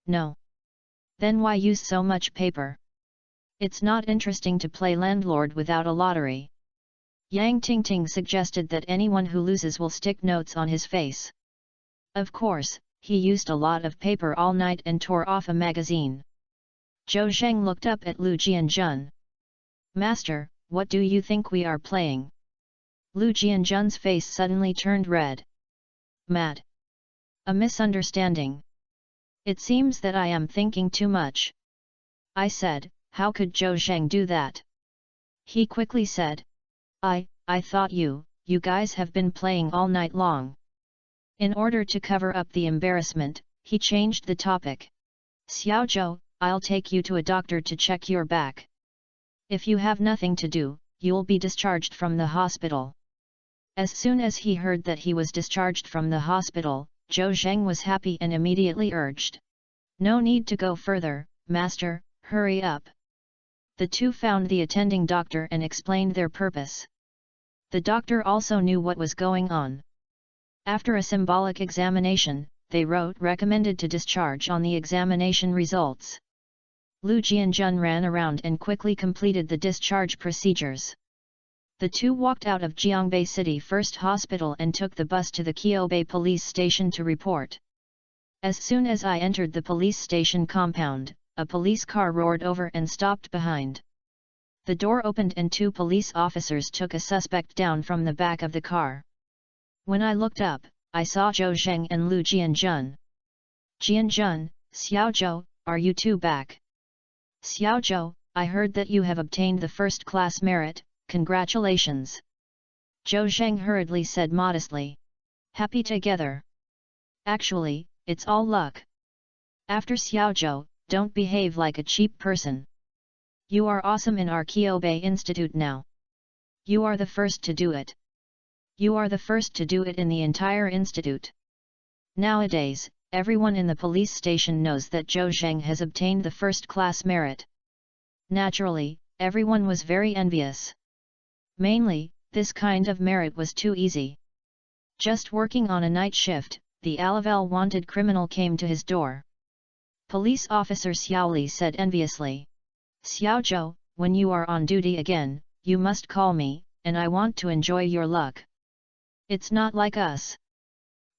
"No." "Then why use so much paper? It's not interesting to play landlord without a lottery." Yang Tingting suggested that anyone who loses will stick notes on his face. Of course, he used a lot of paper all night and tore off a magazine. Zhou Zheng looked up at Lu Jianjun. "Master, what do you think we are playing?" Lu Jianjun's face suddenly turned red. "Mad. A misunderstanding. It seems that I am thinking too much. I said, how could Zhou Zheng do that? He quickly said, I thought you guys have been playing all night long. In order to cover up the embarrassment, he changed the topic. Xiao Zhou, I'll take you to a doctor to check your back. If you have nothing to do, you'll be discharged from the hospital. As soon as he heard that he was discharged from the hospital, Zhou Zheng was happy and immediately urged. No need to go further, master, hurry up. The two found the attending doctor and explained their purpose. The doctor also knew what was going on. After a symbolic examination, they wrote recommended to discharge on the examination results. Lu Jianjun ran around and quickly completed the discharge procedures. The two walked out of Jiangbei City First Hospital and took the bus to the Qiubei police station to report. As soon as I entered the police station compound, a police car roared over and stopped behind. The door opened and two police officers took a suspect down from the back of the car. When I looked up, I saw Zhou Zheng and Lu Jianjun. Jianjun, Xiao Zhou, are you two back? Xiao Zhou, I heard that you have obtained the first-class merit, congratulations. Zhou Zheng hurriedly said modestly. Happy together. Actually, it's all luck. After Xiao Zhou, don't behave like a cheap person. You are awesome in our Qiubei Institute now. You are the first to do it. You are the first to do it in the entire institute. Nowadays, everyone in the police station knows that Zhou Zheng has obtained the first-class merit. Naturally, everyone was very envious. Mainly, this kind of merit was too easy. Just working on a night shift, the Alavel wanted criminal came to his door. Police officer Xiaoli said enviously. Xiao Zhou, when you are on duty again, you must call me, and I want to enjoy your luck. It's not like us.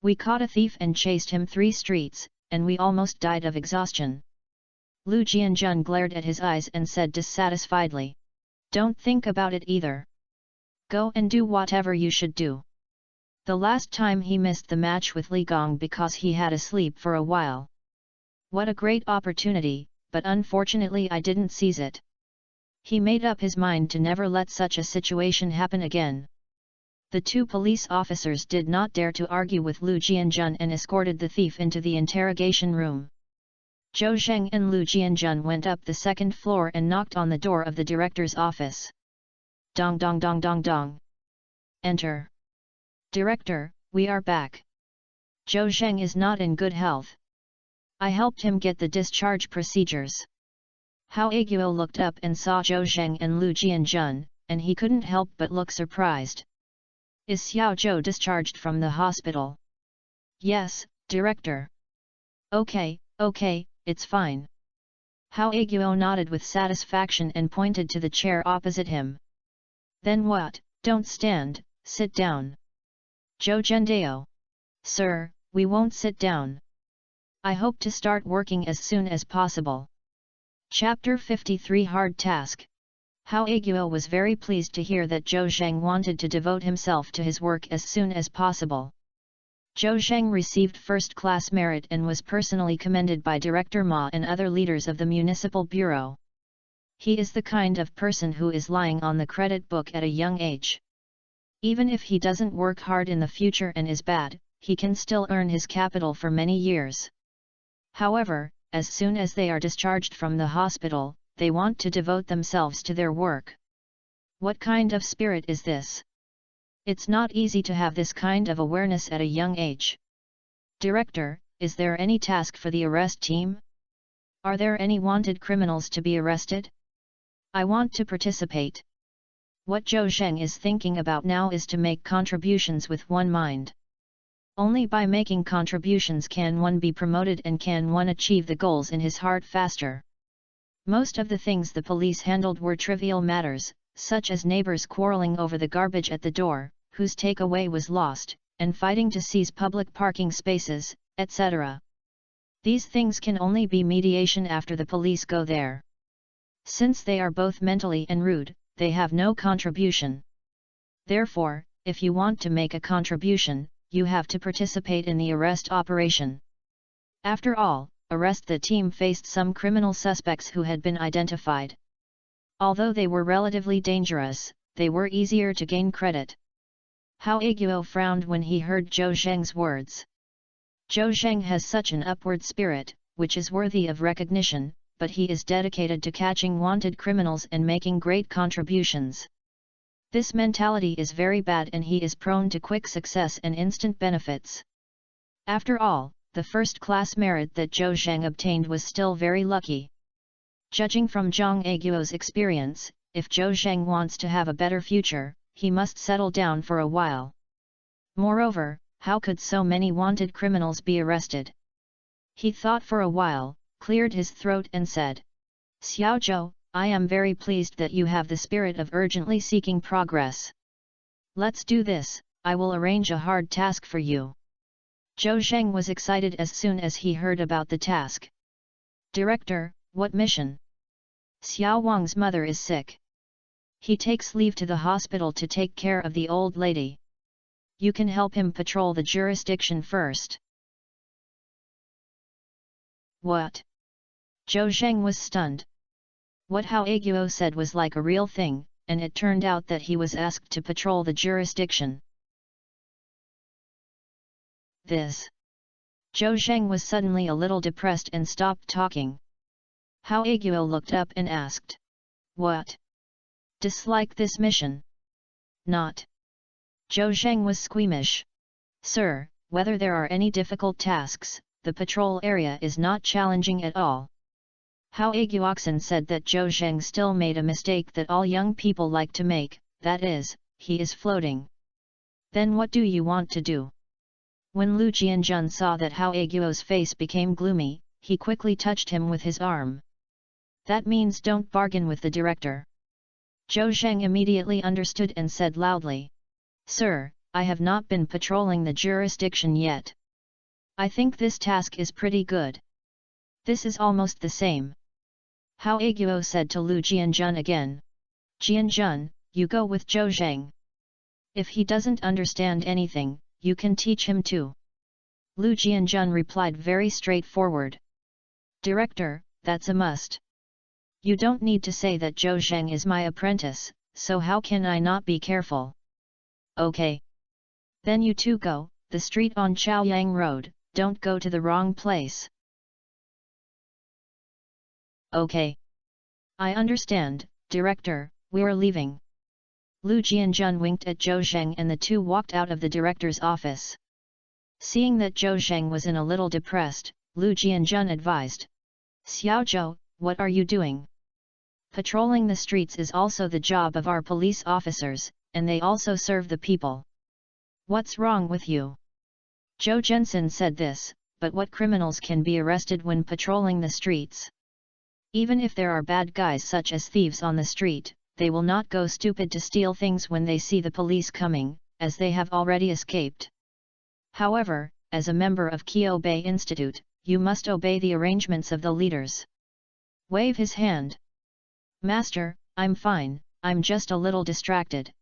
We caught a thief and chased him 3 streets, and we almost died of exhaustion. Lu Jianjun glared at his eyes and said dissatisfiedly. Don't think about it either. Go and do whatever you should do. The last time he missed the match with Li Gong because he had to sleep for a while. What a great opportunity, but unfortunately I didn't seize it. He made up his mind to never let such a situation happen again. The two police officers did not dare to argue with Lu Jianjun and escorted the thief into the interrogation room. Zhou Zheng and Lu Jianjun went up the 2nd floor and knocked on the door of the director's office. Dong dong dong dong dong. Enter. Director, we are back. Zhou Zheng is not in good health. I helped him get the discharge procedures. Hao Aguo looked up and saw Zhou Zheng and Lu Jianjun, and he couldn't help but look surprised. Is Xiao Zhou discharged from the hospital? Yes, Director. Okay, it's fine. Hao Aguo nodded with satisfaction and pointed to the chair opposite him. Then what? Don't stand, sit down. Zhou Zhendao. Sir, we won't sit down. I hope to start working as soon as possible. Chapter 53 Hard Task. Hao Aguo was very pleased to hear that Zhou Zheng wanted to devote himself to his work as soon as possible. Zhou Zheng received first-class merit and was personally commended by Director Ma and other leaders of the Municipal Bureau. He is the kind of person who is lying on the credit book at a young age. Even if he doesn't work hard in the future and is bad, he can still earn his capital for many years. However, as soon as they are discharged from the hospital, they want to devote themselves to their work. What kind of spirit is this? It's not easy to have this kind of awareness at a young age. Director, is there any task for the arrest team? Are there any wanted criminals to be arrested? I want to participate. What Zhou Zheng is thinking about now is to make contributions with one mind. Only by making contributions can one be promoted and can one achieve the goals in his heart faster. Most of the things the police handled were trivial matters, such as neighbors quarreling over the garbage at the door, whose takeaway was lost, and fighting to seize public parking spaces, etc. These things can only be mediation after the police go there. Since they are both mentally and rude, they have no contribution. Therefore, if you want to make a contribution, you have to participate in the arrest operation. After all, arrest the team faced some criminal suspects who had been identified. Although they were relatively dangerous, they were easier to gain credit. Hao Aguo frowned when he heard Zhou Zheng's words. Zhou Zheng has such an upward spirit, which is worthy of recognition, but he is dedicated to catching wanted criminals and making great contributions. This mentality is very bad and he is prone to quick success and instant benefits. After all, the first-class merit that Zhou Zheng obtained was still very lucky. Judging from Zhang Aguo's experience, if Zhou Zheng wants to have a better future, he must settle down for a while. Moreover, how could so many wanted criminals be arrested? He thought for a while, cleared his throat and said, "Xiao Zhou, I am very pleased that you have the spirit of urgently seeking progress. Let's do this, I will arrange a hard task for you." Zhou Zheng was excited as soon as he heard about the task. "Director, what mission?" "Xiao Wang's mother is sick. He takes leave to the hospital to take care of the old lady. You can help him patrol the jurisdiction first." "What?" Zhou Zheng was stunned. What Hao Aguo said was like a real thing, and it turned out that he was asked to patrol the jurisdiction. This. Zhou Zheng was suddenly a little depressed and stopped talking. Hao Aguo looked up and asked, "What? Dislike this mission?" "Not." Zhou Zheng was squeamish. "Sir, whether there are any difficult tasks, the patrol area is not challenging at all." Hao Aguoxin said that Zhou Zheng still made a mistake that all young people like to make, that is, he is floating. "Then what do you want to do?" When Lu Jianjun saw that Hao Aguo's face became gloomy, he quickly touched him with his arm. "That means don't bargain with the director." Zhou Zheng immediately understood and said loudly, "Sir, I have not been patrolling the jurisdiction yet. I think this task is pretty good. This is almost the same." Hao Aguo said to Lu Jianjun again, "Jianjun, you go with Zhou Zheng. If he doesn't understand anything, you can teach him too." Lu Jianjun replied very straightforward. "Director, that's a must. You don't need to say that Zhou Zheng is my apprentice, so how can I not be careful?" "Okay. Then you two go, the street on Chaoyang Road, don't go to the wrong place." "Okay. I understand, Director, we're leaving." Lu Jianjun winked at Zhou Zheng and the two walked out of the director's office. Seeing that Zhou Zheng was in a little depressed, Lu Jianjun advised, "Xiao Zhou, what are you doing? Patrolling the streets is also the job of our police officers, and they also serve the people. What's wrong with you?" Zhou Zhensin said this, but what criminals can be arrested when patrolling the streets? Even if there are bad guys such as thieves on the street, they will not go stupid to steal things when they see the police coming, as they have already escaped. However, as a member of Kyobei Institute, you must obey the arrangements of the leaders. Wave his hand. "Master, I'm fine, I'm just a little distracted.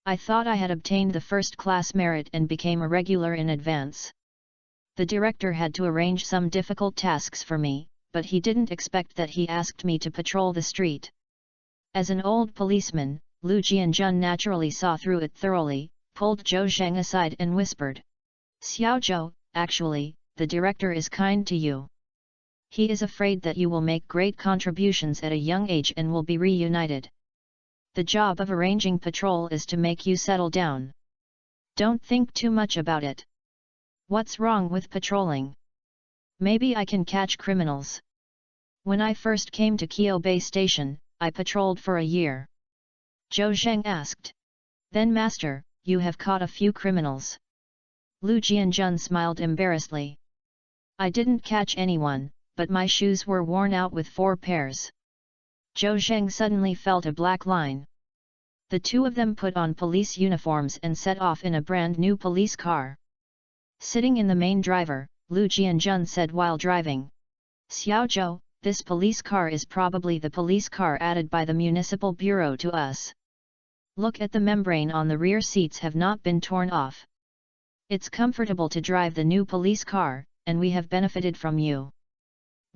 I thought I had obtained the first-class merit and became a regular in advance. The director had to arrange some difficult tasks for me, but he didn't expect that he asked me to patrol the street." As an old policeman, Lu Jianjun naturally saw through it thoroughly, pulled Zhou Zheng aside and whispered, "Xiao Zhou, actually, the director is kind to you. He is afraid that you will make great contributions at a young age and will be reunited. The job of arranging patrol is to make you settle down. Don't think too much about it. What's wrong with patrolling? Maybe I can catch criminals. When I first came to Kyobei Station, I patrolled for a year." Zhou Zheng asked. "Then master, you have caught a few criminals?" Lu Jianjun smiled embarrassedly. "I didn't catch anyone, but my shoes were worn out with 4 pairs." Zhou Zheng suddenly felt a black line. The two of them put on police uniforms and set off in a brand new police car. Sitting in the main driver, Lu Jianjun said while driving, "Xiao Zhou, this police car is probably the police car added by the municipal bureau to us. Look at the membrane on the rear seats have not been torn off. It's comfortable to drive the new police car, and we have benefited from you.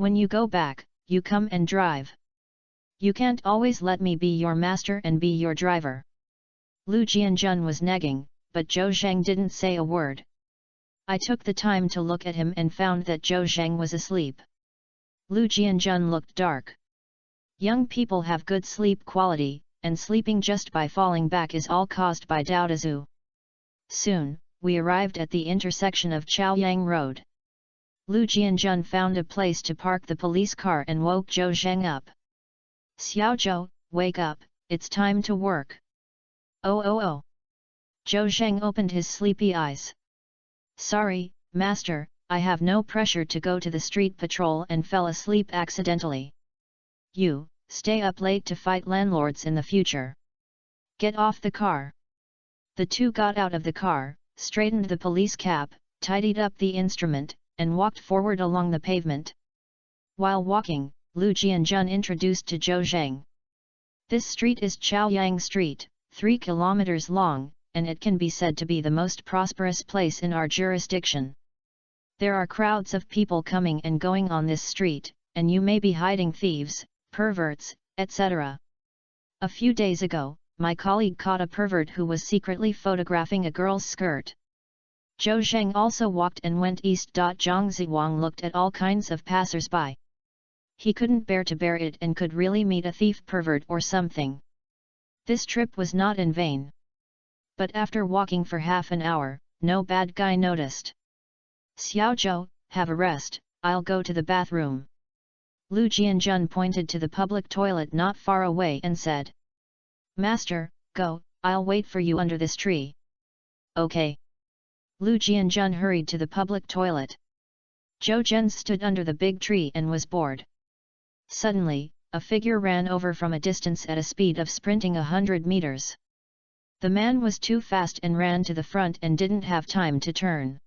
When you go back, you come and drive. You can't always let me be your master and be your driver. Lu Jianjun was nagging, but Zhou Zhang didn't say a word. I took the time to look at him and found that Zhou Zhang was asleep. Lu Jianjun looked dark. Young people have good sleep quality, and sleeping just by falling back is all caused by Daodazu. Soon, we arrived at the intersection of Chaoyang Road. Lu Jianjun found a place to park the police car and woke Zhou Zhang up. Xiaozhou, wake up, it's time to work. Oh. Zhou Zhang opened his sleepy eyes. Sorry, master, I have no pressure to go to the street patrol and fell asleep accidentally. You, stay up late to fight landlords in the future. Get off the car. The two got out of the car, straightened the police cap, tidied up the instrument, and walked forward along the pavement. While walking, Lu Jianjun introduced to Zhou Zhang. This street is Chaoyang Street, 3 kilometers long, and it can be said to be the most prosperous place in our jurisdiction. There are crowds of people coming and going on this street, and you may be hiding thieves, perverts, etc. A few days ago, my colleague caught a pervert who was secretly photographing a girl's skirt. Zhou Zhang also walked and went east. Zhang Ziwang looked at all kinds of passers-by. He couldn't bear to bear it and could really meet a thief pervert or something. This trip was not in vain. But after walking for half an hour, no bad guy noticed. Xiaozhou, have a rest, I'll go to the bathroom. Lu Jianjun pointed to the public toilet not far away and said. Master, go, I'll wait for you under this tree. Okay. Lu Jianjun hurried to the public toilet. Zhou Zhen stood under the big tree and was bored. Suddenly, a figure ran over from a distance at a speed of sprinting 100 meters. The man was too fast and ran to the front and didn't have time to turn.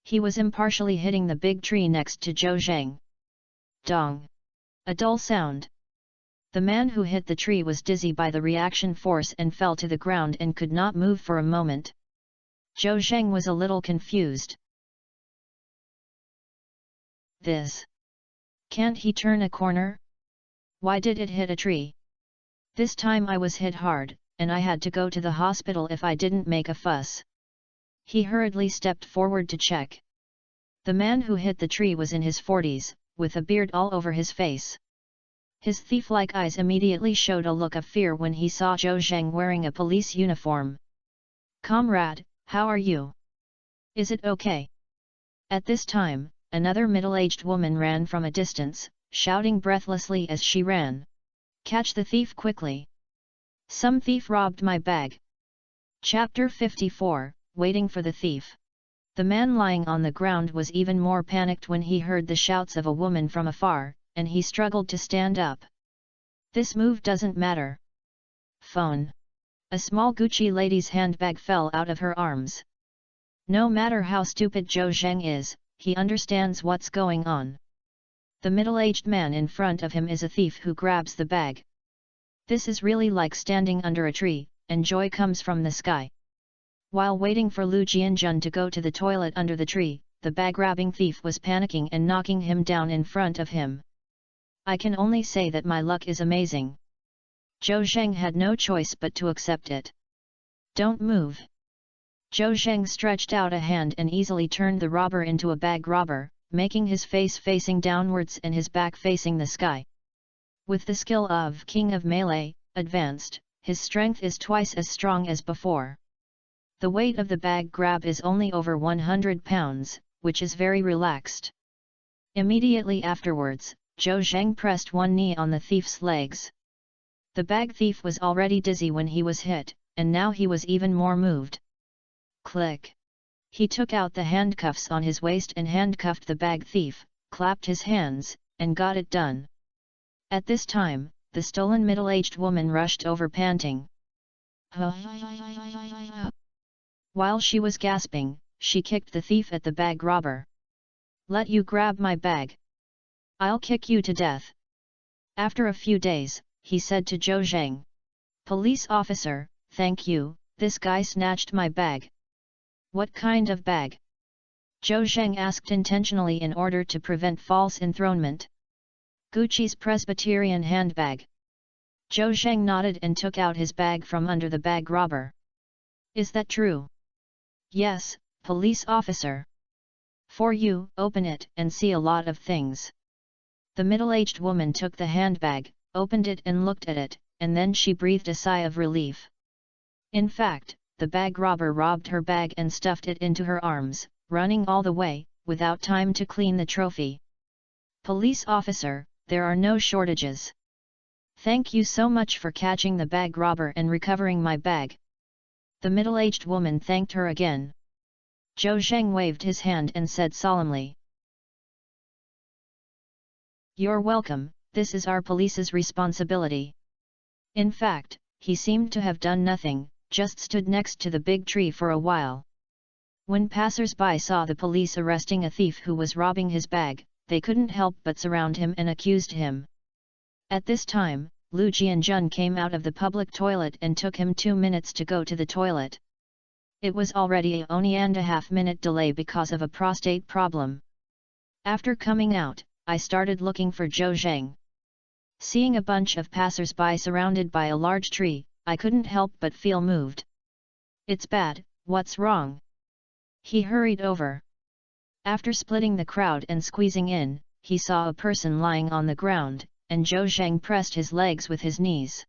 He was impartially hitting the big tree next to Zhou Zhang. Dong! A dull sound. The man who hit the tree was dizzy by the reaction force and fell to the ground and could not move for a moment. Zhou Zhang was a little confused. This. Can't he turn a corner? Why did it hit a tree? This time I was hit hard, and I had to go to the hospital if I didn't make a fuss. He hurriedly stepped forward to check. The man who hit the tree was in his 40s, with a beard all over his face. His thief-like eyes immediately showed a look of fear when he saw Zhou Zhang wearing a police uniform. Comrade, how are you? Is it okay? At this time, another middle-aged woman ran from a distance, shouting breathlessly as she ran. Catch the thief quickly! Some thief robbed my bag. Chapter 54, Waiting for the Thief. The man lying on the ground was even more panicked when he heard the shouts of a woman from afar, and he struggled to stand up. This move doesn't matter. Phone. A small Gucci lady's handbag fell out of her arms. No matter how stupid Zhou Zhang is, he understands what's going on. The middle-aged man in front of him is a thief who grabs the bag. This is really like standing under a tree, and joy comes from the sky. While waiting for Lu Jianjun to go to the toilet under the tree, the bag-grabbing thief was panicking and knocking him down in front of him. I can only say that my luck is amazing. Zhou Zhang had no choice but to accept it. Don't move. Zhou Zhang stretched out a hand and easily turned the robber into a bag robber, making his face facing downwards and his back facing the sky. With the skill of King of Melee, advanced, his strength is twice as strong as before. The weight of the bag grab is only over 100 pounds, which is very relaxed. Immediately afterwards, Zhou Zhang pressed one knee on the thief's legs. The bag thief was already dizzy when he was hit, and now he was even more moved. Click! He took out the handcuffs on his waist and handcuffed the bag thief, clapped his hands, and got it done. At this time, the stolen middle-aged woman rushed over panting. While she was gasping, she kicked the thief at the bag robber. Let you grab my bag. I'll kick you to death. After a few days, he said to Zhou Zhang. Police officer, thank you, this guy snatched my bag. What kind of bag? Zhou Zhang asked intentionally in order to prevent false enthronement. Gucci's Presbyterian handbag. Zhou Zheng nodded and took out his bag from under the bag robber. Is that true? Yes, police officer. For you, open it and see a lot of things. The middle-aged woman took the handbag, opened it and looked at it, and then she breathed a sigh of relief. In fact, the bag robber robbed her bag and stuffed it into her arms, running all the way, without time to clean the trophy. Police officer, there are no shortages. Thank you so much for catching the bag robber and recovering my bag. The middle-aged woman thanked her again. Zhou Zheng waved his hand and said solemnly, "You're welcome, this is our police's responsibility." In fact, he seemed to have done nothing, just stood next to the big tree for a while. When passers-by saw the police arresting a thief who was robbing his bag, they couldn't help but surround him and accused him. At this time, Lu Jianjun came out of the public toilet and took him 2 minutes to go to the toilet. It was already only and a half-minute delay because of a prostate problem. After coming out, I started looking for Zhou Zheng. Seeing a bunch of passers-by surrounded by a large tree, I couldn't help but feel moved. It's bad, what's wrong? He hurried over. After splitting the crowd and squeezing in, he saw a person lying on the ground, and Zhou Zheng pressed his legs with his knees.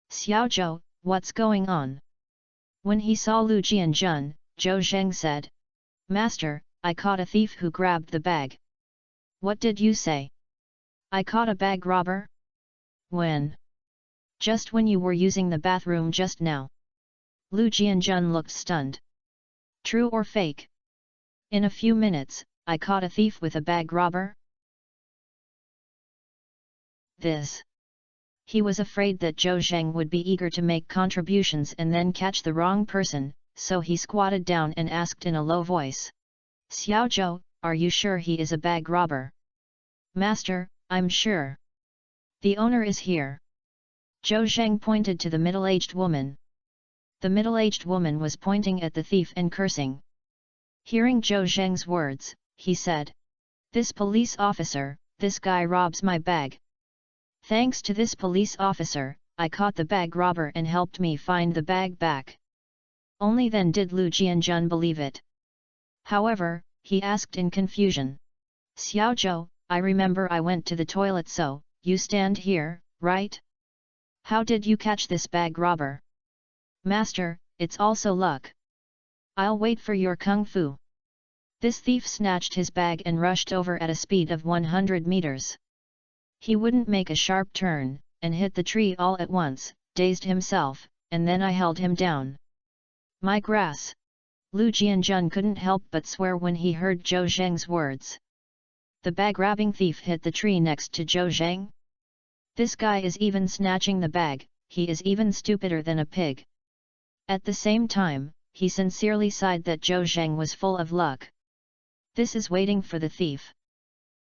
"Xiaozhou, what's going on?" When he saw Lu Jianjun, Zhou Zheng said, "Master, I caught a thief who grabbed the bag." "What did you say?" "I caught a bag robber." "When?" "Just when you were using the bathroom just now." Lu Jianjun looked stunned. "True or fake?" "In a few minutes, I caught a thief with a bag robber." This. He was afraid that Zhou Zheng would be eager to make contributions and then catch the wrong person, so he squatted down and asked in a low voice, "Xiaozhou, are you sure he is a bag robber?" "Master, I'm sure. The owner is here." Zhou Zheng pointed to the middle-aged woman. The middle-aged woman was pointing at the thief and cursing. Hearing Zhou Zheng's words, he said, "This police officer, this guy robs my bag. Thanks to this police officer, I caught the bag robber and helped me find the bag back." Only then did Lu Jianjun believe it. However, he asked in confusion, "Xiaozhou, I remember I went to the toilet, so you stand here, right? How did you catch this bag robber?" "Master, it's also luck. I'll wait for your kung fu." This thief snatched his bag and rushed over at a speed of 100 meters. He wouldn't make a sharp turn, and hit the tree all at once, dazed himself, and then I held him down. "My grass!" Lu Jianjun couldn't help but swear when he heard Zhou Zheng's words. The bag-grabbing thief hit the tree next to Zhou Zheng. This guy is even snatching the bag, he is even stupider than a pig. At the same time, he sincerely sighed that Zhou Zheng was full of luck. This is waiting for the thief.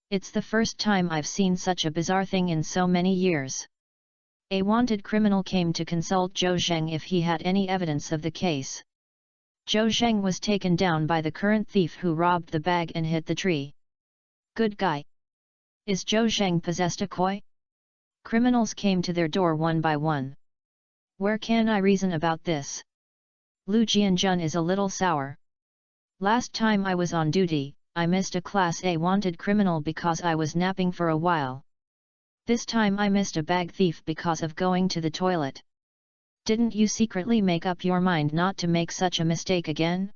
It's the first time I've seen such a bizarre thing in so many years. A wanted criminal came to consult Zhou Zheng if he had any evidence of the case. Zhou Zheng was taken down by the current thief who robbed the bag and hit the tree. Good guy. Is Zhou Zheng possessed a koi? Criminals came to their door one by one. Where can I reason about this? Lu Jianjun is a little sour. Last time I was on duty, I missed a Class A wanted criminal because I was napping for a while. This time I missed a bag thief because of going to the toilet. Didn't you secretly make up your mind not to make such a mistake again?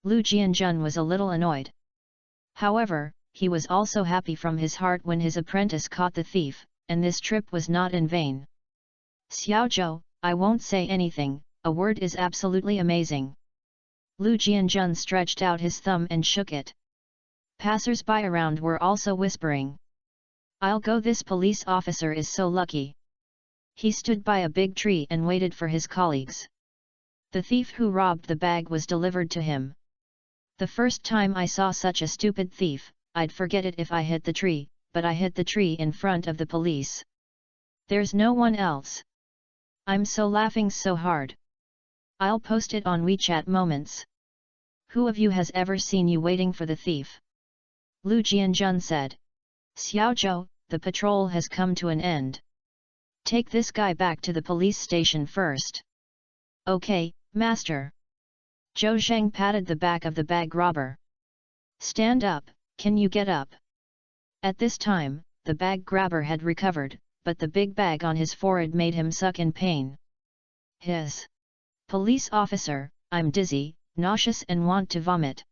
Lu Jianjun was a little annoyed. However, he was also happy from his heart when his apprentice caught the thief, and this trip was not in vain. "Xiaozhou, I won't say anything, a word is absolutely amazing." Lu Jianjun stretched out his thumb and shook it. Passers-by around were also whispering, "I'll go, this police officer is so lucky." He stood by a big tree and waited for his colleagues. The thief who robbed the bag was delivered to him. The first time I saw such a stupid thief, I'd forget it if I hit the tree, but I hit the tree in front of the police. There's no one else. I'm so laughing so hard. I'll post it on WeChat moments. Who of you has ever seen you waiting for the thief? Lu Jianjun said. "Xiaozhou, the patrol has come to an end. Take this guy back to the police station first. Okay, master. Zhou Zheng patted the back of the bag robber. Stand up, can you get up? At this time, the bag grabber had recovered, but the big bag on his forehead made him suck in pain. His police officer, I'm dizzy, nauseous and want to vomit.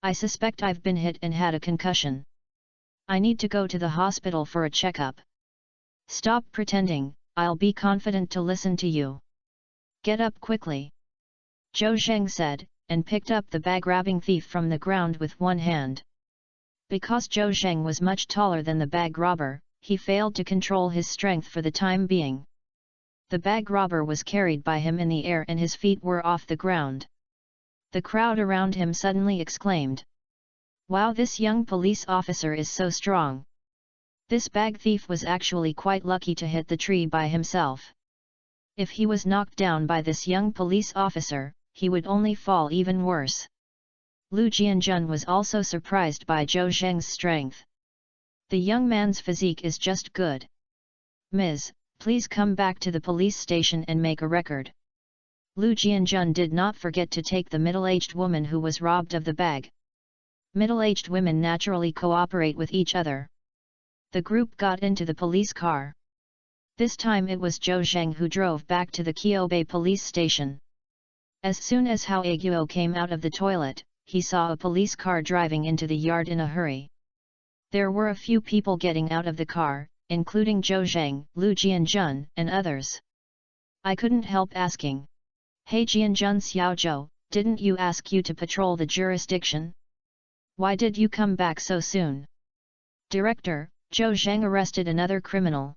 I suspect I've been hit and had a concussion. I need to go to the hospital for a checkup. Stop pretending, I'll be confident to listen to you. Get up quickly. Zhou Zheng said, and picked up the bag-grabbing thief from the ground with one hand. Because Zhou Zheng was much taller than the bag robber, he failed to control his strength for the time being. The bag robber was carried by him in the air and his feet were off the ground. The crowd around him suddenly exclaimed. Wow, this young police officer is so strong. This bag thief was actually quite lucky to hit the tree by himself. If he was knocked down by this young police officer, he would only fall even worse. Lu Jianjun was also surprised by Zhou Zheng's strength. The young man's physique is just good. Ms., please come back to the police station and make a record. Lu Jianjun did not forget to take the middle-aged woman who was robbed of the bag. Middle-aged women naturally cooperate with each other. The group got into the police car. This time it was Zhou Zheng who drove back to the Qiubei police station. As soon as Hao Aguo came out of the toilet, he saw a police car driving into the yard in a hurry. There were a few people getting out of the car, including Zhou Zheng, Lu Jianjun, and others. I couldn't help asking. Hey Jianjun Xiaozhou, didn't you ask you to patrol the jurisdiction? Why did you come back so soon? Director, Zhou Zheng arrested another criminal.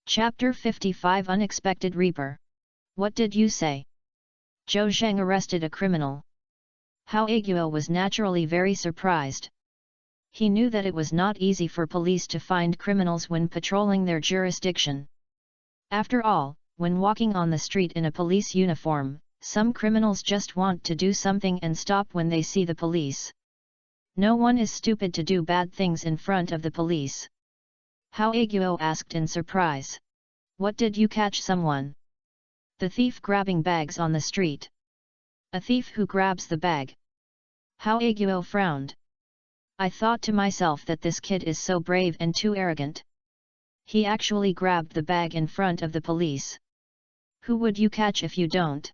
Chapter 55 Unexpected Reaper. What did you say? Zhou Zheng arrested a criminal. Hao Aguo was naturally very surprised. He knew that it was not easy for police to find criminals when patrolling their jurisdiction. After all, when walking on the street in a police uniform, some criminals just want to do something and stop when they see the police. No one is stupid to do bad things in front of the police. Hao Aguo asked in surprise. What did you catch someone? The thief grabbing bags on the street. A thief who grabs the bag. Hao Aguo frowned. I thought to myself that this kid is so brave and too arrogant. He actually grabbed the bag in front of the police. Who would you catch if you don't?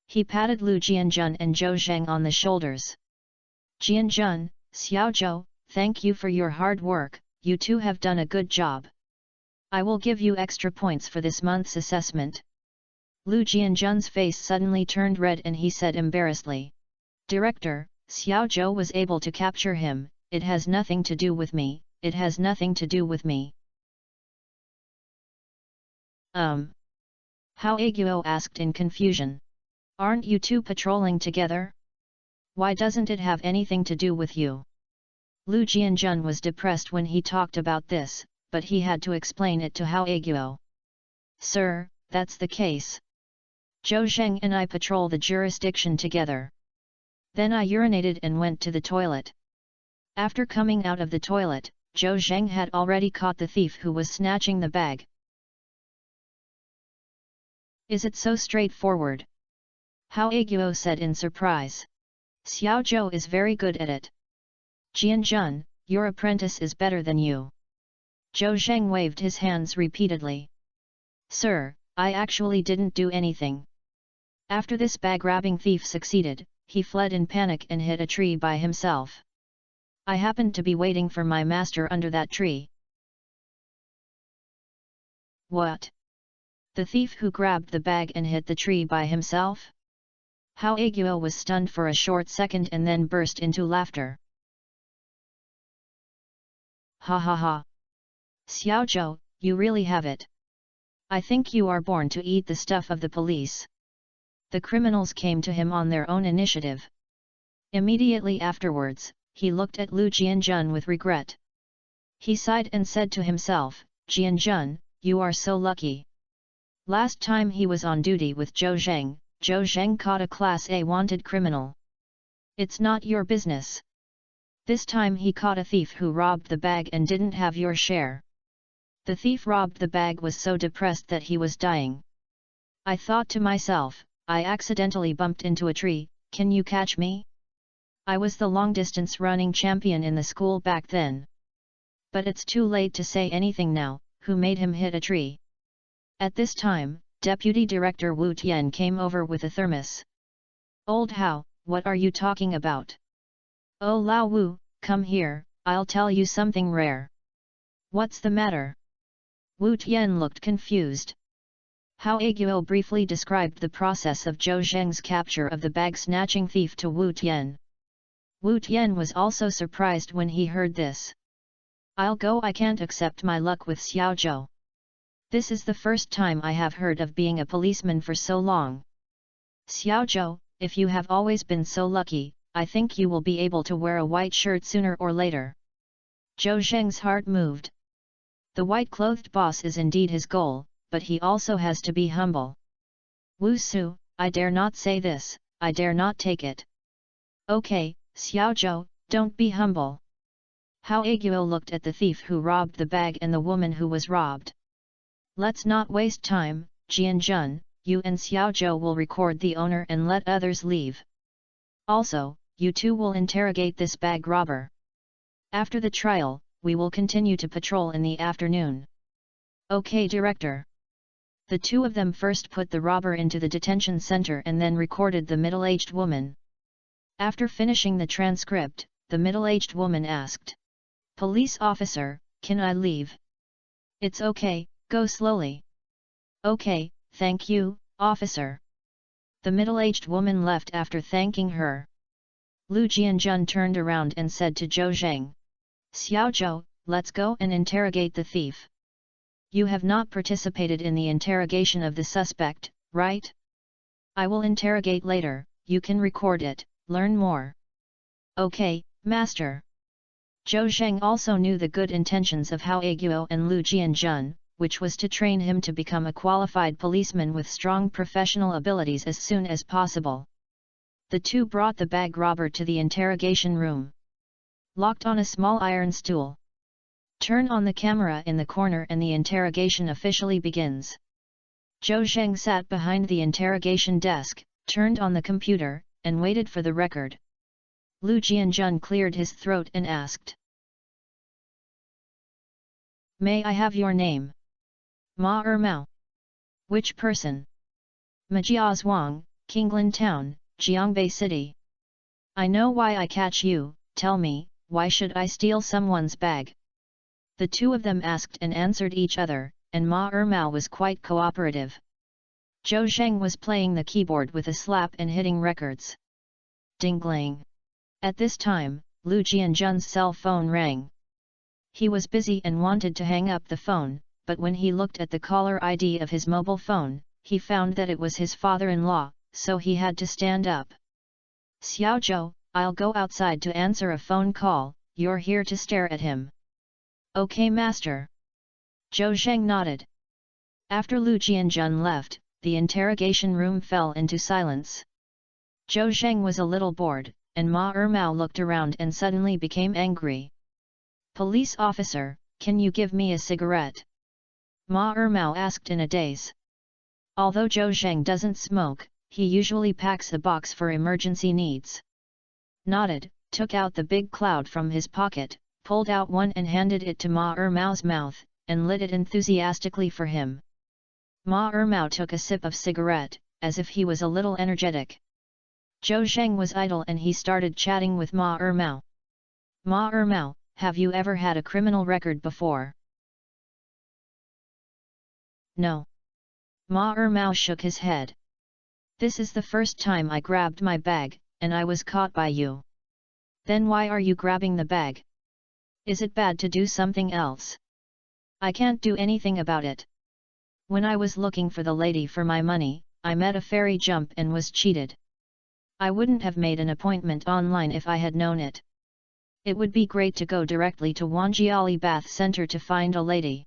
He patted Lu Jianjun and Zhou Zheng on the shoulders. Jianjun, Xiaozhou, thank you for your hard work, you two have done a good job. I will give you extra points for this month's assessment. Lu Jianjun's face suddenly turned red and he said embarrassedly. Director, Xiaozhou was able to capture him, it has nothing to do with me, it has nothing to do with me. Hao Aguo asked in confusion. Aren't you two patrolling together? Why doesn't it have anything to do with you? Lu Jianjun was depressed when he talked about this, but he had to explain it to Hao Aguo. Sir, that's the case. Zhou Zheng and I patrol the jurisdiction together. Then I urinated and went to the toilet. After coming out of the toilet, Zhou Zheng had already caught the thief who was snatching the bag. Is it so straightforward? Hao Aguo said in surprise. Xiaozhou is very good at it. Jianjun, your apprentice is better than you. Zhou Zheng waved his hands repeatedly. Sir, I actually didn't do anything. After this bag-grabbing thief succeeded, he fled in panic and hit a tree by himself. I happened to be waiting for my master under that tree. What? The thief who grabbed the bag and hit the tree by himself? Hao Aguo was stunned for a short second and then burst into laughter. Ha ha ha! Xiaozhou, you really have it. I think you are born to eat the stuff of the police. The criminals came to him on their own initiative. Immediately afterwards, he looked at Lu Jianjun with regret. He sighed and said to himself, Jianjun, you are so lucky. Last time he was on duty with Zhou Zheng caught a Class A wanted criminal. It's not your business. This time he caught a thief who robbed the bag and didn't have your share. The thief robbed the bag was so depressed that he was dying. I thought to myself, I accidentally bumped into a tree, can you catch me? I was the long-distance running champion in the school back then. But it's too late to say anything now, who made him hit a tree? At this time, Deputy Director Wu Tian came over with a thermos. Old Hao, what are you talking about? Oh Lao Wu, come here, I'll tell you something rare. What's the matter? Wu Tian looked confused. Hao Aguo briefly described the process of Zhou Zheng's capture of the bag-snatching thief to Wu Tian. Wu Tian was also surprised when he heard this. I'll go, I can't accept my luck with Xiao Zhou. This is the first time I have heard of being a policeman for so long. Xiao Zhou, if you have always been so lucky, I think you will be able to wear a white shirt sooner or later. Zhou Zheng's heart moved. The white-clothed boss is indeed his goal, but he also has to be humble. Wu Su, I dare not say this, I dare not take it. Okay, Xiao Zhou, don't be humble. Hao Aguo looked at the thief who robbed the bag and the woman who was robbed. Let's not waste time, Jian Jun, you and Xiao Zhou will record the owner and let others leave. Also, you two will interrogate this bag robber. After the trial, we will continue to patrol in the afternoon. Okay, Director. The two of them first put the robber into the detention center and then recorded the middle-aged woman. After finishing the transcript, the middle-aged woman asked, Police officer, can I leave? It's okay, go slowly. Okay, thank you, officer. The middle-aged woman left after thanking her. Lu Jianjun turned around and said to Zhou Zheng, Xiao Zhou, let's go and interrogate the thief. You have not participated in the interrogation of the suspect, right? I will interrogate later, you can record it, learn more. Okay, master. Zhou Zheng also knew the good intentions of Hao Aguo and Lu Jianjun, which was to train him to become a qualified policeman with strong professional abilities as soon as possible. The two brought the bag robber to the interrogation room. Locked on a small iron stool. Turn on the camera in the corner and the interrogation officially begins. Zhou Zheng sat behind the interrogation desk, turned on the computer, and waited for the record. Lu Jianjun cleared his throat and asked, May I have your name? Ma Mao. Which person? Majia Zhuang, Qinglin Town, Jiangbei City. I know why I catch you, tell me, why should I steal someone's bag? The two of them asked and answered each other, and Ma Mao was quite cooperative. Zhou Zheng was playing the keyboard with a slap and hitting records. Dingling. At this time, Lu Jianjun's cell phone rang. He was busy and wanted to hang up the phone, but when he looked at the caller ID of his mobile phone, he found that it was his father-in-law, so he had to stand up. Xiao Zhou, I'll go outside to answer a phone call, you're here to stare at him. Okay, master. Zhou Zheng nodded. After Lu Jianjun left, the interrogation room fell into silence. Zhou Zheng was a little bored, and Ma Mao looked around and suddenly became angry. Police officer, can you give me a cigarette? Ma Mao asked in a daze. Although Zhou Zheng doesn't smoke, he usually packs a box for emergency needs. Nodded, took out the big cloud from his pocket, pulled out one and handed it to Ma Mao's mouth, and lit it enthusiastically for him. Ma Mao took a sip of cigarette, as if he was a little energetic. Zhou Zheng was idle and he started chatting with Ma Mao. Ma Mao, have you ever had a criminal record before? No. Ma Mao shook his head. This is the first time I grabbed my bag, and I was caught by you. Then why are you grabbing the bag? Is it bad to do something else? I can't do anything about it. When I was looking for the lady for my money, I met a fairy jump and was cheated. I wouldn't have made an appointment online if I had known it. It would be great to go directly to Wanjiali Bath Center to find a lady.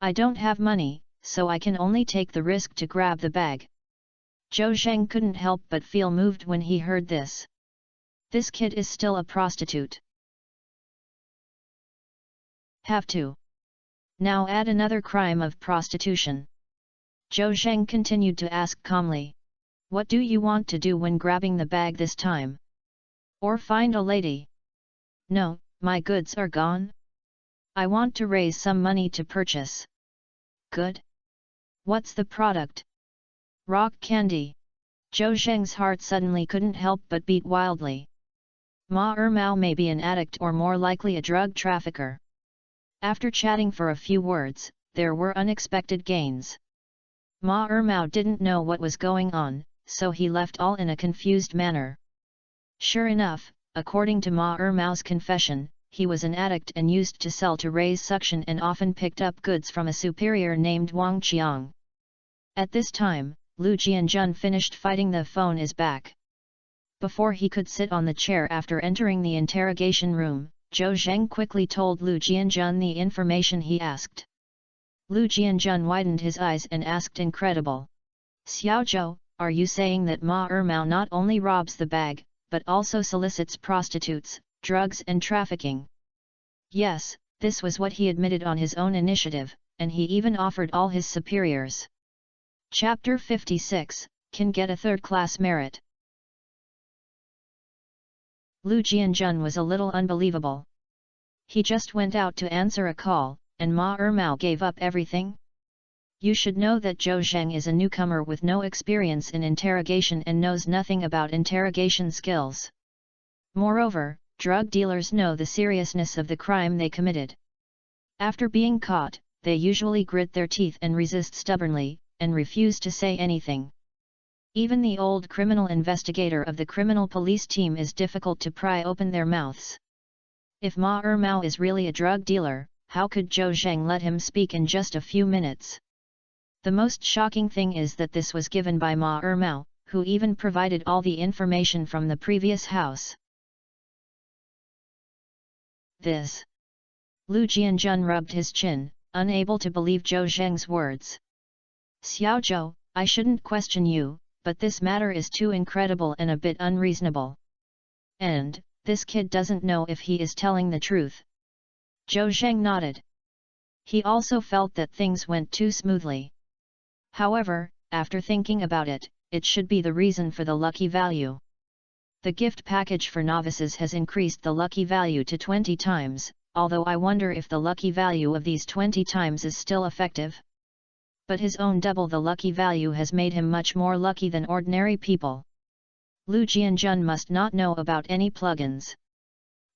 I don't have money, so I can only take the risk to grab the bag. Zhou Zheng couldn't help but feel moved when he heard this. This kid is still a prostitute. Have to. Now add another crime of prostitution. Zhou Zheng continued to ask calmly. What do you want to do when grabbing the bag this time? Or find a lady? No, my goods are gone. I want to raise some money to purchase. Good. What's the product? Rock candy. Zhou Zheng's heart suddenly couldn't help but beat wildly. Ma Ermao may be an addict or more likely a drug trafficker. After chatting for a few words, there were unexpected gains. Ma Ermao didn't know what was going on, so he left all in a confused manner. Sure enough, according to Ma Ermao's confession, he was an addict and used to sell to raise suction and often picked up goods from a superior named Wang Qiang. At this time, Lu Jianjun finished fighting. The phone is back. Before he could sit on the chair after entering the interrogation room, Zhou Zheng quickly told Lu Jianjun the information he asked. Lu Jianjun widened his eyes and asked incredible. Xiaozhou, are you saying that Ma Ermao not only robs the bag, but also solicits prostitutes, drugs and trafficking? Yes, this was what he admitted on his own initiative, and he even offered all his superiors. Chapter 56, Can Get a Third-Class Merit. Lu Jianjun was a little unbelievable. He just went out to answer a call, and Ma Ermao gave up everything? You should know that Zhou Zheng is a newcomer with no experience in interrogation and knows nothing about interrogation skills. Moreover, drug dealers know the seriousness of the crime they committed. After being caught, they usually grit their teeth and resist stubbornly, and refuse to say anything. Even the old criminal investigator of the criminal police team is difficult to pry open their mouths. If Ma Ermao is really a drug dealer, how could Zhou Zheng let him speak in just a few minutes? The most shocking thing is that this was given by Ma Ermao, who even provided all the information from the previous house. This. Lu Jianjun rubbed his chin, unable to believe Zhou Zheng's words. Xiaozhou, I shouldn't question you, but this matter is too incredible and a bit unreasonable. And, this kid doesn't know if he is telling the truth. Zhou Zheng nodded. He also felt that things went too smoothly. However, after thinking about it, it should be the reason for the lucky value. The gift package for novices has increased the lucky value to 20 times, although I wonder if the lucky value of these 20 times is still effective. But his own double the lucky value has made him much more lucky than ordinary people. Lu Jianjun must not know about any plugins.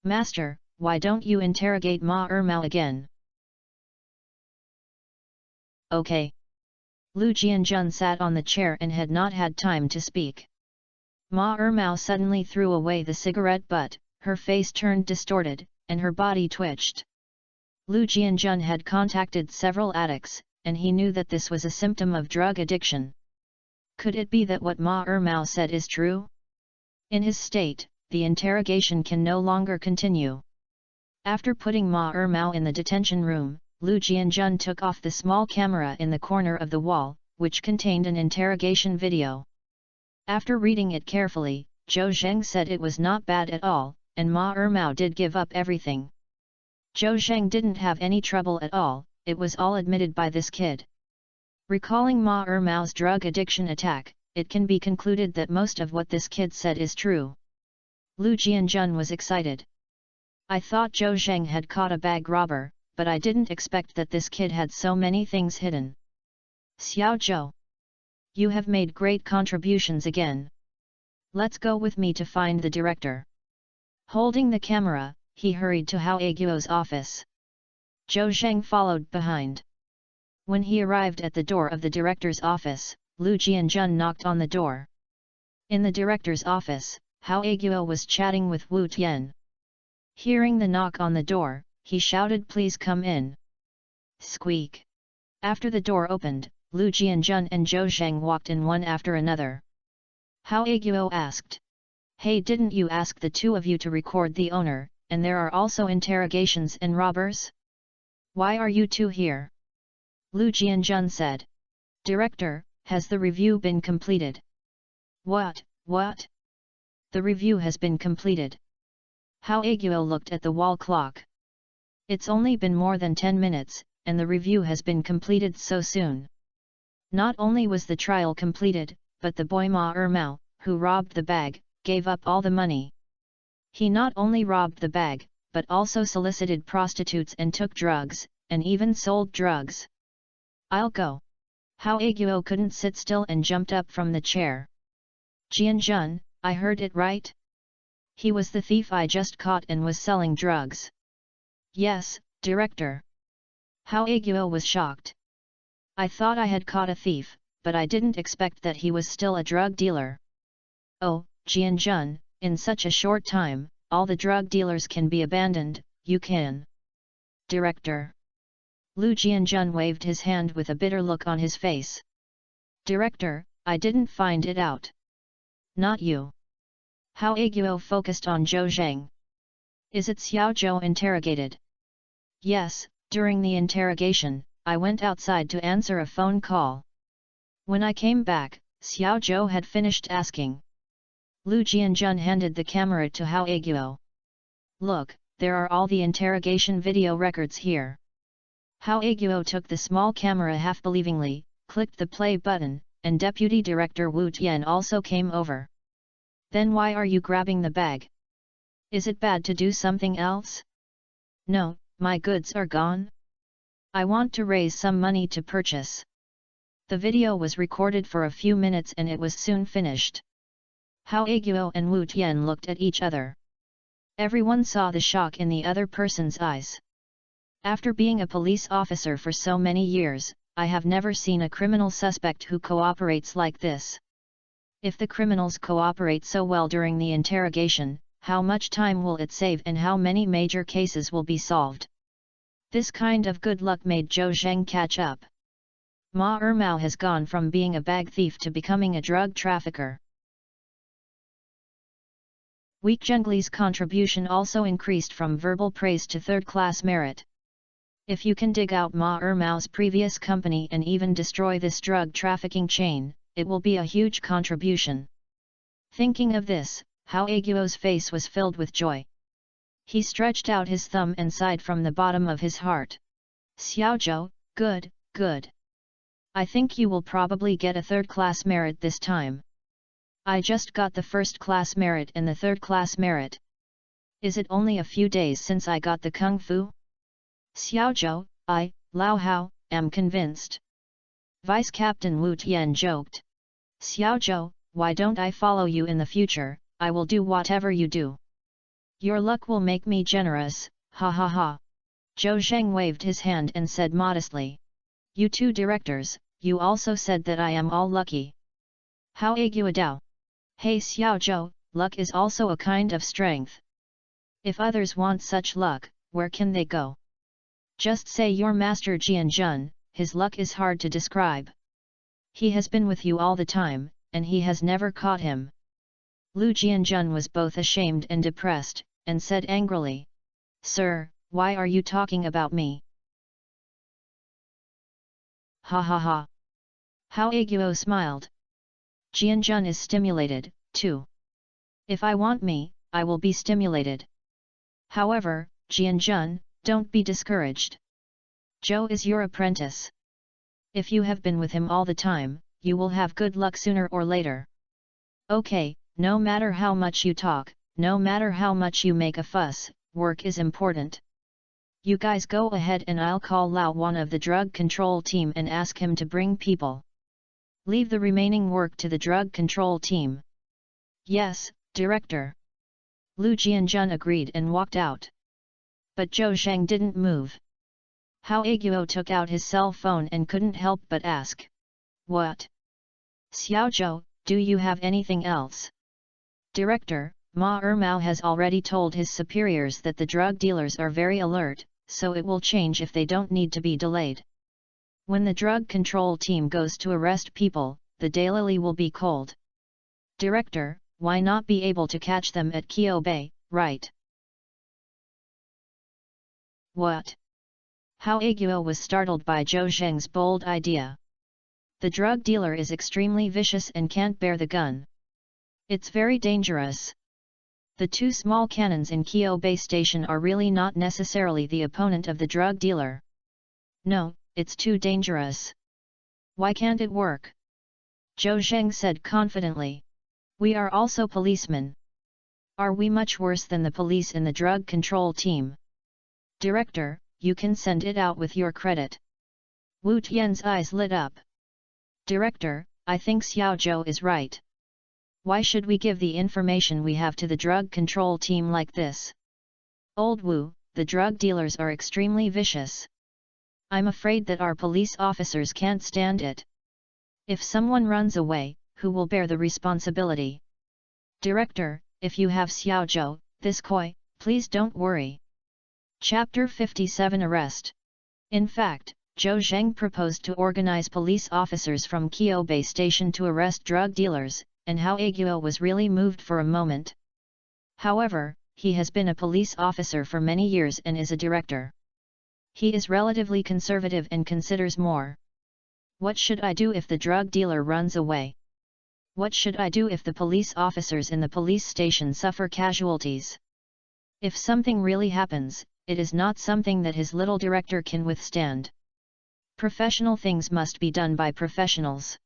Master, why don't you interrogate Ma Ermao again? Okay. Lu Jianjun sat on the chair and had not had time to speak. Ma Ermao suddenly threw away the cigarette butt, her face turned distorted, and her body twitched. Lu Jianjun had contacted several addicts, and he knew that this was a symptom of drug addiction. Could it be that what Ma Ermao said is true? In his state, the interrogation can no longer continue. After putting Ma Ermao in the detention room, Lu Jianjun took off the small camera in the corner of the wall, which contained an interrogation video. After reading it carefully, Zhou Zheng said it was not bad at all, and Ma Ermao did give up everything. Zhou Zheng didn't have any trouble at all, it was all admitted by this kid. Recalling Ma Ermao's drug addiction attack, it can be concluded that most of what this kid said is true. Lu Jianjun was excited. I thought Zhou Zheng had caught a bag robber, but I didn't expect that this kid had so many things hidden. Xiaozhou, you have made great contributions again. Let's go with me to find the director. Holding the camera, he hurried to Hao Aguo's office. Zhou Zheng followed behind. When he arrived at the door of the director's office, Lu Jianjun knocked on the door. In the director's office, Hao Aguo was chatting with Wu Tian. Hearing the knock on the door, he shouted, "Please come in." Squeak! After the door opened, Lu Jianjun and Zhou Zheng walked in one after another. Hao Aguo asked, "Hey, didn't you ask the two of you to record the owner, and there are also interrogations and robbers? Why are you two here?" Lu Jianjun said. "Director, has the review been completed?" What? The review has been completed. Hao Aguo looked at the wall clock. It's only been more than 10 minutes, and the review has been completed so soon. Not only was the trial completed, but the boy Ma Ermao, who robbed the bag, gave up all the money. He not only robbed the bag, but also solicited prostitutes and took drugs, and even sold drugs. I'll go. Hao Aguo couldn't sit still and jumped up from the chair. Jianjun, I heard it right? He was the thief I just caught and was selling drugs. Yes, director. Hao Aguo was shocked. I thought I had caught a thief, but I didn't expect that he was still a drug dealer. Oh, Jianjun, in such a short time, all the drug dealers can be abandoned, you can. Director. Lu Jianjun waved his hand with a bitter look on his face. Director, I didn't find it out. Not you. Hao Aguo focused on Zhou Zheng. Is it Xiao Zhou interrogated? Yes, during the interrogation, I went outside to answer a phone call. When I came back, Xiao Zhou had finished asking. Lu Jianjun handed the camera to Hao Aguo. Look, there are all the interrogation video records here. Hao Aguo took the small camera half-believingly, clicked the play button, and Deputy Director Wu Tian also came over. Then why are you grabbing the bag? Is it bad to do something else? No, my goods are gone. I want to raise some money to purchase. The video was recorded for a few minutes and it was soon finished. Hao Aguo and Wu Tian looked at each other. Everyone saw the shock in the other person's eyes. After being a police officer for so many years, I have never seen a criminal suspect who cooperates like this. If the criminals cooperate so well during the interrogation, how much time will it save and how many major cases will be solved? This kind of good luck made Zhou Zheng catch up. Ma Ermao has gone from being a bag thief to becoming a drug trafficker. Weak Zhengli's contribution also increased from verbal praise to third-class merit. If you can dig out Ma Ermao's previous company and even destroy this drug trafficking chain, it will be a huge contribution. Thinking of this, Hao Aguo's face was filled with joy. He stretched out his thumb and sighed from the bottom of his heart. Xiao Zhou, good, good. I think you will probably get a third-class merit this time. I just got the first-class merit and the third-class merit. Is it only a few days since I got the Kung Fu? Xiao Zhou, Lao Hao, am convinced. Vice Captain Wu Tian joked. Xiao Zhou, why don't I follow you in the future? I will do whatever you do. Your luck will make me generous, ha ha ha. Zhou Zheng waved his hand and said modestly. You two directors, you also said that I am all lucky. Hao Aguo Dao. Hey Xiao Zhou, luck is also a kind of strength. If others want such luck, where can they go? Just say your master Jianjun, his luck is hard to describe. He has been with you all the time, and he has never caught him. Lu Jianjun was both ashamed and depressed, and said angrily. Sir, why are you talking about me? Ha ha ha. Hao Aguo smiled. Jianjun is stimulated, too. If I want me, I will be stimulated. However, Jianjun, don't be discouraged. Zhou is your apprentice. If you have been with him all the time, you will have good luck sooner or later. Okay, no matter how much you talk, no matter how much you make a fuss, work is important. You guys go ahead and I'll call Lao one of the drug control team and ask him to bring people. Leave the remaining work to the drug control team. Yes, director. Lu Jianjun agreed and walked out. But Zhou Zheng didn't move. Hao Aguo took out his cell phone and couldn't help but ask. What? Xiao Zhou, do you have anything else? Director, Ma Ermao has already told his superiors that the drug dealers are very alert, so it will change if they don't need to be delayed. When the drug control team goes to arrest people, the daylily will be cold. Director, why not be able to catch them at Kyo Bay, right? What? Hao Aguo was startled by Zhou Zheng's bold idea. The drug dealer is extremely vicious and can't bear the gun. It's very dangerous. The two small cannons in Kyobei Station are really not necessarily the opponent of the drug dealer. No, it's too dangerous. Why can't it work? Zhou Zheng said confidently. We are also policemen. Are we much worse than the police in the drug control team? Director, you can send it out with your credit. Wu Tian's eyes lit up. Director, I think Xiao Zhou is right. Why should we give the information we have to the drug control team like this? Old Wu, the drug dealers are extremely vicious. I'm afraid that our police officers can't stand it. If someone runs away, who will bear the responsibility? Director, if you have Xiao Zhou, this koi, please don't worry. Chapter 57 Arrest. In fact, Zhou Zheng proposed to organize police officers from Kyobei Station to arrest drug dealers, and Hao Aguo was really moved for a moment. However, he has been a police officer for many years and is a director. He is relatively conservative and considers more. What should I do if the drug dealer runs away? What should I do if the police officers in the police station suffer casualties? If something really happens, it is not something that his little director can withstand. Professional things must be done by professionals.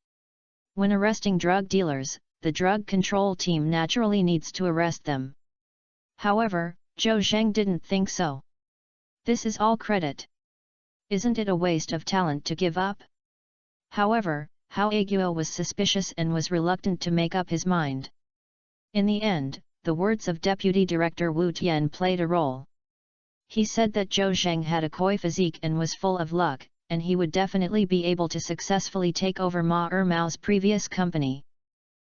When arresting drug dealers, the drug control team naturally needs to arrest them. However, Zhou Zheng didn't think so. This is all credit. Isn't it a waste of talent to give up? However, Hao Aguo was suspicious and was reluctant to make up his mind. In the end, the words of Deputy Director Wu Tian played a role. He said that Zhou Zheng had a coy physique and was full of luck, and he would definitely be able to successfully take over Ma Ermao's previous company.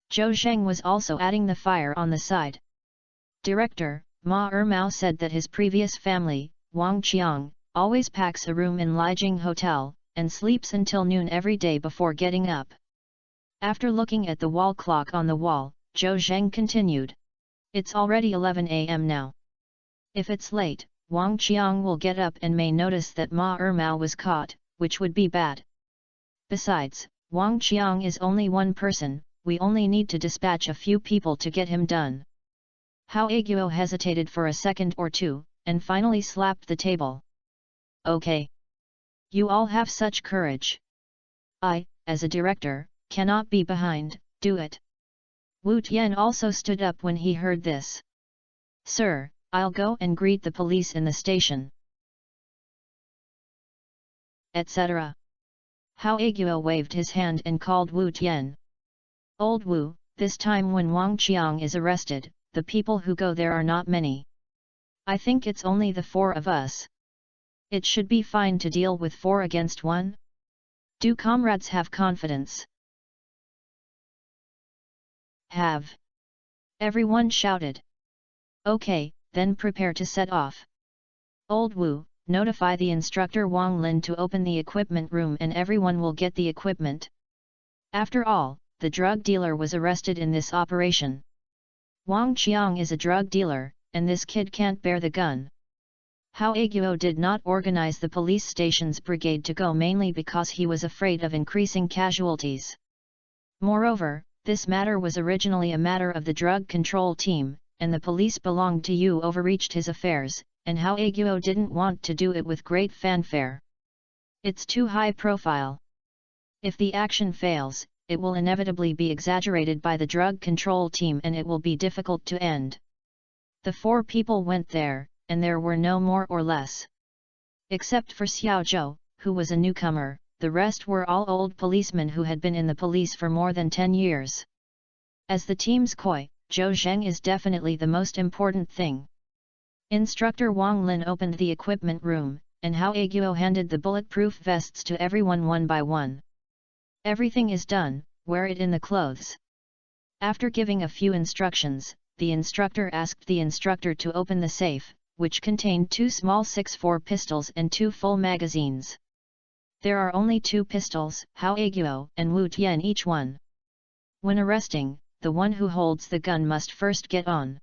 Zhou Zheng was also adding the fire on the side. Director, Ma Ermao said that his previous family, Wang Qiang, always packs a room in Lijiang Hotel, and sleeps until noon every day before getting up. After looking at the wall clock on the wall, Zhou Zheng continued. It's already 11 a.m. now. If it's late, Wang Qiang will get up and may notice that Ma Ermao was caught, which would be bad. Besides, Wang Qiang is only one person, we only need to dispatch a few people to get him done. Hao Aguo hesitated for a second or two, and finally slapped the table. Okay. You all have such courage. I, as a director, cannot be behind, do it. Wu Tian also stood up when he heard this. Sir, I'll go and greet the police in the station. Etc. Hao Aguo waved his hand and called Wu Tian. Old Wu, this time when Wang Qiang is arrested, the people who go there are not many. I think it's only the four of us. It should be fine to deal with 4 against 1. Do comrades have confidence? Have. Everyone shouted. Okay, then prepare to set off. Old Wu, notify the instructor Wang Lin to open the equipment room and everyone will get the equipment. After all, the drug dealer was arrested in this operation. Wang Qiang is a drug dealer, and this kid can't bear the gun. Hao Aguo did not organize the police station's brigade to go mainly because he was afraid of increasing casualties. Moreover, this matter was originally a matter of the drug control team, and the police belonged to Yu overreached his affairs, and Hao Aguo didn't want to do it with great fanfare. It's too high profile. If the action fails, it will inevitably be exaggerated by the drug control team and it will be difficult to end. The 4 people went there, and there were no more or less. Except for Xiao Zhou, who was a newcomer, the rest were all old policemen who had been in the police for more than 10 years. As the team's koi, Zhou Zheng is definitely the most important thing. Instructor Wang Lin opened the equipment room, and Hao Aguo handed the bulletproof vests to everyone one by one. Everything is done, wear it in the clothes. After giving a few instructions, the instructor asked the instructor to open the safe, which contained 2 small 6.4 pistols and 2 full magazines. There are only 2 pistols, Hao Aguo and Wu Tian each one. When arresting, the one who holds the gun must first get on.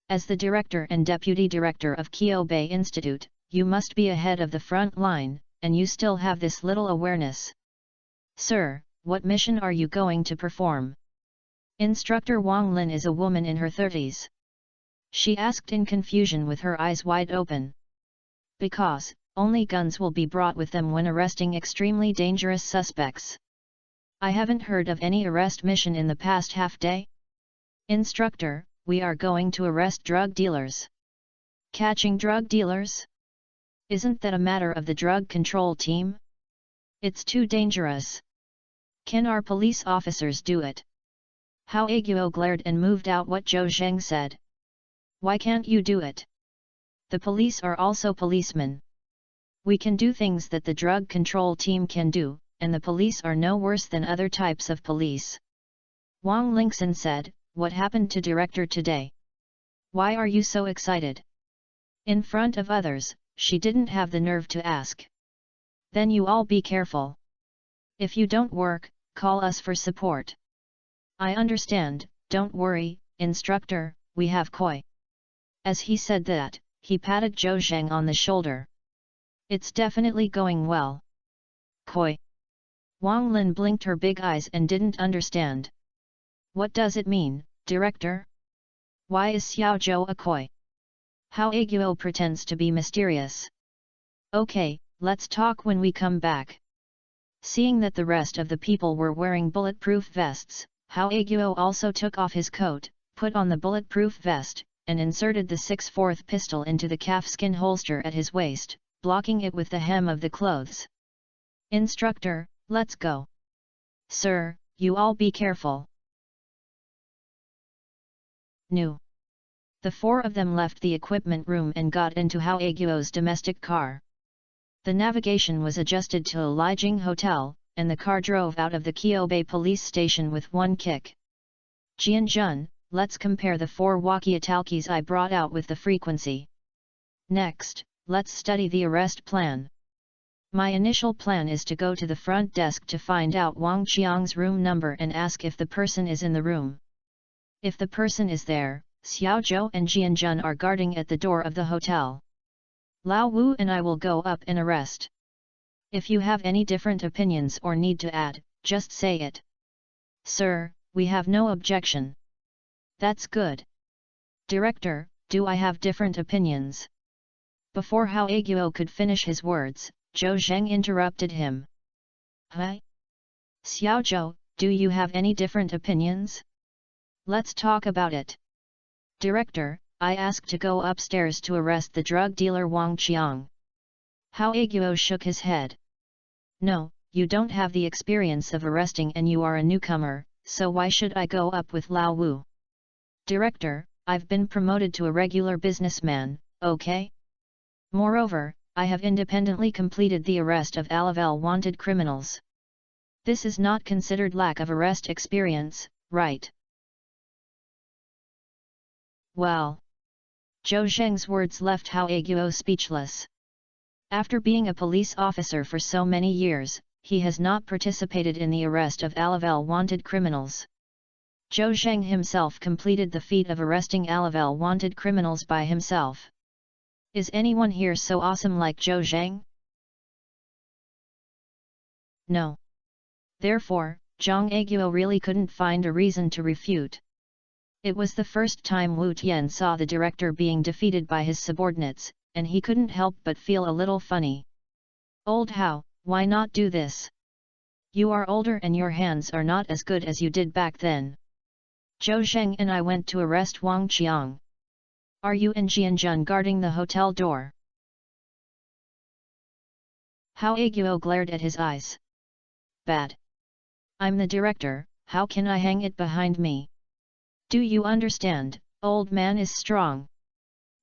As the director and deputy director of Kyobei Institute, you must be ahead of the front line, and you still have this little awareness. Sir, what mission are you going to perform? Instructor Wang Lin is a woman in her 30s. She asked in confusion with her eyes wide open. Because, only guns will be brought with them when arresting extremely dangerous suspects. I haven't heard of any arrest mission in the past half day. Instructor, we are going to arrest drug dealers. Catching drug dealers? Isn't that a matter of the drug control team? It's too dangerous. Can our police officers do it? Hao Aguo glared and moved out what Zhou Zheng said. Why can't you do it? The police are also policemen. We can do things that the drug control team can do, and the police are no worse than other types of police. Wang Lingxin said, what happened to director today? Why are you so excited? In front of others, she didn't have the nerve to ask. Then you all be careful. If you don't work, call us for support. I understand, don't worry, instructor, we have Koi. As he said that, he patted Zhou Zheng on the shoulder. It's definitely going well. Koi. Wang Lin blinked her big eyes and didn't understand. What does it mean, director? Why is Xiao Zhou a Koi? Hao Aguo pretends to be mysterious. Okay, let's talk when we come back. Seeing that the rest of the people were wearing bulletproof vests, Hao Aguo also took off his coat, put on the bulletproof vest, and inserted the 6/4 pistol into the calfskin holster at his waist, blocking it with the hem of the clothes. Instructor, let's go. Sir, you all be careful. No. The four of them left the equipment room and got into Hao Aguo's domestic car. The navigation was adjusted to a Lijing hotel, and the car drove out of the Qiubei police station with one kick. Jianjun, let's compare the 4 walkie-talkies I brought out with the frequency. Next, let's study the arrest plan. My initial plan is to go to the front desk to find out Wang Qiang's room number and ask if the person is in the room. If the person is there, Xiao Zhou and Jianjun are guarding at the door of the hotel. Lao Wu and I will go up and arrest. If you have any different opinions or need to add, just say it. Sir, we have no objection. That's good. Director, do I have different opinions? Before Hao Aguo could finish his words, Zhou Zheng interrupted him. Huh? Xiao Zhou, do you have any different opinions? Let's talk about it. Director, I asked to go upstairs to arrest the drug dealer Wang Qiang. Hao Aguo shook his head. No, you don't have the experience of arresting and you are a newcomer, so why should I go up with Lao Wu? Director, I've been promoted to a regular businessman, okay? Moreover, I have independently completed the arrest of all wanted criminals. This is not considered lack of arrest experience, right? Well. Zhou Zheng's words left Hao Aguo speechless. After being a police officer for so many years, he has not participated in the arrest of all wanted criminals. Zhou Zheng himself completed the feat of arresting all wanted criminals by himself. Is anyone here so awesome like Zhou Zheng? No. Therefore, Zhang Aguo really couldn't find a reason to refute. It was the first time Wu Tian saw the director being defeated by his subordinates, and he couldn't help but feel a little funny. Old Hao, why not do this? You are older and your hands are not as good as you did back then. Zhou Zheng and I went to arrest Wang Qiang. Are you and Jianjun guarding the hotel door? Hao Aguo glared at his eyes. Bad. I'm the director, how can I hang it behind me? Do you understand, old man is strong.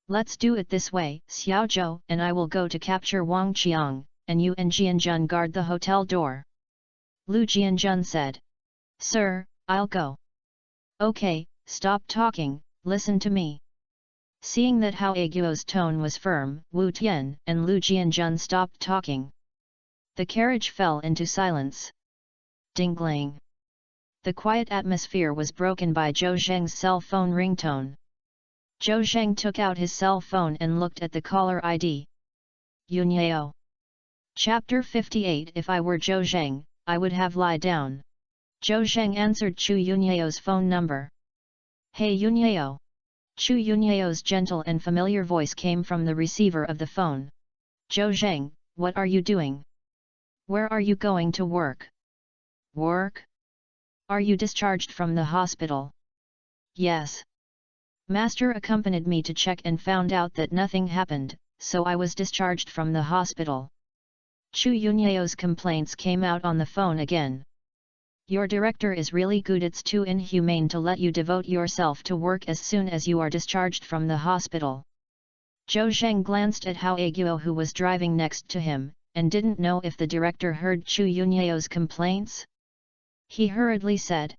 Let's do it this way, Xiao Zhou and I will go to capture Wang Qiang, and you and Jianjun guard the hotel door. Lu Jianjun said. Sir, I'll go. Okay, stop talking, listen to me. Seeing that Hao Aguo's tone was firm, Wu Tian and Lu Jianjun stopped talking. The carriage fell into silence. Ding-gling. The quiet atmosphere was broken by Zhou Zheng's cell phone ringtone. Zhou Zheng took out his cell phone and looked at the caller ID. Yunyao. Chapter 58. If I were Zhou Zheng, I would have lie down. Zhou Zheng answered Chu Yunyao's phone number. Hey Yunyao. Chu Yunyao's gentle and familiar voice came from the receiver of the phone. Zhou Zheng, what are you doing? Where are you going to work? Work? Are you discharged from the hospital? Yes. Master accompanied me to check and found out that nothing happened, so I was discharged from the hospital. Chu Yunyao's complaints came out on the phone again. Your director is really good. It's too inhumane to let you devote yourself to work as soon as you are discharged from the hospital. Zhou Zheng glanced at Hao Aguo, who was driving next to him, and didn't know if the director heard Chu Yunyao's complaints. He hurriedly said,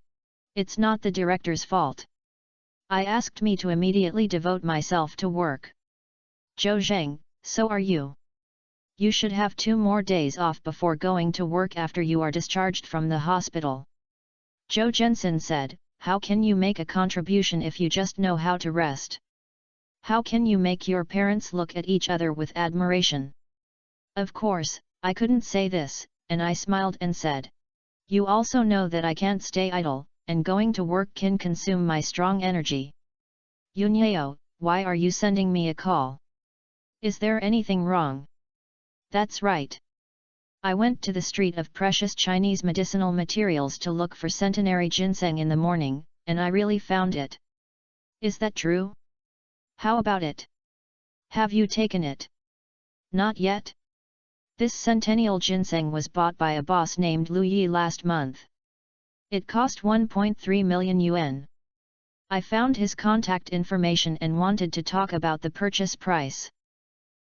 "It's not the director's fault. I asked me to immediately devote myself to work." Zhou Zheng, so are you. You should have 2 more days off before going to work after you are discharged from the hospital. Zhou Zhensen said, how can you make a contribution if you just know how to rest? How can you make your parents look at each other with admiration? Of course, I couldn't say this, and I smiled and said, you also know that I can't stay idle, and going to work can consume my strong energy. Yunyao, why are you sending me a call? Is there anything wrong? That's right. I went to the street of precious Chinese medicinal materials to look for centenary ginseng in the morning, and I really found it. Is that true? How about it? Have you taken it? Not yet. This centennial ginseng was bought by a boss named Lu Yi last month. It cost 1.3 million yuan. I found his contact information and wanted to talk about the purchase price.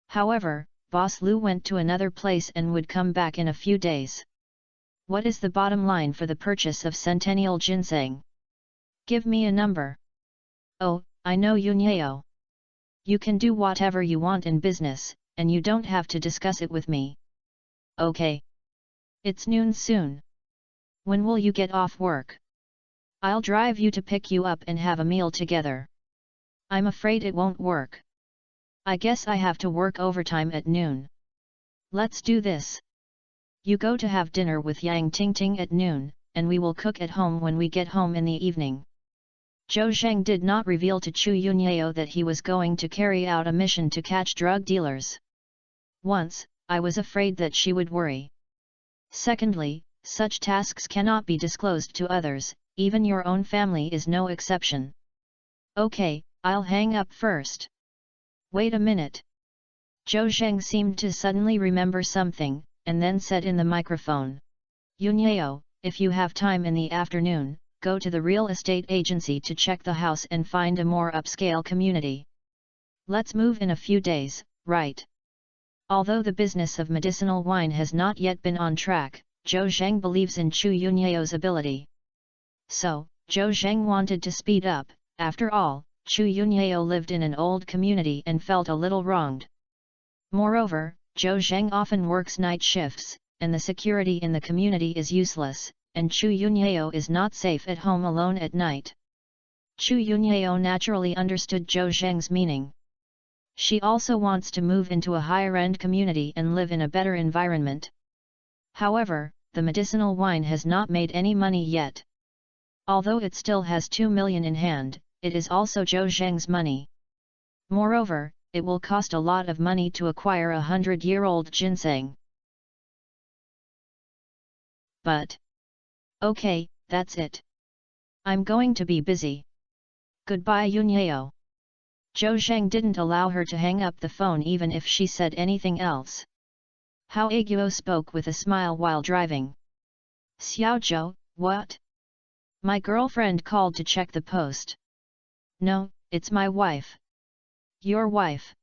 However, Boss Lu went to another place and would come back in a few days. What is the bottom line for the purchase of centennial ginseng? Give me a number. Oh, I know Yunyao. You can do whatever you want in business, and you don't have to discuss it with me. Okay. It's noon soon. When will you get off work? I'll drive you to pick you up and have a meal together. I'm afraid it won't work. I guess I have to work overtime at noon. Let's do this. You go to have dinner with Yang Tingting at noon, and we will cook at home when we get home in the evening. Zhou Zheng did not reveal to Chu Yunyao that he was going to carry out a mission to catch drug dealers. Once, I was afraid that she would worry. Secondly, such tasks cannot be disclosed to others, even your own family is no exception. Okay, I'll hang up first. Wait a minute. Zhou Zheng seemed to suddenly remember something, and then said in the microphone. Yunyao, if you have time in the afternoon, go to the real estate agency to check the house and find a more upscale community. Let's move in a few days, right? Although the business of medicinal wine has not yet been on track, Zhou Zheng believes in Chu Yunyao's ability. So, Zhou Zheng wanted to speed up. After all, Chu Yunyao lived in an old community and felt a little wronged. Moreover, Zhou Zheng often works night shifts, and the security in the community is useless, and Chu Yunyao is not safe at home alone at night. Chu Yunyao naturally understood Zhou Zheng's meaning. She also wants to move into a higher-end community and live in a better environment. However, the medicinal wine has not made any money yet. Although it still has 2 million in hand, it is also Zhou Zheng's money. Moreover, it will cost a lot of money to acquire a 100-year-old ginseng. But okay, that's it. I'm going to be busy. Goodbye Yunyao. Zhou Zheng didn't allow her to hang up the phone even if she said anything else. Hao Aguo spoke with a smile while driving. Xiaozhou, what? My girlfriend called to check the post. No, it's my wife. Your wife.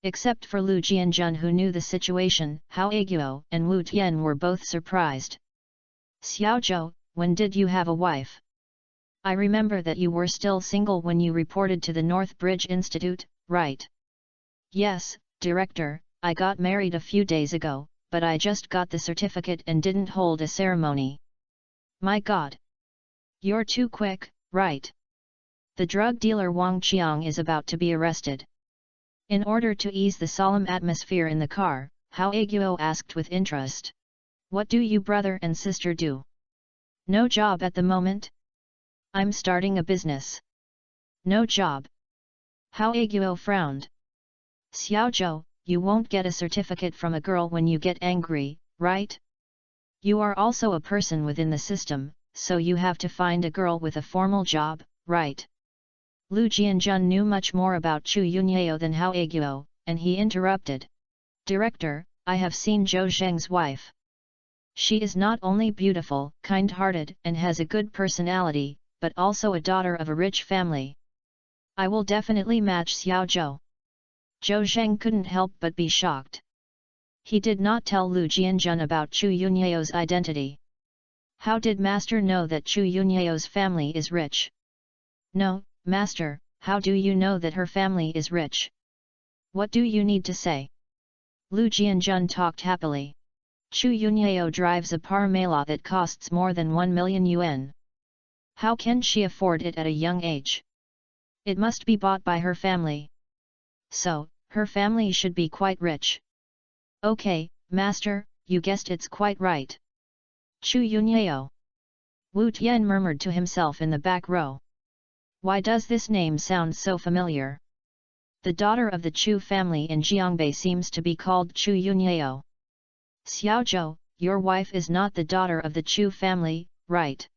Except for Lu Jianjun, who knew the situation, Hao Aguo and Wu Tian were both surprised. Xiaozhou, when did you have a wife? I remember that you were still single when you reported to the North Bridge Institute, right? Yes, Director, I got married a few days ago, but I just got the certificate and didn't hold a ceremony. My God! You're too quick, right? The drug dealer Wang Qiang is about to be arrested. In order to ease the solemn atmosphere in the car, Hao Aguo asked with interest. What do you brother and sister do? No job at the moment? I'm starting a business. No job. Hao Aguo frowned. Xiaozhou, you won't get a certificate from a girl when you get angry, right? You are also a person within the system, so you have to find a girl with a formal job, right? Lu Jianjun knew much more about Chu Yunyao than Hao Aguo, and he interrupted. Director, I have seen Zhou Zheng's wife. She is not only beautiful, kind-hearted, and has a good personality, but also a daughter of a rich family. I will definitely match Xiaozhou. Zhou Zheng couldn't help but be shocked. He did not tell Lu Jianjun about Chu Yunyao's identity. How did Master know that Chu Yunyao's family is rich? No, Master, how do you know that her family is rich? What do you need to say? Lu Jianjun talked happily. Chu Yunyao drives a Parmela that costs more than 1 million yuan. How can she afford it at a young age? It must be bought by her family. So, her family should be quite rich. Okay, Master, you guessed it's quite right. Chu Yunyao. Wu Tian murmured to himself in the back row. Why does this name sound so familiar? The daughter of the Chu family in Jiangbei seems to be called Chu Yunyao. Xiaozhou, your wife is not the daughter of the Chu family, right?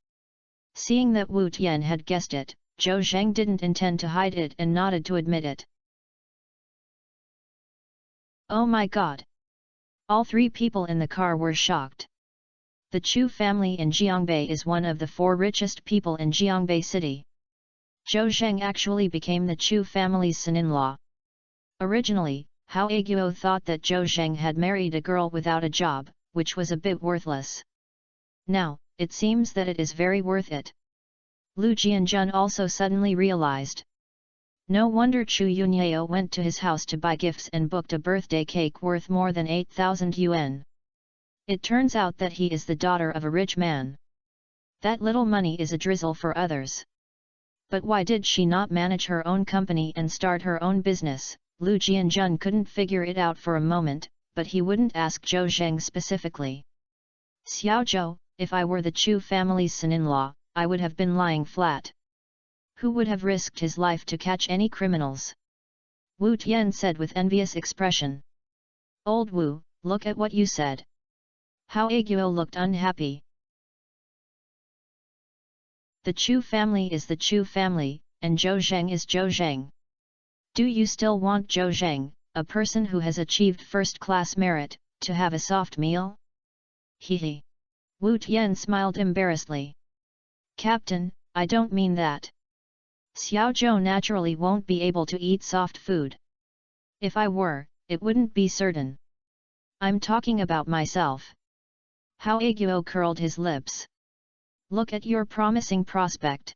Seeing that Wu Tian had guessed it, Zhou Zheng didn't intend to hide it and nodded to admit it. Oh my god! All three people in the car were shocked. The Chu family in Jiangbei is one of the 4 richest people in Jiangbei city. Zhou Zheng actually became the Chu family's son-in-law. Originally, Hao Aguo thought that Zhou Zheng had married a girl without a job, which was a bit worthless. Now, it seems that it is very worth it. Lu Jianjun also suddenly realized. No wonder Chu Yunyao went to his house to buy gifts and booked a birthday cake worth more than 8,000 yuan. It turns out that he is the daughter of a rich man. That little money is a drizzle for others. But why did she not manage her own company and start her own business? Lu Jianjun couldn't figure it out for a moment, but he wouldn't ask Zhou Zheng specifically. Xiaozhou, if I were the Chu family's son-in-law, I would have been lying flat. Who would have risked his life to catch any criminals? Wu Tian said with envious expression. Old Wu, look at what you said. Hao Aguo looked unhappy. The Chu family is the Chu family, and Zhou Zheng is Zhou Zheng. Do you still want Zhou Zheng, a person who has achieved first-class merit, to have a soft meal? Hee. Wu Tian smiled embarrassedly. Captain, I don't mean that. Xiaozhou naturally won't be able to eat soft food. If I were, it wouldn't be certain. I'm talking about myself. Hao Aguo curled his lips. Look at your promising prospect.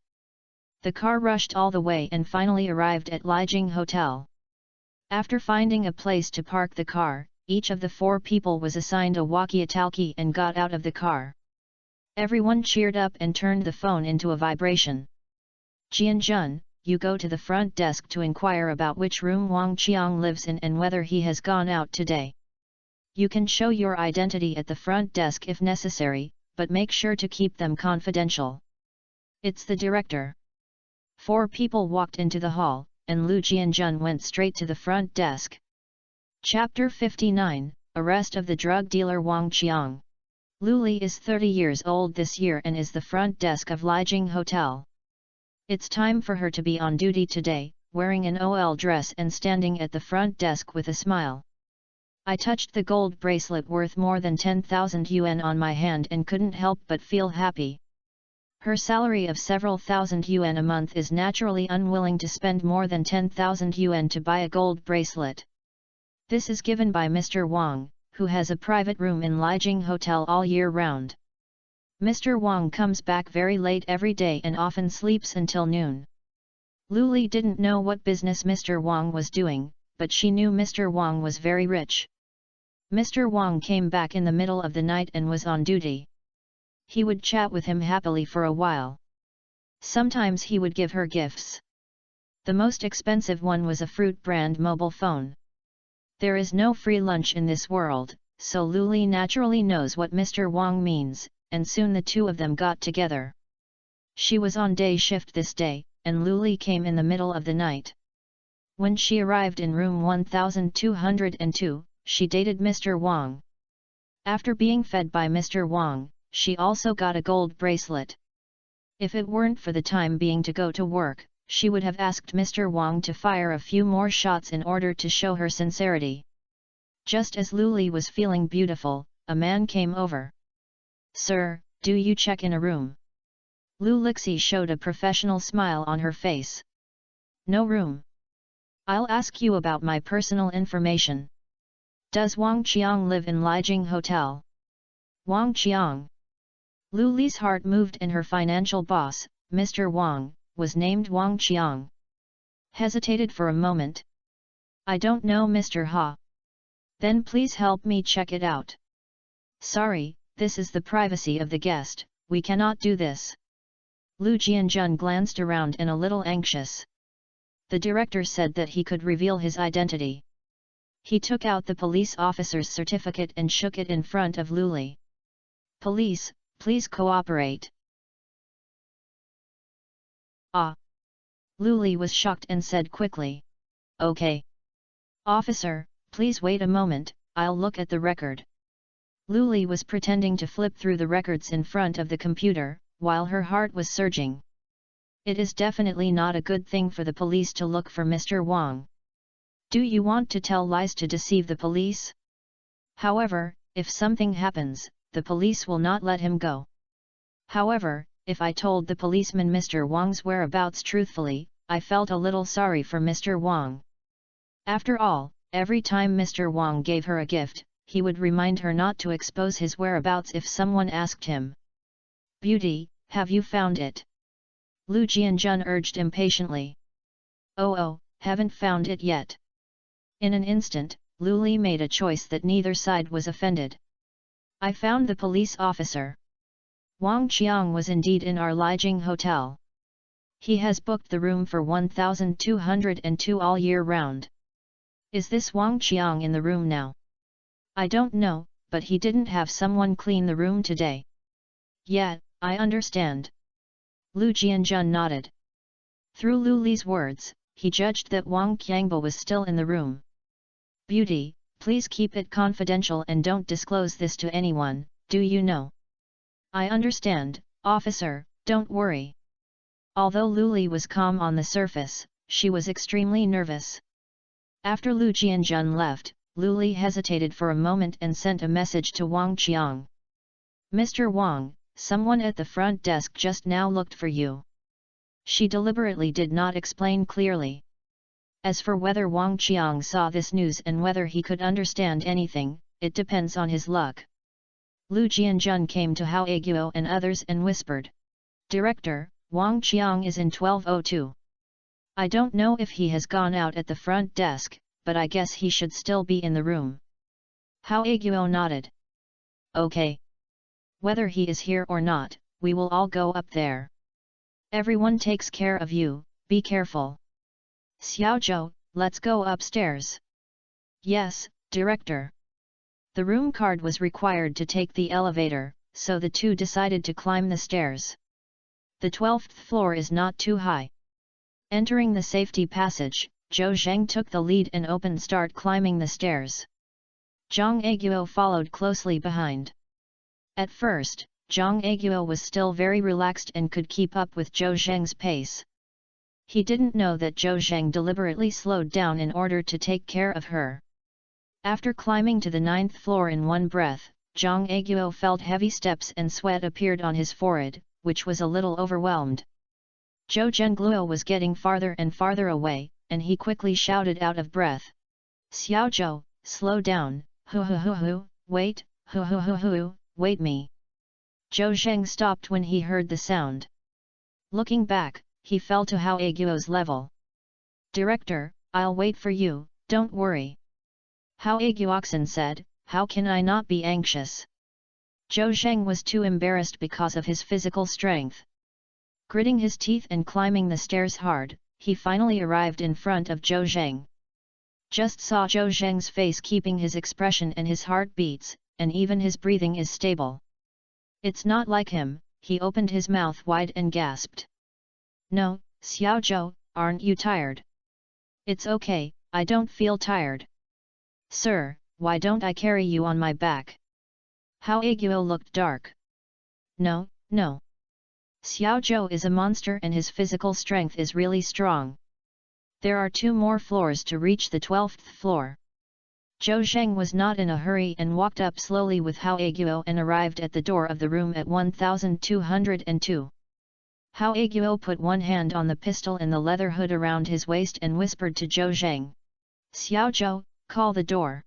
The car rushed all the way and finally arrived at Lijing Hotel. After finding a place to park the car, each of the 4 people was assigned a walkie-talkie and got out of the car. Everyone cheered up and turned the phone into a vibration. Jianjun, you go to the front desk to inquire about which room Wang Qiang lives in and whether he has gone out today. You can show your identity at the front desk if necessary, but make sure to keep them confidential. It's the director. 4 people walked into the hall, and Lu Jianjun went straight to the front desk. Chapter 59, Arrest of the Drug Dealer Wang Qiang. Lu Li is 30 years old this year and is the front desk of Lijing Hotel. It's time for her to be on duty today, wearing an OL dress and standing at the front desk with a smile. I touched the gold bracelet worth more than 10,000 yuan on my hand and couldn't help but feel happy. Her salary of several thousand yuan a month is naturally unwilling to spend more than 10,000 yuan to buy a gold bracelet. This is given by Mr. Wang, who has a private room in Lijing Hotel all year round. Mr. Wang comes back very late every day and often sleeps until noon. Lu Li didn't know what business Mr. Wang was doing, but she knew Mr. Wang was very rich. Mr. Wang came back in the middle of the night and was on duty. He would chat with him happily for a while. Sometimes he would give her gifts. The most expensive one was a fruit brand mobile phone. There is no free lunch in this world, so Lu Li naturally knows what Mr. Wang means, and soon the two of them got together. She was on day shift this day, and Lu Li came in the middle of the night. When she arrived in room 1202, she dated Mr. Wang. After being fed by Mr. Wang, she also got a gold bracelet. If it weren't for the time being to go to work, she would have asked Mr. Wang to fire a few more shots in order to show her sincerity. Just as Luli was feeling beautiful, a man came over. "Sir, do you check in a room?" Lu Lixi showed a professional smile on her face. "No room. I'll ask you about my personal information. Does Wang Qiang live in Lijing Hotel?" Wang Qiang. Lu Li's heart moved and her financial boss, Mr. Wang, was named Wang Qiang. Hesitated for a moment. "I don't know Mr. Ha." "Then please help me check it out." "Sorry, this is the privacy of the guest, we cannot do this." Lu Jianjun glanced around and a little anxious. The director said that he could reveal his identity. He took out the police officer's certificate and shook it in front of Lu Li. "Police, please cooperate." "Ah!" Lu Li was shocked and said quickly. "Okay. Officer, please wait a moment, I'll look at the record." Lu Li was pretending to flip through the records in front of the computer, while her heart was surging. It is definitely not a good thing for the police to look for Mr. Wang. Do you want to tell lies to deceive the police? However, if something happens, the police will not let him go. However, if I told the policeman Mr. Wang's whereabouts truthfully, I felt a little sorry for Mr. Wang. After all, every time Mr. Wang gave her a gift, he would remind her not to expose his whereabouts if someone asked him. "Beauty, have you found it?" Lu Jianjun urged impatiently. Oh, haven't found it yet." In an instant, Lu Li made a choice that neither side was offended. "I found the police officer. Wang Qiang was indeed in our Lijing Hotel. He has booked the room for 1202 all year round. Is this Wang Qiang in the room now?" "I don't know, but he didn't have someone clean the room today." "Yeah, I understand." Lu Jianjun nodded. Through Lu Li's words, he judged that Wang Qiangba was still in the room. "Beauty, please keep it confidential and don't disclose this to anyone, do you know?" "I understand, officer, don't worry." Although Lu Li was calm on the surface, she was extremely nervous. After Lu Jianjun left, Lu Li hesitated for a moment and sent a message to Wang Qiang. "Mr. Wang, someone at the front desk just now looked for you." She deliberately did not explain clearly. As for whether Wang Qiang saw this news and whether he could understand anything, it depends on his luck. Lu Jianjun came to Hao Aguo and others and whispered. "Director, Wang Qiang is in 1202. I don't know if he has gone out at the front desk, but I guess he should still be in the room." Hao Aguo nodded. "Okay. Whether he is here or not, we will all go up there. Everyone takes care of you, be careful." "Xiaozhou, let's go upstairs." "Yes, director." The room card was required to take the elevator, so the two decided to climb the stairs. The 12th floor is not too high. Entering the safety passage, Zhou Zheng took the lead and start climbing the stairs. Zhang Aguo followed closely behind. At first, Zhang Aguo was still very relaxed and could keep up with Zhou Zheng's pace. He didn't know that Zhou Zheng deliberately slowed down in order to take care of her. After climbing to the 9th floor in one breath, Zhang Aguo felt heavy steps and sweat appeared on his forehead, which was a little overwhelmed. Zhou Zhengluo was getting farther and farther away, and he quickly shouted out of breath. "Xiaozhou, slow down, wait, wait me." Zhou Zheng stopped when he heard the sound. Looking back, he fell to Hao Aguo's level. "Director, I'll wait for you, don't worry." Hao Aguoxin said, "How can I not be anxious?" Zhou Zheng was too embarrassed because of his physical strength. Gritting his teeth and climbing the stairs hard, he finally arrived in front of Zhou Zheng. Just saw Zhou Zheng's face keeping his expression and his heart beats, and even his breathing is stable. It's not like him, he opened his mouth wide and gasped. "No, Xiaozhou, aren't you tired?" It's okay, I don't feel tired. Sir, why don't I carry you on my back? Hao Aguo looked dark. No, no. Xiao Zhou is a monster and his physical strength is really strong. There are 2 more floors to reach the 12th floor. Zhou Zheng was not in a hurry and walked up slowly with Hao Aguo and arrived at the door of the room at 1202. Hao Aguo put one hand on the pistol in the leather hood around his waist and whispered to Zhou Zheng. Xiao Zhou, call the door.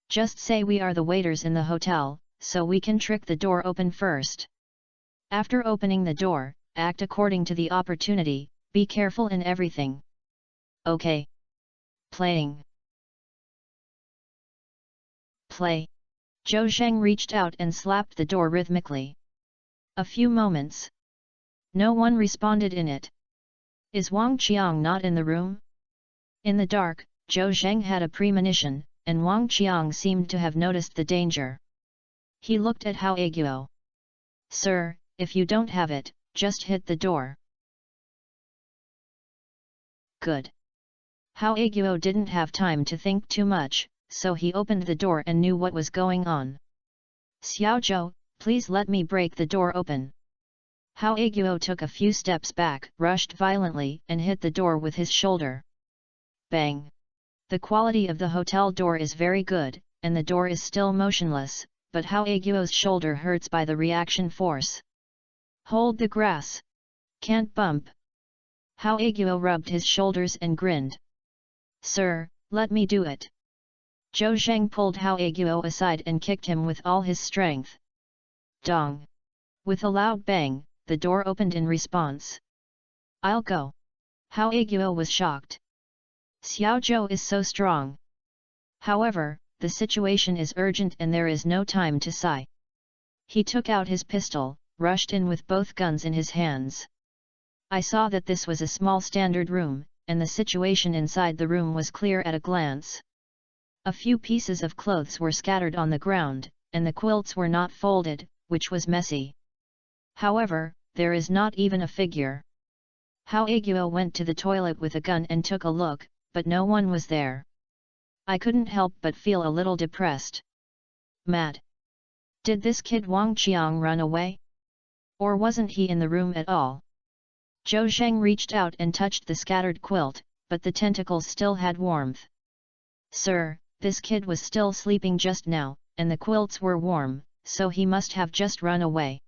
Just say we are the waiters in the hotel, so we can trick the door open first. After opening the door, act according to the opportunity, be careful in everything. Okay. Playing. Play. Zhou Zheng reached out and slapped the door rhythmically. A few moments. No one responded in it. Is Wang Qiang not in the room? In the dark, Zhou Zheng had a premonition, and Wang Qiang seemed to have noticed the danger. He looked at Hao Aguo. Sir, if you don't have it, just hit the door. Good. Hao Aguo didn't have time to think too much, so he opened the door and knew what was going on. Xiao Zhou, please let me break the door open. Hao Aguo took a few steps back, rushed violently and hit the door with his shoulder. Bang! The quality of the hotel door is very good, and the door is still motionless, but Hao Aguo's shoulder hurts by the reaction force. Hold the grass. Can't bump. Hao Aguo rubbed his shoulders and grinned. Sir, let me do it. Zhou Zheng pulled Hao Aguo aside and kicked him with all his strength. Dong! With a loud bang, the door opened in response. I'll go. Hao Aguo was shocked. Xiao Zhou is so strong. However, the situation is urgent and there is no time to sigh. He took out his pistol, rushed in with both guns in his hands. I saw that this was a small standard room, and the situation inside the room was clear at a glance. A few pieces of clothes were scattered on the ground, and the quilts were not folded, which was messy. However, there is not even a figure. Hao Aguo went to the toilet with a gun and took a look, but no one was there. I couldn't help but feel a little depressed. Mad. Did this kid Wang Qiang run away? Or wasn't he in the room at all? Zhou Zheng reached out and touched the scattered quilt, but the tentacles still had warmth. Sir, this kid was still sleeping just now, and the quilts were warm, so he must have just run away.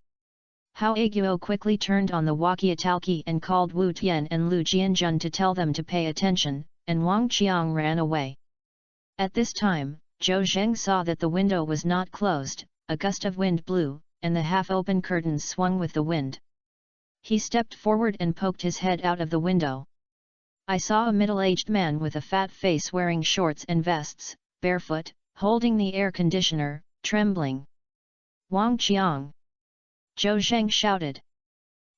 Hao Aguo quickly turned on the walkie-talkie and called Wu Tian and Lu Jianjun to tell them to pay attention, and Wang Qiang ran away. At this time, Zhou Zheng saw that the window was not closed, a gust of wind blew, and the half-open curtains swung with the wind. He stepped forward and poked his head out of the window. I saw a middle-aged man with a fat face wearing shorts and vests, barefoot, holding the air conditioner, trembling. Wang Qiang! Zhou Zheng shouted.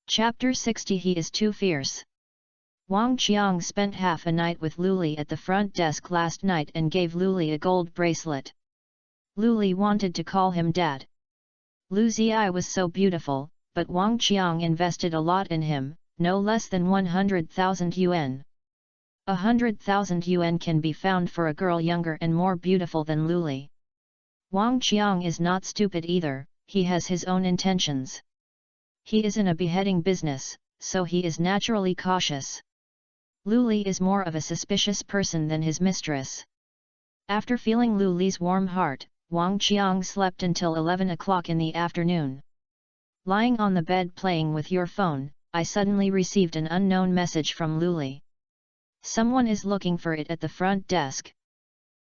Chapter 60 He is too fierce. Wang Qiang spent half a night with Luli at the front desk last night and gave Luli a gold bracelet. Luli wanted to call him Dad. Lu Ziyi was so beautiful, but Wang Qiang invested a lot in him, no less than 100,000 yuan. 100,000 yuan can be found for a girl younger and more beautiful than Luli. Wang Qiang is not stupid either, he has his own intentions. He is in a beheading business, so he is naturally cautious. Luli is more of a suspicious person than his mistress. After feeling Luli's warm heart, Wang Qiang slept until 11 o'clock in the afternoon. Lying on the bed playing with your phone, I suddenly received an unknown message from Luli. Someone is looking for it at the front desk.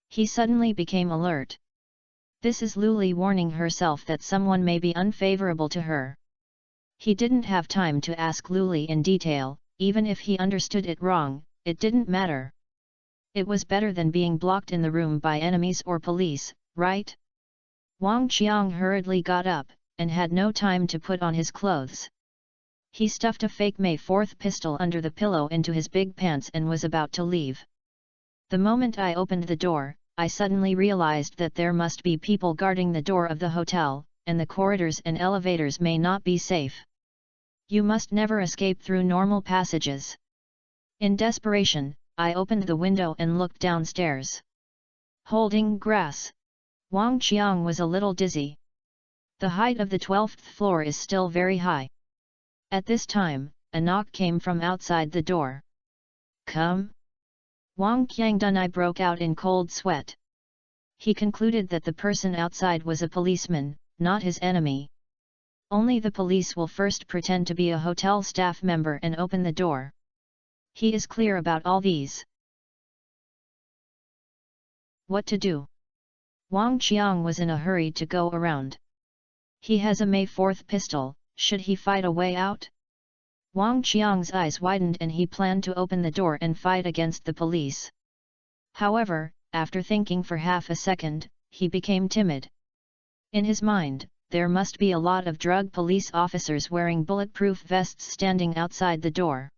He suddenly became alert. This is Luli warning herself that someone may be unfavorable to her. He didn't have time to ask Luli in detail, even if he understood it wrong, it didn't matter. It was better than being blocked in the room by enemies or police, right? Wang Qiang hurriedly got up, and had no time to put on his clothes. He stuffed a fake May 4th pistol under the pillow into his big pants and was about to leave. The moment I opened the door, I suddenly realized that there must be people guarding the door of the hotel, and the corridors and elevators may not be safe. You must never escape through normal passages. In desperation, I opened the window and looked downstairs. Holding grass, Wang Qiang was a little dizzy. The height of the 12th floor is still very high. At this time, a knock came from outside the door. Come? Wang Qiangdunai broke out in cold sweat. He concluded that the person outside was a policeman, not his enemy. Only the police will first pretend to be a hotel staff member and open the door. He is clear about all these. What to do? Wang Qiang was in a hurry to go around. He has a May 4th pistol, should he fight a way out? Wang Qiang's eyes widened and he planned to open the door and fight against the police. However, after thinking for half a second, he became timid. In his mind, there must be a lot of drug police officers wearing bulletproof vests standing outside the door.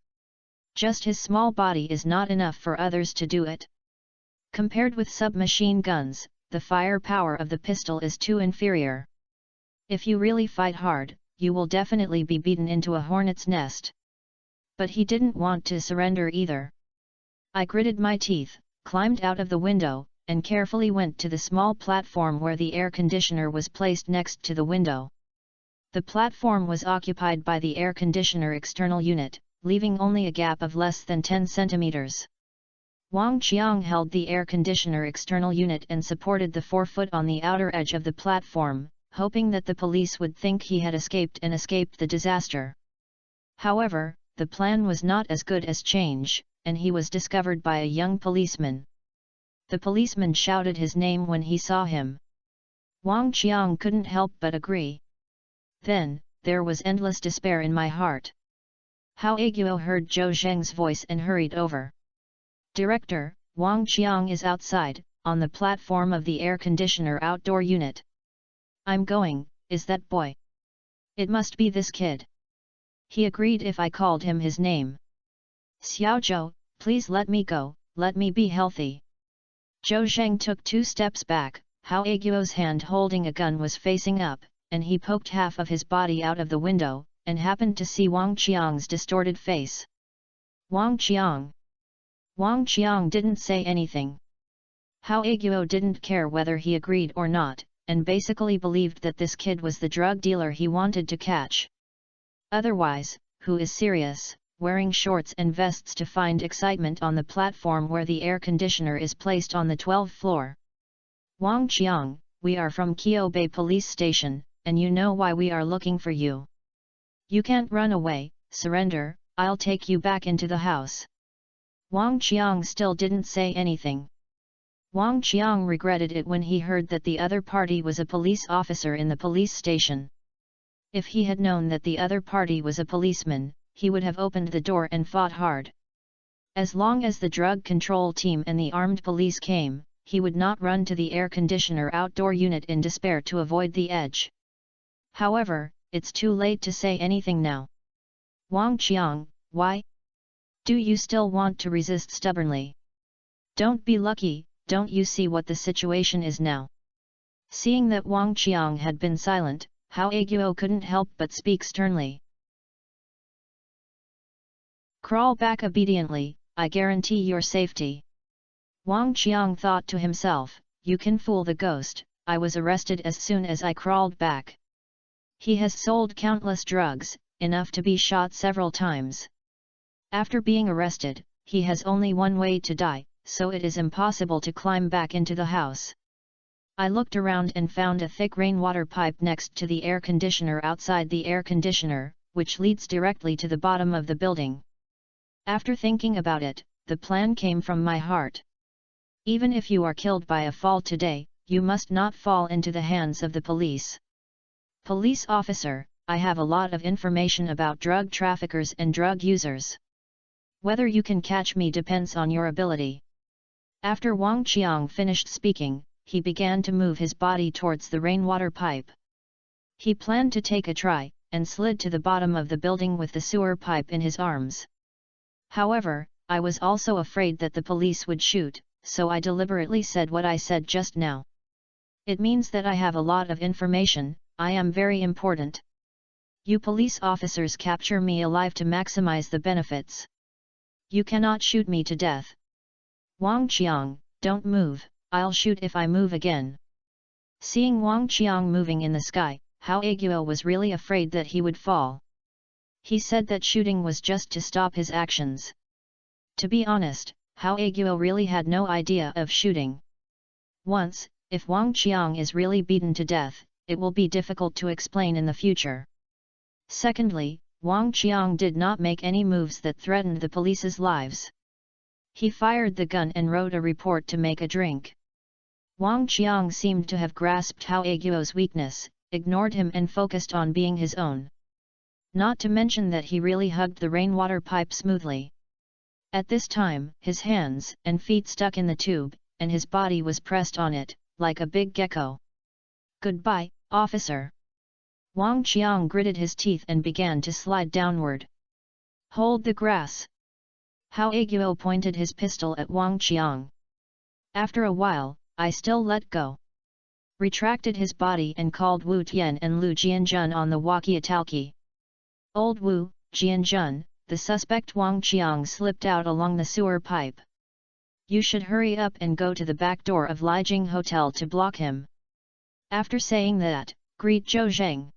Just his small body is not enough for others to do it. Compared with submachine guns, the firepower of the pistol is too inferior. If you really fight hard, you will definitely be beaten into a hornet's nest. But he didn't want to surrender either. I gritted my teeth, climbed out of the window, and carefully went to the small platform where the air conditioner was placed next to the window. The platform was occupied by the air conditioner external unit, leaving only a gap of less than 10 centimeters. Wang Qiang held the air conditioner external unit and supported the forefoot on the outer edge of the platform, hoping that the police would think he had escaped the disaster. However, the plan was not as good as change, and he was discovered by a young policeman. The policeman shouted his name when he saw him. Wang Qiang couldn't help but agree. Then, there was endless despair in my heart. Hao Aguo heard Zhou Zheng's voice and hurried over. Director, Wang Qiang is outside, on the platform of the air conditioner outdoor unit. I'm going, is that boy? It must be this kid. He agreed if I called him his name. Xiaozhou, please let me go, let me be healthy. Zhou Zheng took 2 steps back, Hao Aguo's hand holding a gun was facing up, and he poked half of his body out of the window, and happened to see Wang Qiang's distorted face. Wang Qiang. Wang Qiang didn't say anything. Hao Aguo didn't care whether he agreed or not, and basically believed that this kid was the drug dealer he wanted to catch. Otherwise, who is serious, wearing shorts and vests to find excitement on the platform where the air conditioner is placed on the 12th floor? Wang Qiang, we are from Qiubei Police Station, and you know why we are looking for you. You can't run away, surrender, I'll take you back into the house. Wang Qiang still didn't say anything. Wang Qiang regretted it when he heard that the other party was a police officer in the police station. If he had known that the other party was a policeman, he would have opened the door and fought hard. As long as the drug control team and the armed police came, he would not run to the air conditioner outdoor unit in despair to avoid the edge. However, it's too late to say anything now. Wang Qiang, why? Do you still want to resist stubbornly? Don't be lucky, don't you see what the situation is now? Seeing that Wang Qiang had been silent, Hao Aguo couldn't help but speak sternly. Crawl back obediently, I guarantee your safety. Wang Qiang thought to himself, you can fool the ghost, I was arrested as soon as I crawled back. He has sold countless drugs, enough to be shot several times. After being arrested, he has only one way to die, so it is impossible to climb back into the house. I looked around and found a thick rainwater pipe next to the air conditioner outside the air conditioner, which leads directly to the bottom of the building. After thinking about it, the plan came from my heart. Even if you are killed by a fall today, you must not fall into the hands of the police. Police officer, I have a lot of information about drug traffickers and drug users. Whether you can catch me depends on your ability. After Wang Qiang finished speaking, he began to move his body towards the rainwater pipe. He planned to take a try, and slid to the bottom of the building with the sewer pipe in his arms. However, I was also afraid that the police would shoot, so I deliberately said what I said just now. It means that I have a lot of information, I am very important. You police officers capture me alive to maximize the benefits. You cannot shoot me to death, Wang Qiang, don't move, I'll shoot if I move again. Seeing Wang Qiang moving in the sky, Hao Aguo was really afraid that he would fall. He said that shooting was just to stop his actions. To be honest, Hao Aguo really had no idea of shooting. Once, if Wang Qiang is really beaten to death, it will be difficult to explain in the future. Secondly, Wang Qiang did not make any moves that threatened the police's lives. He fired the gun and wrote a report to make a drink. Wang Qiang seemed to have grasped Hao Aguo's weakness, ignored him and focused on being his own. Not to mention that he really hugged the rainwater pipe smoothly. At this time, his hands and feet stuck in the tube, and his body was pressed on it, like a big gecko. Goodbye, officer. Wang Qiang gritted his teeth and began to slide downward. Hold the grass. Hao Aguo pointed his pistol at Wang Qiang. After a while, I still let go. Retracted his body and called Wu Tian and Lu Jianjun on the walkie-talkie. Old Wu, Jianjun, the suspect Wang Qiang slipped out along the sewer pipe. You should hurry up and go to the back door of Lijing Hotel to block him. After saying that, greet Zhou Zheng.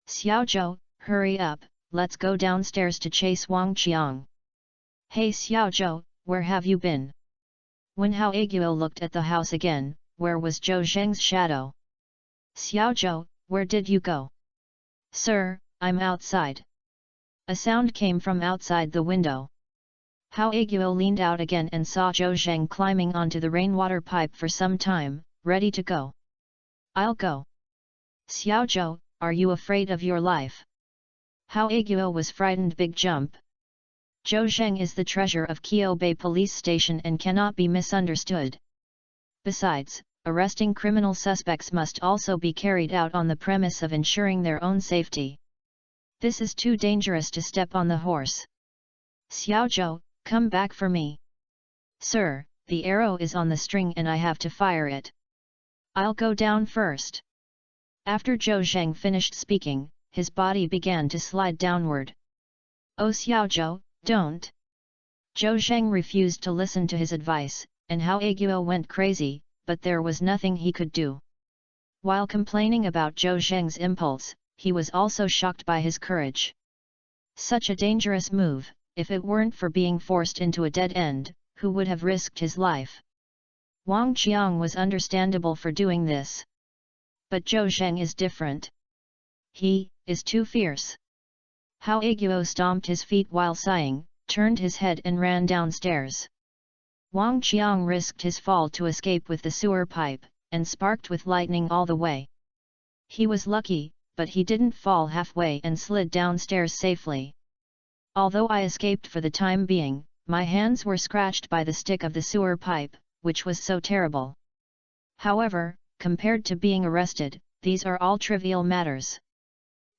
Xiao Zhou, hurry up, let's go downstairs to chase Wang Qiang. Hey Xiao Zhou, where have you been? When Hao Aguo looked at the house again, where was Zhou Zheng's shadow? Xiao Zhou, where did you go? Sir, I'm outside. A sound came from outside the window. Hao Aguo leaned out again and saw Zhou Zheng climbing onto the rainwater pipe for some time, ready to go. I'll go. Xiao Zhou, are you afraid of your life? Hao Aguo was frightened. Big jump. Zhou Zheng is the treasure of Qiu Bay Police Station and cannot be misunderstood. Besides, arresting criminal suspects must also be carried out on the premise of ensuring their own safety. This is too dangerous to step on the horse. Xiao Zhou, come back for me. Sir, the arrow is on the string and I have to fire it. I'll go down first. After Zhou Zheng finished speaking, his body began to slide downward. Oh Xiao Zhou, don't! Zhou Zheng refused to listen to his advice, and Hao Aguo went crazy, but there was nothing he could do. While complaining about Zhou Zheng's impulse, he was also shocked by his courage. Such a dangerous move, if it weren't for being forced into a dead end, who would have risked his life? Wang Qiang was understandable for doing this. But Zhou Zheng is different. He is too fierce. Hao Aguo stomped his feet while sighing, turned his head and ran downstairs. Wang Qiang risked his fall to escape with the sewer pipe, and sparked with lightning all the way. He was lucky, but he didn't fall halfway and slid downstairs safely. Although I escaped for the time being, my hands were scratched by the stick of the sewer pipe, which was so terrible. However, compared to being arrested, these are all trivial matters.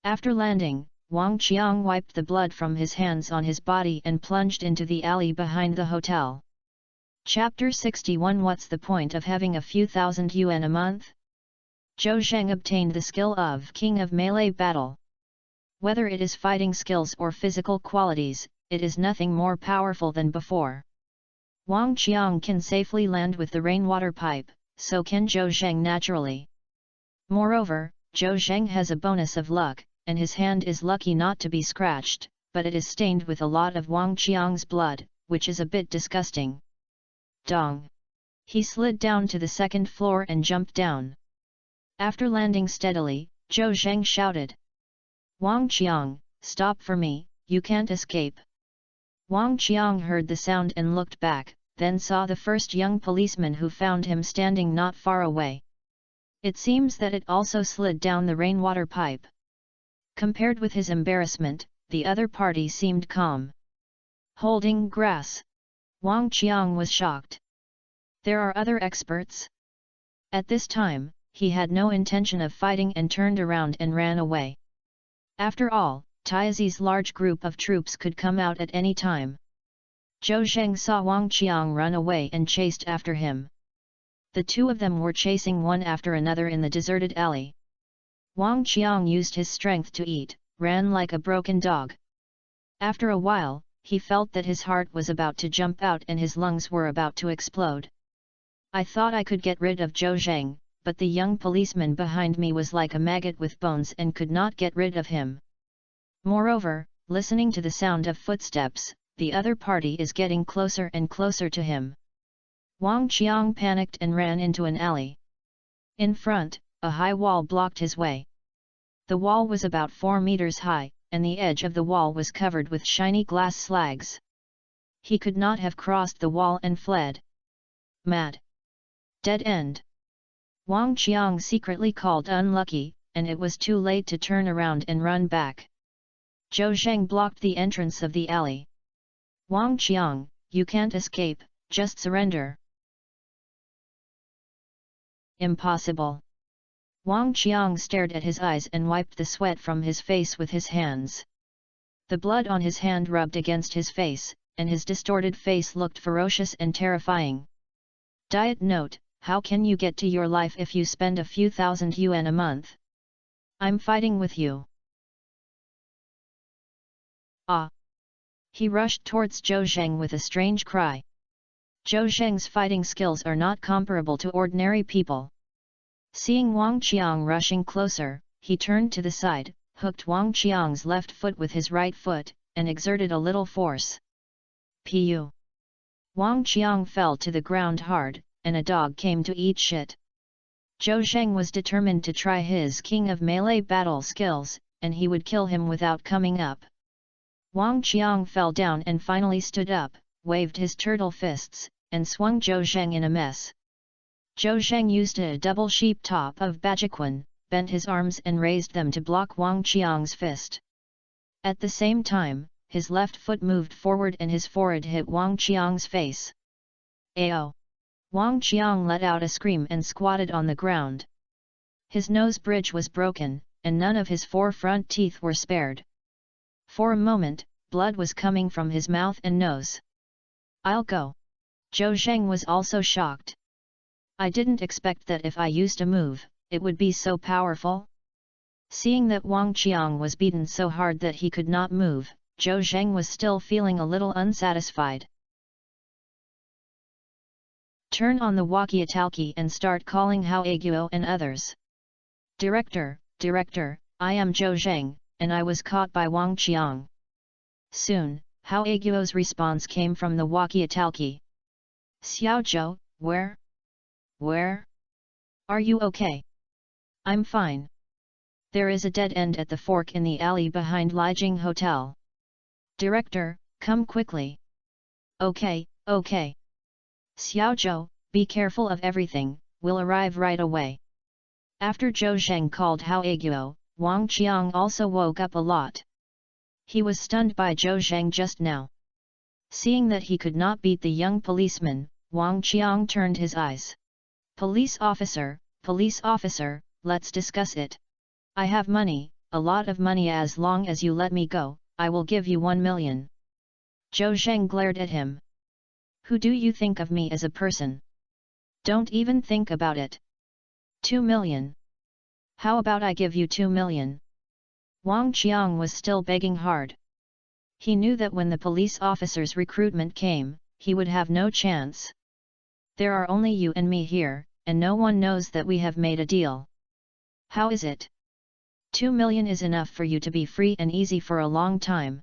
After landing, Wang Qiang wiped the blood from his hands on his body and plunged into the alley behind the hotel. Chapter 61. What's the point of having a few thousand yuan a month? Zhou Zheng obtained the skill of King of Melee Battle. Whether it is fighting skills or physical qualities, it is nothing more powerful than before. Wang Qiang can safely land with the rainwater pipe, so can Zhou Zheng naturally. Moreover, Zhou Zheng has a bonus of luck, and his hand is lucky not to be scratched, but it is stained with a lot of Wang Qiang's blood, which is a bit disgusting. Dong! He slid down to the second floor and jumped down. After landing steadily, Zhou Zheng shouted. Wang Qiang, stop for me, you can't escape. Wang Qiang heard the sound and looked back, then saw the first young policeman who found him standing not far away. It seems that it also slid down the rainwater pipe. Compared with his embarrassment, the other party seemed calm. Holding grass. Wang Qiang was shocked. There are other experts? At this time, he had no intention of fighting and turned around and ran away. After all, Taizi's large group of troops could come out at any time. Zhou Zheng saw Wang Qiang run away and chased after him. The two of them were chasing one after another in the deserted alley. Wang Qiang used his strength to eat, ran like a broken dog. After a while, he felt that his heart was about to jump out and his lungs were about to explode. I thought I could get rid of Zhou Zheng, but the young policeman behind me was like a maggot with bones and could not get rid of him. Moreover, listening to the sound of footsteps, the other party is getting closer and closer to him. Wang Qiang panicked and ran into an alley. In front, a high wall blocked his way. The wall was about 4 meters high, and the edge of the wall was covered with shiny glass slags. He could not have crossed the wall and fled. Mad. Dead end. Wang Qiang secretly called unlucky, and it was too late to turn around and run back. Zhou Zheng blocked the entrance of the alley. Wang Qiang, you can't escape, just surrender. Impossible. Wang Qiang stared at his eyes and wiped the sweat from his face with his hands. The blood on his hand rubbed against his face, and his distorted face looked ferocious and terrifying. Diet note: how can you get to your life if you spend a few thousand yuan a month? I'm fighting with you. Ah! He rushed towards Zhou Zheng with a strange cry. Zhou Zheng's fighting skills are not comparable to ordinary people. Seeing Wang Qiang rushing closer, he turned to the side, hooked Wang Qiang's left foot with his right foot, and exerted a little force. Pu! Wang Qiang fell to the ground hard, and a dog came to eat shit. Zhou Zheng was determined to try his king of melee battle skills, and he would kill him without coming up. Wang Qiang fell down and finally stood up, waved his turtle fists, and swung Zhou Zheng in a mess. Zhou Zheng used a double sheep top of Bajiquan, bent his arms and raised them to block Wang Qiang's fist. At the same time, his left foot moved forward and his forehead hit Wang Qiang's face. Ayo! Wang Qiang let out a scream and squatted on the ground. His nose bridge was broken, and none of his 4 front teeth were spared. For a moment, blood was coming from his mouth and nose. I'll go. Zhou Zheng was also shocked. I didn't expect that if I used a move, it would be so powerful. Seeing that Wang Qiang was beaten so hard that he could not move, Zhou Zheng was still feeling a little unsatisfied. Turn on the walkie-talkie and start calling Hao Aguo and others. Director, I am Zhou Zheng, and I was caught by Wang Qiang. Soon, Hao Aguo's response came from the walkie-talkie. Xiao Zhou, where? Are you okay? I'm fine. There is a dead end at the fork in the alley behind Lijing Hotel. Director, come quickly. Okay. Xiao Zhou, be careful of everything, we'll arrive right away. After Zhou Zheng called Hao Aguo, Wang Qiang also woke up a lot. He was stunned by Zhou Zheng just now. Seeing that he could not beat the young policeman, Wang Qiang turned his eyes. Police officer, let's discuss it. I have money, a lot of money. As long as you let me go, I will give you 1 million. Zhou Zheng glared at him. Who do you think of me as a person? Don't even think about it. 2 million. How about I give you 2 million? Wang Qiang was still begging hard. He knew that when the police officer's recruitment came, he would have no chance. There are only you and me here, and no one knows that we have made a deal. How is it? 2 million is enough for you to be free and easy for a long time.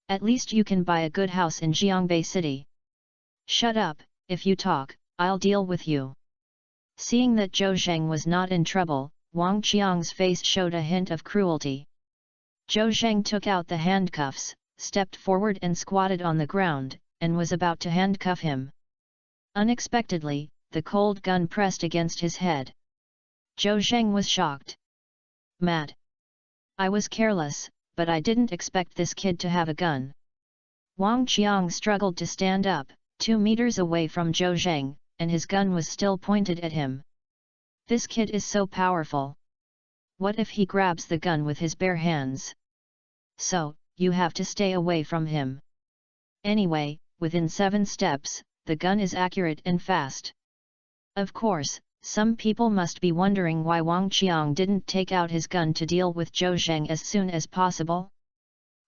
At least you can buy a good house in Jiangbei City. Shut up, if you talk, I'll deal with you. Seeing that Zhou Zheng was not in trouble, Wang Qiang's face showed a hint of cruelty. Zhou Zheng took out the handcuffs, stepped forward and squatted on the ground, and was about to handcuff him. Unexpectedly, the cold gun pressed against his head. Zhou Zheng was shocked. Mad. I was careless, but I didn't expect this kid to have a gun. Wang Qiang struggled to stand up, 2 meters away from Zhou Zheng, and his gun was still pointed at him. This kid is so powerful. What if he grabs the gun with his bare hands? So, you have to stay away from him. Anyway, within 7 steps, the gun is accurate and fast. Of course, some people must be wondering why Wang Qiang didn't take out his gun to deal with Zhou Zheng as soon as possible.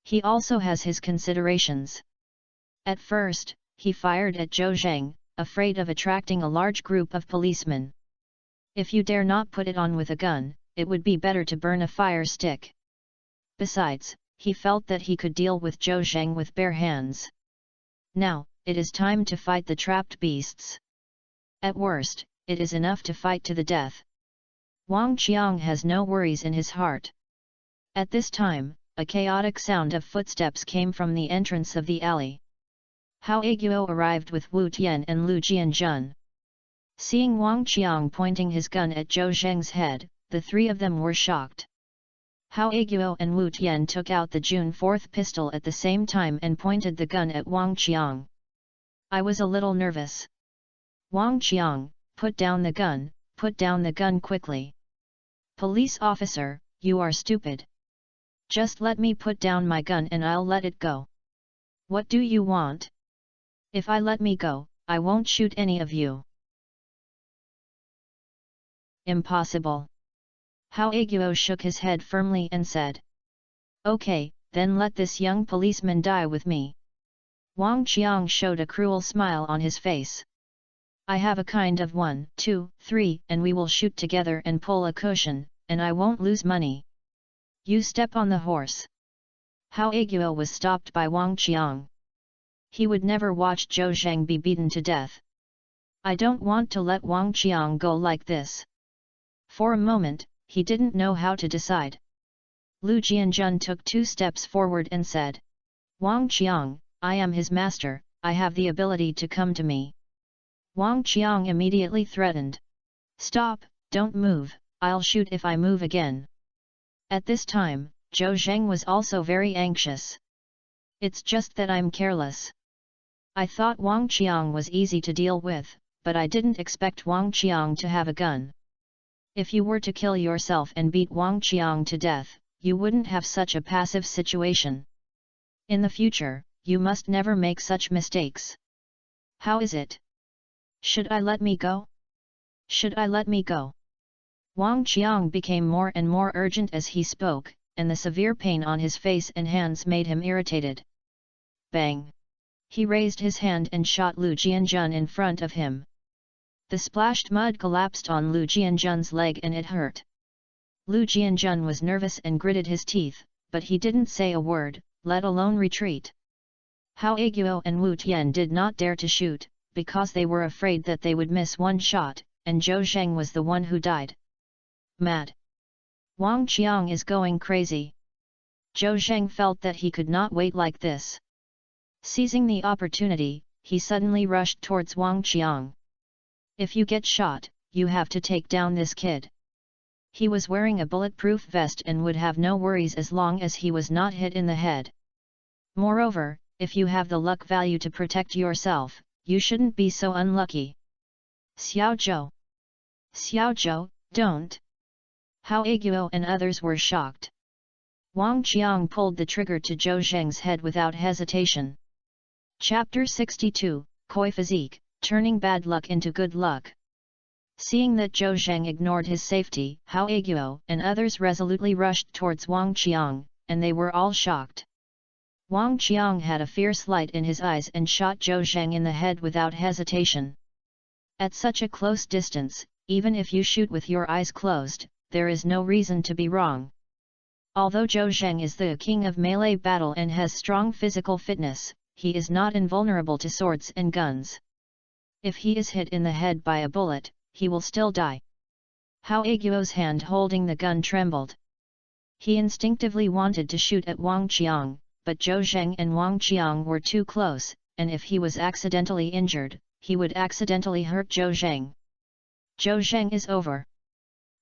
He also has his considerations. At first, he fired at Zhou Zheng, afraid of attracting a large group of policemen. If you dare not put it on with a gun, it would be better to burn a fire stick. Besides, he felt that he could deal with Zhou Zheng with bare hands. Now, it is time to fight the trapped beasts. At worst, it is enough to fight to the death. Wang Qiang has no worries in his heart. At this time, a chaotic sound of footsteps came from the entrance of the alley. Hao Aguo arrived with Wu Tian and Lu Jianjun. Seeing Wang Qiang pointing his gun at Zhou Zheng's head, the three of them were shocked. Hao Aguo and Wu Tian took out the June 4th pistol at the same time and pointed the gun at Wang Qiang. I was a little nervous. Wang Qiang, put down the gun quickly. Police officer, you are stupid. Just let me put down my gun and I'll let it go. What do you want? If I let me go, I won't shoot any of you. Impossible. Hao Aguo shook his head firmly and said. Okay, then let this young policeman die with me. Wang Qiang showed a cruel smile on his face. I have a kind of 1, 2, 3 and we will shoot together and pull a cushion, and I won't lose money. You step on the horse. Hao Aguo was stopped by Wang Qiang. He would never watch Zhou Zheng be beaten to death. I don't want to let Wang Qiang go like this. For a moment, he didn't know how to decide. Lu Jianjun took 2 steps forward and said. Wang Qiang, I am his master, I have the ability to come to me. Wang Qiang immediately threatened. Stop, don't move, I'll shoot if I move again. At this time, Zhou Zheng was also very anxious. It's just that I'm careless. I thought Wang Qiang was easy to deal with, but I didn't expect Wang Qiang to have a gun. If you were to kill yourself and beat Wang Qiang to death, you wouldn't have such a passive situation. In the future, you must never make such mistakes. How is it? Should I let me go? Should I let me go? Wang Qiang became more and more urgent as he spoke, and the severe pain on his face and hands made him irritated. Bang! He raised his hand and shot Lu Jianjun in front of him. The splashed mud collapsed on Lu Jianjun's leg and it hurt. Lu Jianjun was nervous and gritted his teeth, but he didn't say a word, let alone retreat. Hao Aguo and Wu Tian did not dare to shoot, because they were afraid that they would miss one shot, and Zhou Zheng was the one who died. Mad! Wang Qiang is going crazy. Zhou Zheng felt that he could not wait like this. Seizing the opportunity, he suddenly rushed towards Wang Qiang. If you get shot, you have to take down this kid. He was wearing a bulletproof vest and would have no worries as long as he was not hit in the head. Moreover, if you have the luck value to protect yourself, you shouldn't be so unlucky. Xiao Zhou! Xiao Zhou, don't! Hao Aguo and others were shocked. Wang Qiang pulled the trigger to Zhou Zheng's head without hesitation. Chapter 62, Koi Physique, Turning Bad Luck into Good Luck. Seeing that Zhou Zheng ignored his safety, Hao Aguo and others resolutely rushed towards Wang Qiang, and they were all shocked. Wang Qiang had a fierce light in his eyes and shot Zhou Zheng in the head without hesitation. At such a close distance, even if you shoot with your eyes closed, there is no reason to be wrong. Although Zhou Zheng is the king of melee battle and has strong physical fitness, he is not invulnerable to swords and guns. If he is hit in the head by a bullet, he will still die. Hao Aguo's hand holding the gun trembled. He instinctively wanted to shoot at Wang Qiang, but Zhou Zheng and Wang Qiang were too close, and if he was accidentally injured, he would accidentally hurt Zhou Zheng. Zhou Zheng is over.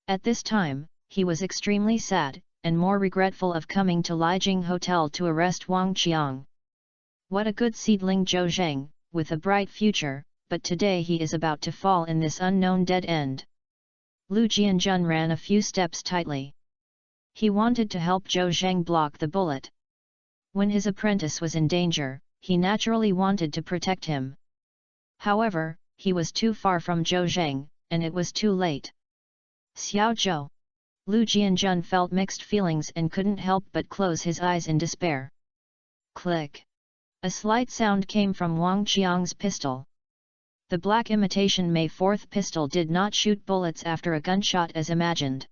At this time, he was extremely sad, and more regretful of coming to Lijing Hotel to arrest Wang Qiang. What a good seedling Zhou Zheng, with a bright future, but today he is about to fall in this unknown dead end. Lu Jianjun ran a few steps tightly. He wanted to help Zhou Zheng block the bullet. When his apprentice was in danger, he naturally wanted to protect him. However, he was too far from Zhou Zheng, and it was too late. Xiao Zhou! Lu Jianjun felt mixed feelings and couldn't help but close his eyes in despair. Click! A slight sound came from Wang Qiang's pistol. The black imitation May 4th pistol did not shoot bullets after a gunshot as imagined.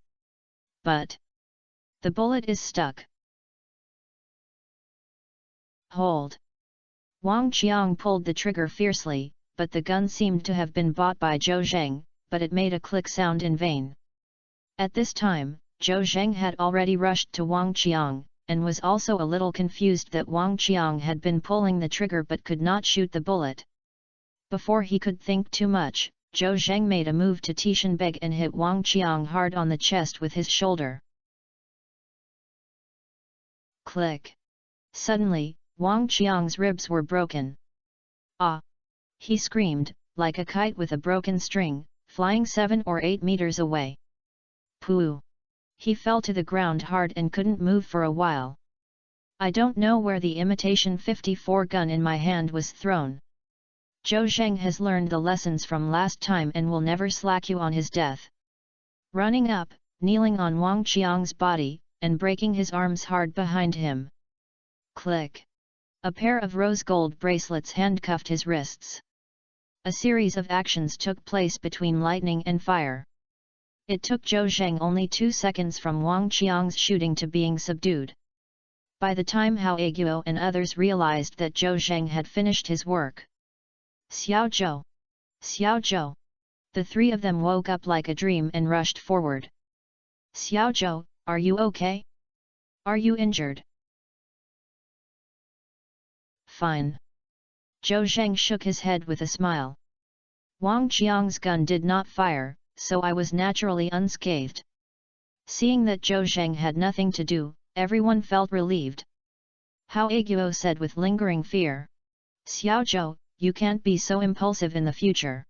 But the bullet is stuck. Hold! Wang Qiang pulled the trigger fiercely, but the gun seemed to have been bought by Zhou Zheng, but it made a click sound in vain. At this time, Zhou Zheng had already rushed to Wang Qiang, and was also a little confused that Wang Qiang had been pulling the trigger but could not shoot the bullet. Before he could think too much, Zhou Zheng made a move to Tianbeg and hit Wang Qiang hard on the chest with his shoulder. Click! Suddenly, Wang Qiang's ribs were broken. Ah! He screamed, like a kite with a broken string, flying 7 or 8 meters away. Pooh! He fell to the ground hard and couldn't move for a while. I don't know where the imitation 54 gun in my hand was thrown. Zhou Zheng has learned the lessons from last time and will never slack you on his death. Running up, kneeling on Wang Qiang's body, and breaking his arms hard behind him. Click! A pair of rose gold bracelets handcuffed his wrists. A series of actions took place between lightning and fire. It took Zhou Zheng only 2 seconds from Wang Qiang's shooting to being subdued. By the time Hao Aguo and others realized that Zhou Zheng had finished his work. Xiao Zhou! Xiao Zhou! The three of them woke up like a dream and rushed forward. Xiao Zhou, are you okay? Are you injured? Fine. Zhou Zheng shook his head with a smile. Wang Qiang's gun did not fire, so I was naturally unscathed. Seeing that Zhou Zheng had nothing to do, everyone felt relieved. Hao Aguo said with lingering fear. Xiao Zhou, you can't be so impulsive in the future.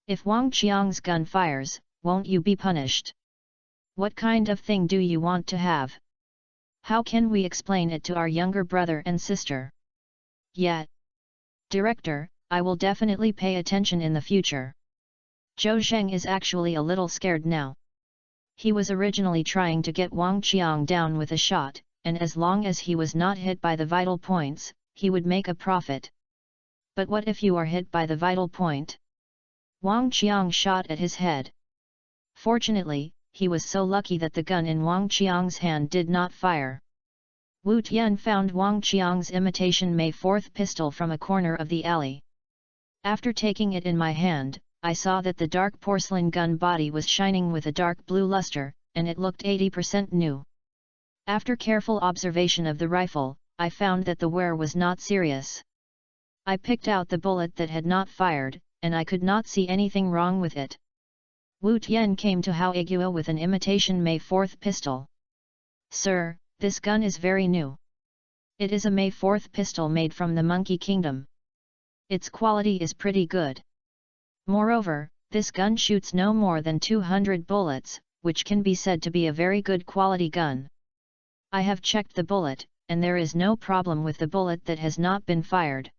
If Wang Qiang's gun fires, won't you be punished? What kind of thing do you want to have? How can we explain it to our younger brother and sister? Yet, Director, I will definitely pay attention in the future. Zhou Zheng is actually a little scared now. He was originally trying to get Wang Qiang down with a shot, and as long as he was not hit by the vital points, he would make a profit. But what if you are hit by the vital point? Wang Qiang shot at his head. Fortunately, he was so lucky that the gun in Wang Qiang's hand did not fire. Wu Tian found Wang Qiang's imitation May 4th pistol from a corner of the alley. After taking it in my hand, I saw that the dark porcelain gun body was shining with a dark blue luster, and it looked 80% new. After careful observation of the rifle, I found that the wear was not serious. I picked out the bullet that had not fired, and I could not see anything wrong with it. Wu Tian came to Hao Aguo with an imitation May 4th pistol. Sir, this gun is very new. It is a May 4th pistol made from the Monkey Kingdom. Its quality is pretty good. Moreover, this gun shoots no more than 200 bullets, which can be said to be a very good quality gun. I have checked the bullet, and there is no problem with the bullet that has not been fired.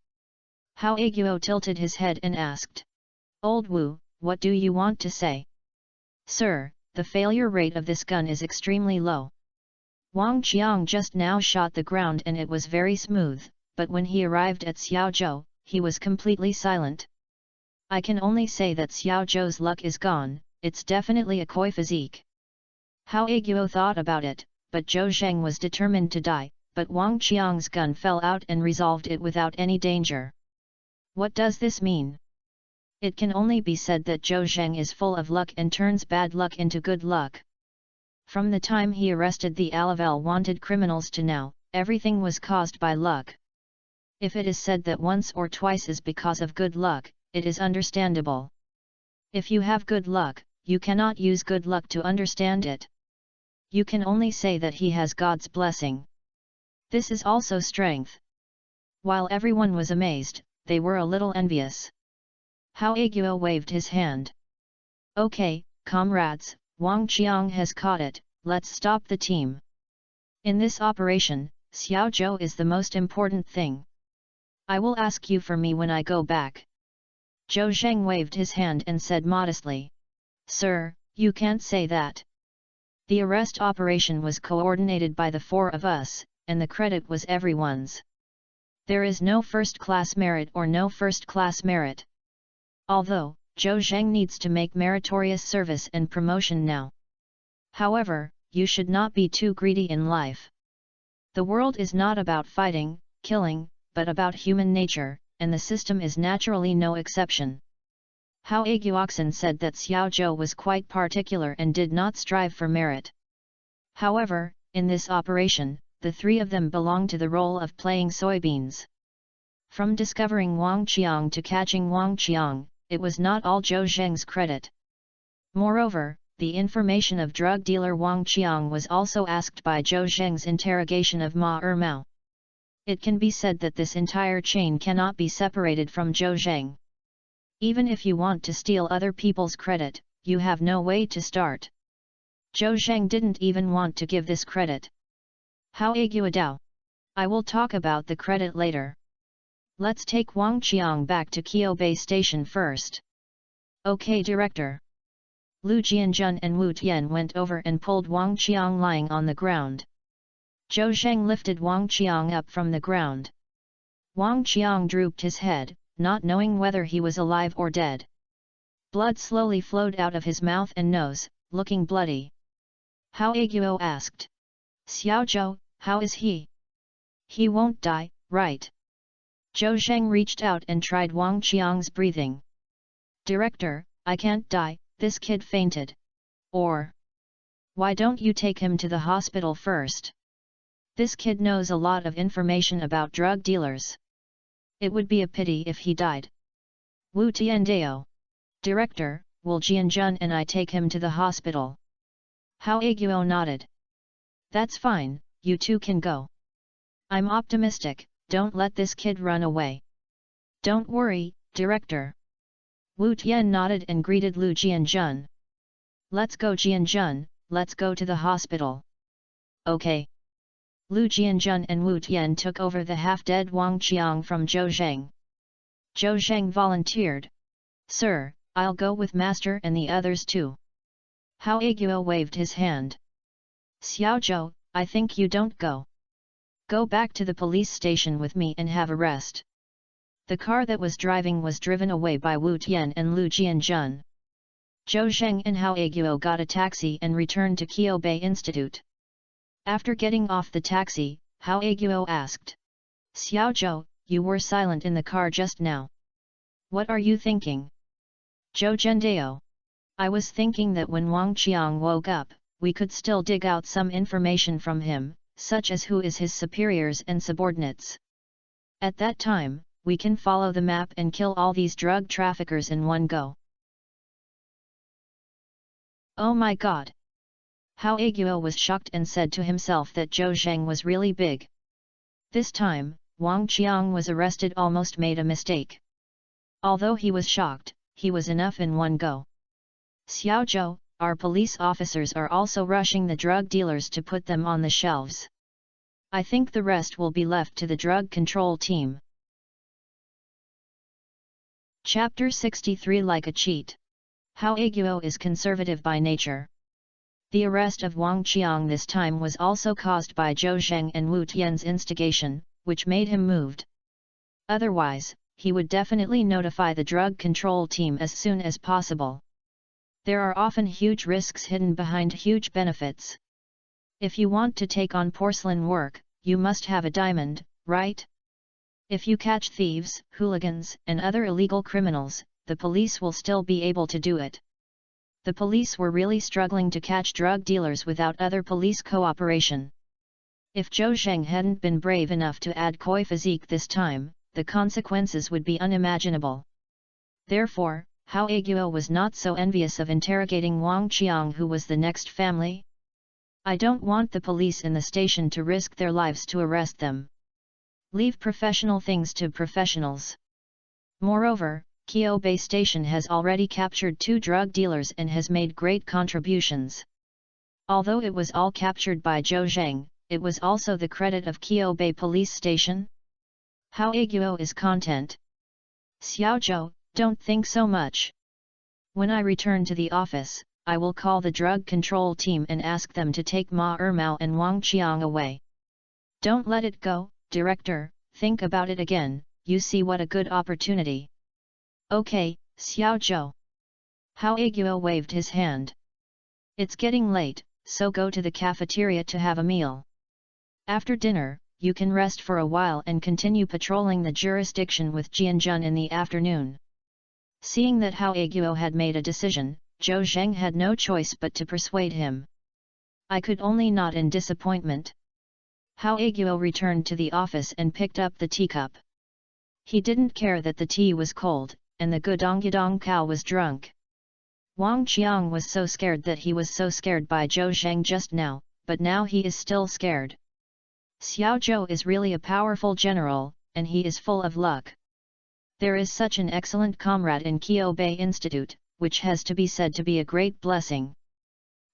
Hao Aguo tilted his head and asked. Old Wu, what do you want to say? Sir, the failure rate of this gun is extremely low. Wang Qiang just now shot the ground and it was very smooth, but when he arrived at Xiao Zhou, he was completely silent. I can only say that Xiao Zhou's luck is gone, it's definitely a koi physique. Hao Aguo thought about it, but Zhou Zheng was determined to die, but Wang Qiang's gun fell out and resolved it without any danger. What does this mean? It can only be said that Zhou Zheng is full of luck and turns bad luck into good luck. From the time he arrested the Alavel wanted criminals to now, everything was caused by luck. If it is said that once or twice is because of good luck, it is understandable. If you have good luck, you cannot use good luck to understand it. You can only say that he has God's blessing. This is also strength. While everyone was amazed, they were a little envious. Hao Aguo waved his hand. Okay, comrades, Wang Qiang has caught it, let's stop the team. In this operation, Xiao Zhou is the most important thing. I will ask you for me when I go back. Zhou Zheng waved his hand and said modestly. Sir, you can't say that. The arrest operation was coordinated by the four of us, and the credit was everyone's. There is no first-class merit or no first-class merit. Although, Zhou Zheng needs to make meritorious service and promotion now. However, you should not be too greedy in life. The world is not about fighting, killing, but about human nature, and the system is naturally no exception. Hao Aguoxin said that Xiao Zhou was quite particular and did not strive for merit. However, in this operation, the three of them belonged to the role of playing soybeans. From discovering Wang Qiang to catching Wang Qiang, it was not all Zhou Zheng's credit. Moreover, the information of drug dealer Wang Qiang was also asked by Zhou Zheng's interrogation of Ma Ermao. It can be said that this entire chain cannot be separated from Zhou Zheng. Even if you want to steal other people's credit, you have no way to start. Zhou Zheng didn't even want to give this credit. Hao Aguadao. I will talk about the credit later. Let's take Wang Qiang back to Qiubei Station first. Okay, director. Lu Jianjun and Wu Tian went over and pulled Wang Qiang lying on the ground. Zhou Zheng lifted Wang Qiang up from the ground. Wang Qiang drooped his head, not knowing whether he was alive or dead. Blood slowly flowed out of his mouth and nose, looking bloody. Hao Aguo asked. Xiao Zhou, how is he? He won't die, right? Zhou Zheng reached out and tried Wang Qiang's breathing. Director, I can't die, this kid fainted. Or, why don't you take him to the hospital first? This kid knows a lot of information about drug dealers. It would be a pity if he died. Wu Tiandao. Director, will Jianjun and I take him to the hospital? Hao Aguo nodded. That's fine, you two can go. I'm optimistic, don't let this kid run away. Don't worry, director. Wu Tian nodded and greeted Lu Jianjun. Let's go Jianjun, let's go to the hospital. Okay. Lu Jianjun and Wu Tian took over the half-dead Wang Qiang from Zhou Zheng. Zhou Zheng volunteered. Sir, I'll go with Master and the others too. Hao Aguo waved his hand. Xiao Zhou, I think you don't go. Go back to the police station with me and have a rest. The car that was driving was driven away by Wu Tian and Lu Jianjun. Zhou Zheng and Hao Aguo got a taxi and returned to Qiubei Institute. After getting off the taxi, Hao Aguo asked. Xiao Zhou, you were silent in the car just now. What are you thinking? Zhou Zhendao. I was thinking that when Wang Qiang woke up, we could still dig out some information from him, such as who is his superiors and subordinates. At that time, we can follow the map and kill all these drug traffickers in one go. Oh my god! Hao Aguo was shocked and said to himself that Zhou Zheng was really big. This time, Wang Qiang was arrested almost made a mistake. Although he was shocked, he was enough in one go. Xiao Zhou, our police officers are also rushing the drug dealers to put them on the shelves. I think the rest will be left to the drug control team. Chapter 63 Like a cheat. Hao Aguo is conservative by nature. The arrest of Wang Qiang this time was also caused by Zhou Zheng and Wu Tian's instigation, which made him moved. Otherwise, he would definitely notify the drug control team as soon as possible. There are often huge risks hidden behind huge benefits. If you want to take on porcelain work, you must have a diamond, right? If you catch thieves, hooligans, and other illegal criminals, the police will still be able to do it. The police were really struggling to catch drug dealers without other police cooperation. If Zhou Zheng hadn't been brave enough to add koi physique this time, the consequences would be unimaginable. Therefore, Hao Aguo was not so envious of interrogating Wang Qiang, who was the next family. I don't want the police in the station to risk their lives to arrest them. Leave professional things to professionals. Moreover, Qiubei Station has already captured 2 drug dealers and has made great contributions. Although it was all captured by Zhou Zheng, it was also the credit of Qiubei Police Station. Hao Aguo is content. Xiao Zhou, don't think so much. When I return to the office, I will call the drug control team and ask them to take Ma Ermao and Wang Qiang away. Don't let it go, Director, think about it again, you see what a good opportunity. Okay, Xiao Zhou. Hao Aguo waved his hand. It's getting late, so go to the cafeteria to have a meal. After dinner, you can rest for a while and continue patrolling the jurisdiction with Jianjun in the afternoon. Seeing that Hao Aguo had made a decision, Zhou Zheng had no choice but to persuade him. I could only nod in disappointment. Hao Aguo returned to the office and picked up the teacup. He didn't care that the tea was cold, and the Gudong cow was drunk. Wang Qiang was so scared that he was so scared by Zhou Zheng just now, but now he is still scared. Xiao Zhou is really a powerful general, and he is full of luck. There is such an excellent comrade in Qiubei Institute, which has to be said to be a great blessing.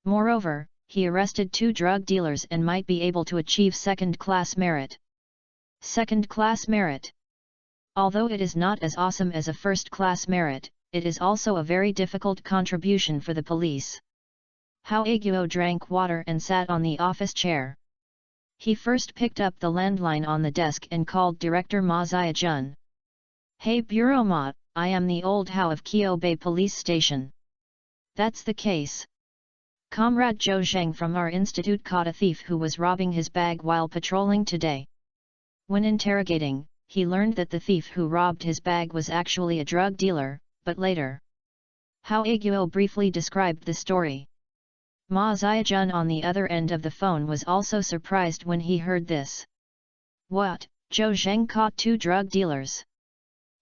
Moreover, he arrested 2 drug dealers and might be able to achieve second-class merit. Second-class merit. Although it is not as awesome as a first-class merit, it is also a very difficult contribution for the police. Hao Aguo drank water and sat on the office chair. He first picked up the landline on the desk and called Director Ma Ziajun. Hey Bureau Ma, I am the old Hao of Qiubei Police Station. That's the case. Comrade Zhou Zheng from our institute caught a thief who was robbing his bag while patrolling today. When interrogating, he learned that the thief who robbed his bag was actually a drug dealer, but later. Hao Aguo briefly described the story. Ma Ziajun on the other end of the phone was also surprised when he heard this. What, Zhou Zheng caught 2 drug dealers?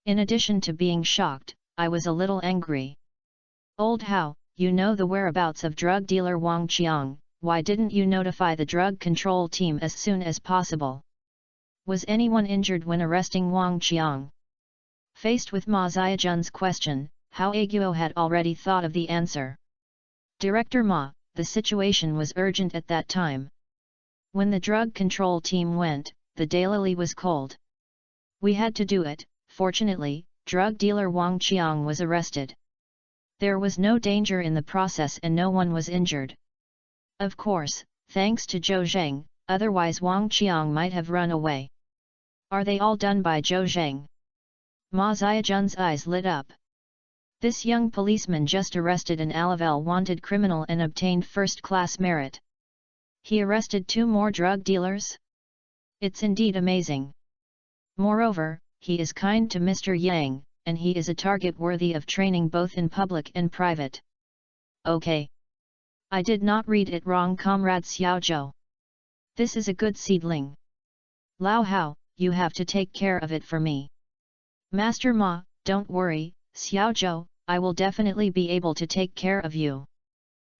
In addition to being shocked, I was a little angry. Old Hao, you know the whereabouts of drug dealer Wang Qiang, why didn't you notify the drug control team as soon as possible? Was anyone injured when arresting Wang Qiang? Faced with Ma Ziajun's question, Hao Aguo had already thought of the answer. Director Ma, the situation was urgent at that time. When the drug control team went, the daily was cold. We had to do it. Fortunately, drug dealer Wang Qiang was arrested. There was no danger in the process and no one was injured. Of course, thanks to Zhou Zheng, otherwise Wang Qiang might have run away. Are they all done by Zhou Zheng? Ma Ziajun's eyes lit up. This young policeman just arrested an Alavel wanted criminal and obtained first-class merit. He arrested 2 more drug dealers? It's indeed amazing. Moreover, he is kind to Mr. Yang, and he is a target worthy of training both in public and private. Okay. I did not read it wrong, Comrade Xiao Zhou. This is a good seedling. Lao Hao, you have to take care of it for me. Master Ma, don't worry, Xiao Zhou, I will definitely be able to take care of you.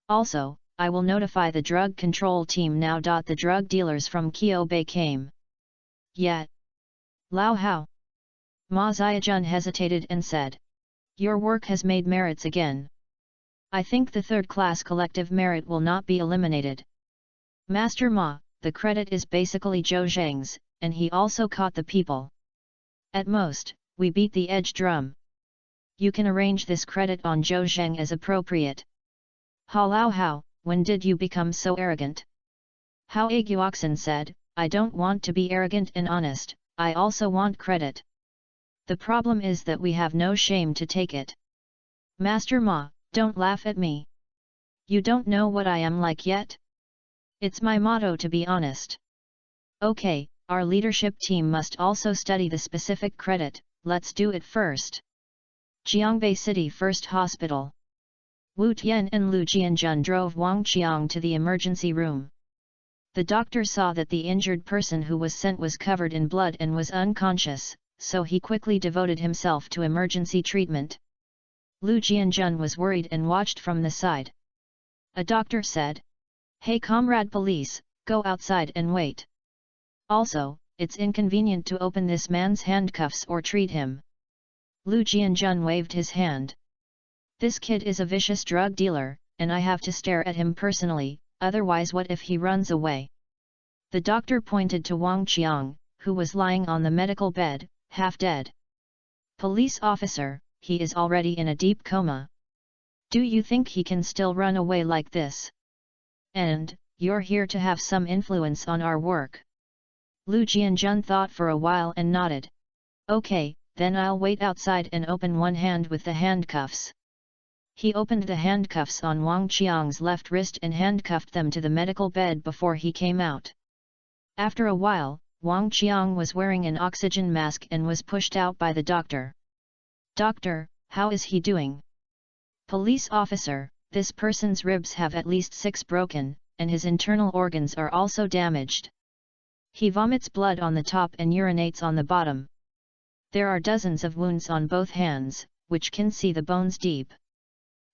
Also, I will notify the drug control team now. The drug dealers from Qiubei came. Yet. Lao Hao. Ma Ziajun hesitated and said. Your work has made merits again. I think the third-class collective merit will not be eliminated. Master Ma, the credit is basically Zhou Zheng's, and he also caught the people. At most, we beat the edge drum. You can arrange this credit on Zhou Zheng as appropriate. Ha Lao Hao, when did you become so arrogant? Hao Aguoxin said, I don't want to be arrogant and honest, I also want credit. The problem is that we have no shame to take it. Master Ma, don't laugh at me. You don't know what I am like yet? It's my motto to be honest. Okay, our leadership team must also study the specific credit, let's do it first. Jiangbei City First Hospital. Wu Tian and Lu Jianjun drove Wang Qiang to the emergency room. The doctor saw that the injured person who was sent was covered in blood and was unconscious, so he quickly devoted himself to emergency treatment. Lu Jianjun was worried and watched from the side. A doctor said, Hey comrade police, go outside and wait. Also, it's inconvenient to open this man's handcuffs or treat him. Lu Jianjun waved his hand. This kid is a vicious drug dealer, and I have to stare at him personally, otherwise what if he runs away? The doctor pointed to Wang Qiang, who was lying on the medical bed, half dead. Police officer, he is already in a deep coma. Do you think he can still run away like this? And, you're here to have some influence on our work. Lu Jianjun thought for a while and nodded. Okay, then I'll wait outside and open one hand with the handcuffs. He opened the handcuffs on Wang Qiang's left wrist and handcuffed them to the medical bed before he came out. After a while, Wang Qiang was wearing an oxygen mask and was pushed out by the doctor. Doctor, how is he doing? Police officer, this person's ribs have at least 6 broken, and his internal organs are also damaged. He vomits blood on the top and urinates on the bottom. There are dozens of wounds on both hands, which can see the bones deep.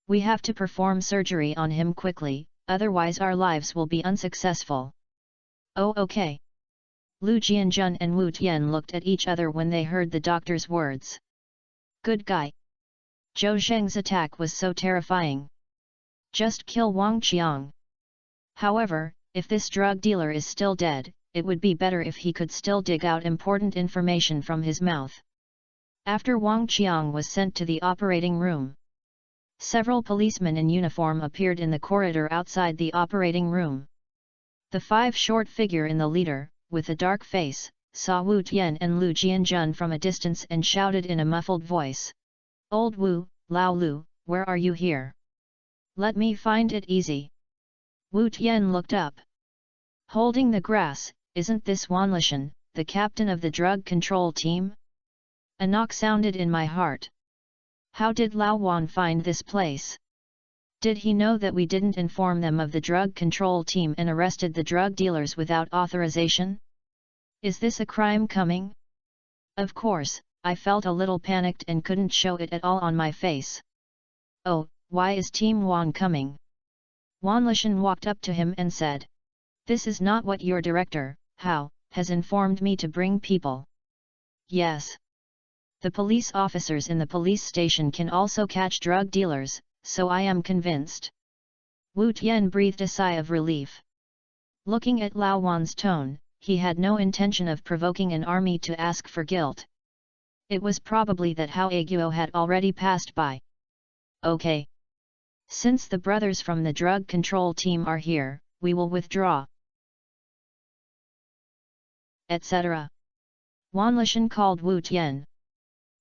We have to perform surgery on him quickly, otherwise our lives will be unsuccessful. Oh okay. Lu Jianjun and Wu Tian looked at each other when they heard the doctor's words. Good guy. Zhou Zheng's attack was so terrifying. Just kill Wang Qiang. However, if this drug dealer is still dead, it would be better if he could still dig out important information from his mouth. After Wang Qiang was sent to the operating room, several policemen in uniform appeared in the corridor outside the operating room. The 5 short figure in the leader, with a dark face, saw Wu Tian and Lu Jianjun from a distance and shouted in a muffled voice. Old Wu, Lao Lu, where are you here? Let me find it easy. Wu Tian looked up. Holding the grass, isn't this Wanlishan, the captain of the drug control team? A knock sounded in my heart. How did Lao Wan find this place? Did he know that we didn't inform them of the drug control team and arrested the drug dealers without authorization? Is this a crime coming? Of course, I felt a little panicked and couldn't show it at all on my face. Oh, why is Team Wan coming? Wanlishan walked up to him and said. This is not what your director, Hao, has informed me to bring people. Yes. The police officers in the police station can also catch drug dealers, so I am convinced. Wu Tian breathed a sigh of relief. Looking at Lao Wan's tone, he had no intention of provoking an army to ask for guilt. It was probably that Hao Aguo had already passed by. Okay. Since the brothers from the drug control team are here, we will withdraw. Etc. Wanlishan called Wu Tian.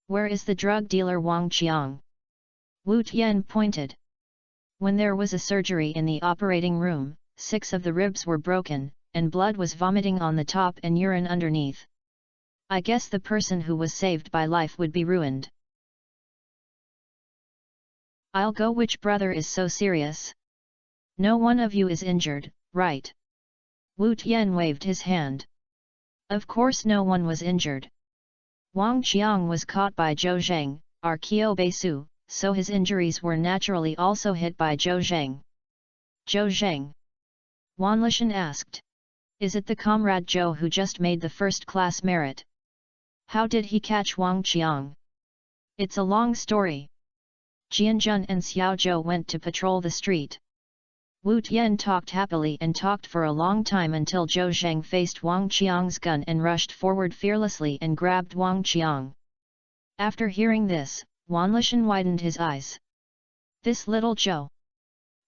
Where is the drug dealer Wang Qiang? Wu Tian pointed. When there was a surgery in the operating room, 6 of the ribs were broken, and blood was vomiting on the top and urine underneath. I guess the person who was saved by life would be ruined. I'll go. Which brother is so serious? No one of you is injured, right? Wu Tian waved his hand. Of course no one was injured. Wang Qiang was caught by Zhou Zheng, our Kyo Beisu, so his injuries were naturally also hit by Zhou Zheng. Zhou Zheng? Wanlishan asked. Is it the comrade Zhou who just made the first-class merit? How did he catch Wang Qiang? It's a long story. Jianjun and Xiao Zhou went to patrol the street. Wu Tian talked happily and talked for a long time until Zhou Zheng faced Wang Qiang's gun and rushed forward fearlessly and grabbed Wang Qiang. After hearing this, Wanlishan widened his eyes. This little Zhou.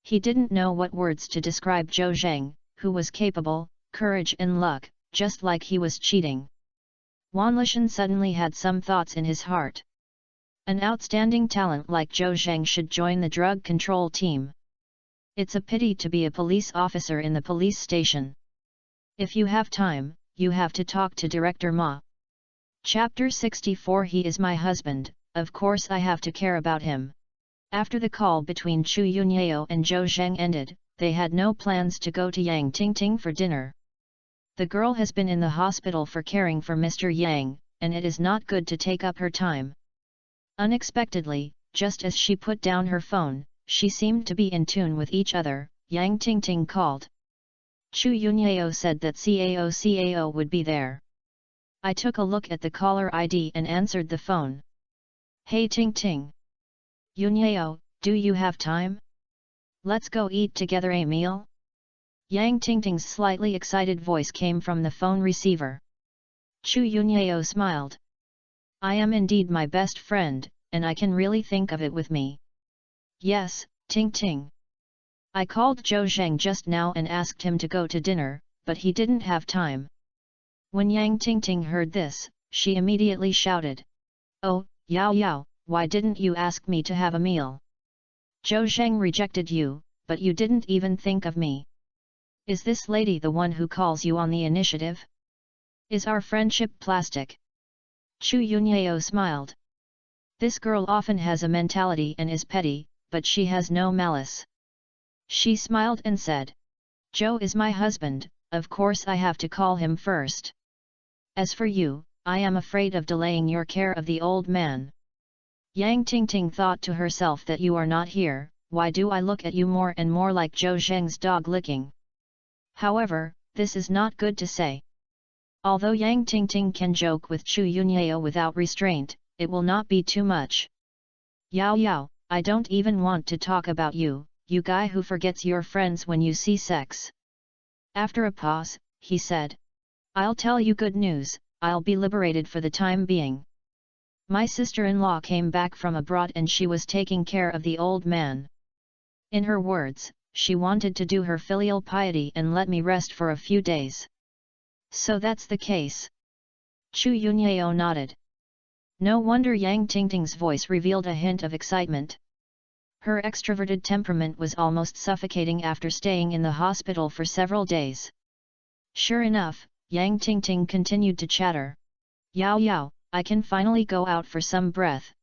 He didn't know what words to describe Zhou Zheng, who was capable, courage and luck, just like he was cheating. Wanlishan suddenly had some thoughts in his heart. An outstanding talent like Zhou Zheng should join the drug control team. It's a pity to be a police officer in the police station. If you have time, you have to talk to Director Ma. Chapter 64. He is my husband, of course I have to care about him. After the call between Chu Yunyao and Zhou Zheng ended, they had no plans to go to Yang Tingting for dinner. The girl has been in the hospital for caring for Mr. Yang, and it is not good to take up her time. Unexpectedly, just as she put down her phone, she seemed to be in tune with each other. Yang Tingting called. Chu Yunyao said that CAO would be there. I took a look at the caller ID and answered the phone. Hey Tingting. Yunyao, do you have time? Let's go eat together a meal? Yang Tingting's slightly excited voice came from the phone receiver. Chu Yunyao smiled. I am indeed my best friend, and I can really think of it with me. Yes, Tingting. I called Zhou Zheng just now and asked him to go to dinner, but he didn't have time. When Yang Tingting heard this, she immediately shouted. "Oh, Yao Yao, why didn't you ask me to have a meal? Zhou Zheng rejected you, but you didn't even think of me. Is this lady the one who calls you on the initiative? Is our friendship plastic?" Chu Yunyao smiled. This girl often has a mentality and is petty, but she has no malice. She smiled and said, "Zhou is my husband, of course I have to call him first. As for you, I am afraid of delaying your care of the old man." Yang Tingting thought to herself that you are not here, why do I look at you more and more like Zhou Zheng's dog licking? However, this is not good to say. Although Yang Tingting can joke with Chu Yunyao without restraint, it will not be too much. "Yao Yao, I don't even want to talk about you, you guy who forgets your friends when you see sex." After a pause, he said, "I'll tell you good news, I'll be liberated for the time being. My sister-in-law came back from abroad and she was taking care of the old man. In her words, she wanted to do her filial piety and let me rest for a few days." "So that's the case?" Chu Yunyao nodded. No wonder Yang Tingting's voice revealed a hint of excitement. Her extroverted temperament was almost suffocating after staying in the hospital for several days. Sure enough, Yang Tingting continued to chatter. "Yao Yao, I can finally go out for some breath.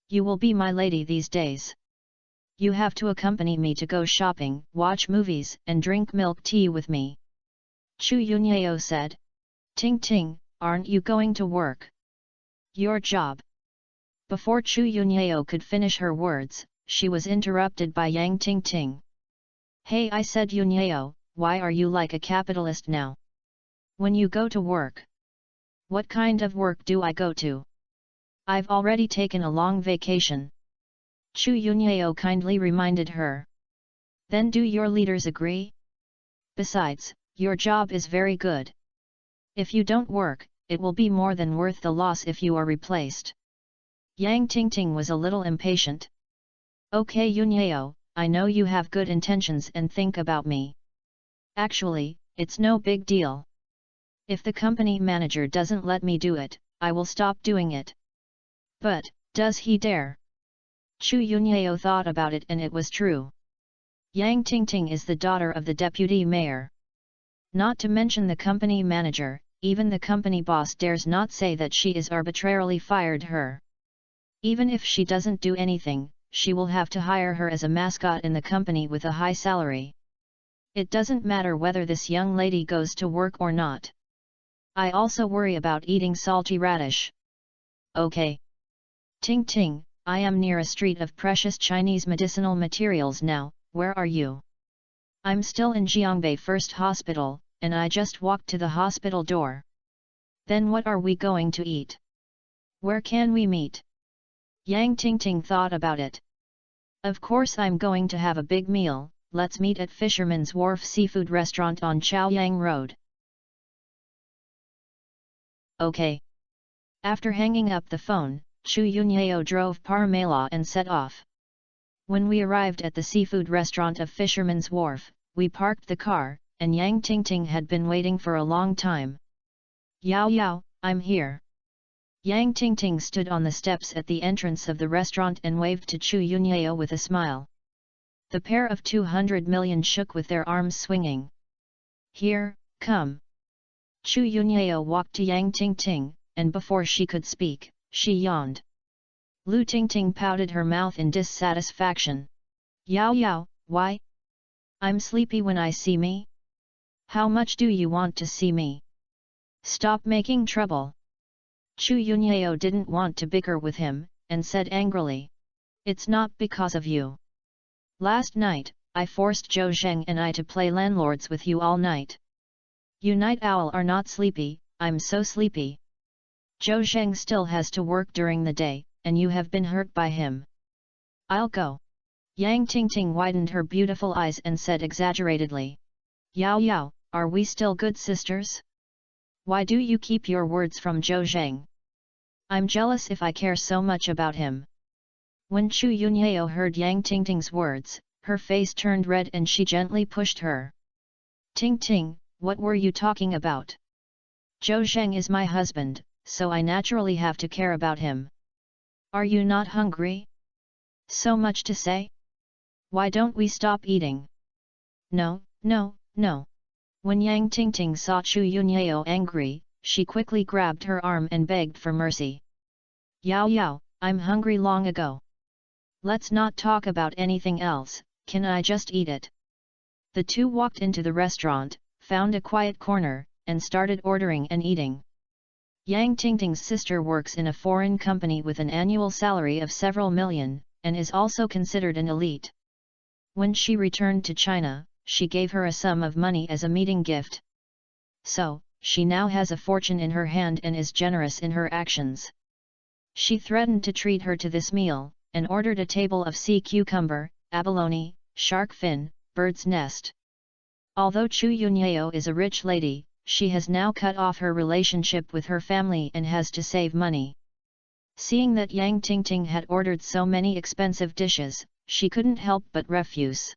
You will be my lady these days. You have to accompany me to go shopping, watch movies and drink milk tea with me." Chu Yunyao said. "Ting Ting, aren't you going to work? Your job." Before Chu Yunyao could finish her words, she was interrupted by Yang Tingting. "Hey, I said Yunyao, why are you like a capitalist now? When you go to work? What kind of work do I go to? I've already taken a long vacation." Chu Yunyao kindly reminded her. "Then do your leaders agree? Besides, your job is very good. If you don't work, it will be more than worth the loss if you are replaced." Yang Tingting was a little impatient. "Okay Yunyao, I know you have good intentions and think about me. Actually, it's no big deal. If the company manager doesn't let me do it, I will stop doing it." But, does he dare? Chu Yunyao thought about it and it was true. Yang Tingting is the daughter of the deputy mayor. Not to mention the company manager, even the company boss dares not say that she is arbitrarily fired her. Even if she doesn't do anything, she will have to hire her as a mascot in the company with a high salary. It doesn't matter whether this young lady goes to work or not. I also worry about eating salty radish. Okay. Ting Ting, I am near a street of precious Chinese medicinal materials now, where are you? I'm still in Jiangbei First Hospital, and I just walked to the hospital door. Then what are we going to eat? Where can we meet? Yang Tingting thought about it. Of course I'm going to have a big meal, let's meet at Fisherman's Wharf Seafood Restaurant on Chaoyang Road. Okay. After hanging up the phone, Chu Yunyao drove Parmela and set off. When we arrived at the seafood restaurant of Fisherman's Wharf, we parked the car, and Yang Tingting had been waiting for a long time. Yao Yao, I'm here. Yang Tingting stood on the steps at the entrance of the restaurant and waved to Chu Yunyao with a smile. The pair of 200 million shook with their arms swinging. Here, come. Chu Yunyao walked to Yang Tingting, and before she could speak, she yawned. Lu Tingting pouted her mouth in dissatisfaction. Yao Yao, why? I'm sleepy when I see me? How much do you want to see me? Stop making trouble. Chu Yunyao didn't want to bicker with him, and said angrily. It's not because of you. Last night, I forced Zhou Zheng and I to play landlords with you all night. You night owl are not sleepy, I'm so sleepy. Zhou Zheng still has to work during the day, and you have been hurt by him. I'll go. Yang Tingting widened her beautiful eyes and said exaggeratedly. Yao Yao, are we still good sisters? Why do you keep your words from Zhou Zheng? I'm jealous if I care so much about him. When Chu Yunyao heard Yang Tingting's words, her face turned red and she gently pushed her. Ting Ting, what were you talking about? Zhou Zheng is my husband, so I naturally have to care about him. Are you not hungry? So much to say? Why don't we stop eating? No, no, no. When Yang Tingting saw Chu Yunyao angry, she quickly grabbed her arm and begged for mercy. Yao Yao, I'm hungry long ago. Let's not talk about anything else, can I just eat it? The two walked into the restaurant, found a quiet corner, and started ordering and eating. Yang Tingting's sister works in a foreign company with an annual salary of several million, and is also considered an elite. When she returned to China, she gave her a sum of money as a meeting gift. So, she now has a fortune in her hand and is generous in her actions. She threatened to treat her to this meal, and ordered a table of sea cucumber, abalone, shark fin, bird's nest. Although Chu Yunyao is a rich lady, she has now cut off her relationship with her family and has to save money. Seeing that Yang Tingting had ordered so many expensive dishes, she couldn't help but refuse.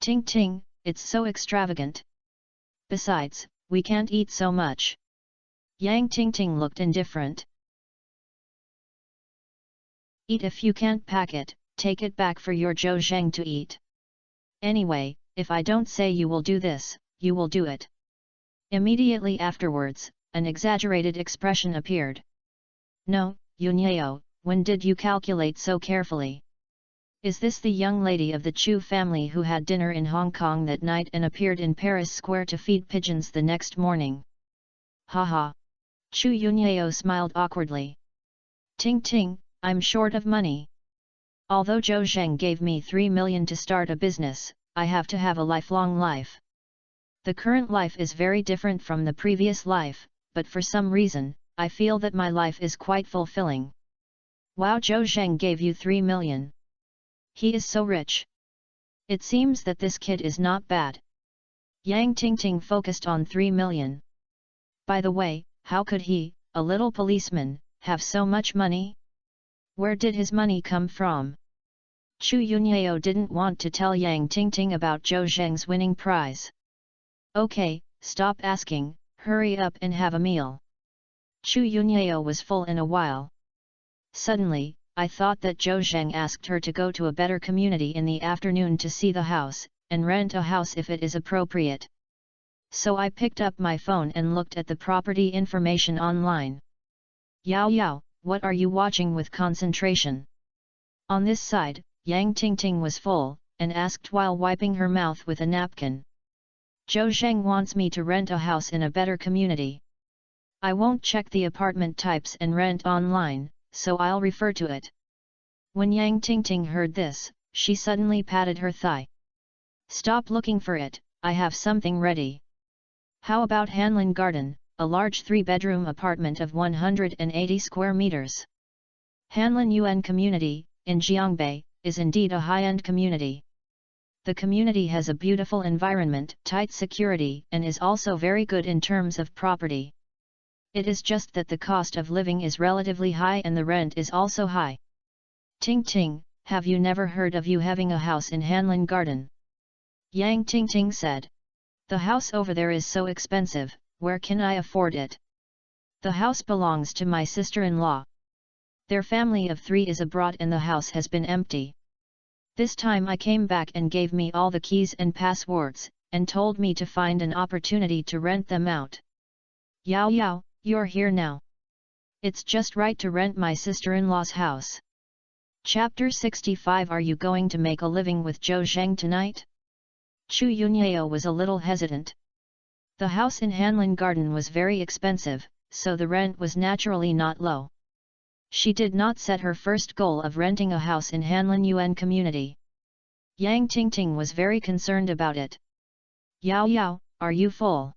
Ting, it's so extravagant. Besides, we can't eat so much. Yang Tingting looked indifferent. Eat if you can't pack it, take it back for your Zhou Zheng to eat. Anyway, if I don't say you will do this, you will do it. Immediately afterwards, an exaggerated expression appeared. No, Yunyao, when did you calculate so carefully? Is this the young lady of the Chu family who had dinner in Hong Kong that night and appeared in Paris Square to feed pigeons the next morning? Haha. Chu Yunyao smiled awkwardly. Ting, I'm short of money. Although Zhou Zheng gave me 3 million to start a business, I have to have a lifelong life. The current life is very different from the previous life, but for some reason, I feel that my life is quite fulfilling. Wow, Zhou Zheng gave you 3 million. He is so rich. It seems that this kid is not bad. Yang Tingting focused on 3 million. By the way, how could he, a little policeman, have so much money? Where did his money come from? Chu Yunyao didn't want to tell Yang Tingting about Zhou Zheng's winning prize. Okay, stop asking, hurry up and have a meal. Chu Yunyao was full in a while. Suddenly, I thought that Zhou Zheng asked her to go to a better community in the afternoon to see the house, and rent a house if it is appropriate. So I picked up my phone and looked at the property information online. Yao, what are you watching with concentration? On this side, Yang Tingting was full, and asked while wiping her mouth with a napkin. Zhou Zheng wants me to rent a house in a better community. I won't check the apartment types and rent online, so I'll refer to it. When Yang Tingting heard this, she suddenly patted her thigh. Stop looking for it, I have something ready. How about Hanlin Garden, a large 3-bedroom apartment of 180 square meters? Hanlin Yuan Community, in Jiangbei, is indeed a high-end community. The community has a beautiful environment, tight security, and is also very good in terms of property. It is just that the cost of living is relatively high and the rent is also high. Ting, have you never heard of you having a house in Hanlin Garden? Yang Tingting said. The house over there is so expensive, where can I afford it? The house belongs to my sister-in-law. Their family of 3 is abroad and the house has been empty. This time I came back and gave me all the keys and passwords, and told me to find an opportunity to rent them out. Yao, you're here now. It's just right to rent my sister-in-law's house. Chapter 65. Are you going to make a living with Zhou Zheng tonight? Chu Yunyao was a little hesitant. The house in Hanlin Garden was very expensive, so the rent was naturally not low. She did not set her first goal of renting a house in Hanlin Yuan community. Yang Tingting was very concerned about it. Yao, are you full?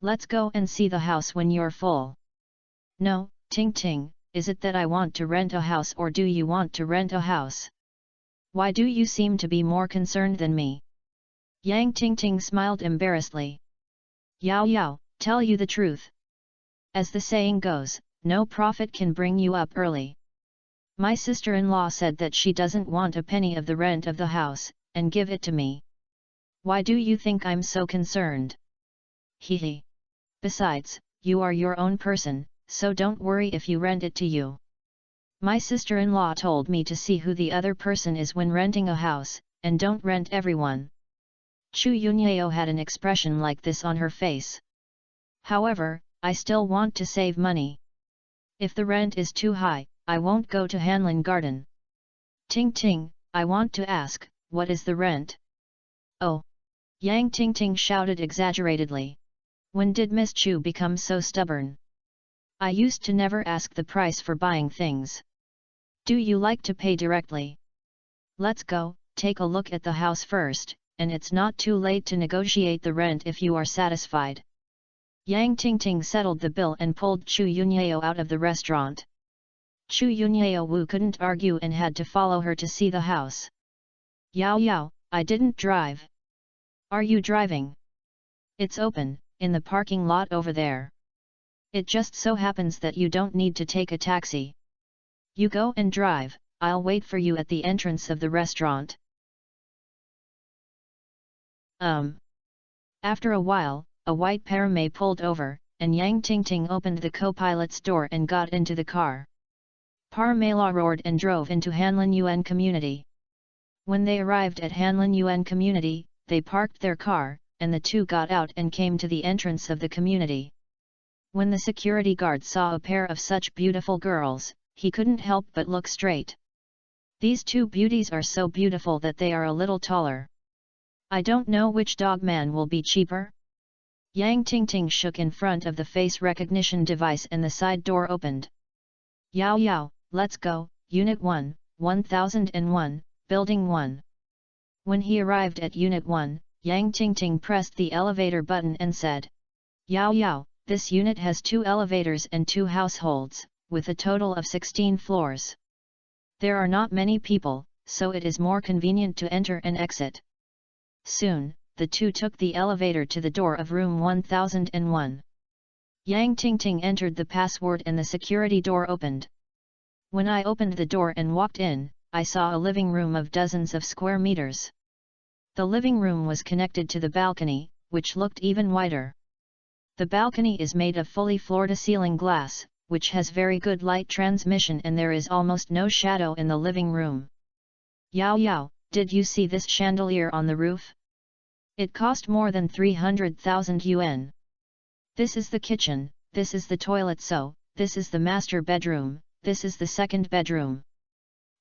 Let's go and see the house when you're full. No, Ting, is it that I want to rent a house or do you want to rent a house? Why do you seem to be more concerned than me? Yang Tingting smiled embarrassedly. Yao, tell you the truth. As the saying goes, no profit can bring you up early. My sister-in-law said that she doesn't want a penny of the rent of the house, and give it to me. Why do you think I'm so concerned? Hee. Besides, you are your own person, so don't worry if you rent it to you. My sister-in-law told me to see who the other person is when renting a house, and don't rent everyone. Chu Yunyeo had an expression like this on her face. However, I still want to save money. If the rent is too high, I won't go to Hanlin Garden. Ting Ting, I want to ask, what is the rent? Oh! Yang Ting Ting shouted exaggeratedly. When did Miss Chu become so stubborn? I used to never ask the price for buying things. Do you like to pay directly? Let's go, take a look at the house first, and it's not too late to negotiate the rent if you are satisfied. Yang Ting Ting settled the bill and pulled Chu Yunyeo out of the restaurant. Chu Yunyeo Wu couldn't argue and had to follow her to see the house. Yao Yao, I didn't drive. Are you driving? It's open, in the parking lot over there. It just so happens that you don't need to take a taxi. You go and drive, I'll wait for you at the entrance of the restaurant. After a while, a white Paramay pulled over, and Yang Ting Ting opened the co-pilot's door and got into the car. Paramela roared and drove into Hanlin Yuan Community. When they arrived at Hanlin Yuan Community, they parked their car, and the two got out and came to the entrance of the community. When the security guard saw a pair of such beautiful girls, he couldn't help but look straight. These two beauties are so beautiful that they are a little taller. I don't know which dogman will be cheaper. Yang Ting Ting shook in front of the face recognition device and the side door opened. Yao Yao, let's go, Unit 1, 1001, Building 1. When he arrived at Unit 1, Yang Ting Ting pressed the elevator button and said, Yao Yao, this unit has 2 elevators and 2 households, with a total of 16 floors. There are not many people, so it is more convenient to enter and exit. Soon, the two took the elevator to the door of room 1001. Yang Ting Ting entered the password and the security door opened. When I opened the door and walked in, I saw a living room of dozens of square meters. The living room was connected to the balcony, which looked even wider. The balcony is made of fully floor-to-ceiling glass, which has very good light transmission, and there is almost no shadow in the living room. Yao Yao, did you see this chandelier on the roof? It cost more than 300,000 yuan. This is the kitchen, this is the toilet, so, this is the master bedroom, this is the second bedroom.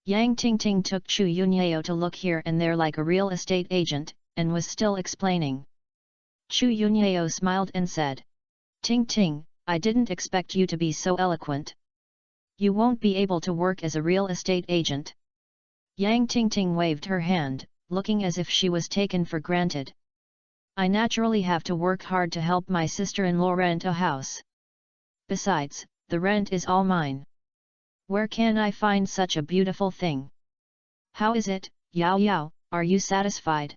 Yang Ting Ting took Chu Yunyeo to look here and there like a real estate agent, and was still explaining. Chu Yunyeo smiled and said, Ting Ting, I didn't expect you to be so eloquent. You won't be able to work as a real estate agent. Yang Ting Ting waved her hand, looking as if she was taken for granted. I naturally have to work hard to help my sister-in-law rent a house. Besides, the rent is all mine. Where can I find such a beautiful thing? How is it, Yao Yao, are you satisfied?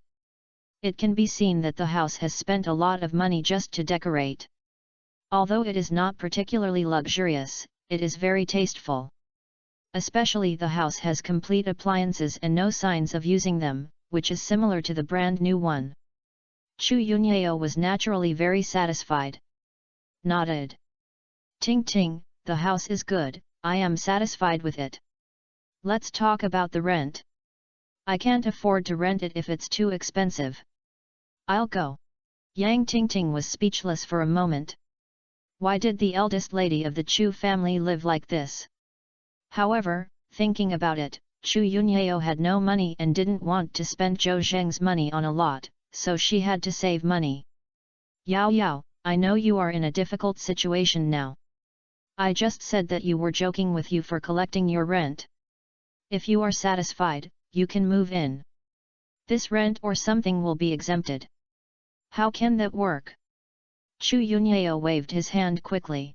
It can be seen that the house has spent a lot of money just to decorate. Although it is not particularly luxurious, it is very tasteful. Especially the house has complete appliances and no signs of using them, which is similar to the brand new one. Chu Yunyeo was naturally very satisfied. Nodded. Ting Ting, the house is good, I am satisfied with it. Let's talk about the rent. I can't afford to rent it if it's too expensive. I'll go. Yang Ting Ting was speechless for a moment. Why did the eldest lady of the Chu family live like this? However, thinking about it, Chu Yunyeo had no money and didn't want to spend Zhou Zheng's money on a lot, so she had to save money. Yao Yao, I know you are in a difficult situation now. I just said that you were joking with you for collecting your rent. If you are satisfied, you can move in. This rent or something will be exempted. How can that work? Chu Yunyeo waved his hand quickly.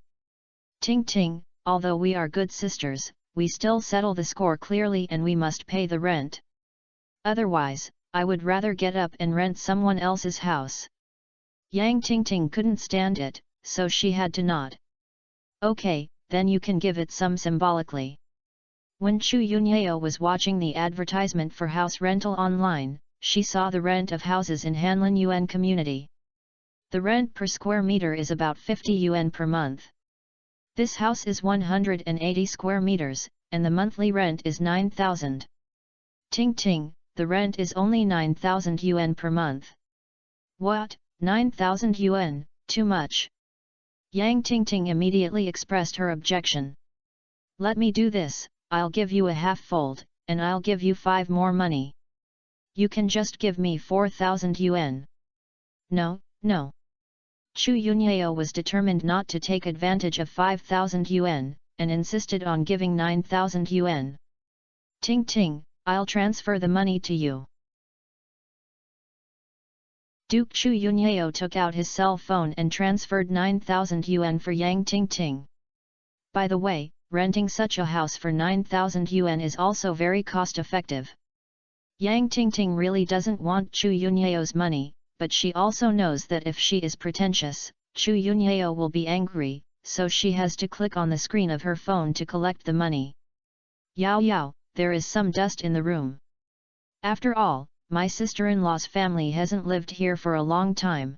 Ting Ting, although we are good sisters, we still settle the score clearly and we must pay the rent. Otherwise, I would rather get up and rent someone else's house. Yang Ting Ting couldn't stand it, so she had to nod. Okay, then you can give it some symbolically. When Chu Yunyeo was watching the advertisement for house rental online, she saw the rent of houses in Hanlin Yuan Community. The rent per square meter is about 50 yuan per month. This house is 180 square meters, and the monthly rent is 9,000. Ting ting, the rent is only 9,000 yuan per month. What, 9,000 yuan, too much. Yang Tingting immediately expressed her objection. Let me do this, I'll give you a half-fold, and I'll give you 5 more money. You can just give me 4,000 yuan. No, no. Chu Yunyao was determined not to take advantage of 5,000 yuan, and insisted on giving 9,000 yuan. Ting ting, I'll transfer the money to you. Duke Chu Yunyao took out his cell phone and transferred 9,000 yuan for Yang Tingting. By the way, renting such a house for 9,000 yuan is also very cost-effective. Yang Tingting really doesn't want Chu Yunyao's money, but she also knows that if she is pretentious, Chu Yunyao will be angry, so she has to click on the screen of her phone to collect the money. Yao Yao, there is some dust in the room. After all, my sister-in-law's family hasn't lived here for a long time.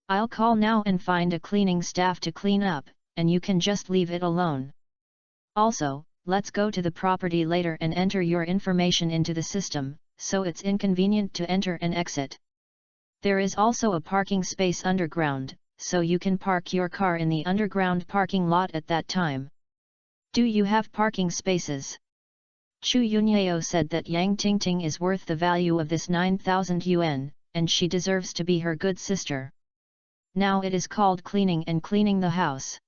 I'll call now and find a cleaning staff to clean up, and you can just leave it alone. Also, let's go to the property later and enter your information into the system, so it's inconvenient to enter and exit. There is also a parking space underground, so you can park your car in the underground parking lot at that time. Do you have parking spaces? Chu Yunyao said that Yang Tingting is worth the value of this 9,000 yuan, and she deserves to be her good sister. Now it is called cleaning and cleaning the house.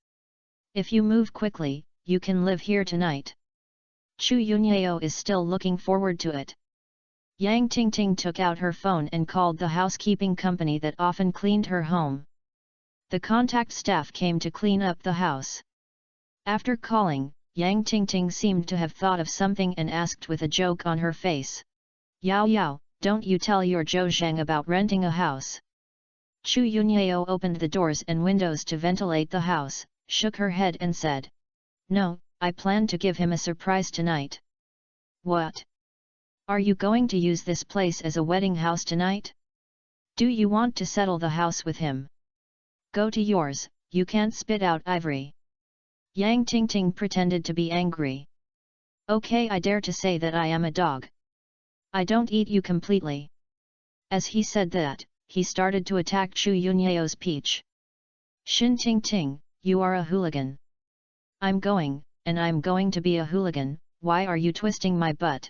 If you move quickly, you can live here tonight. Chu Yunyao is still looking forward to it. Yang Tingting took out her phone and called the housekeeping company that often cleaned her home. The contact staff came to clean up the house. After calling, Yang Tingting seemed to have thought of something and asked with a joke on her face. Yao Yao, don't you tell your Zhou Zhang about renting a house. Chu Yunyao opened the doors and windows to ventilate the house, shook her head and said. No, I plan to give him a surprise tonight. What? Are you going to use this place as a wedding house tonight? Do you want to settle the house with him? Go to yours, you can't spit out ivory. Yang Tingting pretended to be angry. Okay, I dare to say that I am a dog. I don't eat you completely. As he said that, he started to attack Chu Yunyao's peach. Shin Tingting, you are a hooligan. I'm going to be a hooligan, why are you twisting my butt?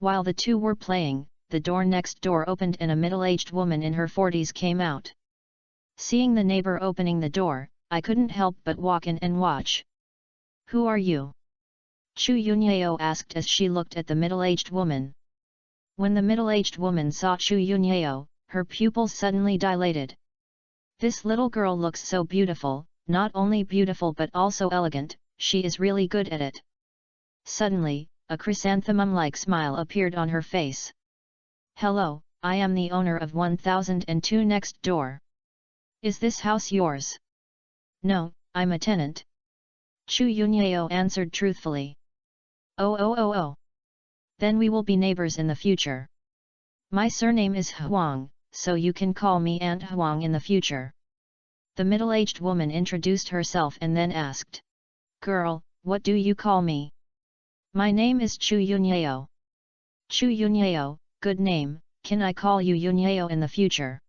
While the two were playing, the door next door opened and a middle-aged woman in her 40s came out. Seeing the neighbor opening the door, I couldn't help but walk in and watch. Who are you? Chu Yunyao asked as she looked at the middle-aged woman. When the middle-aged woman saw Chu Yunyao, her pupils suddenly dilated. This little girl looks so beautiful, not only beautiful but also elegant, she is really good at it. Suddenly, a chrysanthemum-like smile appeared on her face. Hello, I am the owner of 1002 next door. Is this house yours? No, I'm a tenant. Chu Yunyao answered truthfully. Oh. Then we will be neighbors in the future. My surname is Huang, so you can call me Aunt Huang in the future. The middle-aged woman introduced herself and then asked. Girl, what do you call me? My name is Chu Yunyao. Chu Yunyao, good name, can I call you Yunyao in the future?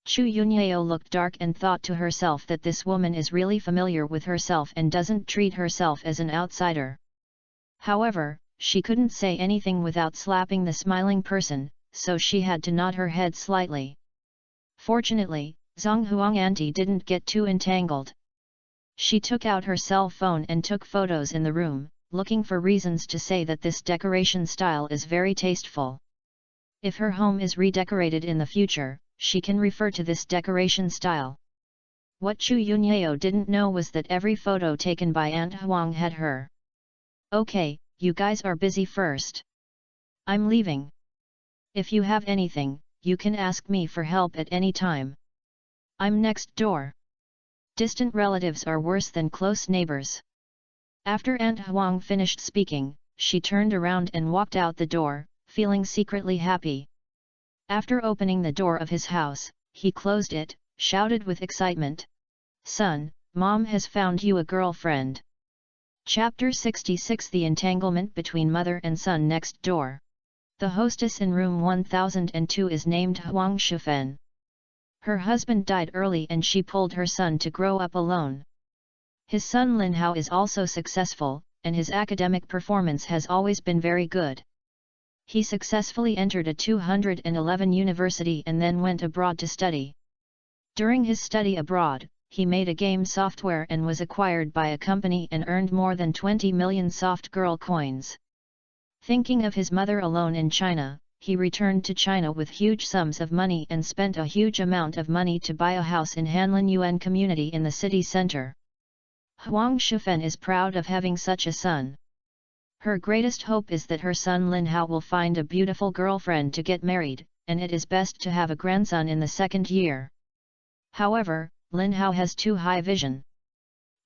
Chu Yunyao looked dark and thought to herself that this woman is really familiar with herself and doesn't treat herself as an outsider. However, she couldn't say anything without slapping the smiling person, so she had to nod her head slightly. Fortunately, Zhonghuang auntie didn't get too entangled. She took out her cell phone and took photos in the room, looking for reasons to say that this decoration style is very tasteful. If her home is redecorated in the future, she can refer to this decoration style. What Chu Yunyao didn't know was that every photo taken by Aunt Huang had her. Okay, you guys are busy first. I'm leaving. If you have anything, you can ask me for help at any time. I'm next door. Distant relatives are worse than close neighbors. After Aunt Huang finished speaking, she turned around and walked out the door, feeling secretly happy. After opening the door of his house, he closed it, shouted with excitement. Son, Mom has found you a girlfriend. Chapter 66 The entanglement between mother and son next door. The hostess in room 1002 is named Huang Shifen. Her husband died early and she pulled her son to grow up alone. His son Lin Hao is also successful, and his academic performance has always been very good. He successfully entered a 211 university and then went abroad to study. During his study abroad, he made a game software and was acquired by a company and earned more than 20 million soft girl coins. Thinking of his mother alone in China, he returned to China with huge sums of money and spent a huge amount of money to buy a house in Hanlin Yuan community in the city center. Huang Shifen is proud of having such a son. Her greatest hope is that her son Lin Hao will find a beautiful girlfriend to get married, and it is best to have a grandson in the second year. However, Lin Hao has too high vision.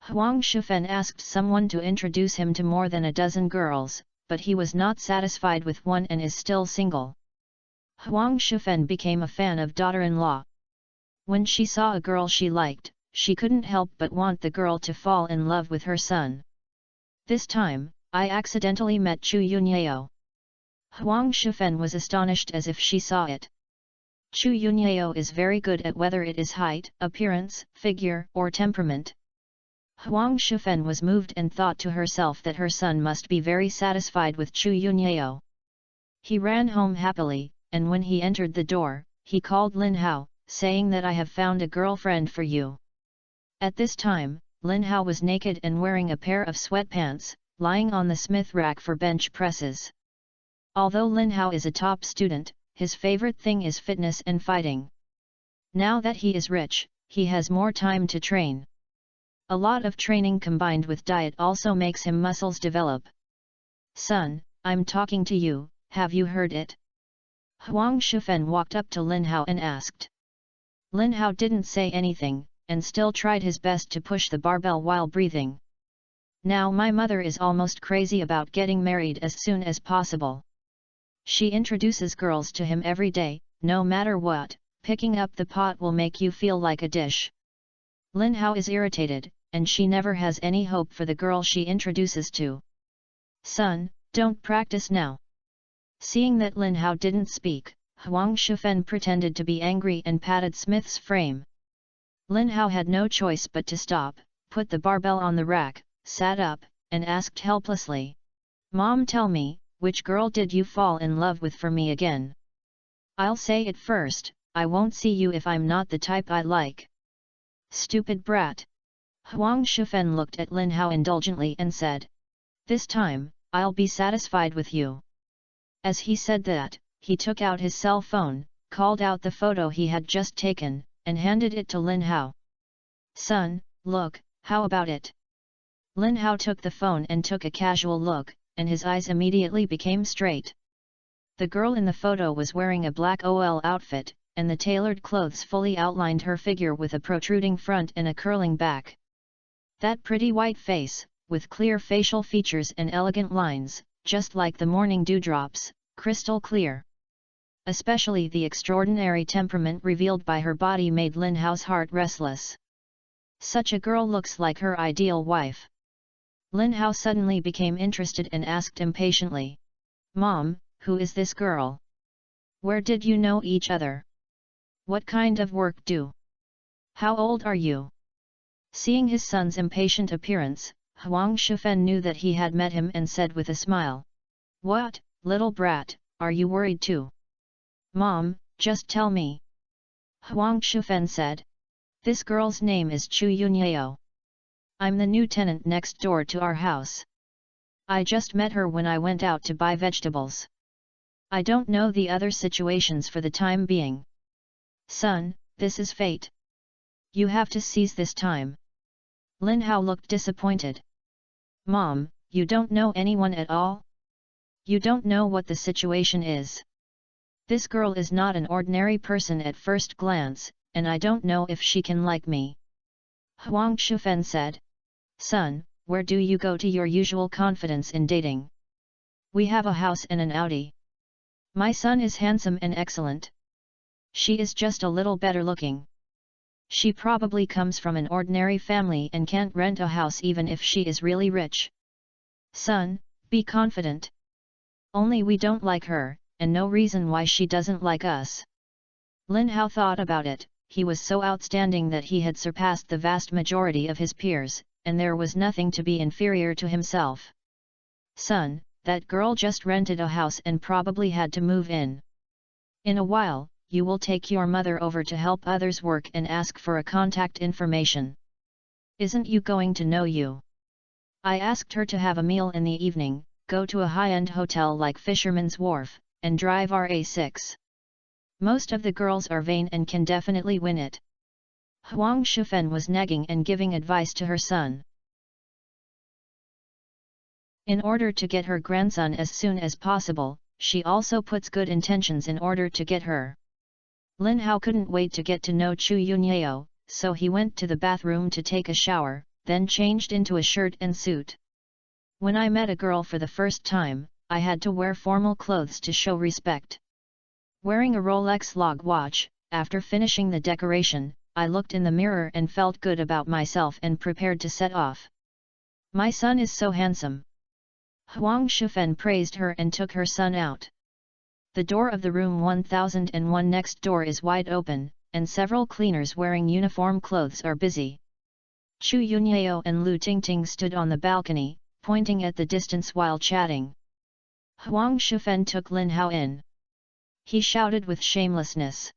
Huang Shifen asked someone to introduce him to more than a dozen girls, but he was not satisfied with one and is still single. Huang Shifen became a fan of daughter-in-law. When she saw a girl she liked, she couldn't help but want the girl to fall in love with her son. This time, I accidentally met Chu Yunyao. Huang Shifen was astonished as if she saw it. Chu Yunyao is very good at whether it is height, appearance, figure, or temperament. Huang Shifen was moved and thought to herself that her son must be very satisfied with Chu Yunyao. He ran home happily, and when he entered the door, he called Lin Hao, saying that I have found a girlfriend for you. At this time, Lin Hao was naked and wearing a pair of sweatpants, lying on the smith rack for bench presses. Although Lin Hao is a top student, his favorite thing is fitness and fighting. Now that he is rich, he has more time to train. A lot of training combined with diet also makes him muscles develop. Son, I'm talking to you, have you heard it? Huang Shifen walked up to Lin Hao and asked. Lin Hao didn't say anything, and still tried his best to push the barbell while breathing. Now my mother is almost crazy about getting married as soon as possible. She introduces girls to him every day, no matter what, picking up the pot will make you feel like a dish. Lin Hao is irritated, and she never has any hope for the girl she introduces to. Son, don't practice now. Seeing that Lin Hao didn't speak, Huang Shifen pretended to be angry and patted Smith's frame. Lin Hao had no choice but to stop, put the barbell on the rack, sat up, and asked helplessly. Mom, tell me, which girl did you fall in love with for me again? I'll say it first, I won't see you if I'm not the type I like. Stupid brat. Huang Shifen looked at Lin Hao indulgently and said. This time, I'll be satisfied with you. As he said that, he took out his cell phone, called out the photo he had just taken, and handed it to Lin Hao. Son, look, how about it? Lin Hao took the phone and took a casual look, and his eyes immediately became straight. The girl in the photo was wearing a black OL outfit, and the tailored clothes fully outlined her figure with a protruding front and a curling back. That pretty white face, with clear facial features and elegant lines, just like the morning dewdrops, crystal clear. Especially the extraordinary temperament revealed by her body made Lin Hao's heart restless. Such a girl looks like her ideal wife. Lin Hao suddenly became interested and asked impatiently. Mom, who is this girl? Where did you know each other? What kind of work do? How old are you? Seeing his son's impatient appearance, Huang Shifen knew that he had met him and said with a smile. What, little brat, are you worried too? Mom, just tell me. Huang Shifen said. This girl's name is Chu Yunyao. I'm the new tenant next door to our house. I just met her when I went out to buy vegetables. I don't know the other situations for the time being. Son, this is fate. You have to seize this time. Lin Hao looked disappointed. Mom, you don't know anyone at all? You don't know what the situation is. This girl is not an ordinary person at first glance, and I don't know if she can like me. Huang Shifen said. Son, where do you go to your usual confidence in dating? We have a house and an Audi. My son is handsome and excellent. She is just a little better looking. She probably comes from an ordinary family and can't rent a house even if she is really rich. Son, be confident. Only we don't like her, and no reason why she doesn't like us. Lin Hao thought about it. He was so outstanding that he had surpassed the vast majority of his peers, and there was nothing to be inferior to himself. Son, that girl just rented a house and probably had to move in. In a while, you will take your mother over to help others work and ask for a contact information. Isn't you going to know you? I asked her to have a meal in the evening, go to a high-end hotel like Fisherman's Wharf, and drive RA6. Most of the girls are vain and can definitely win it. Huang Shifen was nagging and giving advice to her son. In order to get her grandson as soon as possible, she also puts good intentions in order to get her. Lin Hao couldn't wait to get to know Chu Yunyao, so he went to the bathroom to take a shower, then changed into a shirt and suit. When I met a girl for the first time, I had to wear formal clothes to show respect. Wearing a Rolex log watch, after finishing the decoration, I looked in the mirror and felt good about myself and prepared to set off. My son is so handsome. Huang Shifen praised her and took her son out. The door of the room 1001 next door is wide open, and several cleaners wearing uniform clothes are busy. Chu Yunyao and Lu Tingting stood on the balcony, pointing at the distance while chatting. Huang Shifen took Lin Hao in. He shouted with shamelessness.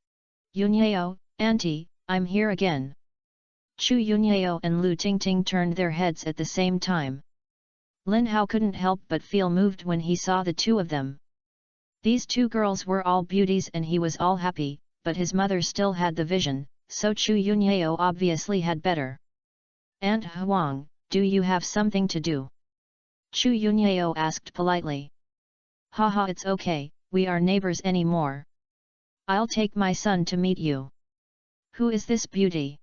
Yunyao, auntie, I'm here again. Chu Yunyao and Lu Tingting turned their heads at the same time. Lin Hao couldn't help but feel moved when he saw the two of them. These two girls were all beauties and he was all happy, but his mother still had the vision, so Chu Yunyao obviously had better. Aunt Huang, do you have something to do? Chu Yunyao asked politely. Haha, it's okay, we are neighbors anymore. I'll take my son to meet you. Who is this beauty?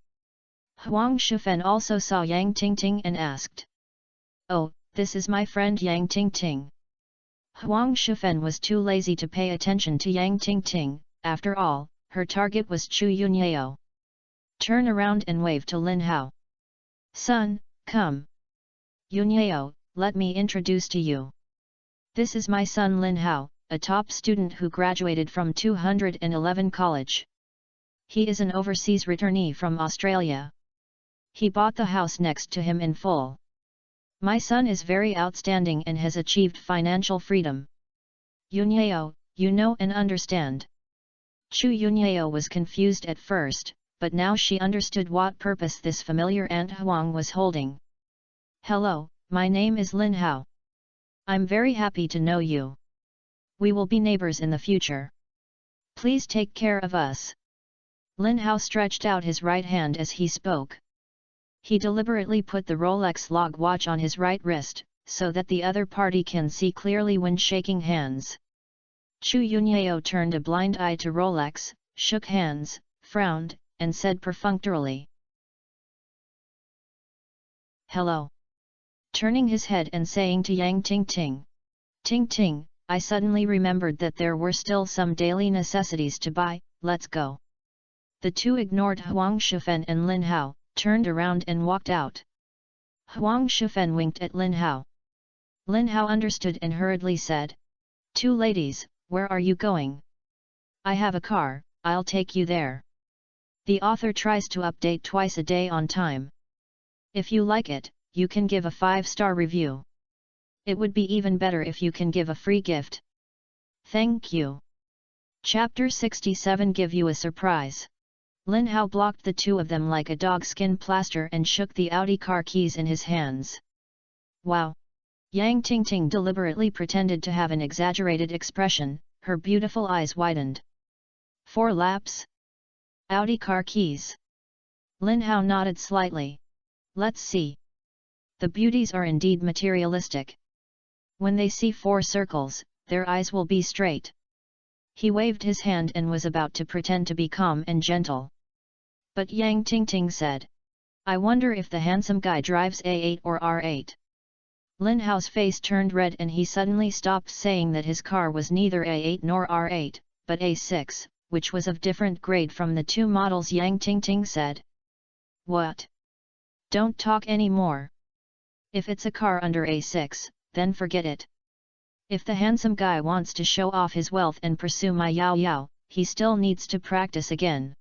Huang Shifen also saw Yang Tingting and asked. Oh, this is my friend Yang Tingting. Huang Shifen was too lazy to pay attention to Yang Tingting. After all, her target was Chu Yunyao. Turn around and wave to Lin Hao. Son, come. Yunyao, let me introduce to you. This is my son Lin Hao, a top student who graduated from 211 College. He is an overseas returnee from Australia. He bought the house next to him in full. My son is very outstanding and has achieved financial freedom. Yunyao, you know and understand. Chu Yunyao was confused at first, but now she understood what purpose this familiar Aunt Huang was holding. Hello, my name is Lin Hao. I'm very happy to know you. We will be neighbors in the future. Please take care of us. Lin Hao stretched out his right hand as he spoke. He deliberately put the Rolex log watch on his right wrist, so that the other party can see clearly when shaking hands. Chu Yunyao turned a blind eye to Rolex, shook hands, frowned, and said perfunctorily. Hello. Turning his head and saying to Yang Tingting. Tingting, I suddenly remembered that there were still some daily necessities to buy, let's go. The two ignored Huang Shifen and Lin Hao, turned around and walked out. Huang Shifen winked at Lin Hao. Lin Hao understood and hurriedly said. Two ladies, where are you going? I have a car, I'll take you there. The author tries to update twice a day on time. If you like it, you can give a 5-star review. It would be even better if you can give a free gift. Thank you. Chapter 67 Give you a surprise. Lin Hao blocked the two of them like a dogskin plaster and shook the Audi car keys in his hands. Wow! Yang Tingting deliberately pretended to have an exaggerated expression, her beautiful eyes widened. 4 laps? Audi car keys. Lin Hao nodded slightly. Let's see. The beauties are indeed materialistic. When they see 4 circles, their eyes will be straight. He waved his hand and was about to pretend to be calm and gentle. But Yang Tingting said. I wonder if the handsome guy drives A8 or R8. Lin Hao's face turned red and he suddenly stopped saying that his car was neither A8 nor R8, but A6, which was of different grade from the 2 models Yang Tingting said. What? Don't talk anymore. If it's a car under A6, then forget it. If the handsome guy wants to show off his wealth and pursue my Yao Yao, he still needs to practice again.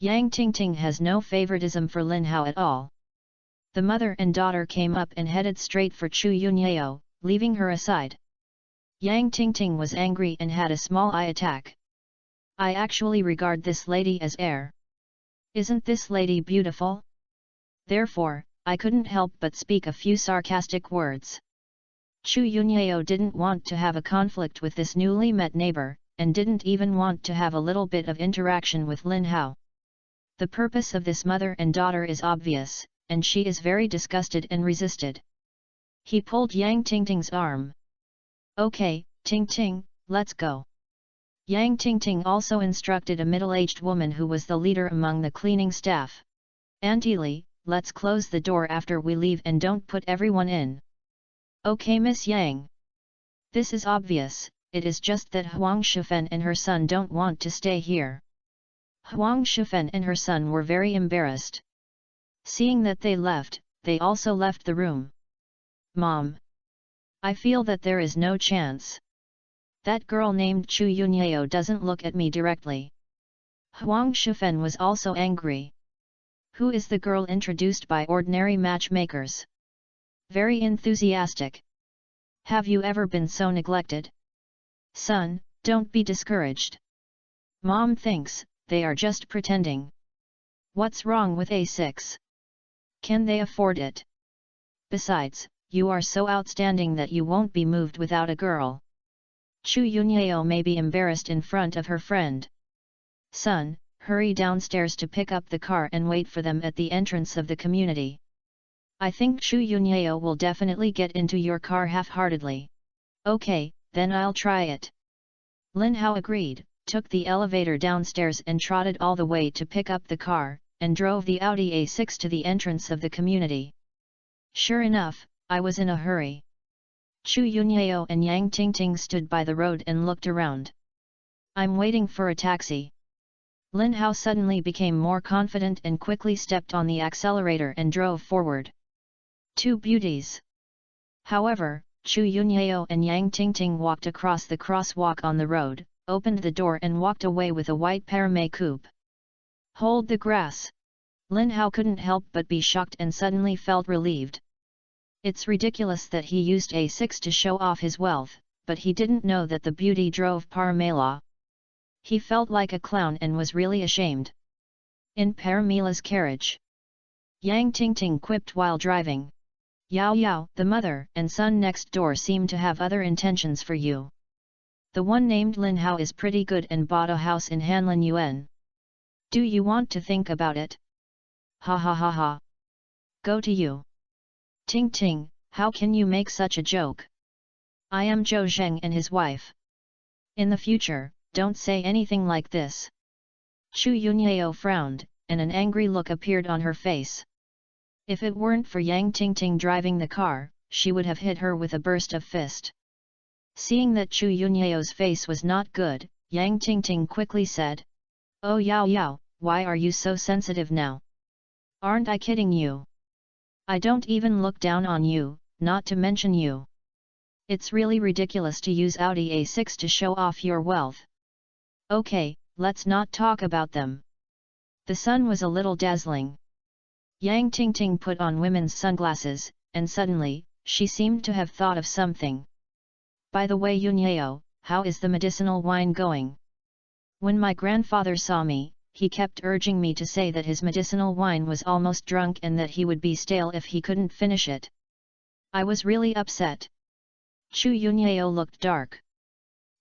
Yang Tingting has no favoritism for Lin Hao at all. The mother and daughter came up and headed straight for Chu Yunyao, leaving her aside. Yang Tingting was angry and had a small eye attack. I actually regard this lady as heir. Isn't this lady beautiful? Therefore, I couldn't help but speak a few sarcastic words. Chu Yunyao didn't want to have a conflict with this newly met neighbor, and didn't even want to have a little bit of interaction with Lin Hao. The purpose of this mother and daughter is obvious, and she is very disgusted and resisted. He pulled Yang Tingting's arm. Okay, Ting Ting, let's go. Yang Tingting also instructed a middle-aged woman who was the leader among the cleaning staff. Auntie Li, let's close the door after we leave and don't put everyone in. Okay, Miss Yang. This is obvious, it is just that Huang Shifen and her son don't want to stay here. Huang Shifen and her son were very embarrassed. Seeing that they left, they also left the room. Mom. I feel that there is no chance. That girl named Chu Yunyao doesn't look at me directly. Huang Shifen was also angry. Who is the girl introduced by ordinary matchmakers? Very enthusiastic. Have you ever been so neglected? Son, don't be discouraged. Mom thinks, they are just pretending. What's wrong with A6? Can they afford it? Besides, you are so outstanding that you won't be moved without a girl. Chu Yunyao may be embarrassed in front of her friend. Son, hurry downstairs to pick up the car and wait for them at the entrance of the community. I think Chu Yunyao will definitely get into your car half-heartedly. Okay, then I'll try it. Lin Hao agreed, took the elevator downstairs and trotted all the way to pick up the car, and drove the Audi A6 to the entrance of the community. Sure enough, I was in a hurry. Chu Yunyao and Yang Tingting stood by the road and looked around. I'm waiting for a taxi. Lin Hao suddenly became more confident and quickly stepped on the accelerator and drove forward. Two beauties. However, Chu Yunyao and Yang Tingting walked across the crosswalk on the road, opened the door and walked away with a white Paramé coupe. Hold the grass. Lin Hao couldn't help but be shocked and suddenly felt relieved. It's ridiculous that he used A6 to show off his wealth, but he didn't know that the beauty drove Paramela. He felt like a clown and was really ashamed. In Paramela's carriage. Yang Tingting quipped while driving. Yao Yao, the mother and son next door seem to have other intentions for you. The one named Lin Hao is pretty good and bought a house in Hanlin Yuan. Do you want to think about it? Ha ha ha ha. Go to you. Ting Ting, how can you make such a joke? I am Zhou Zheng and his wife. In the future, don't say anything like this. Chu Yunyao frowned, and an angry look appeared on her face. If it weren't for Yang Tingting driving the car, she would have hit her with a burst of fist. Seeing that Chu Yunyao's face was not good, Yang Tingting quickly said, "Oh Yao Yao, why are you so sensitive now? Aren't I kidding you? I don't even look down on you, not to mention you. It's really ridiculous to use Audi A6 to show off your wealth. Okay, let's not talk about them." The sun was a little dazzling. Yang Tingting put on women's sunglasses, and suddenly, she seemed to have thought of something. "By the way Yunyao, how is the medicinal wine going? When my grandfather saw me, he kept urging me to say that his medicinal wine was almost drunk and that he would be stale if he couldn't finish it. I was really upset." Chu Yunyao looked dark.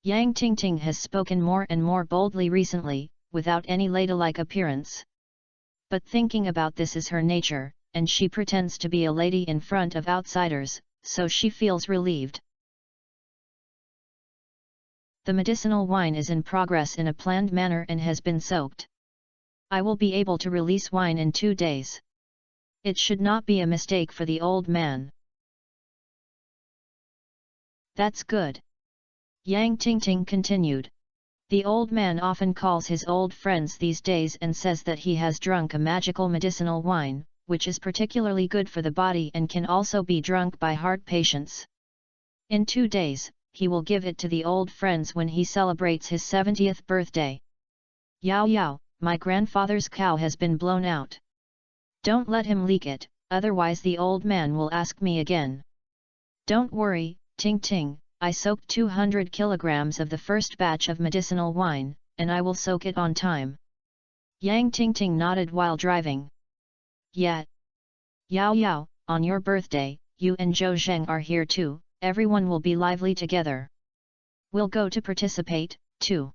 Yang Tingting has spoken more and more boldly recently, without any ladylike appearance. But thinking about this is her nature, and she pretends to be a lady in front of outsiders, so she feels relieved. The medicinal wine is in progress in a planned manner and has been soaked. I will be able to release wine in 2 days. It should not be a mistake for the old man. That's good. Yang Tingting continued. The old man often calls his old friends these days and says that he has drunk a magical medicinal wine, which is particularly good for the body and can also be drunk by heart patients. In 2 days, he will give it to the old friends when he celebrates his 70th birthday. Yao Yao, my grandfather's cow has been blown out. Don't let him leak it, otherwise the old man will ask me again. Don't worry, Ting Ting, I soaked 200 kilograms of the first batch of medicinal wine, and I will soak it on time. Yang Ting Ting nodded while driving. Yeah. Yao Yao, on your birthday, you and Zhou Zheng are here too, everyone will be lively together. We'll go to participate, too.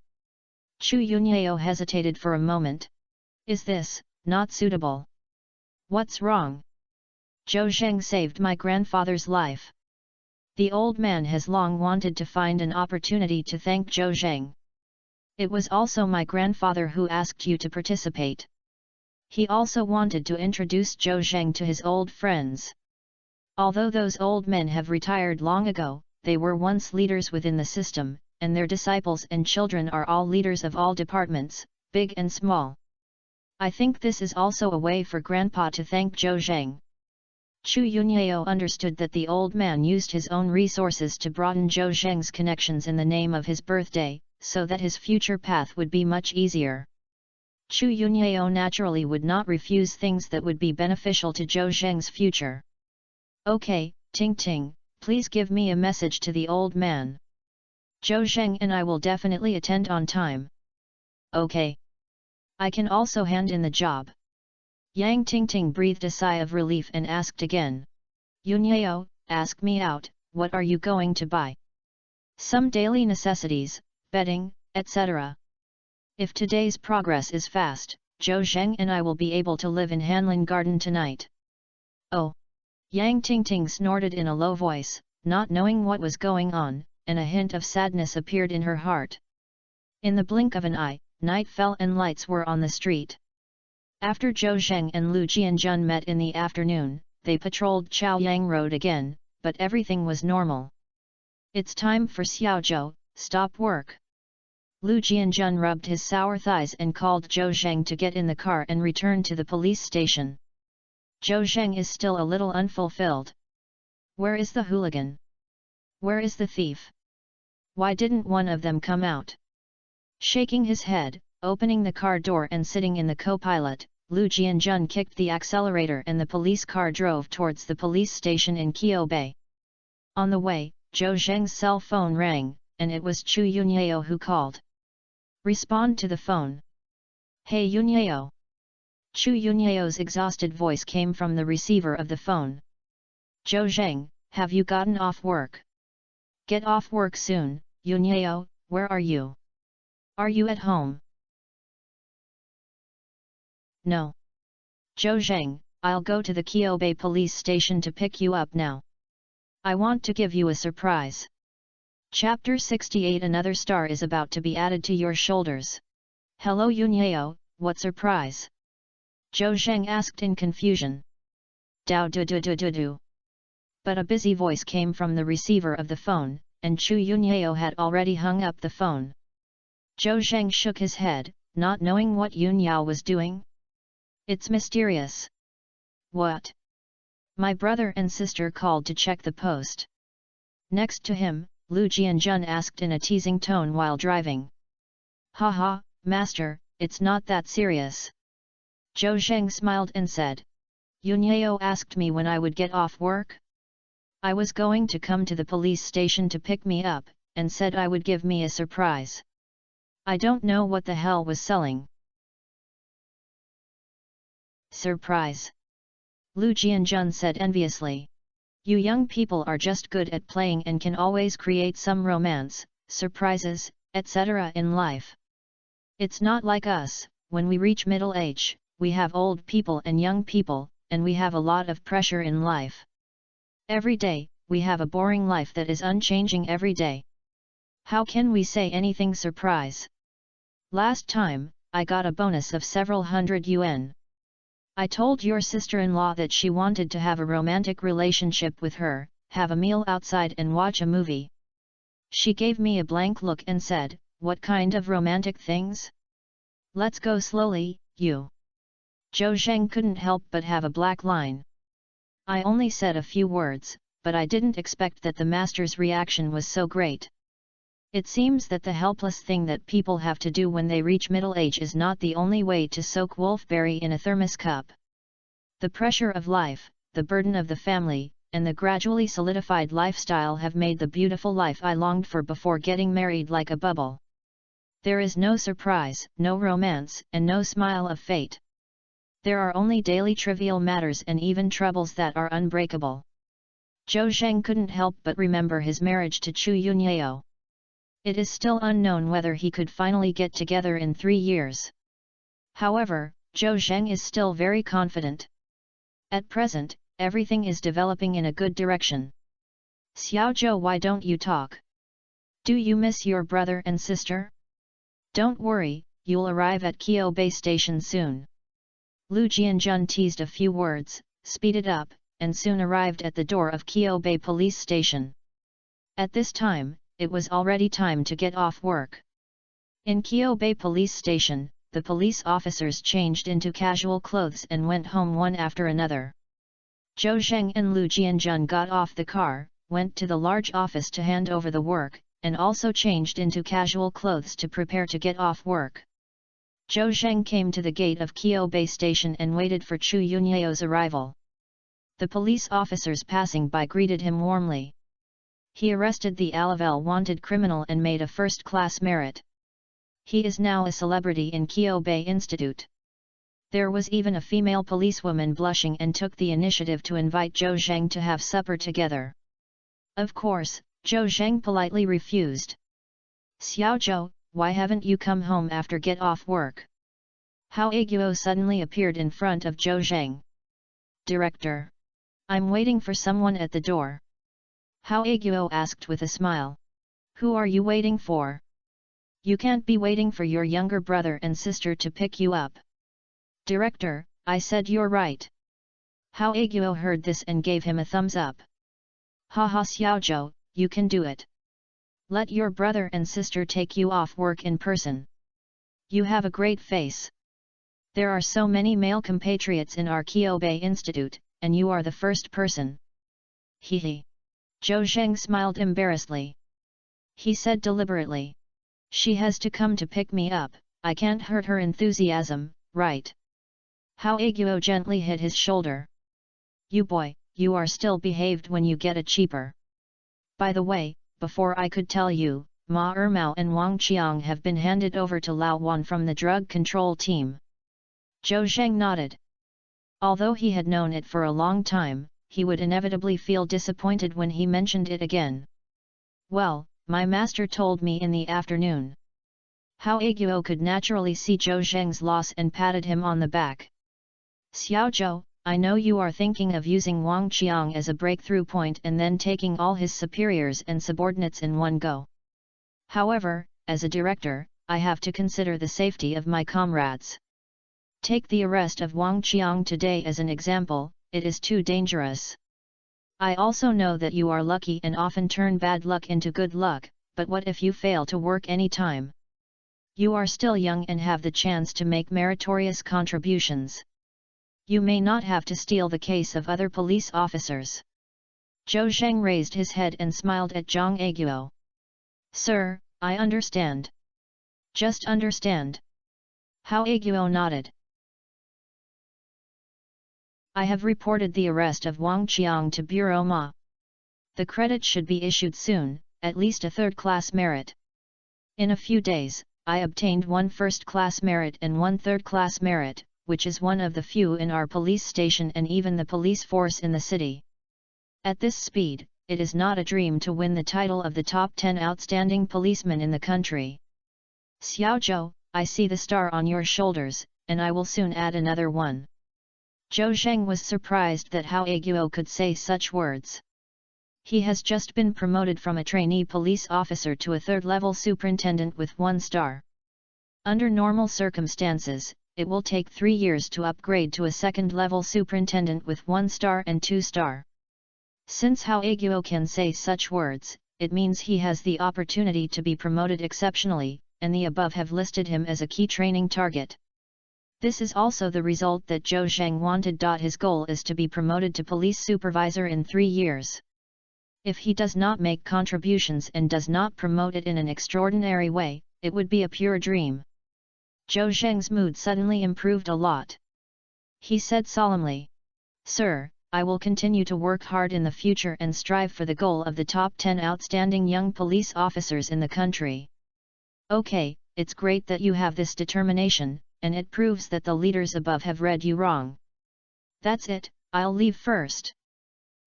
Chu Yunyao hesitated for a moment. Is this not suitable? What's wrong? Zhou Zheng saved my grandfather's life. The old man has long wanted to find an opportunity to thank Zhou Zheng. It was also my grandfather who asked you to participate. He also wanted to introduce Zhou Zheng to his old friends. Although those old men have retired long ago, they were once leaders within the system, and their disciples and children are all leaders of all departments, big and small. I think this is also a way for Grandpa to thank Zhou Zheng. Chu Yunyao understood that the old man used his own resources to broaden Zhou Zheng's connections in the name of his birthday, so that his future path would be much easier. Chu Yunyao naturally would not refuse things that would be beneficial to Zhou Zheng's future. Okay, Ting Ting, please give me a message to the old man. Zhou Zheng and I will definitely attend on time. Okay. I can also hand in the job. Yang Tingting breathed a sigh of relief and asked again. Yunyao, ask me out, what are you going to buy? Some daily necessities, bedding, etc. If today's progress is fast, Zhou Zheng and I will be able to live in Hanlin Garden tonight. Oh! Yang Tingting snorted in a low voice, not knowing what was going on, and a hint of sadness appeared in her heart. In the blink of an eye, night fell and lights were on the street. After Zhou Zheng and Lu Jianjun met in the afternoon, they patrolled Chaoyang Road again, but everything was normal. It's time for Xiaozhou, stop work. Lu Jianjun rubbed his sour thighs and called Zhou Zheng to get in the car and return to the police station. Zhou Zheng is still a little unfulfilled. Where is the hooligan? Where is the thief? Why didn't one of them come out? Shaking his head, opening the car door and sitting in the co-pilot, Lu Jianjun kicked the accelerator and the police car drove towards the police station in Qiubei. On the way, Zhou Zheng's cell phone rang, and it was Chu Yunyao who called. Respond to the phone. Hey Yunyao. Chu Yunyao's exhausted voice came from the receiver of the phone. Zhou Zheng, have you gotten off work? Get off work soon, Yunyao, where are you? Are you at home? No. Zhou Zheng, I'll go to the Qiubei police station to pick you up now. I want to give you a surprise. Chapter 68 Another star is about to be added to your shoulders. Hello Yunyao, what surprise? Zhou Zheng asked in confusion. Dao du du du du du. But a busy voice came from the receiver of the phone, and Chu Yunyao had already hung up the phone. Zhou Zheng shook his head, not knowing what Yunyao was doing. It's mysterious. What? My brother and sister called to check the post. Next to him, Lu Jianjun asked in a teasing tone while driving. Ha ha, master, it's not that serious. Zhou Zheng smiled and said. Yunyao asked me when I would get off work. I was going to come to the police station to pick me up, and said I would give me a surprise. I don't know what the hell was selling. Surprise! Lu Jianjun said enviously. You young people are just good at playing and can always create some romance, surprises, etc. in life. It's not like us, when we reach middle age, we have old people and young people, and we have a lot of pressure in life. Every day, we have a boring life that is unchanging every day. How can we say anything surprise? Last time, I got a bonus of several hundred yuan. I told your sister-in-law that she wanted to have a romantic relationship with her, have a meal outside and watch a movie. She gave me a blank look and said, what kind of romantic things? Let's go slowly, you. Zhou Zheng couldn't help but have a black line. I only said a few words, but I didn't expect that the master's reaction was so great. It seems that the helpless thing that people have to do when they reach middle age is not the only way to soak wolfberry in a thermos cup. The pressure of life, the burden of the family, and the gradually solidified lifestyle have made the beautiful life I longed for before getting married like a bubble. There is no surprise, no romance, and no smile of fate. There are only daily trivial matters and even troubles that are unbreakable. Zhou Zheng couldn't help but remember his marriage to Chu Yunyao. It is still unknown whether he could finally get together in 3 years. However, Zhou Zheng is still very confident. At present, everything is developing in a good direction. Xiao Zhou, why don't you talk? Do you miss your brother and sister? Don't worry, you'll arrive at Qiao Bay Station soon. Lu Jianjun teased a few words, speeded up, and soon arrived at the door of Qiao Bay Police Station. At this time, it was already time to get off work. In Qiao Bay Police Station, the police officers changed into casual clothes and went home one after another. Zhou Zheng and Lu Jianjun got off the car, went to the large office to hand over the work, and also changed into casual clothes to prepare to get off work. Zhou Zheng came to the gate of Qiao Bay Station and waited for Chu Yunyao's arrival. The police officers passing by greeted him warmly. He arrested the Alavel wanted criminal and made a first-class merit. He is now a celebrity in Qiao Bay Institute. There was even a female policewoman blushing and took the initiative to invite Zhou Zheng to have supper together. Of course, Zhou Zheng politely refused. Xiao Zhou, why haven't you come home after get off work? Hao Aguo suddenly appeared in front of Zhou Zheng. Director. I'm waiting for someone at the door. Hao Aguo asked with a smile. Who are you waiting for? You can't be waiting for your younger brother and sister to pick you up. Director, I said you're right. Hao Aguo heard this and gave him a thumbs up. Haha Xiaozhou, you can do it. Let your brother and sister take you off work in person. You have a great face. There are so many male compatriots in our Qiao Bay Institute, and you are the first person. Hehe. Zhou Zheng smiled embarrassedly. He said deliberately. She has to come to pick me up, I can't hurt her enthusiasm, right? Hao Aguo gently hit his shoulder. You boy, you are still behaved when you get a cheaper. By the way, before I could tell you, Ma Ermao and Wang Qiang have been handed over to Lao Wan from the drug control team. Zhou Zheng nodded. Although he had known it for a long time, he would inevitably feel disappointed when he mentioned it again. Well, my master told me in the afternoon. Hao Aguo could naturally see Zhou Zheng's loss and patted him on the back. Xiao Zhou, I know you are thinking of using Wang Qiang as a breakthrough point and then taking all his superiors and subordinates in one go. However, as a director, I have to consider the safety of my comrades. Take the arrest of Wang Qiang today as an example, it is too dangerous. I also know that you are lucky and often turn bad luck into good luck, but what if you fail to work any time? You are still young and have the chance to make meritorious contributions. You may not have to steal the case of other police officers. Zhou Zheng raised his head and smiled at Zhang Aguo. Sir, I understand. Just understand. Hao Aguo nodded. I have reported the arrest of Wang Qiang to Bureau Ma. The credit should be issued soon, at least a third-class merit. In a few days, I obtained 1 first-class merit and 1 third-class merit, which is one of the few in our police station and even the police force in the city. At this speed, it is not a dream to win the title of the top 10 outstanding policemen in the country. Xiao Zhou, I see the star on your shoulders, and I will soon add another one. Zhou Zheng was surprised that Hao Aguo could say such words. He has just been promoted from a trainee police officer to a third-level superintendent with 1 star. Under normal circumstances, it will take 3 years to upgrade to a second-level superintendent with 1 star and 2 star. Since Hao Aguo can say such words, it means he has the opportunity to be promoted exceptionally, and the above have listed him as a key training target. This is also the result that Zhou Zheng wanted. His goal is to be promoted to police supervisor in 3 years. If he does not make contributions and does not promote it in an extraordinary way, it would be a pure dream. Zhou Zheng's mood suddenly improved a lot. He said solemnly, "Sir, I will continue to work hard in the future and strive for the goal of the top 10 outstanding young police officers in the country." Okay, it's great that you have this determination, and it proves that the leaders above have read you wrong. That's it, I'll leave first.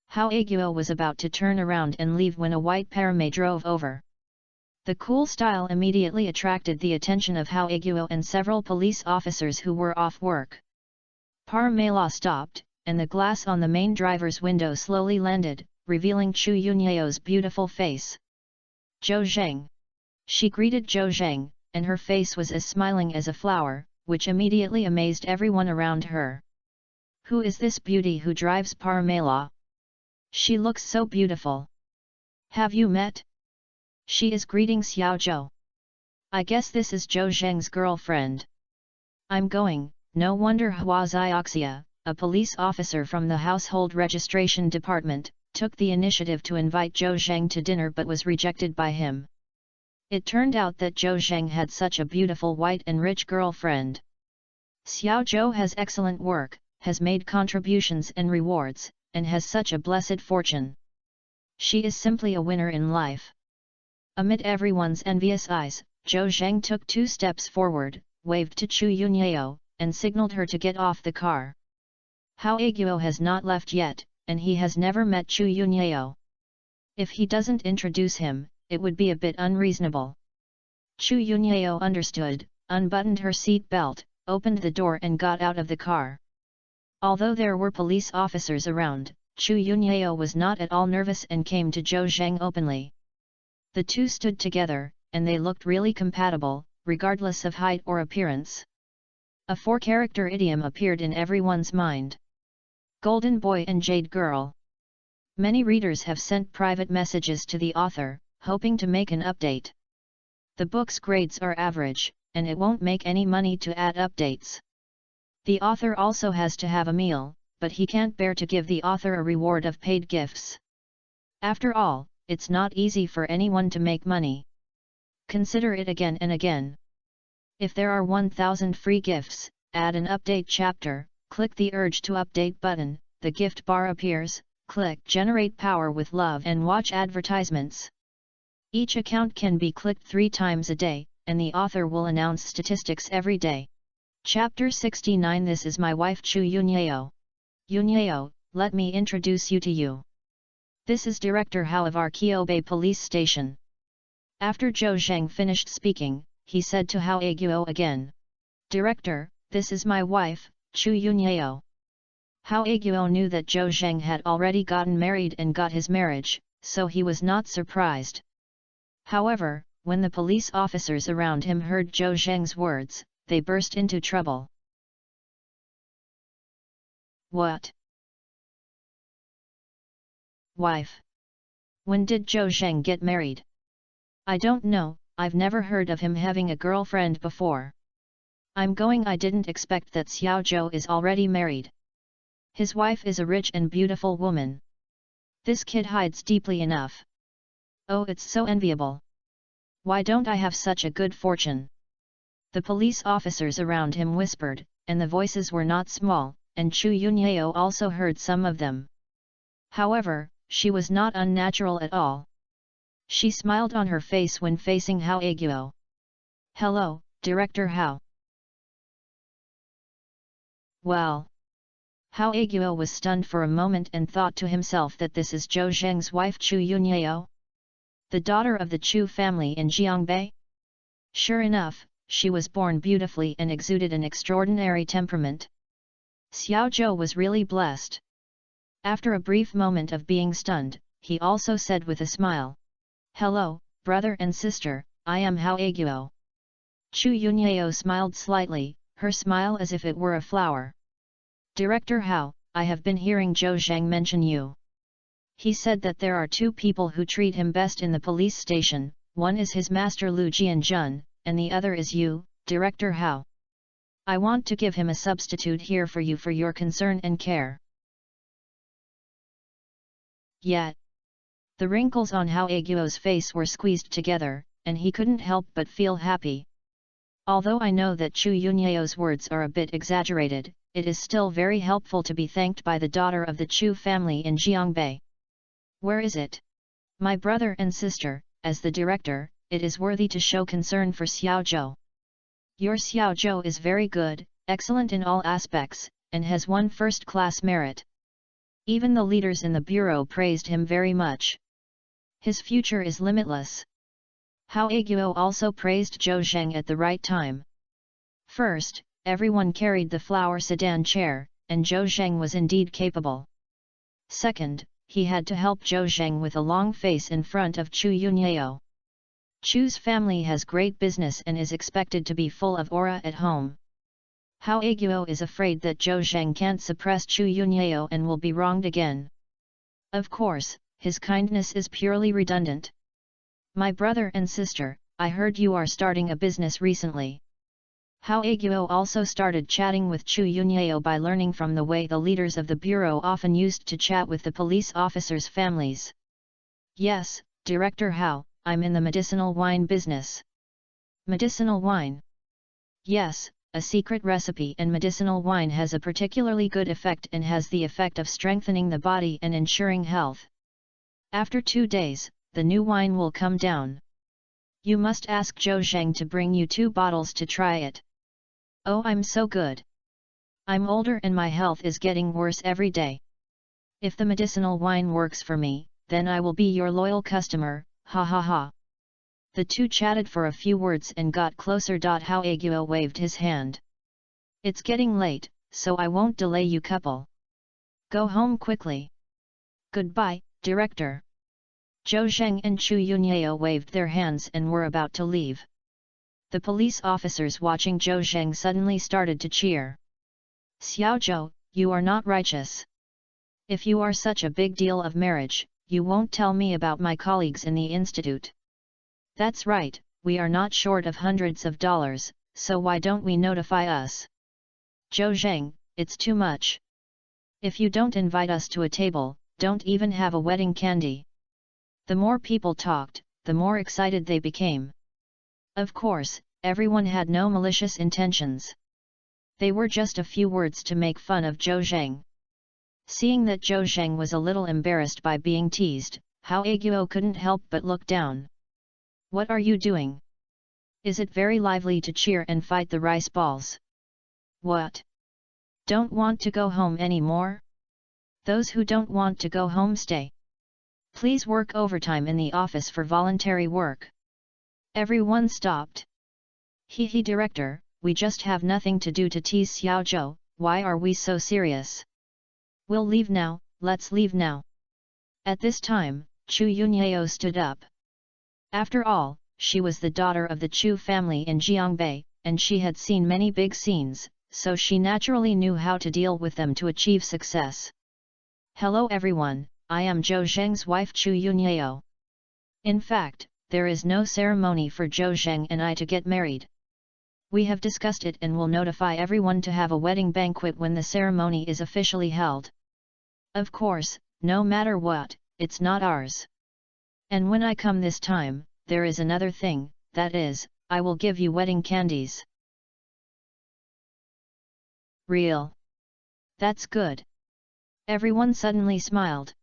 Hao Aguo was about to turn around and leave when a white Paramé drove over. The cool style immediately attracted the attention of Hao Aguo and several police officers who were off work. Paramé stopped, and the glass on the main driver's window slowly landed, revealing Chu Yunyao's beautiful face. "Zhou Zheng." She greeted Zhou Zheng, and her face was as smiling as a flower, which immediately amazed everyone around her. "Who is this beauty who drives Paramé? She looks so beautiful. Have you met?" "She is greeting Xiao Zhou. I guess this is Zhou Zheng's girlfriend." "I'm going." No wonder Hua Zioxia, a police officer from the Household Registration Department, took the initiative to invite Zhou Zheng to dinner but was rejected by him. It turned out that Zhou Zheng had such a beautiful white and rich girlfriend. Xiao Zhou has excellent work, has made contributions and rewards, and has such a blessed fortune. She is simply a winner in life. Amid everyone's envious eyes, Zhou Zheng took 2 steps forward, waved to Chu Yunyao, and signaled her to get off the car. Hao Aguo has not left yet, and he has never met Chu Yunyao. If he doesn't introduce him, it would be a bit unreasonable. Chu Yunyao understood, unbuttoned her seat belt, opened the door and got out of the car. Although there were police officers around, Chu Yunyao was not at all nervous and came to Zhou Zheng openly. The two stood together, and they looked really compatible, regardless of height or appearance. A 4-character idiom appeared in everyone's mind. Golden Boy and Jade Girl. Many readers have sent private messages to the author, hoping to make an update. The book's grades are average, and it won't make any money to add updates. The author also has to have a meal, but he can't bear to give the author a reward of paid gifts. After all, it's not easy for anyone to make money. Consider it again and again. If there are 1000 free gifts, add an update chapter, click the Urge to Update button, the gift bar appears, click Generate Power with Love and watch advertisements. Each account can be clicked 3 times a day, and the author will announce statistics every day. Chapter 69. This is my wife Chu Yunyao. Yunyao, let me introduce you to you. This is Director Hao of our Kyobe Police Station. After Zhou Zheng finished speaking, he said to Hao Aguo again. Director, this is my wife, Chu Yunyao. Hao Aguo knew that Zhou Zheng had already gotten married and got his marriage, so he was not surprised. However, when the police officers around him heard Zhou Zheng's words, they burst into trouble. What? Wife? When did Zhou Zheng get married? I don't know, I've never heard of him having a girlfriend before. I'm going. I didn't expect that Xiao Zhou is already married. His wife is a rich and beautiful woman. This kid hides deeply enough. Oh, it's so enviable. Why don't I have such a good fortune? The police officers around him whispered, and the voices were not small, and Chu Yunyao also heard some of them. However, she was not unnatural at all. She smiled on her face when facing Hao Aguo. Hello, Director Hao. Well. Hao Aguo was stunned for a moment and thought to himself that this is Zhou Zheng's wife Chu Yunyao, the daughter of the Chu family in Jiangbei. Sure enough, she was born beautifully and exuded an extraordinary temperament. Xiao Zhou was really blessed. After a brief moment of being stunned, he also said with a smile. Hello, brother and sister, I am Hao Aguo. Chu Yunyao smiled slightly, her smile as if it were a flower. Director Hao, I have been hearing Zhou Zheng mention you. He said that there are 2 people who treat him best in the police station, one is his master Lu Jianjun, and the other is you, Director Hao. I want to give him a substitute here for you for your concern and care. Yet, the wrinkles on Hao Aguo's face were squeezed together, and he couldn't help but feel happy. Although I know that Chu Yunyao's words are a bit exaggerated, it is still very helpful to be thanked by the daughter of the Chu family in Jiangbei. Where is it? My brother and sister, as the director, it is worthy to show concern for Xiaozhou. Your Xiaozhou is very good, excellent in all aspects, and has won first-class merit. Even the leaders in the bureau praised him very much. His future is limitless. Hao Aguo also praised Zhou Zheng at the right time. First, everyone carried the flower sedan chair, and Zhou Zheng was indeed capable. Second, he had to help Zhou Zheng with a long face in front of Chu Yunyao. Chu's family has great business and is expected to be full of aura at home. Hao Aguo is afraid that Zhou Zheng can't suppress Chu Yunyao and will be wronged again. Of course, his kindness is purely redundant. My brother and sister, I heard you are starting a business recently. Hao Aguo also started chatting with Chu Yunyao by learning from the way the leaders of the bureau often used to chat with the police officers' families. Yes, Director Hao, I'm in the medicinal wine business. Medicinal wine? Yes, a secret recipe, and medicinal wine has a particularly good effect and has the effect of strengthening the body and ensuring health. After 2 days, the new wine will come down. You must ask Zhou Zheng to bring you 2 bottles to try it. Oh, I'm so good. I'm older and my health is getting worse every day. If the medicinal wine works for me, then I will be your loyal customer, ha ha ha. The two chatted for a few words and got closer. Hao Aguo waved his hand. It's getting late, so I won't delay you couple. Go home quickly. Goodbye, Director. Zhou Zheng and Chu Yunyao waved their hands and were about to leave. The police officers watching Zhou Zheng suddenly started to cheer. Xiaozhou, you are not righteous. If you are such a big deal of marriage, you won't tell me about my colleagues in the institute. That's right, we are not short of hundreds of dollars, so why don't we notify us? Zhou Zheng, it's too much. If you don't invite us to a table, don't even have a wedding candy. The more people talked, the more excited they became. Of course, everyone had no malicious intentions. They were just a few words to make fun of Zhou Zheng. Seeing that Zhou Zheng was a little embarrassed by being teased, Hao Aguo couldn't help but look down. What are you doing? Is it very lively to cheer and fight the rice balls? What? Don't want to go home anymore? Those who don't want to go home stay. Please work overtime in the office for voluntary work. Everyone stopped. Hee Director, we just have nothing to do to tease Xiaozhou, why are we so serious? We'll leave now, let's leave now. At this time, Chu Yunyao stood up. After all, she was the daughter of the Chu family in Jiangbei, and she had seen many big scenes, so she naturally knew how to deal with them to achieve success. Hello everyone, I am Zhou Zheng's wife Chu Yunyao. In fact, there is no ceremony for Zhou Zheng and I to get married. We have discussed it and will notify everyone to have a wedding banquet when the ceremony is officially held. Of course, no matter what, it's not ours. And when I come this time, there is another thing, that is, I will give you wedding candies. Real. That's good. Everyone suddenly smiled.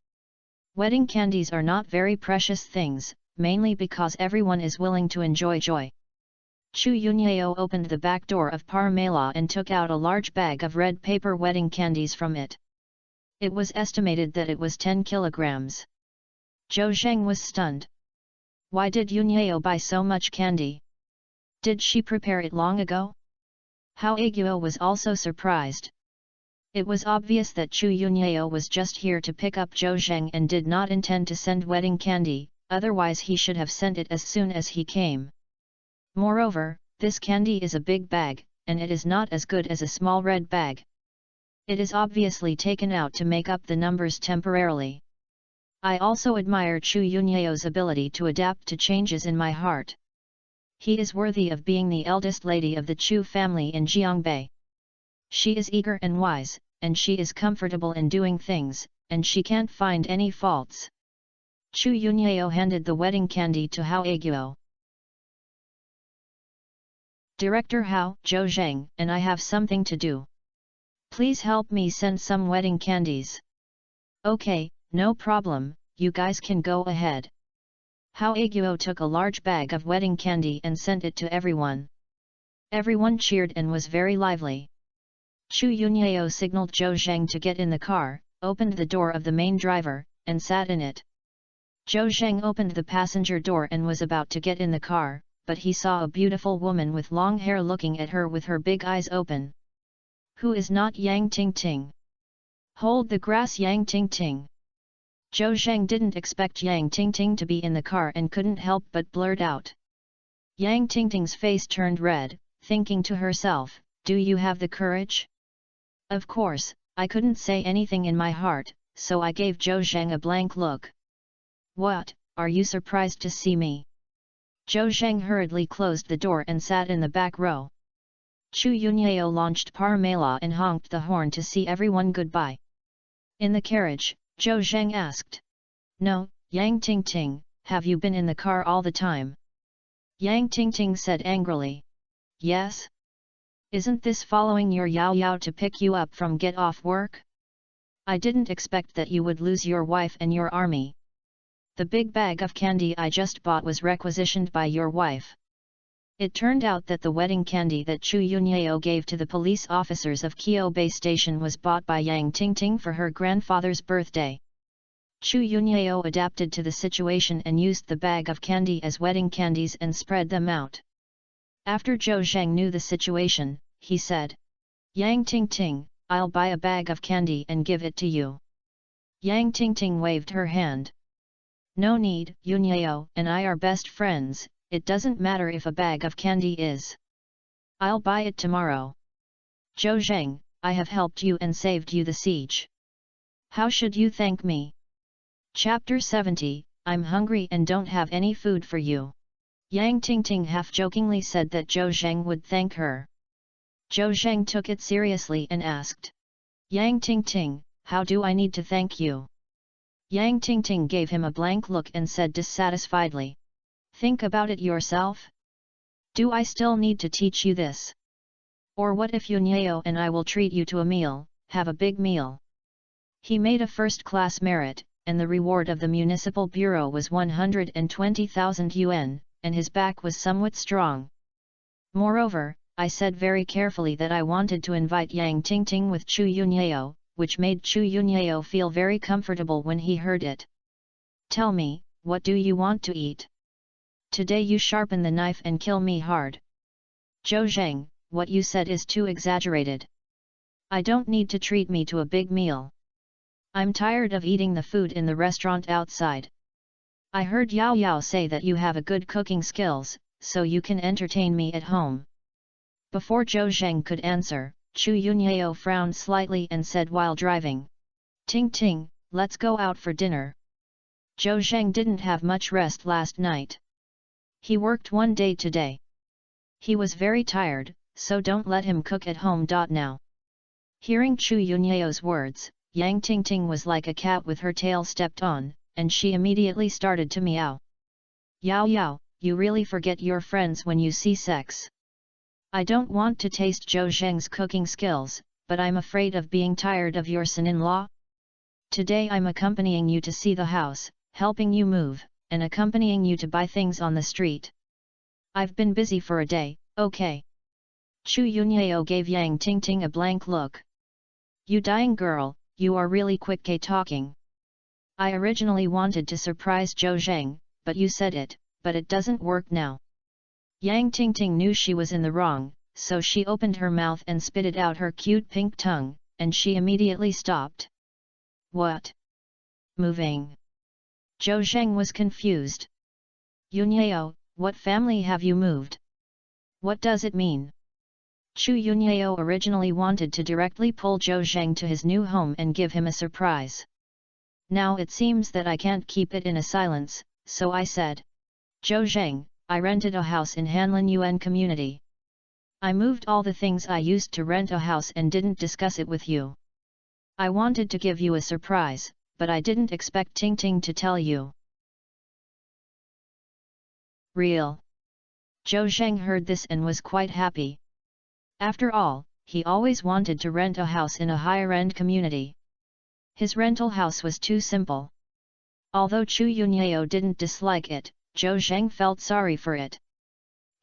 Wedding candies are not very precious things, mainly because everyone is willing to enjoy joy. Chu Yunyao opened the back door of Parmela and took out a large bag of red paper wedding candies from it. It was estimated that it was 10 kilograms. Zhou Zheng was stunned. Why did Yunyao buy so much candy? Did she prepare it long ago? Hao Aguo was also surprised. It was obvious that Chu Yunyao was just here to pick up Zhou Zheng and did not intend to send wedding candy, otherwise he should have sent it as soon as he came. Moreover, this candy is a big bag, and it is not as good as a small red bag. It is obviously taken out to make up the numbers temporarily. I also admire Chu Yunyao's ability to adapt to changes in my heart. He is worthy of being the eldest lady of the Chu family in Jiangbei. She is eager and wise, and she is comfortable in doing things, and she can't find any faults. Chu Yunyao handed the wedding candy to Hao Aguo. Director Hao, Zhou Zheng, and I have something to do. Please help me send some wedding candies. Okay, no problem, you guys can go ahead. Hao Aguo took a large bag of wedding candy and sent it to everyone. Everyone cheered and was very lively. Chu Yunyao signaled Zhou Zheng to get in the car, opened the door of the main driver, and sat in it. Zhou Zheng opened the passenger door and was about to get in the car, but he saw a beautiful woman with long hair looking at her with her big eyes open. Who is not Yang Tingting? Hold the grass, Yang Tingting! Zhou Zheng didn't expect Yang Tingting to be in the car and couldn't help but blurt out. Yang Tingting's face turned red, thinking to herself, do you have the courage? Of course, I couldn't say anything in my heart, so I gave Zhou Zheng a blank look. What, are you surprised to see me? Zhou Zheng hurriedly closed the door and sat in the back row. Chu Yunyao launched Paramela and honked the horn to see everyone goodbye. In the carriage, Zhou Zheng asked. No, Yang Tingting, have you been in the car all the time? Yang Tingting said angrily. Yes? Isn't this following your Yao Yao to pick you up from get off work? I didn't expect that you would lose your wife and your army. The big bag of candy I just bought was requisitioned by your wife. It turned out that the wedding candy that Chu Yunyao gave to the police officers of Kyo Bay Station was bought by Yang Tingting for her grandfather's birthday. Chu Yunyao adapted to the situation and used the bag of candy as wedding candies and spread them out. After Zhou Zheng knew the situation, he said, Yang Tingting, I'll buy a bag of candy and give it to you. Yang Tingting waved her hand. No need, Yunyao and I are best friends, it doesn't matter if a bag of candy is. I'll buy it tomorrow. Zhou Zheng, I have helped you and saved you the siege. How should you thank me? Chapter 70, I'm hungry and don't have any food for you. Yang Tingting half-jokingly said that Zhou Zheng would thank her. Zhou Zheng took it seriously and asked. Yang Tingting, how do I need to thank you? Yang Tingting gave him a blank look and said dissatisfiedly. Think about it yourself? Do I still need to teach you this? Or what if Yunyao and I will treat you to a meal, have a big meal? He made a first-class merit, and the reward of the municipal bureau was 120,000 yuan, and his back was somewhat strong. Moreover, I said very carefully that I wanted to invite Yang Tingting with Chu Yunyao, which made Chu Yunyao feel very comfortable when he heard it. Tell me, what do you want to eat? Today you sharpen the knife and kill me hard. Zhou Zheng, what you said is too exaggerated. I don't need to treat me to a big meal. I'm tired of eating the food in the restaurant outside. I heard Yao Yao say that you have a good cooking skills, so you can entertain me at home. Before Zhou Zheng could answer, Chu Yunyao frowned slightly and said while driving. Ting Ting, let's go out for dinner. Zhou Zheng didn't have much rest last night. He worked one day today. He was very tired, so don't let him cook at home. Now. Hearing Chu Yunyao's words, Yang Tingting was like a cat with her tail stepped on, and she immediately started to meow. Yao Yao, you really forget your friends when you see sex. I don't want to taste Zhou Zheng's cooking skills, but I'm afraid of being tired of your son-in-law. Today I'm accompanying you to see the house, helping you move, and accompanying you to buy things on the street. I've been busy for a day, okay? Chu Yunyao gave Yang Tingting a blank look. You dying girl, you are really quick talking. I originally wanted to surprise Zhou Zheng, but you said it, but it doesn't work now. Yang Tingting knew she was in the wrong, so she opened her mouth and spitted out her cute pink tongue, and she immediately stopped. What? Moving? Zhou Zheng was confused. Yunyao, what family have you moved? What does it mean? Chu Yunyao originally wanted to directly pull Zhou Zheng to his new home and give him a surprise. Now it seems that I can't keep it in a silence, so I said. Zhou Zheng, I rented a house in Hanlin Yuan community. I moved all the things I used to rent a house and didn't discuss it with you. I wanted to give you a surprise, but I didn't expect Ting Ting to tell you. Real. Zhou Zheng heard this and was quite happy. After all, he always wanted to rent a house in a higher-end community. His rental house was too simple. Although Chu Yunyao didn't dislike it, Zhou Zheng felt sorry for it.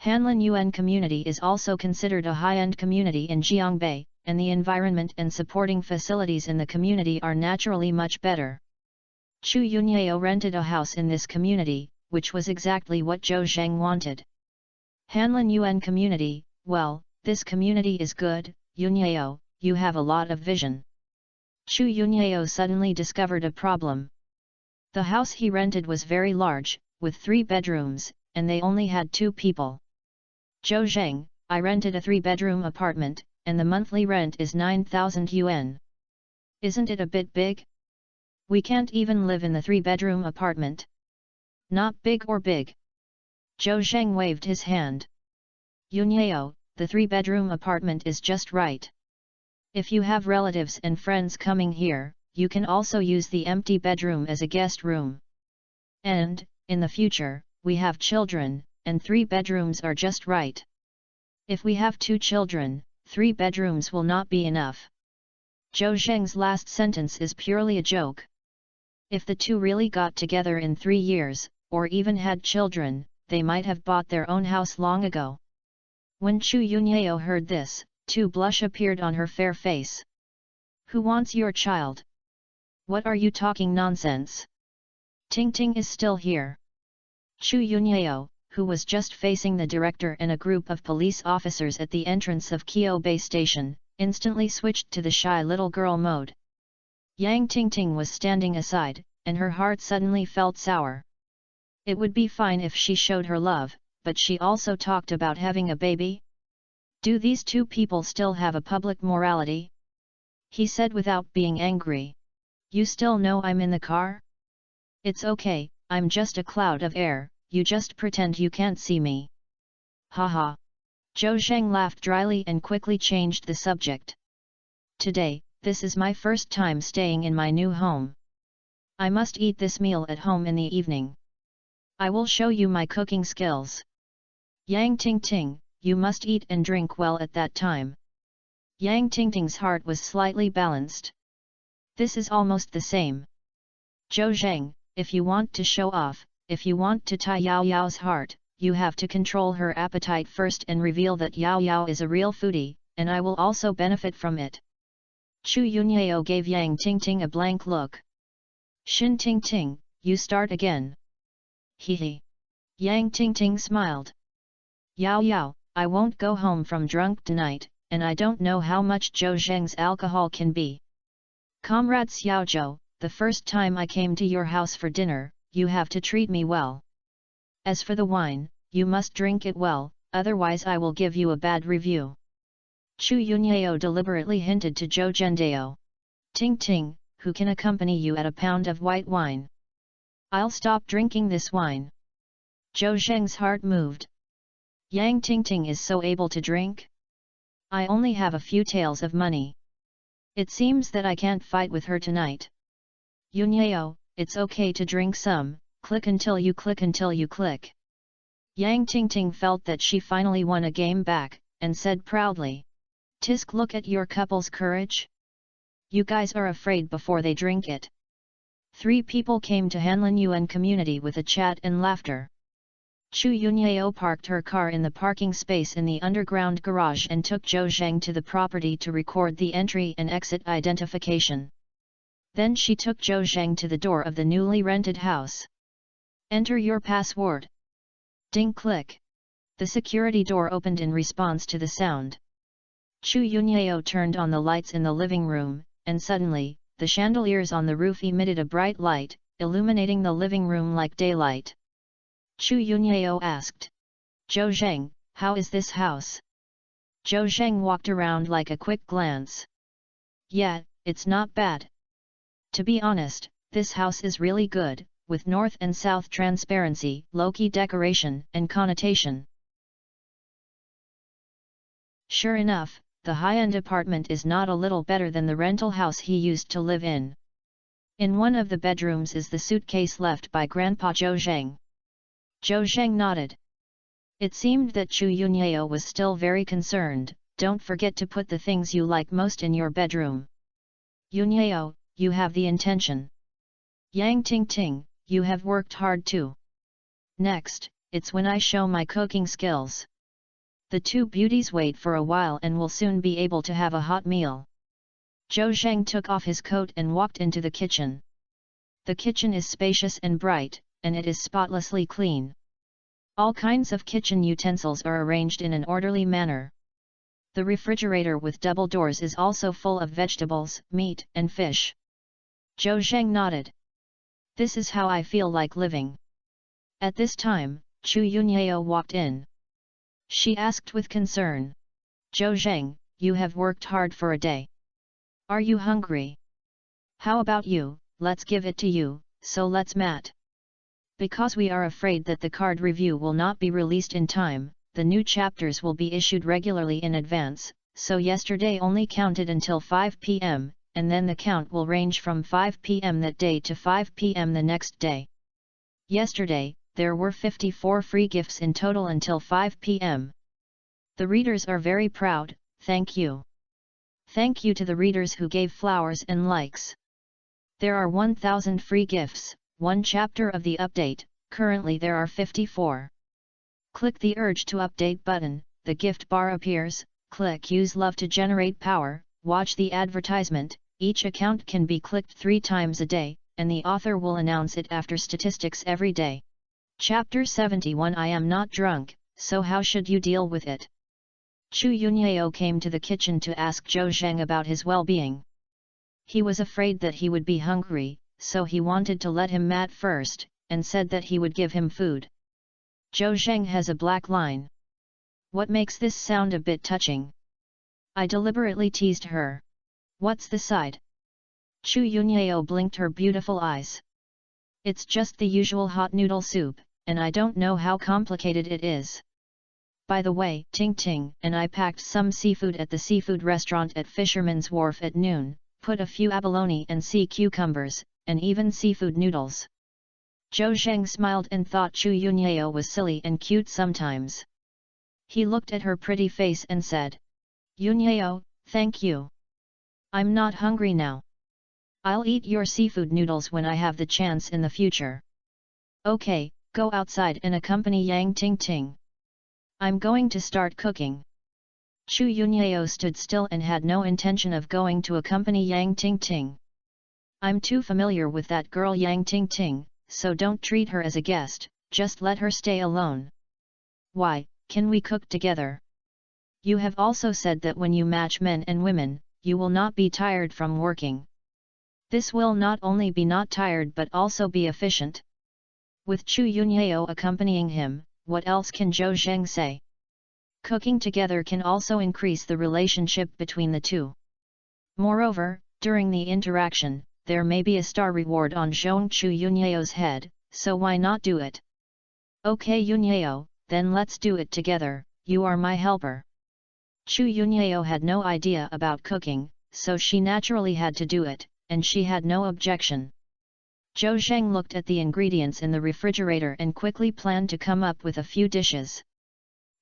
Hanlin Yuan community is also considered a high-end community in Jiangbei, and the environment and supporting facilities in the community are naturally much better. Chu Yunyao rented a house in this community, which was exactly what Zhou Zheng wanted. Hanlin Yuan community, well, this community is good, Yunyao, you have a lot of vision. Chu Yunyao suddenly discovered a problem. The house he rented was very large, with 3 bedrooms, and they only had 2 people. Zhou Zheng, I rented a 3-bedroom apartment, and the monthly rent is 9,000 yuan. Isn't it a bit big? We can't even live in the 3-bedroom apartment. Not big or big. Zhou Zheng waved his hand. Yunyao, the 3-bedroom apartment is just right. If you have relatives and friends coming here, you can also use the empty bedroom as a guest room. And, in the future, we have children, and 3 bedrooms are just right. If we have 2 children, 3 bedrooms will not be enough. Zhou Zheng's last sentence is purely a joke. If the 2 really got together in 3 years, or even had children, they might have bought their own house long ago. When Chu Yunyao heard this, 2 blush appeared on her fair face. Who wants your child? What are you talking nonsense? Ting Ting is still here. Chu Yunyao, who was just facing the director and a group of police officers at the entrance of Kio Bay Station, instantly switched to the shy little girl mode. Yang Ting Ting was standing aside, and her heart suddenly felt sour. It would be fine if she showed her love, but she also talked about having a baby? Do these 2 people still have a public morality? He said without being angry. You still know I'm in the car? It's okay, I'm just a cloud of air, you just pretend you can't see me. Haha. Zhou Zheng laughed dryly and quickly changed the subject. Today, this is my first time staying in my new home. I must eat this meal at home in the evening. I will show you my cooking skills. Yang Ting Ting, you must eat and drink well at that time. Yang Ting Ting's heart was slightly balanced. This is almost the same. Zhou Zheng, if you want to show off, if you want to tie Yao Yao's heart, you have to control her appetite first and reveal that Yao Yao is a real foodie, and I will also benefit from it. Chu Yunyao gave Yang Ting Ting a blank look. Shin Ting Ting, you start again. Hee. Yang Ting Ting smiled. Yao Yao, I won't go home from drunk tonight, and I don't know how much Zhou Zheng's alcohol can be. Comrade Xiaozhou, the first time I came to your house for dinner, you have to treat me well. As for the wine, you must drink it well, otherwise I will give you a bad review. Chu Yunyao deliberately hinted to Zhou Zhendao. Ting Ting, who can accompany you at a pound of white wine? I'll stop drinking this wine. Zhou Zheng's heart moved. Yang Ting Ting is so able to drink? I only have a few taels of money. It seems that I can't fight with her tonight. Yunyao, it's okay to drink some, click until you click until you click. Yang Ting Ting felt that she finally won a game back, and said proudly. Tisk, look at your couple's courage. You guys are afraid before they drink it. 3 people came to Hanlin Yuan community with a chat and laughter. Chu Yunyao parked her car in the parking space in the underground garage and took Zhou Zheng to the property to record the entry and exit identification. Then she took Zhou Zheng to the door of the newly rented house. Enter your password. Ding click. The security door opened in response to the sound. Chu Yunyao turned on the lights in the living room, and suddenly, the chandeliers on the roof emitted a bright light, illuminating the living room like daylight. Chu Yunyao asked. Zhou Zheng, how is this house? Zhou Zheng walked around like a quick glance. Yeah, it's not bad. To be honest, this house is really good, with north and south transparency, low-key decoration and connotation. Sure enough, the high-end apartment is not a little better than the rental house he used to live in. In one of the bedrooms is the suitcase left by Grandpa Zhou Zheng. Zhou Zheng nodded. It seemed that Chu Yunyao was still very concerned. Don't forget to put the things you like most in your bedroom. Yunyao, you have the intention. Yang Tingting, you have worked hard too. Next, it's when I show my cooking skills. The two beauties wait for a while and will soon be able to have a hot meal. Zhou Zheng took off his coat and walked into the kitchen. The kitchen is spacious and bright, and it is spotlessly clean. All kinds of kitchen utensils are arranged in an orderly manner. The refrigerator with double doors is also full of vegetables, meat, and fish. Zhou Zheng nodded. This is how I feel like living. At this time, Chu Yunyao walked in. She asked with concern. Zhou Zheng, you have worked hard for a day. Are you hungry? How about you, let's give it to you, so let's mat. Because we are afraid that the card review will not be released in time, the new chapters will be issued regularly in advance, so yesterday only counted until 5 p.m., and then the count will range from 5 p.m. that day to 5 p.m. the next day. Yesterday, there were 54 free gifts in total until 5 p.m. The readers are very proud, thank you. Thank you to the readers who gave flowers and likes. There are 1000 free gifts, one chapter of the update, currently there are 54. Click the Urge to Update button, the gift bar appears, click Use Love to generate power, watch the advertisement, each account can be clicked 3 times a day, and the author will announce it after statistics every day. Chapter 71 I am not drunk, so how should you deal with it? Chu Yunyao came to the kitchen to ask Zhou Zheng about his well-being. He was afraid that he would be hungry, so he wanted to let him mat first, and said that he would give him food. Zhou Zheng has a black line. What makes this sound a bit touching? I deliberately teased her. What's the side? Chu Yunyao blinked her beautiful eyes. It's just the usual hot noodle soup, and I don't know how complicated it is. By the way, Ting Ting and I packed some seafood at the seafood restaurant at Fisherman's Wharf at noon, put a few abalone and sea cucumbers, and even seafood noodles. Zhou Zheng smiled and thought Chu Yunyao was silly and cute sometimes. He looked at her pretty face and said, Yunyao, thank you. I'm not hungry now. I'll eat your seafood noodles when I have the chance in the future. Okay, go outside and accompany Yang Ting Ting. I'm going to start cooking. Chu Yunyao stood still and had no intention of going to accompany Yang Ting Ting. I'm too familiar with that girl Yang Ting Ting, so don't treat her as a guest, just let her stay alone. Why, can we cook together? You have also said that when you match men and women, you will not be tired from working. This will not only be not tired but also be efficient. With Chu Yunyao accompanying him, what else can Zhou Zheng say? Cooking together can also increase the relationship between the two. Moreover, during the interaction, there may be a star reward on Zhong Chu Yunyao's head, so why not do it? Okay Yunyao, then let's do it together, you are my helper. Chu Yunyao had no idea about cooking, so she naturally had to do it, and she had no objection. Zhou Zheng looked at the ingredients in the refrigerator and quickly planned to come up with a few dishes.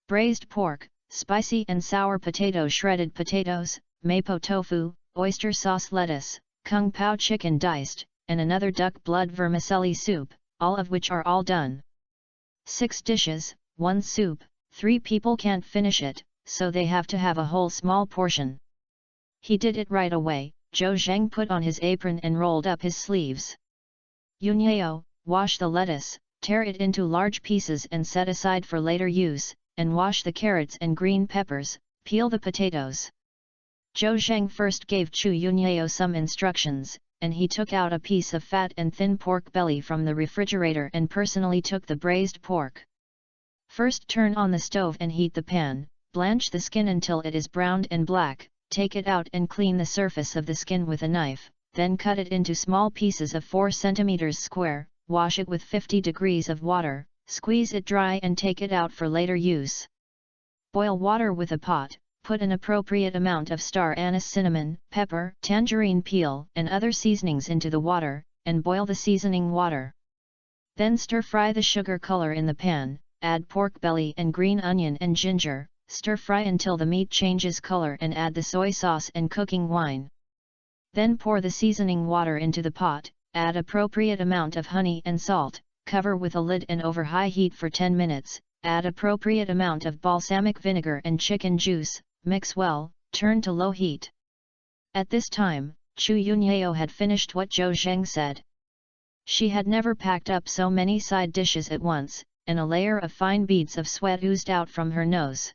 Braised pork, spicy and sour potato, shredded potatoes, mapo tofu, oyster sauce lettuce, kung pao chicken diced, and another duck blood vermicelli soup, all of which are all done. 6 dishes, 1 soup, 3 people can't finish it, so they have to have a whole small portion. He did it right away. Zhou Zheng put on his apron and rolled up his sleeves. Yunyao, wash the lettuce, tear it into large pieces and set aside for later use, and wash the carrots and green peppers, peel the potatoes. Zhou Zheng first gave Chu Yunyao some instructions, and he took out a piece of fat and thin pork belly from the refrigerator and personally took the braised pork. First turn on the stove and heat the pan, blanch the skin until it is browned and black, take it out and clean the surface of the skin with a knife, then cut it into small pieces of 4 cm square, wash it with 50 degrees of water, squeeze it dry and take it out for later use. Boil water with a pot, put an appropriate amount of star anise, cinnamon, pepper, tangerine peel, and other seasonings into the water, and boil the seasoning water. Then stir-fry the sugar color in the pan, add pork belly and green onion and ginger, stir-fry until the meat changes color and add the soy sauce and cooking wine. Then pour the seasoning water into the pot, add appropriate amount of honey and salt, cover with a lid and over high heat for 10 minutes, add appropriate amount of balsamic vinegar and chicken juice, mix well, turn to low heat. At this time, Chu Yunyeo had finished what Zhou Zheng said. She had never packed up so many side dishes at once, and a layer of fine beads of sweat oozed out from her nose.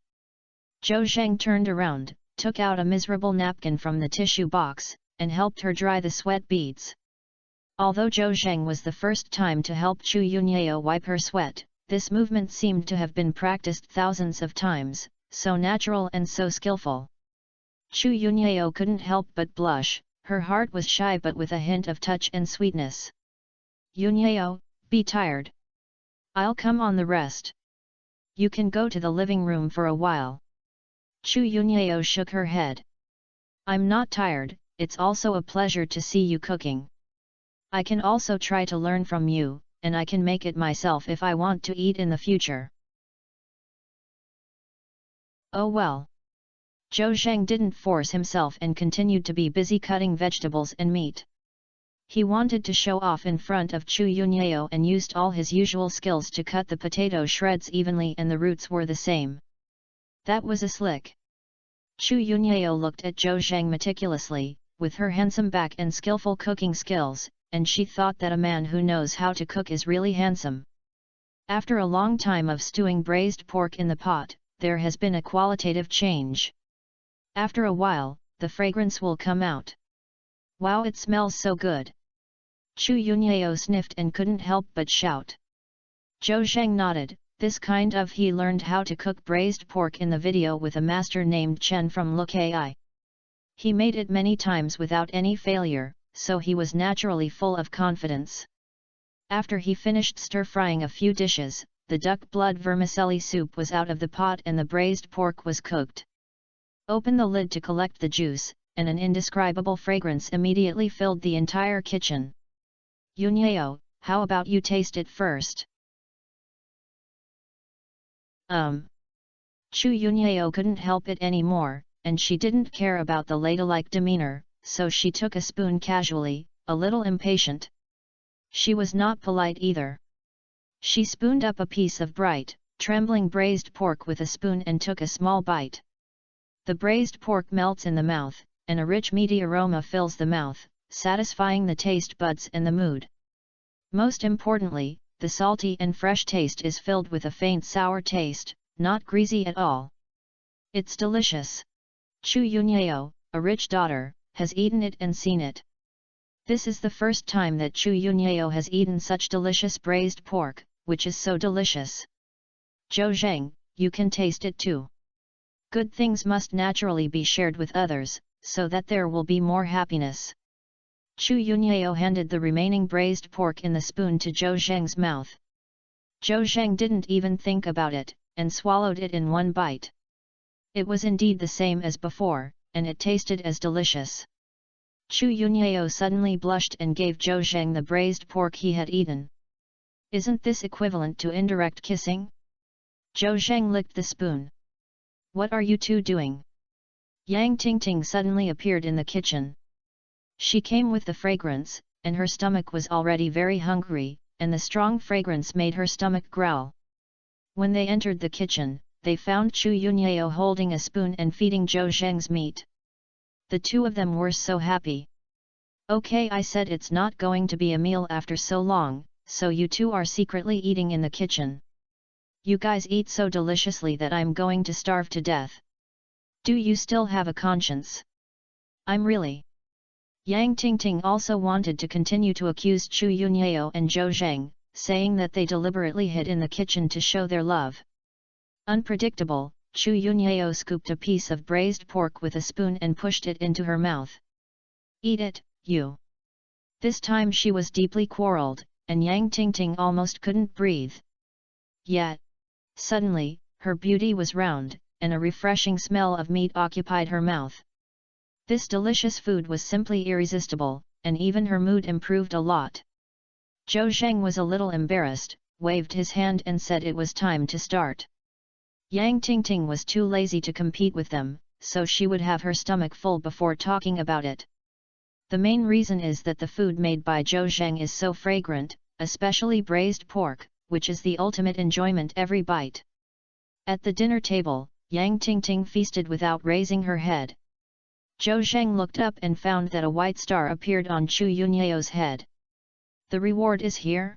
Zhou Zheng turned around, took out a miserable napkin from the tissue box, and helped her dry the sweat beads. Although Zhou Zheng was the first time to help Chu Yunyeo wipe her sweat, this movement seemed to have been practiced thousands of times, so natural and so skillful. Chu Yunyeo couldn't help but blush, her heart was shy but with a hint of touch and sweetness. Yunyeo, be tired. I'll come on the rest. You can go to the living room for a while. Chu Yunyeo shook her head. I'm not tired, it's also a pleasure to see you cooking. I can also try to learn from you, and I can make it myself if I want to eat in the future. Oh well. Zhou Zheng didn't force himself and continued to be busy cutting vegetables and meat. He wanted to show off in front of Chu Yunyeo and used all his usual skills to cut the potato shreds evenly, and the roots were the same. That was a slick. Chu Yunyeo looked at Zhou Zheng meticulously, with her handsome back and skillful cooking skills, and she thought that a man who knows how to cook is really handsome. After a long time of stewing braised pork in the pot, there has been a qualitative change. After a while, the fragrance will come out. Wow, it smells so good! Chu Yunyeo sniffed and couldn't help but shout. Zhou Zheng nodded. This kind of he learned how to cook braised pork in the video with a master named Chen from Lukai. He made it many times without any failure, so he was naturally full of confidence. After he finished stir-frying a few dishes, the duck blood vermicelli soup was out of the pot and the braised pork was cooked. Open the lid to collect the juice, and an indescribable fragrance immediately filled the entire kitchen. Yunyeo, how about you taste it first? Chu Yunyeo couldn't help it anymore, and she didn't care about the ladylike demeanor, so she took a spoon casually, a little impatient. She was not polite either. She spooned up a piece of bright, trembling braised pork with a spoon and took a small bite. The braised pork melts in the mouth, and a rich meaty aroma fills the mouth, satisfying the taste buds and the mood. Most importantly, the salty and fresh taste is filled with a faint sour taste, not greasy at all. It's delicious. Chu Yunyeo, a rich daughter, has eaten it and seen it. This is the first time that Chu Yunyeo has eaten such delicious braised pork, which is so delicious. Zhou Zheng, you can taste it too. Good things must naturally be shared with others, so that there will be more happiness. Chu Yunyeo handed the remaining braised pork in the spoon to Zhou Zheng's mouth. Zhou Zheng didn't even think about it, and swallowed it in one bite. It was indeed the same as before, and it tasted as delicious. Chu Yunyeo suddenly blushed and gave Zhou Zheng the braised pork he had eaten. Isn't this equivalent to indirect kissing? Zhou Zheng licked the spoon. What are you two doing? Yang Tingting suddenly appeared in the kitchen. She came with the fragrance, and her stomach was already very hungry, and the strong fragrance made her stomach growl. When they entered the kitchen, they found Chu Yunyeo holding a spoon and feeding Zhou Zheng's meat. The two of them were so happy. Okay, I said it's not going to be a meal after so long, so you two are secretly eating in the kitchen. You guys eat so deliciously that I'm going to starve to death. Do you still have a conscience? I'm really. Yang Tingting also wanted to continue to accuse Chu Yunyeo and Zhou Zheng, saying that they deliberately hid in the kitchen to show their love. Unpredictable, Chu Yunyeo scooped a piece of braised pork with a spoon and pushed it into her mouth. Eat it, you. This time she was deeply quarreled, and Yang Tingting almost couldn't breathe. Yet, suddenly, her beauty was round, and a refreshing smell of meat occupied her mouth. This delicious food was simply irresistible, and even her mood improved a lot. Zhou Zheng was a little embarrassed, waved his hand and said it was time to start. Yang Tingting was too lazy to compete with them, so she would have her stomach full before talking about it. The main reason is that the food made by Zhou Zheng is so fragrant, especially braised pork, which is the ultimate enjoyment every bite. At the dinner table, Yang Tingting feasted without raising her head. Zhou Zheng looked up and found that a white star appeared on Chu Yunyao's head. The reward is here?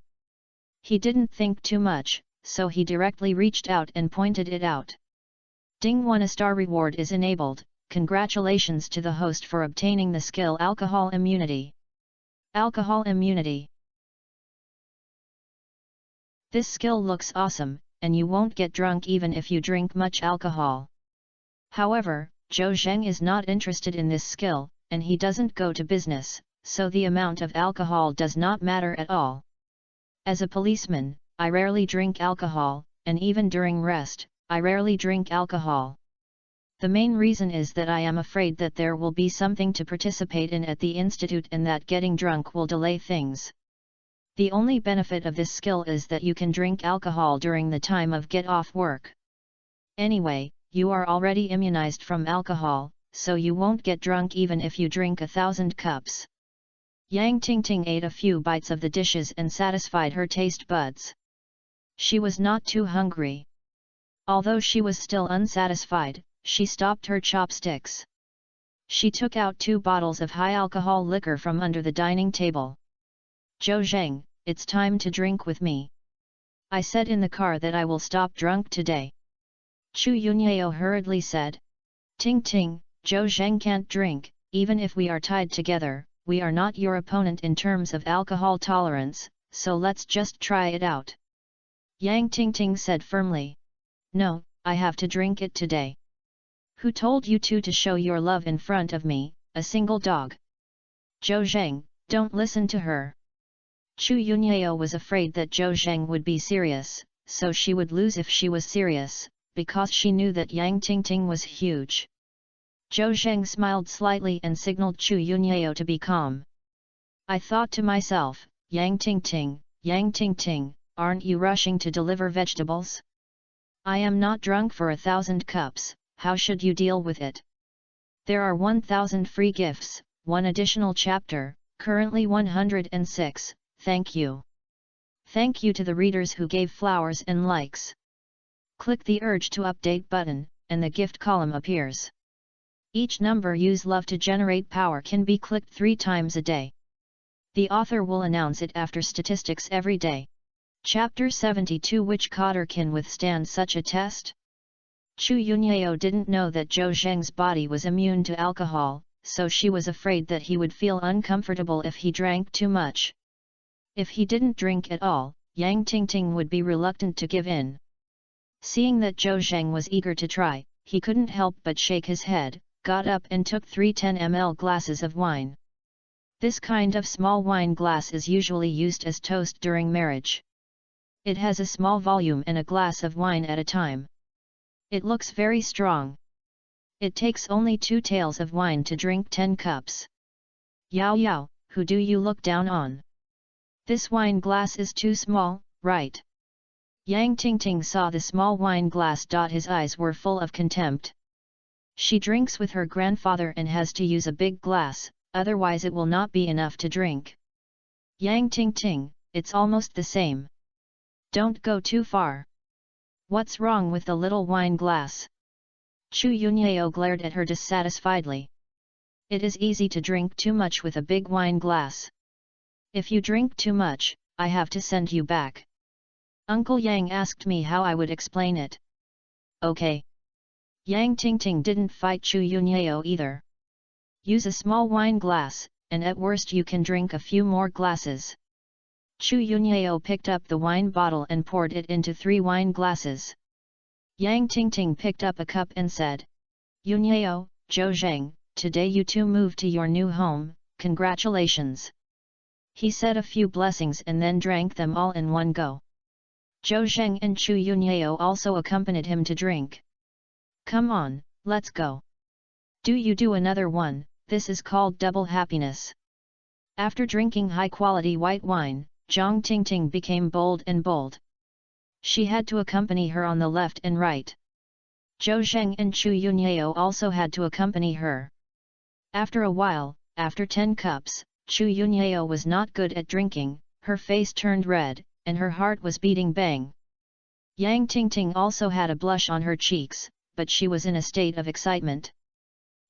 He didn't think too much, so he directly reached out and pointed it out. Ding 1, a star reward is enabled. Congratulations to the host for obtaining the skill Alcohol Immunity. Alcohol Immunity. This skill looks awesome, and you won't get drunk even if you drink much alcohol. However, Zhou Zheng is not interested in this skill, and he doesn't go to business, so the amount of alcohol does not matter at all. As a policeman, I rarely drink alcohol, and even during rest, I rarely drink alcohol. The main reason is that I am afraid that there will be something to participate in at the institute and that getting drunk will delay things. The only benefit of this skill is that you can drink alcohol during the time of get off work. Anyway, you are already immunized from alcohol, so you won't get drunk even if you drink 1,000 cups. Yang Tingting ate a few bites of the dishes and satisfied her taste buds. She was not too hungry. Although she was still unsatisfied, she stopped her chopsticks. She took out 2 bottles of high-alcohol liquor from under the dining table. Zhou Zheng, it's time to drink with me. I said in the car that I will stop drunk today. Chu Yunyao hurriedly said. Ting Ting, Zhou Zheng can't drink, even if we are tied together, we are not your opponent in terms of alcohol tolerance, so let's just try it out. Yang Tingting said firmly. No, I have to drink it today. Who told you to show your love in front of me, a single dog? Zhou Zheng, don't listen to her. Chu Yunyao was afraid that Zhou Zheng would be serious, so she would lose if she was serious, because she knew that Yang Tingting was huge. Zhou Zheng smiled slightly and signaled Chu Yunyao to be calm. I thought to myself, Yang Tingting, aren't you rushing to deliver vegetables? I am not drunk for 1,000 cups, how should you deal with it? There are 1,000 free gifts, 1 additional chapter, currently 106, thank you. Thank you to the readers who gave flowers and likes. Click the Urge to Update button, and the gift column appears. Each number use love to generate power can be clicked 3 times a day. The author will announce it after statistics every day. Chapter 72. Which cotter can withstand such a test? Chu Yunyao didn't know that Zhou Zheng's body was immune to alcohol, so she was afraid that he would feel uncomfortable if he drank too much. If he didn't drink at all, Yang Tingting would be reluctant to give in. Seeing that Zhou Zheng was eager to try, he couldn't help but shake his head, got up and took 3 10 ml glasses of wine. This kind of small wine glass is usually used as toast during marriage. It has a small volume and a glass of wine at a time. It looks very strong. It takes only 2 taels of wine to drink 10 cups. Yao Yao, who do you look down on? This wine glass is too small, right? Yang Tingting saw the small wine glass. His eyes were full of contempt. She drinks with her grandfather and has to use a big glass, otherwise it will not be enough to drink. Yang Tingting, it's almost the same. Don't go too far. What's wrong with the little wine glass? Chu Yunyao glared at her dissatisfiedly. It is easy to drink too much with a big wine glass. If you drink too much, I have to send you back. Uncle Yang asked me how I would explain it. Okay. Yang Tingting didn't fight Chu Yunyao either. Use a small wine glass, and at worst you can drink a few more glasses. Chu Yunyao picked up the wine bottle and poured it into 3 wine glasses. Yang Tingting picked up a cup and said, Yunyao, Zhou Zheng, today you 2 moved to your new home, congratulations. He said a few blessings and then drank them all in one go. Zhou Zheng and Chu Yunyao also accompanied him to drink. Come on, let's go. Do you do another one, this is called double happiness. After drinking high-quality white wine, Zhang Tingting became bold and bold. She had to accompany her on the left and right. Zhou Zheng and Chu Yunyao also had to accompany her. After a while, after 10 cups, Chu Yunyao was not good at drinking, her face turned red, and her heart was beating bang. Yang Tingting also had a blush on her cheeks, but she was in a state of excitement.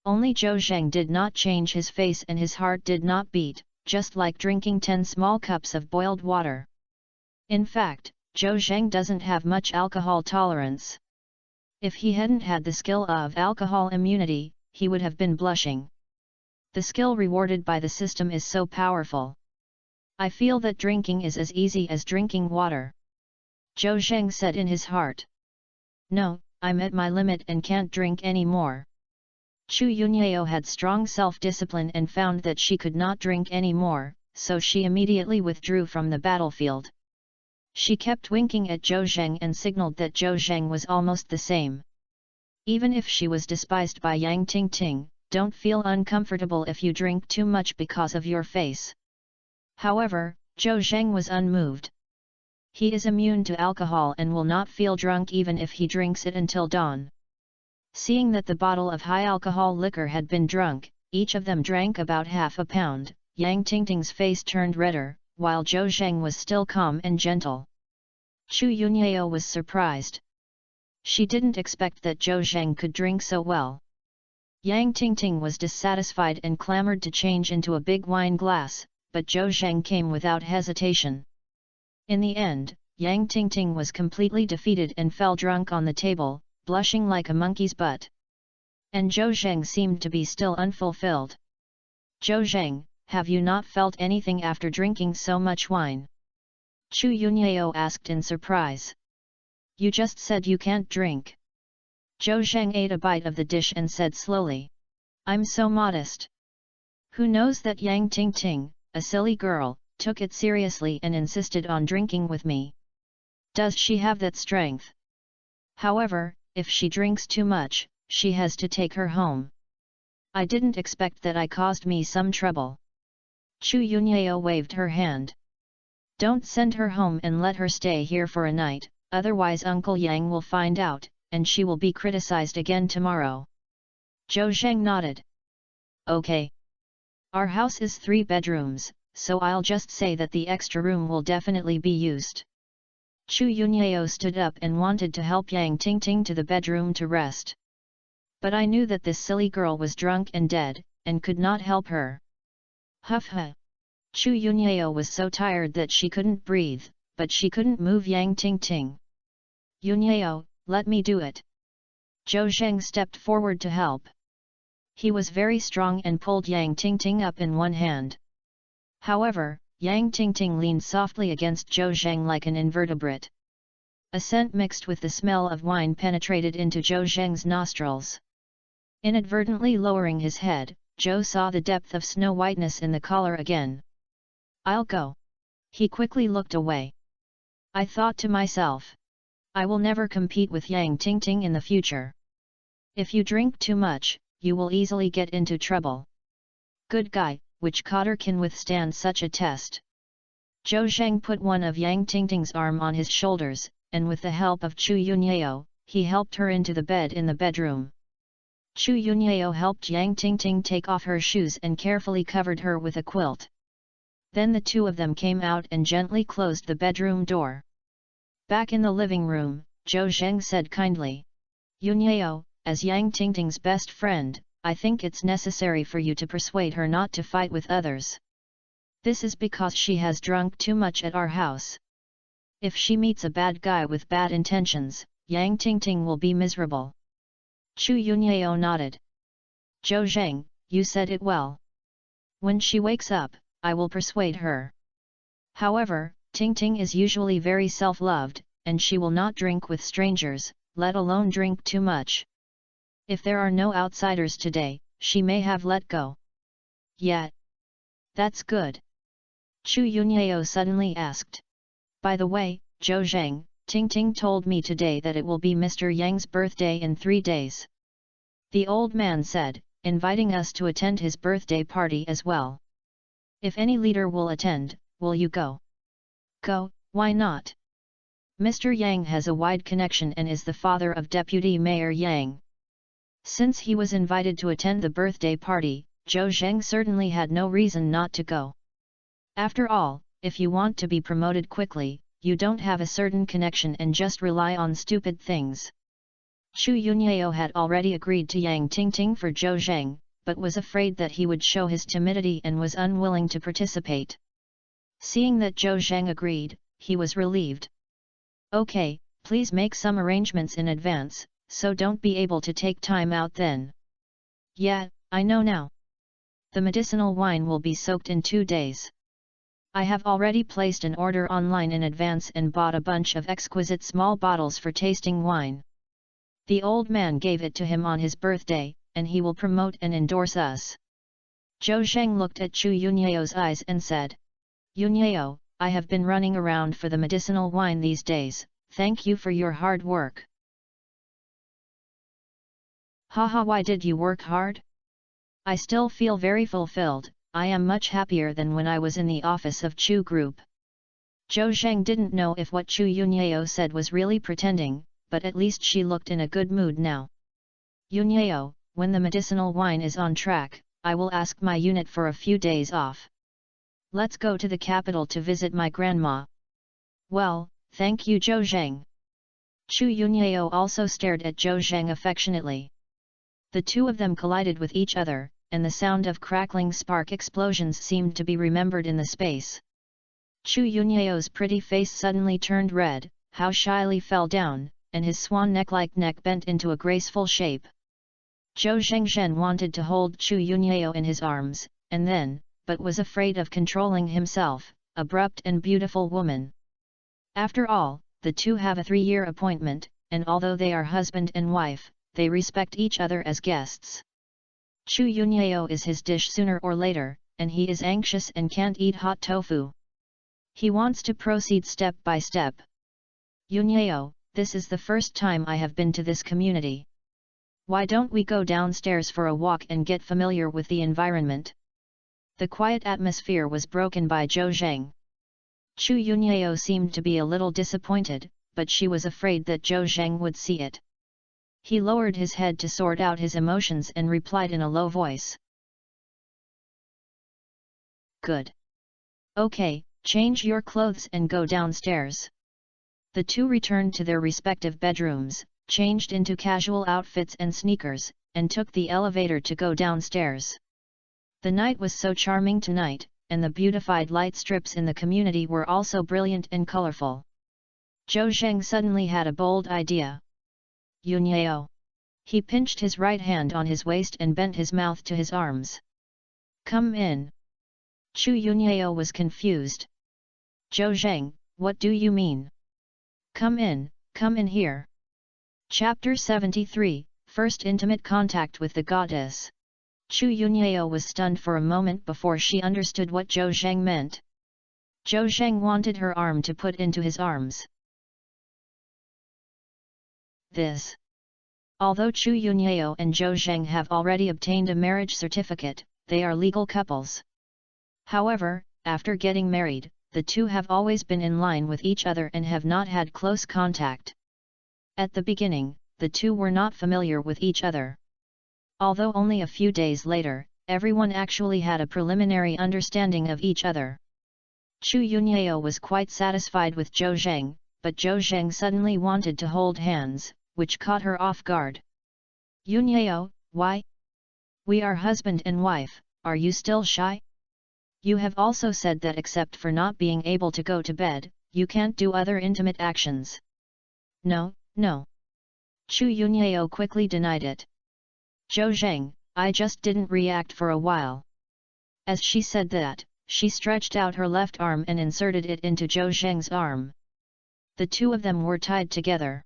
Only Zhou Zheng did not change his face and his heart did not beat, just like drinking 10 small cups of boiled water. In fact, Zhou Zheng doesn't have much alcohol tolerance. If he hadn't had the skill of alcohol immunity, he would have been blushing. The skill rewarded by the system is so powerful. I feel that drinking is as easy as drinking water. Zhou Zheng said in his heart. No, I'm at my limit and can't drink any more. Chu Yunyao had strong self-discipline and found that she could not drink any more, so she immediately withdrew from the battlefield. She kept winking at Zhou Zheng and signaled that Zhou Zheng was almost the same. Even if she was despised by Yang Tingting, don't feel uncomfortable if you drink too much because of your face. However, Zhou Zheng was unmoved. He is immune to alcohol and will not feel drunk even if he drinks it until dawn. Seeing that the bottle of high-alcohol liquor had been drunk, each of them drank about half a pound, Yang Tingting's face turned redder, while Zhou Zheng was still calm and gentle. Chu Yunyao was surprised. She didn't expect that Zhou Zheng could drink so well. Yang Tingting was dissatisfied and clamored to change into a big wine glass, but Zhou Zheng came without hesitation. In the end, Yang Tingting was completely defeated and fell drunk on the table, blushing like a monkey's butt. And Zhou Zheng seemed to be still unfulfilled. Zhou Zheng, have you not felt anything after drinking so much wine? Chu Yunyao asked in surprise. You just said you can't drink. Zhou Zheng ate a bite of the dish and said slowly. I'm so modest. Who knows that Yang Tingting, a silly girl, took it seriously and insisted on drinking with me. Does she have that strength? However, if she drinks too much, she has to take her home. I didn't expect that I caused me some trouble. Chu Yunyao waved her hand. Don't send her home and let her stay here for a night, otherwise Uncle Yang will find out, and she will be criticized again tomorrow. Zhou Zheng nodded. Okay. Our house is 3 bedrooms, so I'll just say that the extra room will definitely be used. Chu Yunyao stood up and wanted to help Yang Tingting to the bedroom to rest. But I knew that this silly girl was drunk and dead, and could not help her. Huff huh. Chu Yunyao was so tired that she couldn't breathe, but she couldn't move Yang Tingting. Yunyao, let me do it. Zhou Zheng stepped forward to help. He was very strong and pulled Yang Tingting up in one hand. However, Yang Tingting leaned softly against Zhou Zheng like an invertebrate. A scent mixed with the smell of wine penetrated into Zhou Zheng's nostrils. Inadvertently lowering his head, Zhou saw the depth of snow whiteness in the collar again. I'll go. He quickly looked away. I thought to myself. I will never compete with Yang Tingting in the future. If you drink too much, you will easily get into trouble. Good guy, which cotter can withstand such a test? Zhou Zheng put one of Yang Tingting's arm on his shoulders, and with the help of Chu Yunyao, he helped her into the bed in the bedroom. Chu Yunyao helped Yang Tingting take off her shoes and carefully covered her with a quilt. Then the two of them came out and gently closed the bedroom door. Back in the living room, Zhou Zheng said kindly. Yunyao, as Yang Tingting's best friend, I think it's necessary for you to persuade her not to fight with others. This is because she has drunk too much at our house. If she meets a bad guy with bad intentions, Yang Tingting will be miserable. Chu Yunyao nodded. Zhou Zheng, you said it well. When she wakes up, I will persuade her. However, Tingting is usually very self-loved, and she will not drink with strangers, let alone drink too much. If there are no outsiders today, she may have let go. Yeah. That's good. Chu Yunyao suddenly asked. By the way, Zhou Zheng, Ting told me today that it will be Mr. Yang's birthday in 3 days. The old man said, inviting us to attend his birthday party as well. If any leader will attend, will you go? Go, why not? Mr. Yang has a wide connection and is the father of Deputy Mayor Yang. Since he was invited to attend the birthday party, Zhou Zheng certainly had no reason not to go. After all, if you want to be promoted quickly, you don't have a certain connection and just rely on stupid things. Chu Yunyao had already agreed to Yang Tingting for Zhou Zheng, but was afraid that he would show his timidity and was unwilling to participate. Seeing that Zhou Zheng agreed, he was relieved. Okay, please make some arrangements in advance, so don't be able to take time out then. Yeah, I know now. The medicinal wine will be soaked in 2 days. I have already placed an order online in advance and bought a bunch of exquisite small bottles for tasting wine. The old man gave it to him on his birthday, and he will promote and endorse us. Zhou Zheng looked at Chu Yunyao's eyes and said, Yunyao, I have been running around for the medicinal wine these days, thank you for your hard work. Haha, why did you work hard? I still feel very fulfilled, I am much happier than when I was in the office of Chu Group. Zhou Zheng didn't know if what Chu Yunyao said was really pretending, but at least she looked in a good mood now. Yunyao, when the medicinal wine is on track, I will ask my unit for a few days off. Let's go to the capital to visit my grandma. Well, thank you Zhou Zheng. Chu Yunyao also stared at Zhou Zheng affectionately. The two of them collided with each other, and the sound of crackling spark explosions seemed to be remembered in the space. Chu Yunyao's pretty face suddenly turned red, how shyly fell down, and his swan neck-like neck bent into a graceful shape. Zhou Zhengzhen wanted to hold Chu Yunyao in his arms, and then, but was afraid of controlling himself, abrupt and beautiful woman. After all, the two have a 3-year appointment, and although they are husband and wife, they respect each other as guests. Chu Yunyao is his dish sooner or later, and he is anxious and can't eat hot tofu. He wants to proceed step by step. Yunyao, this is the first time I have been to this community. Why don't we go downstairs for a walk and get familiar with the environment? The quiet atmosphere was broken by Zhou Zheng. Chu Yunyao seemed to be a little disappointed, but she was afraid that Zhou Zheng would see it. He lowered his head to sort out his emotions and replied in a low voice. Good. Okay, change your clothes and go downstairs. The two returned to their respective bedrooms, changed into casual outfits and sneakers, and took the elevator to go downstairs. The night was so charming tonight, and the beautified light strips in the community were also brilliant and colorful. Zhou Zheng suddenly had a bold idea. Yunyao. He pinched his right hand on his waist and bent his mouth to his arms. Come in. Chu Yunyao was confused. Zhou Zheng, what do you mean? Come in here. Chapter 73, First Intimate Contact with the Goddess. Chu Yunyao was stunned for a moment before she understood what Zhou Zheng meant. Zhou Zheng wanted her arm to put into his arms. Although Chu Yunyao and Zhou Zheng have already obtained a marriage certificate, they are legal couples. However, after getting married, the two have always been in line with each other and have not had close contact. At the beginning, the two were not familiar with each other. Although only a few days later, everyone actually had a preliminary understanding of each other. Chu Yunyao was quite satisfied with Zhou Zheng, but Zhou Zheng suddenly wanted to hold hands, which caught her off guard. Yunyao, why? We are husband and wife, are you still shy? You have also said that except for not being able to go to bed, you can't do other intimate actions. No. Chu Yunyao quickly denied it. Zhou Zheng, I just didn't react for a while. As she said that, she stretched out her left arm and inserted it into Zhou Zheng's arm. The two of them were tied together.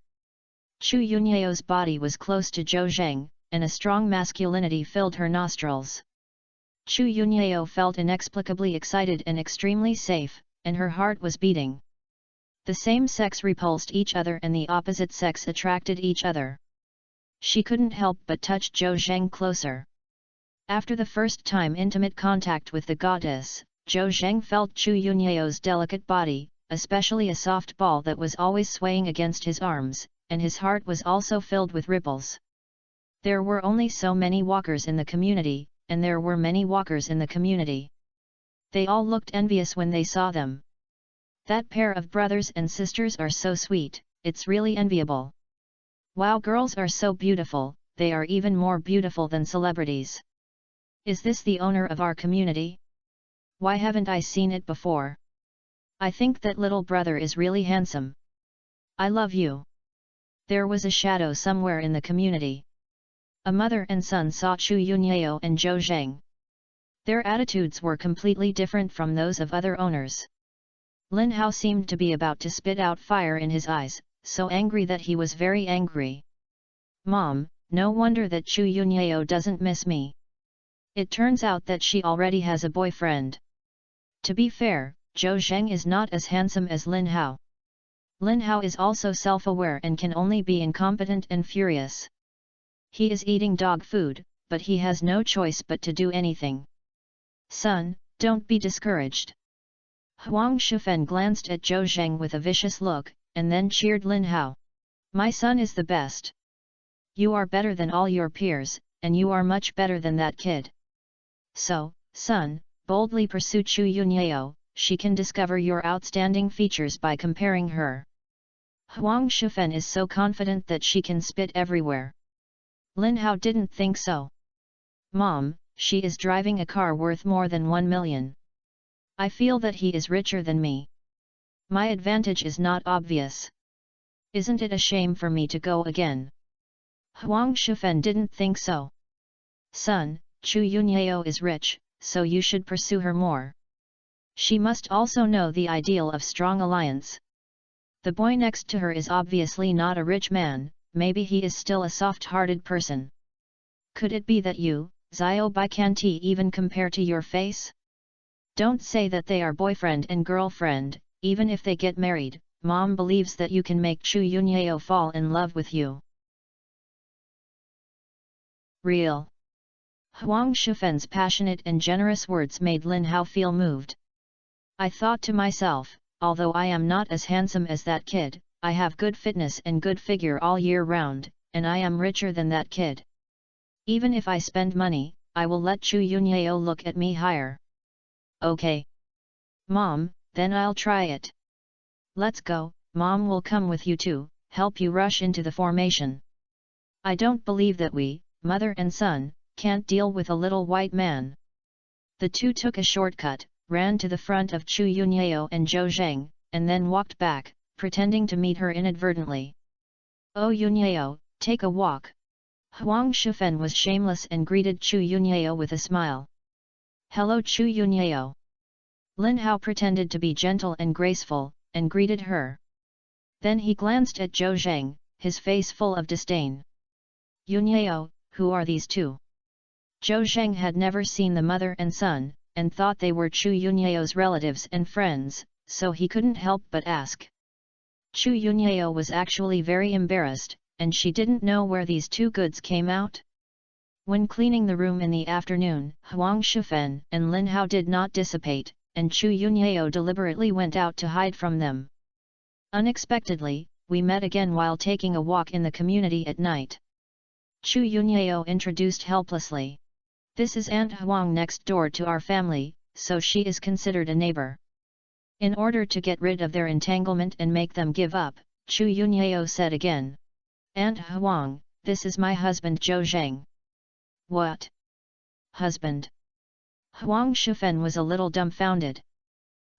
Chu Yunyao's body was close to Zhou Zheng, and a strong masculinity filled her nostrils. Chu Yunyao felt inexplicably excited and extremely safe, and her heart was beating. The same sex repulsed each other and the opposite sex attracted each other. She couldn't help but touch Zhou Zheng closer. After the first time intimate contact with the goddess, Zhou Zheng felt Chu Yunyao's delicate body, especially a soft ball that was always swaying against his arms, and his heart was also filled with ripples. There were only so many walkers in the community, and there were many walkers in the community. They all looked envious when they saw them. That pair of brothers and sisters are so sweet, it's really enviable. Wow, girls are so beautiful, they are even more beautiful than celebrities. Is this the owner of our community? Why haven't I seen it before? I think that little brother is really handsome. I love you. There was a shadow somewhere in the community. A mother and son saw Chu Yunyao and Zhou Zheng. Their attitudes were completely different from those of other owners. Lin Hao seemed to be about to spit out fire in his eyes, so angry that he was very angry. Mom, no wonder that Chu Yunyao doesn't miss me. It turns out that she already has a boyfriend. To be fair, Zhou Zheng is not as handsome as Lin Hao. Lin Hao is also self-aware and can only be incompetent and furious. He is eating dog food, but he has no choice but to do anything. Son, don't be discouraged. Huang Shufen glanced at Zhou Zheng with a vicious look, and then cheered Lin Hao. My son is the best. You are better than all your peers, and you are much better than that kid. So, son, boldly pursue Chu Yunyao, she can discover your outstanding features by comparing her. Huang Shufen is so confident that she can spit everywhere. Lin Hao didn't think so. Mom, she is driving a car worth more than 1 million. I feel that he is richer than me. My advantage is not obvious. Isn't it a shame for me to go again? Huang Shufen didn't think so. Son, Chu Yunyao is rich, so you should pursue her more. She must also know the ideal of strong alliance. The boy next to her is obviously not a rich man, maybe he is still a soft-hearted person. Could it be that you, Xiao Bai, can't even compare to your face? Don't say that they are boyfriend and girlfriend, even if they get married, Mom believes that you can make Chu Yunyao fall in love with you. Real. Huang Shufen's passionate and generous words made Lin Hao feel moved. I thought to myself, although I am not as handsome as that kid, I have good fitness and good figure all year round, and I am richer than that kid. Even if I spend money, I will let Chu Yunyao look at me higher. Okay. Mom, then I'll try it. Let's go, Mom will come with you too, help you rush into the formation. I don't believe that we, mother and son, can't deal with a little white man. The two took a shortcut, ran to the front of Chu Yunyao and Zhou Zheng, and then walked back, pretending to meet her inadvertently. Oh Yunyao, take a walk. Huang Shufen was shameless and greeted Chu Yunyao with a smile. Hello Chu Yunyao. Lin Hao pretended to be gentle and graceful, and greeted her. Then he glanced at Zhou Zheng, his face full of disdain. Yunyao, who are these two? Zhou Zheng had never seen the mother and son, and thought they were Chu Yunyao's relatives and friends, so he couldn't help but ask. Chu Yunyao was actually very embarrassed, and she didn't know where these two goods came out. When cleaning the room in the afternoon, Huang Shufen and Lin Hao did not dissipate, and Chu Yunyao deliberately went out to hide from them. Unexpectedly, we met again while taking a walk in the community at night. Chu Yunyao introduced helplessly. This is Aunt Huang next door to our family, so she is considered a neighbor. In order to get rid of their entanglement and make them give up, Chu Yunyao said again. Aunt Huang, this is my husband Zhou Zheng. What? Husband? Huang Shufen was a little dumbfounded.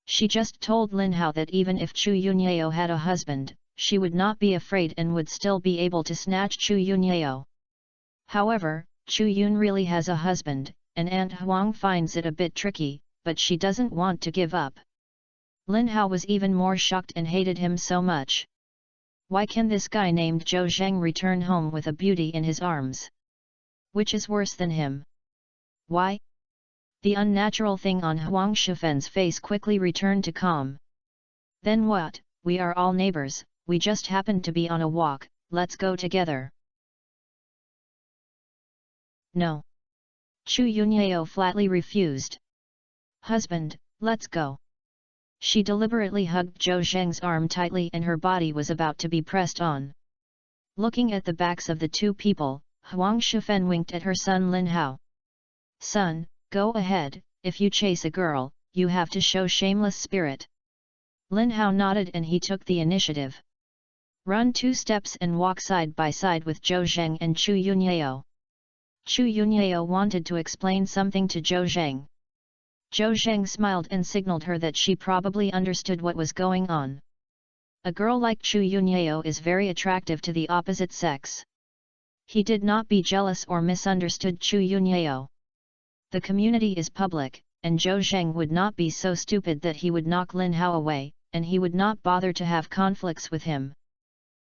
She just told Lin Hao that even if Chu Yunyao had a husband, she would not be afraid and would still be able to snatch Chu Yunyao. However, Chu Yun really has a husband, and Aunt Huang finds it a bit tricky, but she doesn't want to give up. Lin Hao was even more shocked and hated him so much. Why can this guy named Zhou Zheng return home with a beauty in his arms? Which is worse than him? Why? The unnatural thing on Huang Shifen's face quickly returned to calm. Then what, we are all neighbors, we just happened to be on a walk, let's go together. No. Chu Yunyao flatly refused. Husband, let's go. She deliberately hugged Zhou Zheng's arm tightly and her body was about to be pressed on. Looking at the backs of the two people, Huang Shifen winked at her son Lin Hao. Son, go ahead, if you chase a girl, you have to show shameless spirit. Lin Hao nodded and he took the initiative. Run 2 steps and walk side by side with Zhou Zheng and Chu Yunyao. Chu Yunyao wanted to explain something to Zhou Zheng. Zhou Zheng smiled and signaled her that she probably understood what was going on. A girl like Chu Yunyao is very attractive to the opposite sex. He did not be jealous or misunderstood Chu Yunyao. The community is public, and Zhou Zheng would not be so stupid that he would knock Lin Hao away, and he would not bother to have conflicts with him.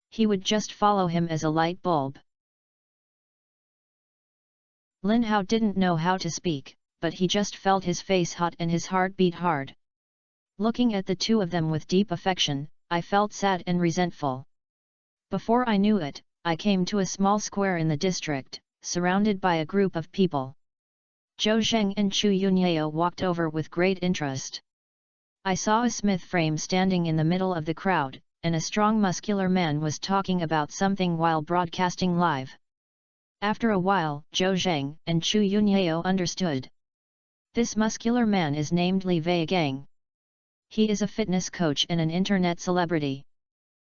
He would just follow him as a light bulb. Lin Hao didn't know how to speak, but he just felt his face hot and his heart beat hard. Looking at the two of them with deep affection, I felt sad and resentful. Before I knew it, I came to a small square in the district, surrounded by a group of people. Zhou Zheng and Chu Yunyao walked over with great interest. I saw a smith frame standing in the middle of the crowd, and a strong muscular man was talking about something while broadcasting live. After a while, Zhou Zheng and Chu Yunyao understood. This muscular man is named Li Weigang. He is a fitness coach and an internet celebrity.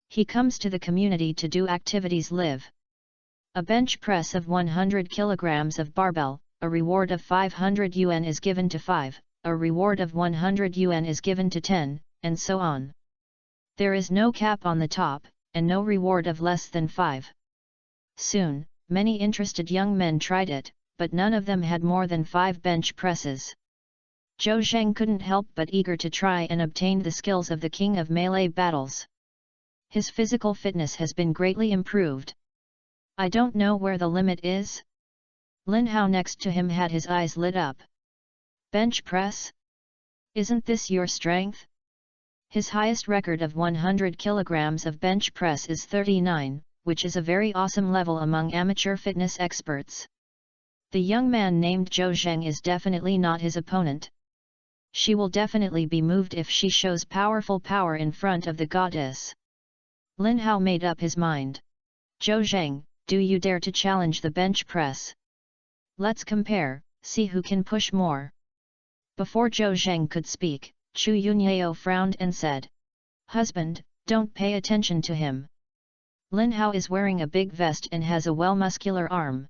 He comes to the community to do activities live. A bench press of 100 kilograms of barbell, a reward of 500 yuan is given to 5, a reward of 100 yuan is given to 10, and so on. There is no cap on the top, and no reward of less than 5. Soon, many interested young men tried it, but none of them had more than 5 bench presses. Zhou Zheng couldn't help but eager to try and obtain the skills of the king of melee battles. His physical fitness has been greatly improved. I don't know where the limit is. Lin Hao next to him had his eyes lit up. Bench press? Isn't this your strength? His highest record of 100 kilograms of bench press is 39, which is a very awesome level among amateur fitness experts. The young man named Zhou Zheng is definitely not his opponent. She will definitely be moved if she shows powerful power in front of the goddess. Lin Hao made up his mind. Zhou Zheng, do you dare to challenge the bench press? Let's compare, see who can push more. Before Zhou Zheng could speak, Chu Yunyao frowned and said, Husband, don't pay attention to him. Lin Hao is wearing a big vest and has a well-muscular arm.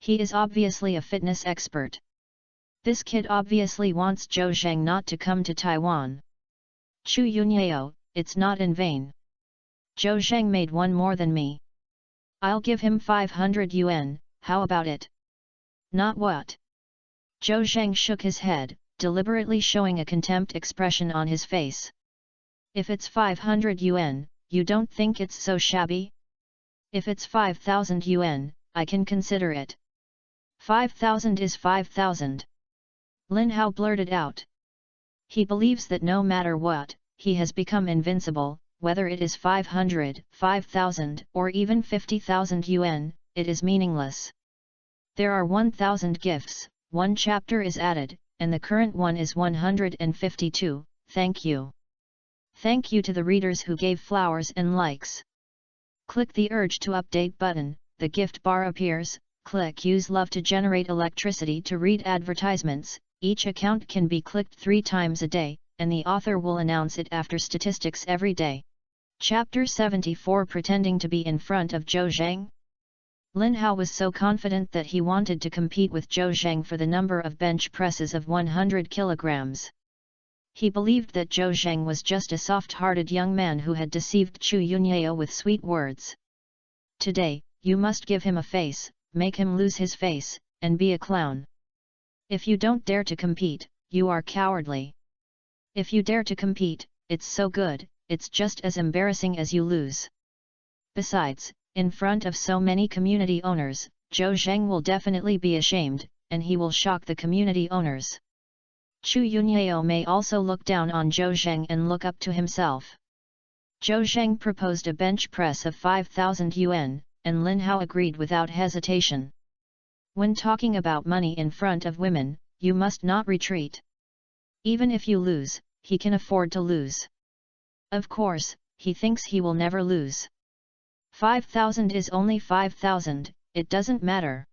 He is obviously a fitness expert. This kid obviously wants Zhou Zheng not to come to Taiwan. Chu Yunyao, it's not in vain. Zhou Zheng made one more than me. I'll give him 500 yuan, how about it? Not what? Zhou Zheng shook his head, deliberately showing a contempt expression on his face. If it's 500 yuan, you don't think it's so shabby? If it's 5,000 yuan, I can consider it. 5,000 is 5,000. Lin Hao blurted out. He believes that no matter what, he has become invincible, whether it is 500, 5,000, or even 50,000 yuan, it is meaningless. There are 1,000 gifts, 1 chapter is added, and the current one is 152, thank you. Thank you to the readers who gave flowers and likes. Click the urge to update button, the gift bar appears, click use love to generate electricity to read advertisements, each account can be clicked 3 times a day, and the author will announce it after statistics every day. Chapter 74 Pretending to be in front of Zhou Zheng? Lin Hao was so confident that he wanted to compete with Zhou Zheng for the number of bench presses of 100 kilograms. He believed that Zhou Zheng was just a soft-hearted young man who had deceived Chu Yunyao with sweet words. Today, you must give him a face, make him lose his face, and be a clown. If you don't dare to compete, you are cowardly. If you dare to compete, it's so good, it's just as embarrassing as you lose. Besides, in front of so many community owners, Zhou Zheng will definitely be ashamed, and he will shock the community owners. Chu Yunyao may also look down on Zhou Zheng and look up to himself. Zhou Zheng proposed a bench press of 5,000 yuan, and Lin Hao agreed without hesitation. When talking about money in front of women, you must not retreat. Even if you lose, he can afford to lose. Of course, he thinks he will never lose. 5,000 is only 5,000, it doesn't matter.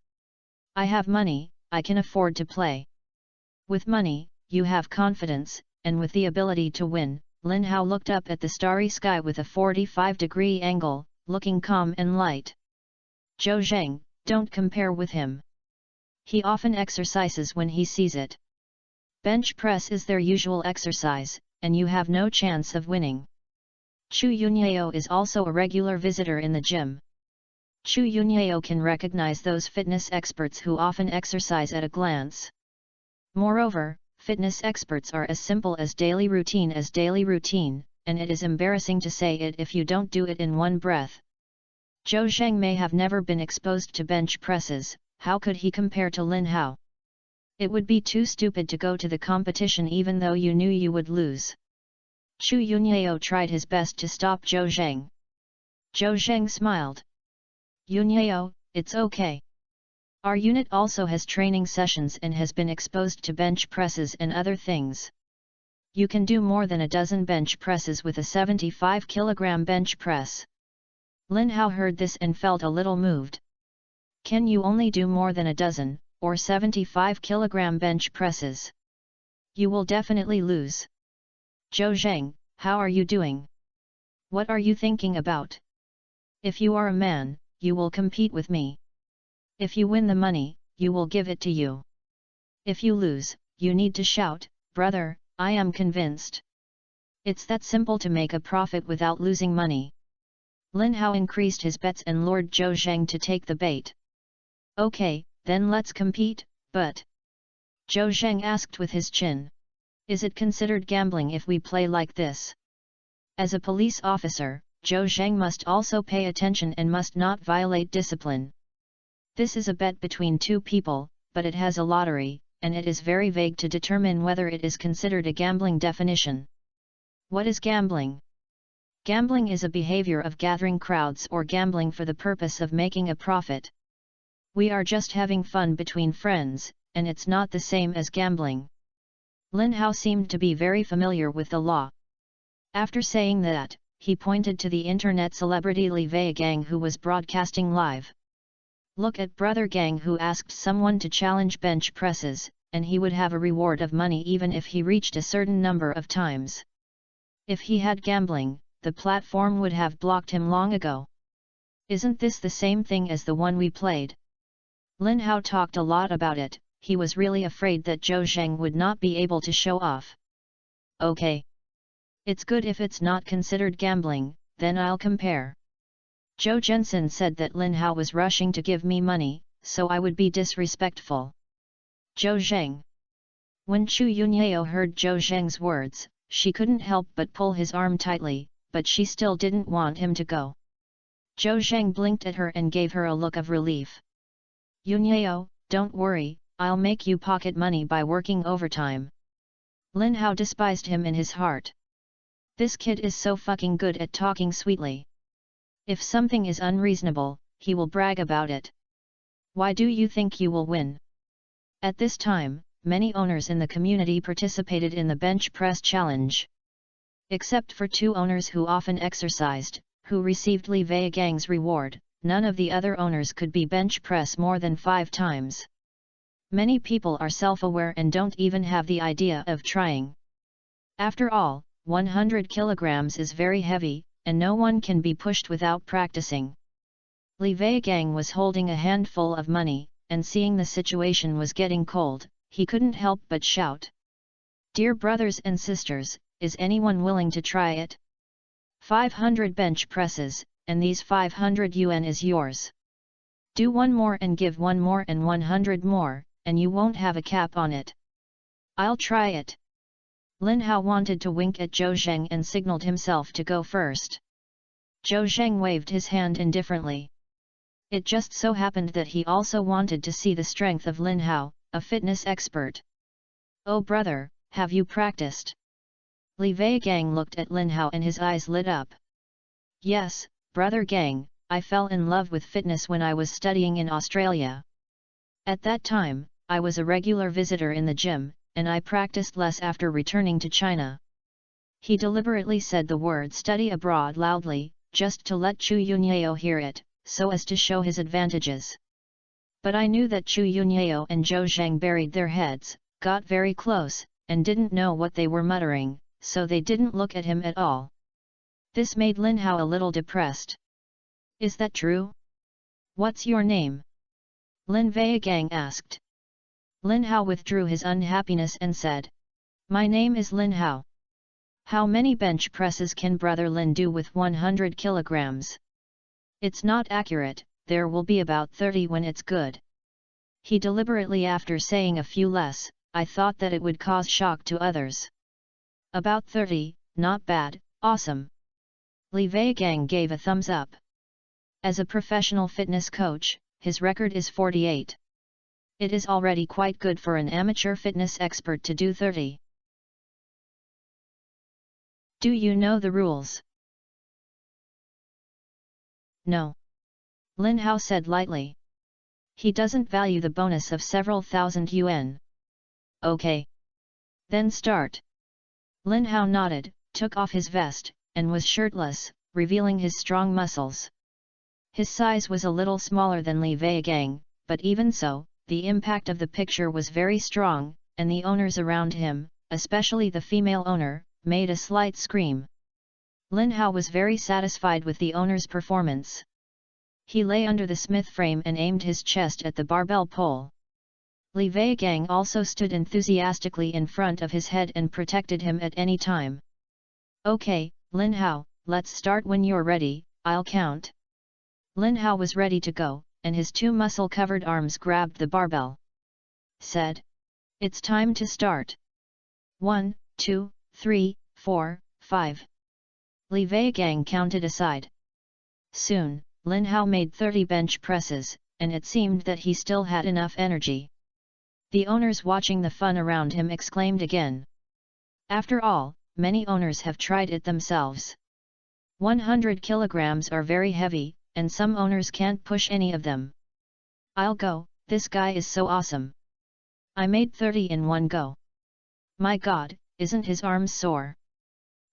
I have money, I can afford to play. With money, you have confidence, and with the ability to win. Lin Hao looked up at the starry sky with a 45-degree angle, looking calm and light. Zhou Zheng, don't compare with him. He often exercises when he sees it. Bench press is their usual exercise, and you have no chance of winning. Chu Yunyao is also a regular visitor in the gym. Chu Yunyao can recognize those fitness experts who often exercise at a glance. Moreover, fitness experts are as simple as daily routine, and it is embarrassing to say it if you don't do it in one breath. Zhou Zheng may have never been exposed to bench presses, how could he compare to Lin Hao? It would be too stupid to go to the competition even though you knew you would lose. Chu Yunyao tried his best to stop Zhou Zheng. Zhou Zheng smiled. Yunyao, it's okay. Our unit also has training sessions and has been exposed to bench presses and other things. You can do more than a dozen bench presses with a 75-kilogram bench press. Lin Hao heard this and felt a little moved. Can you only do more than a dozen, or 75-kilogram bench presses? You will definitely lose. Zhou Zheng, how are you doing? What are you thinking about? If you are a man, you will compete with me. If you win the money, you will give it to you. If you lose, you need to shout, brother, I am convinced. It's that simple to make a profit without losing money. Lin Hao increased his bets and lured Zhou Zheng to take the bait. Okay, then let's compete, but... Zhou Zheng asked with his chin. Is it considered gambling if we play like this? As a police officer, Zhou Zheng must also pay attention and must not violate discipline. This is a bet between two people, but it has a lottery, and it is very vague to determine whether it is considered a gambling definition. What is gambling? Gambling is a behavior of gathering crowds or gambling for the purpose of making a profit. We are just having fun between friends, and it's not the same as gambling. Lin Hao seemed to be very familiar with the law. After saying that, he pointed to the internet celebrity Li Weigang who was broadcasting live. Look at Brother Gang who asked someone to challenge bench presses, and he would have a reward of money even if he reached a certain number of times. If he had gambling, the platform would have blocked him long ago. Isn't this the same thing as the one we played? Lin Hao talked a lot about it. He was really afraid that Zhou Zheng would not be able to show off. Okay. It's good if it's not considered gambling, then I'll compare. Zhou Zhensen said that Lin Hao was rushing to give me money, so I would be disrespectful. Zhou Zheng. When Chu Yunyao heard Zhou Zheng's words, she couldn't help but pull his arm tightly, but she still didn't want him to go. Zhou Zheng blinked at her and gave her a look of relief. Yunyao, don't worry, I'll make you pocket money by working overtime. Lin Hao despised him in his heart. This kid is so fucking good at talking sweetly. If something is unreasonable, he will brag about it. Why do you think you will win? At this time, many owners in the community participated in the bench press challenge. Except for two owners who often exercised, who received Li Weigang's reward, none of the other owners could be bench press more than 5 times. Many people are self-aware and don't even have the idea of trying. After all, 100 kilograms is very heavy, and no one can be pushed without practicing. Li Weigang was holding a handful of money, and seeing the situation was getting cold, he couldn't help but shout. Dear brothers and sisters, is anyone willing to try it? 500 bench presses, and these 500 yuan is yours. Do one more and give one more and 100 more, and you won't have a cap on it. I'll try it. Lin Hao wanted to wink at Zhou Zheng and signaled himself to go first. Zhou Zheng waved his hand indifferently. It just so happened that he also wanted to see the strength of Lin Hao, a fitness expert. Oh brother, have you practiced? Li Wei Gang looked at Lin Hao and his eyes lit up. Yes, brother Gang, I fell in love with fitness when I was studying in Australia. At that time, I was a regular visitor in the gym, and I practiced less after returning to China. He deliberately said the word study abroad loudly, just to let Chu Yunyao hear it, so as to show his advantages. But I knew that Chu Yunyao and Zhou Zhang buried their heads, got very close, and didn't know what they were muttering, so they didn't look at him at all. This made Lin Hao a little depressed. Is that true? What's your name? Lin Wei Gang asked. Lin Hao withdrew his unhappiness and said, My name is Lin Hao. How many bench presses can brother Lin do with 100 kilograms? It's not accurate, there will be about 30 when it's good. He deliberately after saying a few less, I thought that it would cause shock to others. About 30, not bad, awesome. Li Wei Gang gave a thumbs up. As a professional fitness coach, his record is 48. It is already quite good for an amateur fitness expert to do 30. Do you know the rules? No. Lin Hao said lightly. He doesn't value the bonus of several thousand yuan. Okay. Then start. Lin Hao nodded, took off his vest, and was shirtless, revealing his strong muscles. His size was a little smaller than Li Wei Gang, but even so, the impact of the picture was very strong, and the owners around him, especially the female owner, made a slight scream. Lin Hao was very satisfied with the owner's performance. He lay under the smith frame and aimed his chest at the barbell pole. Li Wei Gang also stood enthusiastically in front of his head and protected him at any time. Okay, Lin Hao, let's start when you're ready, I'll count. Lin Hao was ready to go, and his two muscle-covered arms grabbed the barbell. Said. It's time to start. 1, 2, 3, 4, 5. Li Wei Gang counted aside. Soon, Lin Hao made 30 bench presses, and it seemed that he still had enough energy. The owners watching the fun around him exclaimed again. After all, many owners have tried it themselves. 100 kilograms are very heavy, and some owners can't push any of them. I'll go, this guy is so awesome. I made 30 in one go. My god, isn't his arms sore?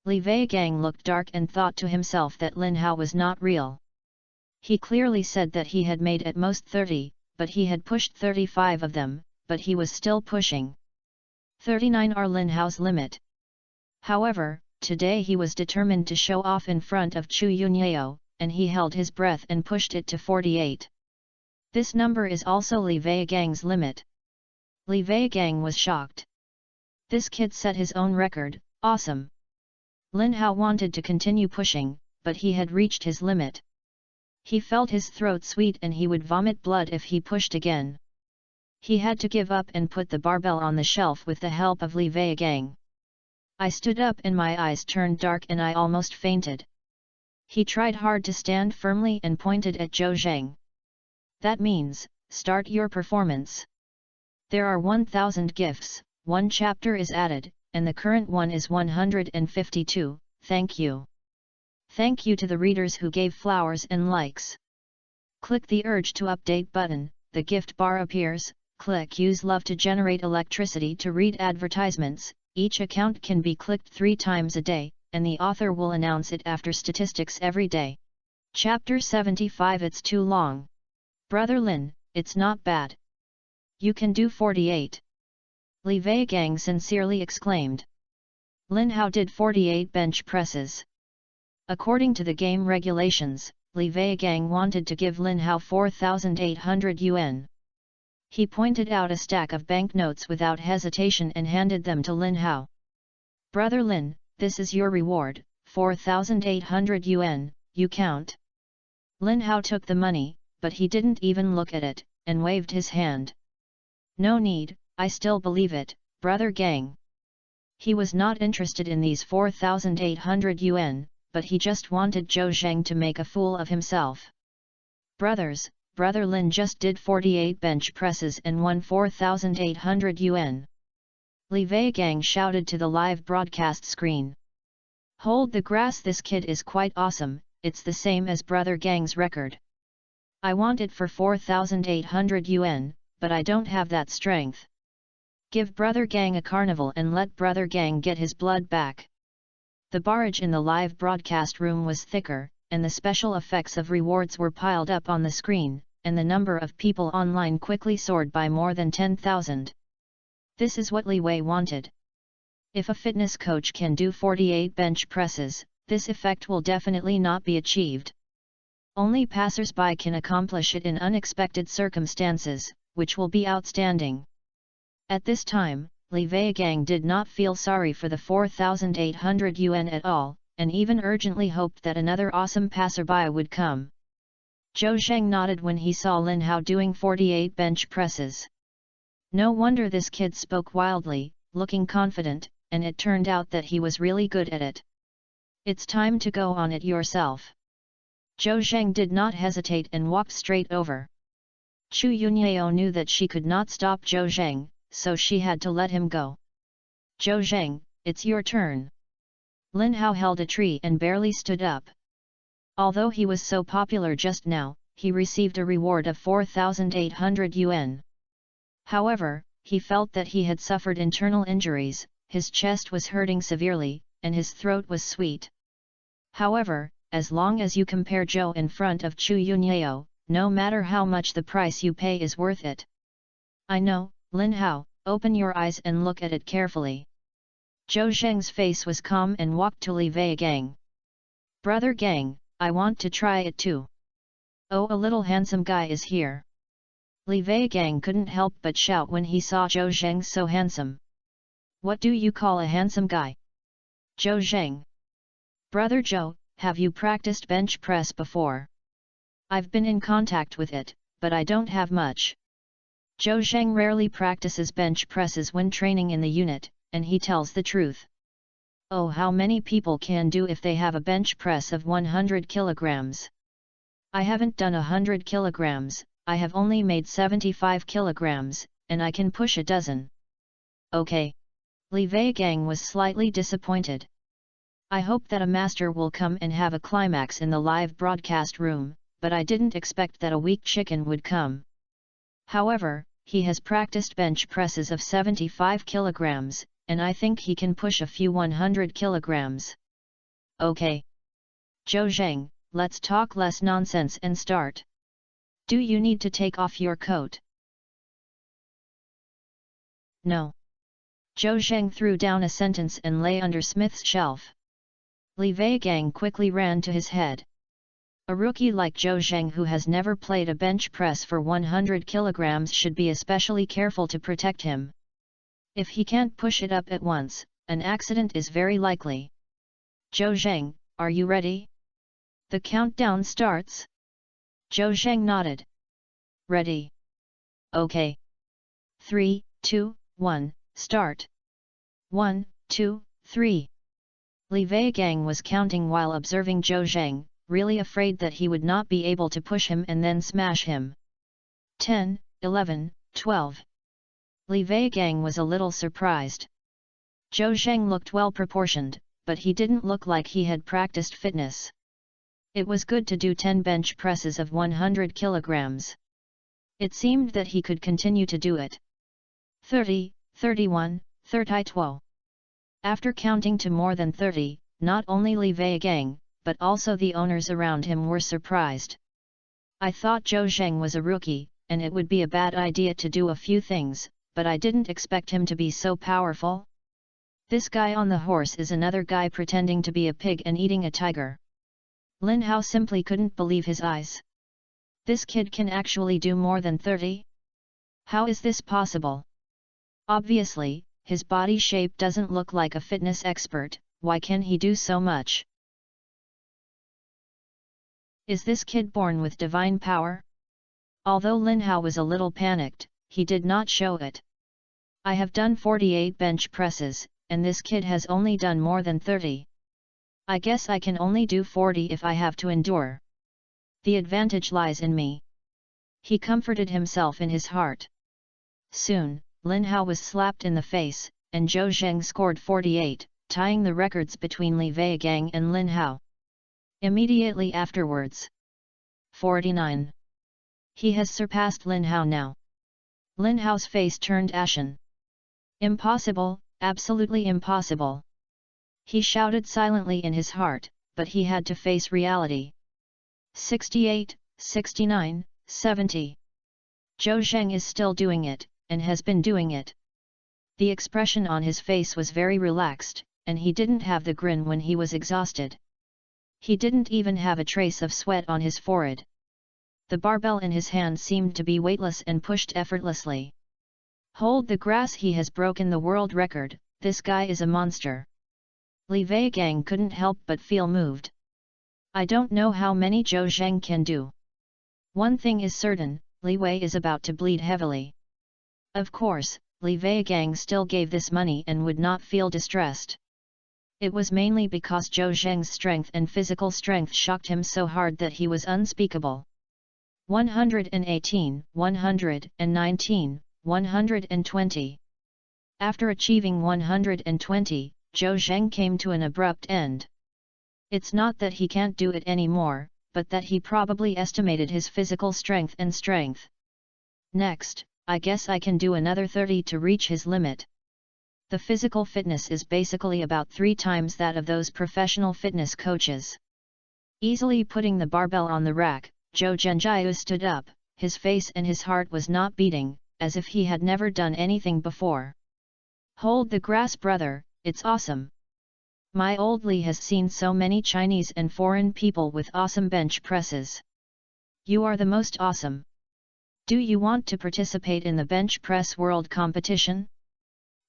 Li Wei Gang looked dark and thought to himself that Lin Hao was not real. He clearly said that he had made at most 30, but he had pushed 35 of them, but he was still pushing. 39 are Lin Hao's limit. However, today he was determined to show off in front of Chu Yunyao, and he held his breath and pushed it to 48. This number is also Li Wei Gang's limit. Li Wei Gang was shocked. This kid set his own record, awesome. Lin Hao wanted to continue pushing, but he had reached his limit. He felt his throat sweet and he would vomit blood if he pushed again. He had to give up and put the barbell on the shelf with the help of Li Wei Gang. I stood up and my eyes turned dark and I almost fainted. He tried hard to stand firmly and pointed at Zhou Zhang. That means, start your performance. There are 1000 gifts, one chapter is added, and the current one is 152, thank you. Thank you to the readers who gave flowers and likes. Click the urge to update button, the gift bar appears, click use love to generate electricity to read advertisements, each account can be clicked 3 times a day, and the author will announce it after statistics every day. Chapter 75 It's too long. Brother Lin, it's not bad. You can do 48. Li Wei Gang sincerely exclaimed. Lin Hao did 48 bench presses. According to the game regulations, Li Wei Gang wanted to give Lin Hao 4,800 yuan. He pointed out a stack of banknotes without hesitation and handed them to Lin Hao. Brother Lin, this is your reward, 4,800 yuan, you count. Lin Hao took the money, but he didn't even look at it, and waved his hand. No need, I still believe it, brother Gang. He was not interested in these 4,800 yuan, but he just wanted Zhou Zhang to make a fool of himself. Brothers, brother Lin just did 48 bench presses and won 4,800 yuan. Li Weigang shouted to the live broadcast screen. Hold the grass, this kid is quite awesome, it's the same as brother Gang's record. I want it for 4,800 yuan, but I don't have that strength. Give brother Gang a carnival and let brother Gang get his blood back. The barrage in the live broadcast room was thicker, and the special effects of rewards were piled up on the screen, and the number of people online quickly soared by more than 10,000. This is what Li Wei wanted. If a fitness coach can do 48 bench presses, this effect will definitely not be achieved. Only passers-by can accomplish it in unexpected circumstances, which will be outstanding. At this time, Li Weigang did not feel sorry for the 4,800 yuan at all, and even urgently hoped that another awesome passerby would come. Zhou Zheng nodded when he saw Lin Hao doing 48 bench presses. No wonder this kid spoke wildly, looking confident, and it turned out that he was really good at it. It's time to go on it yourself. Zhou Zheng did not hesitate and walked straight over. Chu Yunyao knew that she could not stop Zhou Zheng, so she had to let him go. Zhou Zheng, it's your turn. Lin Hao held a tree and barely stood up. Although he was so popular just now, he received a reward of 4,800 yuan. However, he felt that he had suffered internal injuries, his chest was hurting severely, and his throat was sweet. However, as long as you compare Zhou in front of Chu Yunyao, no matter how much the price you pay is worth it. I know, Lin Hao, open your eyes and look at it carefully. Zhou Zheng's face was calm and walked to Li Weigang. Brother Gang, I want to try it too. Oh, a little handsome guy is here. Li Weigang couldn't help but shout when he saw Zhou Zheng so handsome. What do you call a handsome guy? Zhou Zheng. Brother Zhou, have you practiced bench press before? I've been in contact with it, but I don't have much. Zhou Zheng rarely practices bench presses when training in the unit, and he tells the truth. Oh, how many people can do if they have a bench press of 100 kilograms? I haven't done 100 kilograms, I have only made 75 kilograms, and I can push a dozen. Okay. Li Weigang was slightly disappointed. I hope that a master will come and have a climax in the live broadcast room, but I didn't expect that a weak chicken would come. However, he has practiced bench presses of 75 kilograms, and I think he can push a few 100 kilograms. Okay. Zhou Zheng, let's talk less nonsense and start. Do you need to take off your coat? No. Zhou Zheng threw down a sentence and lay under Smith's shelf. Li Weigang quickly ran to his head. A rookie like Zhou Zheng who has never played a bench press for 100 kilograms should be especially careful to protect him. If he can't push it up at once, an accident is very likely. Zhou Zheng, are you ready? The countdown starts. Zhou Zheng nodded. Ready. Okay. 3, 2, 1, start. 1, 2, 3. Li Weigang was counting while observing Zhou Zheng, really afraid that he would not be able to push him and then smash him. 10, 11, 12. Li Weigang was a little surprised. Zhou Zheng looked well proportioned, but he didn't look like he had practiced fitness. It was good to do 10 bench presses of 100 kilograms. It seemed that he could continue to do it. 30, 31, 32. After counting to more than 30, not only Li Weigang, but also the owners around him were surprised. I thought Zhou Zheng was a rookie, and it would be a bad idea to do a few things, but I didn't expect him to be so powerful. This guy on the horse is another guy pretending to be a pig and eating a tiger. Lin Hao simply couldn't believe his eyes. This kid can actually do more than 30? How is this possible? Obviously, his body shape doesn't look like a fitness expert, why can he do so much? Is this kid born with divine power? Although Lin Hao was a little panicked, he did not show it. I have done 48 bench presses, and this kid has only done more than 30. I guess I can only do 40 if I have to endure. The advantage lies in me. He comforted himself in his heart. Soon, Lin Hao was slapped in the face, and Zhou Zheng scored 48, tying the records between Li Weigang and Lin Hao. Immediately afterwards, 49. He has surpassed Lin Hao now. Lin Hao's face turned ashen. Impossible, absolutely impossible. He shouted silently in his heart, but he had to face reality. 68, 69, 70. Zhou Zheng is still doing it, and has been doing it. The expression on his face was very relaxed, and he didn't have the grin when he was exhausted. He didn't even have a trace of sweat on his forehead. The barbell in his hand seemed to be weightless and pushed effortlessly. Hold the grass, he has broken the world record, this guy is a monster. Li Weigang couldn't help but feel moved. I don't know how many Zhou Zheng can do. One thing is certain, Li Wei is about to bleed heavily. Of course, Li Weigang still gave this money and would not feel distressed. It was mainly because Zhou Zheng's strength and physical strength shocked him so hard that he was unspeakable. 118, 119, 120. After achieving 120, Zhou Zheng came to an abrupt end. It's not that he can't do it anymore, but that he probably estimated his physical strength and strength. Next, I guess I can do another 30 to reach his limit. The physical fitness is basically about 3 times that of those professional fitness coaches. Easily putting the barbell on the rack, Zhou Zhenjiao stood up, his face and his heart was not beating, as if he had never done anything before. Hold the grass, brother, it's awesome. My old Li has seen so many Chinese and foreign people with awesome bench presses. You are the most awesome. Do you want to participate in the bench press world competition?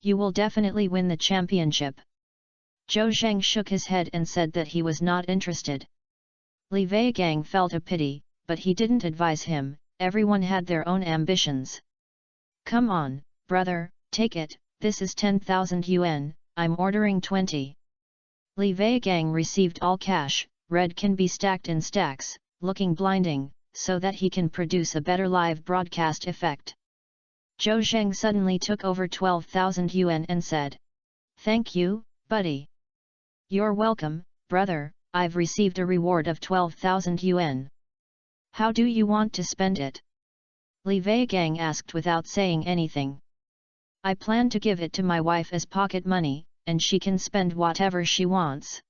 You will definitely win the championship. Zhou Zheng shook his head and said that he was not interested. Li Weigang felt a pity, but he didn't advise him, everyone had their own ambitions. Come on, brother, take it, this is 10,000 yuan, I'm ordering 20. Li Weigang received all cash, red can be stacked in stacks, looking blinding, so that he can produce a better live broadcast effect. Zhou Zheng suddenly took over 12,000 yuan and said, "Thank you, buddy." "You're welcome, brother, I've received a reward of 12,000 yuan. How do you want to spend it?" Li Weigang asked without saying anything. "I plan to give it to my wife as pocket money, and she can spend whatever she wants."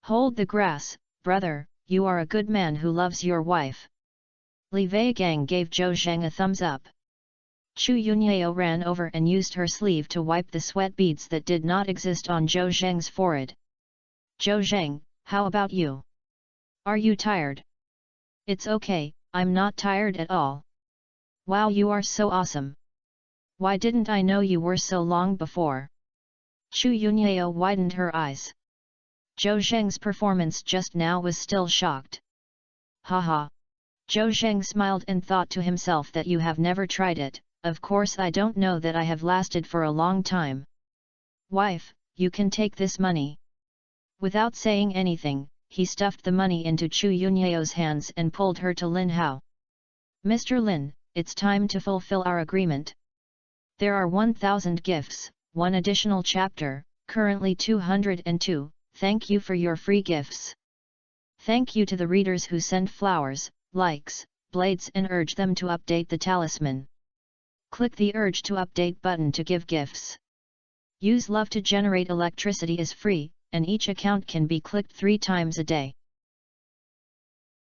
"Hold the grass, brother, you are a good man who loves your wife." Li Weigang gave Zhou Zheng a thumbs up. Chu Yunyao ran over and used her sleeve to wipe the sweat beads that did not exist on Zhou Zheng's forehead. "Zhou Zheng, how about you? Are you tired?" "It's okay, I'm not tired at all." "Wow, you are so awesome. Why didn't I know you were so long before?" Chu Yunyao widened her eyes. Zhou Zheng's performance just now was still shocked. "Haha." Zhou Zheng smiled and thought to himself that you have never tried it, of course I don't know that I have lasted for a long time. "Wife, you can take this money." Without saying anything, he stuffed the money into Chu Yunyao's hands and pulled her to Lin Hao. "Mr. Lin, it's time to fulfill our agreement. There are 1,000 gifts, 1 additional chapter, currently 202, thank you for your free gifts. Thank you to the readers who send flowers, likes, blades and urge them to update the talisman. Click the urge to update button to give gifts. Use love to generate electricity is free, and each account can be clicked 3 times a day.